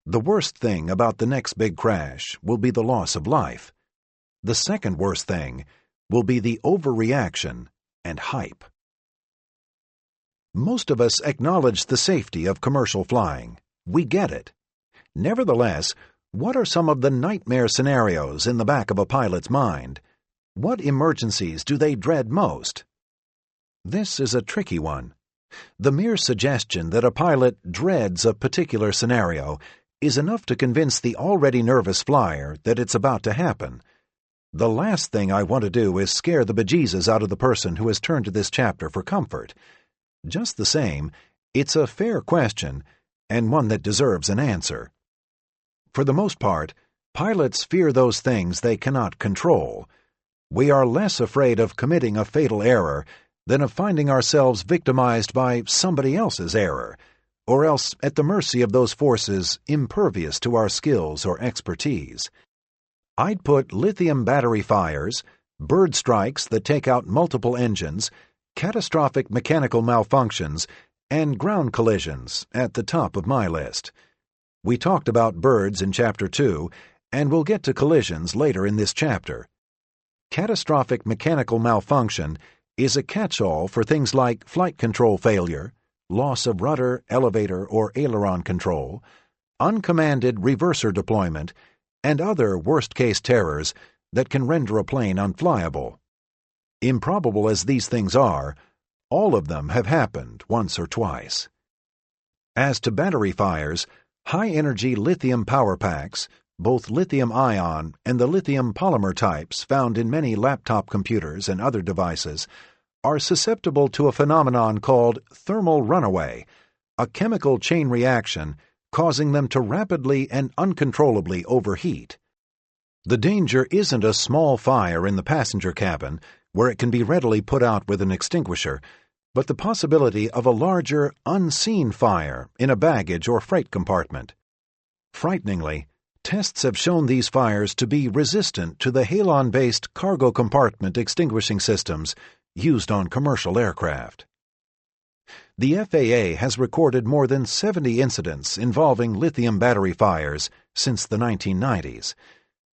The worst thing about the next big crash will be the loss of life. The second worst thing will be the overreaction and hype. Most of us acknowledge the safety of commercial flying. We get it. Nevertheless, what are some of the nightmare scenarios in the back of a pilot's mind? What emergencies do they dread most? This is a tricky one. The mere suggestion that a pilot dreads a particular scenario is enough to convince the already nervous flyer that it's about to happen. The last thing I want to do is scare the bejesus out of the person who has turned to this chapter for comfort. Just the same, it's a fair question, and one that deserves an answer. For the most part, pilots fear those things they cannot control. We are less afraid of committing a fatal error than of finding ourselves victimized by somebody else's error, or else at the mercy of those forces impervious to our skills or expertise. I'd put lithium battery fires, bird strikes that take out multiple engines, catastrophic mechanical malfunctions, and ground collisions at the top of my list. We talked about birds in Chapter 2, and we'll get to collisions later in this chapter. Catastrophic mechanical malfunction is a catch-all for things like flight control failure, loss of rudder, elevator, or aileron control, uncommanded reverser deployment, and other worst-case terrors that can render a plane unflyable. Improbable as these things are, all of them have happened once or twice. As to battery fires, high-energy lithium power packs, both lithium-ion and the lithium polymer types found in many laptop computers and other devices, are susceptible to a phenomenon called thermal runaway, a chemical chain reaction causing them to rapidly and uncontrollably overheat. The danger isn't a small fire in the passenger cabin, where it can be readily put out with an extinguisher, but the possibility of a larger, unseen fire in a baggage or freight compartment. Frighteningly, tests have shown these fires to be resistant to the halon-based cargo compartment extinguishing systems used on commercial aircraft. The FAA has recorded more than 70 incidents involving lithium battery fires since the 1990s.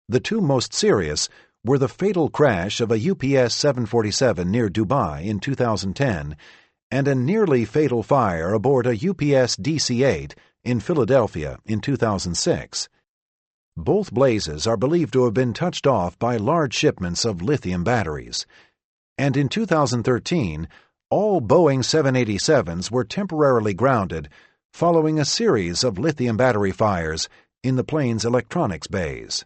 The two most serious were the fatal crash of a UPS 747 near Dubai in 2010 and a nearly fatal fire aboard a UPS DC-8 in Philadelphia in 2006. Both blazes are believed to have been touched off by large shipments of lithium batteries. And in 2013, all Boeing 787s were temporarily grounded following a series of lithium battery fires in the plane's electronics bays.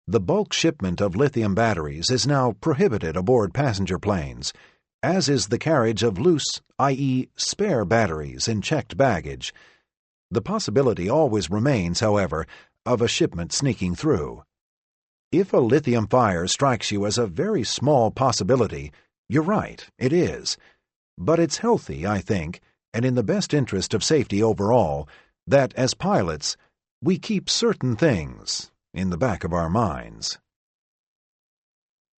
The bulk shipment of lithium batteries is now prohibited aboard passenger planes, as is the carriage of loose, i.e., spare batteries in checked baggage. The possibility always remains, however, of a shipment sneaking through. If a lithium fire strikes you as a very small possibility, you're right, it is. But it's healthy, I think, and in the best interest of safety overall, that as pilots, we keep certain things in the back of our minds.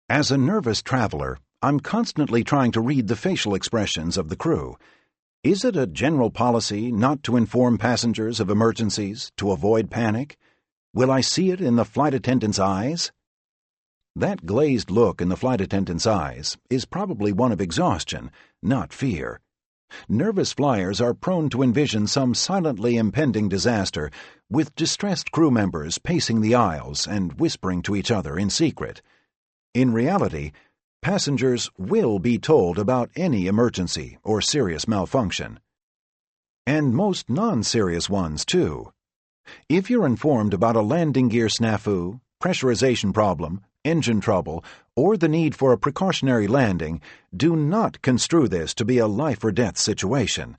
As a nervous traveler, I'm constantly trying to read the facial expressions of the crew. Is it a general policy not to inform passengers of emergencies, to avoid panic? Will I see it in the flight attendant's eyes? That glazed look in the flight attendant's eyes is probably one of exhaustion, not fear. Nervous flyers are prone to envision some silently impending disaster, with distressed crew members pacing the aisles and whispering to each other in secret. In reality, passengers will be told about any emergency or serious malfunction. And most non-serious ones, too. If you're informed about a landing gear snafu, pressurization problem, engine trouble, or the need for a precautionary landing, do not construe this to be a life-or-death situation.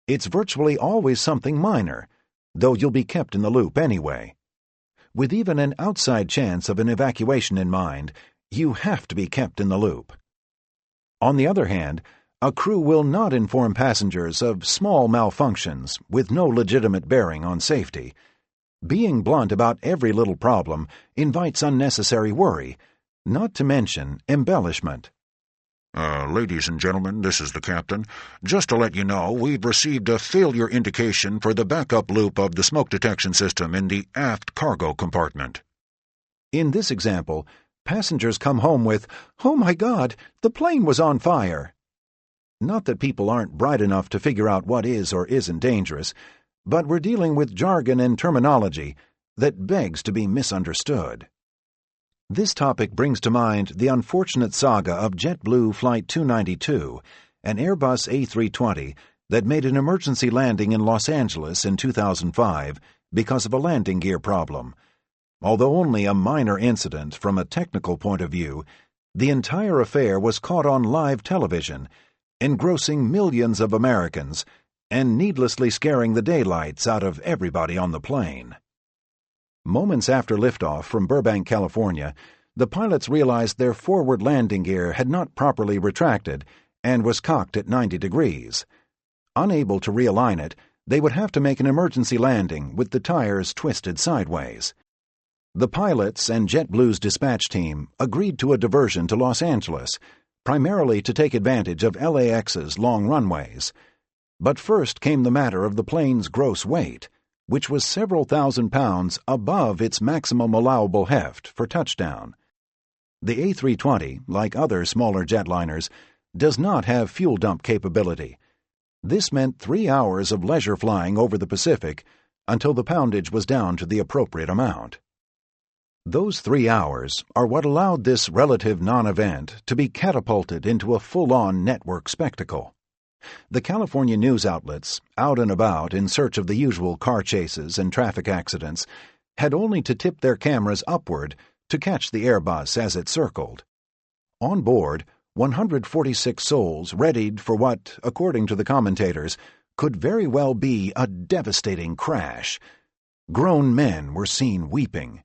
It's virtually always something minor, though you'll be kept in the loop anyway. With even an outside chance of an evacuation in mind, you have to be kept in the loop. On the other hand, a crew will not inform passengers of small malfunctions with no legitimate bearing on safety. Being blunt about every little problem invites unnecessary worry, not to mention embellishment. Ladies and gentlemen, this is the captain. Just to let you know, we've received a failure indication for the backup loop of the smoke detection system in the aft cargo compartment. In this example, passengers come home with, "Oh my God, the plane was on fire." Not that people aren't bright enough to figure out what is or isn't dangerous, but we're dealing with jargon and terminology that begs to be misunderstood. This topic brings to mind the unfortunate saga of JetBlue Flight 292 an Airbus A320 that made an emergency landing in Los Angeles in 2005 because of a landing gear problem. Although only a minor incident from a technical point of view, the entire affair was caught on live television, engrossing millions of Americans and needlessly scaring the daylights out of everybody on the plane. Moments after liftoff from Burbank, California, the pilots realized their forward landing gear had not properly retracted and was cocked at 90 degrees. Unable to realign it, they would have to make an emergency landing with the tires twisted sideways. The pilots and JetBlue's dispatch team agreed to a diversion to Los Angeles, primarily to take advantage of LAX's long runways. But first came the matter of the plane's gross weight, which was several thousand pounds above its maximum allowable heft for touchdown. The A320, like other smaller jetliners, does not have fuel dump capability. This meant 3 hours of leisure flying over the Pacific until the poundage was down to the appropriate amount. Those 3 hours are what allowed this relative non-event to be catapulted into a full-on network spectacle. The California news outlets, out and about in search of the usual car chases and traffic accidents, had only to tip their cameras upward to catch the Airbus as it circled. On board, 146 souls readied for what, according to the commentators, could very well be a devastating crash. Grown men were seen weeping.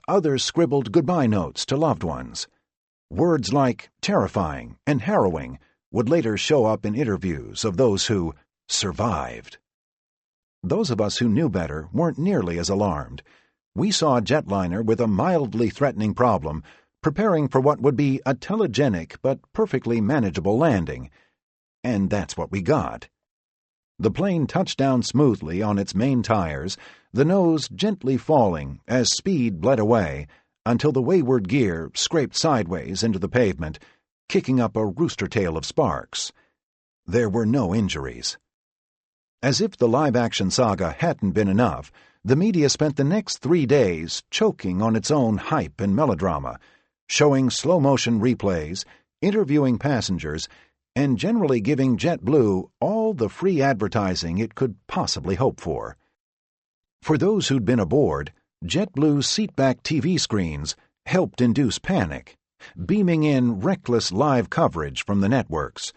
Others scribbled goodbye notes to loved ones. Words like terrifying and harrowing would later show up in interviews of those who survived. Those of us who knew better weren't nearly as alarmed. We saw a jetliner with a mildly threatening problem preparing for what would be a telegenic but perfectly manageable landing. And that's what we got. The plane touched down smoothly on its main tires, the nose gently falling as speed bled away until the wayward gear scraped sideways into the pavement, kicking up a rooster tail of sparks. There were no injuries. As if the live-action saga hadn't been enough, the media spent the next 3 days choking on its own hype and melodrama, showing slow-motion replays, interviewing passengers, and generally giving JetBlue all the free advertising it could possibly hope for. For those who'd been aboard, JetBlue's seatback TV screens helped induce panic, beaming in reckless live coverage from the networks.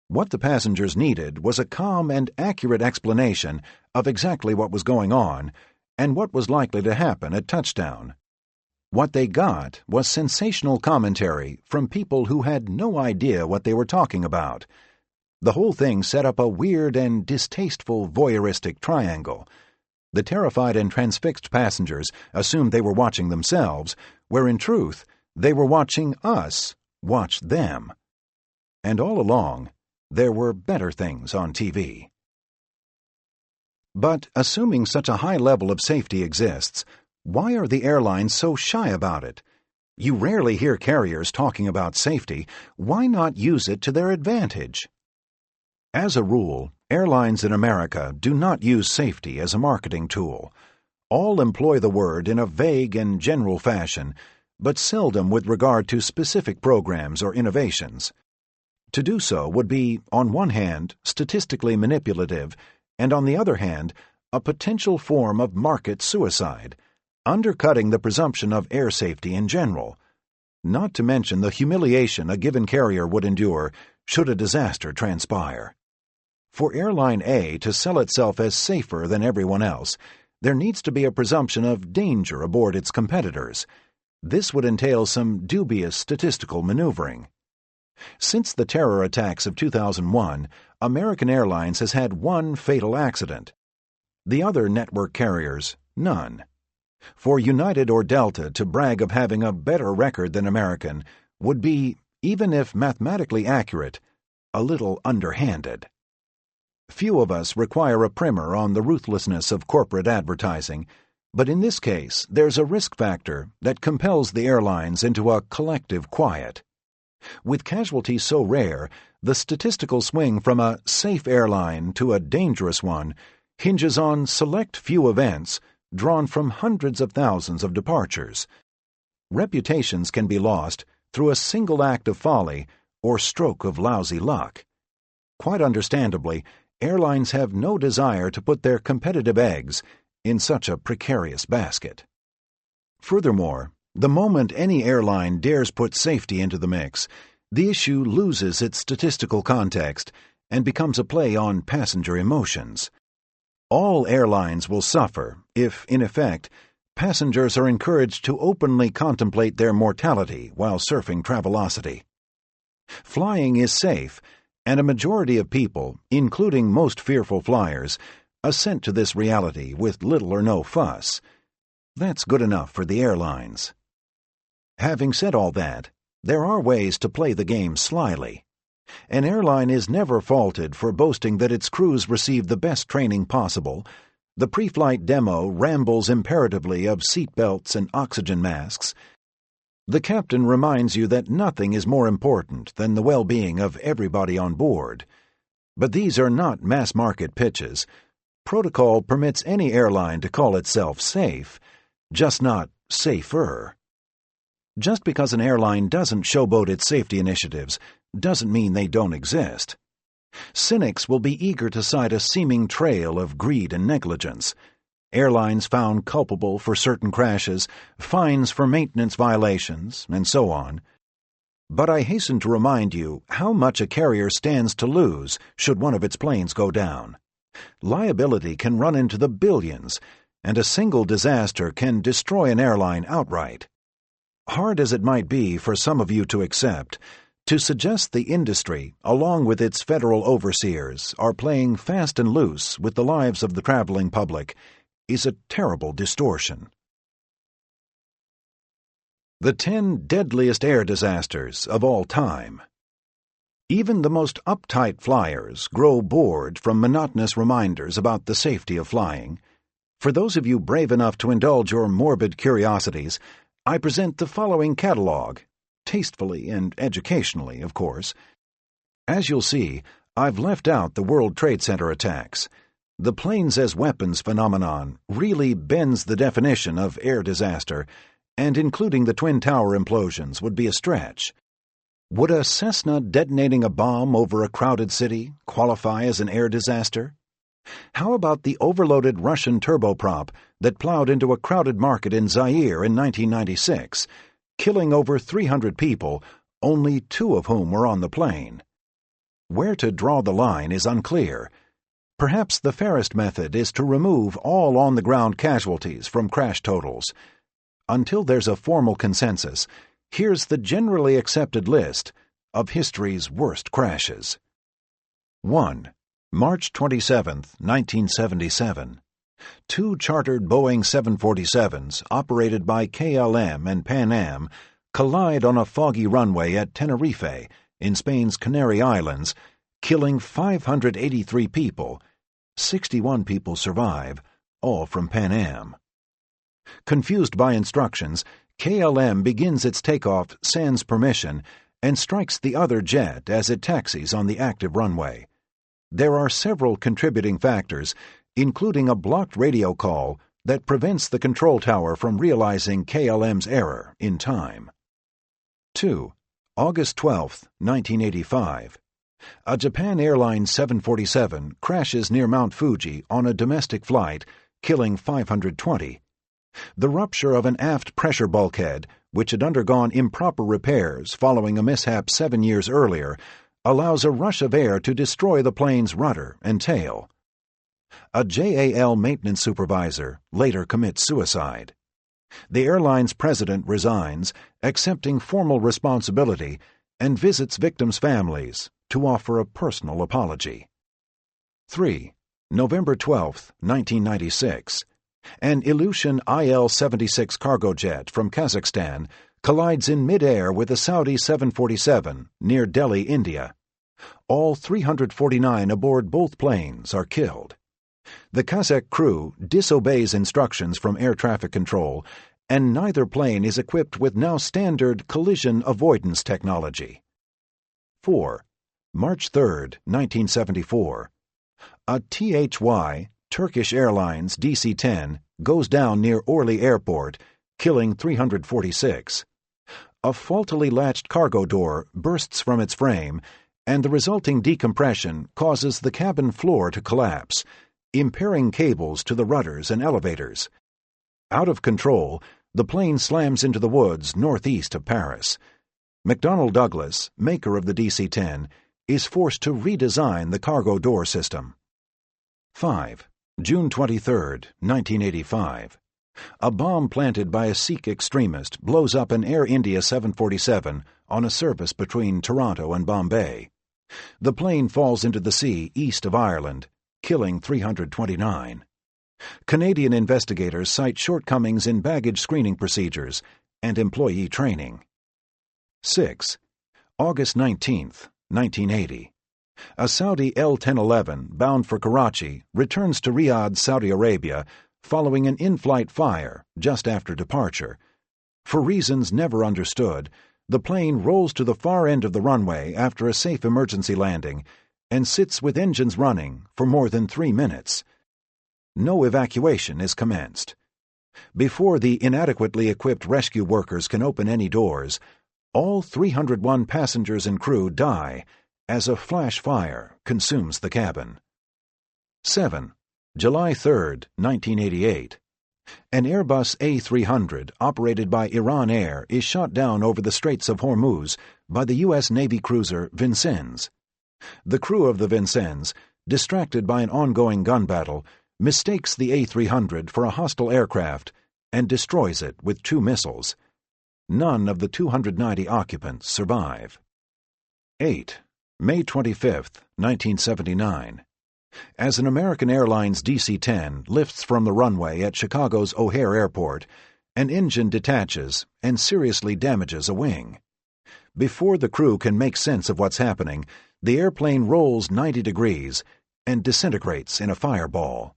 What the passengers needed was a calm and accurate explanation of exactly what was going on and what was likely to happen at touchdown. What they got was sensational commentary from people who had no idea what they were talking about. The whole thing set up a weird and distasteful voyeuristic triangle. The terrified and transfixed passengers assumed they were watching themselves, where in truth they were watching us watch them. And all along, there were better things on TV. But assuming such a high level of safety exists, why are the airlines so shy about it? You rarely hear carriers talking about safety. Why not use it to their advantage? As a rule, airlines in America do not use safety as a marketing tool. All employ the word in a vague and general fashion, but seldom with regard to specific programs or innovations. To do so would be, on one hand, statistically manipulative, and on the other hand, a potential form of market suicide, undercutting the presumption of air safety in general, not to mention the humiliation a given carrier would endure should a disaster transpire. For Airline A to sell itself as safer than everyone else, there needs to be a presumption of danger aboard its competitors. This would entail some dubious statistical maneuvering. Since the terror attacks of 2001, American Airlines has had one fatal accident. The other network carriers, none. For United or Delta to brag of having a better record than American would be, even if mathematically accurate, a little underhanded. Few of us require a primer on the ruthlessness of corporate advertising, but in this case there's a risk factor that compels the airlines into a collective quiet. With casualties so rare, the statistical swing from a safe airline to a dangerous one hinges on select few events drawn from hundreds of thousands of departures. Reputations can be lost through a single act of folly or stroke of lousy luck. Quite understandably, airlines have no desire to put their competitive eggs in such a precarious basket. Furthermore, the moment any airline dares put safety into the mix, the issue loses its statistical context and becomes a play on passenger emotions. All airlines will suffer if, in effect, passengers are encouraged to openly contemplate their mortality while surfing Travelocity. Flying is safe, and a majority of people, including most fearful flyers, assent to this reality with little or no fuss. That's good enough for the airlines. Having said all that, there are ways to play the game slyly. An airline is never faulted for boasting that its crews receive the best training possible. The pre-flight demo rambles imperatively of seat belts and oxygen masks. The captain reminds you that nothing is more important than the well-being of everybody on board. But these are not mass-market pitches. Protocol permits any airline to call itself safe, just not safer. Just because an airline doesn't showboat its safety initiatives doesn't mean they don't exist. Cynics will be eager to cite a seeming trail of greed and negligence. Airlines found culpable for certain crashes, fines for maintenance violations, and so on. But I hasten to remind you how much a carrier stands to lose should one of its planes go down. Liability can run into the billions, and a single disaster can destroy an airline outright. Hard as it might be for some of you to accept, to suggest the industry, along with its federal overseers, are playing fast and loose with the lives of the traveling public is a terrible distortion. The 10 deadliest air disasters of all time. Even the most uptight flyers grow bored from monotonous reminders about the safety of flying. For those of you brave enough to indulge your morbid curiosities, I present the following catalog, tastefully and educationally, of course. As you'll see, I've left out the World Trade Center attacks. The planes as weapons phenomenon really bends the definition of air disaster, and including the Twin Tower implosions would be a stretch. Would a Cessna detonating a bomb over a crowded city qualify as an air disaster? How about the overloaded Russian turboprop that plowed into a crowded market in Zaire in 1996, killing over 300 people, only 2 of whom were on the plane? Where to draw the line is unclear. Perhaps the fairest method is to remove all on-the-ground casualties from crash totals. Until there's a formal consensus, here's the generally accepted list of history's worst crashes. 1. March 27, 1977. 2 chartered Boeing 747s, operated by KLM and Pan Am, collide on a foggy runway at Tenerife, in Spain's Canary Islands, killing 583 people. 61 people survive, all from Pan Am. Confused by instructions, KLM begins its takeoff sans permission and strikes the other jet as it taxis on the active runway. There are several contributing factors, including a blocked radio call that prevents the control tower from realizing KLM's error in time. 2. August 12, 1985. A Japan Airlines 747 crashes near Mount Fuji on a domestic flight, killing 520. The rupture of an aft pressure bulkhead, which had undergone improper repairs following a mishap 7 years earlier, allows a rush of air to destroy the plane's rudder and tail. A JAL maintenance supervisor later commits suicide. The airline's president resigns, accepting formal responsibility, and visits victims' families to offer a personal apology. 3. November 12, 1996. An Ilyushin IL-76 cargo jet from Kazakhstan collides in mid-air with a Saudi 747 near Delhi, India. All 349 aboard both planes are killed. The Kazakh crew disobeys instructions from air traffic control, and neither plane is equipped with now standard collision avoidance technology. 4. March 3, 1974. A THY, Turkish Airlines DC-10, goes down near Orly Airport, killing 346. A faultily latched cargo door bursts from its frame, and the resulting decompression causes the cabin floor to collapse, impairing cables to the rudders and elevators. Out of control, the plane slams into the woods northeast of Paris. McDonnell Douglas, maker of the DC-10, is forced to redesign the cargo door system. 5. June 23, 1985. A bomb planted by a Sikh extremist blows up an Air India 747 on a service between Toronto and Bombay. The plane falls into the sea east of Ireland, killing 329. Canadian investigators cite shortcomings in baggage screening procedures and employee training. 6. August 19, 1980. A Saudi L-1011 bound for Karachi returns to Riyadh, Saudi Arabia, following an in-flight fire just after departure. For reasons never understood, the plane rolls to the far end of the runway after a safe emergency landing and sits with engines running for more than 3 minutes. No evacuation is commenced. Before the inadequately equipped rescue workers can open any doors, all 301 passengers and crew die as a flash fire consumes the cabin. 7. July 3, 1988. An Airbus A300 operated by Iran Air is shot down over the Straits of Hormuz by the U.S. Navy cruiser Vincennes. The crew of the Vincennes, distracted by an ongoing gun battle, mistakes the A300 for a hostile aircraft and destroys it with 2 missiles. None of the 290 occupants survive. 8. May 25, 1979. As an American Airlines DC-10 lifts from the runway at Chicago's O'Hare Airport, an engine detaches and seriously damages a wing. Before the crew can make sense of what's happening, the airplane rolls 90 degrees and disintegrates in a fireball.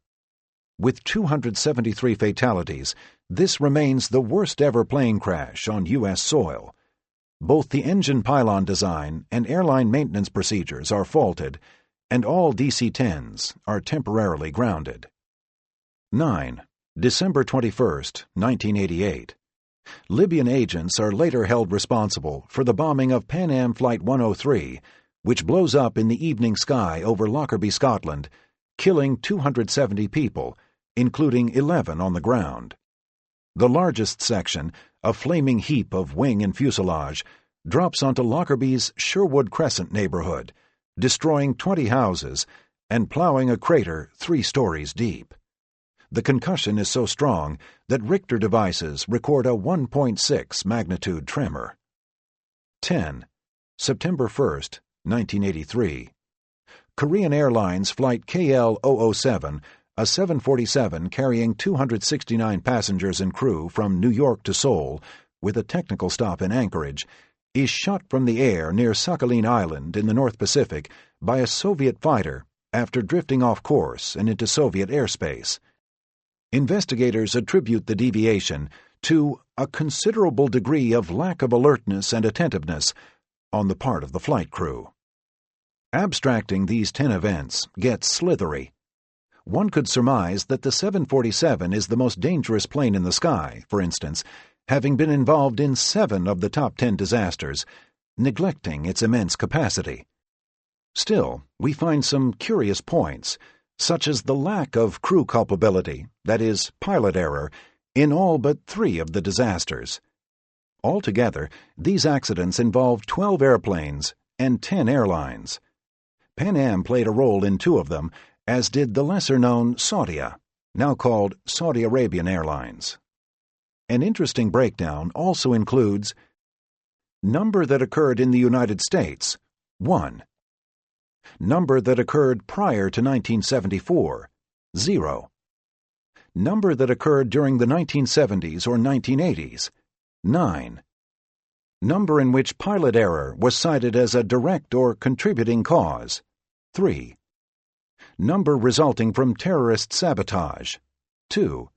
With 273 fatalities, this remains the worst-ever plane crash on U.S. soil. Both the engine pylon design and airline maintenance procedures are faulted, and all DC-10s are temporarily grounded. 9. December 21, 1988. Libyan agents are later held responsible for the bombing of Pan Am Flight 103, which blows up in the evening sky over Lockerbie, Scotland, killing 270 people, including 11 on the ground. The largest section, a flaming heap of wing and fuselage, drops onto Lockerbie's Sherwood Crescent neighborhood, destroying 20 houses and plowing a crater 3 stories deep. The concussion is so strong that Richter devices record a 1.6 magnitude tremor. 10. September 1, 1983. Korean Airlines Flight KL-007, a 747 carrying 269 passengers and crew from New York to Seoul, with a technical stop in Anchorage, is shot from the air near Sakhalin Island in the North Pacific by a Soviet fighter after drifting off course and into Soviet airspace. Investigators attribute the deviation to a considerable degree of lack of alertness and attentiveness on the part of the flight crew. Abstracting these 10 events gets slithery. One could surmise that the 747 is the most dangerous plane in the sky, for instance, having been involved in 7 of the top 10 disasters, neglecting its immense capacity. Still, we find some curious points, such as the lack of crew culpability, that is, pilot error, in all but 3 of the disasters. Altogether, these accidents involved 12 airplanes and 10 airlines. Pan Am played a role in 2 of them, as did the lesser-known Saudia, now called Saudi Arabian Airlines. An interesting breakdown also includes number that occurred in the United States, 1. Number that occurred prior to 1974, 0. Number that occurred during the 1970s or 1980s, 9. Number in which pilot error was cited as a direct or contributing cause, 3. Number resulting from terrorist sabotage, 2.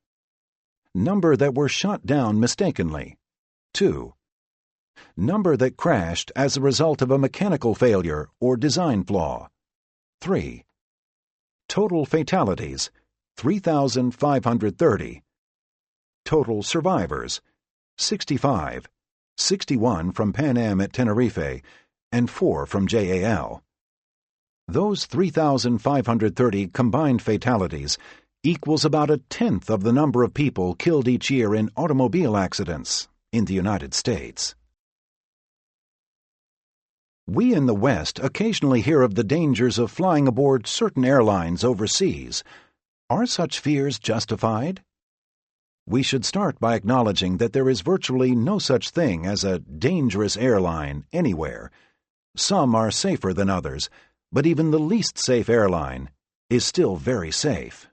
Number that were shot down mistakenly, 2. Number that crashed as a result of a mechanical failure or design flaw, 3. Total fatalities, 3,530. Total survivors, 65, 61 from Pan Am at Tenerife and 4 from JAL. Those 3,530 combined fatalities equals about a tenth of the number of people killed each year in automobile accidents in the United States. We in the West occasionally hear of the dangers of flying aboard certain airlines overseas. Are such fears justified? We should start by acknowledging that there is virtually no such thing as a dangerous airline anywhere. Some are safer than others, but even the least safe airline is still very safe.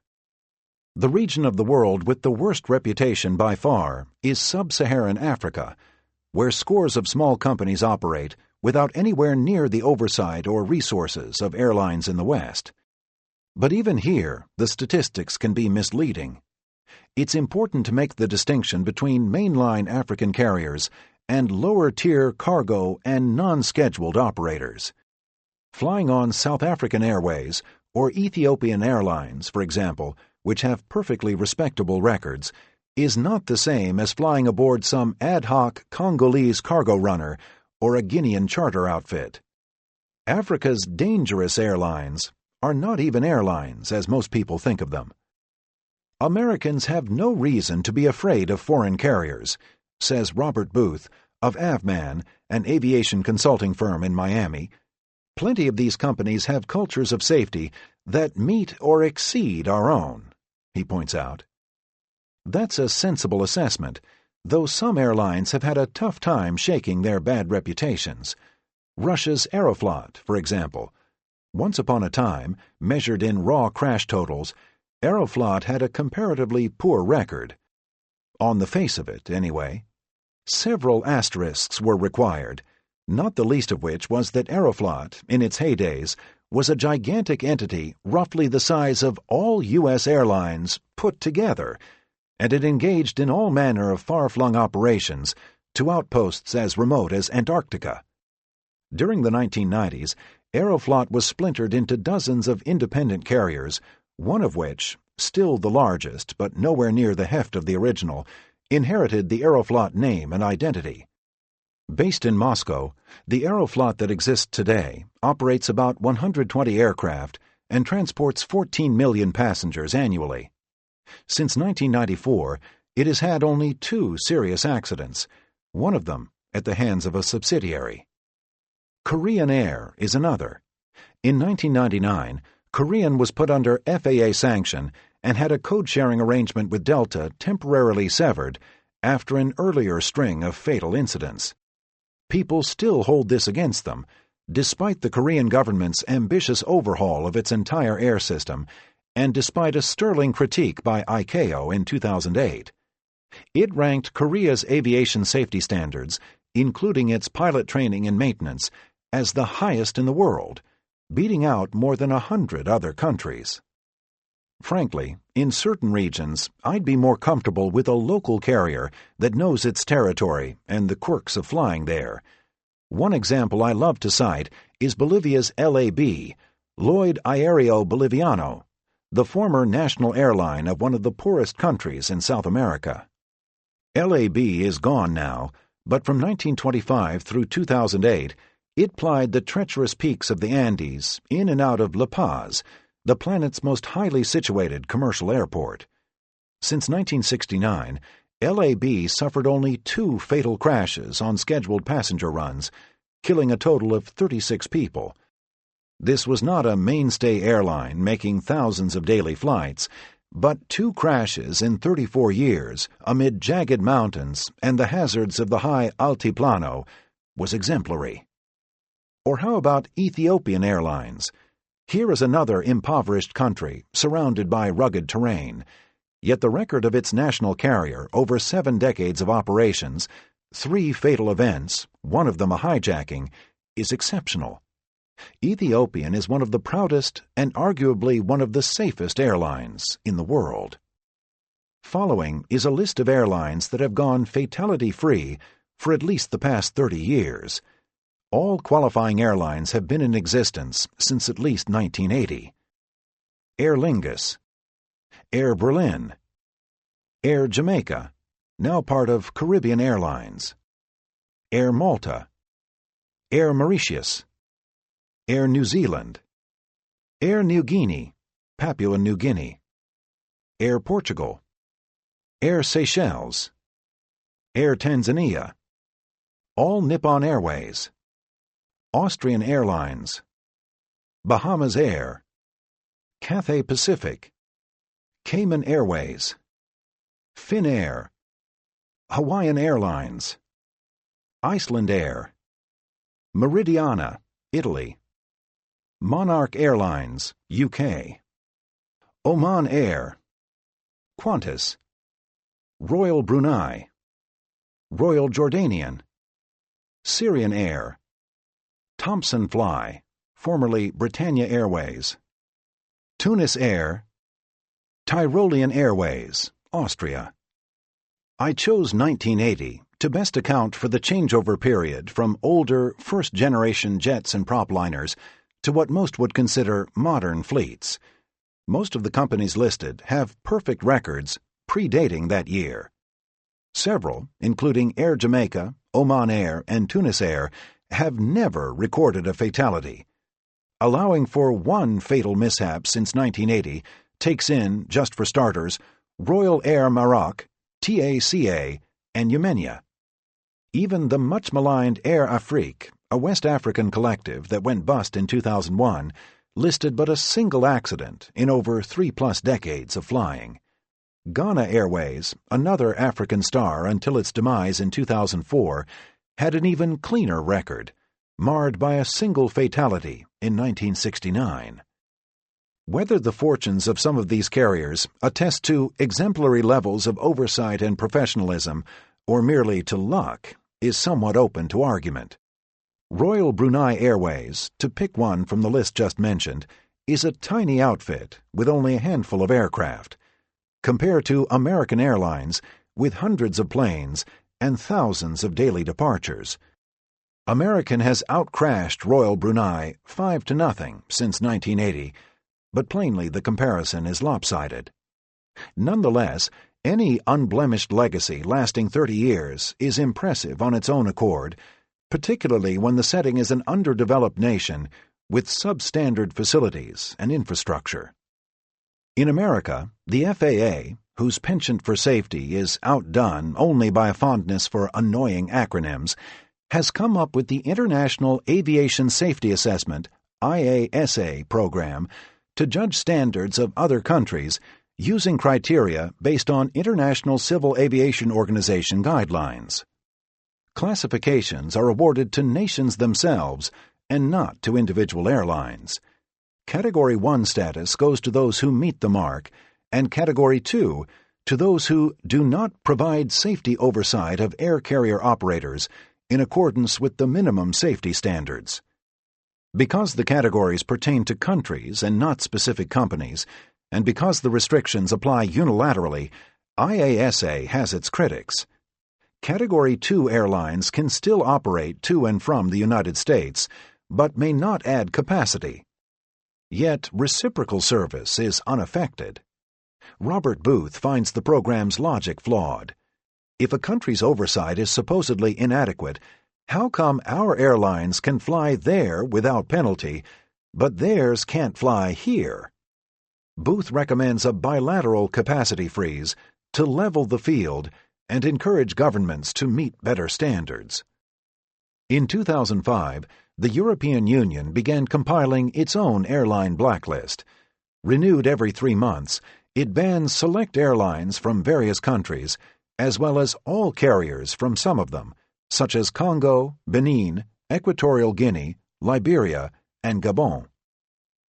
The region of the world with the worst reputation by far is sub-Saharan Africa, where scores of small companies operate without anywhere near the oversight or resources of airlines in the West. But even here, the statistics can be misleading. It's important to make the distinction between mainline African carriers and lower-tier cargo and non-scheduled operators. Flying on South African Airways or Ethiopian Airlines, for example, which have perfectly respectable records, is not the same as flying aboard some ad hoc Congolese cargo runner or a Guinean charter outfit. Africa's dangerous airlines are not even airlines as most people think of them. Americans have no reason to be afraid of foreign carriers, says Robert Booth of Avman, an aviation consulting firm in Miami. Plenty of these companies have cultures of safety that meet or exceed our own, he points out. That's a sensible assessment, though some airlines have had a tough time shaking their bad reputations. Russia's Aeroflot, for example. Once upon a time, measured in raw crash totals, Aeroflot had a comparatively poor record. On the face of it, anyway. Several asterisks were required, not the least of which was that Aeroflot, in its heydays, was a gigantic entity roughly the size of all U.S. airlines put together, and it engaged in all manner of far-flung operations to outposts as remote as Antarctica. During the 1990s, Aeroflot was splintered into dozens of independent carriers, one of which, still the largest but nowhere near the heft of the original, inherited the Aeroflot name and identity. Based in Moscow, the Aeroflot that exists today operates about 120 aircraft and transports 14 million passengers annually. Since 1994, it has had only 2 serious accidents, one of them at the hands of a subsidiary. Korean Air is another. In 1999, Korean was put under FAA sanction and had a code-sharing arrangement with Delta temporarily severed after an earlier string of fatal incidents. People still hold this against them, despite the Korean government's ambitious overhaul of its entire air system and despite a sterling critique by ICAO in 2008. It ranked Korea's aviation safety standards, including its pilot training and maintenance, as the highest in the world, beating out more than 100 other countries. Frankly, in certain regions, I'd be more comfortable with a local carrier that knows its territory and the quirks of flying there. One example I love to cite is Bolivia's LAB, Lloyd Aéreo Boliviano, the former national airline of one of the poorest countries in South America. LAB is gone now, but from 1925 through 2008, it plied the treacherous peaks of the Andes in and out of La Paz, the planet's most highly situated commercial airport. Since 1969, LAB suffered only 2 fatal crashes on scheduled passenger runs, killing a total of 36 people. This was not a mainstay airline making thousands of daily flights, but 2 crashes in 34 years amid jagged mountains and the hazards of the high altiplano was exemplary. Or how about Ethiopian Airlines? Here is another impoverished country surrounded by rugged terrain, yet the record of its national carrier over 7 decades of operations, 3 fatal events, one of them a hijacking, is exceptional. Ethiopian is one of the proudest and arguably one of the safest airlines in the world. Following is a list of airlines that have gone fatality-free for at least the past 30 years. All qualifying airlines have been in existence since at least 1980. Aer Lingus, Air Berlin, Air Jamaica, now part of Caribbean Airlines, Air Malta, Air Mauritius, Air New Zealand, Air New Guinea, Papua New Guinea, Air Portugal, Air Seychelles, Air Tanzania, All Nippon Airways, Austrian Airlines, Bahamas Air, Cathay Pacific, Cayman Airways, Finnair, Hawaiian Airlines, Iceland Air, Meridiana, Italy, Monarch Airlines, UK, Oman Air, Qantas, Royal Brunei, Royal Jordanian, Syrian Air, Thompson Fly, formerly Britannia Airways, Tunis Air, Tyrolean Airways, Austria. I chose 1980 to best account for the changeover period from older first-generation jets and propliners to what most would consider modern fleets. Most of the companies listed have perfect records predating that year. Several, including Air Jamaica, Oman Air, and Tunis Air, have never recorded a fatality. Allowing for one fatal mishap since 1980 takes in, just for starters, Royal Air Maroc, TACA, and Yemenia. Even the much-maligned Air Afrique, a West African collective that went bust in 2001, listed but a single accident in over 3+ decades of flying. Ghana Airways, another African star until its demise in 2004, had an even cleaner record, marred by a single fatality in 1969. Whether the fortunes of some of these carriers attest to exemplary levels of oversight and professionalism, or merely to luck, is somewhat open to argument. Royal Brunei Airways, to pick one from the list just mentioned, is a tiny outfit with only a handful of aircraft. Compare to American Airlines, with hundreds of planes and thousands of daily departures. American has outcrashed Royal Brunei 5-0 since 1980, but plainly the comparison is lopsided. Nonetheless, any unblemished legacy lasting 30 years is impressive on its own accord, particularly when the setting is an underdeveloped nation with substandard facilities and infrastructure. In America, the FAA, whose penchant for safety is outdone only by a fondness for annoying acronyms, has come up with the International Aviation Safety Assessment (IASA) program to judge standards of other countries using criteria based on International Civil Aviation Organization guidelines. Classifications are awarded to nations themselves and not to individual airlines. Category 1 status goes to those who meet the mark, and Category 2 to those who do not provide safety oversight of air carrier operators in accordance with the minimum safety standards. Because the categories pertain to countries and not specific companies, and because the restrictions apply unilaterally, IASA has its critics. Category 2 airlines can still operate to and from the United States, but may not add capacity. Yet reciprocal service is unaffected. Robert Booth finds the program's logic flawed. If a country's oversight is supposedly inadequate, how come our airlines can fly there without penalty, but theirs can't fly here? Booth recommends a bilateral capacity freeze to level the field and encourage governments to meet better standards. In 2005, the European Union began compiling its own airline blacklist. Renewed every 3 months, it bans select airlines from various countries, as well as all carriers from some of them, such as Congo, Benin, Equatorial Guinea, Liberia, and Gabon.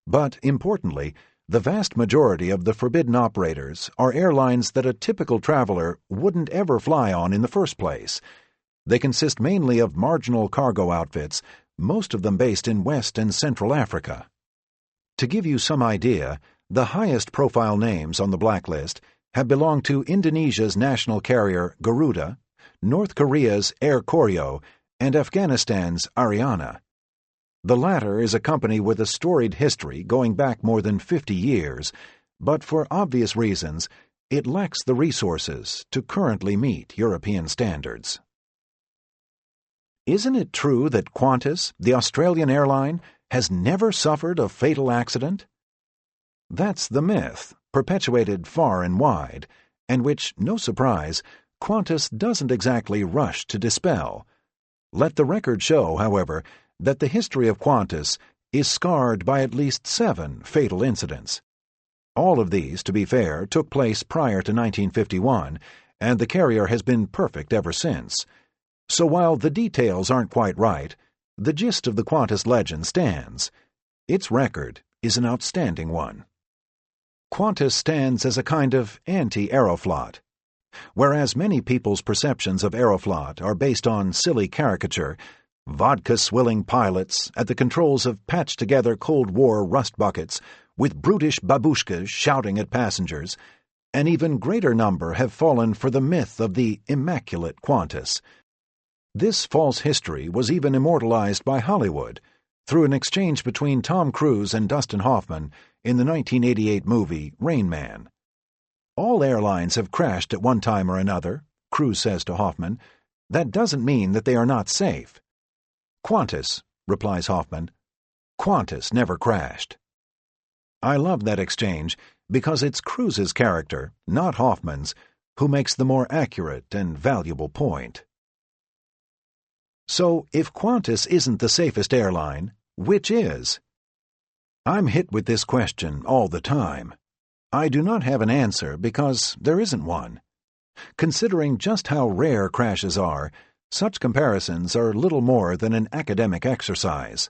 But, importantly, the vast majority of the forbidden operators are airlines that a typical traveler wouldn't ever fly on in the first place. They consist mainly of marginal cargo outfits, most of them based in West and Central Africa. To give you some idea, the highest-profile names on the blacklist have belonged to Indonesia's national carrier Garuda, North Korea's Air Koryo, and Afghanistan's Ariana. The latter is a company with a storied history going back more than 50 years, but for obvious reasons, it lacks the resources to currently meet European standards. Isn't it true that Qantas, the Australian airline, has never suffered a fatal accident? That's the myth, perpetuated far and wide, and which, no surprise, Qantas doesn't exactly rush to dispel. Let the record show, however, that the history of Qantas is scarred by at least 7 fatal incidents. All of these, to be fair, took place prior to 1951, and the carrier has been perfect ever since. So while the details aren't quite right, the gist of the Qantas legend stands. Its record is an outstanding one. Qantas stands as a kind of anti-Aeroflot. Whereas many people's perceptions of Aeroflot are based on silly caricature, vodka-swilling pilots at the controls of patched-together Cold War rust buckets with brutish babushkas shouting at passengers, an even greater number have fallen for the myth of the immaculate Qantas. This false history was even immortalized by Hollywood through an exchange between Tom Cruise and Dustin Hoffman in the 1988 movie Rain Man. All airlines have crashed at one time or another, Cruise says to Hoffman. That doesn't mean that they are not safe. Qantas, replies Hoffman. Qantas never crashed. I love that exchange because it's Cruise's character, not Hoffman's, who makes the more accurate and valuable point. So, if Qantas isn't the safest airline, which is? I'm hit with this question all the time. I do not have an answer because there isn't one. Considering just how rare crashes are, such comparisons are little more than an academic exercise.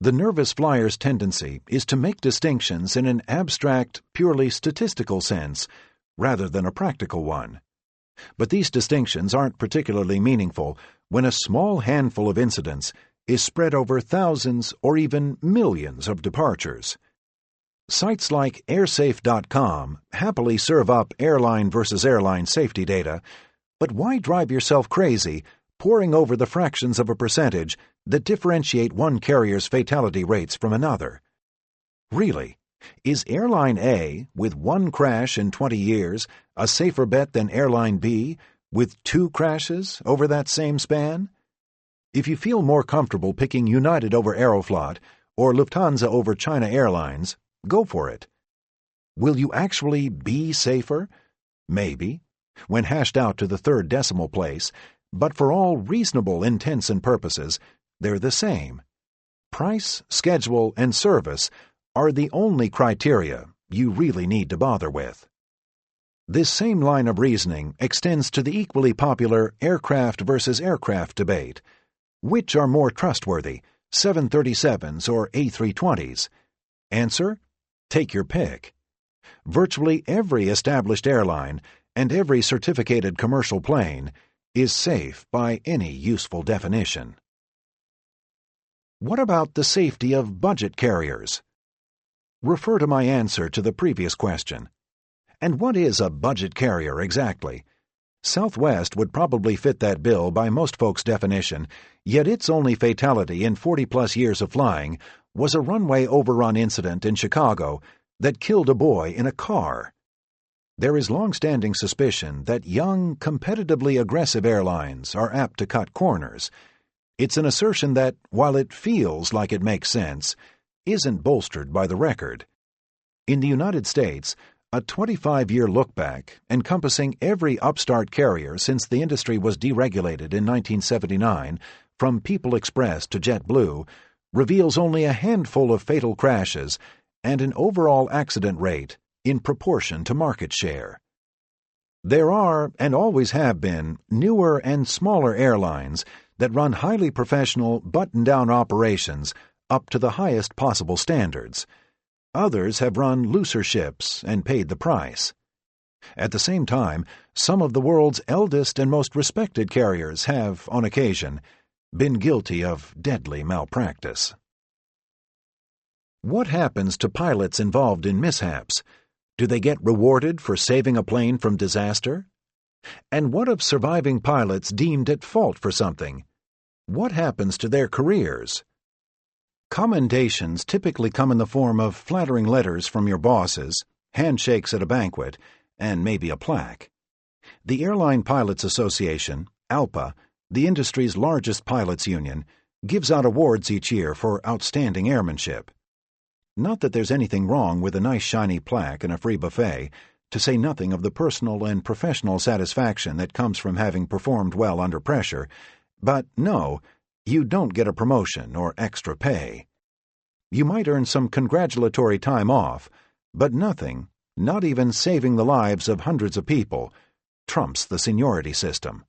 The nervous flyer's tendency is to make distinctions in an abstract, purely statistical sense, rather than a practical one. But these distinctions aren't particularly meaningful when a small handful of incidents is spread over thousands or even millions of departures. Sites like airsafe.com happily serve up airline versus airline safety data, but why drive yourself crazy poring over the fractions of a percentage that differentiate one carrier's fatality rates from another? Really, is Airline A, with 1 crash in 20 years, a safer bet than Airline B, with 2 crashes over that same span? If you feel more comfortable picking United over Aeroflot or Lufthansa over China Airlines, go for it. Will you actually be safer? Maybe, when hashed out to the 3rd decimal place, but for all reasonable intents and purposes, they're the same. Price, schedule, and service are the only criteria you really need to bother with. This same line of reasoning extends to the equally popular aircraft versus aircraft debate. Which are more trustworthy, 737s or A320s? Answer: take your pick. Virtually every established airline and every certificated commercial plane is safe by any useful definition. What about the safety of budget carriers? Refer to my answer to the previous question. And what is a budget carrier exactly? Southwest would probably fit that bill by most folks' definition, yet its only fatality in 40-plus years of flying was a runway overrun incident in Chicago that killed a boy in a car. There is long-standing suspicion that young, competitively aggressive airlines are apt to cut corners. It's an assertion that, while it feels like it makes sense, isn't bolstered by the record. In the United States, a 25-year look-back, encompassing every upstart carrier since the industry was deregulated in 1979, from People Express to JetBlue, reveals only a handful of fatal crashes and an overall accident rate in proportion to market share. There are, and always have been, newer and smaller airlines that run highly professional, buttoned-down operations up to the highest possible standards. Others have run looser ships and paid the price. At the same time, some of the world's eldest and most respected carriers have, on occasion, been guilty of deadly malpractice. What happens to pilots involved in mishaps? Do they get rewarded for saving a plane from disaster? And what of surviving pilots deemed at fault for something? What happens to their careers? Commendations typically come in the form of flattering letters from your bosses, handshakes at a banquet, and maybe a plaque. The Airline Pilots Association, ALPA, the industry's largest pilots' union, gives out awards each year for outstanding airmanship. Not that there's anything wrong with a nice shiny plaque and a free buffet, to say nothing of the personal and professional satisfaction that comes from having performed well under pressure, but no, you don't get a promotion or extra pay. You might earn some congratulatory time off, but nothing, not even saving the lives of hundreds of people, trumps the seniority system.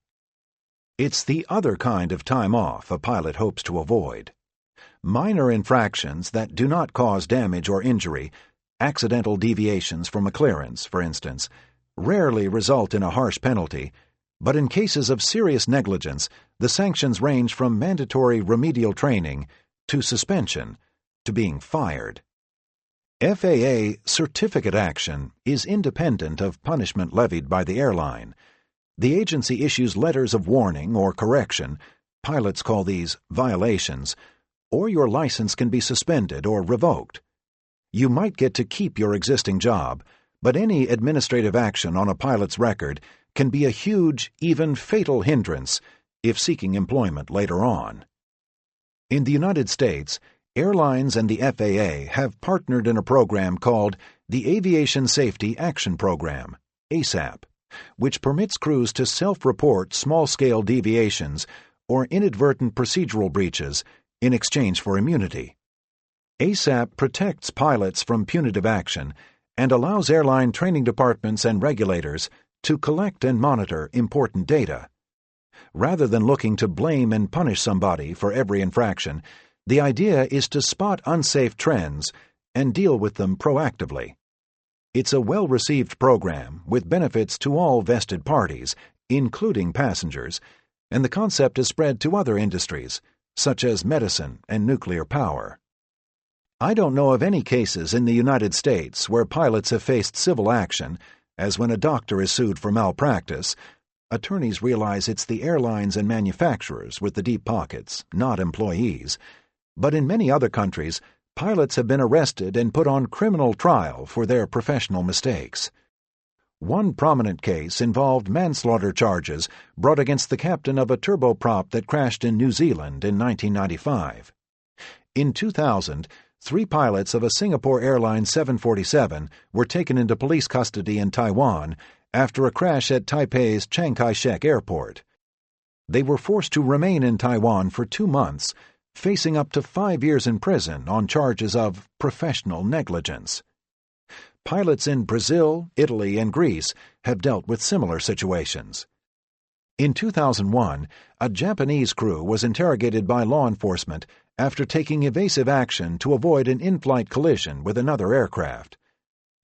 It's the other kind of time off a pilot hopes to avoid. Minor infractions that do not cause damage or injury, accidental deviations from a clearance, for instance, rarely result in a harsh penalty, but in cases of serious negligence, the sanctions range from mandatory remedial training to suspension to being fired. FAA certificate action is independent of punishment levied by the airline. The agency issues letters of warning or correction, pilots call these violations, or your license can be suspended or revoked. You might get to keep your existing job, but any administrative action on a pilot's record can be a huge, even fatal hindrance if seeking employment later on. In the United States, airlines and the FAA have partnered in a program called the Aviation Safety Action Program, ASAP, which permits crews to self-report small-scale deviations or inadvertent procedural breaches in exchange for immunity. ASAP protects pilots from punitive action and allows airline training departments and regulators to collect and monitor important data. Rather than looking to blame and punish somebody for every infraction, the idea is to spot unsafe trends and deal with them proactively. It's a well-received program with benefits to all vested parties, including passengers, and the concept is spread to other industries, such as medicine and nuclear power. I don't know of any cases in the United States where pilots have faced civil action, as when a doctor is sued for malpractice. Attorneys realize it's the airlines and manufacturers with the deep pockets, not employees. But in many other countries, pilots have been arrested and put on criminal trial for their professional mistakes. One prominent case involved manslaughter charges brought against the captain of a turboprop that crashed in New Zealand in 1995. In 2000, 3 pilots of a Singapore Airlines 747 were taken into police custody in Taiwan after a crash at Taipei's Chiang Kai-shek Airport. They were forced to remain in Taiwan for 2 months, facing up to 5 years in prison on charges of professional negligence. Pilots in Brazil, Italy, and Greece have dealt with similar situations. In 2001, a Japanese crew was interrogated by law enforcement after taking evasive action to avoid an in-flight collision with another aircraft.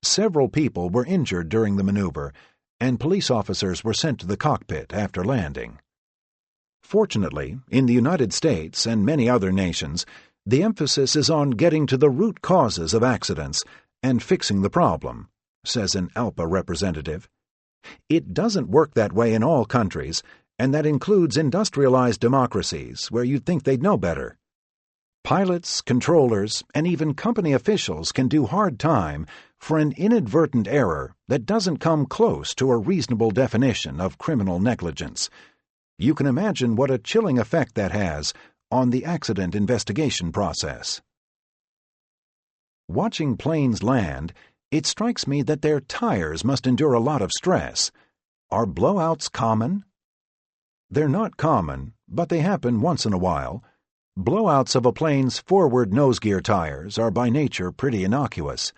Several people were injured during the maneuver, and police officers were sent to the cockpit after landing. Fortunately, in the United States and many other nations, the emphasis is on getting to the root causes of accidents and fixing the problem, says an ALPA representative. It doesn't work that way in all countries, and that includes industrialized democracies where you'd think they'd know better. Pilots, controllers, and even company officials can do hard time for an inadvertent error that doesn't come close to a reasonable definition of criminal negligence. You can imagine what a chilling effect that has on the accident investigation process. Watching planes land, it strikes me that their tires must endure a lot of stress. Are blowouts common? They're not common, but they happen once in a while. Blowouts of a plane's forward nose gear tires are by nature pretty innocuous.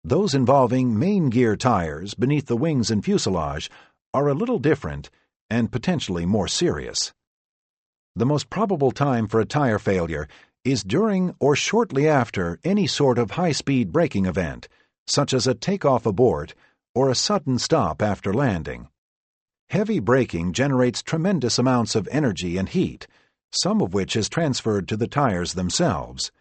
Those involving main gear tires beneath the wings and fuselage are a little different and potentially more serious. The most probable time for a tire failure is during or shortly after any sort of high-speed braking event, such as a takeoff abort or a sudden stop after landing. Heavy braking generates tremendous amounts of energy and heat, some of which is transferred to the tires themselves.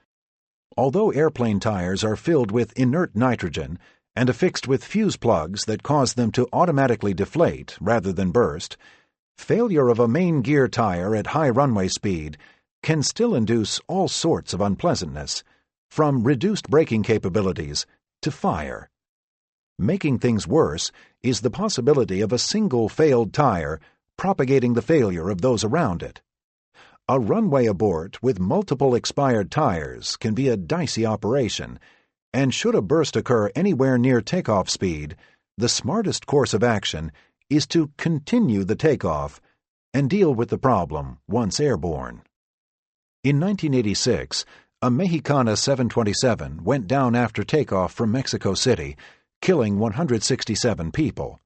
Although airplane tires are filled with inert nitrogen and affixed with fuse plugs that cause them to automatically deflate rather than burst, failure of a main gear tire at high runway speed can still induce all sorts of unpleasantness, from reduced braking capabilities to fire. Making things worse is the possibility of a single failed tire propagating the failure of those around it. A runway abort with multiple expired tires can be a dicey operation, and should a burst occur anywhere near takeoff speed, the smartest course of action is to continue the takeoff and deal with the problem once airborne. In 1986, a Mexicana 727 went down after takeoff from Mexico City, killing 167 people.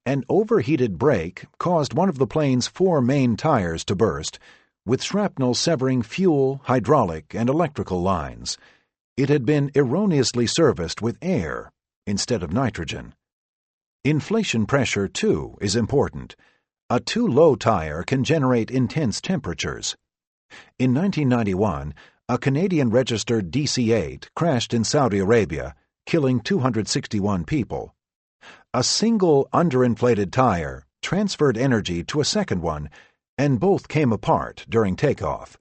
An overheated brake caused one of the plane's 4 main tires to burst, with shrapnel severing fuel, hydraulic, and electrical lines. It had been erroneously serviced with air instead of nitrogen. Inflation pressure, too, is important. A too low tire can generate intense temperatures. In 1991, a Canadian-registered DC-8 crashed in Saudi Arabia, killing 261 people. A single underinflated tire transferred energy to a second one, and both came apart during takeoff.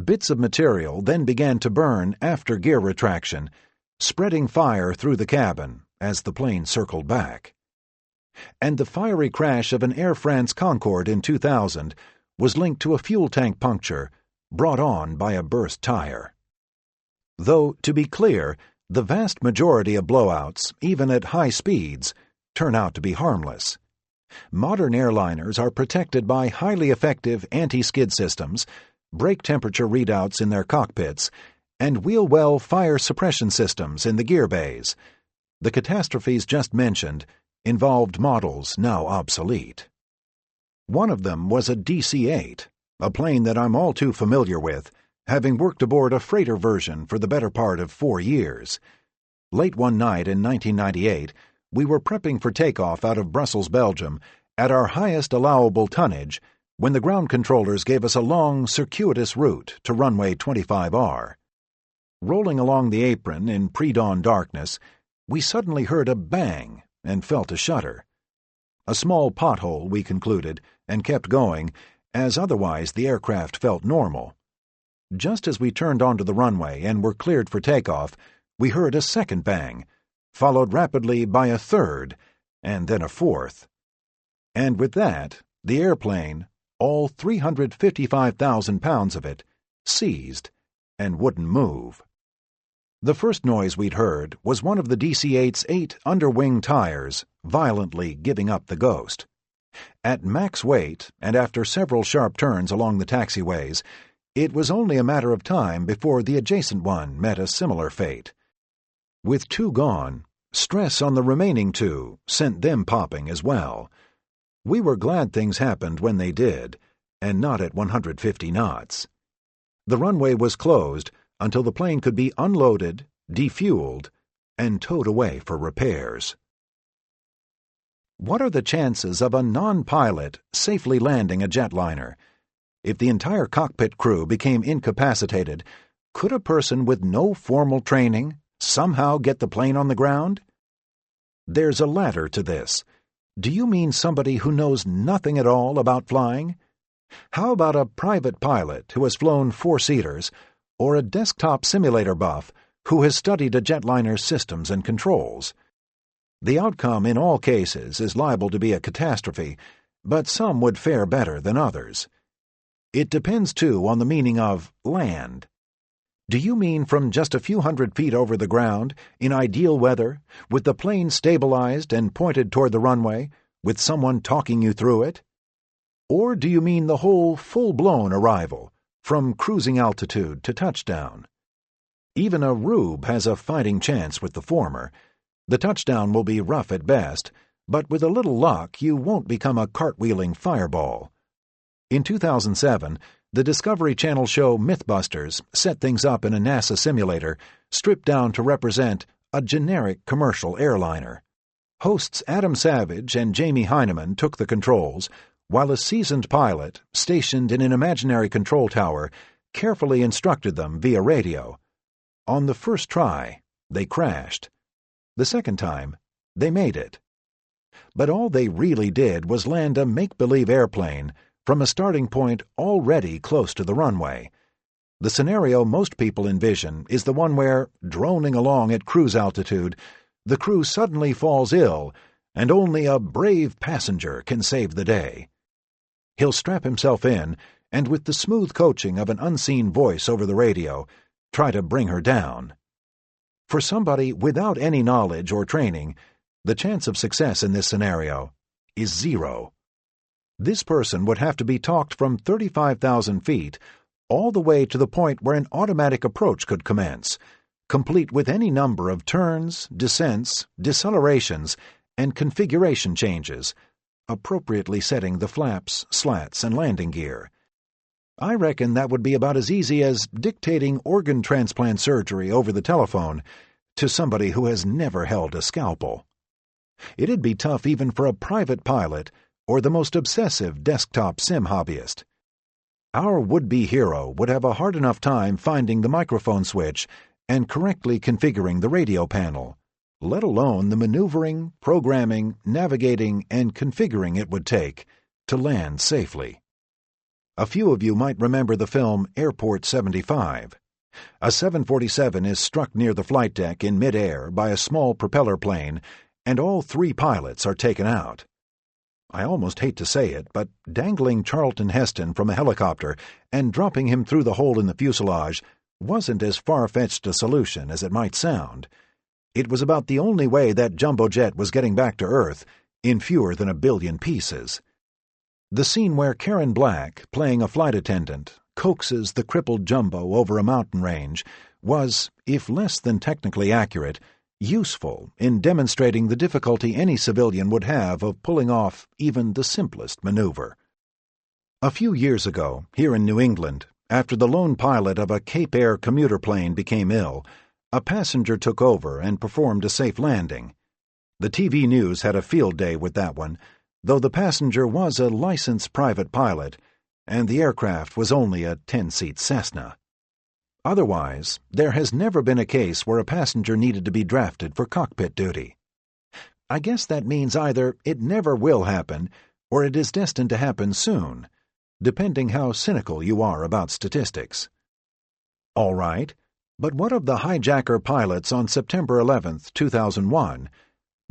Bits of material then began to burn after gear retraction, spreading fire through the cabin as the plane circled back. And the fiery crash of an Air France Concorde in 2000 was linked to a fuel tank puncture brought on by a burst tire. Though, to be clear, the vast majority of blowouts, even at high speeds, turn out to be harmless. Modern airliners are protected by highly effective anti-skid systems, brake temperature readouts in their cockpits, and wheel-well fire suppression systems in the gear bays. The catastrophes just mentioned involved models now obsolete. One of them was a DC-8, a plane that I'm all too familiar with, having worked aboard a freighter version for the better part of 4 years. Late one night in 1998, we were prepping for takeoff out of Brussels, Belgium, at our highest allowable tonnage, when the ground controllers gave us a long, circuitous route to runway 25R. Rolling along the apron in pre-dawn darkness, we suddenly heard a bang and felt a shudder. A small pothole, we concluded, and kept going, as otherwise the aircraft felt normal. Just as we turned onto the runway and were cleared for takeoff, we heard a second bang, followed rapidly by a third, and then a fourth. And with that, the airplane, all 355,000 pounds of it, seized and wouldn't move. The first noise we'd heard was one of the DC-8's 8 underwing tires violently giving up the ghost. At max weight, and after several sharp turns along the taxiways, it was only a matter of time before the adjacent one met a similar fate. With 2 gone, stress on the remaining 2 sent them popping as well. We were glad things happened when they did, and not at 150 knots. The runway was closed until the plane could be unloaded, defueled, and towed away for repairs. What are the chances of a non-pilot safely landing a jetliner? If the entire cockpit crew became incapacitated, could a person with no formal training somehow get the plane on the ground? There's a ladder to this. Do you mean somebody who knows nothing at all about flying? How about a private pilot who has flown 4-seaters, or a desktop simulator buff who has studied a jetliner's systems and controls? The outcome in all cases is liable to be a catastrophe, but some would fare better than others. It depends, too, on the meaning of land. Do you mean from just a few hundred feet over the ground, in ideal weather, with the plane stabilized and pointed toward the runway, with someone talking you through it? Or do you mean the whole full-blown arrival, from cruising altitude to touchdown? Even a rube has a fighting chance with the former. The touchdown will be rough at best, but with a little luck you won't become a cartwheeling fireball. In 2007, the Discovery Channel show Mythbusters set things up in a NASA simulator, stripped down to represent a generic commercial airliner. Hosts Adam Savage and Jamie Heineman took the controls, while a seasoned pilot, stationed in an imaginary control tower, carefully instructed them via radio. On the first try, they crashed. The second time, they made it. But all they really did was land a make-believe airplane from a starting point already close to the runway. The scenario most people envision is the one where, droning along at cruise altitude, the crew suddenly falls ill, and only a brave passenger can save the day. He'll strap himself in, and with the smooth coaching of an unseen voice over the radio, try to bring her down. For somebody without any knowledge or training, the chance of success in this scenario is 0. This person would have to be talked from 35,000 feet all the way to the point where an automatic approach could commence, complete with any number of turns, descents, decelerations, and configuration changes, appropriately setting the flaps, slats, and landing gear. I reckon that would be about as easy as dictating organ transplant surgery over the telephone to somebody who has never held a scalpel. It'd be tough even for a private pilot or the most obsessive desktop sim hobbyist. Our would-be hero would have a hard enough time finding the microphone switch and correctly configuring the radio panel, let alone the maneuvering, programming, navigating, and configuring it would take to land safely. A few of you might remember the film Airport 75. A 747 is struck near the flight deck in mid-air by a small propeller plane, and all 3 pilots are taken out. I almost hate to say it, but dangling Charlton Heston from a helicopter and dropping him through the hole in the fuselage wasn't as far-fetched a solution as it might sound. It was about the only way that jumbo jet was getting back to Earth in fewer than 1 billion pieces. The scene where Karen Black, playing a flight attendant, coaxes the crippled jumbo over a mountain range was, if less than technically accurate, useful in demonstrating the difficulty any civilian would have of pulling off even the simplest maneuver. A few years ago, here in New England, after the lone pilot of a Cape Air commuter plane became ill, a passenger took over and performed a safe landing. The TV news had a field day with that one, though the passenger was a licensed private pilot, and the aircraft was only a 10-seat Cessna. Otherwise, there has never been a case where a passenger needed to be drafted for cockpit duty. I guess that means either it never will happen, or it is destined to happen soon, depending how cynical you are about statistics. All right, but what of the hijacker pilots on September 11, 2001?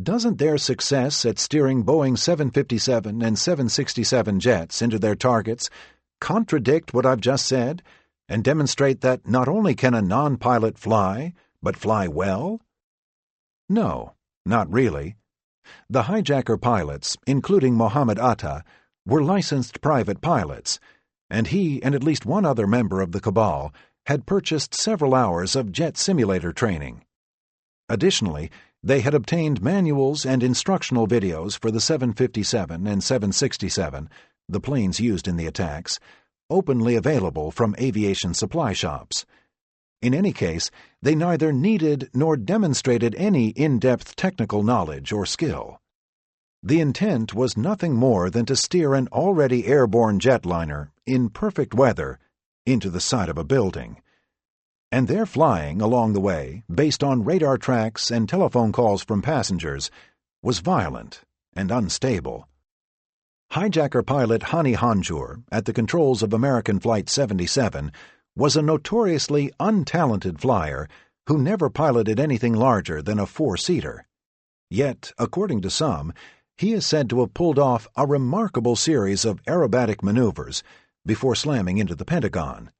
Doesn't their success at steering Boeing 757 and 767 jets into their targets contradict what I've just said and demonstrate that not only can a non-pilot fly, but fly well? No, not really. The hijacker pilots, including Mohammed Atta, were licensed private pilots, and he and at least one other member of the cabal had purchased several hours of jet simulator training. Additionally, they had obtained manuals and instructional videos for the 757 and 767, the planes used in the attacks, openly available from aviation supply shops. In any case, they neither needed nor demonstrated any in-depth technical knowledge or skill. The intent was nothing more than to steer an already airborne jetliner in perfect weather into the side of a building. And their flying along the way, based on radar tracks and telephone calls from passengers, was violent and unstable. Hijacker pilot Hani Hanjour, at the controls of American Flight 77, was a notoriously untalented flyer who never piloted anything larger than a 4-seater. Yet, according to some, he is said to have pulled off a remarkable series of aerobatic maneuvers before slamming into the Pentagon.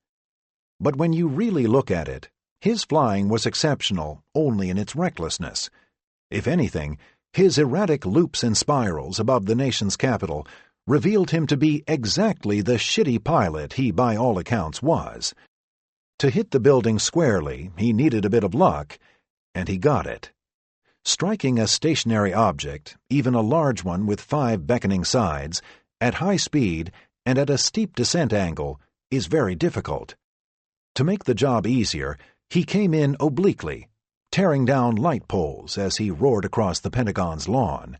But when you really look at it, his flying was exceptional only in its recklessness. If anything, his erratic loops and spirals above the nation's capital revealed him to be exactly the shitty pilot he by all accounts was. To hit the building squarely, he needed a bit of luck, and he got it. Striking a stationary object, even a large one with 5 beckoning sides, at high speed and at a steep descent angle is very difficult. To make the job easier, he came in obliquely, tearing down light poles as he roared across the Pentagon's lawn.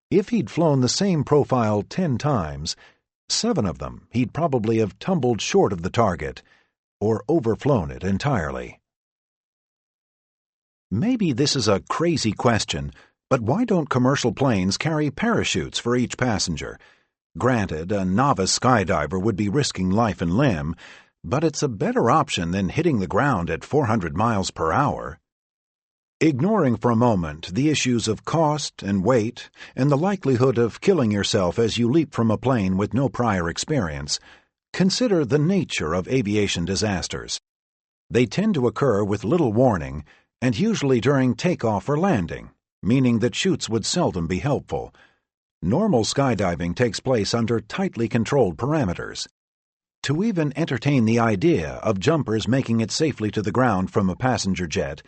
If he'd flown the same profile 10 times, 7 of them he'd probably have tumbled short of the target or overflown it entirely. Maybe this is a crazy question, but why don't commercial planes carry parachutes for each passenger? Granted, a novice skydiver would be risking life and limb, but it's a better option than hitting the ground at 400 miles per hour. Ignoring for a moment the issues of cost and weight and the likelihood of killing yourself as you leap from a plane with no prior experience, consider the nature of aviation disasters. They tend to occur with little warning and usually during takeoff or landing, meaning that chutes would seldom be helpful. Normal skydiving takes place under tightly controlled parameters. To even entertain the idea of jumpers making it safely to the ground from a passenger jet,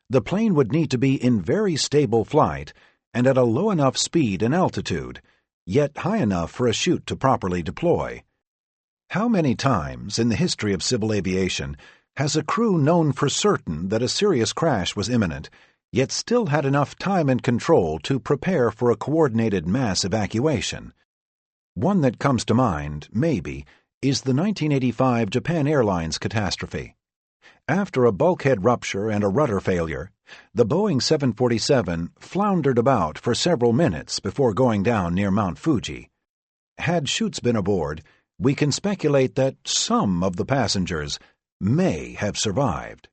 the plane would need to be in very stable flight and at a low enough speed and altitude, yet high enough for a chute to properly deploy. How many times in the history of civil aviation has a crew known for certain that a serious crash was imminent, yet still had enough time and control to prepare for a coordinated mass evacuation? One that comes to mind, maybe, is the 1985 Japan Airlines catastrophe. After a bulkhead rupture and a rudder failure, the Boeing 747 floundered about for several minutes before going down near Mount Fuji. Had chutes been aboard, we can speculate that some of the passengers may have survived.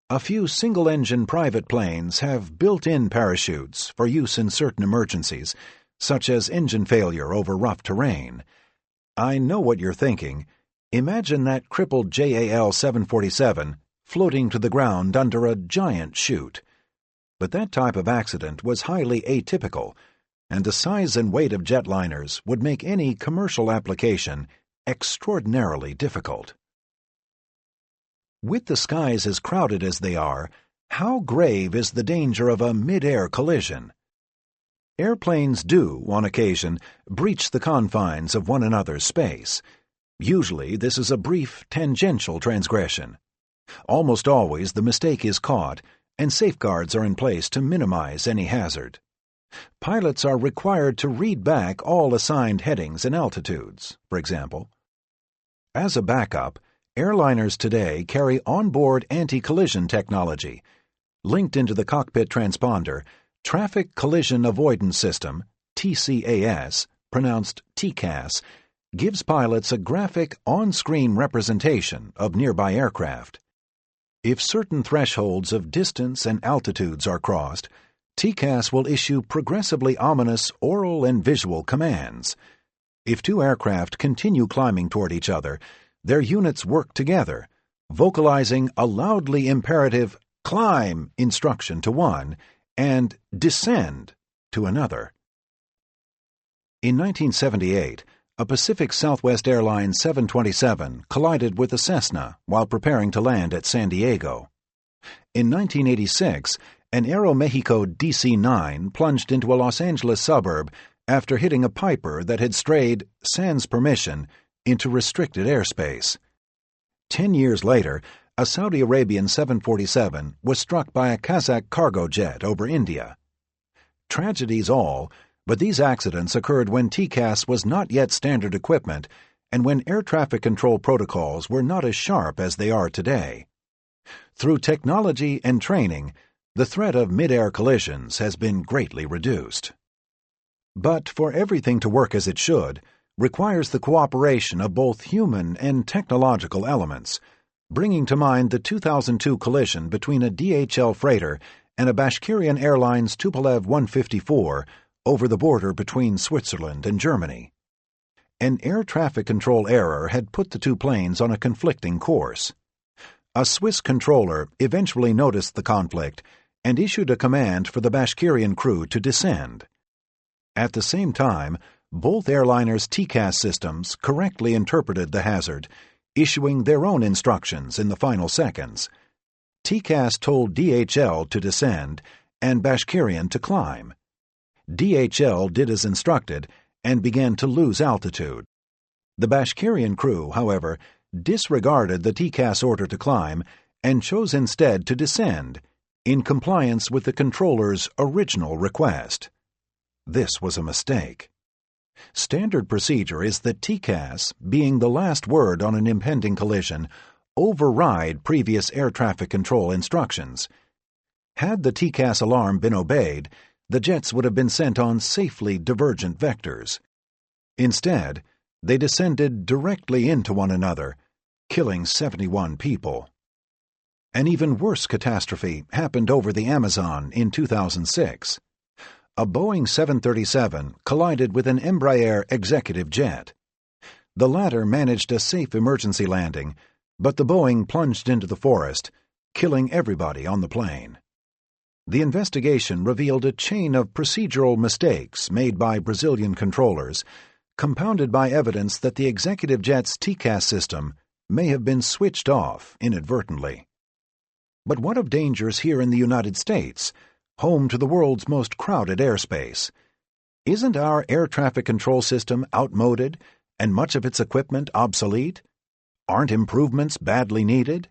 A few single-engine private planes have built-in parachutes for use in certain emergencies, such as engine failure over rough terrain. I know what you're thinking. Imagine that crippled JAL 747 floating to the ground under a giant chute. But that type of accident was highly atypical, and the size and weight of jetliners would make any commercial application extraordinarily difficult. With the skies as crowded as they are, how grave is the danger of a mid-air collision? Airplanes do, on occasion, breach the confines of one another's space. Usually this is a brief, tangential transgression. Almost always the mistake is caught, and safeguards are in place to minimize any hazard. Pilots are required to read back all assigned headings and altitudes, for example. As a backup, airliners today carry onboard anti-collision technology. Linked into the cockpit transponder, Traffic Collision Avoidance System, TCAS, pronounced TCAS, gives pilots a graphic on-screen representation of nearby aircraft. If certain thresholds of distance and altitudes are crossed, TCAS will issue progressively ominous oral and visual commands. If two aircraft continue climbing toward each other, their units work together, vocalizing a loudly imperative climb instruction to one and descend to another. In 1978, a Pacific Southwest Airlines 727 collided with a Cessna while preparing to land at San Diego. In 1986, an Aeromexico DC-9 plunged into a Los Angeles suburb after hitting a Piper that had strayed, sans permission, into restricted airspace. 10 years later, a Saudi Arabian 747 was struck by a Kazakh cargo jet over India. Tragedies all, but these accidents occurred when TCAS was not yet standard equipment and when air traffic control protocols were not as sharp as they are today. Through technology and training, the threat of mid-air collisions has been greatly reduced. But for everything to work as it should, requires the cooperation of both human and technological elements, bringing to mind the 2002 collision between a DHL freighter and a Bashkirian Airlines Tupolev 154 over the border between Switzerland and Germany. An air traffic control error had put the two planes on a conflicting course. A Swiss controller eventually noticed the conflict and issued a command for the Bashkirian crew to descend. At the same time, both airliners' TCAS systems correctly interpreted the hazard, issuing their own instructions in the final seconds. TCAS told DHL to descend and Bashkirian to climb. DHL did as instructed and began to lose altitude. The Bashkirian crew, however, disregarded the TCAS order to climb and chose instead to descend, in compliance with the controller's original request. This was a mistake. Standard procedure is that TCAS, being the last word on an impending collision, override previous air traffic control instructions. Had the TCAS alarm been obeyed, the jets would have been sent on safely divergent vectors. Instead, they descended directly into one another, killing 71 people. An even worse catastrophe happened over the Amazon in 2006. A Boeing 737 collided with an Embraer executive jet. The latter managed a safe emergency landing, but the Boeing plunged into the forest, killing everybody on the plane. The investigation revealed a chain of procedural mistakes made by Brazilian controllers, compounded by evidence that the executive jet's TCAS system may have been switched off inadvertently. But what of dangers here in the United States, home to the world's most crowded airspace? Isn't our air traffic control system outmoded and much of its equipment obsolete? Aren't improvements badly needed?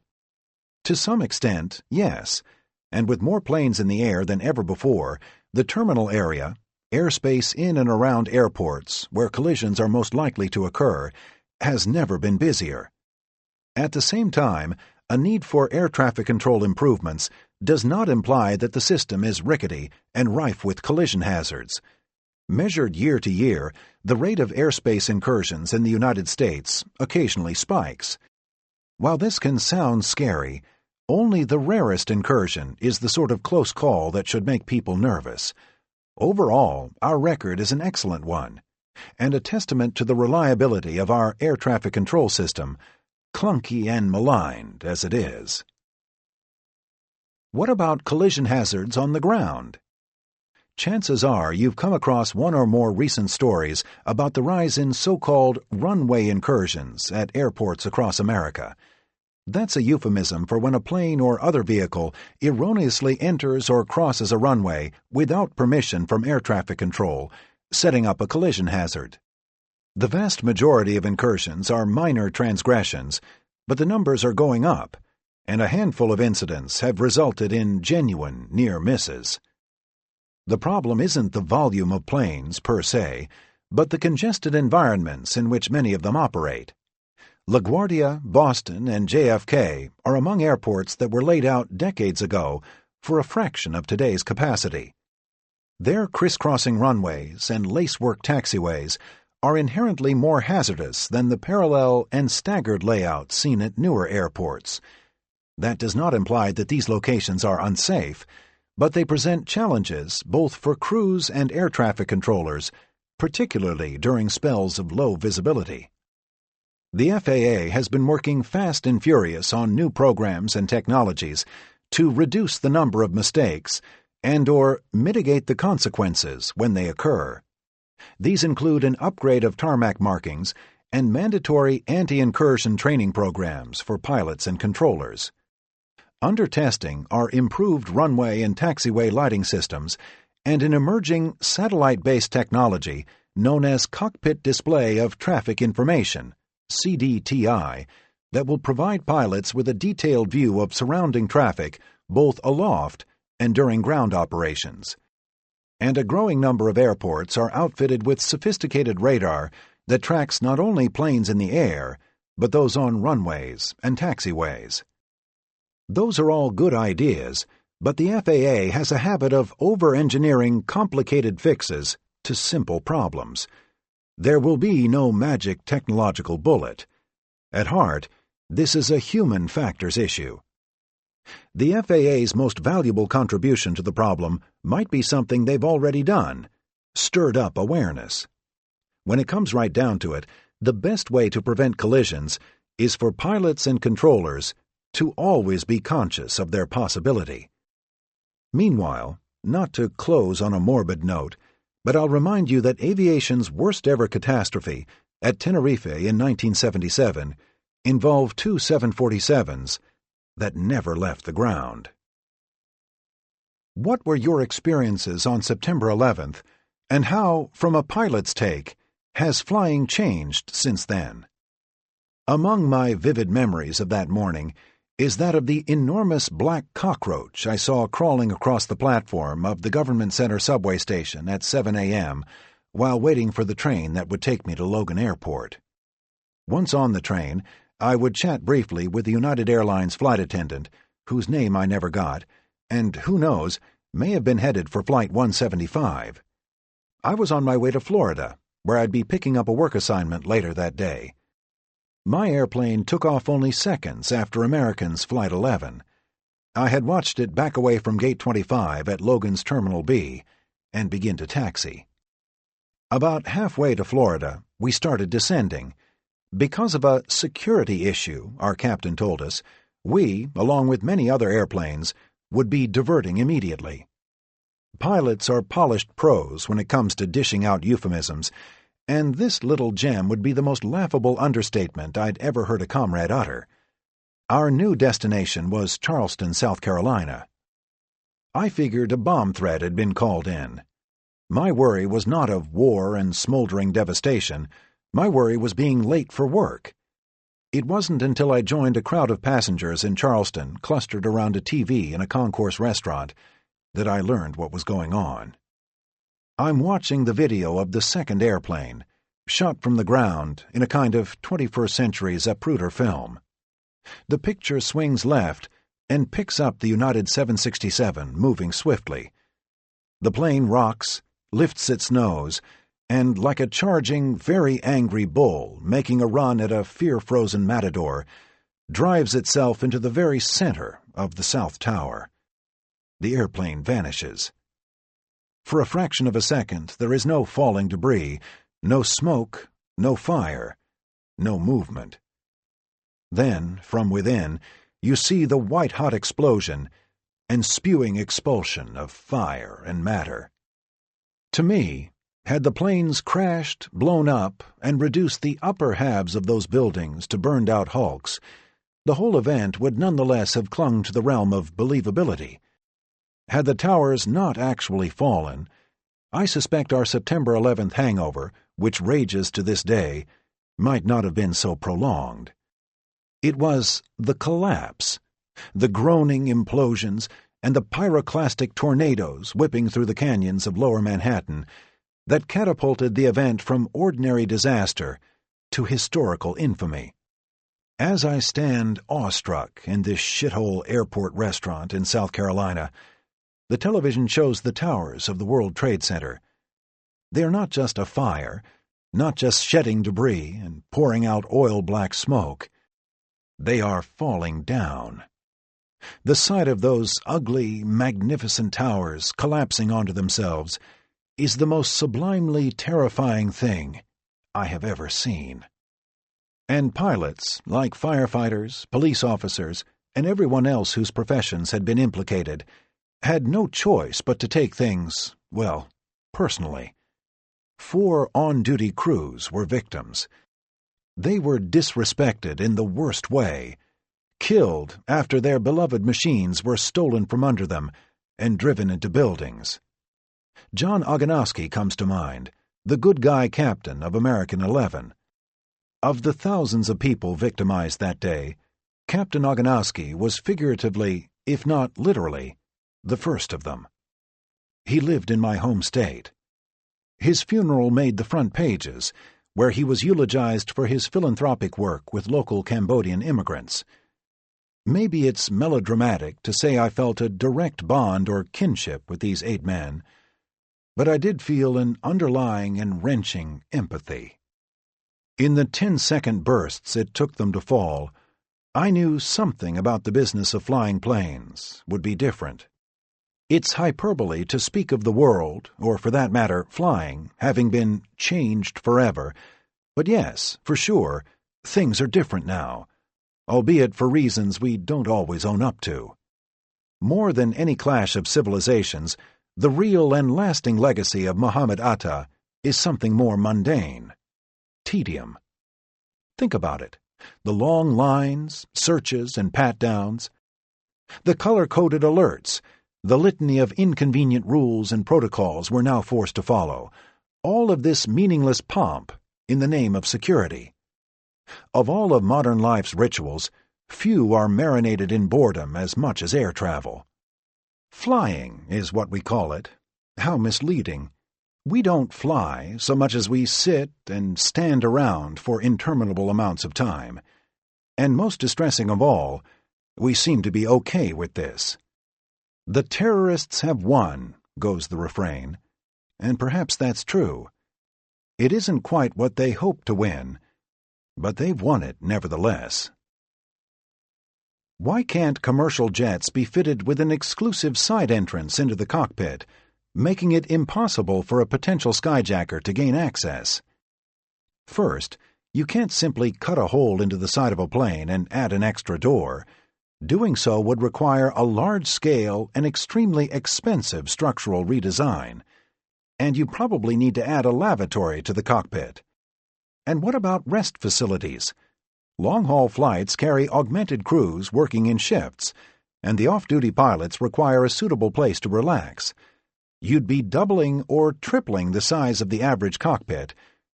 To some extent, yes, and with more planes in the air than ever before, the terminal area, airspace in and around airports where collisions are most likely to occur, has never been busier. At the same time, a need for air traffic control improvements does not imply that the system is rickety and rife with collision hazards. Measured year to year, the rate of airspace incursions in the United States occasionally spikes. While this can sound scary, only the rarest incursion is the sort of close call that should make people nervous. Overall, our record is an excellent one, and a testament to the reliability of our air traffic control system, clunky and maligned as it is. What about collision hazards on the ground? Chances are you've come across one or more recent stories about the rise in so-called runway incursions at airports across America. That's a euphemism for when a plane or other vehicle erroneously enters or crosses a runway without permission from air traffic control, setting up a collision hazard. The vast majority of incursions are minor transgressions, but the numbers are going up, and a handful of incidents have resulted in genuine near misses. The problem isn't the volume of planes per se, but the congested environments in which many of them operate. LaGuardia, Boston, and JFK are among airports that were laid out decades ago for a fraction of today's capacity. Their crisscrossing runways and lacework taxiways are inherently more hazardous than the parallel and staggered layouts seen at newer airports. That does not imply that these locations are unsafe, but they present challenges both for crews and air traffic controllers, particularly during spells of low visibility. The FAA has been working fast and furious on new programs and technologies to reduce the number of mistakes and/or mitigate the consequences when they occur. These include an upgrade of tarmac markings and mandatory anti-incursion training programs for pilots and controllers. Under testing are improved runway and taxiway lighting systems and an emerging satellite-based technology known as Cockpit Display of Traffic Information, CDTI, that will provide pilots with a detailed view of surrounding traffic both aloft and during ground operations. And a growing number of airports are outfitted with sophisticated radar that tracks not only planes in the air, but those on runways and taxiways. Those are all good ideas, but the FAA has a habit of over-engineering complicated fixes to simple problems. There will be no magic technological bullet. At heart, this is a human factors issue. The FAA's most valuable contribution to the problem might be something they've already done: stirred up awareness. When it comes right down to it, the best way to prevent collisions is for pilots and controllers to always be conscious of their possibility. Meanwhile, not to close on a morbid note, but I'll remind you that aviation's worst-ever catastrophe at Tenerife in 1977 involved two 747s that never left the ground. What were your experiences on September 11th, and how, from a pilot's take, has flying changed since then? Among my vivid memories of that morning is that of the enormous black cockroach I saw crawling across the platform of the Government Center subway station at 7 a.m. while waiting for the train that would take me to Logan Airport. Once on the train, I would chat briefly with the United Airlines flight attendant, whose name I never got, and who knows, may have been headed for Flight 175. I was on my way to Florida, where I'd be picking up a work assignment later that day. My airplane took off only seconds after American's Flight 11. I had watched it back away from Gate 25 at Logan's Terminal B and begin to taxi. About halfway to Florida, we started descending. Because of a security issue, our captain told us, we, along with many other airplanes, would be diverting immediately. Pilots are polished pros when it comes to dishing out euphemisms, and this little gem would be the most laughable understatement I'd ever heard a comrade utter. Our new destination was Charleston, South Carolina. I figured a bomb threat had been called in. My worry was not of war and smoldering devastation. My worry was being late for work. It wasn't until I joined a crowd of passengers in Charleston clustered around a TV in a concourse restaurant that I learned what was going on. I'm watching the video of the second airplane, shot from the ground in a kind of 21st century Zapruder film. The picture swings left and picks up the United 767 moving swiftly. The plane rocks, lifts its nose, and like a charging, very angry bull making a run at a fear-frozen matador, drives itself into the very center of the South Tower. The airplane vanishes. For a fraction of a second, there is no falling debris, no smoke, no fire, no movement. Then, from within, you see the white-hot explosion and spewing expulsion of fire and matter. To me, had the planes crashed, blown up, and reduced the upper halves of those buildings to burned-out hulks, the whole event would nonetheless have clung to the realm of believability. Had the towers not actually fallen, I suspect our September 11th hangover, which rages to this day, might not have been so prolonged. It was the collapse, the groaning implosions, and the pyroclastic tornadoes whipping through the canyons of Lower Manhattan that catapulted the event from ordinary disaster to historical infamy. As I stand awestruck in this shithole airport restaurant in South Carolina, the television shows the towers of the World Trade Center. They are not just afire, not just shedding debris and pouring out oil-black smoke. They are falling down. The sight of those ugly, magnificent towers collapsing onto themselves is the most sublimely terrifying thing I have ever seen. And pilots, like firefighters, police officers, and everyone else whose professions had been implicated, had no choice but to take things, well, personally. 4 on-duty crews were victims. They were disrespected in the worst way, killed after their beloved machines were stolen from under them and driven into buildings. John Oganowski comes to mind, the good guy captain of American 11. Of the thousands of people victimized that day, Captain Oganowski was figuratively, if not literally, the first of them. He lived in my home state. His funeral made the front pages, where he was eulogized for his philanthropic work with local Cambodian immigrants. Maybe it's melodramatic to say I felt a direct bond or kinship with these 8 men, but I did feel an underlying and wrenching empathy. In the 10-second bursts it took them to fall, I knew something about the business of flying planes would be different. It's hyperbole to speak of the world, or for that matter, flying, having been changed forever, but yes, for sure, things are different now, albeit for reasons we don't always own up to. More than any clash of civilizations, the real and lasting legacy of Muhammad Atta is something more mundane: tedium. Think about it. The long lines, searches, and pat-downs, the color-coded alerts, the litany of inconvenient rules and protocols we're now forced to follow, all of this meaningless pomp in the name of security. Of all of modern life's rituals, few are marinated in boredom as much as air travel. Flying is what we call it. How misleading. We don't fly so much as we sit and stand around for interminable amounts of time. And most distressing of all, we seem to be okay with this. The terrorists have won, goes the refrain, and perhaps that's true. It isn't quite what they hoped to win, but they've won it nevertheless. Why can't commercial jets be fitted with an exclusive side entrance into the cockpit, making it impossible for a potential skyjacker to gain access? First, you can't simply cut a hole into the side of a plane and add an extra door. Doing so would require a large-scale and extremely expensive structural redesign. And you probably need to add a lavatory to the cockpit. And what about rest facilities? Long-haul flights carry augmented crews working in shifts, and the off-duty pilots require a suitable place to relax. You'd be doubling or tripling the size of the average cockpit,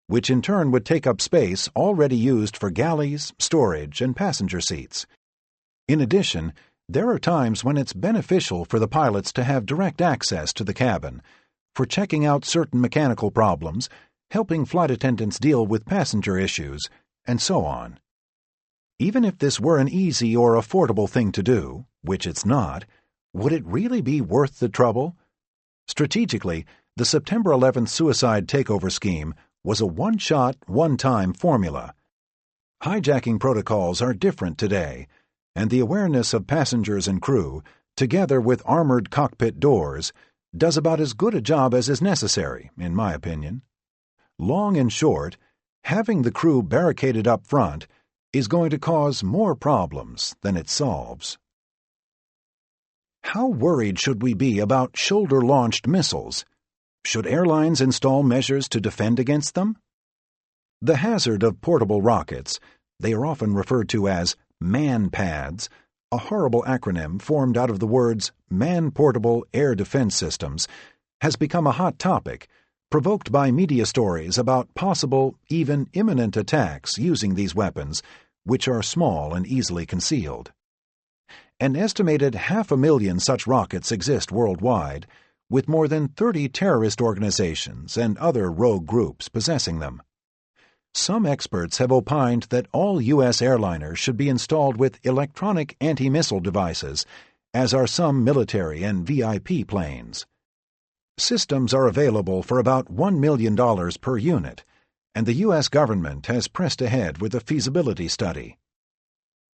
which in turn would take up space already used for galleys, storage, and passenger seats. In addition, there are times when it's beneficial for the pilots to have direct access to the cabin, for checking out certain mechanical problems, helping flight attendants deal with passenger issues, and so on. Even if this were an easy or affordable thing to do, which it's not, would it really be worth the trouble? Strategically, the September 11th suicide takeover scheme was a one-shot, one-time formula. Hijacking protocols are different today, and the awareness of passengers and crew, together with armored cockpit doors, does about as good a job as is necessary, in my opinion. Long and short, having the crew barricaded up front is going to cause more problems than it solves. How worried should we be about shoulder-launched missiles? Should airlines install measures to defend against them? The hazard of portable rockets, they are often referred to as man-pads, a horrible acronym formed out of the words Man-Portable Air Defense Systems, has become a hot topic, provoked by media stories about possible, even imminent attacks using these weapons, which are small and easily concealed. An estimated 500,000 such rockets exist worldwide, with more than 30 terrorist organizations and other rogue groups possessing them. Some experts have opined that all U.S. airliners should be installed with electronic anti-missile devices, as are some military and VIP planes. Systems are available for about $1 million per unit, and the U.S. government has pressed ahead with a feasibility study.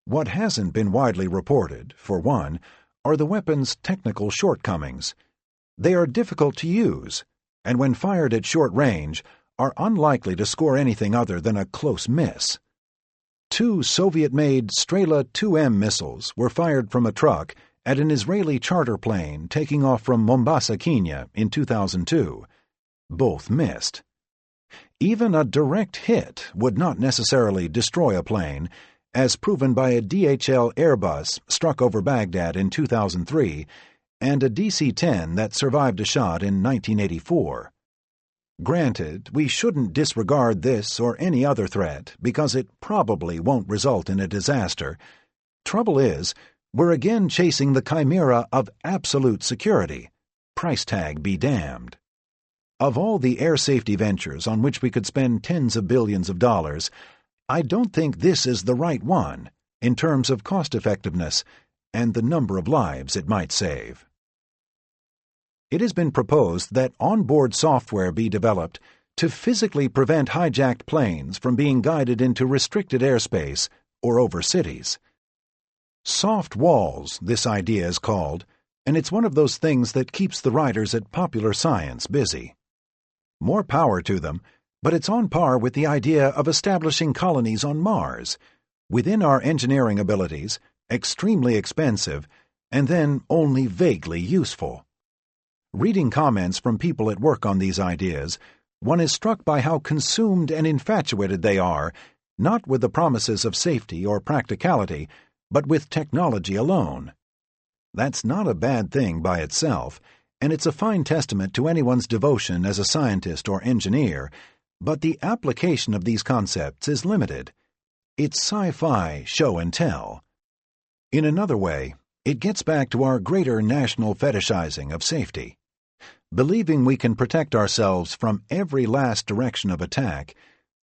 What hasn't been widely reported, for one, are the weapon's technical shortcomings. They are difficult to use, and when fired at short range, are unlikely to score anything other than a close miss. 2 Soviet-made Strela 2M missiles were fired from a truck at an Israeli charter plane taking off from Mombasa, Kenya in 2002. Both missed. Even a direct hit would not necessarily destroy a plane, as proven by a DHL Airbus struck over Baghdad in 2003 and a DC-10 that survived a shot in 1984. Granted, we shouldn't disregard this or any other threat because it probably won't result in a disaster. Trouble is, we're again chasing the chimera of absolute security. Price tag be damned. Of all the air safety ventures on which we could spend tens of billions of dollars, I don't think this is the right one in terms of cost-effectiveness and the number of lives it might save. It has been proposed that onboard software be developed to physically prevent hijacked planes from being guided into restricted airspace or over cities. Soft walls, this idea is called, and it's one of those things that keeps the writers at Popular Science busy. More power to them, but it's on par with the idea of establishing colonies on Mars, within our engineering abilities, extremely expensive, and then only vaguely useful. Reading comments from people at work on these ideas, one is struck by how consumed and infatuated they are, not with the promises of safety or practicality, but with technology alone. That's not a bad thing by itself, and it's a fine testament to anyone's devotion as a scientist or engineer, but the application of these concepts is limited. It's sci-fi show and tell. In another way, it gets back to our greater national fetishizing of safety. Believing we can protect ourselves from every last direction of attack,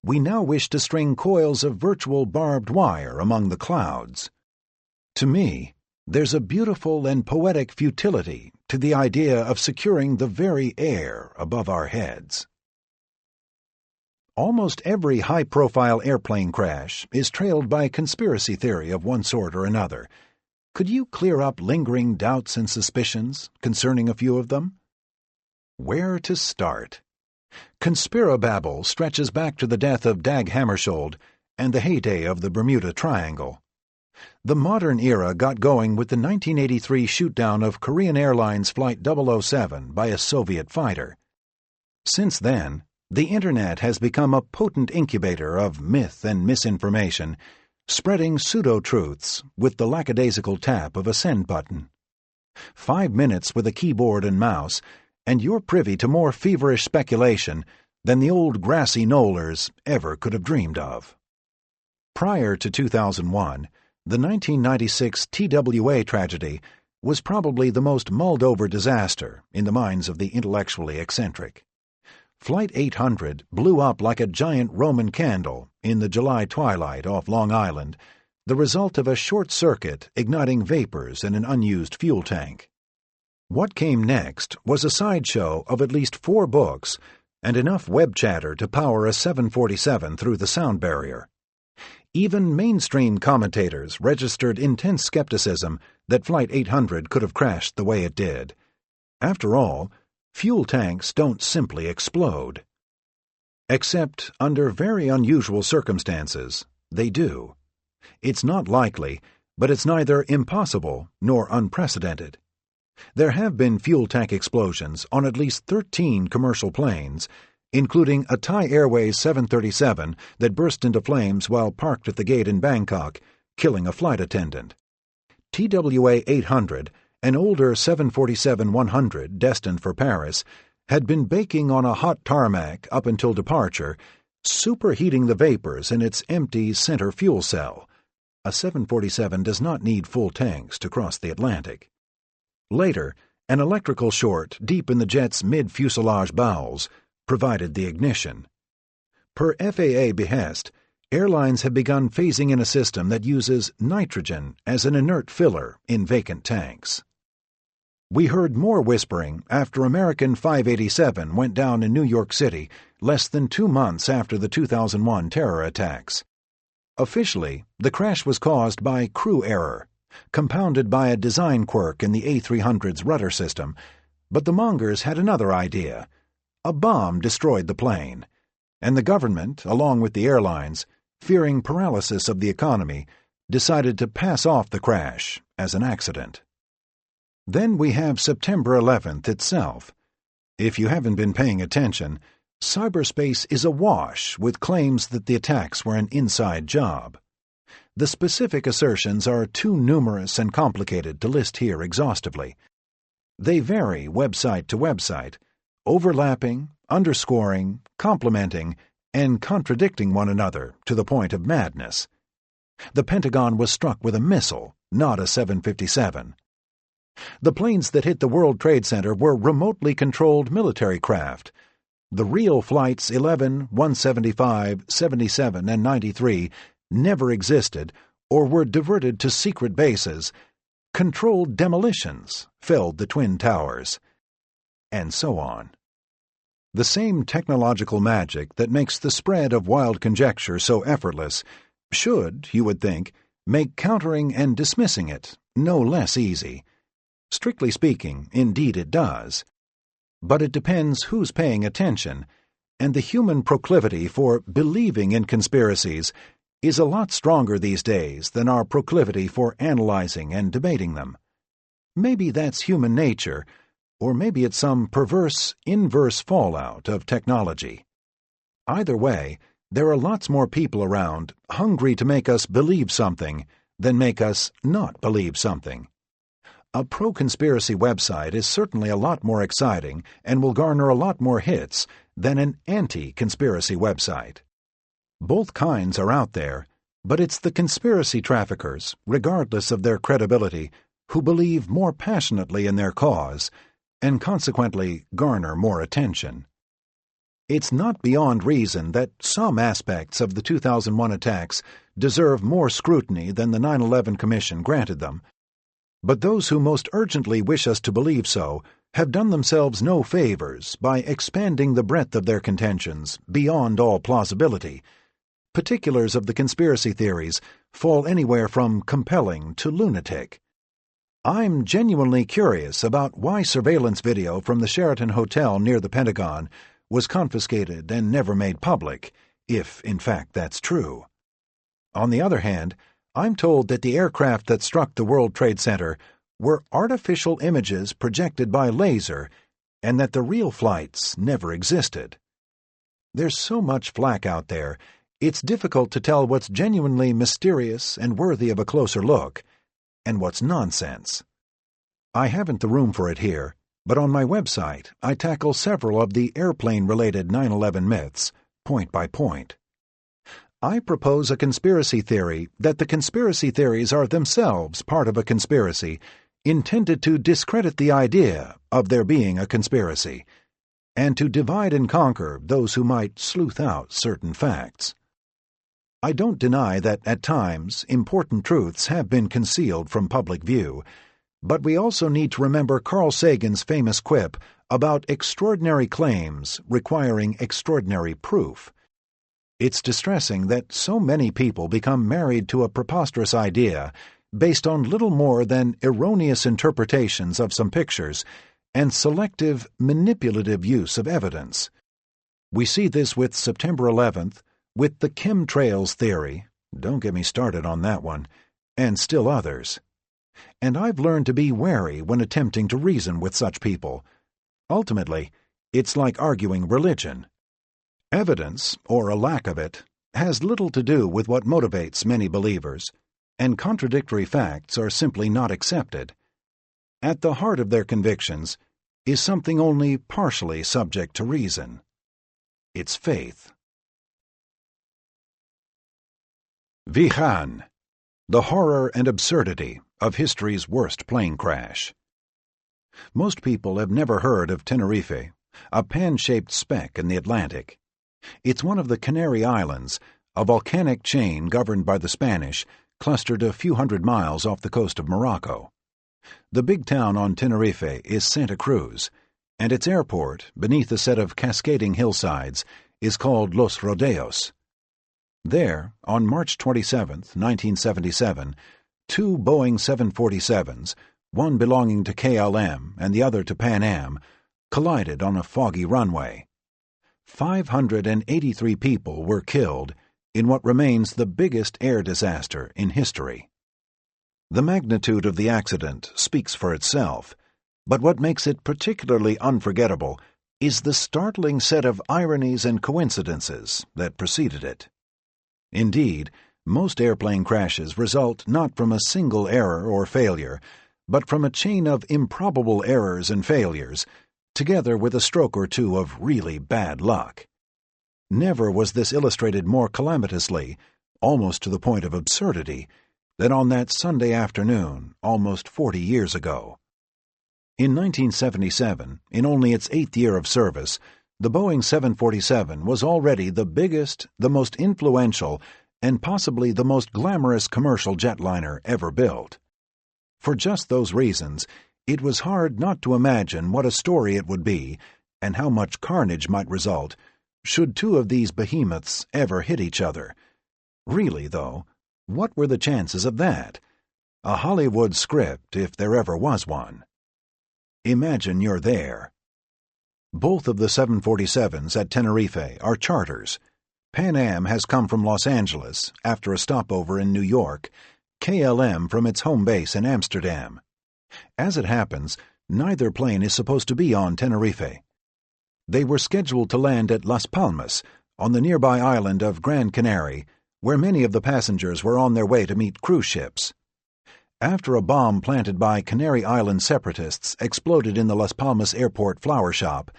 we now wish to string coils of virtual barbed wire among the clouds. To me, there's a beautiful and poetic futility to the idea of securing the very air above our heads. Almost every high-profile airplane crash is trailed by a conspiracy theory of one sort or another. Could you clear up lingering doubts and suspicions concerning a few of them? Where to start? Conspirababble stretches back to the death of Dag Hammarskjöld and the heyday of the Bermuda Triangle. The modern era got going with the 1983 shoot-down of Korean Airlines Flight 007 by a Soviet fighter. Since then, the Internet has become a potent incubator of myth and misinformation, spreading pseudo-truths with the lackadaisical tap of a send button. 5 minutes with a keyboard and mouse, and you're privy to more feverish speculation than the old grassy knollers ever could have dreamed of. Prior to 2001, the 1996 TWA tragedy was probably the most mulled-over disaster in the minds of the intellectually eccentric. Flight 800 blew up like a giant Roman candle in the July twilight off Long Island, the result of a short circuit igniting vapors in an unused fuel tank. What came next was a sideshow of at least 4 books and enough web chatter to power a 747 through the sound barrier. Even mainstream commentators registered intense skepticism that Flight 800 could have crashed the way it did. After all, fuel tanks don't simply explode. Except under very unusual circumstances, they do. It's not likely, but it's neither impossible nor unprecedented. There have been fuel tank explosions on at least 13 commercial planes, including a Thai Airways 737 that burst into flames while parked at the gate in Bangkok, killing a flight attendant. TWA 800, an older 747-100 destined for Paris, had been baking on a hot tarmac up until departure, superheating the vapors in its empty center fuel cell. A 747 does not need full tanks to cross the Atlantic. Later, an electrical short deep in the jet's mid-fuselage bowels provided the ignition. Per FAA behest, airlines have begun phasing in a system that uses nitrogen as an inert filler in vacant tanks. We heard more whispering after American 587 went down in New York City less than 2 months after the 2001 terror attacks. Officially, the crash was caused by crew error, compounded by a design quirk in the A300's rudder system, but the mongers had another idea. A bomb destroyed the plane, and the government, along with the airlines, fearing paralysis of the economy, decided to pass off the crash as an accident. Then we have September 11th itself. If you haven't been paying attention, cyberspace is awash with claims that the attacks were an inside job. The specific assertions are too numerous and complicated to list here exhaustively. They vary website to website, overlapping, underscoring, complementing, and contradicting one another to the point of madness. The Pentagon was struck with a missile, not a 757. The planes that hit the World Trade Center were remotely controlled military craft. The real flights 11, 175, 77, and 93 never existed or were diverted to secret bases. Controlled demolitions felled the Twin Towers. And so on. The same technological magic that makes the spread of wild conjecture so effortless should, you would think, make countering and dismissing it no less easy. Strictly speaking, indeed it does. But it depends who's paying attention, and the human proclivity for believing in conspiracies is a lot stronger these days than our proclivity for analyzing and debating them. Maybe that's human nature, or maybe it's some perverse, inverse fallout of technology. Either way, there are lots more people around hungry to make us believe something than make us not believe something. A pro-conspiracy website is certainly a lot more exciting and will garner a lot more hits than an anti-conspiracy website. Both kinds are out there, but it's the conspiracy traffickers, regardless of their credibility, who believe more passionately in their cause and consequently garner more attention. It's not beyond reason that some aspects of the 2001 attacks deserve more scrutiny than the 9/11 Commission granted them, but those who most urgently wish us to believe so have done themselves no favors by expanding the breadth of their contentions beyond all plausibility. Particulars of the conspiracy theories fall anywhere from compelling to lunatic. I'm genuinely curious about why surveillance video from the Sheraton Hotel near the Pentagon was confiscated and never made public, if in fact that's true. On the other hand, I'm told that the aircraft that struck the World Trade Center were artificial images projected by laser and that the real flights never existed. There's so much flack out there, it's difficult to tell what's genuinely mysterious and worthy of a closer look, and what's nonsense. I haven't the room for it here, but on my website I tackle several of the airplane-related 9/11 myths, point by point. I propose a conspiracy theory that the conspiracy theories are themselves part of a conspiracy intended to discredit the idea of there being a conspiracy, and to divide and conquer those who might sleuth out certain facts. I don't deny that at times important truths have been concealed from public view, but we also need to remember Carl Sagan's famous quip about extraordinary claims requiring extraordinary proof. It's distressing that so many people become married to a preposterous idea based on little more than erroneous interpretations of some pictures and selective, manipulative use of evidence. We see this with September 11th, with the chemtrails theory, don't get me started on that one, and still others. And I've learned to be wary when attempting to reason with such people. Ultimately, it's like arguing religion. Evidence, or a lack of it, has little to do with what motivates many believers, and contradictory facts are simply not accepted. At the heart of their convictions is something only partially subject to reason. It's faith. Wuhan, the horror and absurdity of history's worst plane crash. Most people have never heard of Tenerife, a pan-shaped speck in the Atlantic. It's one of the Canary Islands, a volcanic chain governed by the Spanish, clustered a few hundred miles off the coast of Morocco. The big town on Tenerife is Santa Cruz, and its airport, beneath a set of cascading hillsides, is called Los Rodeos. There, on March 27, 1977, two Boeing 747s, one belonging to KLM and the other to Pan Am, collided on a foggy runway. 583 people were killed in what remains the biggest air disaster in history. The magnitude of the accident speaks for itself, but what makes it particularly unforgettable is the startling set of ironies and coincidences that preceded it. Indeed, most airplane crashes result not from a single error or failure, but from a chain of improbable errors and failures, together with a stroke or two of really bad luck. Never was this illustrated more calamitously, almost to the point of absurdity, than on that Sunday afternoon, almost 40 years ago. In 1977, in only its 8th year of service, the Boeing 747 was already the biggest, the most influential, and possibly the most glamorous commercial jetliner ever built. For just those reasons, it was hard not to imagine what a story it would be and how much carnage might result should two of these behemoths ever hit each other. Really, though, what were the chances of that? A Hollywood script, if there ever was one. Imagine you're there. Both of the 747s at Tenerife are charters. Pan Am has come from Los Angeles after a stopover in New York, KLM from its home base in Amsterdam. As it happens, neither plane is supposed to be on Tenerife. They were scheduled to land at Las Palmas, on the nearby island of Gran Canary, where many of the passengers were on their way to meet cruise ships. After a bomb planted by Canary Island separatists exploded in the Las Palmas airport flower shop,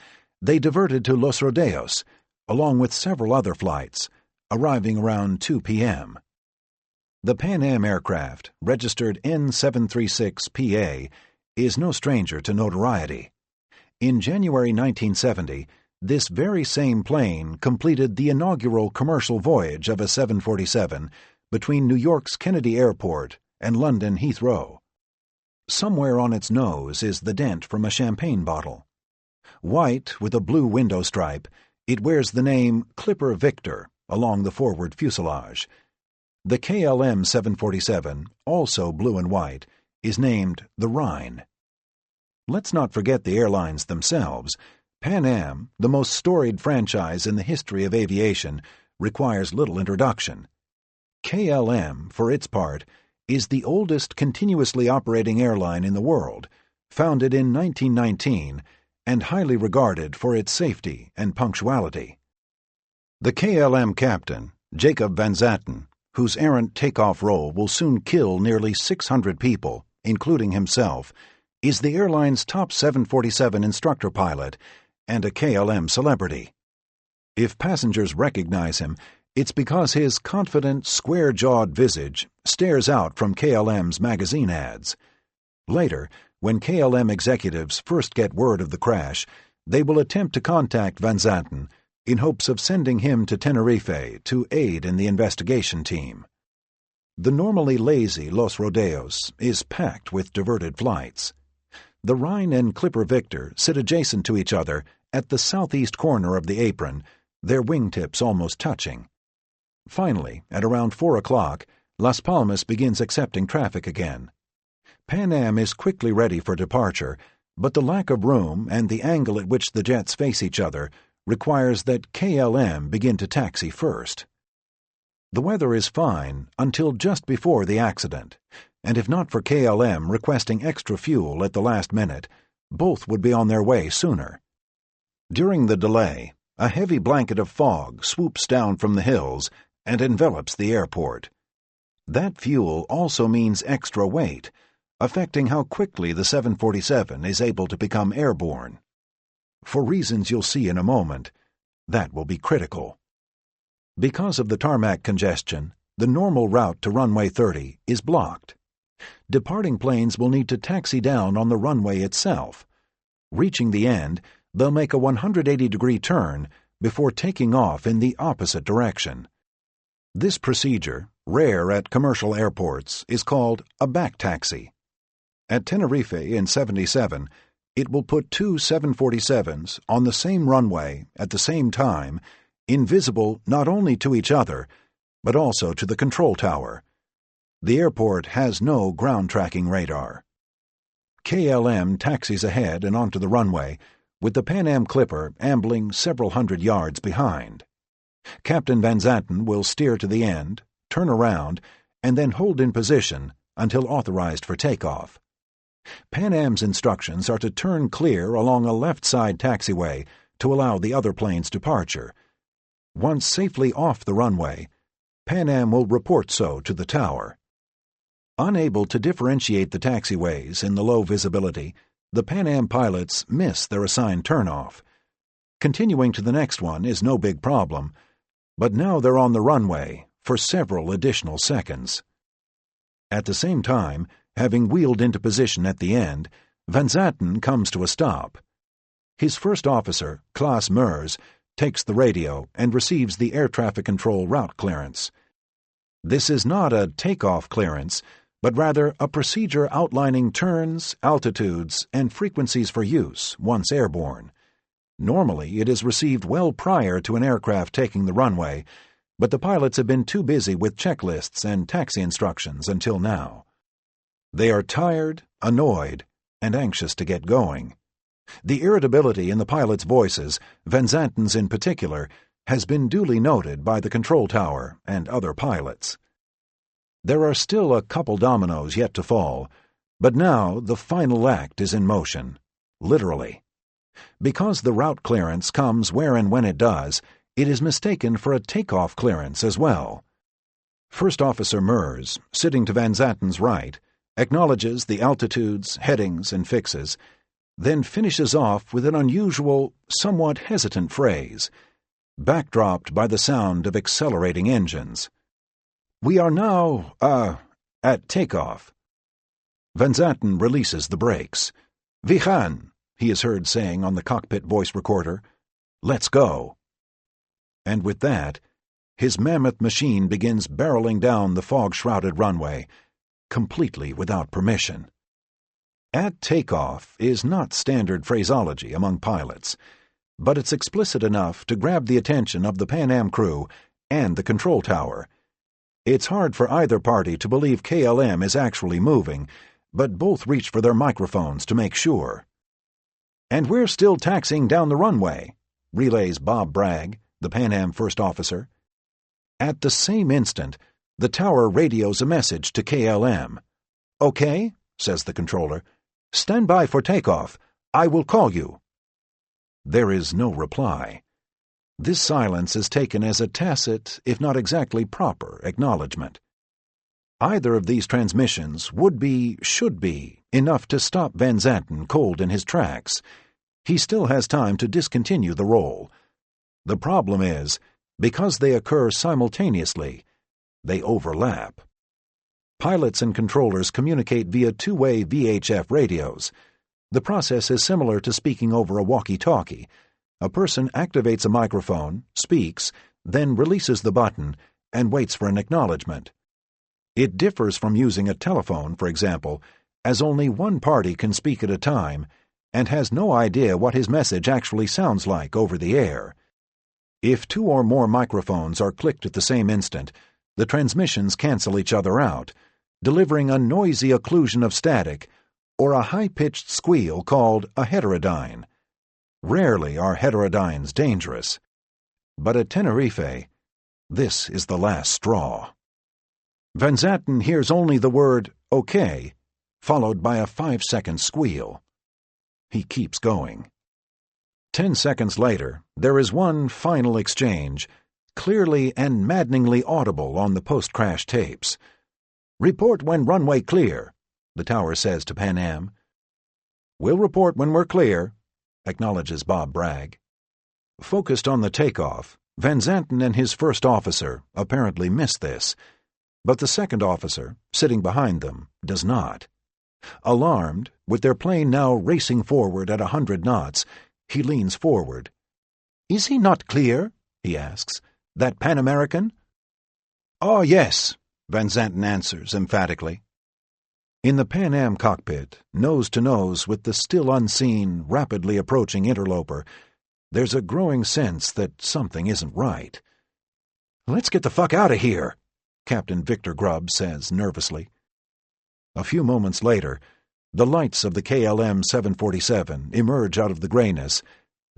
they diverted to Los Rodeos, along with several other flights, arriving around 2 p.m. The Pan Am aircraft, registered N736PA, is no stranger to notoriety. In January 1970, this very same plane completed the inaugural commercial voyage of a 747 between New York's Kennedy Airport and London Heathrow. Somewhere on its nose is the dent from a champagne bottle. White with a blue window stripe, it wears the name Clipper Victor along the forward fuselage. The KLM 747, also blue and white, is named the Rhine. Let's not forget the airlines themselves. Pan Am, the most storied franchise in the history of aviation, requires little introduction. KLM, for its part, is the oldest continuously operating airline in the world, founded in 1919 and highly regarded for its safety and punctuality. The KLM captain, Jacob Van Zatten, whose errant takeoff role will soon kill nearly 600 people, including himself, is the airline's top 747 instructor pilot and a KLM celebrity. If passengers recognize him, it's because his confident, square-jawed visage stares out from KLM's magazine ads. Later, when KLM executives first get word of the crash, they will attempt to contact Van Zatten in hopes of sending him to Tenerife to aid in the investigation team. The normally lazy Los Rodeos is packed with diverted flights. The Rhine and Clipper Victor sit adjacent to each other at the southeast corner of the apron, their wingtips almost touching. Finally, at around 4 o'clock, Las Palmas begins accepting traffic again. Pan Am is quickly ready for departure, but the lack of room and the angle at which the jets face each other requires that KLM begin to taxi first. The weather is fine until just before the accident, and if not for KLM requesting extra fuel at the last minute, both would be on their way sooner. During the delay, a heavy blanket of fog swoops down from the hills and envelops the airport. That fuel also means extra weight, affecting how quickly the 747 is able to become airborne. For reasons you'll see in a moment, that will be critical. Because of the tarmac congestion, the normal route to runway 30 is blocked. Departing planes will need to taxi down on the runway itself. Reaching the end, they'll make a 180-degree turn before taking off in the opposite direction. This procedure, rare at commercial airports, is called a back taxi. At Tenerife in '77, it will put two 747s on the same runway at the same time, invisible not only to each other, but also to the control tower. The airport has no ground tracking radar. KLM taxis ahead and onto the runway, with the Pan Am Clipper ambling several hundred yards behind. Captain Van Zatten will steer to the end, turn around, and then hold in position until authorized for takeoff. Pan Am's instructions are to turn clear along a left-side taxiway to allow the other plane's departure. Once safely off the runway, Pan Am will report so to the tower. Unable to differentiate the taxiways in the low visibility, the Pan Am pilots miss their assigned turnoff. Continuing to the next one is no big problem, but now they're on the runway for several additional seconds. At the same time, having wheeled into position at the end, Van Zatten comes to a stop. His first officer, Klaas Meurs, takes the radio and receives the air traffic control route clearance. This is not a takeoff clearance, but rather a procedure outlining turns, altitudes, and frequencies for use once airborne. Normally, it is received well prior to an aircraft taking the runway, but the pilots have been too busy with checklists and taxi instructions until now. They are tired, annoyed, and anxious to get going. The irritability in the pilots' voices, Van Zatten's in particular, has been duly noted by the control tower and other pilots. There are still a couple dominoes yet to fall, but now the final act is in motion, literally. Because the route clearance comes where and when it does, it is mistaken for a takeoff clearance as well. First Officer Meurs, sitting to Van Zatten's right, acknowledges the altitudes, headings, and fixes, then finishes off with an unusual, somewhat hesitant phrase, backdropped by the sound of accelerating engines. "We are now, at takeoff." Van Zatten releases the brakes. "We gaan," he is heard saying on the cockpit voice recorder. "Let's go." And with that, his mammoth machine begins barreling down the fog-shrouded runway, completely without permission. At takeoff is not standard phraseology among pilots, but it's explicit enough to grab the attention of the Pan Am crew and the control tower. It's hard for either party to believe KLM is actually moving, but both reach for their microphones to make sure. "And we're still taxiing down the runway," relays Bob Bragg, the Pan Am first officer. At the same instant, the tower radios a message to KLM. "Okay," says the controller. "Stand by for takeoff. I will call you." There is no reply. This silence is taken as a tacit, if not exactly proper, acknowledgement. Either of these transmissions should be, enough to stop Van Zanten cold in his tracks. He still has time to discontinue the roll. The problem is, because they occur simultaneously, they overlap. Pilots and controllers communicate via two-way VHF radios. The process is similar to speaking over a walkie-talkie. A person activates a microphone, speaks, then releases the button, and waits for an acknowledgement. It differs from using a telephone, for example, as only one party can speak at a time and has no idea what his message actually sounds like over the air. If two or more microphones are clicked at the same instant, the transmissions cancel each other out, delivering a noisy occlusion of static or a high-pitched squeal called a heterodyne. Rarely are heterodynes dangerous, but at Tenerife, this is the last straw. Van Zanten hears only the word "okay," followed by a 5-second squeal. He keeps going. 10 seconds later, there is one final exchange, clearly and maddeningly audible on the post-crash tapes. "Report when runway clear," the tower says to Pan Am. "We'll report when we're clear," acknowledges Bob Bragg. Focused on the takeoff, Van Zanten and his first officer apparently miss this, but the second officer, sitting behind them, does not. Alarmed, with their plane now racing forward at 100 knots, he leans forward. "Is he not clear?" he asks. "That Pan American?" "Oh, yes," Van Zanten answers emphatically. In the Pan Am cockpit, nose to nose with the still unseen, rapidly approaching interloper, there's a growing sense that something isn't right. "Let's get the fuck out of here," Captain Victor Grubb says nervously. A few moments later, the lights of the KLM 747 emerge out of the grayness,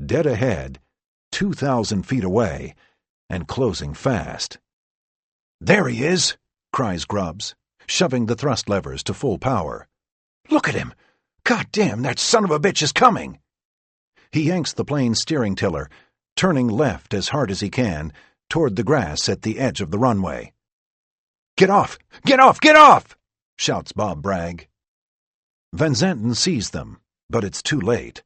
dead ahead, 2,000 feet away, and closing fast. "There he is!" cries Grubbs, shoving the thrust levers to full power. "Look at him! God damn, that son of a bitch is coming!" He yanks the plane's steering tiller, turning left as hard as he can, toward the grass at the edge of the runway. "Get off! Get off! Get off!" shouts Bob Bragg. Van Zanten sees them, but it's too late.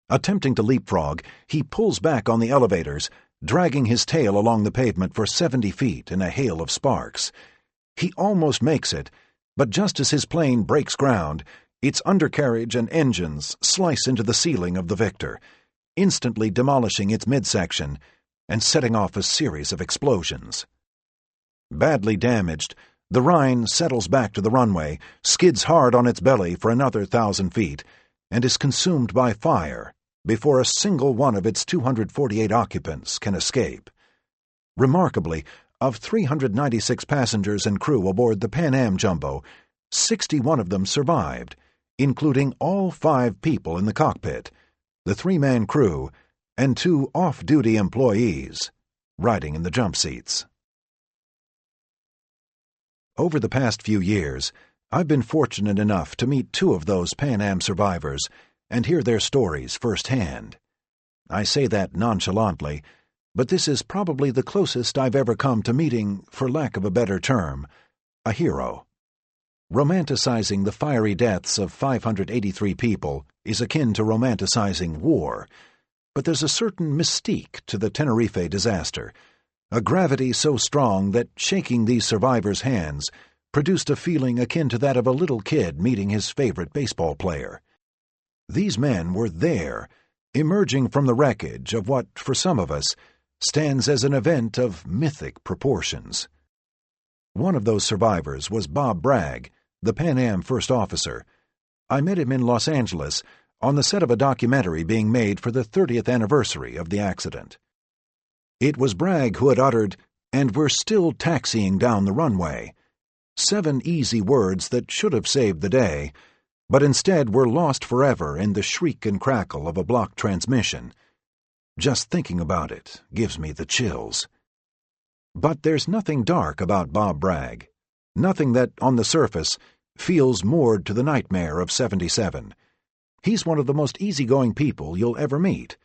Attempting to leapfrog, he pulls back on the elevators, dragging his tail along the pavement for 70 feet in a hail of sparks. He almost makes it, but just as his plane breaks ground, its undercarriage and engines slice into the ceiling of the Victor, instantly demolishing its midsection and setting off a series of explosions. Badly damaged, the Rhine settles back to the runway, skids hard on its belly for another 1,000 feet, and is consumed by fire before a single one of its 248 occupants can escape. Remarkably, of 396 passengers and crew aboard the Pan Am Jumbo, 61 of them survived, including all 5 people in the cockpit, the 3-man crew, and 2 off-duty employees, riding in the jump seats. Over the past few years, I've been fortunate enough to meet 2 of those Pan Am survivors and hear their stories firsthand. I say that nonchalantly, but this is probably the closest I've ever come to meeting, for lack of a better term, a hero. Romanticizing the fiery deaths of 583 people is akin to romanticizing war, but there's a certain mystique to the Tenerife disaster, a gravity so strong that shaking these survivors' hands produced a feeling akin to that of a little kid meeting his favorite baseball player. These men were there, emerging from the wreckage of what, for some of us, stands as an event of mythic proportions. One of those survivors was Bob Bragg, the Pan Am first officer. I met him in Los Angeles on the set of a documentary being made for the 30th anniversary of the accident. It was Bragg who had uttered, "And we're still taxiing down the runway," 7 easy words that should have saved the day, but instead were lost forever in the shriek and crackle of a blocked transmission. Just thinking about it gives me the chills. But there's nothing dark about Bob Bragg, nothing that, on the surface, feels moored to the nightmare of 77. He's one of the most easygoing people you'll ever meet.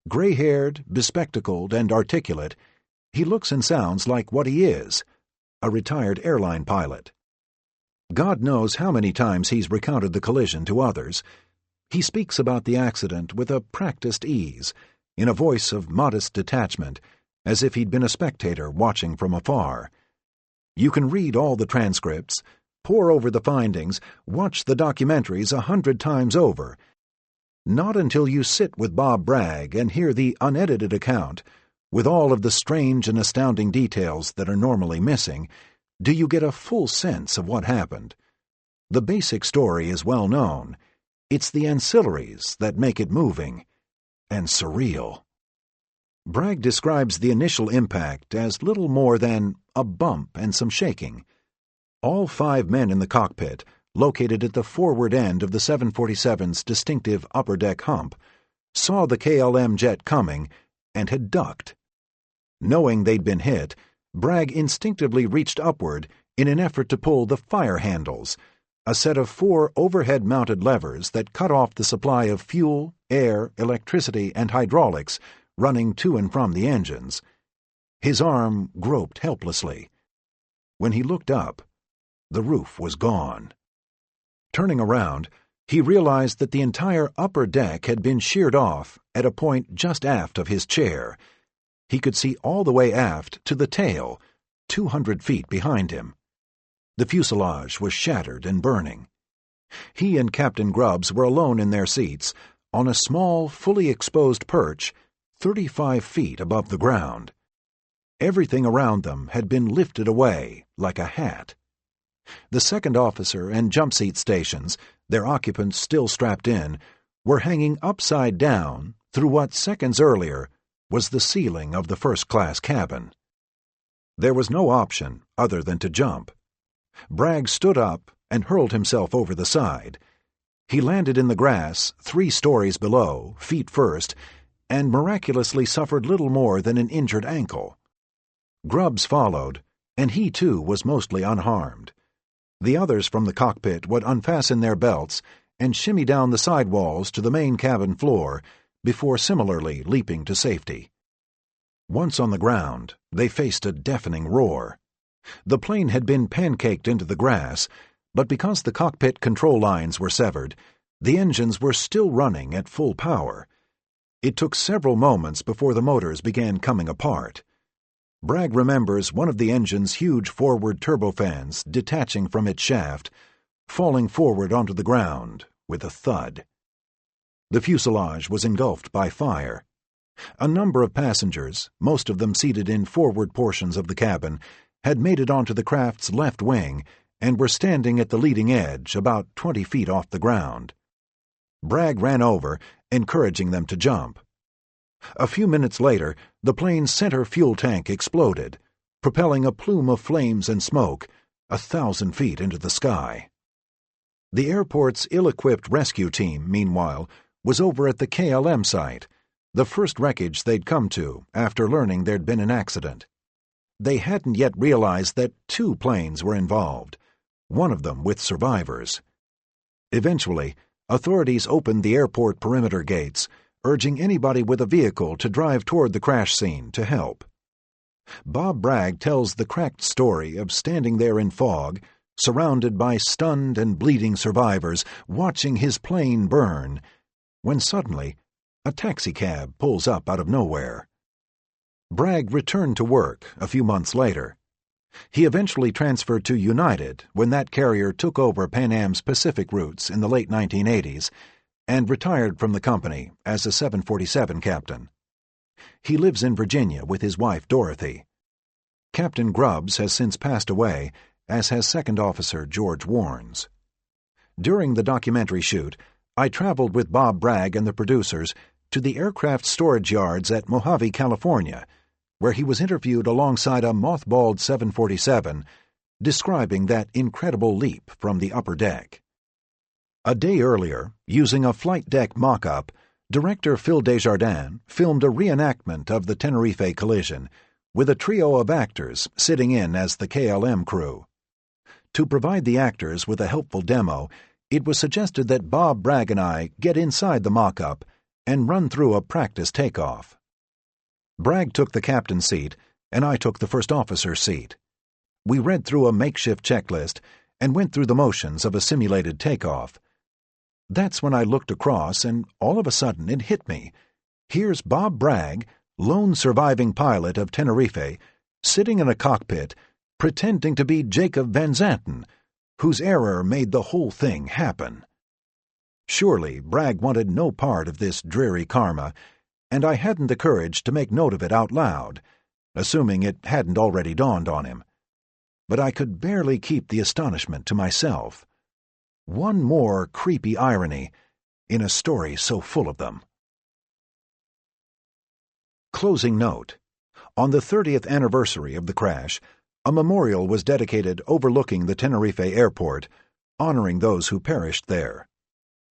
Gray-haired, bespectacled, and articulate, he looks and sounds like what he is, a retired airline pilot. God knows how many times he's recounted the collision to others. He speaks about the accident with a practiced ease, in a voice of modest detachment, as if he'd been a spectator watching from afar. You can read all the transcripts, pore over the findings, watch the documentaries 100 times over. Not until you sit with Bob Bragg and hear the unedited account, with all of the strange and astounding details that are normally missing, do you get a full sense of what happened. The basic story is well known. It's the ancillaries that make it moving and surreal. Bragg describes the initial impact as little more than a bump and some shaking. All 5 men in the cockpit, located at the forward end of the 747's distinctive upper deck hump, saw the KLM jet coming and had ducked. Knowing they'd been hit, Bragg instinctively reached upward in an effort to pull the fire handles, a set of 4 overhead-mounted levers that cut off the supply of fuel, air, electricity, and hydraulics running to and from the engines. His arm groped helplessly. When he looked up, the roof was gone. Turning around, he realized that the entire upper deck had been sheared off at a point just aft of his chair. He could see all the way aft to the tail, 200 feet behind him. The fuselage was shattered and burning. He and Captain Grubbs were alone in their seats, on a small, fully exposed perch, 35 feet above the ground. Everything around them had been lifted away like a hat. The second officer and jump seat stations, their occupants still strapped in, were hanging upside down through what seconds earlier was the ceiling of the first-class cabin. There was no option other than to jump. Bragg stood up and hurled himself over the side. He landed in the grass 3 stories below, feet first, and miraculously suffered little more than an injured ankle. Grubbs followed, and he too was mostly unharmed. The others from the cockpit would unfasten their belts and shimmy down the sidewalls to the main cabin floor before similarly leaping to safety. Once on the ground, they faced a deafening roar. The plane had been pancaked into the grass, but because the cockpit control lines were severed, the engines were still running at full power. It took several moments before the motors began coming apart. Bragg remembers one of the engine's huge forward turbofans detaching from its shaft, falling forward onto the ground with a thud. The fuselage was engulfed by fire. A number of passengers, most of them seated in forward portions of the cabin, had made it onto the craft's left wing and were standing at the leading edge about 20 feet off the ground. Bragg ran over, encouraging them to jump. A few minutes later, the plane's center fuel tank exploded, propelling a plume of flames and smoke 1,000 feet into the sky. The airport's ill-equipped rescue team, meanwhile, was over at the KLM site, the first wreckage they'd come to after learning there'd been an accident. They hadn't yet realized that 2 planes were involved, one of them with survivors. Eventually, authorities opened the airport perimeter gates, urging anybody with a vehicle to drive toward the crash scene to help. Bob Bragg tells the cracked story of standing there in fog, surrounded by stunned and bleeding survivors, watching his plane burn, when suddenly a taxicab pulls up out of nowhere. Bragg returned to work a few months later. He eventually transferred to United when that carrier took over Pan Am's Pacific routes in the late 1980s and retired from the company as a 747 captain. He lives in Virginia with his wife Dorothy. Captain Grubbs has since passed away, as has Second Officer George Warnes. During the documentary shoot, I traveled with Bob Bragg and the producers to the aircraft storage yards at Mojave, California, where he was interviewed alongside a mothballed 747 describing that incredible leap from the upper deck. A day earlier, using a flight deck mock-up, director Phil Desjardins filmed a reenactment of the Tenerife collision, with a trio of actors sitting in as the KLM crew. To provide the actors with a helpful demo, it was suggested that Bob Bragg and I get inside the mock-up and run through a practice takeoff. Bragg took the captain's seat, and I took the first officer's seat. We read through a makeshift checklist and went through the motions of a simulated takeoff. That's when I looked across, and all of a sudden it hit me. Here's Bob Bragg, lone surviving pilot of Tenerife, sitting in a cockpit, pretending to be Jacob Van Zanten, whose error made the whole thing happen. Surely Bragg wanted no part of this dreary karma, and I hadn't the courage to make note of it out loud, assuming it hadn't already dawned on him. But I could barely keep the astonishment to myself. One more creepy irony in a story so full of them. Closing note. On the 30th anniversary of the crash, a memorial was dedicated overlooking the Tenerife airport, honoring those who perished there.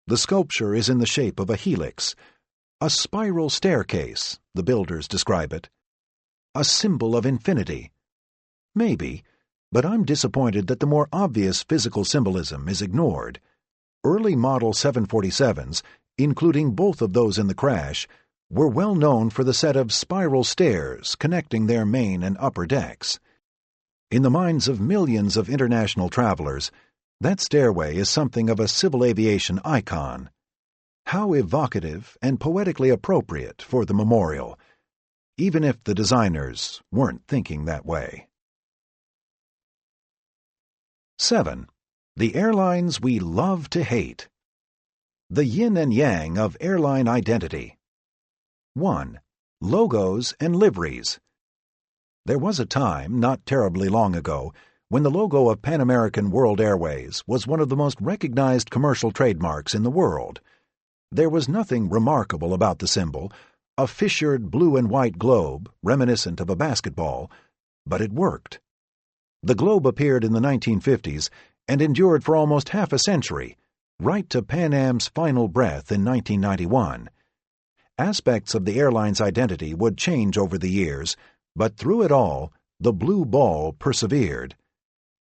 The sculpture is in the shape of a helix, a spiral staircase, the builders describe it. A symbol of infinity. Maybe, but I'm disappointed that the more obvious physical symbolism is ignored. Early Model 747s, including both of those in the crash, were well known for the set of spiral stairs connecting their main and upper decks. In the minds of millions of international travelers, that stairway is something of a civil aviation icon. How evocative and poetically appropriate for the memorial, even if the designers weren't thinking that way. 7. The airlines we love to hate. The yin and yang of airline identity. 1. Logos and liveries. There was a time, not terribly long ago, when the logo of Pan American World Airways was one of the most recognized commercial trademarks in the world. There was nothing remarkable about the symbol, a fissured blue and white globe reminiscent of a basketball, but it worked. The globe appeared in the 1950s and endured for almost half a century, right to Pan Am's final breath in 1991. Aspects of the airline's identity would change over the years, but through it all, the blue ball persevered.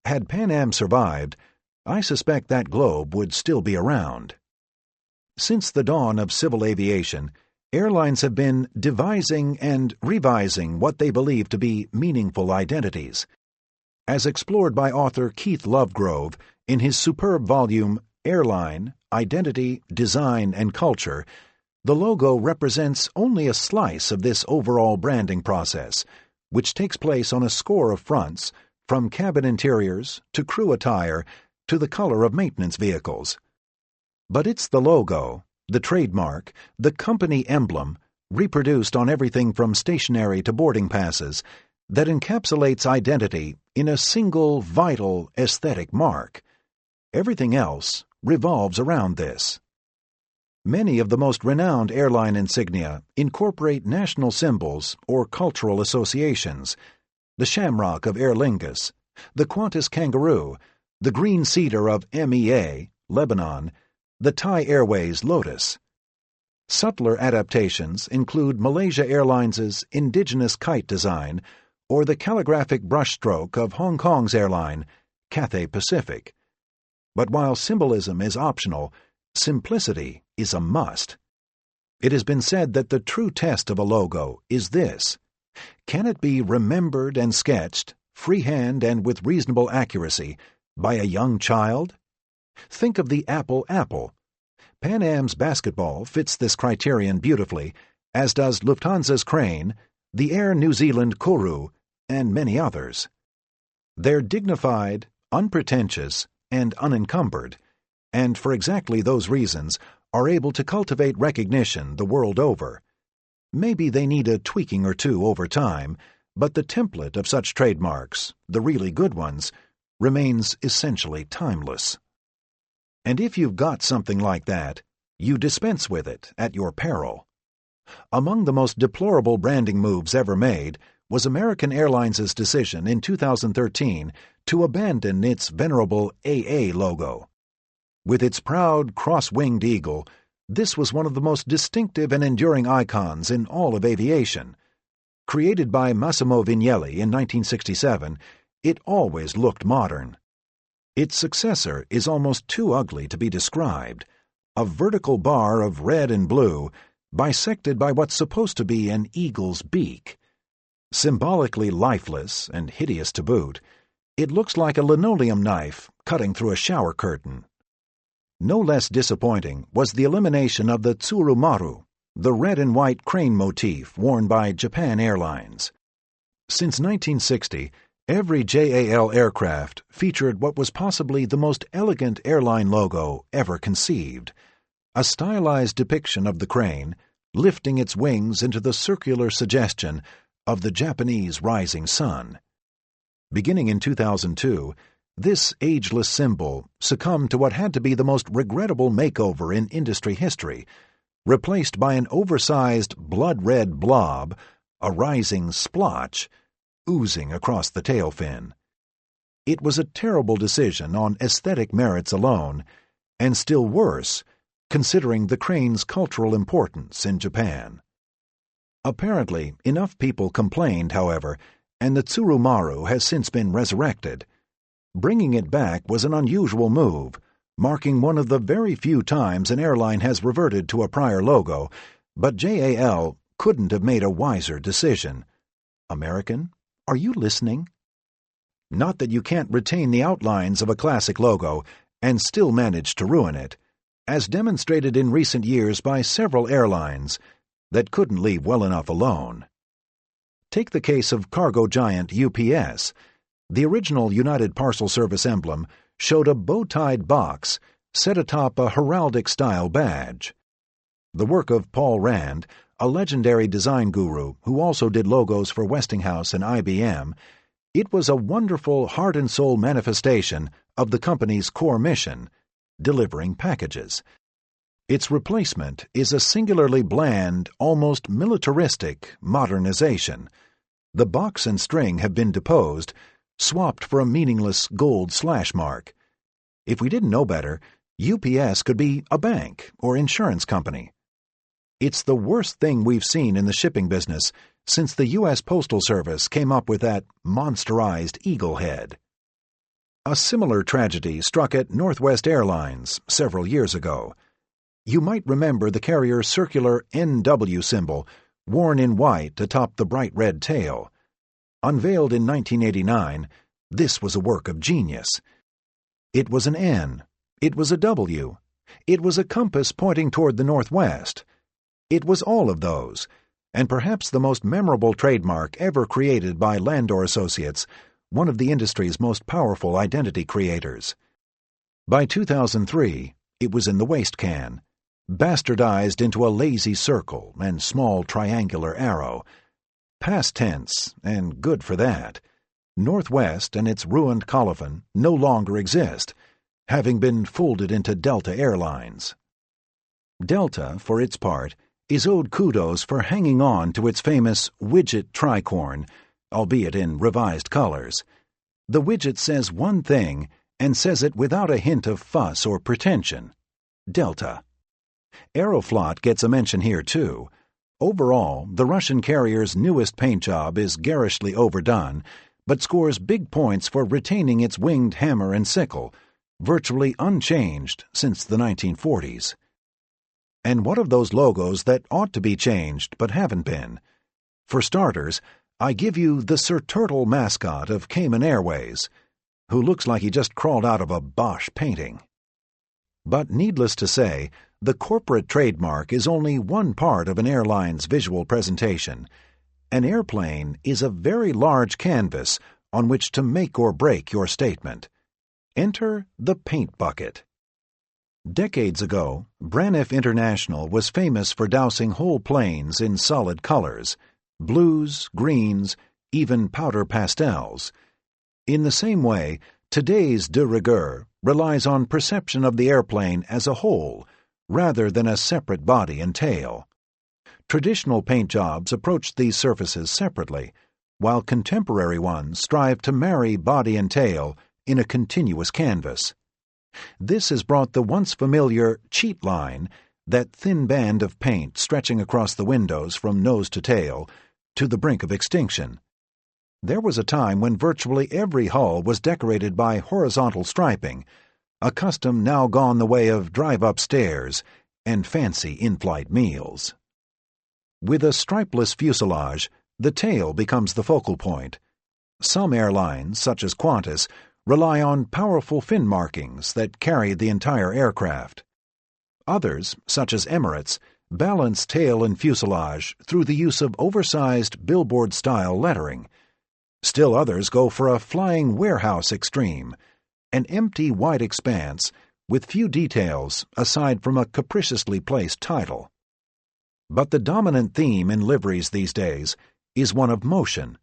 Had Pan Am survived, I suspect that globe would still be around. Since the dawn of civil aviation, airlines have been devising and revising what they believe to be meaningful identities. As explored by author Keith Lovegrove in his superb volume Airline, Identity, Design, and Culture, the logo represents only a slice of this overall branding process, which takes place on a score of fronts, from cabin interiors to crew attire to the color of maintenance vehicles. But it's the logo, the trademark, the company emblem, reproduced on everything from stationery to boarding passes, that encapsulates identity in a single vital aesthetic mark. Everything else revolves around this. Many of the most renowned airline insignia incorporate national symbols or cultural associations: the shamrock of Aer Lingus, the Qantas kangaroo, the green cedar of MEA, Lebanon, the Thai Airways lotus. Subtler adaptations include Malaysia Airlines' indigenous kite design or the calligraphic brushstroke of Hong Kong's airline, Cathay Pacific. But while symbolism is optional, simplicity is a must. It has been said that the true test of a logo is this: can it be remembered and sketched, freehand and with reasonable accuracy, by a young child? Think of the Apple. Pan Am's basketball fits this criterion beautifully, as does Lufthansa's crane, the Air New Zealand Kourou, and many others. They're dignified, unpretentious, and unencumbered, and for exactly those reasons are able to cultivate recognition the world over. Maybe they need a tweaking or two over time, but the template of such trademarks, the really good ones, remains essentially timeless. And if you've got something like that, you dispense with it at your peril. Among the most deplorable branding moves ever made was American Airlines' decision in 2013 to abandon its venerable AA logo. With its proud cross-winged eagle, this was one of the most distinctive and enduring icons in all of aviation. Created by Massimo Vignelli in 1967, it always looked modern. Its successor is almost too ugly to be described, a vertical bar of red and blue, bisected by what's supposed to be an eagle's beak. Symbolically lifeless and hideous to boot, it looks like a linoleum knife cutting through a shower curtain. No less disappointing was the elimination of the Tsurumaru, the red and white crane motif worn by Japan Airlines. Since 1960, every JAL aircraft featured what was possibly the most elegant airline logo ever conceived, a stylized depiction of the crane lifting its wings into the circular suggestion of the Japanese rising sun. Beginning in 2002, this ageless symbol succumbed to what had to be the most regrettable makeover in industry history, replaced by an oversized blood-red blob, a rising splotch, oozing across the tail fin. It was a terrible decision on aesthetic merits alone, and still worse, considering the crane's cultural importance in Japan. Apparently, enough people complained, however, and the Tsurumaru has since been resurrected. Bringing it back was an unusual move, marking one of the very few times an airline has reverted to a prior logo, but JAL couldn't have made a wiser decision. American, are you listening? Not that you can't retain the outlines of a classic logo and still manage to ruin it, as demonstrated in recent years by several airlines that couldn't leave well enough alone. Take the case of cargo giant UPS. The original United Parcel Service emblem showed a bow-tied box set atop a heraldic-style badge. The work of Paul Rand, a legendary design guru who also did logos for Westinghouse and IBM, it was a wonderful heart-and-soul manifestation of the company's core mission, delivering packages. Its replacement is a singularly bland, almost militaristic modernization. The box and string have been deposed, swapped for a meaningless gold slash mark. If we didn't know better, UPS could be a bank or insurance company. It's the worst thing we've seen in the shipping business since the U.S. Postal Service came up with that monsterized eagle head. A similar tragedy struck at Northwest Airlines several years ago. You might remember the carrier's circular NW symbol, worn in white atop the bright red tail. Unveiled in 1989, this was a work of genius. It was an N. It was a W. It was a compass pointing toward the northwest. It was all of those, and perhaps the most memorable trademark ever created by Landor Associates, one of the industry's most powerful identity creators. By 2003, it was in the waste can, bastardized into a lazy circle and small triangular arrow. Past tense, and good for that. Northwest and its ruined colophon no longer exist, having been folded into Delta Airlines. Delta, for its part, is owed kudos for hanging on to its famous widget tricorn, albeit in revised colors. The widget says one thing, and says it without a hint of fuss or pretension. Delta. Aeroflot gets a mention here, too. Overall, the Russian carrier's newest paint job is garishly overdone, but scores big points for retaining its winged hammer and sickle, virtually unchanged since the 1940s. And what of those logos that ought to be changed but haven't been? For starters, I give you the Sir Turtle mascot of Cayman Airways, who looks like he just crawled out of a Bosch painting. But needless to say, the corporate trademark is only one part of an airline's visual presentation. An airplane is a very large canvas on which to make or break your statement. Enter the paint bucket. Decades ago, Braniff International was famous for dousing whole planes in solid colors, blues, greens, even powder pastels. In the same way, today's de rigueur relies on perception of the airplane as a whole, rather than a separate body and tail. Traditional paint jobs approached these surfaces separately, while contemporary ones strive to marry body and tail in a continuous canvas. This has brought the once familiar cheat line, that thin band of paint stretching across the windows from nose to tail, to the brink of extinction. There was a time when virtually every hull was decorated by horizontal striping, a custom now gone the way of drive-up stairs and fancy in-flight meals. With a stripeless fuselage, the tail becomes the focal point. Some airlines, such as Qantas, rely on powerful fin markings that carry the entire aircraft. Others, such as Emirates, balance tail and fuselage through the use of oversized billboard-style lettering. Still others go for a flying warehouse extreme, an empty white expanse with few details aside from a capriciously placed title. But the dominant theme in liveries these days is one of motion.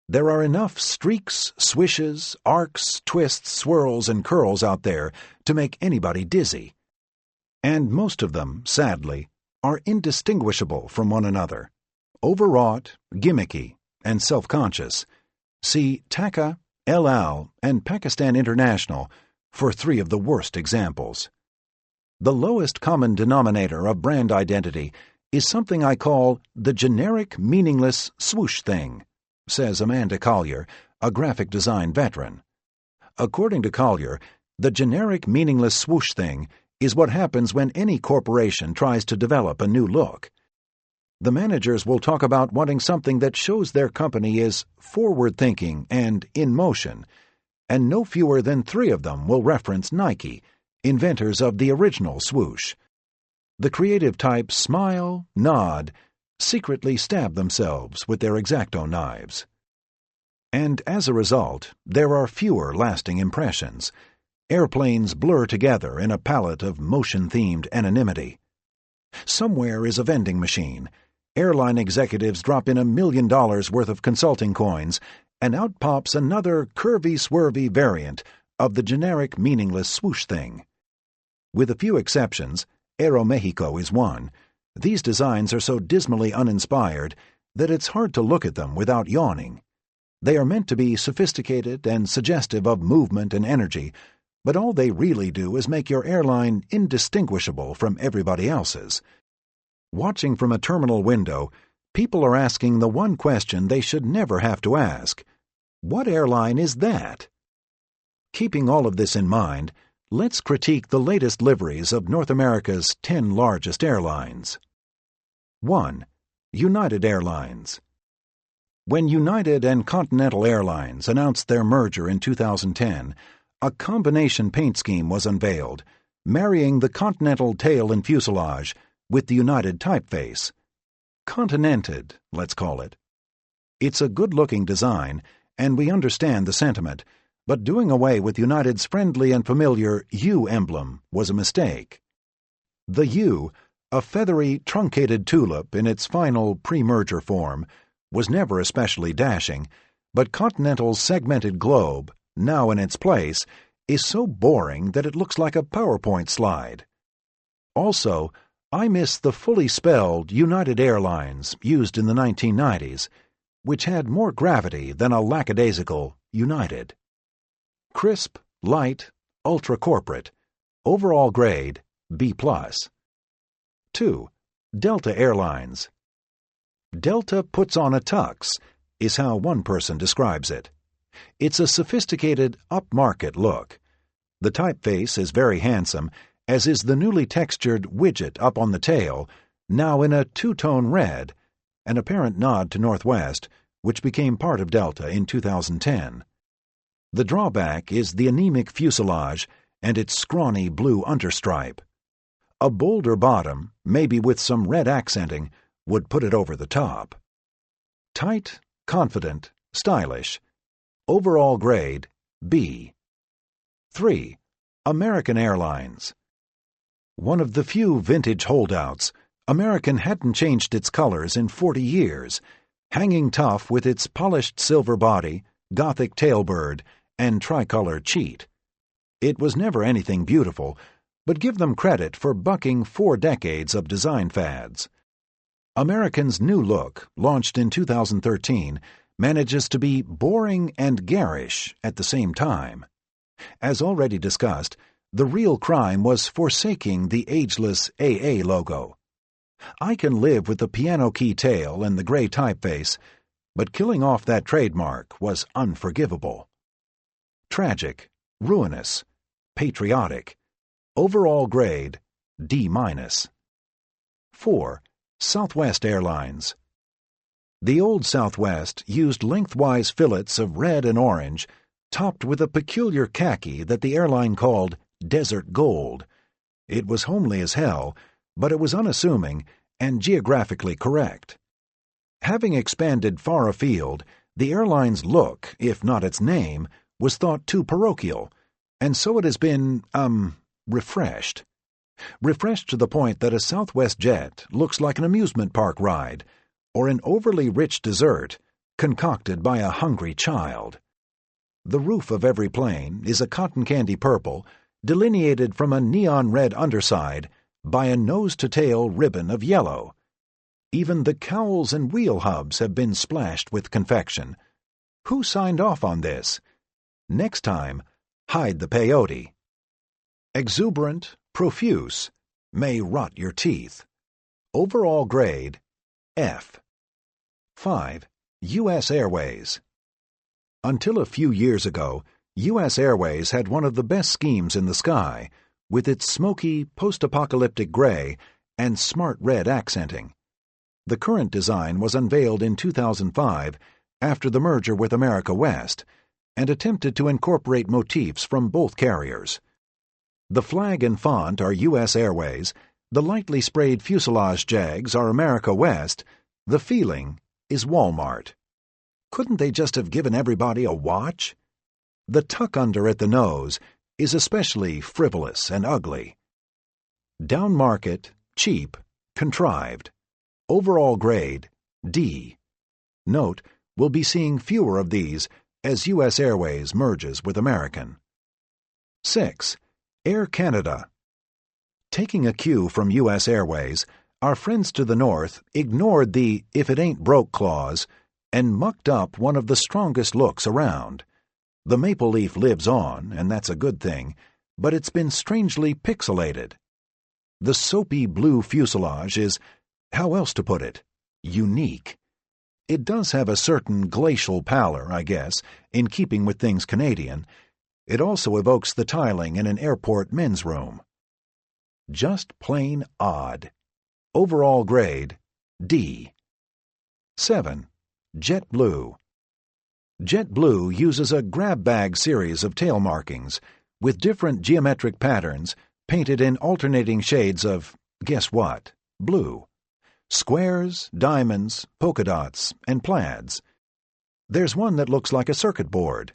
There are enough streaks, swishes, arcs, twists, swirls, and curls out there to make anybody dizzy. And most of them, sadly, are indistinguishable from one another, overwrought, gimmicky, and self-conscious. See Taka, El Al, and Pakistan International for 3 of the worst examples. The lowest common denominator of brand identity is something I call the generic, meaningless swoosh thing, says Amanda Collier, a graphic design veteran. According to Collier, the generic, meaningless swoosh thing is what happens when any corporation tries to develop a new look. The managers will talk about wanting something that shows their company is forward-thinking and in motion, and no fewer than 3 of them will reference Nike, inventors of the original swoosh. The creative types smile, nod, secretly stab themselves with their X-Acto knives. And as a result, there are fewer lasting impressions. Airplanes blur together in a palette of motion-themed anonymity. Somewhere is a vending machine. Airline executives drop in $1 million worth of consulting coins, and out pops another curvy-swervy variant of the generic meaningless swoosh thing. With a few exceptions, Aeromexico is one. These designs are so dismally uninspired that it's hard to look at them without yawning. They are meant to be sophisticated and suggestive of movement and energy, but all they really do is make your airline indistinguishable from everybody else's. Watching from a terminal window, people are asking the one question they should never have to ask: what airline is that? Keeping all of this in mind, let's critique the latest liveries of North America's 10 largest airlines. 1. United Airlines. When United and Continental Airlines announced their merger in 2010, a combination paint scheme was unveiled, marrying the Continental tail and fuselage with the United typeface. Continented, let's call it. It's a good-looking design, and we understand the sentiment, but doing away with United's friendly and familiar U emblem was a mistake. The U, a feathery, truncated tulip in its final pre-merger form, was never especially dashing, but Continental's segmented globe, now in its place, is so boring that it looks like a PowerPoint slide. Also, I miss the fully spelled United Airlines used in the 1990s, which had more gravity than a lackadaisical United. Crisp, light, ultra-corporate. Overall grade, B+. 2. Delta Airlines. Delta puts on a tux, is how one person describes it. It's a sophisticated, upmarket look. The typeface is very handsome, as is the newly textured widget up on the tail, now in a 2-tone red, an apparent nod to Northwest, which became part of Delta in 2010. The drawback is the anemic fuselage and its scrawny blue understripe. A bolder bottom, maybe with some red accenting, would put it over the top. Tight, confident, stylish. Overall grade, B. 3. American Airlines. One of the few vintage holdouts, American hadn't changed its colors in 40 years, hanging tough with its polished silver body, Gothic tailbird, and tricolor cheat. It was never anything beautiful, but give them credit for bucking 4 decades of design fads. American's new look, launched in 2013, manages to be boring and garish at the same time. As already discussed, the real crime was forsaking the ageless AA logo. I can live with the piano key tail and the gray typeface, but killing off that trademark was unforgivable. Tragic, ruinous, patriotic. Overall grade, D-. 4. Southwest Airlines. The old Southwest used lengthwise fillets of red and orange, topped with a peculiar khaki that the airline called desert gold. It was homely as hell, but it was unassuming and geographically correct. Having expanded far afield, the airline's look, if not its name, was thought too parochial, and so it has been, refreshed. Refreshed to the point that a Southwest jet looks like an amusement park ride, or an overly rich dessert concocted by a hungry child. The roof of every plane is a cotton candy purple, delineated from a neon red underside by a nose-to-tail ribbon of yellow. Even the cowls and wheel hubs have been splashed with confection. Who signed off on this? Next time, hide the peyote. Exuberant, profuse, may rot your teeth. Overall grade, F. 5. U.S. Airways. Until a few years ago, U.S. Airways had one of the best schemes in the sky, with its smoky, post-apocalyptic gray and smart red accenting. The current design was unveiled in 2005 after the merger with America West, and attempted to incorporate motifs from both carriers. The flag and font are U.S. Airways, the lightly sprayed fuselage jags are America West, the feeling is Walmart. Couldn't they just have given everybody a watch? The tuck-under at the nose is especially frivolous and ugly. Down-market, cheap, contrived. Overall grade, D. Note, we'll be seeing fewer of these as U.S. Airways merges with American. 6. Air Canada. Taking a cue from U.S. Airways, our friends to the north ignored the "if it ain't broke" clause and mucked up one of the strongest looks around. The maple leaf lives on, and that's a good thing, but it's been strangely pixelated. The soapy blue fuselage is, how else to put it, unique. It does have a certain glacial pallor, I guess, in keeping with things Canadian. It also evokes the tiling in an airport men's room. Just plain odd. Overall grade, D. 7. JetBlue. JetBlue uses a grab-bag series of tail markings, with different geometric patterns painted in alternating shades of, guess what, blue. Squares, diamonds, polka dots, and plaids. There's one that looks like a circuit board.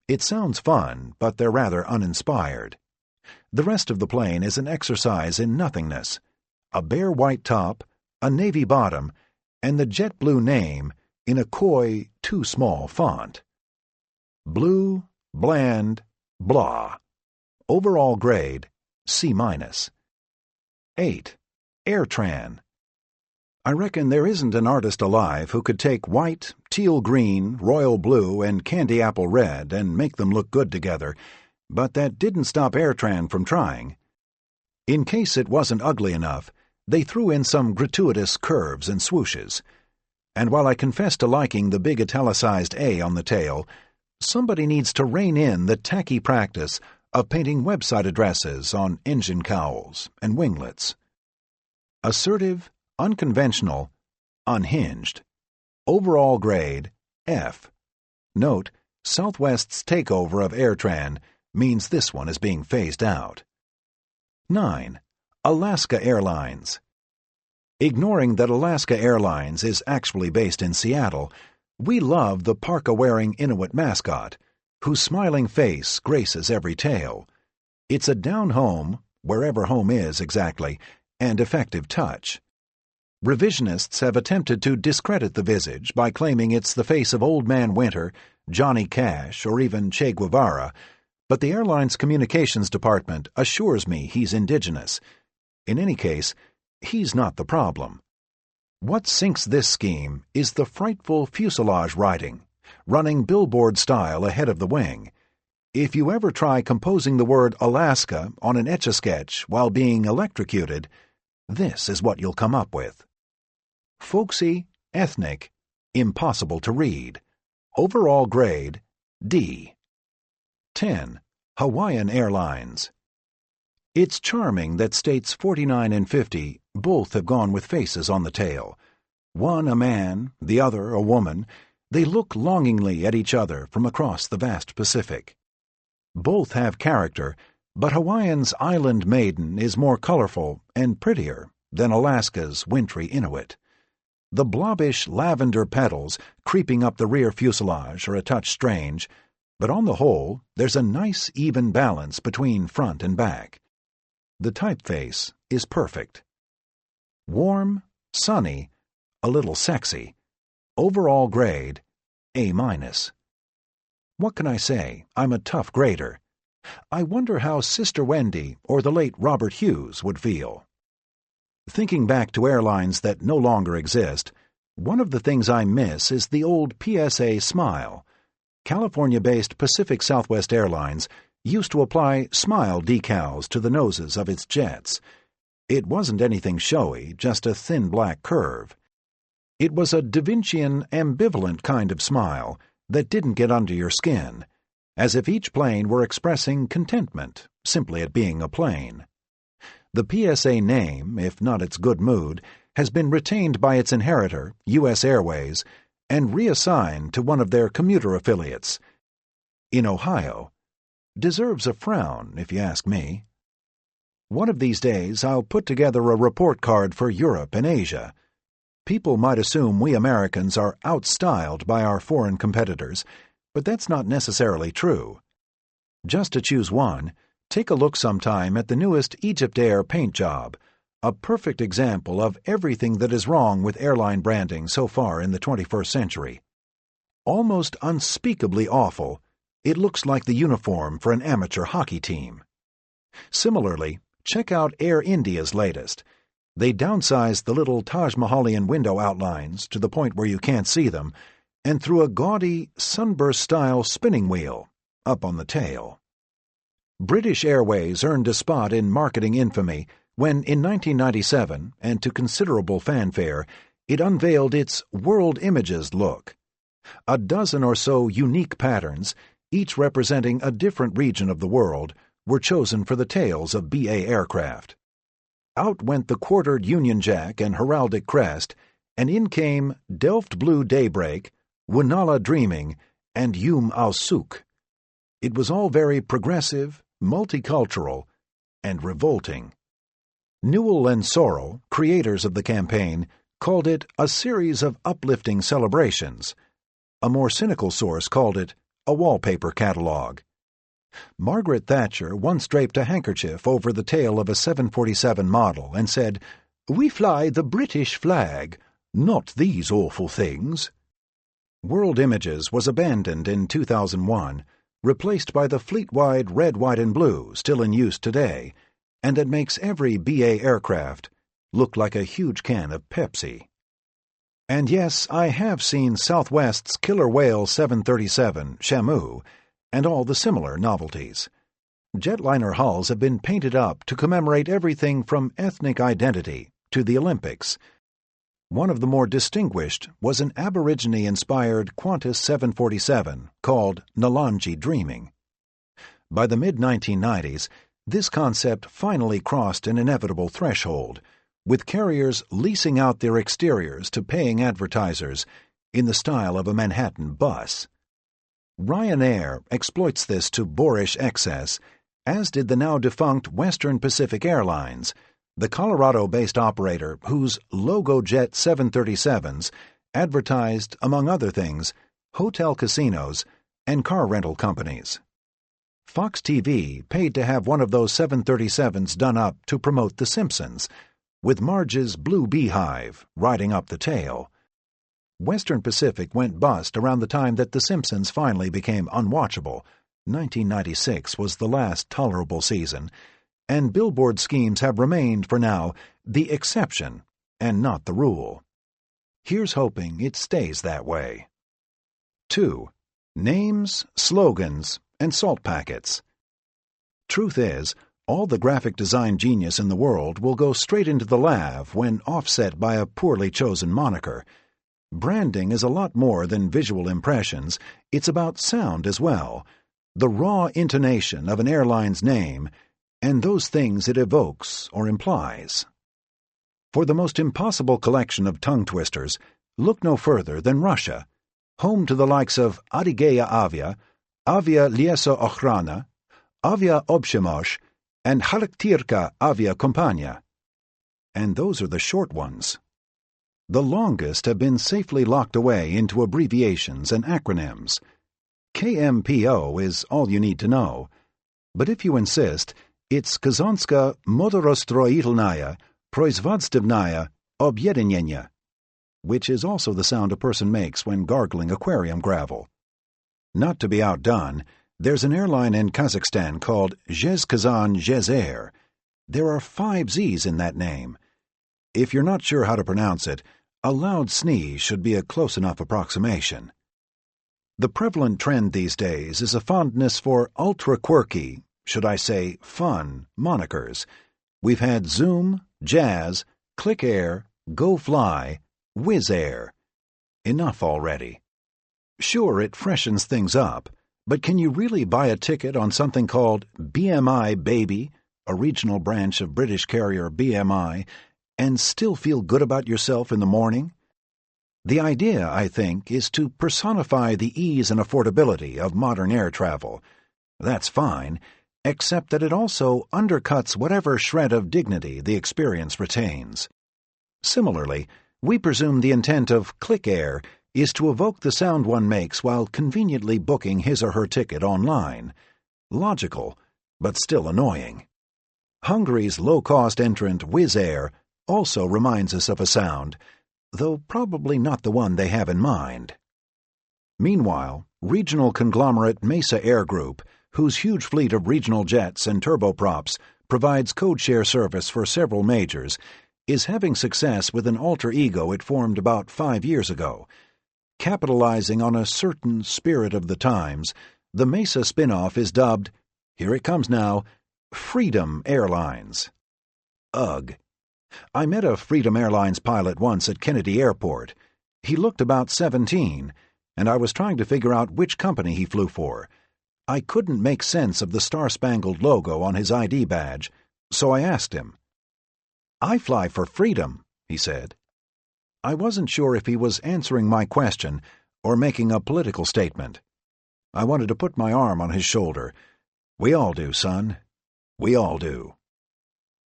It sounds fun, but they're rather uninspired. The rest of the plane is an exercise in nothingness. A bare white top, a navy bottom, and the JetBlue name in a coy, too small font. Blue, bland, blah. Overall grade, C-. 8. AirTran. I reckon there isn't an artist alive who could take white, teal-green, royal blue, and candy apple red and make them look good together, but that didn't stop AirTran from trying. In case it wasn't ugly enough, they threw in some gratuitous curves and swooshes. And while I confess to liking the big italicized A on the tail, somebody needs to rein in the tacky practice of painting website addresses on engine cowls and winglets. Assertive, unconventional, unhinged. Overall grade, F. Note, Southwest's takeover of AirTran means this one is being phased out. 9. Alaska Airlines. Ignoring that Alaska Airlines is actually based in Seattle, we love the parka-wearing Inuit mascot, whose smiling face graces every tale. It's a down-home, wherever home is exactly, and effective touch. Revisionists have attempted to discredit the visage by claiming it's the face of Old Man Winter, Johnny Cash, or even Che Guevara, but the airline's communications department assures me he's indigenous. In any case, he's not the problem. What sinks this scheme is the frightful fuselage writing, running billboard style ahead of the wing. If you ever try composing the word Alaska on an Etch-a-Sketch while being electrocuted, this is what you'll come up with. Folksy, ethnic, impossible to read. Overall grade, D. 10. Hawaiian Airlines. It's charming that states 49 and 50 both have gone with faces on the tail. One a man, the other a woman. They look longingly at each other from across the vast Pacific. Both have character, but Hawaiian's island maiden is more colorful and prettier than Alaska's wintry Inuit. The blobbish lavender petals creeping up the rear fuselage are a touch strange, but on the whole, there's a nice even balance between front and back. The typeface is perfect. Warm, sunny, a little sexy. Overall grade, A-. What can I say? I'm a tough grader. I wonder how Sister Wendy or the late Robert Hughes would feel. Thinking back to airlines that no longer exist, one of the things I miss is the old PSA smile. California-based Pacific Southwest Airlines used to apply smile decals to the noses of its jets. It wasn't anything showy, just a thin black curve. It was a Da Vincian ambivalent kind of smile that didn't get under your skin, as if each plane were expressing contentment simply at being a plane. The PSA name, if not its good mood, has been retained by its inheritor, U.S. Airways, and reassigned to one of their commuter affiliates. In Ohio. Deserves a frown, if you ask me. One of these days I'll put together a report card for Europe and Asia. People might assume we Americans are outstyled by our foreign competitors, but that's not necessarily true. Just to choose one, take a look sometime at the newest Egypt Air paint job, a perfect example of everything that is wrong with airline branding so far in the 21st century. Almost unspeakably awful, it looks like the uniform for an amateur hockey team. Similarly, check out Air India's latest. They downsized the little Taj Mahalian window outlines to the point where you can't see them, and threw a gaudy, sunburst-style spinning wheel up on the tail. British Airways earned a spot in marketing infamy when, in 1997, and to considerable fanfare, it unveiled its World Images look. A dozen or so unique patterns, each representing a different region of the world, were chosen for the tails of BA aircraft. Out went the quartered Union Jack and heraldic crest, and in came Delft Blue Daybreak, Wunala Dreaming, and Yum Al Suk. It was all very progressive, multicultural, and revolting. Newell and Sorrell, creators of the campaign, called it a series of uplifting celebrations. A more cynical source called it a wallpaper catalog. Margaret Thatcher once draped a handkerchief over the tail of a 747 model and said, "We fly the British flag, not these awful things." World Images was abandoned in 2001, replaced by the fleet-wide red, white, and blue still in use today, and it makes every BA aircraft look like a huge can of Pepsi. And yes, I have seen Southwest's killer whale 737, Shamu, and all the similar novelties. Jetliner hulls have been painted up to commemorate everything from ethnic identity to the Olympics. One of the more distinguished was an Aborigine-inspired Qantas 747 called Nalanji Dreaming. By the mid-1990s, this concept finally crossed an inevitable threshold, with carriers leasing out their exteriors to paying advertisers in the style of a Manhattan bus. Ryanair exploits this to boorish excess, as did the now-defunct Western Pacific Airlines, the Colorado-based operator whose LogoJet 737s advertised, among other things, hotel casinos and car rental companies. Fox TV paid to have one of those 737s done up to promote The Simpsons, with Marge's blue beehive riding up the tail. Western Pacific went bust around the time that The Simpsons finally became unwatchable. 1996 was the last tolerable season, and billboard schemes have remained, for now, the exception and not the rule. Here's hoping it stays that way. 2. Names, slogans, and salt packets. Truth is, all the graphic design genius in the world will go straight into the lav when offset by a poorly chosen moniker. Branding is a lot more than visual impressions. It's about sound as well, the raw intonation of an airline's name, and those things it evokes or implies. For the most impossible collection of tongue twisters, look no further than Russia, home to the likes of Adigeya Avia, Avia Lieso Ochrana, Avia Obshemosh, and Halaktirka Avia Kompania. And those are the short ones. The longest have been safely locked away into abbreviations and acronyms. KMPO is all you need to know. But if you insist, it's Kazanska Modorostroitelnaya Proizvodstvnaya Objedinenia, which is also the sound a person makes when gargling aquarium gravel. Not to be outdone, there's an airline in Kazakhstan called Zhezkazan Zhezair. There are 5 Z's in that name. If you're not sure how to pronounce it, a loud sneeze should be a close enough approximation. The prevalent trend these days is a fondness for ultra-quirky, should I say fun, monikers. We've had Zoom, Jazz, Click Air, Go Fly, Wizz Air. Enough already. Sure, it freshens things up, but can you really buy a ticket on something called BMI Baby, a regional branch of British carrier BMI, and still feel good about yourself in the morning? The idea, I think, is to personify the ease and affordability of modern air travel. That's fine, except that it also undercuts whatever shred of dignity the experience retains. Similarly, we presume the intent of Click Air is to evoke the sound one makes while conveniently booking his or her ticket online. Logical, but still annoying. Hungary's low-cost entrant Wizz Air also reminds us of a sound, though probably not the one they have in mind. Meanwhile, regional conglomerate Mesa Air Group, whose huge fleet of regional jets and turboprops provides codeshare service for several majors, is having success with an alter ego it formed about 5 years ago. Capitalizing on a certain spirit of the times, the Mesa spin-off is dubbed, here it comes now, Freedom Airlines. Ugh. I met a Freedom Airlines pilot once at Kennedy Airport. He looked about 17, and I was trying to figure out which company he flew for. I couldn't make sense of the star-spangled logo on his ID badge, so I asked him. "I fly for Freedom," he said. I wasn't sure if he was answering my question or making a political statement. I wanted to put my arm on his shoulder. We all do, son. We all do.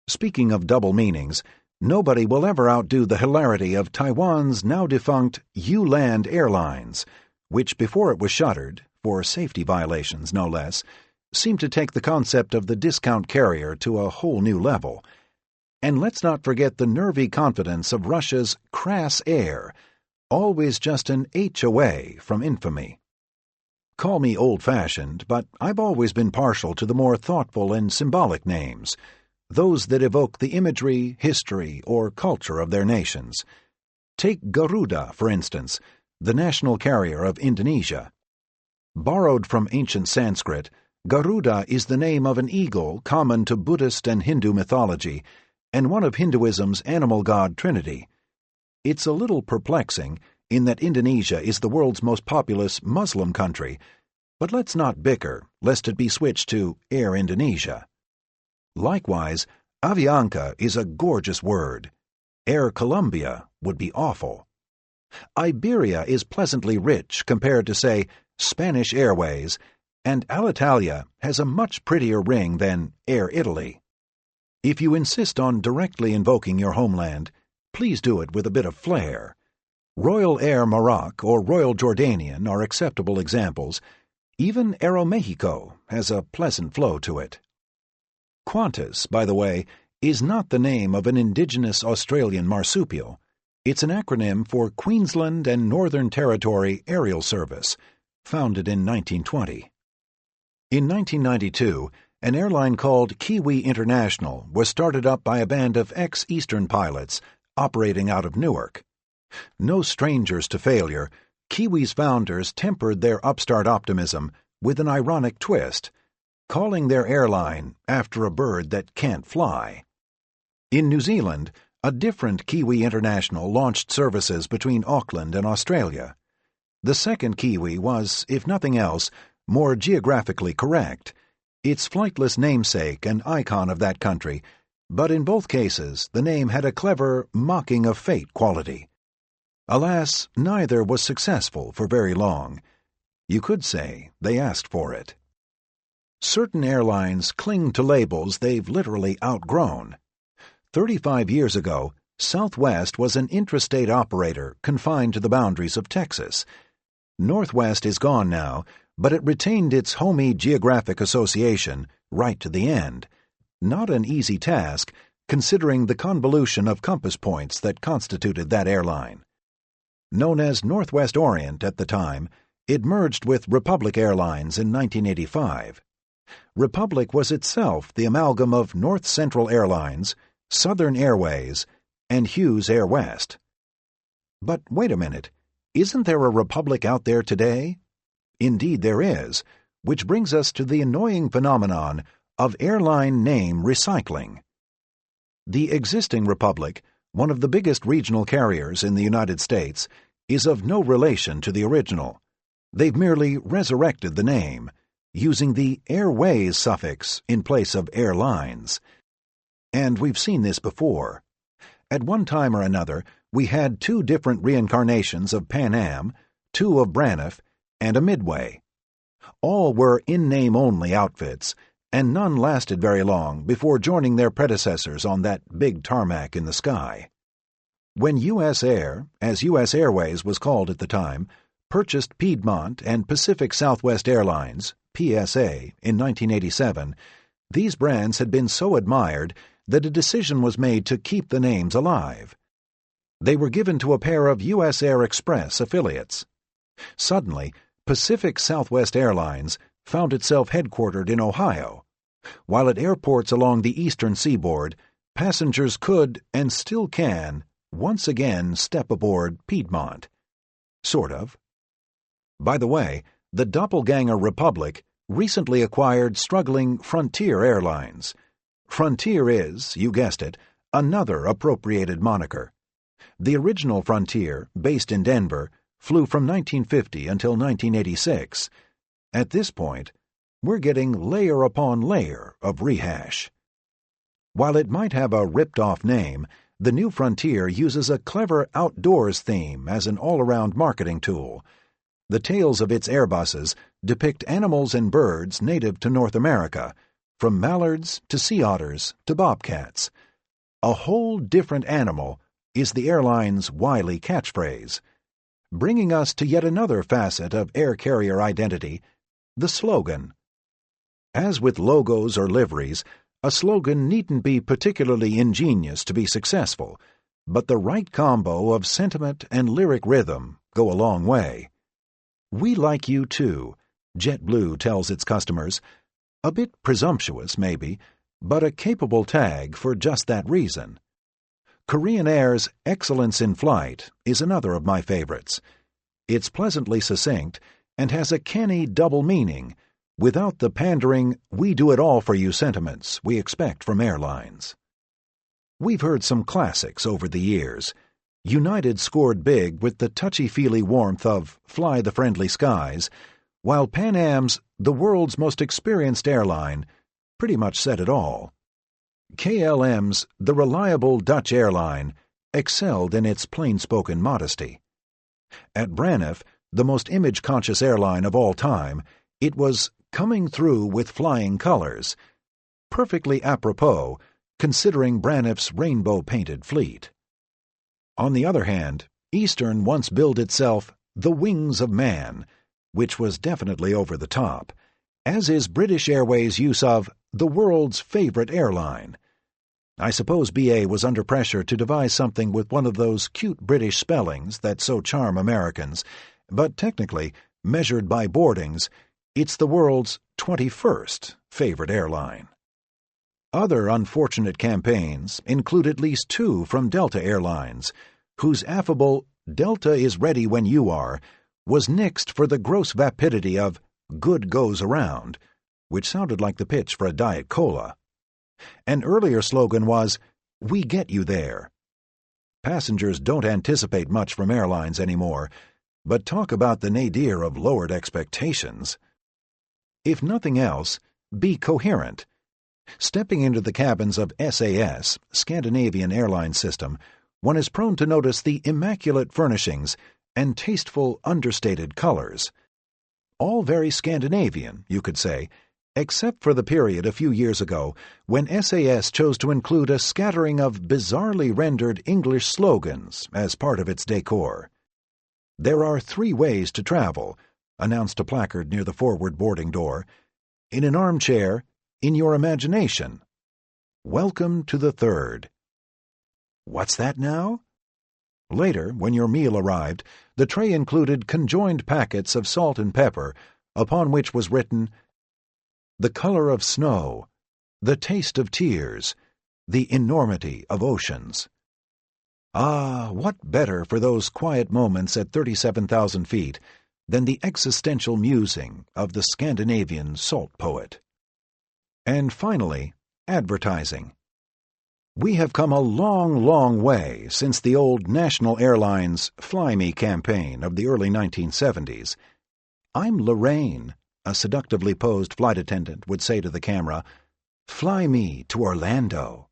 Speaking of double meanings, nobody will ever outdo the hilarity of Taiwan's now-defunct U-Land Airlines, which before it was shuttered, for safety violations no less, seemed to take the concept of the discount carrier to a whole new level. And let's not forget the nervy confidence of Russia's Crass Air, always just an H away from infamy. Call me old-fashioned, but I've always been partial to the more thoughtful and symbolic names, those that evoke the imagery, history, or culture of their nations. Take Garuda, for instance, the national carrier of Indonesia. Borrowed from ancient Sanskrit, Garuda is the name of an eagle common to Buddhist and Hindu mythology, and one of Hinduism's animal god trinity. It's a little perplexing in that Indonesia is the world's most populous Muslim country, but let's not bicker lest it be switched to Air Indonesia. Likewise, Avianca is a gorgeous word. Air Colombia would be awful. Iberia is pleasantly rich compared to, say, Spanish Airways, and Alitalia has a much prettier ring than Air Italy. If you insist on directly invoking your homeland, please do it with a bit of flair. Royal Air Maroc or Royal Jordanian are acceptable examples. Even Aeromexico has a pleasant flow to it. Qantas, by the way, is not the name of an indigenous Australian marsupial. It's an acronym for Queensland and Northern Territory Aerial Service, founded in 1920. In 1992, an airline called Kiwi International was started up by a band of ex-Eastern pilots operating out of Newark. No strangers to failure, Kiwi's founders tempered their upstart optimism with an ironic twist, calling their airline after a bird that can't fly. In New Zealand, a different Kiwi International launched services between Auckland and Australia. The second Kiwi was, if nothing else, more geographically correct, its flightless namesake an icon of that country, but in both cases the name had a clever mocking of fate quality. Alas, neither was successful for very long. You could say they asked for it. Certain airlines cling to labels they've literally outgrown. 35 years ago, Southwest was an intrastate operator confined to the boundaries of Texas. Northwest is gone now, but it retained its homey geographic association right to the end. Not an easy task, considering the convolution of compass points that constituted that airline. Known as Northwest Orient at the time, it merged with Republic Airlines in 1985. Republic was itself the amalgam of North Central Airlines, Southern Airways, and Hughes Air West. But wait a minute, isn't there a Republic out there today? Indeed there is, which brings us to the annoying phenomenon of airline name recycling. The existing Republic, one of the biggest regional carriers in the United States, is of no relation to the original. They've merely resurrected the name, using the Airways suffix in place of airlines. And we've seen this before. At one time or another, we had two different reincarnations of Pan Am, two of Braniff, and a Midway. All were in-name-only outfits, and none lasted very long before joining their predecessors on that big tarmac in the sky. When U.S. Air, as U.S. Airways was called at the time, purchased Piedmont and Pacific Southwest Airlines, PSA, in 1987, these brands had been so admired that a decision was made to keep the names alive. They were given to a pair of U.S. Air Express affiliates. Suddenly, Pacific Southwest Airlines found itself headquartered in Ohio, while at airports along the eastern seaboard, passengers could, and still can, once again step aboard Piedmont. Sort of. By the way, the doppelganger Republic recently acquired struggling Frontier Airlines. Frontier is, you guessed it, another appropriated moniker. The original Frontier, based in Denver, flew from 1950 until 1986. At this point, we're getting layer upon layer of rehash. While it might have a ripped-off name, the new Frontier uses a clever outdoors theme as an all-around marketing tool. The tails of its Airbuses depict animals and birds native to North America, from mallards to sea otters to bobcats. A whole different animal is the airline's wily catchphrase, bringing us to yet another facet of air carrier identity, the slogan. As with logos or liveries, a slogan needn't be particularly ingenious to be successful, but the right combo of sentiment and lyric rhythm go a long way. We like you too, JetBlue tells its customers. A bit presumptuous, maybe, but a capable tag for just that reason. Korean Air's Excellence in Flight is another of my favorites. It's pleasantly succinct and has a canny double meaning, without the pandering, we-do-it-all-for-you sentiments we expect from airlines. We've heard some classics over the years. United scored big with the touchy-feely warmth of Fly the Friendly Skies, while Pan Am's The World's Most Experienced Airline pretty much said it all. KLM's The Reliable Dutch Airline excelled in its plain-spoken modesty. At Braniff, the most image-conscious airline of all time, it was coming through with flying colors, perfectly apropos considering Braniff's rainbow-painted fleet. On the other hand, Eastern once billed itself the Wings of Man, which was definitely over the top, as is British Airways' use of the world's favorite airline. I suppose BA was under pressure to devise something with one of those cute British spellings that so charm Americans, but technically, measured by boardings, it's the world's 21st favorite airline. Other unfortunate campaigns include at least two from Delta Airlines, whose affable "Delta is ready when you are" was nixed for the gross vapidity of "good goes around," which sounded like the pitch for a Diet Cola. An earlier slogan was, "We get you there." Passengers don't anticipate much from airlines anymore, but talk about the nadir of lowered expectations. If nothing else, be coherent. Stepping into the cabins of SAS, Scandinavian Airline System, one is prone to notice the immaculate furnishings and tasteful, understated colors. All very Scandinavian, you could say, except for the period a few years ago when SAS chose to include a scattering of bizarrely rendered English slogans as part of its decor. "There are 3 ways to travel," announced a placard near the forward boarding door. "In an armchair, in your imagination. Welcome to the 3rd. What's that now? Later, when your meal arrived, the tray included conjoined packets of salt and pepper, upon which was written, "The color of snow, the taste of tears, the enormity of oceans." Ah, what better for those quiet moments at 37,000 feet than the existential musing of the Scandinavian salt poet? And finally, advertising. We have come a long, long way since the old National Airlines Fly Me campaign of the early 1970s. "I'm Lorraine," a seductively posed flight attendant would say to the camera. "Fly me to Orlando."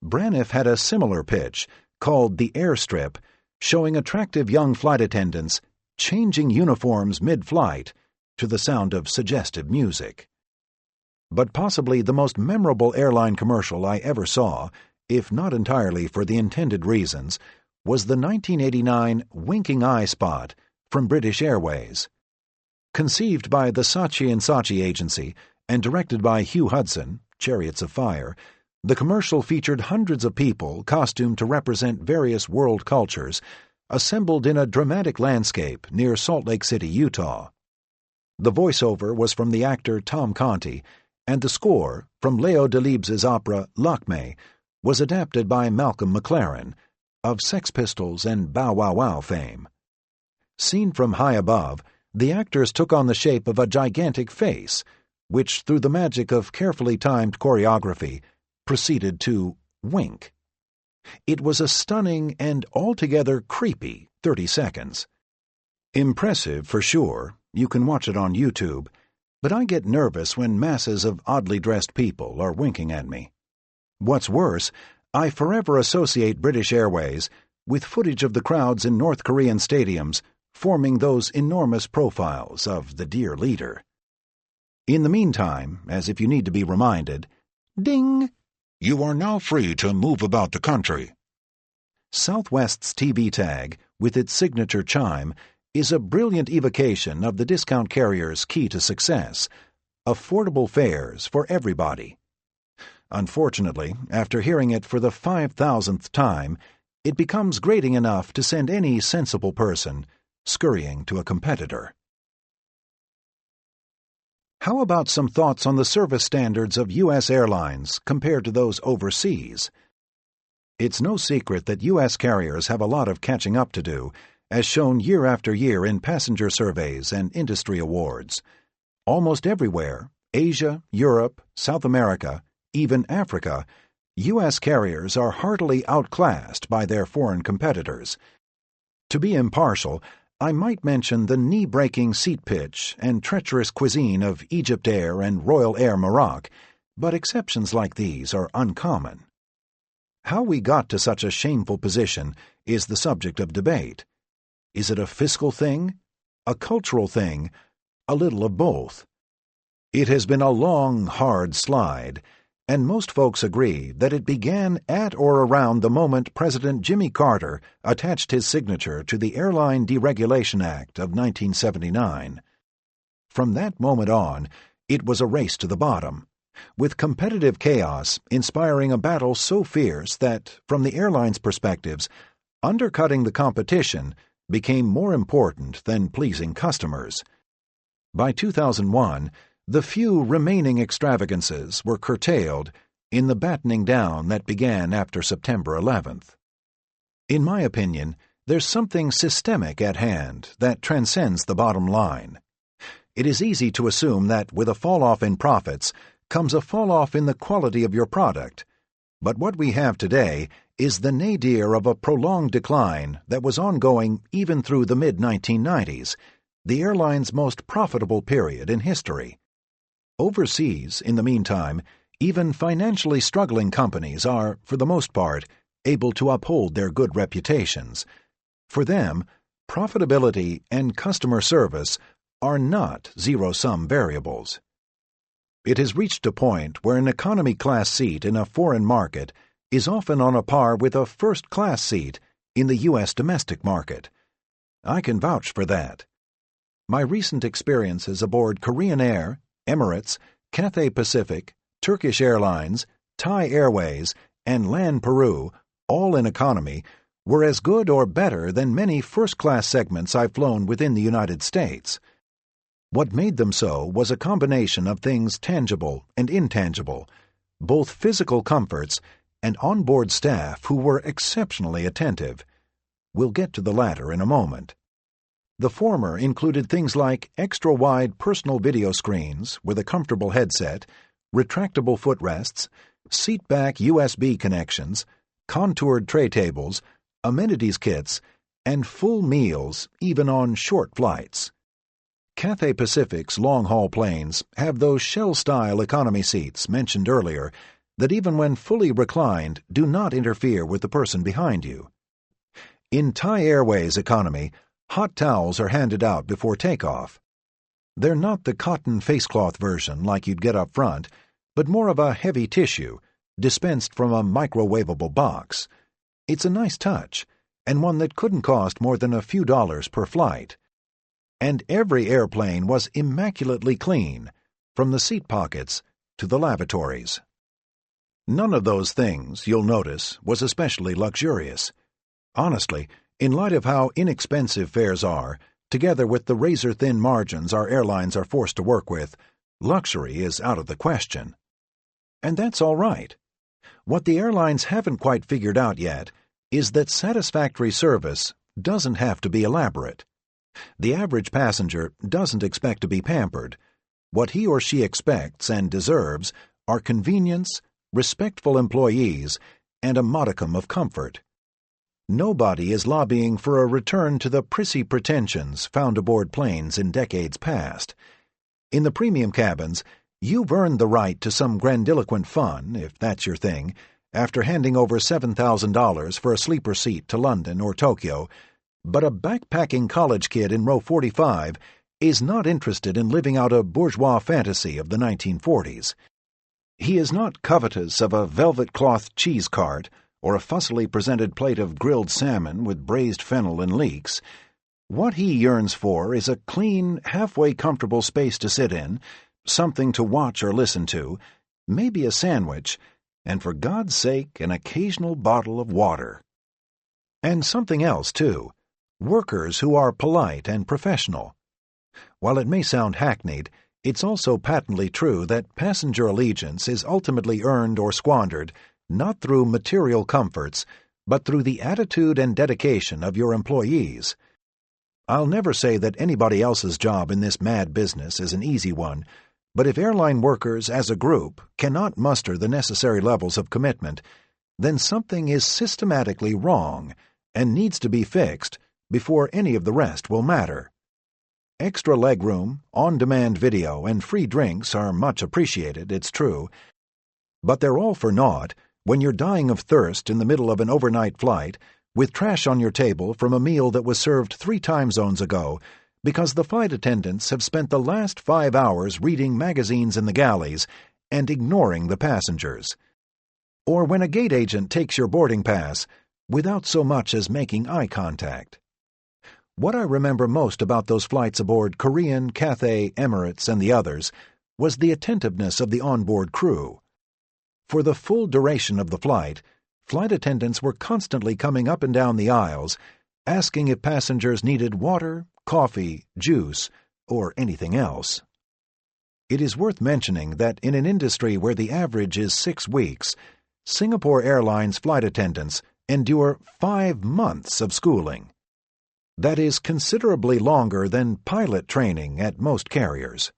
Braniff had a similar pitch, called The Airstrip, showing attractive young flight attendants changing uniforms mid-flight to the sound of suggestive music. But possibly the most memorable airline commercial I ever saw, if not entirely for the intended reasons, was the 1989 Winking Eye spot from British Airways. Conceived by the Saatchi & Saatchi Agency and directed by Hugh Hudson, Chariots of Fire, the commercial featured hundreds of people costumed to represent various world cultures, assembled in a dramatic landscape near Salt Lake City, Utah. The voiceover was from the actor Tom Conti, and the score, from Leo Delibes' opera Lakme, was adapted by Malcolm McLaren, of Sex Pistols and Bow Wow Wow fame. Seen from high above, the actors took on the shape of a gigantic face, which, through the magic of carefully timed choreography, proceeded to wink. It was a stunning and altogether creepy 30 seconds. Impressive for sure, you can watch it on YouTube, but I get nervous when masses of oddly dressed people are winking at me. What's worse, I forever associate British Airways with footage of the crowds in North Korean stadiums forming those enormous profiles of the dear leader. In the meantime, as if you need to be reminded, ding! You are now free to move about the country. Southwest's TV tag, with its signature chime, is a brilliant evocation of the discount carrier's key to success: affordable fares for everybody. Unfortunately, after hearing it for the 5,000th time, it becomes grating enough to send any sensible person scurrying to a competitor. How about some thoughts on the service standards of U.S. airlines compared to those overseas? It's no secret that U.S. carriers have a lot of catching up to do, as shown year after year in passenger surveys and industry awards. Almost everywhere, Asia, Europe, South America, even Africa, U.S. carriers are heartily outclassed by their foreign competitors. To be impartial, I might mention the knee-breaking seat pitch and treacherous cuisine of Egypt Air and Royal Air Maroc, but exceptions like these are uncommon. How we got to such a shameful position is the subject of debate. Is it a fiscal thing? A cultural thing? A little of both. It has been a long, hard slide, and most folks agree that it began at or around the moment President Jimmy Carter attached his signature to the Airline Deregulation Act of 1979. From that moment on, it was a race to the bottom, with competitive chaos inspiring a battle so fierce that, from the airline's perspectives, undercutting the competition became more important than pleasing customers. By 2001, the few remaining extravagances were curtailed in the battening down that began after September 11th. In my opinion, There's something systemic at hand that transcends the bottom line. It is easy to assume that with a fall-off in profits comes a fall-off in the quality of your product. But what we have today is the nadir of a prolonged decline that was ongoing even through the mid-1990s, the airline's most profitable period in history. Overseas, in the meantime, even financially struggling companies are, for the most part, able to uphold their good reputations. For them, profitability and customer service are not zero-sum variables. It has reached a point where an economy-class seat in a foreign market is often on a par with a first-class seat in the U.S. domestic market. I can vouch for that. My recent experiences aboard Korean Air, Emirates, Cathay Pacific, Turkish Airlines, Thai Airways, and LAN Peru, all in economy, were as good or better than many first-class segments I've flown within the United States. What made them so was a combination of things tangible and intangible, both physical comforts and onboard staff who were exceptionally attentive. We'll get to the latter in a moment. The former included things like extra-wide personal video screens with a comfortable headset, retractable footrests, seat-back USB connections, contoured tray tables, amenities kits, and full meals even on short flights. Cathay Pacific's long-haul planes have those shell-style economy seats mentioned earlier that even when fully reclined do not interfere with the person behind you. In Thai Airways economy, hot towels are handed out before takeoff. They're not the cotton facecloth version like you'd get up front, but more of a heavy tissue, dispensed from a microwavable box. It's a nice touch, and one that couldn't cost more than a few dollars per flight. And every airplane was immaculately clean, from the seat pockets to the lavatories. None of those things, you'll notice, was especially luxurious. Honestly, in light of how inexpensive fares are, together with the razor-thin margins our airlines are forced to work with, luxury is out of the question. And that's all right. What the airlines haven't quite figured out yet is that satisfactory service doesn't have to be elaborate. The average passenger doesn't expect to be pampered. What he or she expects and deserves are convenience, respectful employees, and a modicum of comfort. Nobody is lobbying for a return to the prissy pretensions found aboard planes in decades past. In the premium cabins, you've earned the right to some grandiloquent fun, if that's your thing, after handing over $7,000 for a sleeper seat to London or Tokyo, but a backpacking college kid in row 45 is not interested in living out a bourgeois fantasy of the 1940s. He is not covetous of a velvet-cloth cheese cart or a fussily presented plate of grilled salmon with braised fennel and leeks. What he yearns for is a clean, halfway comfortable space to sit in, something to watch or listen to, maybe a sandwich, and for God's sake, an occasional bottle of water. And something else, too. Workers who are polite and professional. While it may sound hackneyed, it's also patently true that passenger allegiance is ultimately earned or squandered not through material comforts, but through the attitude and dedication of your employees. I'll never say that anybody else's job in this mad business is an easy one, but if airline workers as a group cannot muster the necessary levels of commitment, then something is systematically wrong and needs to be fixed before any of the rest will matter. Extra legroom, on-demand video, and free drinks are much appreciated, it's true, but they're all for naught when you're dying of thirst in the middle of an overnight flight with trash on your table from a meal that was served 3 time zones ago because the flight attendants have spent the last 5 hours reading magazines in the galleys and ignoring the passengers. Or when a gate agent takes your boarding pass without so much as making eye contact. What I remember most about those flights aboard Korean, Cathay, Emirates, and the others was the attentiveness of the onboard crew. For the full duration of the flight attendants were constantly coming up and down the aisles, asking if passengers needed water, coffee, juice, or anything else. It is worth mentioning that in an industry where the average is 6 weeks, Singapore Airlines flight attendants endure 5 months of schooling. That is considerably longer than pilot training at most carriers.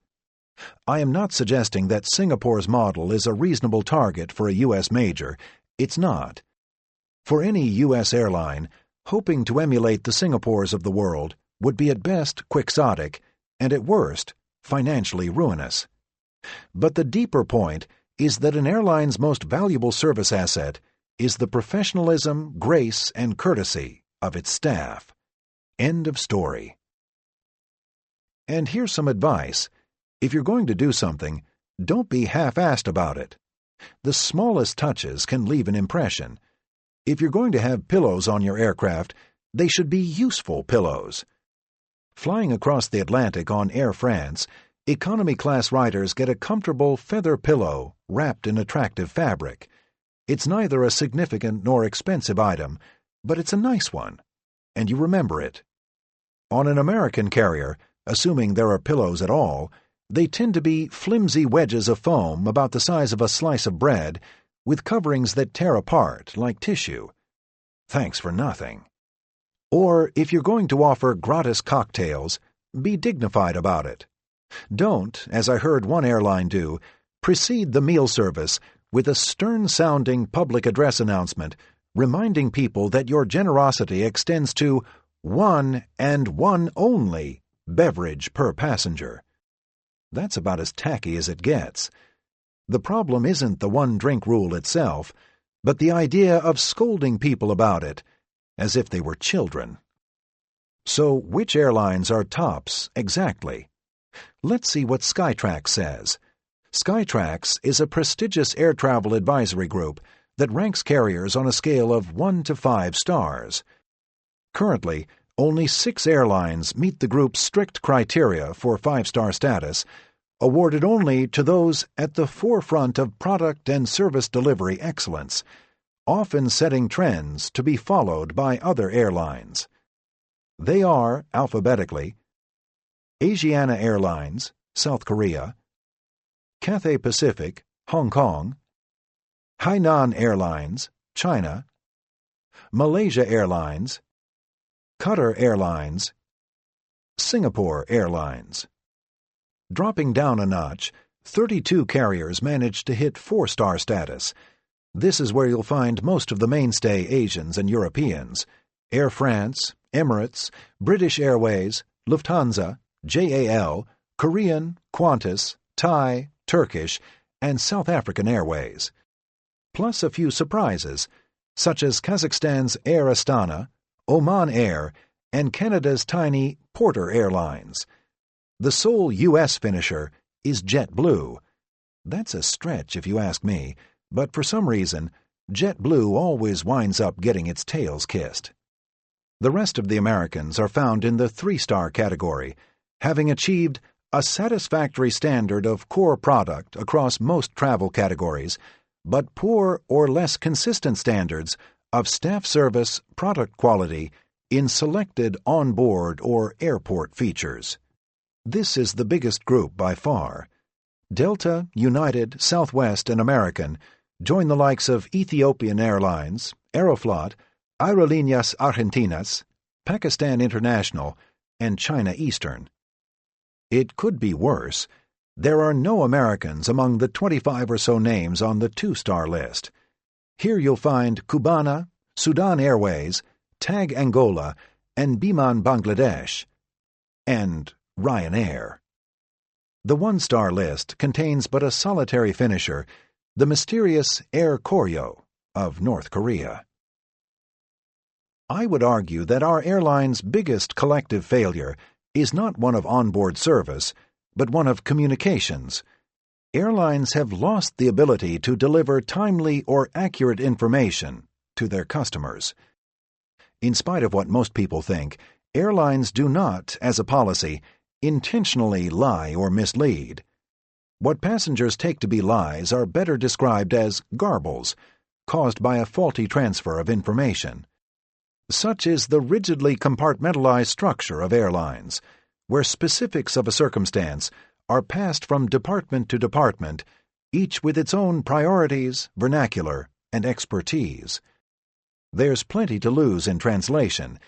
I am not suggesting that Singapore's model is a reasonable target for a U.S. major. It's not. For any U.S. airline, hoping to emulate the Singapores of the world would be at best quixotic and at worst financially ruinous. But the deeper point is that an airline's most valuable service asset is the professionalism, grace, and courtesy of its staff. End of story. And here's some advice. If you're going to do something, don't be half-assed about it. The smallest touches can leave an impression. If you're going to have pillows on your aircraft, they should be useful pillows. Flying across the Atlantic on Air France, economy-class riders get a comfortable feather pillow wrapped in attractive fabric. It's neither a significant nor expensive item, but it's a nice one, and you remember it. On an American carrier, assuming there are pillows at all, they tend to be flimsy wedges of foam about the size of a slice of bread, with coverings that tear apart like tissue. Thanks for nothing. Or, if you're going to offer gratis cocktails, be dignified about it. Don't, as I heard one airline do, precede the meal service with a stern-sounding public address announcement reminding people that your generosity extends to one and one only beverage per passenger. That's about as tacky as it gets. The problem isn't the one-drink rule itself, but the idea of scolding people about it, as if they were children. So, which airlines are tops exactly? Let's see what Skytrax says. Skytrax is a prestigious air travel advisory group that ranks carriers on a scale of 1 to 5 stars. Currently, only 6 airlines meet the group's strict criteria for 5-star status, awarded only to those at the forefront of product and service delivery excellence, often setting trends to be followed by other airlines. They are, alphabetically, Asiana Airlines, South Korea; Cathay Pacific, Hong Kong; Hainan Airlines, China; Malaysia Airlines; Qatar Airlines; Singapore Airlines. Dropping down a notch, 32 carriers managed to hit 4-star status. This is where you'll find most of the mainstay Asians and Europeans: Air France, Emirates, British Airways, Lufthansa, JAL, Korean, Qantas, Thai, Turkish, and South African Airways. Plus a few surprises, such as Kazakhstan's Air Astana, Oman Air, and Canada's tiny Porter Airlines. The sole U.S. finisher is JetBlue. That's a stretch if you ask me, but for some reason, JetBlue always winds up getting its tails kissed. The rest of the Americans are found in the 3-star category, having achieved a satisfactory standard of core product across most travel categories, but poor or less consistent standards of staff service, product quality, in selected onboard or airport features. This is the biggest group by far. Delta, United, Southwest, and American join the likes of Ethiopian Airlines, Aeroflot, Aerolíneas Argentinas, Pakistan International, and China Eastern. It could be worse. There are no Americans among the 25 or so names on the 2-star list. Here you'll find Cubana, Sudan Airways, TAG Angola, and Biman Bangladesh, and Ryanair. The 1-star list contains but a solitary finisher, the mysterious Air Koryo of North Korea. I would argue that our airline's biggest collective failure is not one of onboard service, but one of communications. Airlines have lost the ability to deliver timely or accurate information to their customers. In spite of what most people think, airlines do not, as a policy, intentionally lie or mislead. What passengers take to be lies are better described as garbles, caused by a faulty transfer of information. Such is the rigidly compartmentalized structure of airlines, where specifics of a circumstance are passed from department to department, each with its own priorities, vernacular, and expertise. There's plenty to lose in translation,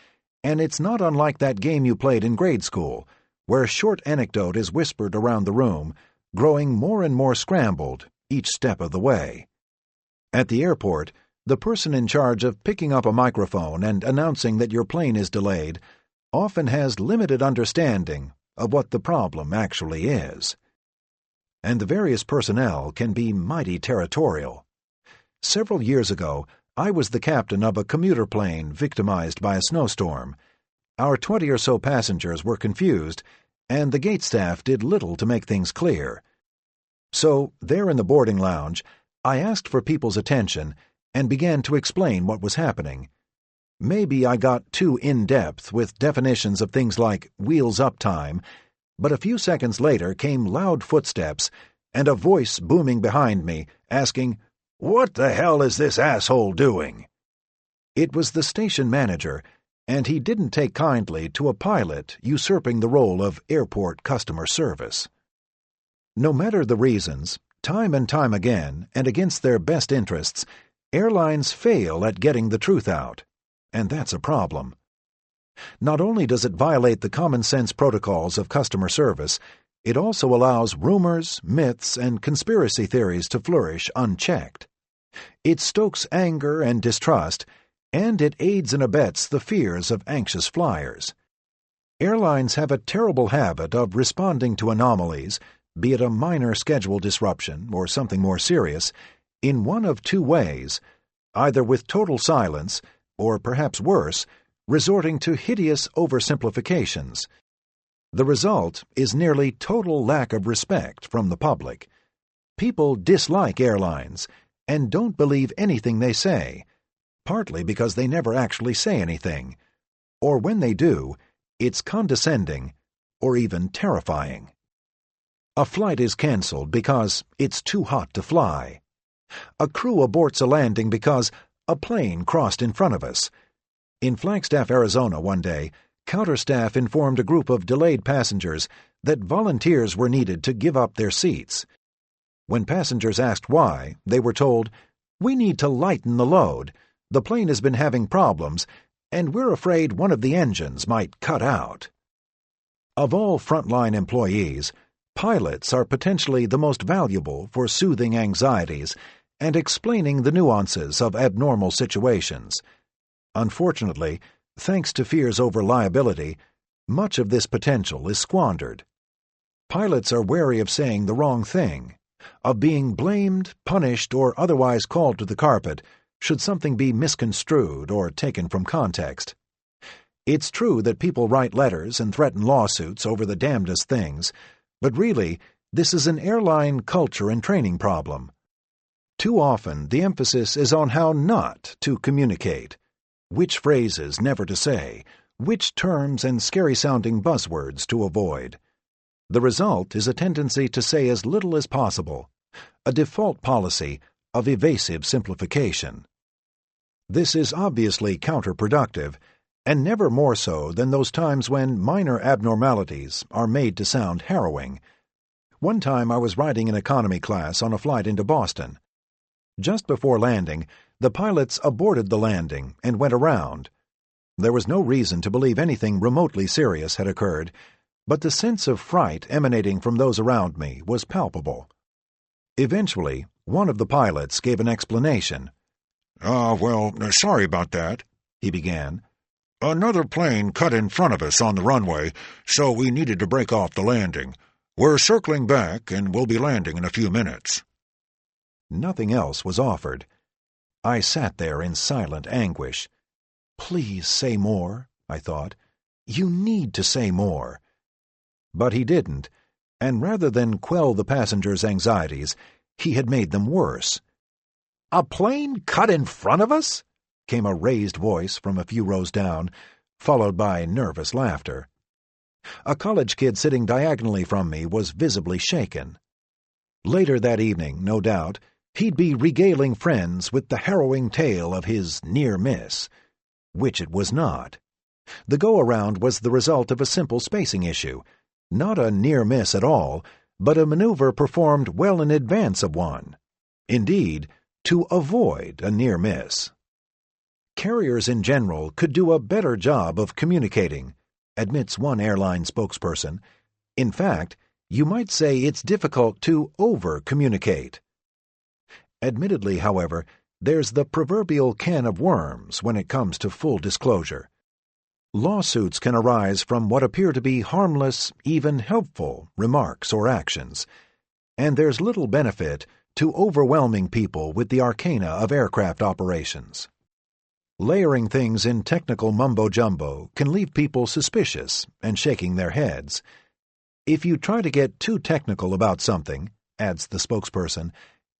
And it's not unlike that game you played in grade school, where a short anecdote is whispered around the room, growing more and more scrambled each step of the way. At the airport, the person in charge of picking up a microphone and announcing that your plane is delayed often has limited understanding of what the problem actually is. And the various personnel can be mighty territorial. Several years ago, I was the captain of a commuter plane victimized by a snowstorm. Our 20 or so passengers were confused, and the gate staff did little to make things clear. So, there in the boarding lounge, I asked for people's attention and began to explain what was happening. Maybe I got too in-depth with definitions of things like wheels up time, but a few seconds later came loud footsteps and a voice booming behind me, asking, "What the hell is this asshole doing?" It was the station manager, and he didn't take kindly to a pilot usurping the role of airport customer service. No matter the reasons, time and time again, and against their best interests, airlines fail at getting the truth out, and that's a problem. Not only does it violate the common-sense protocols of customer service, it also allows rumors, myths, and conspiracy theories to flourish unchecked. It stokes anger and distrust, and it aids and abets the fears of anxious flyers. Airlines have a terrible habit of responding to anomalies, be it a minor schedule disruption or something more serious, in one of two ways, either with total silence, or perhaps worse, resorting to hideous oversimplifications. The result is nearly total lack of respect from the public. People dislike airlines and don't believe anything they say, partly because they never actually say anything, or when they do, it's condescending or even terrifying. A flight is canceled because it's too hot to fly. A crew aborts a landing because a plane crossed in front of us. In Flagstaff, Arizona, one day, counterstaff informed a group of delayed passengers that volunteers were needed to give up their seats. When passengers asked why, they were told, "We need to lighten the load. The plane has been having problems, and we're afraid one of the engines might cut out." Of all frontline employees, pilots are potentially the most valuable for soothing anxieties and explaining the nuances of abnormal situations. Unfortunately, thanks to fears over liability, much of this potential is squandered. Pilots are wary of saying the wrong thing, of being blamed, punished, or otherwise called to the carpet should something be misconstrued or taken from context. It's true that people write letters and threaten lawsuits over the damnedest things, but really, this is an airline culture and training problem. Too often, the emphasis is on how not to communicate, which phrases never to say, which terms and scary-sounding buzzwords to avoid. The result is a tendency to say as little as possible, a default policy of evasive simplification. This is obviously counterproductive, and never more so than those times when minor abnormalities are made to sound harrowing. One time I was riding in economy class on a flight into Boston. Just before landing, the pilots aborted the landing and went around. There was no reason to believe anything remotely serious had occurred, but the sense of fright emanating from those around me was palpable. Eventually, one of the pilots gave an explanation. Sorry about that," he began. "Another plane cut in front of us on the runway, so we needed to break off the landing. We're circling back, and we'll be landing in a few minutes." Nothing else was offered. I sat there in silent anguish. Please say more, I thought. You need to say more. But he didn't, and rather than quell the passengers' anxieties, he had made them worse. "A plane cut in front of us?" came a raised voice from a few rows down, followed by nervous laughter. A college kid sitting diagonally from me was visibly shaken. Later that evening, no doubt, he'd be regaling friends with the harrowing tale of his near miss, which it was not. The go-around was the result of a simple spacing issue, not a near miss at all, but a maneuver performed well in advance of one. Indeed, to avoid a near miss. Carriers in general could do a better job of communicating, admits one airline spokesperson. In fact, you might say it's difficult to over-communicate. Admittedly, however, there's the proverbial can of worms when it comes to full disclosure. Lawsuits can arise from what appear to be harmless, even helpful, remarks or actions, and there's little benefit to overwhelming people with the arcana of aircraft operations. Layering things in technical mumbo-jumbo can leave people suspicious and shaking their heads. If you try to get too technical about something, adds the spokesperson,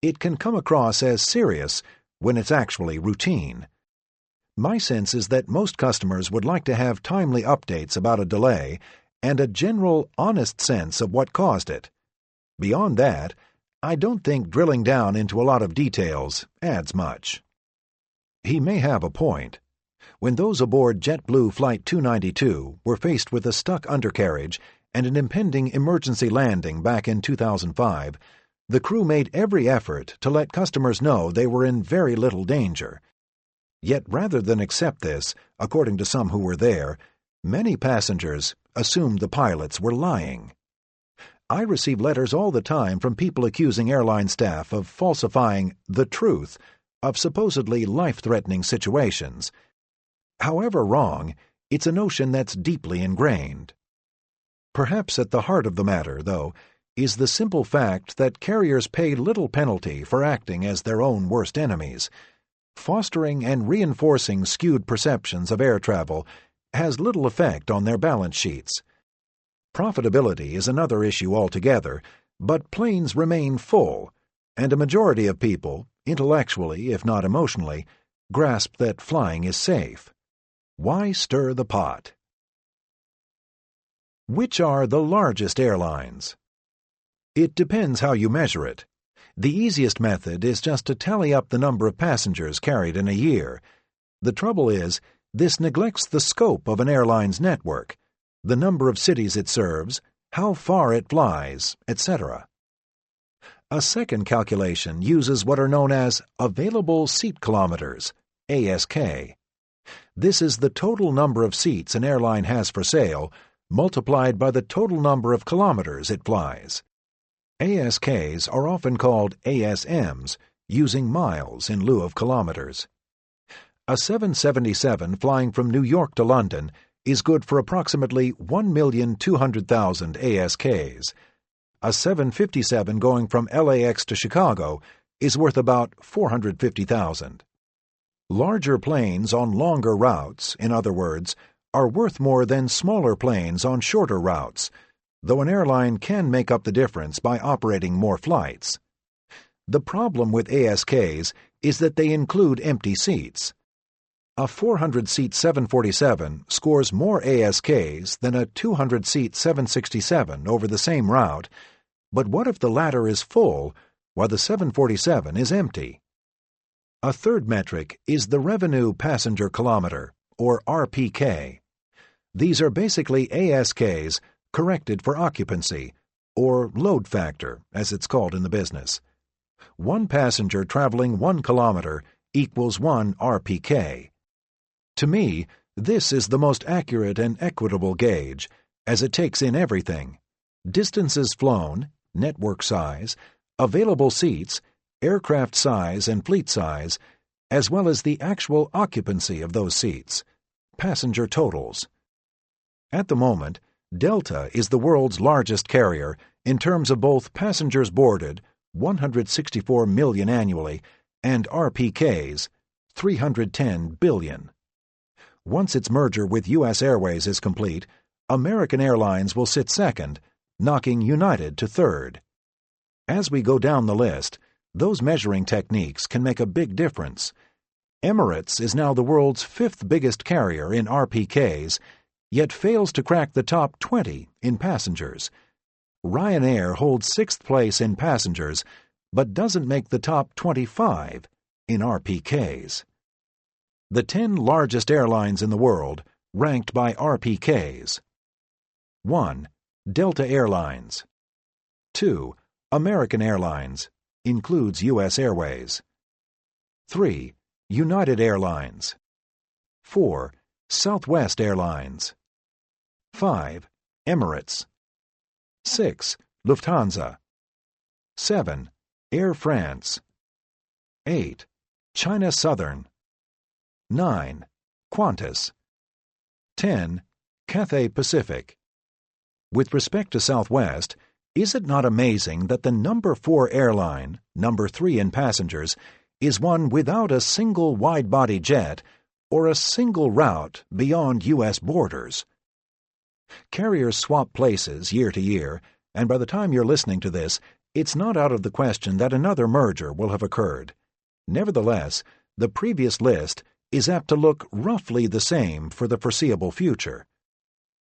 it can come across as serious when it's actually routine. My sense is that most customers would like to have timely updates about a delay and a general, honest sense of what caused it. Beyond that, I don't think drilling down into a lot of details adds much. He may have a point. When those aboard JetBlue Flight 292 were faced with a stuck undercarriage and an impending emergency landing back in 2005, the crew made every effort to let customers know they were in very little danger. Yet rather than accept this, according to some who were there, many passengers assumed the pilots were lying. I receive letters all the time from people accusing airline staff of falsifying the truth of supposedly life-threatening situations. However wrong, it's a notion that's deeply ingrained. Perhaps at the heart of the matter, though, is the simple fact that carriers pay little penalty for acting as their own worst enemies. Fostering and reinforcing skewed perceptions of air travel has little effect on their balance sheets. Profitability is another issue altogether, but planes remain full, and a majority of people, intellectually if not emotionally, grasp that flying is safe. Why stir the pot? Which are the largest airlines? It depends how you measure it. The easiest method is just to tally up the number of passengers carried in a year. The trouble is, this neglects the scope of an airline's network, the number of cities it serves, how far it flies, etc. A second calculation uses what are known as available seat kilometers, ASK. This is the total number of seats an airline has for sale, multiplied by the total number of kilometers it flies. ASKs are often called ASMs, using miles in lieu of kilometers. A 777 flying from New York to London is good for approximately 1,200,000 ASKs. A 757 going from LAX to Chicago is worth about 450,000. Larger planes on longer routes, in other words, are worth more than smaller planes on shorter routes, though an airline can make up the difference by operating more flights. The problem with ASKs is that they include empty seats. A 400-seat 747 scores more ASKs than a 200-seat 767 over the same route, but what if the latter is full while the 747 is empty? A third metric is the Revenue Passenger Kilometer, or RPK. These are basically ASKs corrected for occupancy, or load factor, as it's called in the business. One passenger traveling 1 kilometer equals 1 RPK. To me, this is the most accurate and equitable gauge, as it takes in everything: distances flown, network size, available seats, aircraft size and fleet size, as well as the actual occupancy of those seats, passenger totals. At the moment, Delta is the world's largest carrier in terms of both passengers boarded, 164 million annually, and RPKs, 310 billion. Once its merger with U.S. Airways is complete, American Airlines will sit second, knocking United to third. As we go down the list, those measuring techniques can make a big difference. Emirates is now the world's 5th biggest carrier in RPKs, yet fails to crack the top 20 in passengers. Ryanair holds 6th place in passengers, but doesn't make the top 25 in RPKs. The 10 largest airlines in the world, ranked by RPKs. 1. Delta Airlines. 2. American Airlines, includes U.S. Airways. 3. United Airlines. 4. Southwest Airlines. 5. Emirates. 6. Lufthansa. 7. Air France. 8. China Southern. 9. Qantas. 10. Cathay Pacific. With respect to Southwest, is it not amazing that the number 4 airline, number 3 in passengers, is one without a single wide-body jet or a single route beyond U.S. borders? Carriers swap places year to year, and by the time you're listening to this, it's not out of the question that another merger will have occurred. Nevertheless, the previous list is apt to look roughly the same for the foreseeable future.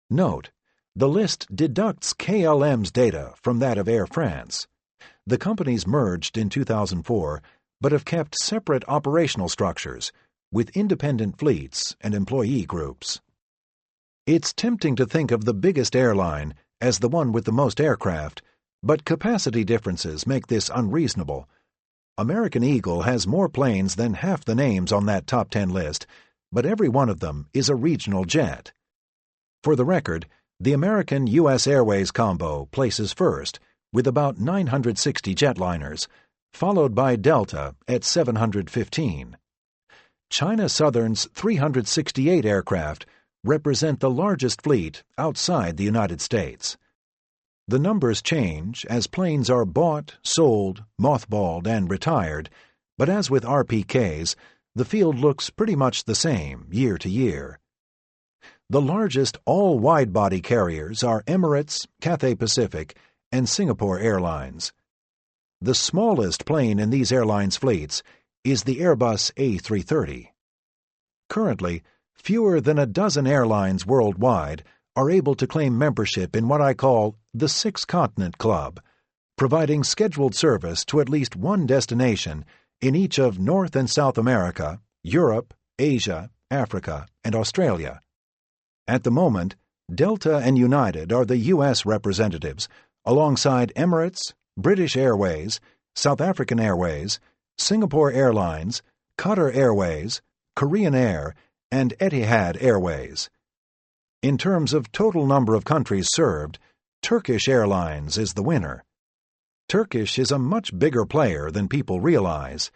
Note, the list deducts KLM's data from that of Air France. The companies merged in 2004, but have kept separate operational structures, with independent fleets and employee groups. It's tempting to think of the biggest airline as the one with the most aircraft, but capacity differences make this unreasonable. American Eagle has more planes than half the names on that top 10 list, but every one of them is a regional jet. For the record, the American-U.S. Airways combo places first, with about 960 jetliners, followed by Delta at 715. China Southern's 368 aircraft represent the largest fleet outside the United States. The numbers change as planes are bought, sold, mothballed, and retired, but as with RPKs, the field looks pretty much the same year to year. The largest all-wide-body carriers are Emirates, Cathay Pacific, and Singapore Airlines. The smallest plane in these airlines' fleets is the Airbus A330. Currently, fewer than a dozen airlines worldwide are able to claim membership in what I call the Six-Continent Club, providing scheduled service to at least one destination in each of North and South America, Europe, Asia, Africa, and Australia. At the moment, Delta and United are the U.S. representatives, alongside Emirates, British Airways, South African Airways, Singapore Airlines, Qatar Airways, Korean Air, and Etihad Airways. In terms of total number of countries served, Turkish Airlines is the winner. Turkish is a much bigger player than people realize.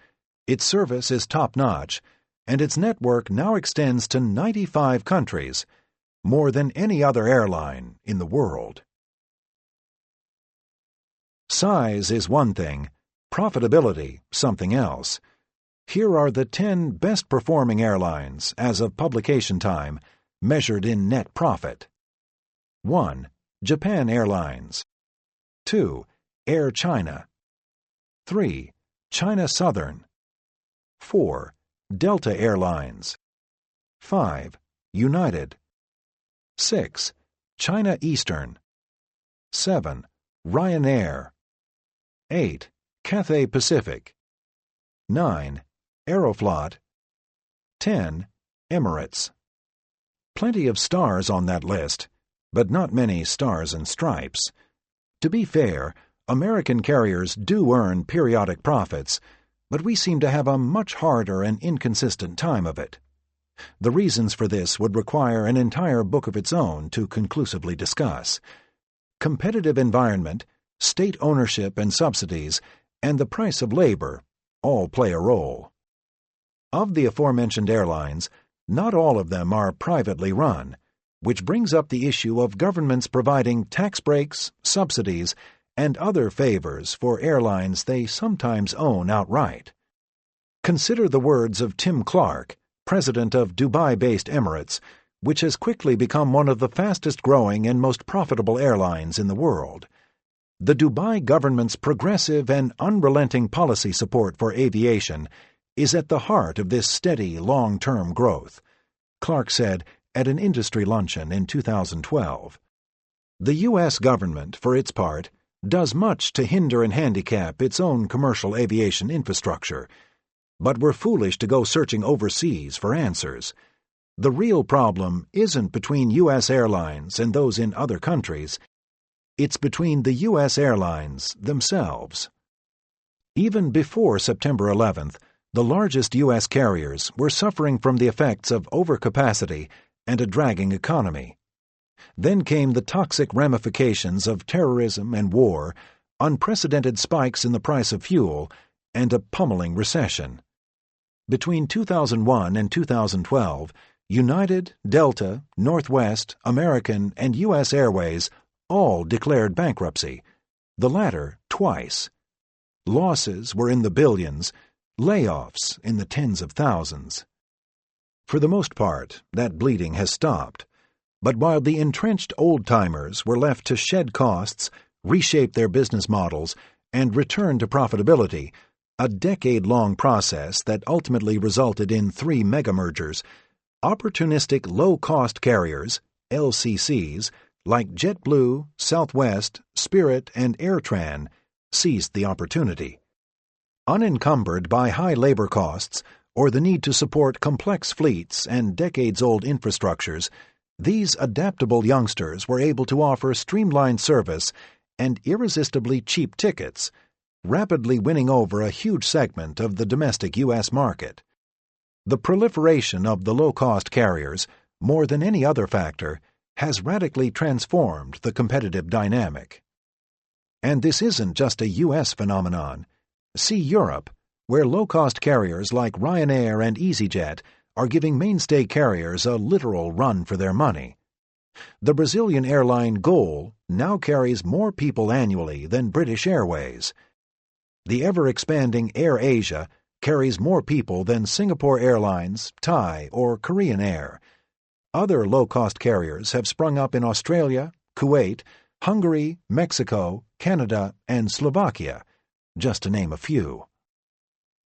Its service is top-notch, and its network now extends to 95 countries, more than any other airline in the world. Size is one thing, profitability something else. Here are the 10 best-performing airlines as of publication time, measured in net profit. 1. Japan Airlines. 2. Air China. 3. China Southern. 4. Delta Airlines. 5. United. 6. China Eastern. 7. Ryanair. 8. Cathay Pacific. 9. Aeroflot. 10. Emirates. Plenty of stars on that list, but not many stars and stripes. To be fair, American carriers do earn periodic profits, but we seem to have a much harder and inconsistent time of it. The reasons for this would require an entire book of its own to conclusively discuss. Competitive environment, state ownership and subsidies, and the price of labor all play a role. Of the aforementioned airlines, not all of them are privately run, which brings up the issue of governments providing tax breaks, subsidies, and other favors for airlines they sometimes own outright. Consider the words of Tim Clark, president of Dubai-based Emirates, which has quickly become one of the fastest-growing and most profitable airlines in the world. The Dubai government's progressive and unrelenting policy support for aviation is at the heart of this steady, long-term growth, Clark said at an industry luncheon in 2012. The U.S. government, for its part, does much to hinder and handicap its own commercial aviation infrastructure, but we're foolish to go searching overseas for answers. The real problem isn't between U.S. airlines and those in other countries. It's between the U.S. airlines themselves. Even before September 11th, The largest U.S. carriers were suffering from the effects of overcapacity and a dragging economy. Then came the toxic ramifications of terrorism and war, unprecedented spikes in the price of fuel, and a pummeling recession. Between 2001 and 2012, United, Delta, Northwest, American, and U.S. Airways all declared bankruptcy, the latter twice. Losses were in the billions, layoffs in the tens of thousands. For the most part, that bleeding has stopped. But while the entrenched old-timers were left to shed costs, reshape their business models, and return to profitability, a decade-long process that ultimately resulted in 3 mega-mergers, opportunistic low-cost carriers, LCCs, like JetBlue, Southwest, Spirit, and AirTran, seized the opportunity. Unencumbered by high labor costs or the need to support complex fleets and decades-old infrastructures, these adaptable youngsters were able to offer streamlined service and irresistibly cheap tickets, rapidly winning over a huge segment of the domestic U.S. market. The proliferation of the low-cost carriers, more than any other factor, has radically transformed the competitive dynamic. And this isn't just a U.S. phenomenon. See Europe, where low-cost carriers like Ryanair and EasyJet are giving mainstay carriers a literal run for their money. The Brazilian airline Gol now carries more people annually than British Airways. The ever-expanding AirAsia carries more people than Singapore Airlines, Thai, or Korean Air. Other low-cost carriers have sprung up in Australia, Kuwait, Hungary, Mexico, Canada, and Slovakia, just to name a few.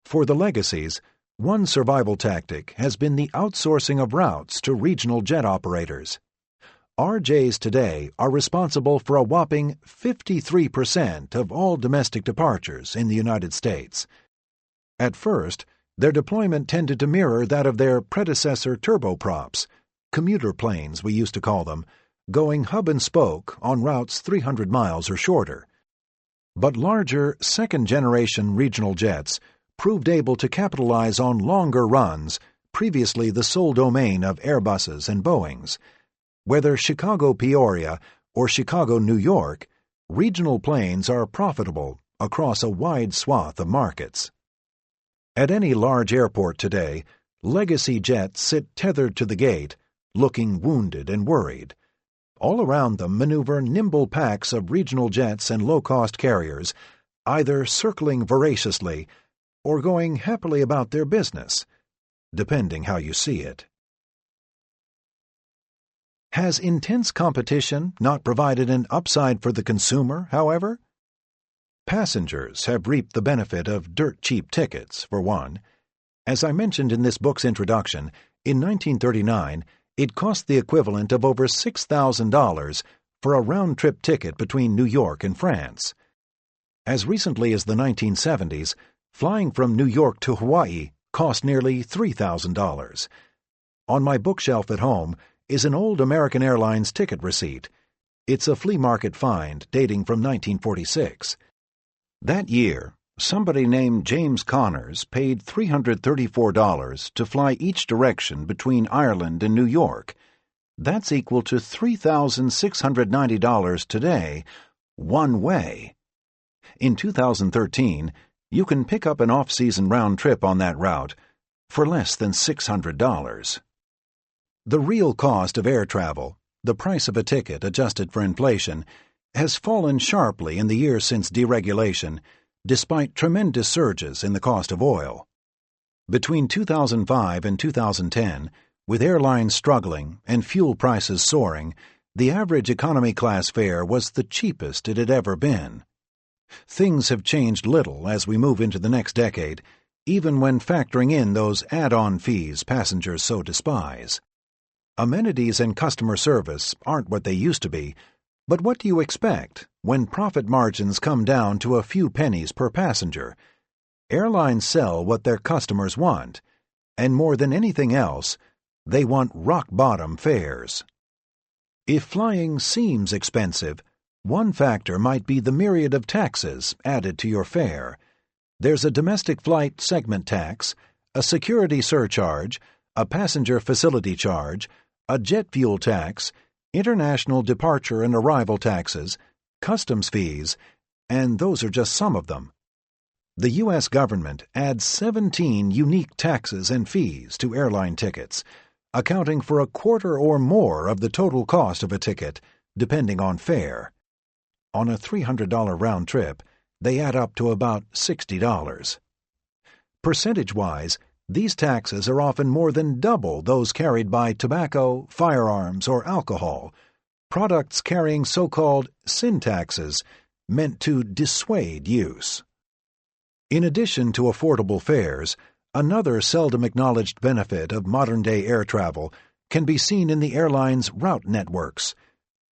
For the legacies, one survival tactic has been the outsourcing of routes to regional jet operators. RJs today are responsible for a whopping 53% of all domestic departures in the United States. At first, their deployment tended to mirror that of their predecessor turboprops, commuter planes we used to call them, going hub and spoke on routes 300 miles or shorter. But larger, second-generation regional jets proved able to capitalize on longer runs, previously the sole domain of Airbuses and Boeings. Whether Chicago-Peoria or Chicago-New York, regional planes are profitable across a wide swath of markets. At any large airport today, legacy jets sit tethered to the gate, looking wounded and worried. All around them maneuver nimble packs of regional jets and low-cost carriers, either circling voraciously or going happily about their business, depending how you see it. Has intense competition not provided an upside for the consumer, however? Passengers have reaped the benefit of dirt-cheap tickets, for one. As I mentioned in this book's introduction, in 1939, it cost the equivalent of over $6,000 for a round-trip ticket between New York and France. As recently as the 1970s, flying from New York to Hawaii cost nearly $3,000. On my bookshelf at home is an old American Airlines ticket receipt. It's a flea market find dating from 1946. That year, somebody named James Connors paid $334 to fly each direction between Ireland and New York. That's equal to $3,690 today, one way. In 2013, you can pick up an off-season round trip on that route for less than $600. The real cost of air travel, the price of a ticket adjusted for inflation, has fallen sharply in the years since deregulation, despite tremendous surges in the cost of oil. Between 2005 and 2010, with airlines struggling and fuel prices soaring, the average economy class fare was the cheapest it had ever been. Things have changed little as we move into the next decade, even when factoring in those add-on fees passengers so despise. Amenities and customer service aren't what they used to be, but what do you expect when profit margins come down to a few pennies per passenger? Airlines sell what their customers want, and more than anything else, they want rock-bottom fares. If flying seems expensive, one factor might be the myriad of taxes added to your fare. There's a domestic flight segment tax, a security surcharge, a passenger facility charge, a jet fuel tax, international departure and arrival taxes, customs fees, and those are just some of them. The U.S. government adds 17 unique taxes and fees to airline tickets, accounting for a quarter or more of the total cost of a ticket, depending on fare. On a $300 round trip, they add up to about $60. Percentage-wise, these taxes are often more than double those carried by tobacco, firearms, or alcohol, products carrying so-called sin taxes meant to dissuade use. In addition to affordable fares, another seldom acknowledged benefit of modern-day air travel can be seen in the airline's route networks.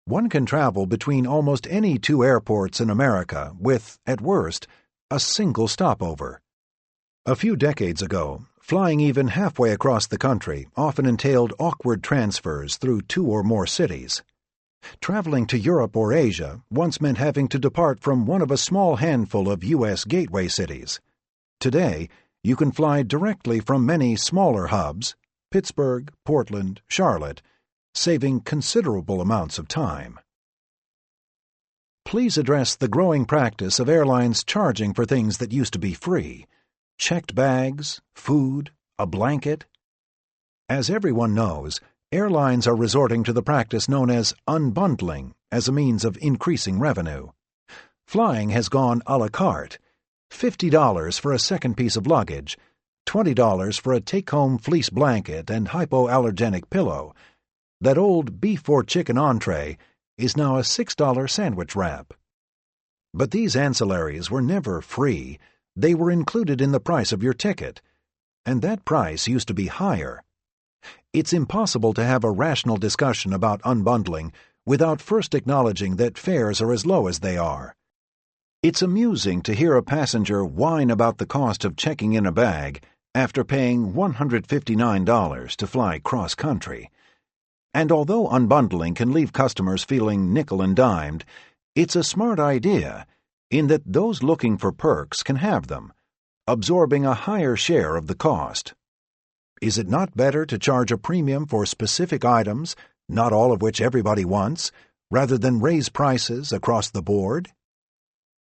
One can travel between almost any two airports in America with, at worst, a single stopover. A few decades ago, flying even halfway across the country often entailed awkward transfers through two or more cities. Traveling to Europe or Asia once meant having to depart from one of a small handful of U.S. gateway cities. Today, you can fly directly from many smaller hubs, Pittsburgh, Portland, Charlotte, saving considerable amounts of time. Please address the growing practice of airlines charging for things that used to be free: checked bags, food, a blanket. As everyone knows, airlines are resorting to the practice known as unbundling as a means of increasing revenue. Flying has gone a la carte: $50 for a second piece of luggage, $20 for a take-home fleece blanket and hypoallergenic pillow. That old beef or chicken entree is now a $6 sandwich wrap. But these ancillaries were never free. They were included in the price of your ticket, and that price used to be higher. It's impossible to have a rational discussion about unbundling without first acknowledging that fares are as low as they are. It's amusing to hear a passenger whine about the cost of checking in a bag after paying $159 to fly cross-country. And although unbundling can leave customers feeling nickel and dimed, it's a smart idea in that those looking for perks can have them, absorbing a higher share of the cost. Is it not better to charge a premium for specific items, not all of which everybody wants, rather than raise prices across the board?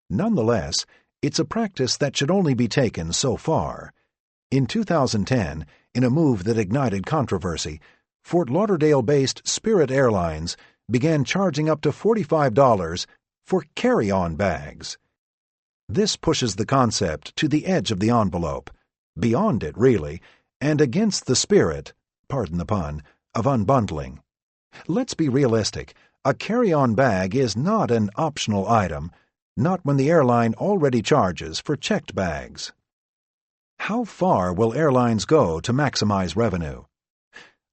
Nonetheless, it's a practice that should only be taken so far. In 2010, in a move that ignited controversy, Fort Lauderdale-based Spirit Airlines began charging up to $45 for carry-on bags. This pushes the concept to the edge of the envelope, beyond it really, and against the spirit, pardon the pun, of unbundling. Let's be realistic. A carry-on bag is not an optional item, not when the airline already charges for checked bags. How far will airlines go to maximize revenue?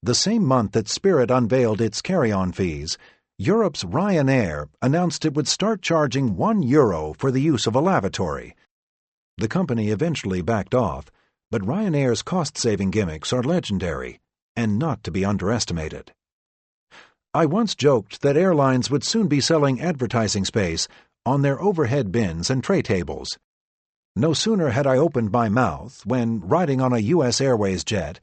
The same month that Spirit unveiled its carry-on fees, Europe's Ryanair announced it would start charging €1 for the use of a lavatory. The company eventually backed off, but Ryanair's cost-saving gimmicks are legendary and not to be underestimated. I once joked that airlines would soon be selling advertising space on their overhead bins and tray tables. No sooner had I opened my mouth when, riding on a U.S. Airways jet,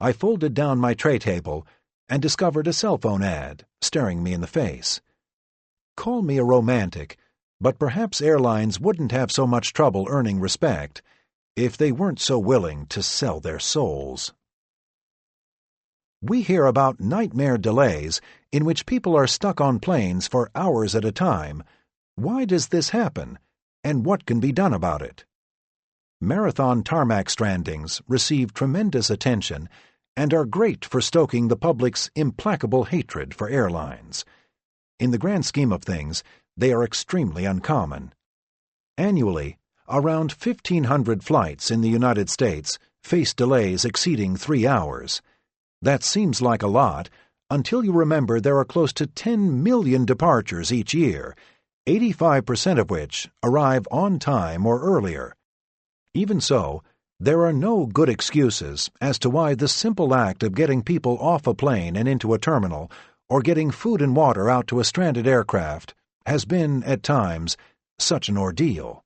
I folded down my tray table and discovered a cell phone ad staring me in the face. Call me a romantic, but perhaps airlines wouldn't have so much trouble earning respect if they weren't so willing to sell their souls. We hear about nightmare delays in which people are stuck on planes for hours at a time. Why does this happen, and what can be done about it? Marathon tarmac strandings receive tremendous attention and are great for stoking the public's implacable hatred for airlines. In the grand scheme of things, they are extremely uncommon. Annually, around 1,500 flights in the United States face delays exceeding 3 hours. That seems like a lot until you remember there are close to 10 million departures each year, 85% of which arrive on time or earlier. Even so, there are no good excuses as to why the simple act of getting people off a plane and into a terminal, or getting food and water out to a stranded aircraft, has been, at times, such an ordeal.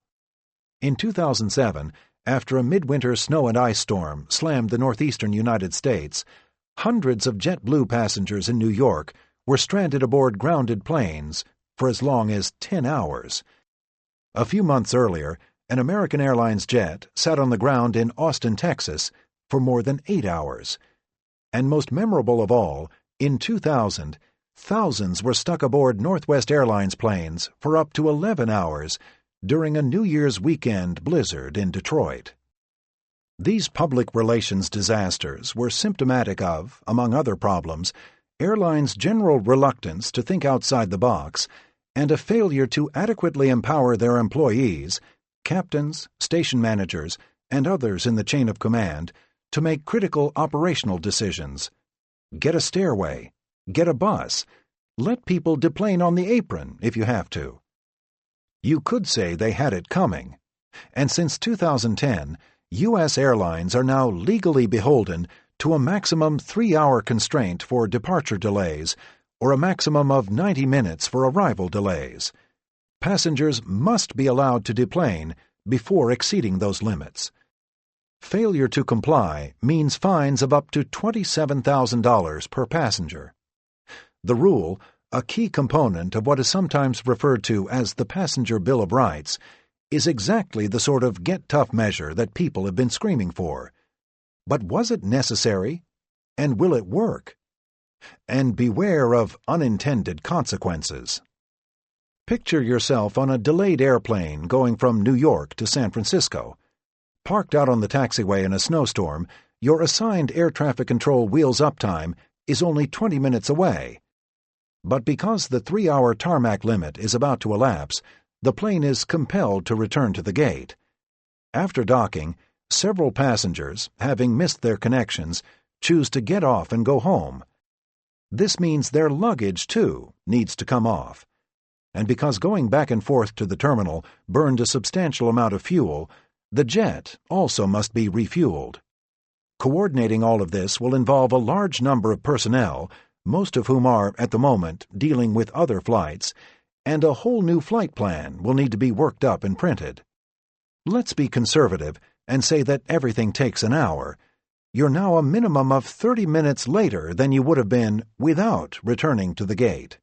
In 2007, after a midwinter snow and ice storm slammed the northeastern United States, hundreds of JetBlue passengers in New York were stranded aboard grounded planes for as long as 10 hours. A few months earlier, an American Airlines jet sat on the ground in Austin, Texas, for more than 8 hours. And most memorable of all, in 2000, thousands were stuck aboard Northwest Airlines planes for up to 11 hours during a New Year's weekend blizzard in Detroit. These public relations disasters were symptomatic of, among other problems, airlines' general reluctance to think outside the box and a failure to adequately empower their employees, captains, station managers, and others in the chain of command, to make critical operational decisions. Get a stairway. Get a bus. Let people deplane on the apron if you have to. You could say they had it coming. And since 2010, U.S. airlines are now legally beholden to a maximum 3-hour constraint for departure delays or a maximum of 90 minutes for arrival delays. Passengers must be allowed to deplane before exceeding those limits. Failure to comply means fines of up to $27,000 per passenger. The rule, a key component of what is sometimes referred to as the Passenger Bill of Rights, is exactly the sort of get-tough measure that people have been screaming for. But was it necessary? And will it work? And beware of unintended consequences. Picture yourself on a delayed airplane going from New York to San Francisco. Parked out on the taxiway in a snowstorm, your assigned air traffic control wheels-up time is only 20 minutes away. But because the 3-hour tarmac limit is about to elapse, the plane is compelled to return to the gate. After docking, several passengers, having missed their connections, choose to get off and go home. This means their luggage, too, needs to come off. And because going back and forth to the terminal burned a substantial amount of fuel, the jet also must be refueled. Coordinating all of this will involve a large number of personnel, most of whom are, at the moment, dealing with other flights, and a whole new flight plan will need to be worked up and printed. Let's be conservative and say that everything takes an hour. You're now a minimum of 30 minutes later than you would have been without returning to the gate.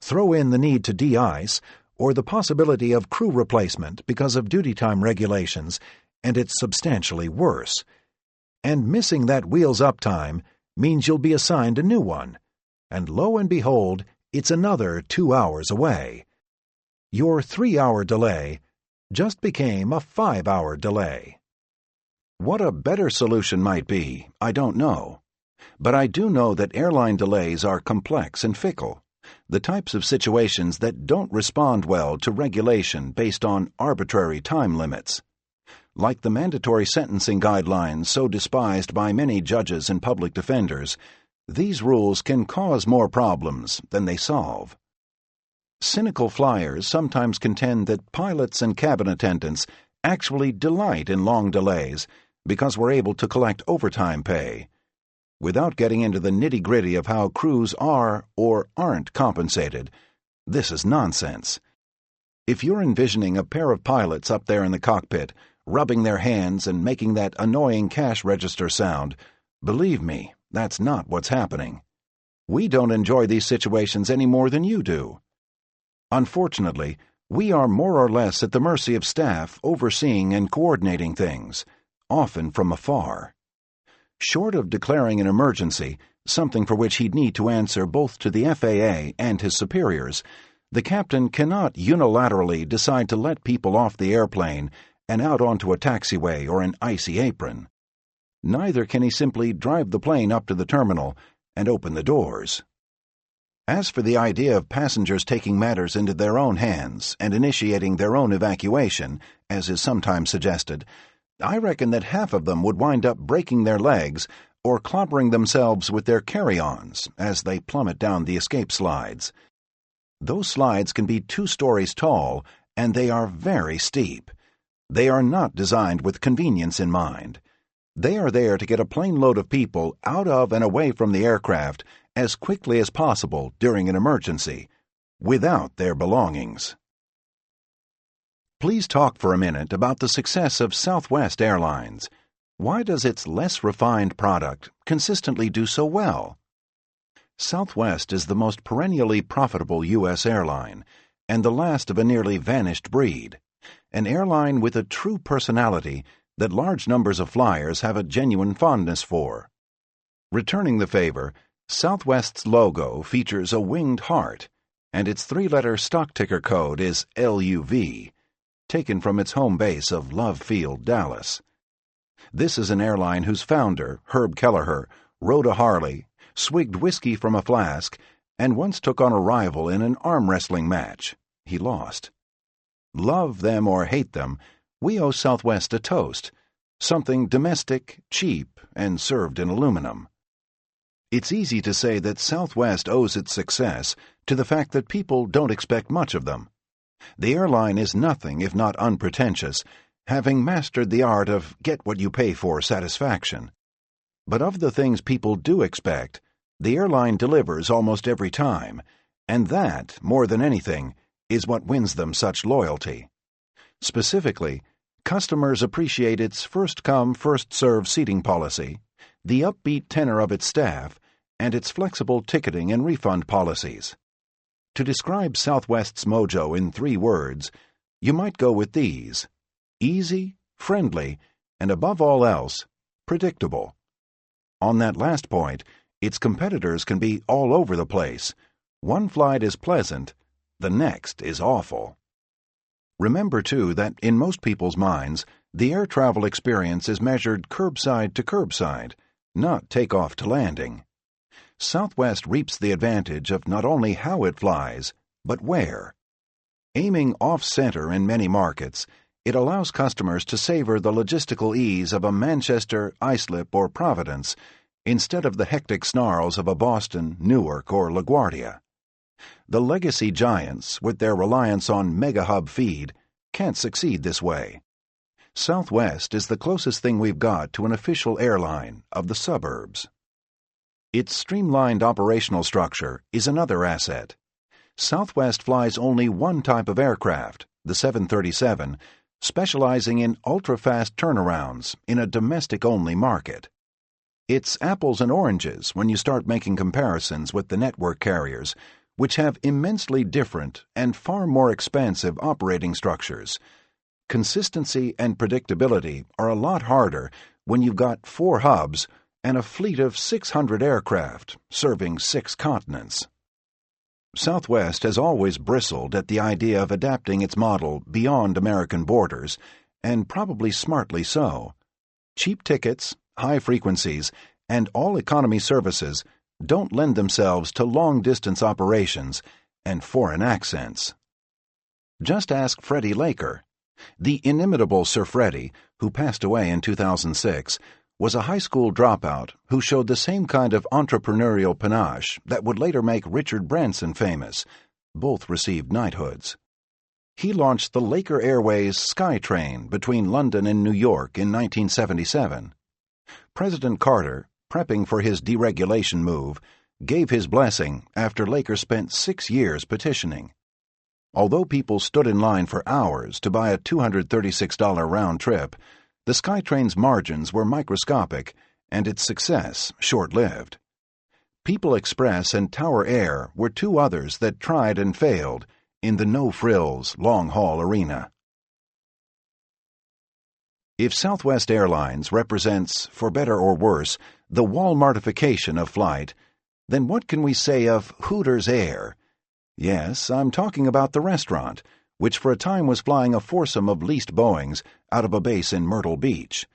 Throw in the need to de-ice or the possibility of crew replacement because of duty time regulations, and it's substantially worse. And missing that wheels-up time means you'll be assigned a new one, and lo and behold, it's another 2 hours away. Your 3-hour delay just became a 5-hour delay. What a better solution might be, I don't know. But I do know that airline delays are complex and fickle, the types of situations that don't respond well to regulation based on arbitrary time limits. Like the mandatory sentencing guidelines so despised by many judges and public defenders, these rules can cause more problems than they solve. Cynical flyers sometimes contend that pilots and cabin attendants actually delight in long delays because we're able to collect overtime pay. Without getting into the nitty-gritty of how crews are or aren't compensated, this is nonsense. If you're envisioning a pair of pilots up there in the cockpit, rubbing their hands and making that annoying cash register sound, believe me, that's not what's happening. We don't enjoy these situations any more than you do. Unfortunately, we are more or less at the mercy of staff overseeing and coordinating things, often from afar. Short of declaring an emergency, something for which he'd need to answer both to the FAA and his superiors, the captain cannot unilaterally decide to let people off the airplane and out onto a taxiway or an icy apron. Neither can he simply drive the plane up to the terminal and open the doors. As for the idea of passengers taking matters into their own hands and initiating their own evacuation, as is sometimes suggested, I reckon that half of them would wind up breaking their legs or clobbering themselves with their carry-ons as they plummet down the escape slides. Those slides can be 2 stories tall, and they are very steep. They are not designed with convenience in mind. They are there to get a plane load of people out of and away from the aircraft as quickly as possible during an emergency, without their belongings. Please talk for a minute about the success of Southwest Airlines. Why does its less refined product consistently do so well? Southwest is the most perennially profitable U.S. airline, and the last of a nearly vanished breed. An airline with a true personality that large numbers of flyers have a genuine fondness for. Returning the favor, Southwest's logo features a winged heart, and its three-letter stock ticker code is LUV, taken from its home base of Love Field, Dallas. This is an airline whose founder, Herb Kelleher, rode a Harley, swigged whiskey from a flask, and once took on a rival in an arm wrestling match. He lost. Love them or hate them, we owe Southwest a toast, something domestic, cheap, and served in aluminum. It's easy to say that Southwest owes its success to the fact that people don't expect much of them. The airline is nothing if not unpretentious, having mastered the art of get-what-you-pay-for satisfaction. But of the things people do expect, the airline delivers almost every time, and that, more than anything, is what wins them such loyalty. Specifically, customers appreciate its first-come, first-served seating policy, the upbeat tenor of its staff, and its flexible ticketing and refund policies. To describe Southwest's mojo in 3 words, you might go with these: easy, friendly, and above all else, predictable. On that last point, its competitors can be all over the place. One flight is pleasant, the next is awful. Remember, too, that in most people's minds, the air travel experience is measured curbside to curbside, not takeoff to landing. Southwest reaps the advantage of not only how it flies, but where. Aiming off-center in many markets, it allows customers to savor the logistical ease of a Manchester, Islip, or Providence instead of the hectic snarls of a Boston, Newark, or LaGuardia. The legacy giants, with their reliance on mega-hub feed, can't succeed this way. Southwest is the closest thing we've got to an official airline of the suburbs. Its streamlined operational structure is another asset. Southwest flies only one type of aircraft, the 737, specializing in ultra-fast turnarounds in a domestic-only market. It's apples and oranges when you start making comparisons with the network carriers, which have immensely different and far more expansive operating structures. Consistency and predictability are a lot harder when you've got 4 hubs and a fleet of 600 aircraft serving 6 continents. Southwest has always bristled at the idea of adapting its model beyond American borders, and probably smartly so. Cheap tickets, high frequencies, and all-economy services don't lend themselves to long-distance operations and foreign accents. Just ask Freddie Laker. The inimitable Sir Freddie, who passed away in 2006, was a high school dropout who showed the same kind of entrepreneurial panache that would later make Richard Branson famous. Both received knighthoods. He launched the Laker Airways SkyTrain between London and New York in 1977. President Carter, prepping for his deregulation move, gave his blessing after Laker spent 6 years petitioning. Although people stood in line for hours to buy a $236 round trip, the SkyTrain's margins were microscopic and its success short-lived. People Express and Tower Air were 2 others that tried and failed in the no-frills, long-haul arena. If Southwest Airlines represents, for better or worse, the Walmartification of flight, then what can we say of Hooters Air? Yes, I'm talking about the restaurant, which for a time was flying a foursome of leased Boeings out of a base in Myrtle Beach.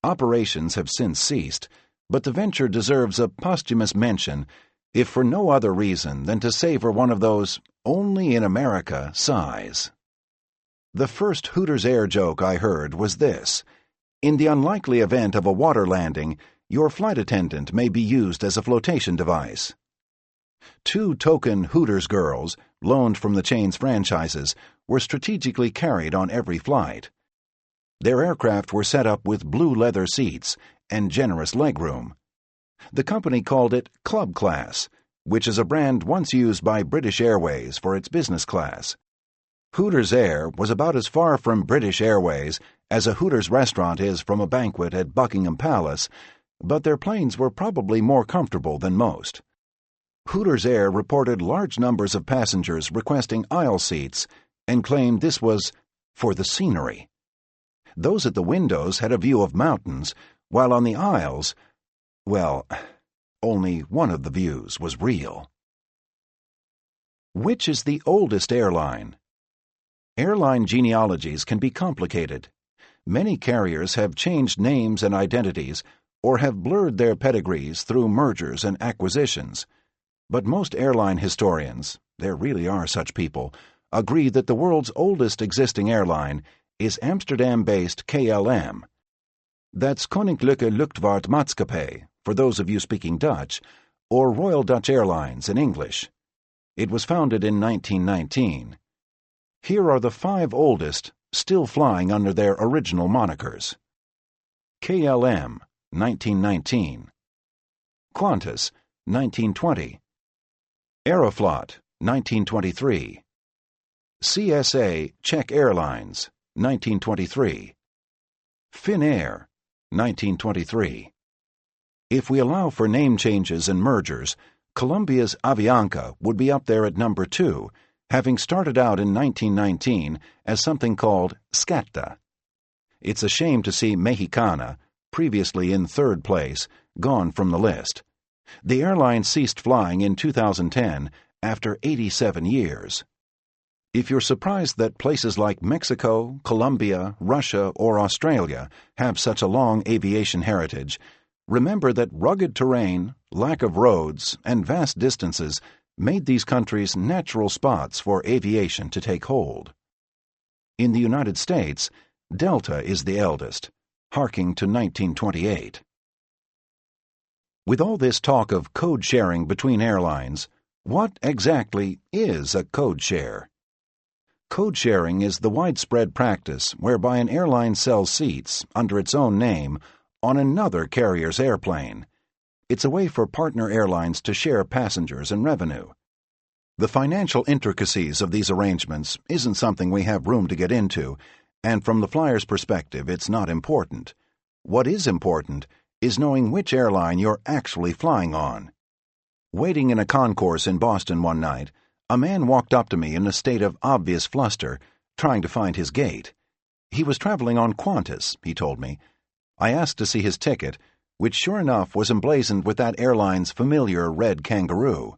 Operations have since ceased, but the venture deserves a posthumous mention, if for no other reason than to savor one of those only in America sighs. The first Hooters Air joke I heard was this: in the unlikely event of a water landing, your flight attendant may be used as a flotation device. 2 token Hooters girls, loaned from the chain's franchises, were strategically carried on every flight. Their aircraft were set up with blue leather seats and generous legroom. The company called it Club Class, which is a brand once used by British Airways for its business class. Hooters Air was about as far from British Airways as a Hooters restaurant is from a banquet at Buckingham Palace, but their planes were probably more comfortable than most. Hooters Air reported large numbers of passengers requesting aisle seats and claimed this was for the scenery. Those at the windows had a view of mountains, while on the aisles, well, only one of the views was real. Which is the oldest airline? Airline genealogies can be complicated. Many carriers have changed names and identities or have blurred their pedigrees through mergers and acquisitions. But most airline historians, there really are such people, agree that the world's oldest existing airline is Amsterdam-based KLM. That's Koninklijke Luchtvaartmaatschappij, for those of you speaking Dutch, or Royal Dutch Airlines in English. It was founded in 1919. Here are the 5 oldest, still flying under their original monikers. KLM, 1919. Qantas, 1920. Aeroflot, 1923. CSA Czech Airlines, 1923. Finnair, 1923. If we allow for name changes and mergers, Colombia's Avianca would be up there at number 2, having started out in 1919 as something called Scatta. It's a shame to see Mexicana, previously in 3rd place, gone from the list. The airline ceased flying in 2010 after 87 years. If you're surprised that places like Mexico, Colombia, Russia, or Australia have such a long aviation heritage, remember that rugged terrain, lack of roads, and vast distances made these countries natural spots for aviation to take hold. In the United States, Delta is the eldest, harking to 1928. With all this talk of code sharing between airlines, what exactly is a code share? Code sharing is the widespread practice whereby an airline sells seats under its own name on another carrier's airplane. It's a way for partner airlines to share passengers and revenue. The financial intricacies of these arrangements isn't something we have room to get into, and from the flyer's perspective, it's not important. What is important is knowing which airline you're actually flying on. Waiting in a concourse in Boston one night, a man walked up to me in a state of obvious fluster, trying to find his gate. He was traveling on Qantas, he told me. I asked to see his ticket, which sure enough was emblazoned with that airline's familiar red kangaroo.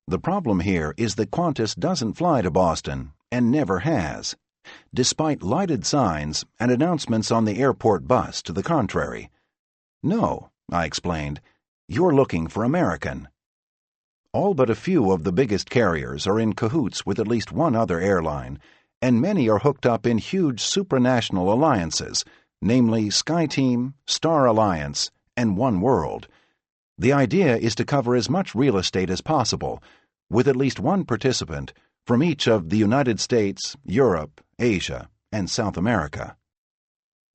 The problem here is that Qantas doesn't fly to Boston, and never has, despite lighted signs and announcements on the airport bus to the contrary. No, I explained, you're looking for American. All but a few of the biggest carriers are in cahoots with at least one other airline, and many are hooked up in huge supranational alliances, namely SkyTeam, Star Alliance, and One World. The idea is to cover as much real estate as possible, with at least one participant from each of the United States, Europe, Asia, and South America.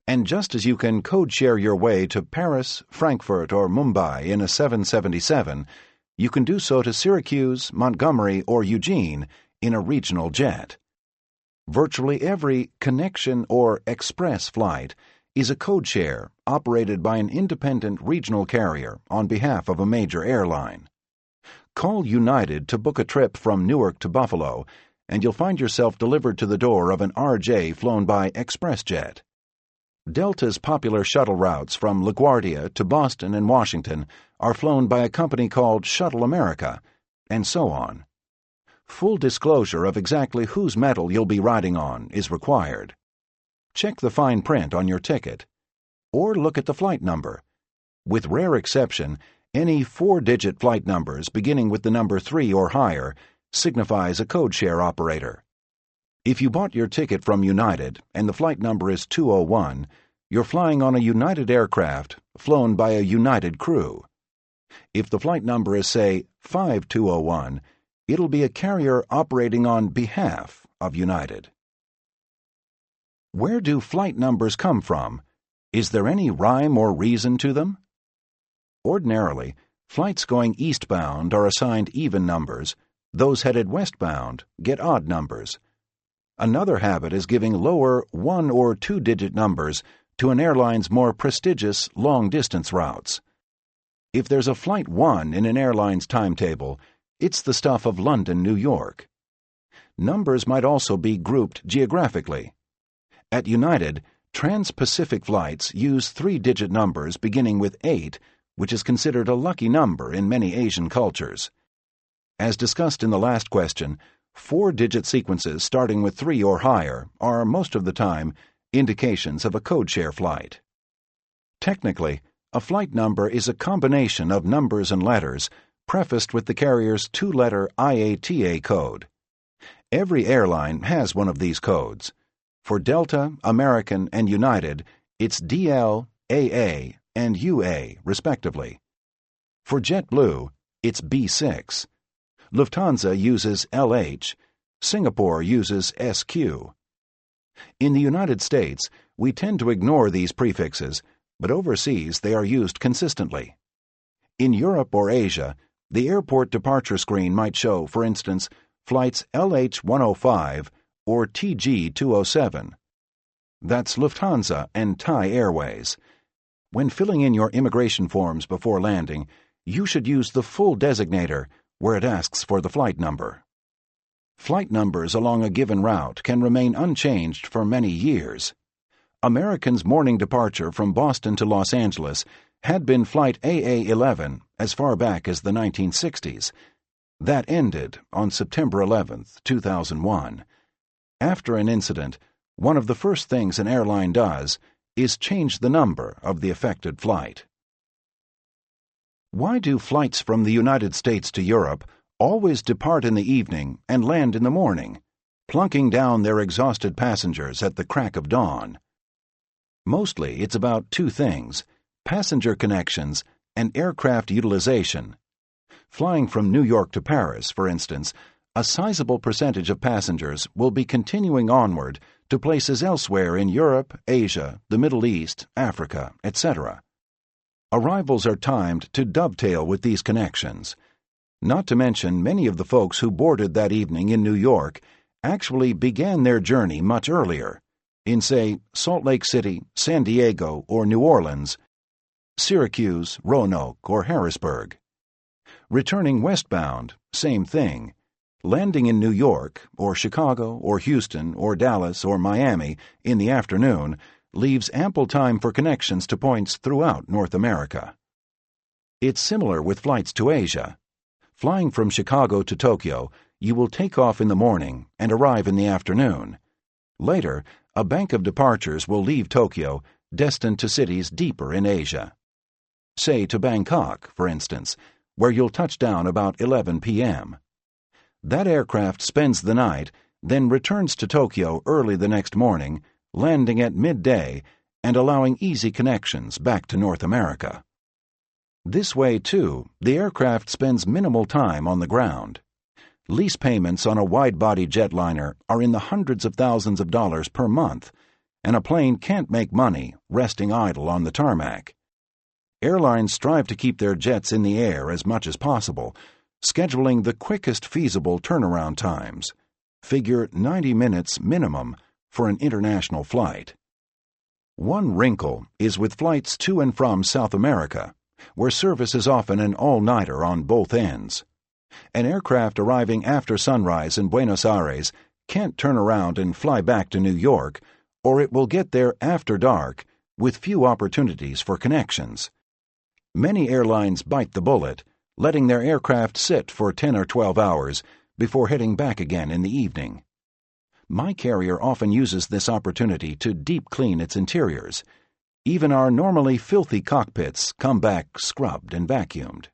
And just as you can code share your way to Paris, Frankfurt, or Mumbai in a 777, you can do so to Syracuse, Montgomery, or Eugene in a regional jet. Virtually every connection or express flight is a code share operated by an independent regional carrier on behalf of a major airline. Call United to book a trip from Newark to Buffalo, and you'll find yourself delivered to the door of an RJ flown by ExpressJet. Delta's popular shuttle routes from LaGuardia to Boston and Washington are flown by a company called Shuttle America, and so on. Full disclosure of exactly whose metal you'll be riding on is required. Check the fine print on your ticket, or look at the flight number. With rare exception, any 4-digit flight numbers beginning with the number 3 or higher signifies a code share operator. If you bought your ticket from United and the flight number is 201, you're flying on a United aircraft flown by a United crew. If the flight number is, say, 5201, it'll be a carrier operating on behalf of United. Where do flight numbers come from? Is there any rhyme or reason to them? Ordinarily, flights going eastbound are assigned even numbers. Those headed westbound get odd numbers. Another habit is giving lower 1- or 2-digit numbers to an airline's more prestigious long-distance routes. If there's a Flight 1 in an airline's timetable, it's the stuff of London, New York. Numbers might also be grouped geographically. At United, trans-Pacific flights use 3-digit numbers beginning with 8, which is considered a lucky number in many Asian cultures. As discussed in the last question, 4-digit sequences starting with 3 or higher are, most of the time, indications of a codeshare flight. Technically, a flight number is a combination of numbers and letters prefaced with the carrier's 2-letter IATA code. Every airline has one of these codes. For Delta, American, and United, it's DL, AA, and UA, respectively. For JetBlue, it's B6. Lufthansa uses LH. Singapore uses SQ. In the United States, we tend to ignore these prefixes, but overseas they are used consistently. In Europe or Asia, the airport departure screen might show, for instance, flights LH-105 or TG-207. That's Lufthansa and Thai Airways. When filling in your immigration forms before landing, you should use the full designator where it asks for the flight number. Flight numbers along a given route can remain unchanged for many years. American's morning departure from Boston to Los Angeles had been Flight AA-11 as far back as the 1960s. That ended on September 11, 2001. After an incident, one of the first things an airline does is change the number of the affected flight. Why do flights from the United States to Europe always depart in the evening and land in the morning, plunking down their exhausted passengers at the crack of dawn? Mostly it's about two things: passenger connections and aircraft utilization. Flying from New York to Paris, for instance, a sizable percentage of passengers will be continuing onward to places elsewhere in Europe, Asia, the Middle East, Africa, etc. Arrivals are timed to dovetail with these connections. Not to mention, many of the folks who boarded that evening in New York actually began their journey much earlier, in, say, Salt Lake City, San Diego, or New Orleans, Syracuse, Roanoke, or Harrisburg. Returning westbound, same thing. Landing in New York, or Chicago, or Houston, or Dallas, or Miami in the afternoon leaves ample time for connections to points throughout North America. It's similar with flights to Asia. Flying from Chicago to Tokyo, you will take off in the morning and arrive in the afternoon. Later, a bank of departures will leave Tokyo, destined to cities deeper in Asia. Say to Bangkok, for instance, where you'll touch down about 11 p.m. That aircraft spends the night, then returns to Tokyo early the next morning, landing at midday and allowing easy connections back to North America. This way, too, the aircraft spends minimal time on the ground. Lease payments on a wide-body jetliner are in the hundreds of thousands of dollars per month, and a plane can't make money resting idle on the tarmac. Airlines strive to keep their jets in the air as much as possible, scheduling the quickest feasible turnaround times. Figure 90 minutes minimum for an international flight. One wrinkle is with flights to and from South America, where service is often an all-nighter on both ends. An aircraft arriving after sunrise in Buenos Aires can't turn around and fly back to New York, or it will get there after dark with few opportunities for connections. Many airlines bite the bullet, letting their aircraft sit for 10 or 12 hours before heading back again in the evening. My carrier often uses this opportunity to deep clean its interiors. Even our normally filthy cockpits come back scrubbed and vacuumed.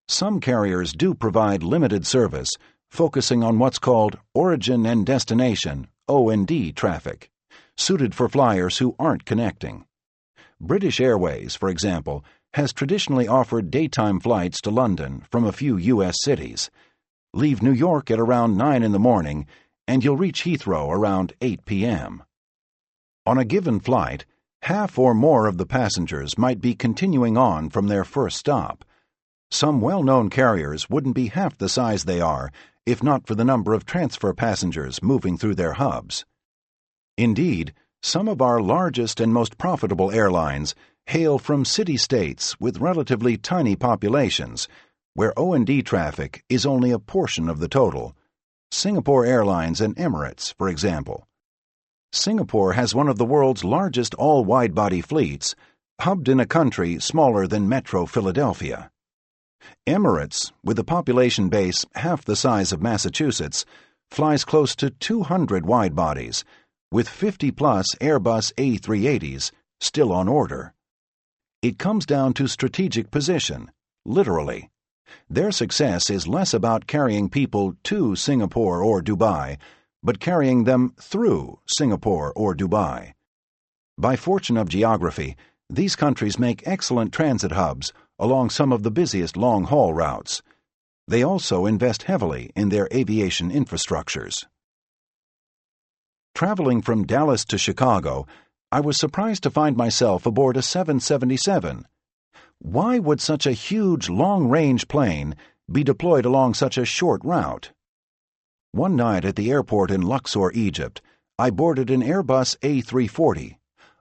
Some carriers do provide limited service, focusing on what's called origin and destination (O&D) traffic, suited for flyers who aren't connecting. British Airways, for example, has traditionally offered daytime flights to London from a few U.S. cities. Leave New York at around 9 in the morning, and you'll reach Heathrow around 8 p.m. On a given flight, half or more of the passengers might be continuing on from their first stop. Some well-known carriers wouldn't be half the size they are if not for the number of transfer passengers moving through their hubs. Indeed, some of our largest and most profitable airlines hail from city-states with relatively tiny populations, where O&D traffic is only a portion of the total. Singapore Airlines and Emirates, for example. Singapore has one of the world's largest all-wide-body fleets, hubbed in a country smaller than Metro Philadelphia. Emirates, with a population base half the size of Massachusetts, flies close to 200 wide-bodies, with 50-plus Airbus A380s still on order. It comes down to strategic position, literally. Their success is less about carrying people to Singapore or Dubai, but carrying them through Singapore or Dubai. By fortune of geography, these countries make excellent transit hubs along some of the busiest long-haul routes. They also invest heavily in their aviation infrastructures. Traveling from Dallas to Chicago, I was surprised to find myself aboard a 777. Why would such a huge, long-range plane be deployed along such a short route? One night at the airport in Luxor, Egypt, I boarded an Airbus A340,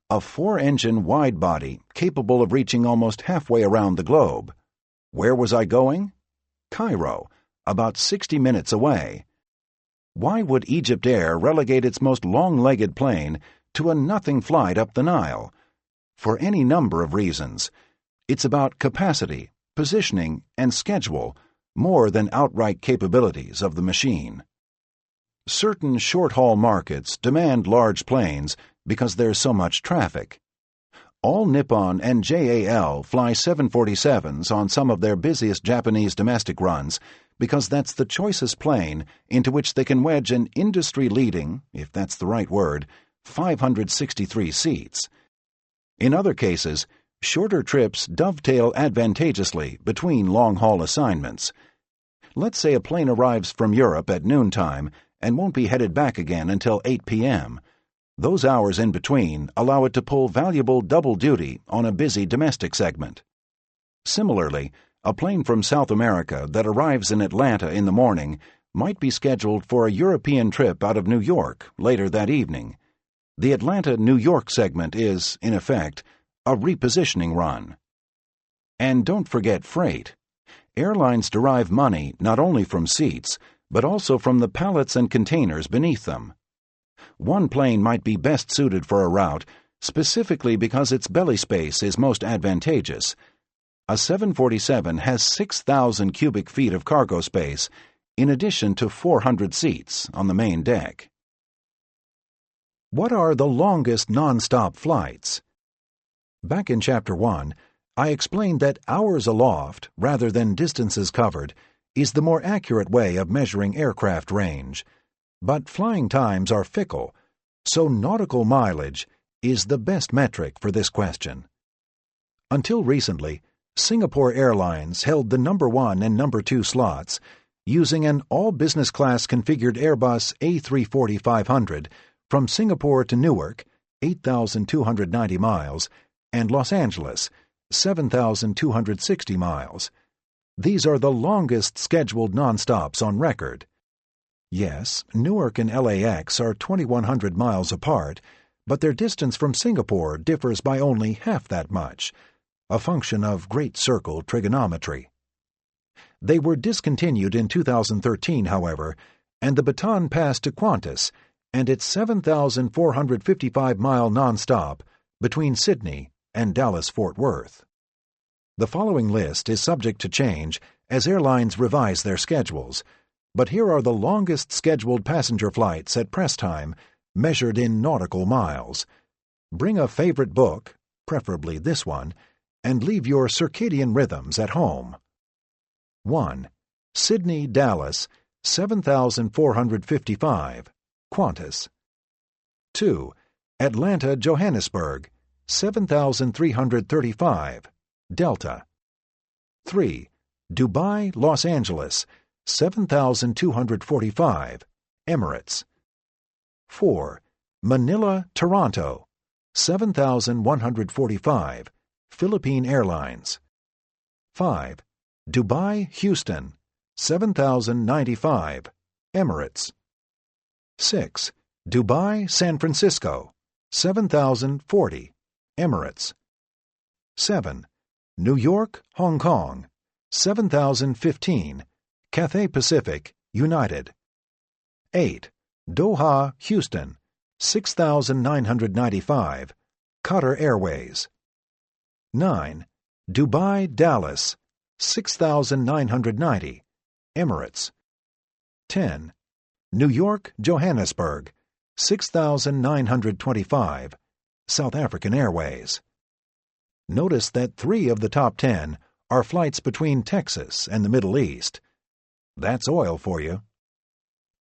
a four-engine wide-body capable of reaching almost halfway around the globe. Where was I going? Cairo, about 60 minutes away. Why would Egypt Air relegate its most long-legged plane to a nothing flight up the Nile? For any number of reasons. It's about capacity, positioning, and schedule, more than outright capabilities of the machine. Certain short-haul markets demand large planes because there's so much traffic. All Nippon and JAL fly 747s on some of their busiest Japanese domestic runs because that's the choicest plane into which they can wedge an industry-leading, if that's the right word, 563 seats. In other cases, shorter trips dovetail advantageously between long-haul assignments. Let's say a plane arrives from Europe at noontime and won't be headed back again until 8 p.m. Those hours in between allow it to pull valuable double duty on a busy domestic segment. Similarly, a plane from South America that arrives in Atlanta in the morning might be scheduled for a European trip out of New York later that evening. The Atlanta-New York segment is, in effect, a repositioning run. And don't forget freight. Airlines derive money not only from seats, but also from the pallets and containers beneath them. One plane might be best suited for a route specifically because its belly space is most advantageous. A 747 has 6,000 cubic feet of cargo space, in addition to 400 seats on the main deck. What are the longest non-stop flights? Back in Chapter 1, I explained that hours aloft, rather than distances covered, is the more accurate way of measuring aircraft range. But flying times are fickle, so nautical mileage is the best metric for this question. Until recently, Singapore Airlines held the number 1 and number 2 slots, using an all-business class configured Airbus A340-500 from Singapore to Newark, 8,290 miles, and Los Angeles, 7,260 miles. These are the longest scheduled non-stops on record. Yes, Newark and LAX are 2,100 miles apart, but their distance from Singapore differs by only half that much, a function of great circle trigonometry. They were discontinued in 2013, however, and the baton passed to Qantas and its 7,455-mile nonstop between Sydney and Dallas-Fort Worth. The following list is subject to change as airlines revise their schedules, but here are the longest scheduled passenger flights at press time, measured in nautical miles. Bring a favorite book, preferably this one, and leave your circadian rhythms at home. 1. Sydney-Dallas, 7,455, Qantas. 2. Atlanta-Johannesburg, 7,335, Delta. 3. Dubai-Los Angeles, 7,245, Emirates. 4. Manila-Toronto, 7,145, Philippine Airlines. 5. Dubai-Houston, 7,095, Emirates. 6. Dubai, San Francisco, 7,040, Emirates. 7. New York, Hong Kong, 7,015, Cathay Pacific, United. 8. Doha, Houston, 6,995, Qatar Airways. 9. Dubai, Dallas, 6,990, Emirates. 10. New York, Johannesburg, 6,925, South African Airways. Notice that 3 of the top 10 are flights between Texas and the Middle East. That's oil for you.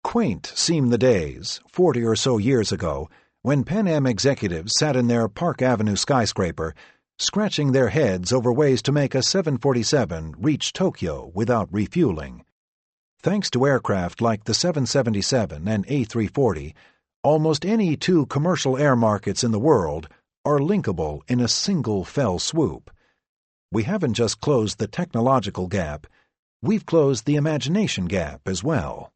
Quaint seem the days, 40 or so years ago, when Pan Am executives sat in their Park Avenue skyscraper, scratching their heads over ways to make a 747 reach Tokyo without refueling. Thanks to aircraft like the 777 and A340, almost any 2 commercial air markets in the world are linkable in a single fell swoop. We haven't just closed the technological gap, we've closed the imagination gap as well.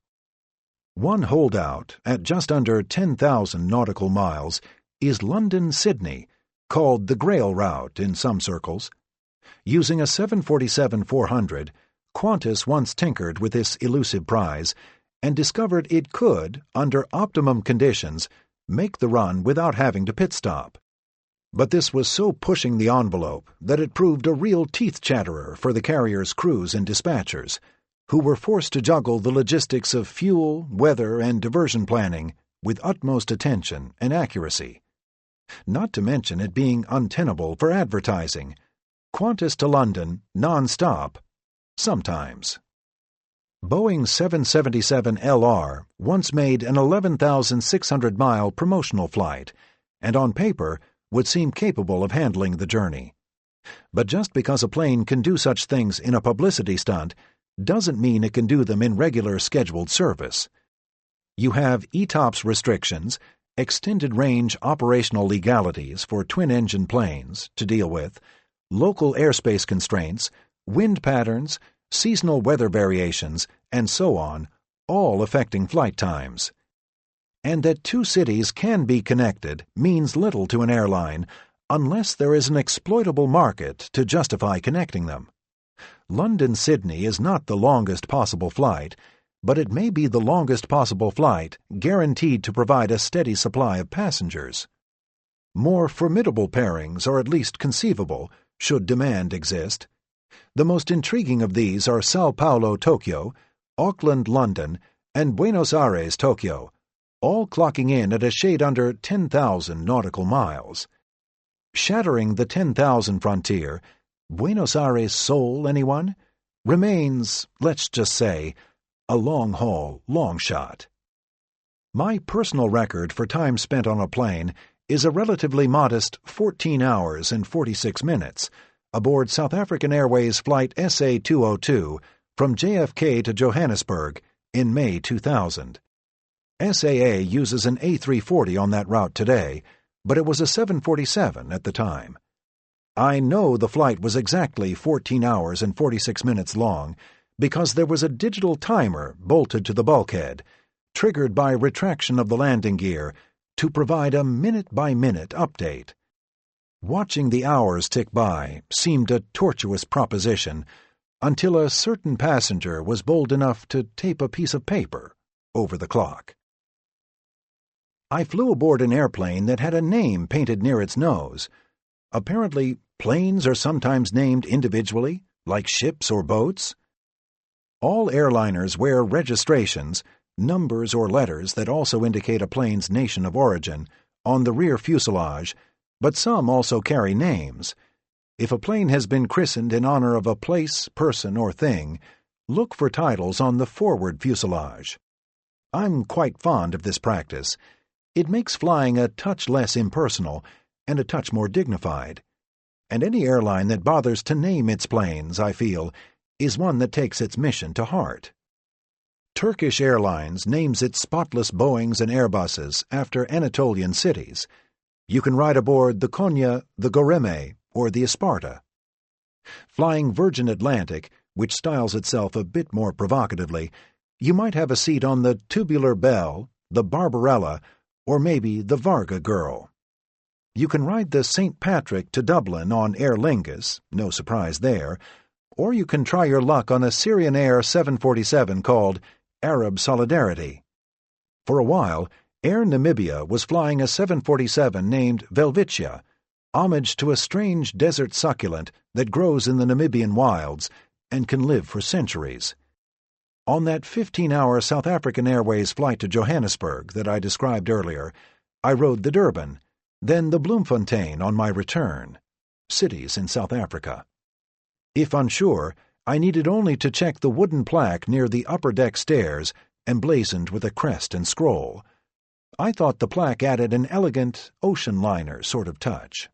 One holdout, at just under 10,000 nautical miles, is London-Sydney, called the Grail Route in some circles. Using a 747-400, Qantas once tinkered with this elusive prize and discovered it could, under optimum conditions, make the run without having to pit stop. But this was so pushing the envelope that it proved a real teeth-chatterer for the carrier's crews and dispatchers, who were forced to juggle the logistics of fuel, weather, and diversion planning with utmost attention and accuracy. Not to mention it being untenable for advertising. Qantas to London, non-stop, sometimes. Boeing 777LR once made an 11,600-mile promotional flight, and on paper would seem capable of handling the journey. But just because a plane can do such things in a publicity stunt doesn't mean it can do them in regular scheduled service. You have ETOPS restrictions, extended-range operational legalities for twin-engine planes to deal with, local airspace constraints, wind patterns, seasonal weather variations, and so on, all affecting flight times. And that 2 cities can be connected means little to an airline unless there is an exploitable market to justify connecting them. London-Sydney is not the longest possible flight, but it may be the longest possible flight guaranteed to provide a steady supply of passengers. More formidable pairings are at least conceivable, should demand exist. The most intriguing of these are Sao Paulo-Tokyo, Auckland-London, and Buenos Aires-Tokyo, all clocking in at a shade under 10,000 nautical miles. Shattering the 10,000 frontier, Buenos Aires-Seoul, anyone? Remains, let's just say, a long-haul long shot. My personal record for time spent on a plane is a relatively modest 14 hours and 46 minutes aboard South African Airways Flight SA-202 from JFK to Johannesburg in May 2000. SAA uses an A340 on that route today, but it was a 747 at the time. I know the flight was exactly 14 hours and 46 minutes long because there was a digital timer bolted to the bulkhead, triggered by retraction of the landing gear, to provide a minute-by-minute update. Watching the hours tick by seemed a tortuous proposition until a certain passenger was bold enough to tape a piece of paper over the clock. I flew aboard an airplane that had a name painted near its nose. Apparently, planes are sometimes named individually, like ships or boats. All airliners wear registrations, numbers or letters that also indicate a plane's nation of origin, on the rear fuselage, but some also carry names. If a plane has been christened in honor of a place, person, or thing, look for titles on the forward fuselage. I'm quite fond of this practice. It makes flying a touch less impersonal and a touch more dignified. And any airline that bothers to name its planes, I feel, is one that takes its mission to heart. Turkish Airlines names its spotless Boeings and Airbuses after Anatolian cities. You can ride aboard the Konya, the Goreme, or the Isparta. Flying Virgin Atlantic, which styles itself a bit more provocatively, You might have a seat on the Tubular Belle, the Barbarella, or maybe the Varga Girl. You can ride the St. Patrick to Dublin on Aer Lingus, no surprise there, or you can try your luck on a Syrian Air 747 called Arab Solidarity. For a while, Air Namibia was flying a 747 named Velvitia, homage to a strange desert succulent that grows in the Namibian wilds and can live for centuries. On that 15-hour South African Airways flight to Johannesburg that I described earlier, I rode the Durban, then the Bloemfontein on my return, cities in South Africa. If unsure, I needed only to check the wooden plaque near the upper deck stairs, emblazoned with a crest and scroll. I thought the plaque added an elegant ocean liner sort of touch.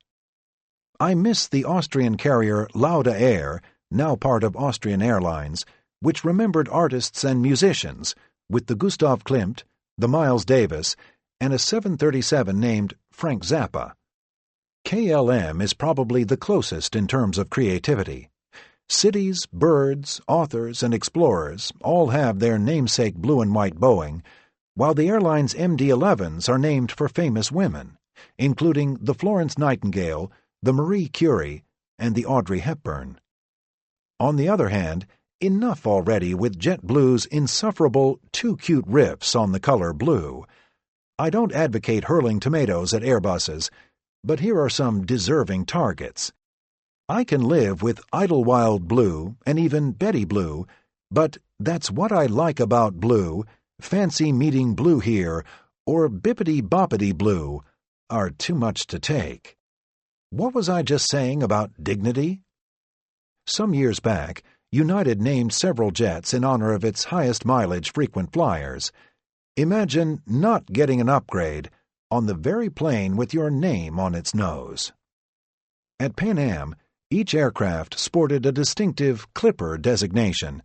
I miss the Austrian carrier Lauda Air, now part of Austrian Airlines, which remembered artists and musicians, with the Gustav Klimt, the Miles Davis, and a 737 named Frank Zappa. KLM is probably the closest in terms of creativity. Cities, birds, authors, and explorers all have their namesake blue and white Boeing, while the airline's MD-11s are named for famous women, including the Florence Nightingale, the Marie Curie, and the Audrey Hepburn. On the other hand, enough already with JetBlue's insufferable too cute riffs on the color blue. I don't advocate hurling tomatoes at Airbuses, but here are some deserving targets. I can live with Idlewild Blue and even Betty Blue, but That's What I Like About Blue, Fancy Meeting Blue Here, or Bippity Boppity Blue are too much to take. What was I just saying about dignity? Some years back, United named several jets in honor of its highest mileage frequent flyers. Imagine not getting an upgrade on the very plane with your name on its nose. At Pan Am, each aircraft sported a distinctive Clipper designation,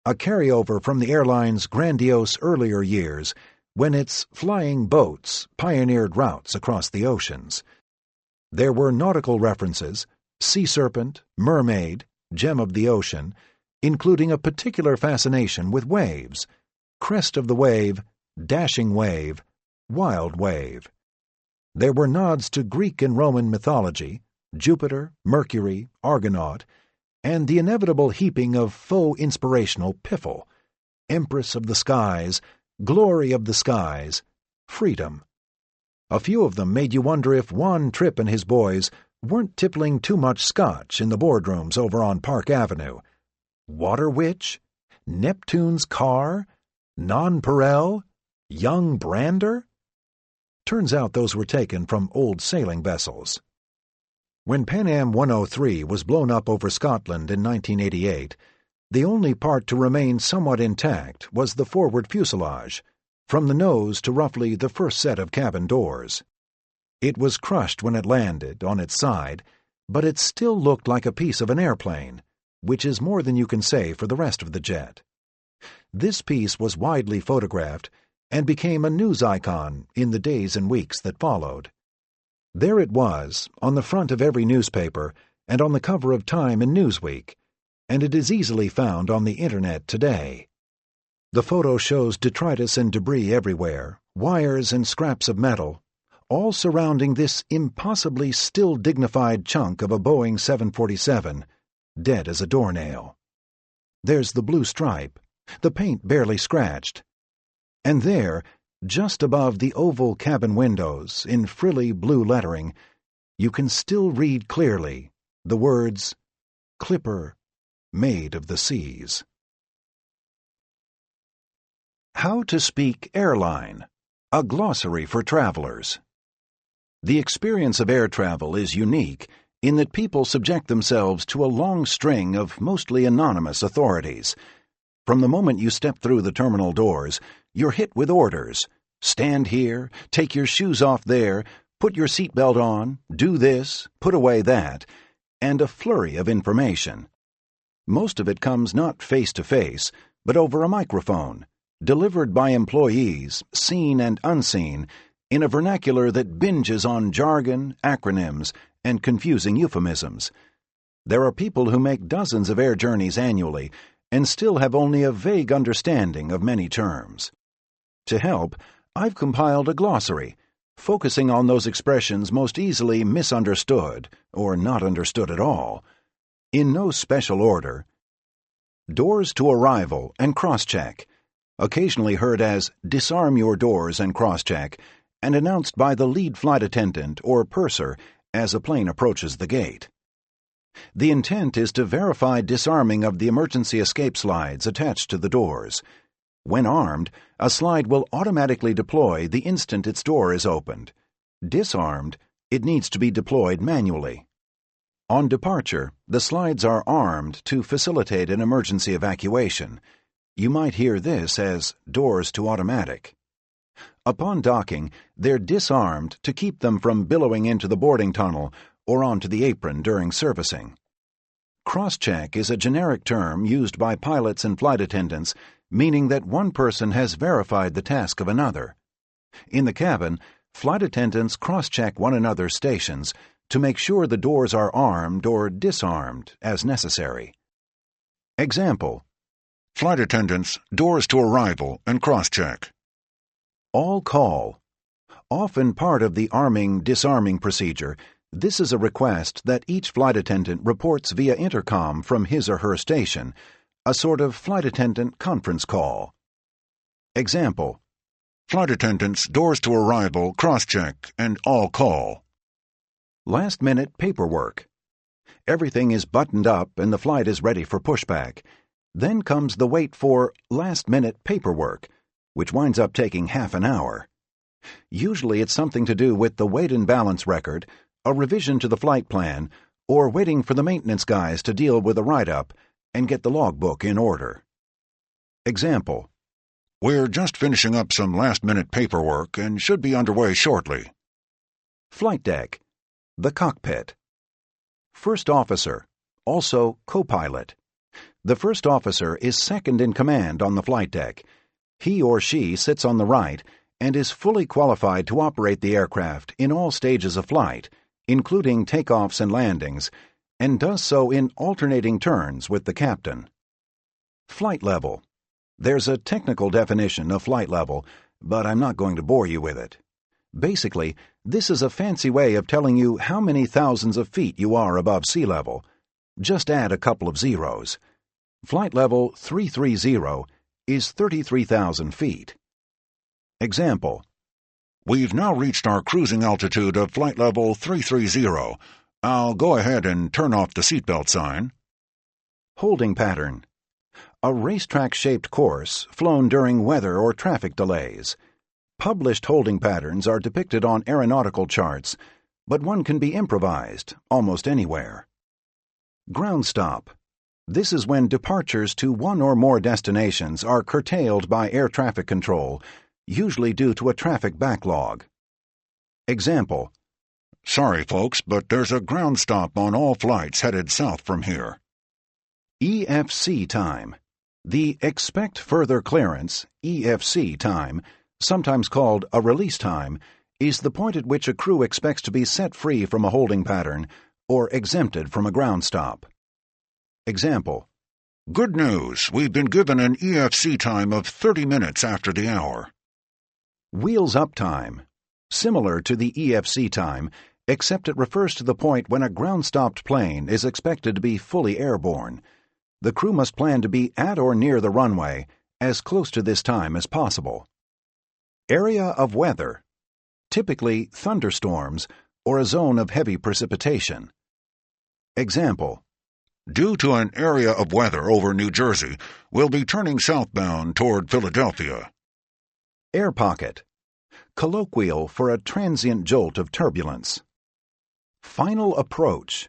a carryover from the airline's grandiose earlier years when its flying boats pioneered routes across the oceans. There were nautical references, sea serpent, mermaid, gem of the ocean, including a particular fascination with waves, crest of the wave, dashing wave, wild wave. There were nods to Greek and Roman mythology, Jupiter, Mercury, Argonaut, and the inevitable heaping of faux inspirational piffle, Empress of the Skies, Glory of the Skies, Freedom. A few of them made you wonder if Juan Tripp and his boys weren't tippling too much scotch in the boardrooms over on Park Avenue. Water Witch? Neptune's Car? Nonpareil? Young Brander? Turns out those were taken from old sailing vessels. When Pan Am 103 was blown up over Scotland in 1988, the only part to remain somewhat intact was the forward fuselage, from the nose to roughly the first set of cabin doors. It was crushed when it landed, on its side, but it still looked like a piece of an airplane, which is more than you can say for the rest of the jet. This piece was widely photographed and became a news icon in the days and weeks that followed. There it was, on the front of every newspaper and on the cover of Time and Newsweek, and it is easily found on the Internet today. The photo shows detritus and debris everywhere, wires and scraps of metal, all surrounding this impossibly still dignified chunk of a Boeing 747, dead as a doornail. There's the blue stripe, the paint barely scratched. And there, just above the oval cabin windows, in frilly blue lettering, you can still read clearly the words, Clipper, Maid of the Seas. How to Speak Airline, a glossary for travelers. The experience of air travel is unique in that people subject themselves to a long string of mostly anonymous authorities. From the moment you step through the terminal doors, you're hit with orders. Stand here, take your shoes off there, put your seatbelt on, do this, put away that, and a flurry of information. Most of it comes not face-to-face, but over a microphone, delivered by employees, seen and unseen, in a vernacular that binges on jargon, acronyms, and confusing euphemisms. There are people who make dozens of air journeys annually, and still have only a vague understanding of many terms. To help, I've compiled a glossary, focusing on those expressions most easily misunderstood or not understood at all. In no special order: doors to arrival and cross-check, occasionally heard as disarm your doors and cross-check, and announced by the lead flight attendant or purser as a plane approaches the gate. The intent is to verify disarming of the emergency escape slides attached to the doors. When armed, a slide will automatically deploy the instant its door is opened. Disarmed, it needs to be deployed manually. On departure, the slides are armed to facilitate an emergency evacuation. You might hear this as doors to automatic. Upon docking, they're disarmed to keep them from billowing into the boarding tunnel or onto the apron during servicing. Cross-check is a generic term used by pilots and flight attendants, meaning that one person has verified the task of another. In the cabin, flight attendants cross-check one another's stations to make sure the doors are armed or disarmed as necessary. Example: Flight attendants, doors to arrival and cross-check. All call. Often part of the arming-disarming procedure, this is a request that each flight attendant reports via intercom from his or her station, a sort of flight attendant conference call. Example: Flight attendants, doors to arrival, cross-check, and all call. Last-minute paperwork. Everything is buttoned up and the flight is ready for pushback. Then comes the wait for last-minute paperwork, which winds up taking half an hour. Usually it's something to do with the weight and balance record, a revision to the flight plan, or waiting for the maintenance guys to deal with a write-up and get the logbook in order. Example: We're just finishing up some last-minute paperwork and should be underway shortly. Flight deck. The cockpit. First officer, also co-pilot. The first officer is second in command on the flight deck. He or she sits on the right and is fully qualified to operate the aircraft in all stages of flight, including takeoffs and landings, and does so in alternating turns with the captain. Flight level. There's a technical definition of flight level, but I'm not going to bore you with it. Basically, this is a fancy way of telling you how many thousands of feet you are above sea level. Just add a couple of zeros. Flight level 330 is 33,000 feet. Example: We've now reached our cruising altitude of flight level 330. I'll go ahead and turn off the seatbelt sign. Holding pattern. A racetrack-shaped course flown during weather or traffic delays. Published holding patterns are depicted on aeronautical charts, but one can be improvised almost anywhere. Ground stop. This is when departures to one or more destinations are curtailed by air traffic control, usually due to a traffic backlog. Example: Sorry, folks, but there's a ground stop on all flights headed south from here. EFC time. The expect further clearance, EFC time, sometimes called a release time, is the point at which a crew expects to be set free from a holding pattern or exempted from a ground stop. Example: Good news, we've been given an EFC time of 30 minutes after the hour. Wheels up time. Similar to the EFC time, except it refers to the point when a ground-stopped plane is expected to be fully airborne. The crew must plan to be at or near the runway as close to this time as possible. Area of weather. Typically thunderstorms or a zone of heavy precipitation. Example: Due to an area of weather over New Jersey, we'll be turning southbound toward Philadelphia. Air pocket. Colloquial for a transient jolt of turbulence. Final approach.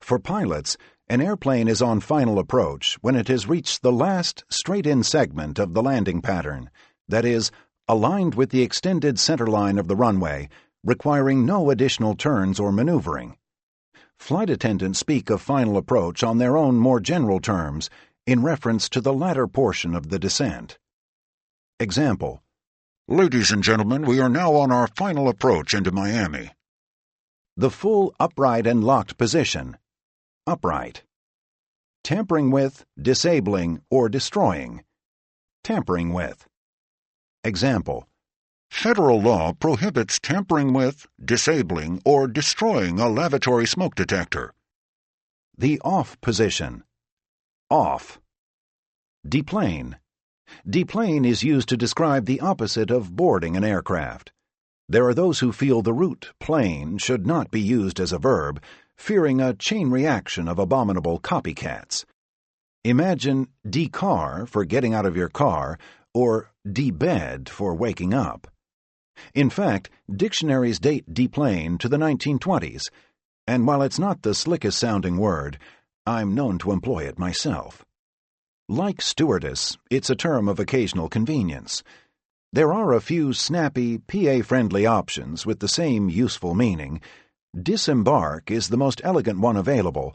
For pilots, an airplane is on final approach when it has reached the last straight-in segment of the landing pattern, that is, aligned with the extended center line of the runway, requiring no additional turns or maneuvering. Flight attendants speak of final approach on their own more general terms in reference to the latter portion of the descent. Example: Ladies and gentlemen, we are now on our final approach into Miami. The full upright and locked position. Upright. tampering with, disabling, or destroying. Tampering with. Example: Federal law prohibits tampering with, disabling, or destroying a lavatory smoke detector. The off position. Off. Deplane. Deplane is used to describe the opposite of boarding an aircraft. There are those who feel the root plane should not be used as a verb, fearing a chain reaction of abominable copycats. Imagine decar for getting out of your car, or debed for waking up. In fact, dictionaries date deplane to the 1920s, and while it's not the slickest sounding word, I'm known to employ it myself. Like stewardess, it's a term of occasional convenience. There are a few snappy, PA-friendly options with the same useful meaning. Disembark is the most elegant one available,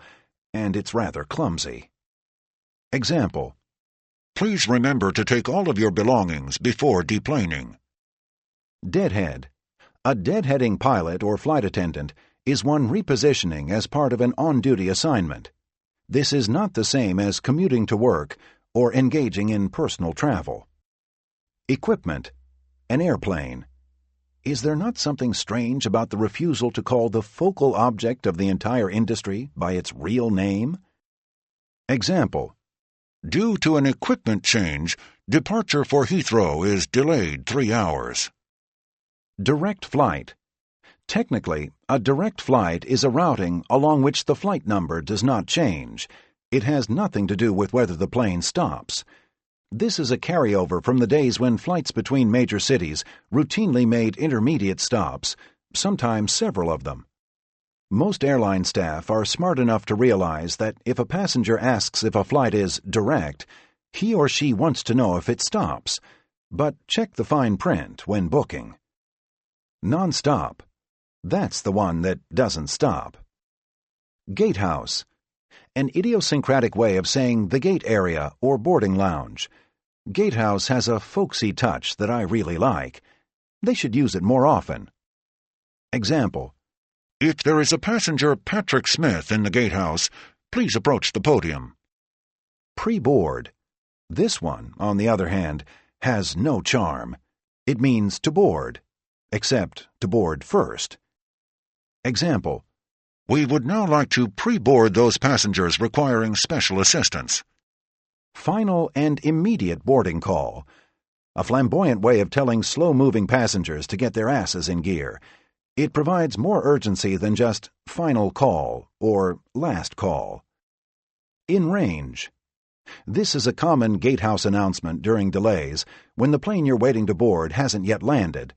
and it's rather clumsy. Example: Please remember to take all of your belongings before deplaning. Deadhead. A deadheading pilot or flight attendant is one repositioning as part of an on-duty assignment. This is not the same as commuting to work or engaging in personal travel. Equipment. An airplane. Is there not something strange about the refusal to call the focal object of the entire industry by its real name? Example: Due to an equipment change, departure for Heathrow is delayed 3 hours. Direct flight. Technically, a direct flight is a routing along which the flight number does not change. It has nothing to do with whether the plane stops. This is a carryover from the days when flights between major cities routinely made intermediate stops, sometimes several of them. Most airline staff are smart enough to realize that if a passenger asks if a flight is direct, he or she wants to know if it stops, but check the fine print when booking. Non-stop. That's the one that doesn't stop. Gatehouse. An idiosyncratic way of saying the gate area or boarding lounge. Gatehouse has a folksy touch that I really like. They should use it more often. Example: If there is a passenger Patrick Smith in the gatehouse, please approach the podium. Pre-board. This one, on the other hand, has no charm. It means to board, except to board first. Example: We would now like to pre-board those passengers requiring special assistance. Final and immediate boarding call. A flamboyant way of telling slow-moving passengers to get their asses in gear. It provides more urgency than just final call or last call. In range. This is a common gatehouse announcement during delays when the plane you're waiting to board hasn't yet landed.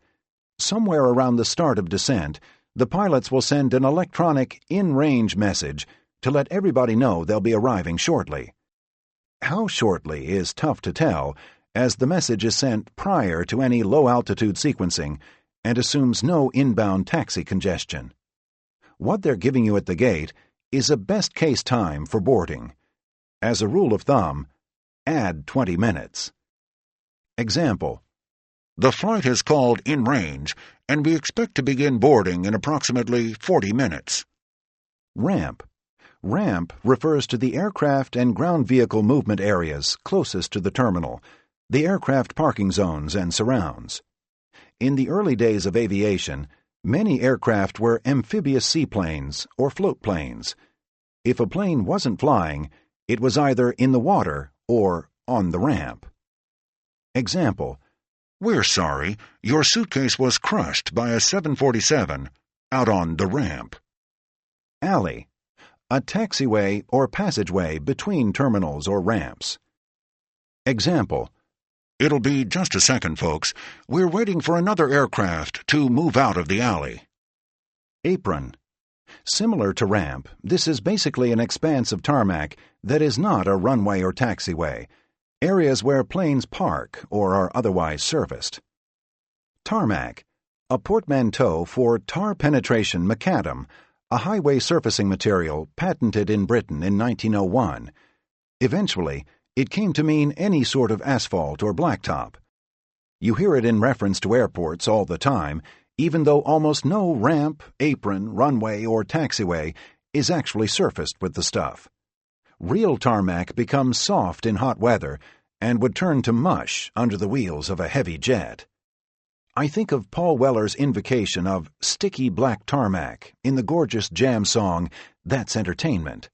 Somewhere around the start of descent, the pilots will send an electronic in-range message to let everybody know they'll be arriving shortly. How shortly is tough to tell, as the message is sent prior to any low-altitude sequencing and assumes no inbound taxi congestion. What they're giving you at the gate is a best-case time for boarding. As a rule of thumb, add 20 minutes. Example: The flight is called in range, and we expect to begin boarding in approximately 40 minutes. Ramp. Ramp refers to the aircraft and ground vehicle movement areas closest to the terminal, the aircraft parking zones and surrounds. In the early days of aviation, many aircraft were amphibious seaplanes or float planes. If a plane wasn't flying, it was either in the water or on the ramp. Example: We're sorry, your suitcase was crushed by a 747 out on the ramp. Alley. A taxiway or passageway between terminals or ramps. Example: It'll be just a second, folks. We're waiting for another aircraft to move out of the alley. Apron. Similar to ramp, this is basically an expanse of tarmac that is not a runway or taxiway, areas where planes park or are otherwise serviced. Tarmac. A portmanteau for tar penetration macadam, a highway surfacing material patented in Britain in 1901. Eventually, it came to mean any sort of asphalt or blacktop. You hear it in reference to airports all the time, even though almost no ramp, apron, runway, or taxiway is actually surfaced with the stuff. Real tarmac becomes soft in hot weather and would turn to mush under the wheels of a heavy jet. I think of Paul Weller's invocation of sticky black tarmac in the gorgeous jam song, That's Entertainment.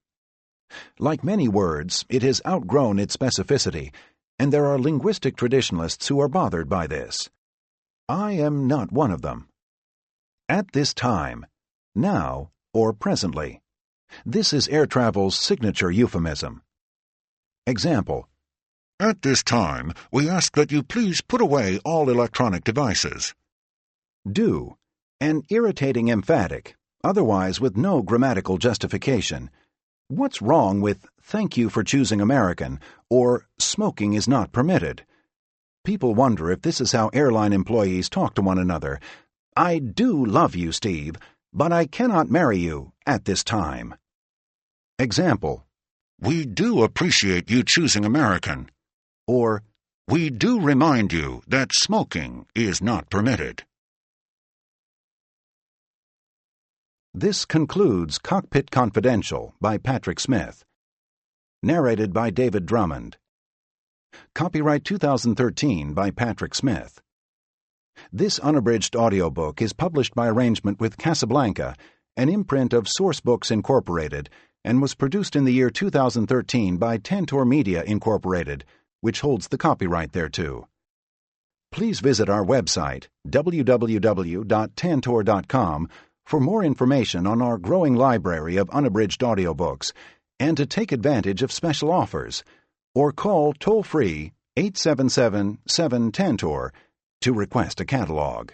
Like many words, it has outgrown its specificity, and there are linguistic traditionalists who are bothered by this. I am not one of them. At this time, now, or presently. This is air travel's signature euphemism. Example: At this time, we ask that you please put away all electronic devices. Do, an irritating emphatic, otherwise with no grammatical justification. What's wrong with "Thank you for choosing American" or "Smoking is not permitted"? People wonder if this is how airline employees talk to one another. I do love you, Steve, but I cannot marry you at this time. Example: We do appreciate you choosing American. Or, We do remind you that smoking is not permitted. This concludes Cockpit Confidential by Patrick Smith. Narrated by David Drummond. Copyright 2013 by Patrick Smith. This unabridged audiobook is published by arrangement with Casablanca, an imprint of Source Books Incorporated, and was produced in the year 2013 by Tantor Media Incorporated, which holds the copyright thereto. Please visit our website, www.tantor.com, for more information on our growing library of unabridged audiobooks and to take advantage of special offers, or call toll-free 877-7-TANTOR to request a catalog.